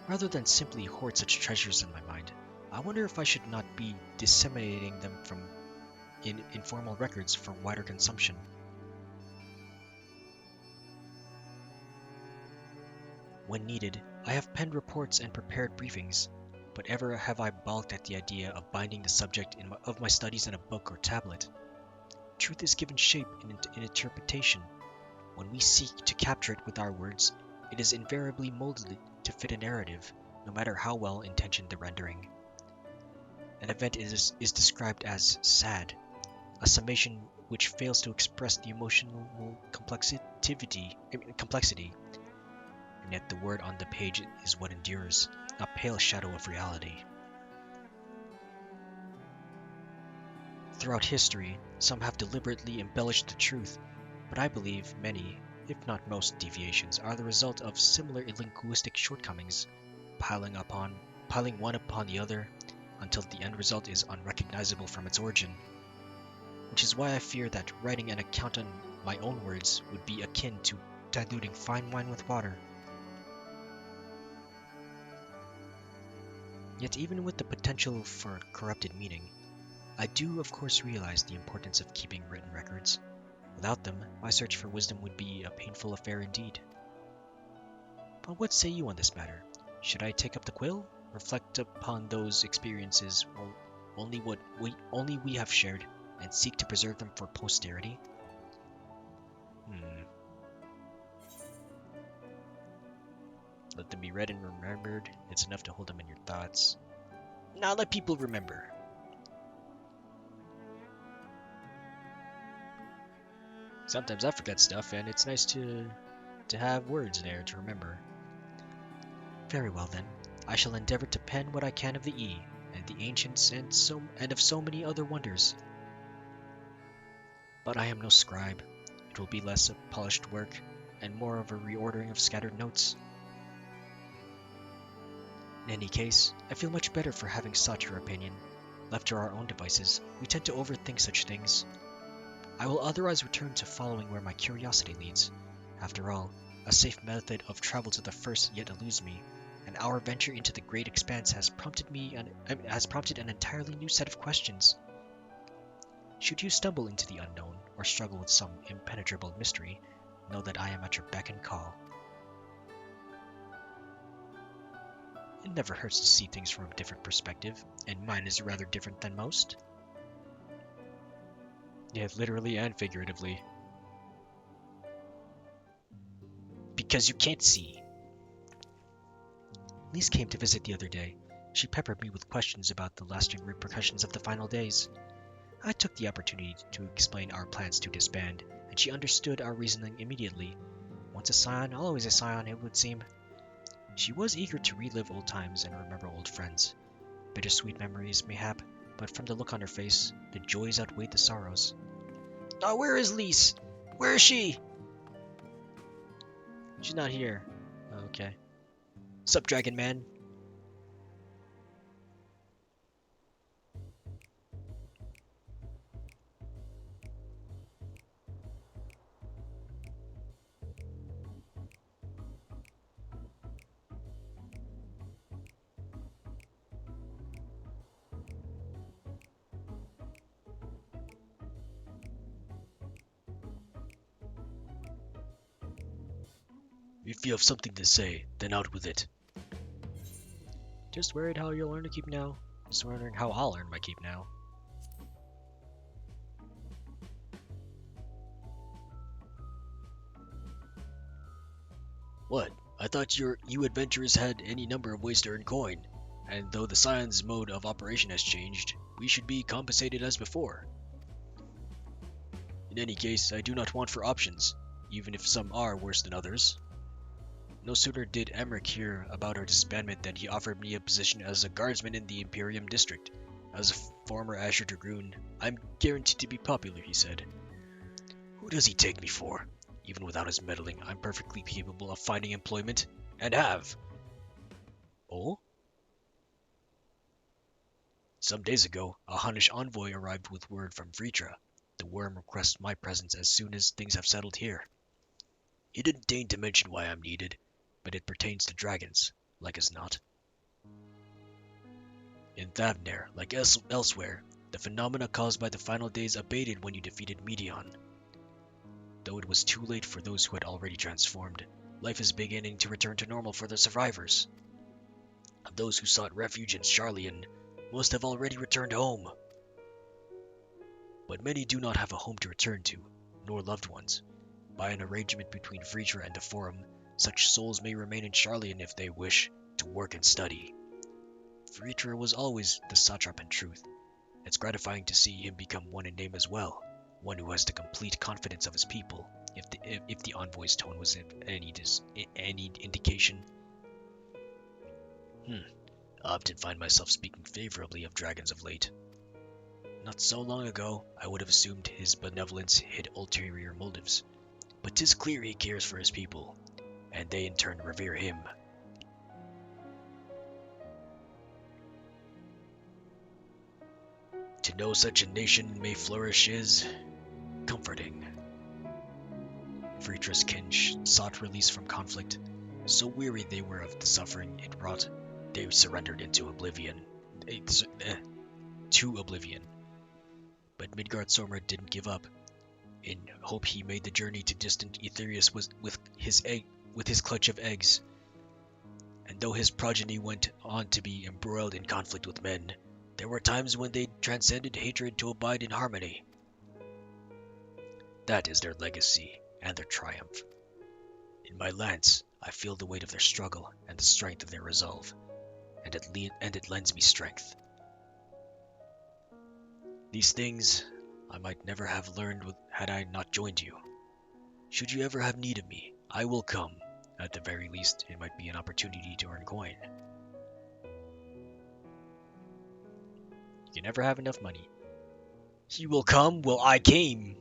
Rather than simply hoard such treasures in my mind, I wonder if I should not be disseminating them in informal records for wider consumption. When needed, I have penned reports and prepared briefings, but ever have I balked at the idea of binding the subject of my studies in a book or tablet. Truth is given shape in interpretation. When we seek to capture it with our words, it is invariably molded to fit a narrative, no matter how well intentioned the rendering. An event is described as sad, a summation which fails to express the emotional complexity, and yet the word on the page is what endures, a pale shadow of reality. Throughout history, some have deliberately embellished the truth, but I believe many, if not most, deviations are the result of similar linguistic shortcomings, piling one upon the other, until the end result is unrecognizable from its origin. Which is why I fear that writing an account on my own words would be akin to diluting fine wine with water. Yet even with the potential for corrupted meaning, I do of course realize the importance of keeping written records. Without them, my search for wisdom would be a painful affair indeed. But what say you on this matter? Should I take up the quill, reflect upon those experiences only we have shared, and seek to preserve them for posterity? Let them be read and remembered. It's enough to hold them in your thoughts. Now let people remember. Sometimes I forget stuff, and it's nice to have words there to remember. Very well then. I shall endeavor to pen what I can of the E, and the ancients, and of so many other wonders. But I am no scribe. It will be less of polished work, and more of a reordering of scattered notes. In any case, I feel much better for having sought your opinion. Left to our own devices, we tend to overthink such things. I will otherwise return to following where my curiosity leads. After all, a safe method of travel to the first yet eludes me, and our venture into the great expanse has prompted an entirely new set of questions. Should you stumble into the unknown, or struggle with some impenetrable mystery, know that I am at your beck and call. It never hurts to see things from a different perspective, and mine is rather different than most. Yeah, literally and figuratively. Because you can't see. Lise came to visit the other day. She peppered me with questions about the lasting repercussions of the final days. I took the opportunity to explain our plans to disband, and she understood our reasoning immediately. Once a scion, always a scion, it would seem. She was eager to relive old times and remember old friends. Bittersweet memories, mayhap, but from the look on her face, the joys outweighed the sorrows. Oh, where is Lise? Where is she? She's not here. Oh, okay. Sup, Dragon Man? If you have something to say, then out with it. Just worried how you'll learn to keep now. Just wondering how I'll earn my keep now. What? I thought you adventurers had any number of ways to earn coin, and though the Scion's mode of operation has changed, we should be compensated as before. In any case, I do not want for options, even if some are worse than others. No sooner did Emmerich hear about our disbandment than he offered me a position as a guardsman in the Imperium district. As a former Azure Dragoon, I'm guaranteed to be popular, he said. Who does he take me for? Even without his meddling, I'm perfectly capable of finding employment, and have. Oh? Some days ago, a Hunnish envoy arrived with word from Vritra. The worm requests my presence as soon as things have settled here. He didn't deign to mention why I'm needed, but it pertains to dragons, like as not. In Thavner, like elsewhere, the phenomena caused by the final days abated when you defeated Medion. Though it was too late for those who had already transformed, life is beginning to return to normal for the survivors. Of those who sought refuge in Sharlayan, most have already returned home. But many do not have a home to return to, nor loved ones. By an arrangement between Vritra and the Forum, such souls may remain in Sharlayan if they wish to work and study. Vritra was always the satrap in truth. It's gratifying to see him become one in name as well, one who has the complete confidence of his people, if the envoy's tone was any indication. I often find myself speaking favorably of dragons of late. Not so long ago, I would have assumed his benevolence hid ulterior motives, but 'tis clear he cares for his people, and they in turn revere him. To know such a nation may flourish is comforting. Vritra's kin sought release from conflict. So weary they were of the suffering it brought, they surrendered into oblivion. To oblivion. But Midgard Sormr didn't give up. In hope he made the journey to distant Aetherius with his clutch of eggs. And though his progeny went on to be embroiled in conflict with men, there were times when they transcended hatred to abide in harmony. That is their legacy and their triumph. In my lance, I feel the weight of their struggle and the strength of their resolve, and it lends me strength. These things I might never have learned had I not joined you. Should you ever have need of me, I will come. At the very least, it might be an opportunity to earn coin. You can never have enough money. He will come? Well, I came!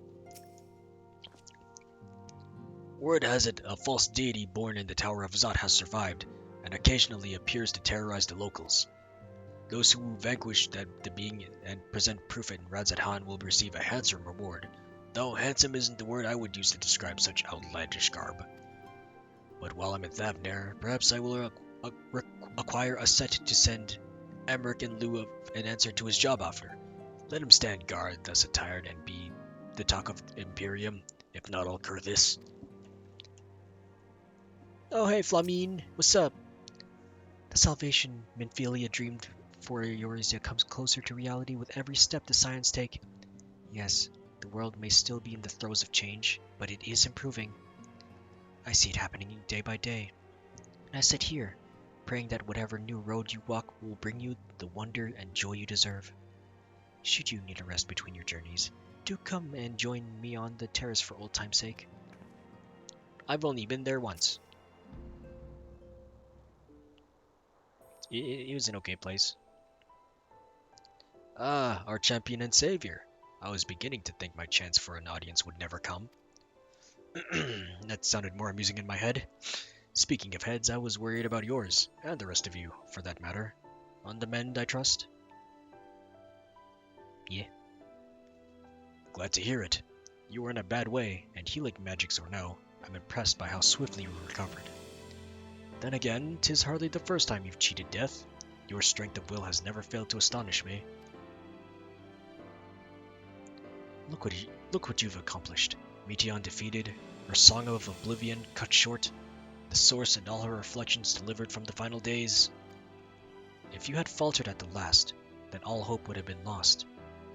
Word has it a false deity born in the Tower of Zot has survived, and occasionally appears to terrorize the locals. Those who vanquish the being and present proof in Radzat will receive a handsome reward, though handsome isn't the word I would use to describe such outlandish garb. But while I'm at Thavner, perhaps I will acquire a set to send Emmerich in lieu of an answer to his job offer. Let him stand guard thus attired and be the talk of Imperium. If not, I'll cur this. Oh hey Flamine, what's up? The salvation Minfilia dreamed for Eorzea comes closer to reality with every step the Scions take. Yes, the world may still be in the throes of change, but it is improving. I see it happening day by day. I sit here, praying that whatever new road you walk will bring you the wonder and joy you deserve. Should you need a rest between your journeys, do come and join me on the terrace for old time's sake. I've only been there once. It was an okay place. Ah, our champion and savior. I was beginning to think my chance for an audience would never come. That sounded more amusing in my head. Speaking of heads, I was worried about yours, and the rest of you, for that matter. On the mend, I trust? Yeah. Glad to hear it. You were in a bad way, and healing magics or no, I'm impressed by how swiftly you recovered. Then again, 'tis hardly the first time you've cheated death. Your strength of will has never failed to astonish me. Look what you've accomplished. Meteion defeated, her Song of Oblivion cut short, the Source and all her reflections delivered from the final days. If you had faltered at the last, then all hope would have been lost,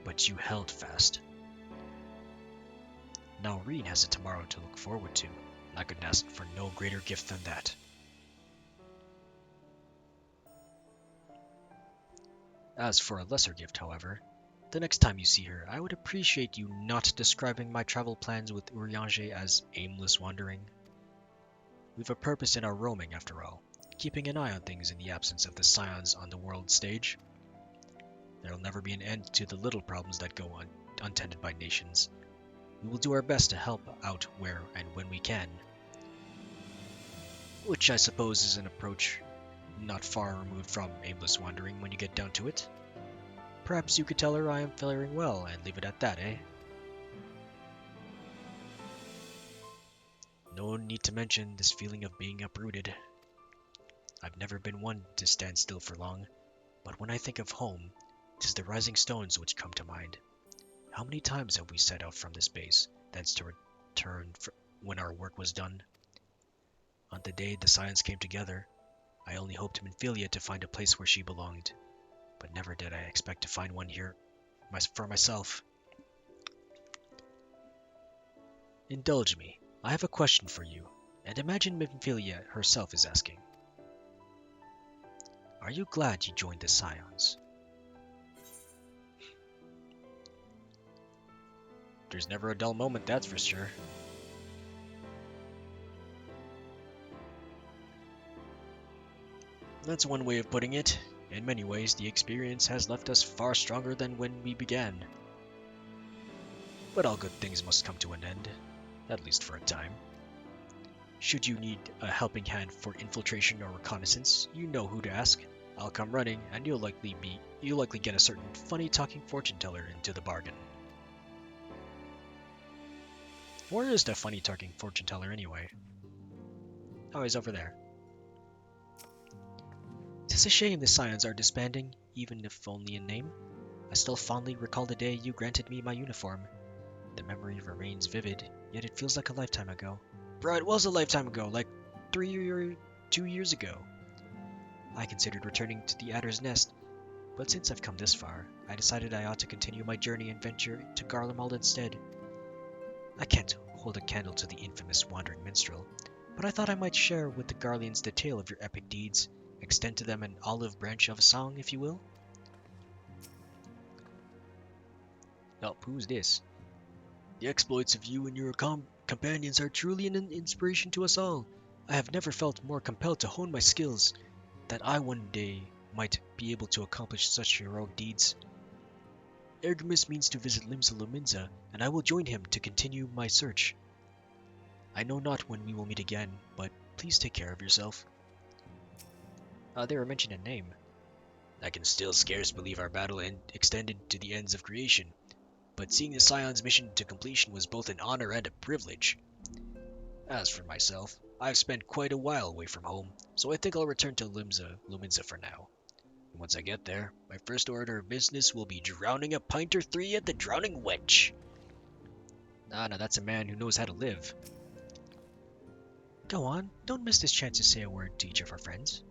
but you held fast. Now Reen has a tomorrow to look forward to, and I couldn't ask for no greater gift than that. As for a lesser gift, however, the next time you see her, I would appreciate you not describing my travel plans with Urianger as aimless wandering. We've a purpose in our roaming, after all, keeping an eye on things in the absence of the Scions on the world stage. There'll never be an end to the little problems that go untended by nations. We will do our best to help out where and when we can. Which I suppose is an approach not far removed from aimless wandering when you get down to it. Perhaps you could tell her I am faring well and leave it at that, eh? No need to mention this feeling of being uprooted. I've never been one to stand still for long, but when I think of home, 'tis the rising stones which come to mind. How many times have we set out from this base, thence to return when our work was done? On the day the Scions came together, I only hoped Minfilia to find a place where she belonged, but never did I expect to find one here for myself. Indulge me, I have a question for you, and imagine Minfilia herself is asking. Are you glad you joined the Scions? There's never a dull moment, that's for sure. That's one way of putting it. In many ways, the experience has left us far stronger than when we began. But all good things must come to an end, at least for a time. Should you need a helping hand for infiltration or reconnaissance, you know who to ask. I'll come running, and you'll likely get a certain funny-talking fortune teller into the bargain. Where is the funny-talking fortune teller anyway? Oh, he's over there. 'Tis a shame the Scions are disbanding, even if only in name. I still fondly recall the day you granted me my uniform. The memory remains vivid, yet it feels like a lifetime ago. Bro, it was a lifetime ago, like 3 or 2 years ago. I considered returning to the Adder's Nest, but since I've come this far, I decided I ought to continue my journey and venture to Garlemald instead. I can't hold a candle to the infamous wandering minstrel, but I thought I might share with the Garleans the tale of your epic deeds, extend to them an olive branch of a song, if you will. Oh, who's this? The exploits of you and your companions are truly an inspiration to us all. I have never felt more compelled to hone my skills, that I one day might be able to accomplish such heroic deeds. Ergimus means to visit Limsa Lominsa, and I will join him to continue my search. I know not when we will meet again, but please take care of yourself. They were mentioning a name. I can still scarce believe our battle extended to the ends of creation, but seeing the Scion's mission to completion was both an honor and a privilege. As for myself, I've spent quite a while away from home, so I think I'll return to Lominsa for now. And once I get there, my first order of business will be drowning a pint or three at the Drowning Wench. No, that's a man who knows how to live. Go on, don't miss this chance to say a word to each of our friends.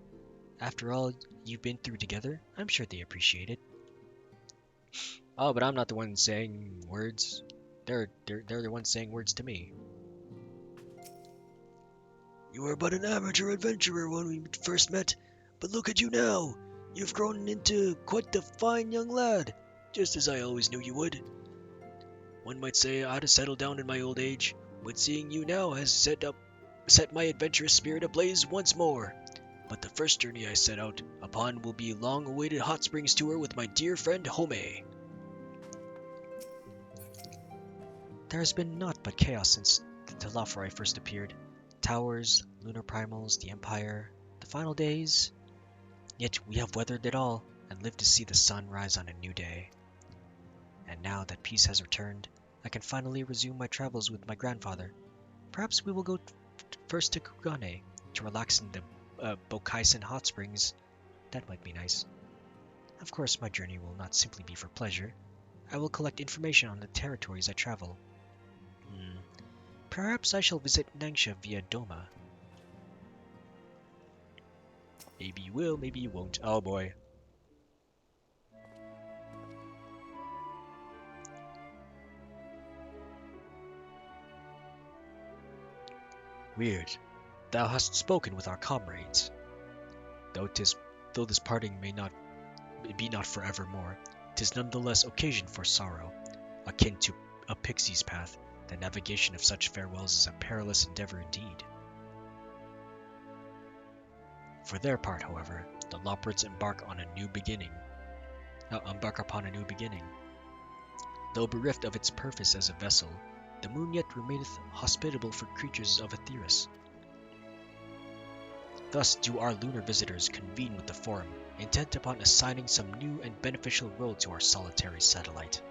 After all you've been through together, I'm sure they appreciate it. Oh, but I'm not the one saying words. They're the ones saying words to me. You were but an amateur adventurer when we first met, but look at you now. You've grown into quite the fine young lad, just as I always knew you would. One might say I'd have settled down in my old age, but seeing you now has set my adventurous spirit ablaze once more. But the first journey I set out upon will be a long-awaited hot springs tour with my dear friend Home. There has been naught but chaos since the Telafri first appeared. Towers, lunar primals, the Empire, the final days. Yet we have weathered it all and lived to see the sun rise on a new day. And now that peace has returned, I can finally resume my travels with my grandfather. Perhaps we will go first to Kugane to relax in the Bokaisen hot springs. That might be nice. Of course, my journey will not simply be for pleasure. I will collect information on the territories I travel. Perhaps I shall visit Nangsha via Doma. Maybe you will, maybe you won't. Oh boy. Weird. Thou hast spoken with our comrades. Though this parting may not be not forevermore, 'tis nonetheless occasion for sorrow, akin to a pixie's path. The navigation of such farewells is a perilous endeavor indeed. For their part, however, the Loporrits embark upon a new beginning. Though bereft of its purpose as a vessel, the moon yet remaineth hospitable for creatures of Aetheris. Thus do our lunar visitors convene with the Forum, intent upon assigning some new and beneficial role to our solitary satellite.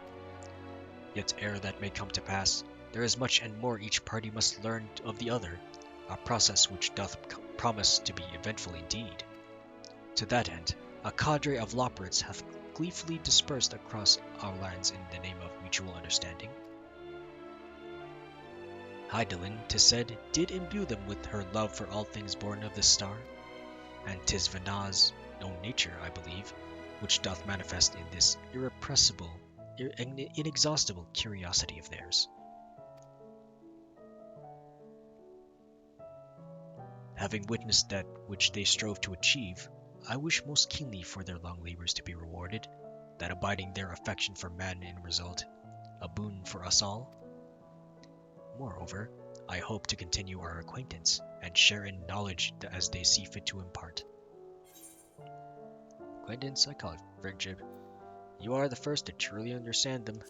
Yet ere that may come to pass, there is much and more each party must learn of the other, a process which doth promise to be eventful indeed. To that end, a cadre of Loporrits hath gleefully dispersed across our lands in the name of mutual understanding. Hydaelyn, 'tis said, did imbue them with her love for all things born of this star, and 'tis Venna's own nature, I believe, which doth manifest in this inexhaustible curiosity of theirs. Having witnessed that which they strove to achieve, I wish most keenly for their long labors to be rewarded, that abiding their affection for man in result, a boon for us all. Moreover, I hope to continue our acquaintance, and share in knowledge as they see fit to impart. Acquaintance, I call it friendship. You are the first to truly understand them.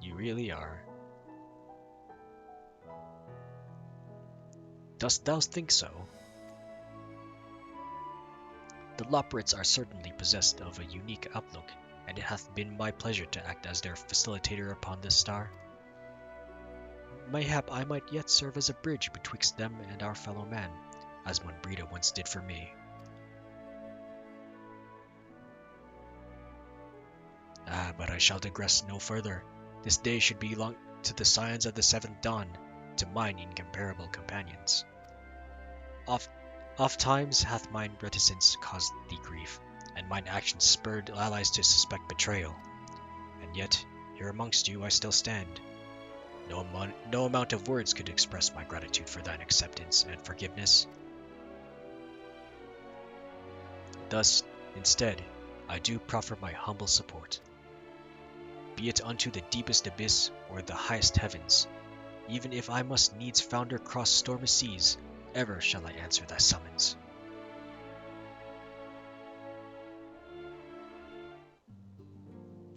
You really are. Dost thou think so? The Loporrits are certainly possessed of a unique outlook, and it hath been my pleasure to act as their facilitator upon this star. Mayhap I might yet serve as a bridge betwixt them and our fellow man, as Monbrita once did for me. But I shall digress no further. This day should belong to the scions of the seventh dawn, to mine incomparable companions. Oft times hath mine reticence caused thee grief, and mine actions spurred allies to suspect betrayal. And yet, here amongst you I still stand. No amount of words could express my gratitude for thine acceptance and forgiveness. Thus, instead, I do proffer my humble support. Be it unto the deepest abyss or the highest heavens, even if I must needs founder cross stormy seas, ever shall I answer thy summons.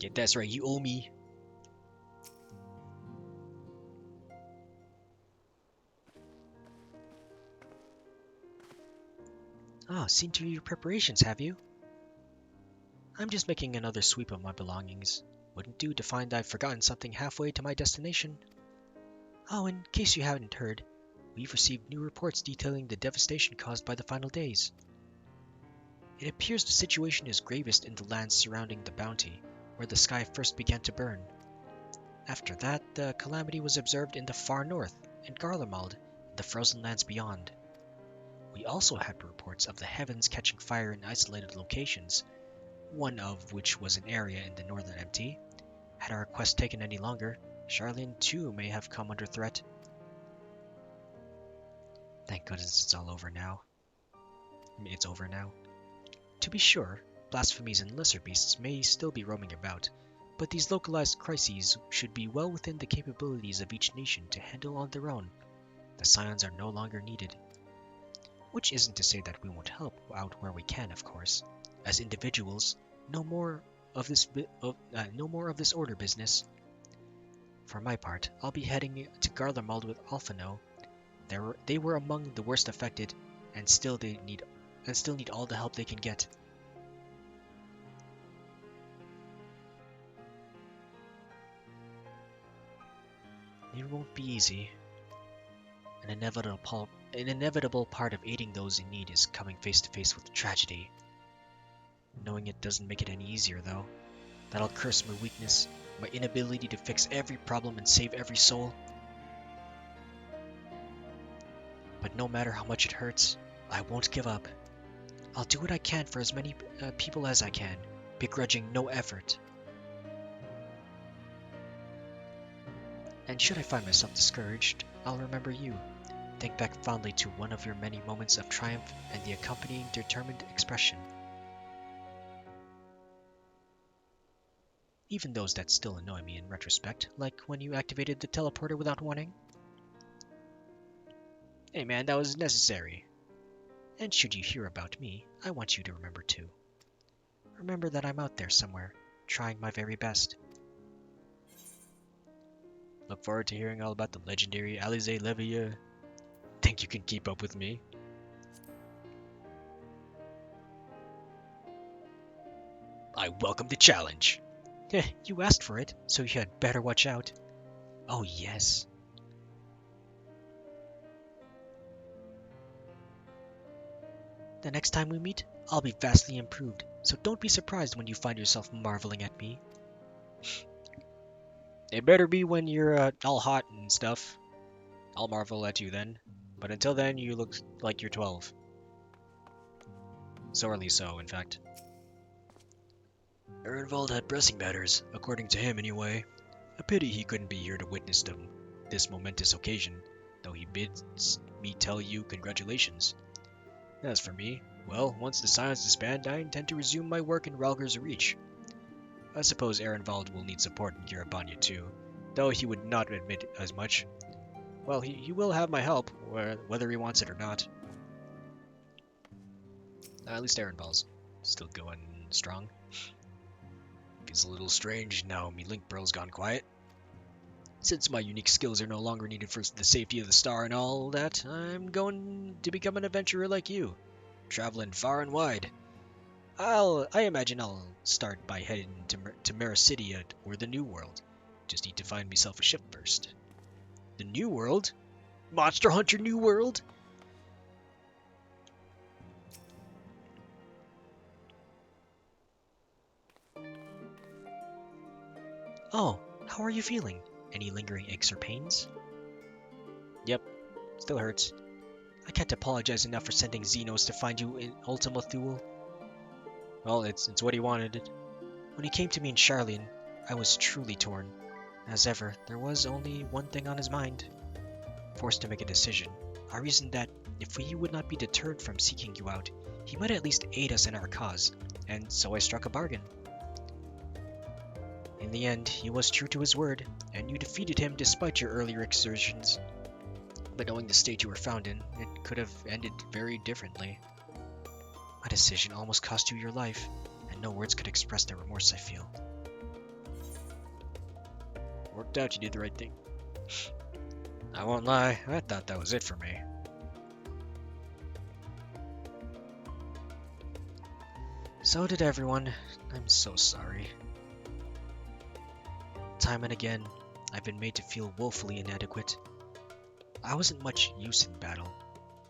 Yeah, that's right, you owe me. Ah, seen to your preparations, have you? I'm just making another sweep of my belongings. Wouldn't do to find I've forgotten something halfway to my destination. Oh, in case you haven't heard, we've received new reports detailing the devastation caused by the final days. It appears the situation is gravest in the lands surrounding the Bounty, where the sky first began to burn. After that, the calamity was observed in the far north, in Garlemald, and the frozen lands beyond. We also had reports of the heavens catching fire in isolated locations, one of which was an area in the northern MT. Had our quest taken any longer, Charlene too may have come under threat. Thank goodness it's all over now. It's over now. To be sure, blasphemies and lesser beasts may still be roaming about, but these localized crises should be well within the capabilities of each nation to handle on their own. The Scions are no longer needed. Which isn't to say that we won't help out where we can, of course. As individuals, no more of this order business. For my part, I'll be heading to Garlemald with Alphino. They were among the worst affected, and still need all the help they can get. It won't be easy. An inevitable part of aiding those in need is coming face to face with tragedy. Knowing it doesn't make it any easier, though. That'll curse my weakness, my inability to fix every problem and save every soul. But no matter how much it hurts, I won't give up. I'll do what I can for as many people as I can, begrudging no effort. And should I find myself discouraged, I'll remember you. Think back fondly to one of your many moments of triumph and the accompanying determined expression. Even those that still annoy me in retrospect, like when you activated the teleporter without warning. Hey man, that was necessary. And should you hear about me, I want you to remember too. Remember that I'm out there somewhere, trying my very best. Look forward to hearing all about the legendary Alizé Levia. Think you can keep up with me? I welcome the challenge. You asked for it, so you had better watch out. Oh yes. The next time we meet, I'll be vastly improved, so don't be surprised when you find yourself marveling at me. It better be when you're all hot and stuff. I'll marvel at you then. But until then, you look like you're 12. Sorely so, in fact. Ehrenwald had pressing matters, according to him anyway. A pity he couldn't be here to witness this momentous occasion, though he bids me tell you congratulations. As for me, well, once the Scions disband, I intend to resume my work in Ralger's Reach. I suppose Ehrenwald will need support in Garabanya too, though he would not admit as much. Well, he will have my help, whether he wants it or not. At least Ehrenwald's still going strong. Feels a little strange now me link pearl's gone quiet. Since my unique skills are no longer needed for the safety of the star and all that, I'm going to become an adventurer like you, traveling far and wide. I imagine I'll start by heading to Mericidia or the New World. Just need to find myself a ship first. The New World? Monster Hunter New World? Oh, how are you feeling? Any lingering aches or pains? Yep, still hurts. I can't apologize enough for sending Xenos to find you in Ultima Thule. Well, it's what he wanted. When he came to me in Charlene, I was truly torn. As ever, there was only one thing on his mind. Forced to make a decision, I reasoned that if he would not be deterred from seeking you out, he might at least aid us in our cause, and so I struck a bargain. In the end, he was true to his word, and you defeated him despite your earlier exertions. But knowing the state you were found in, it could have ended very differently. My decision almost cost you your life, and no words could express the remorse I feel. Worked out you did the right thing. I won't lie, I thought that was it for me. So did everyone. I'm so sorry. Time and again, I've been made to feel woefully inadequate. I wasn't much use in battle,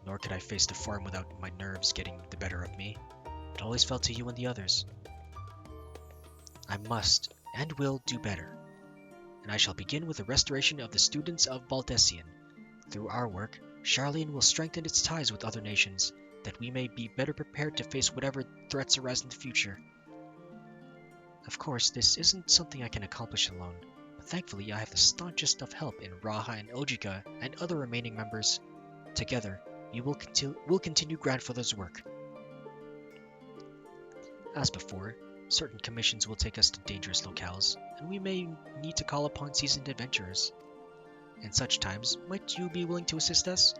nor could I face the farm without my nerves getting the better of me. It always fell to you and the others. I must and will do better, and I shall begin with the restoration of the students of Baldessian. Through our work, Charlian will strengthen its ties with other nations, that we may be better prepared to face whatever threats arise in the future. Of course, this isn't something I can accomplish alone, but thankfully I have the staunchest of help in Raha and Ojika and other remaining members. Together, we'll continue grandfather's work. As before, certain commissions will take us to dangerous locales, and we may need to call upon seasoned adventurers. In such times, might you be willing to assist us?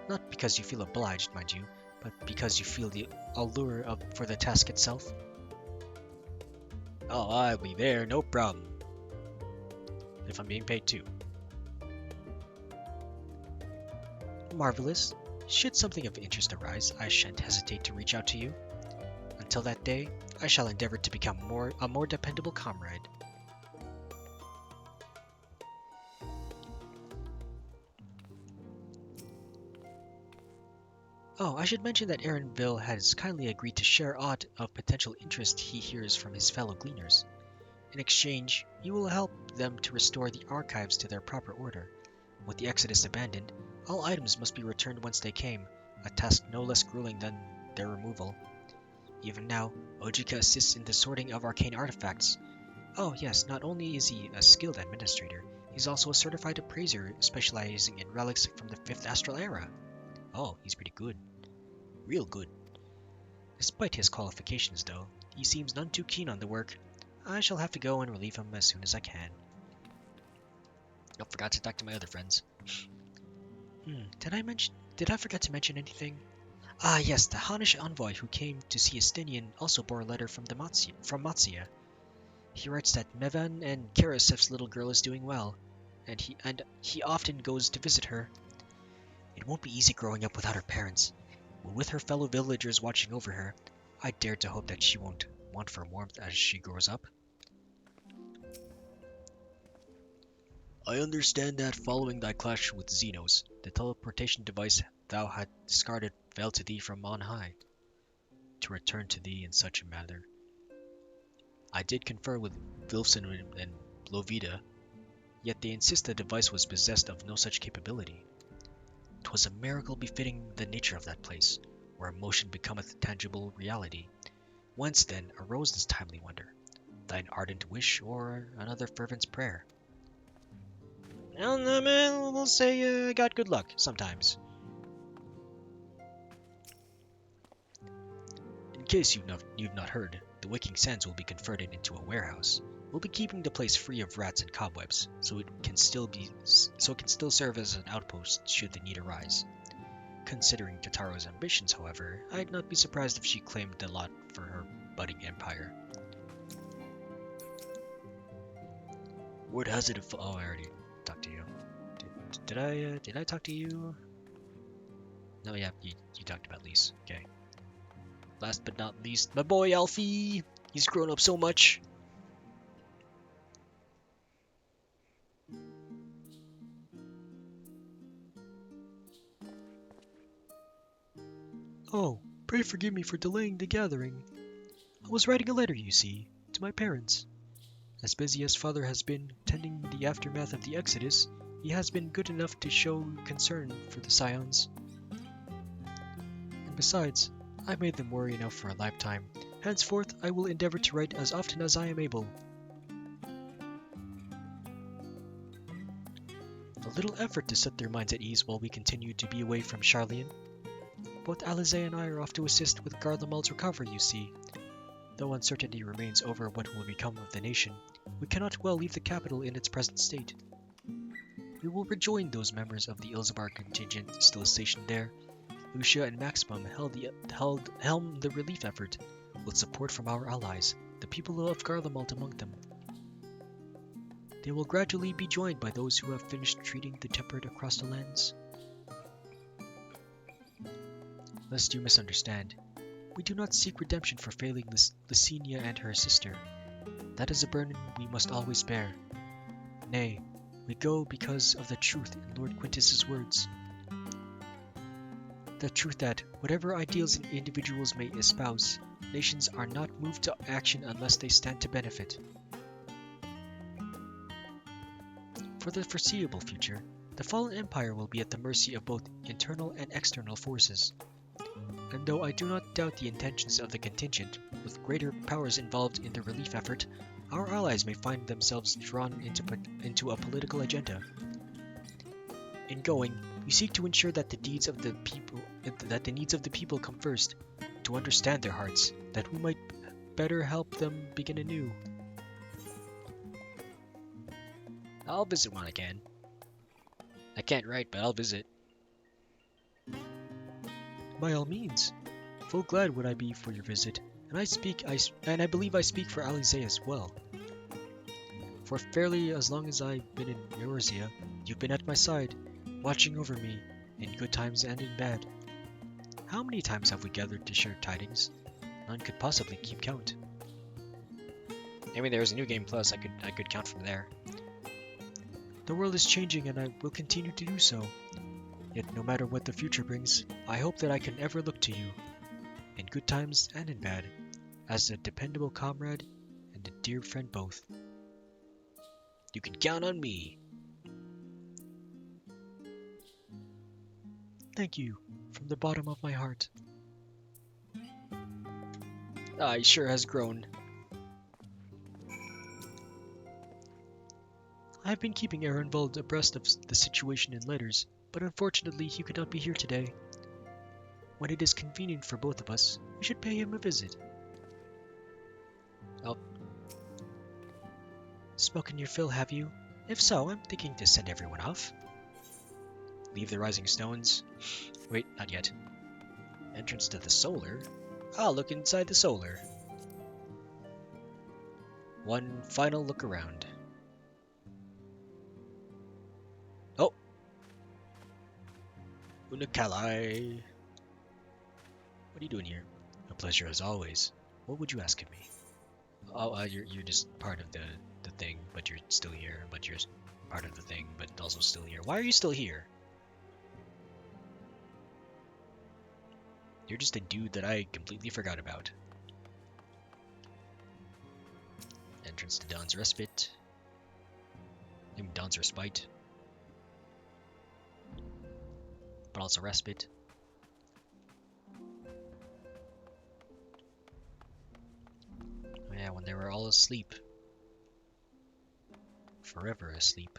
Not because you feel obliged, mind you, but because you feel the allure for the task itself? Oh, I'll be there, no problem. If I'm being paid too. Marvelous. Should something of interest arise, I shan't hesitate to reach out to you. Until that day, I shall endeavor to become a more dependable comrade. Oh, I should mention that Aaronville has kindly agreed to share aught of potential interest he hears from his fellow gleaners. In exchange, he will help them to restore the archives to their proper order. With the Exodus abandoned, all items must be returned whence they came, a task no less grueling than their removal. Even now, Ojika assists in the sorting of arcane artifacts. Oh yes, not only is he a skilled administrator, he's also a certified appraiser specializing in relics from the 5th Astral Era. Oh, he's pretty good. Real good. Despite his qualifications, though, he seems none too keen on the work. I shall have to go and relieve him as soon as I can. Oh, forgot to talk to my other friends. Did I forget to mention anything? Ah, yes, the Hanish envoy who came to see Estinian also bore a letter from Matsia. He writes that Mevan and Karasev's little girl is doing well, and he often goes to visit her. It won't be easy growing up without her parents, but with her fellow villagers watching over her, I dare to hope that she won't want for warmth as she grows up. I understand that following thy clash with Xenos, the teleportation device thou had discarded fell to thee from on high, to return to thee in such a manner. I did confer with Vilfson and Lovida, yet they insist the device was possessed of no such capability. 'Twas a miracle befitting the nature of that place, where emotion becometh tangible reality. Whence then arose this timely wonder? Thine ardent wish, or another fervent prayer? Well, we'll say I got good luck, sometimes. In case you've not heard, the Waking Sands will be converted into a warehouse. We'll be keeping the place free of rats and cobwebs, so it can still serve as an outpost should the need arise. Considering Tataro's ambitions, however, I'd not be surprised if she claimed the lot for her budding empire. Word has it oh, I already talked to you. Did I talk to you? No, yeah, you talked about Lise. Okay. Last but not least, my boy Alfie! He's grown up so much! Oh, pray forgive me for delaying the gathering. I was writing a letter, you see, to my parents. As busy as father has been tending the aftermath of the Exodus, he has been good enough to show concern for the Scions. And besides, I've made them worry enough for a lifetime. Henceforth, I will endeavor to write as often as I am able. A little effort to set their minds at ease while we continue to be away from Charlian. Both Alize and I are off to assist with Garlemald's recovery, you see. Though uncertainty remains over what will become of the nation, we cannot well leave the capital in its present state. We will rejoin those members of the Ilzabar contingent still stationed there. Lucia and Maximum helmed the relief effort, with support from our allies, the people of Garlemald among them. they will gradually be joined by those who have finished treating the tempered across the lands. Lest you misunderstand, we do not seek redemption for failing Lysenia and her sister. That is a burden we must always bear. Nay, we go because of the truth in Lord Quintus's words. The truth that, whatever ideals individuals may espouse, nations are not moved to action unless they stand to benefit. For the foreseeable future, the fallen empire will be at the mercy of both internal and external forces. And though I do not doubt the intentions of the contingent, with greater powers involved in the relief effort, our allies may find themselves drawn into a political agenda. In going, we seek to ensure that the needs of the people come first, to understand their hearts, that we might better help them begin anew. I'll visit when I can. I can't write, but I'll visit. By all means. Full glad would I be for your visit, and I believe I speak for Alizé as well. For fairly as long as I've been in Eorzea, you've been at my side, watching over me, in good times and in bad. How many times have we gathered to share tidings? None could possibly keep count. Maybe there's a new game plus, I could count from there. The world is changing and I will continue to do so. Yet no matter what the future brings, I hope that I can ever look to you, in good times and in bad, as a dependable comrade and a dear friend both. You can count on me. Thank you, from the bottom of my heart. He sure has grown. I have been keeping Ehrenwald abreast of the situation in letters, but unfortunately he could not be here today. When it is convenient for both of us, we should pay him a visit. Oh. Spoken your fill, have you? If so, I'm thinking to send everyone off. Leave the rising stones? Wait, not yet. Entrance to the solar? I'll look inside the solar. One final look around. Oh! Unakalai! What are you doing here? A pleasure as always. What would you ask of me? Oh, you're just part of the thing, but you're still here. But you're part of the thing, but also still here. Why are you still here? You're just a dude that I completely forgot about. Entrance to Dawn's Respite. I mean, Dawn's Respite. But also Respite. Oh yeah, when they were all asleep. Forever asleep.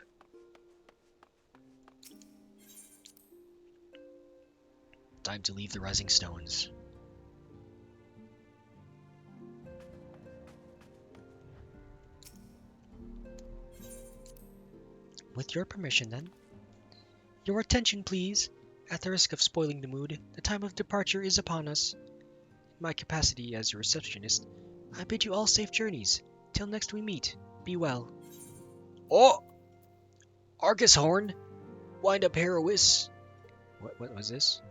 Time to leave the rising stones. With your permission, then. Your attention, please. At the risk of spoiling the mood, the time of departure is upon us. In my capacity as your receptionist, I bid you all safe journeys. Till next we meet, be well. Oh! Argus Horn! Wind up Herois! What was this?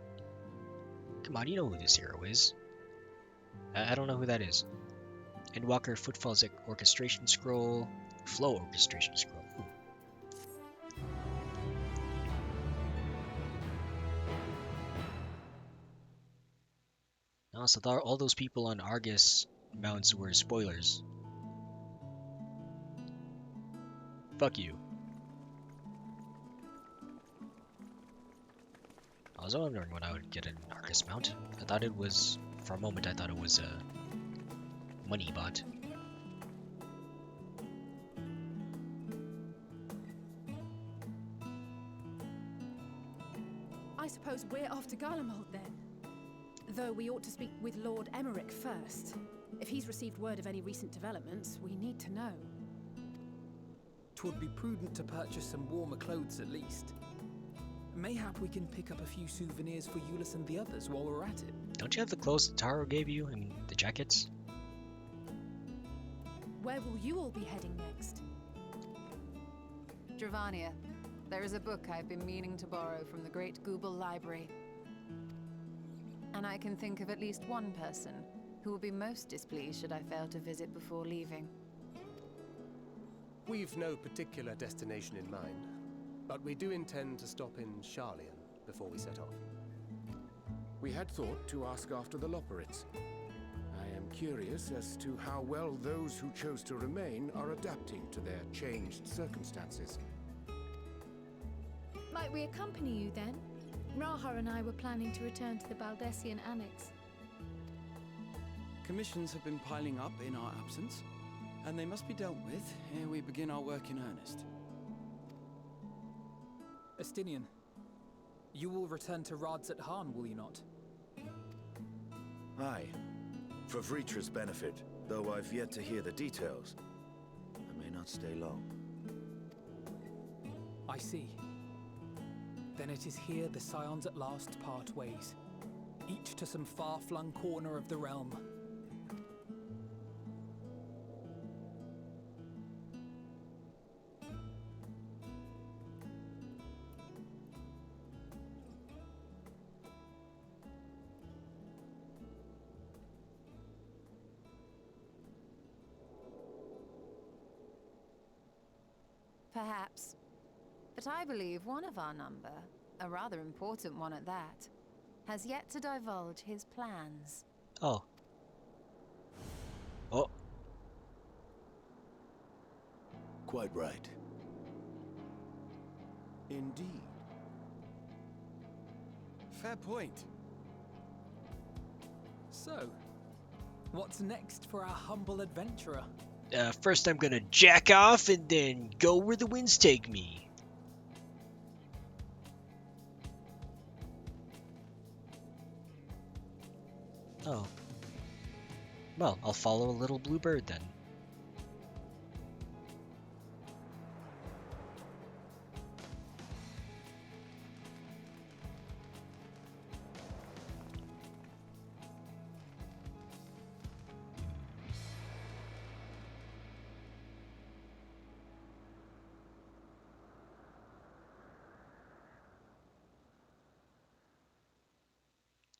Come on, you know who this hero is. I don't know who that is. Endwalker Footfalls Orchestration Scroll. Flow Orchestration Scroll. Ooh. Oh, so all those people on Argus mounts were spoilers. Fuck you. I was wondering when I would get an Argus mount. I thought it was, for a moment I thought it was a money bot. I suppose we're off to Garlemald then. Though we ought to speak with Lord Emmerich first. If he's received word of any recent developments, we need to know. 'Twould be prudent to purchase some warmer clothes at least. Mayhap we can pick up a few souvenirs for Euless and the others while we're at it. Don't you have the clothes that Taro gave you? I mean, the jackets? Where will you all be heading next? Dravania, there is a book I've been meaning to borrow from the Great Google Library. And I can think of at least one person who will be most displeased should I fail to visit before leaving. We've no particular destination in mind, but we do intend to stop in Sharlayan before we set off. We had thought to ask after the Loporrits. I am curious as to how well those who chose to remain are adapting to their changed circumstances. Might we accompany you then? Raha and I were planning to return to the Baldessian Annex. Commissions have been piling up in our absence, and they must be dealt with ere we begin our work in earnest. Estinian, you will return to Radzat Han, will you not? Aye. For Vritra's benefit, though I've yet to hear the details. I may not stay long. I see. Then it is here the Scions at last part ways, each to some far-flung corner of the realm. Perhaps. But I believe one of our number, a rather important one at that, has yet to divulge his plans. Oh. Oh. Quite right. Indeed. Fair point. So, what's next for our humble adventurer? First I'm gonna jack off and then go where the winds take me. Oh. Well, I'll follow a little blue bird then.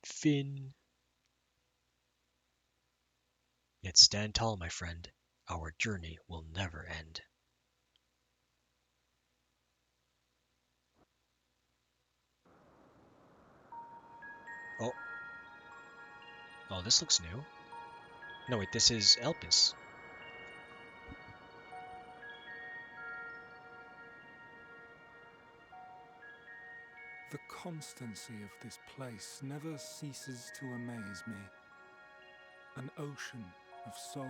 Finn. Yet stand tall, my friend. Our journey will never end. Oh. Oh, this looks new. No, wait, this is Elpis. The constancy of this place never ceases to amaze me. An ocean of souls,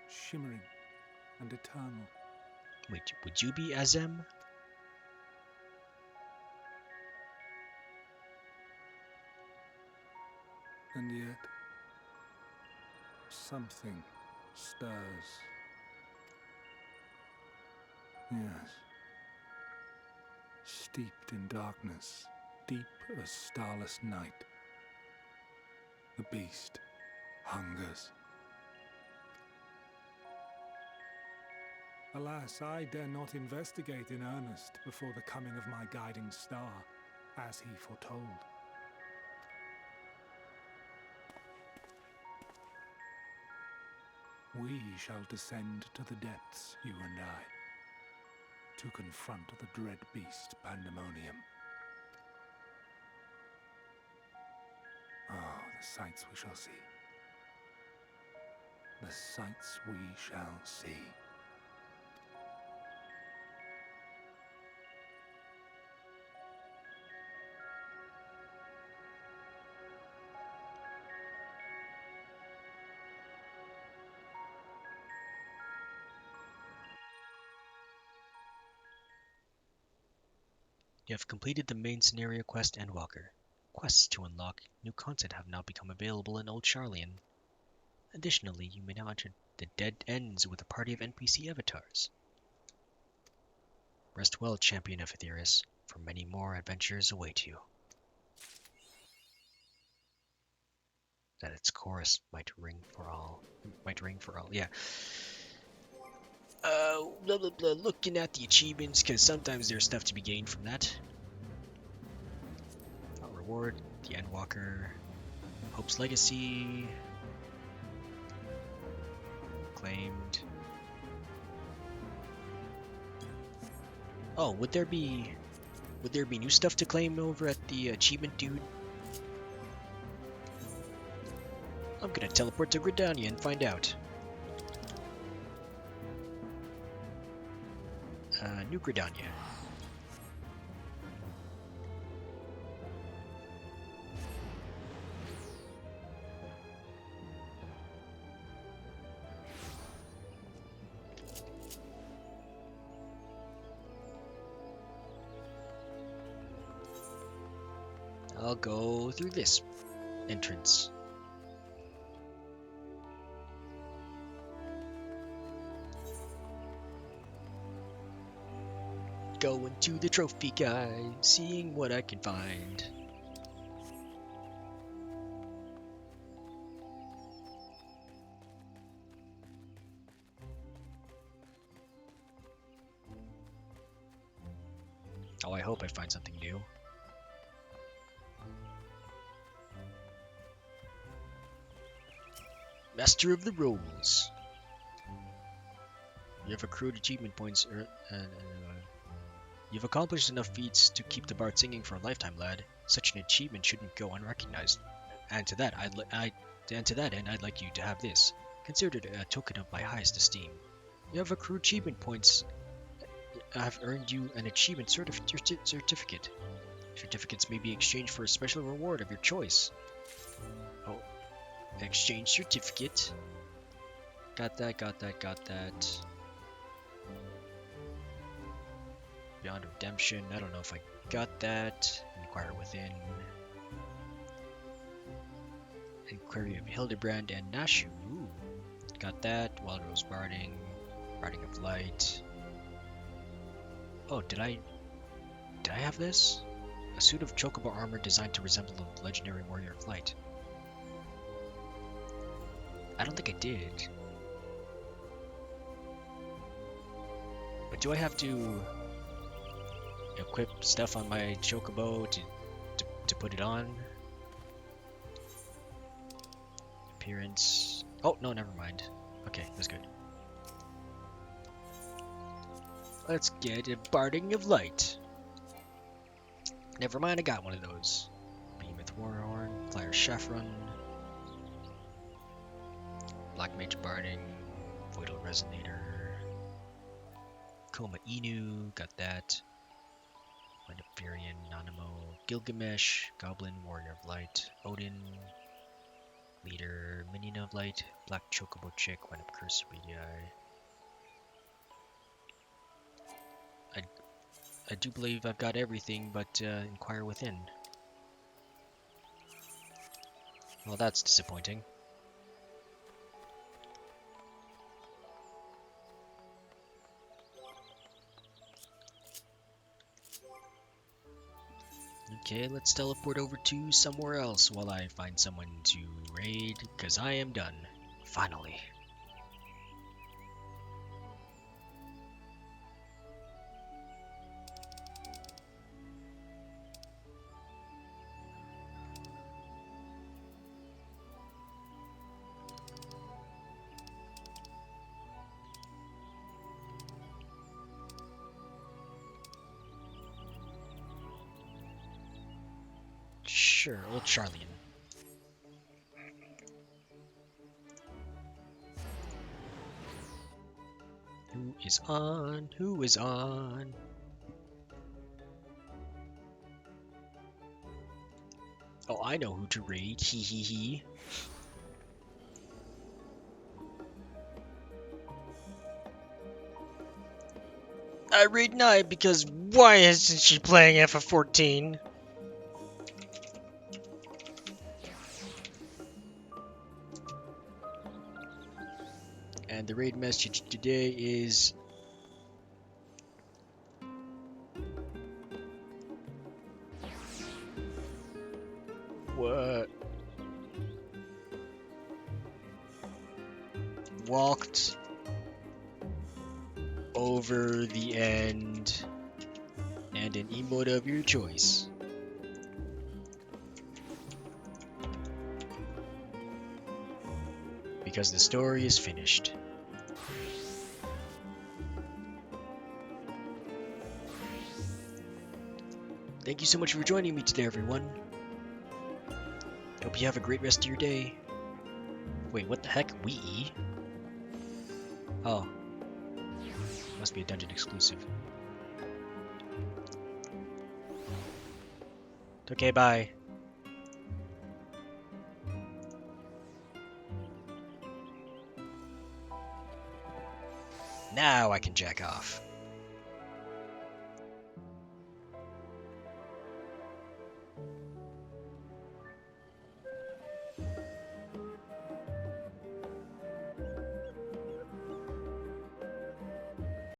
shimmering and eternal. Wait, would you be Azem? And yet, something stirs. Yes. Steeped in darkness, deep as starless night, the beast hungers. Alas, I dare not investigate in earnest before the coming of my guiding star, as he foretold. We shall descend to the depths, you and I, to confront the dread beast Pandemonium. Oh, the sights we shall see. The sights we shall see. You have completed the main scenario quest Endwalker. Quests to unlock new content have now become available in Old Sharlayan. Additionally, you may now enter the Dead Ends with a party of NPC avatars. Rest well, champion of Aetheris, for many more adventures await you. That its chorus might ring for all. Yeah. Blah blah blah. Looking at the achievements, because sometimes there's stuff to be gained from that. Reward, the Endwalker, Hope's Legacy, claimed. Oh, would there be new stuff to claim over at the achievement dude? I'm gonna teleport to Gridania and find out. New Gridania. I'll go through this entrance. Going to the trophy guy, seeing what I can find. Oh, I hope I find something new. Master of the Rolls. You have accrued achievement points, you've accomplished enough feats to keep the bard singing for a lifetime, lad. Such an achievement shouldn't go unrecognized. And to that, I'd like you to have this. Consider it a token of my highest esteem. You have accrued achievement points. I have earned you an achievement certificate. Certificates may be exchanged for a special reward of your choice. Oh, exchange certificate. Got that. Beyond Redemption, I don't know if I got that. Inquire Within. Inquiry of Hildebrand and Nashu. Ooh, got that. Wild Rose Barding. Barding of Light. Oh, did I have this? A suit of chocobo armor designed to resemble a legendary warrior of light. I don't think I did. But do I have to equip stuff on my chocobo to put it on? Appearance. Oh, no, never mind. Okay, that's good. Let's get a Barding of Light. Never mind, I got one of those. Behemoth Warhorn, Flyer Chevron, Black Mage Barding, Voidal Resonator, Koma Inu, got that. Furian, Nanamo, Gilgamesh, Goblin, Warrior of Light, Odin, Leader, Minion of Light, Black Chocobo Chick, Wind Up Curse, Radii. I do believe I've got everything, but Inquire Within. Well, that's disappointing. Okay, let's teleport over to somewhere else while I find someone to raid, because I am done. Finally. Sure, old Charlian. Who is on? Who is on? Oh, I know who to raid. Hee hee hee. I raid Nye because why isn't she playing FF14? And the raid message today is what? Walked over the end, and an emote of your choice. Because the story is finished. Thank you so much for joining me today, everyone. Hope you have a great rest of your day. Wait, what the heck? We? Oh. Must be a dungeon exclusive. Okay, bye. Now I can jack off.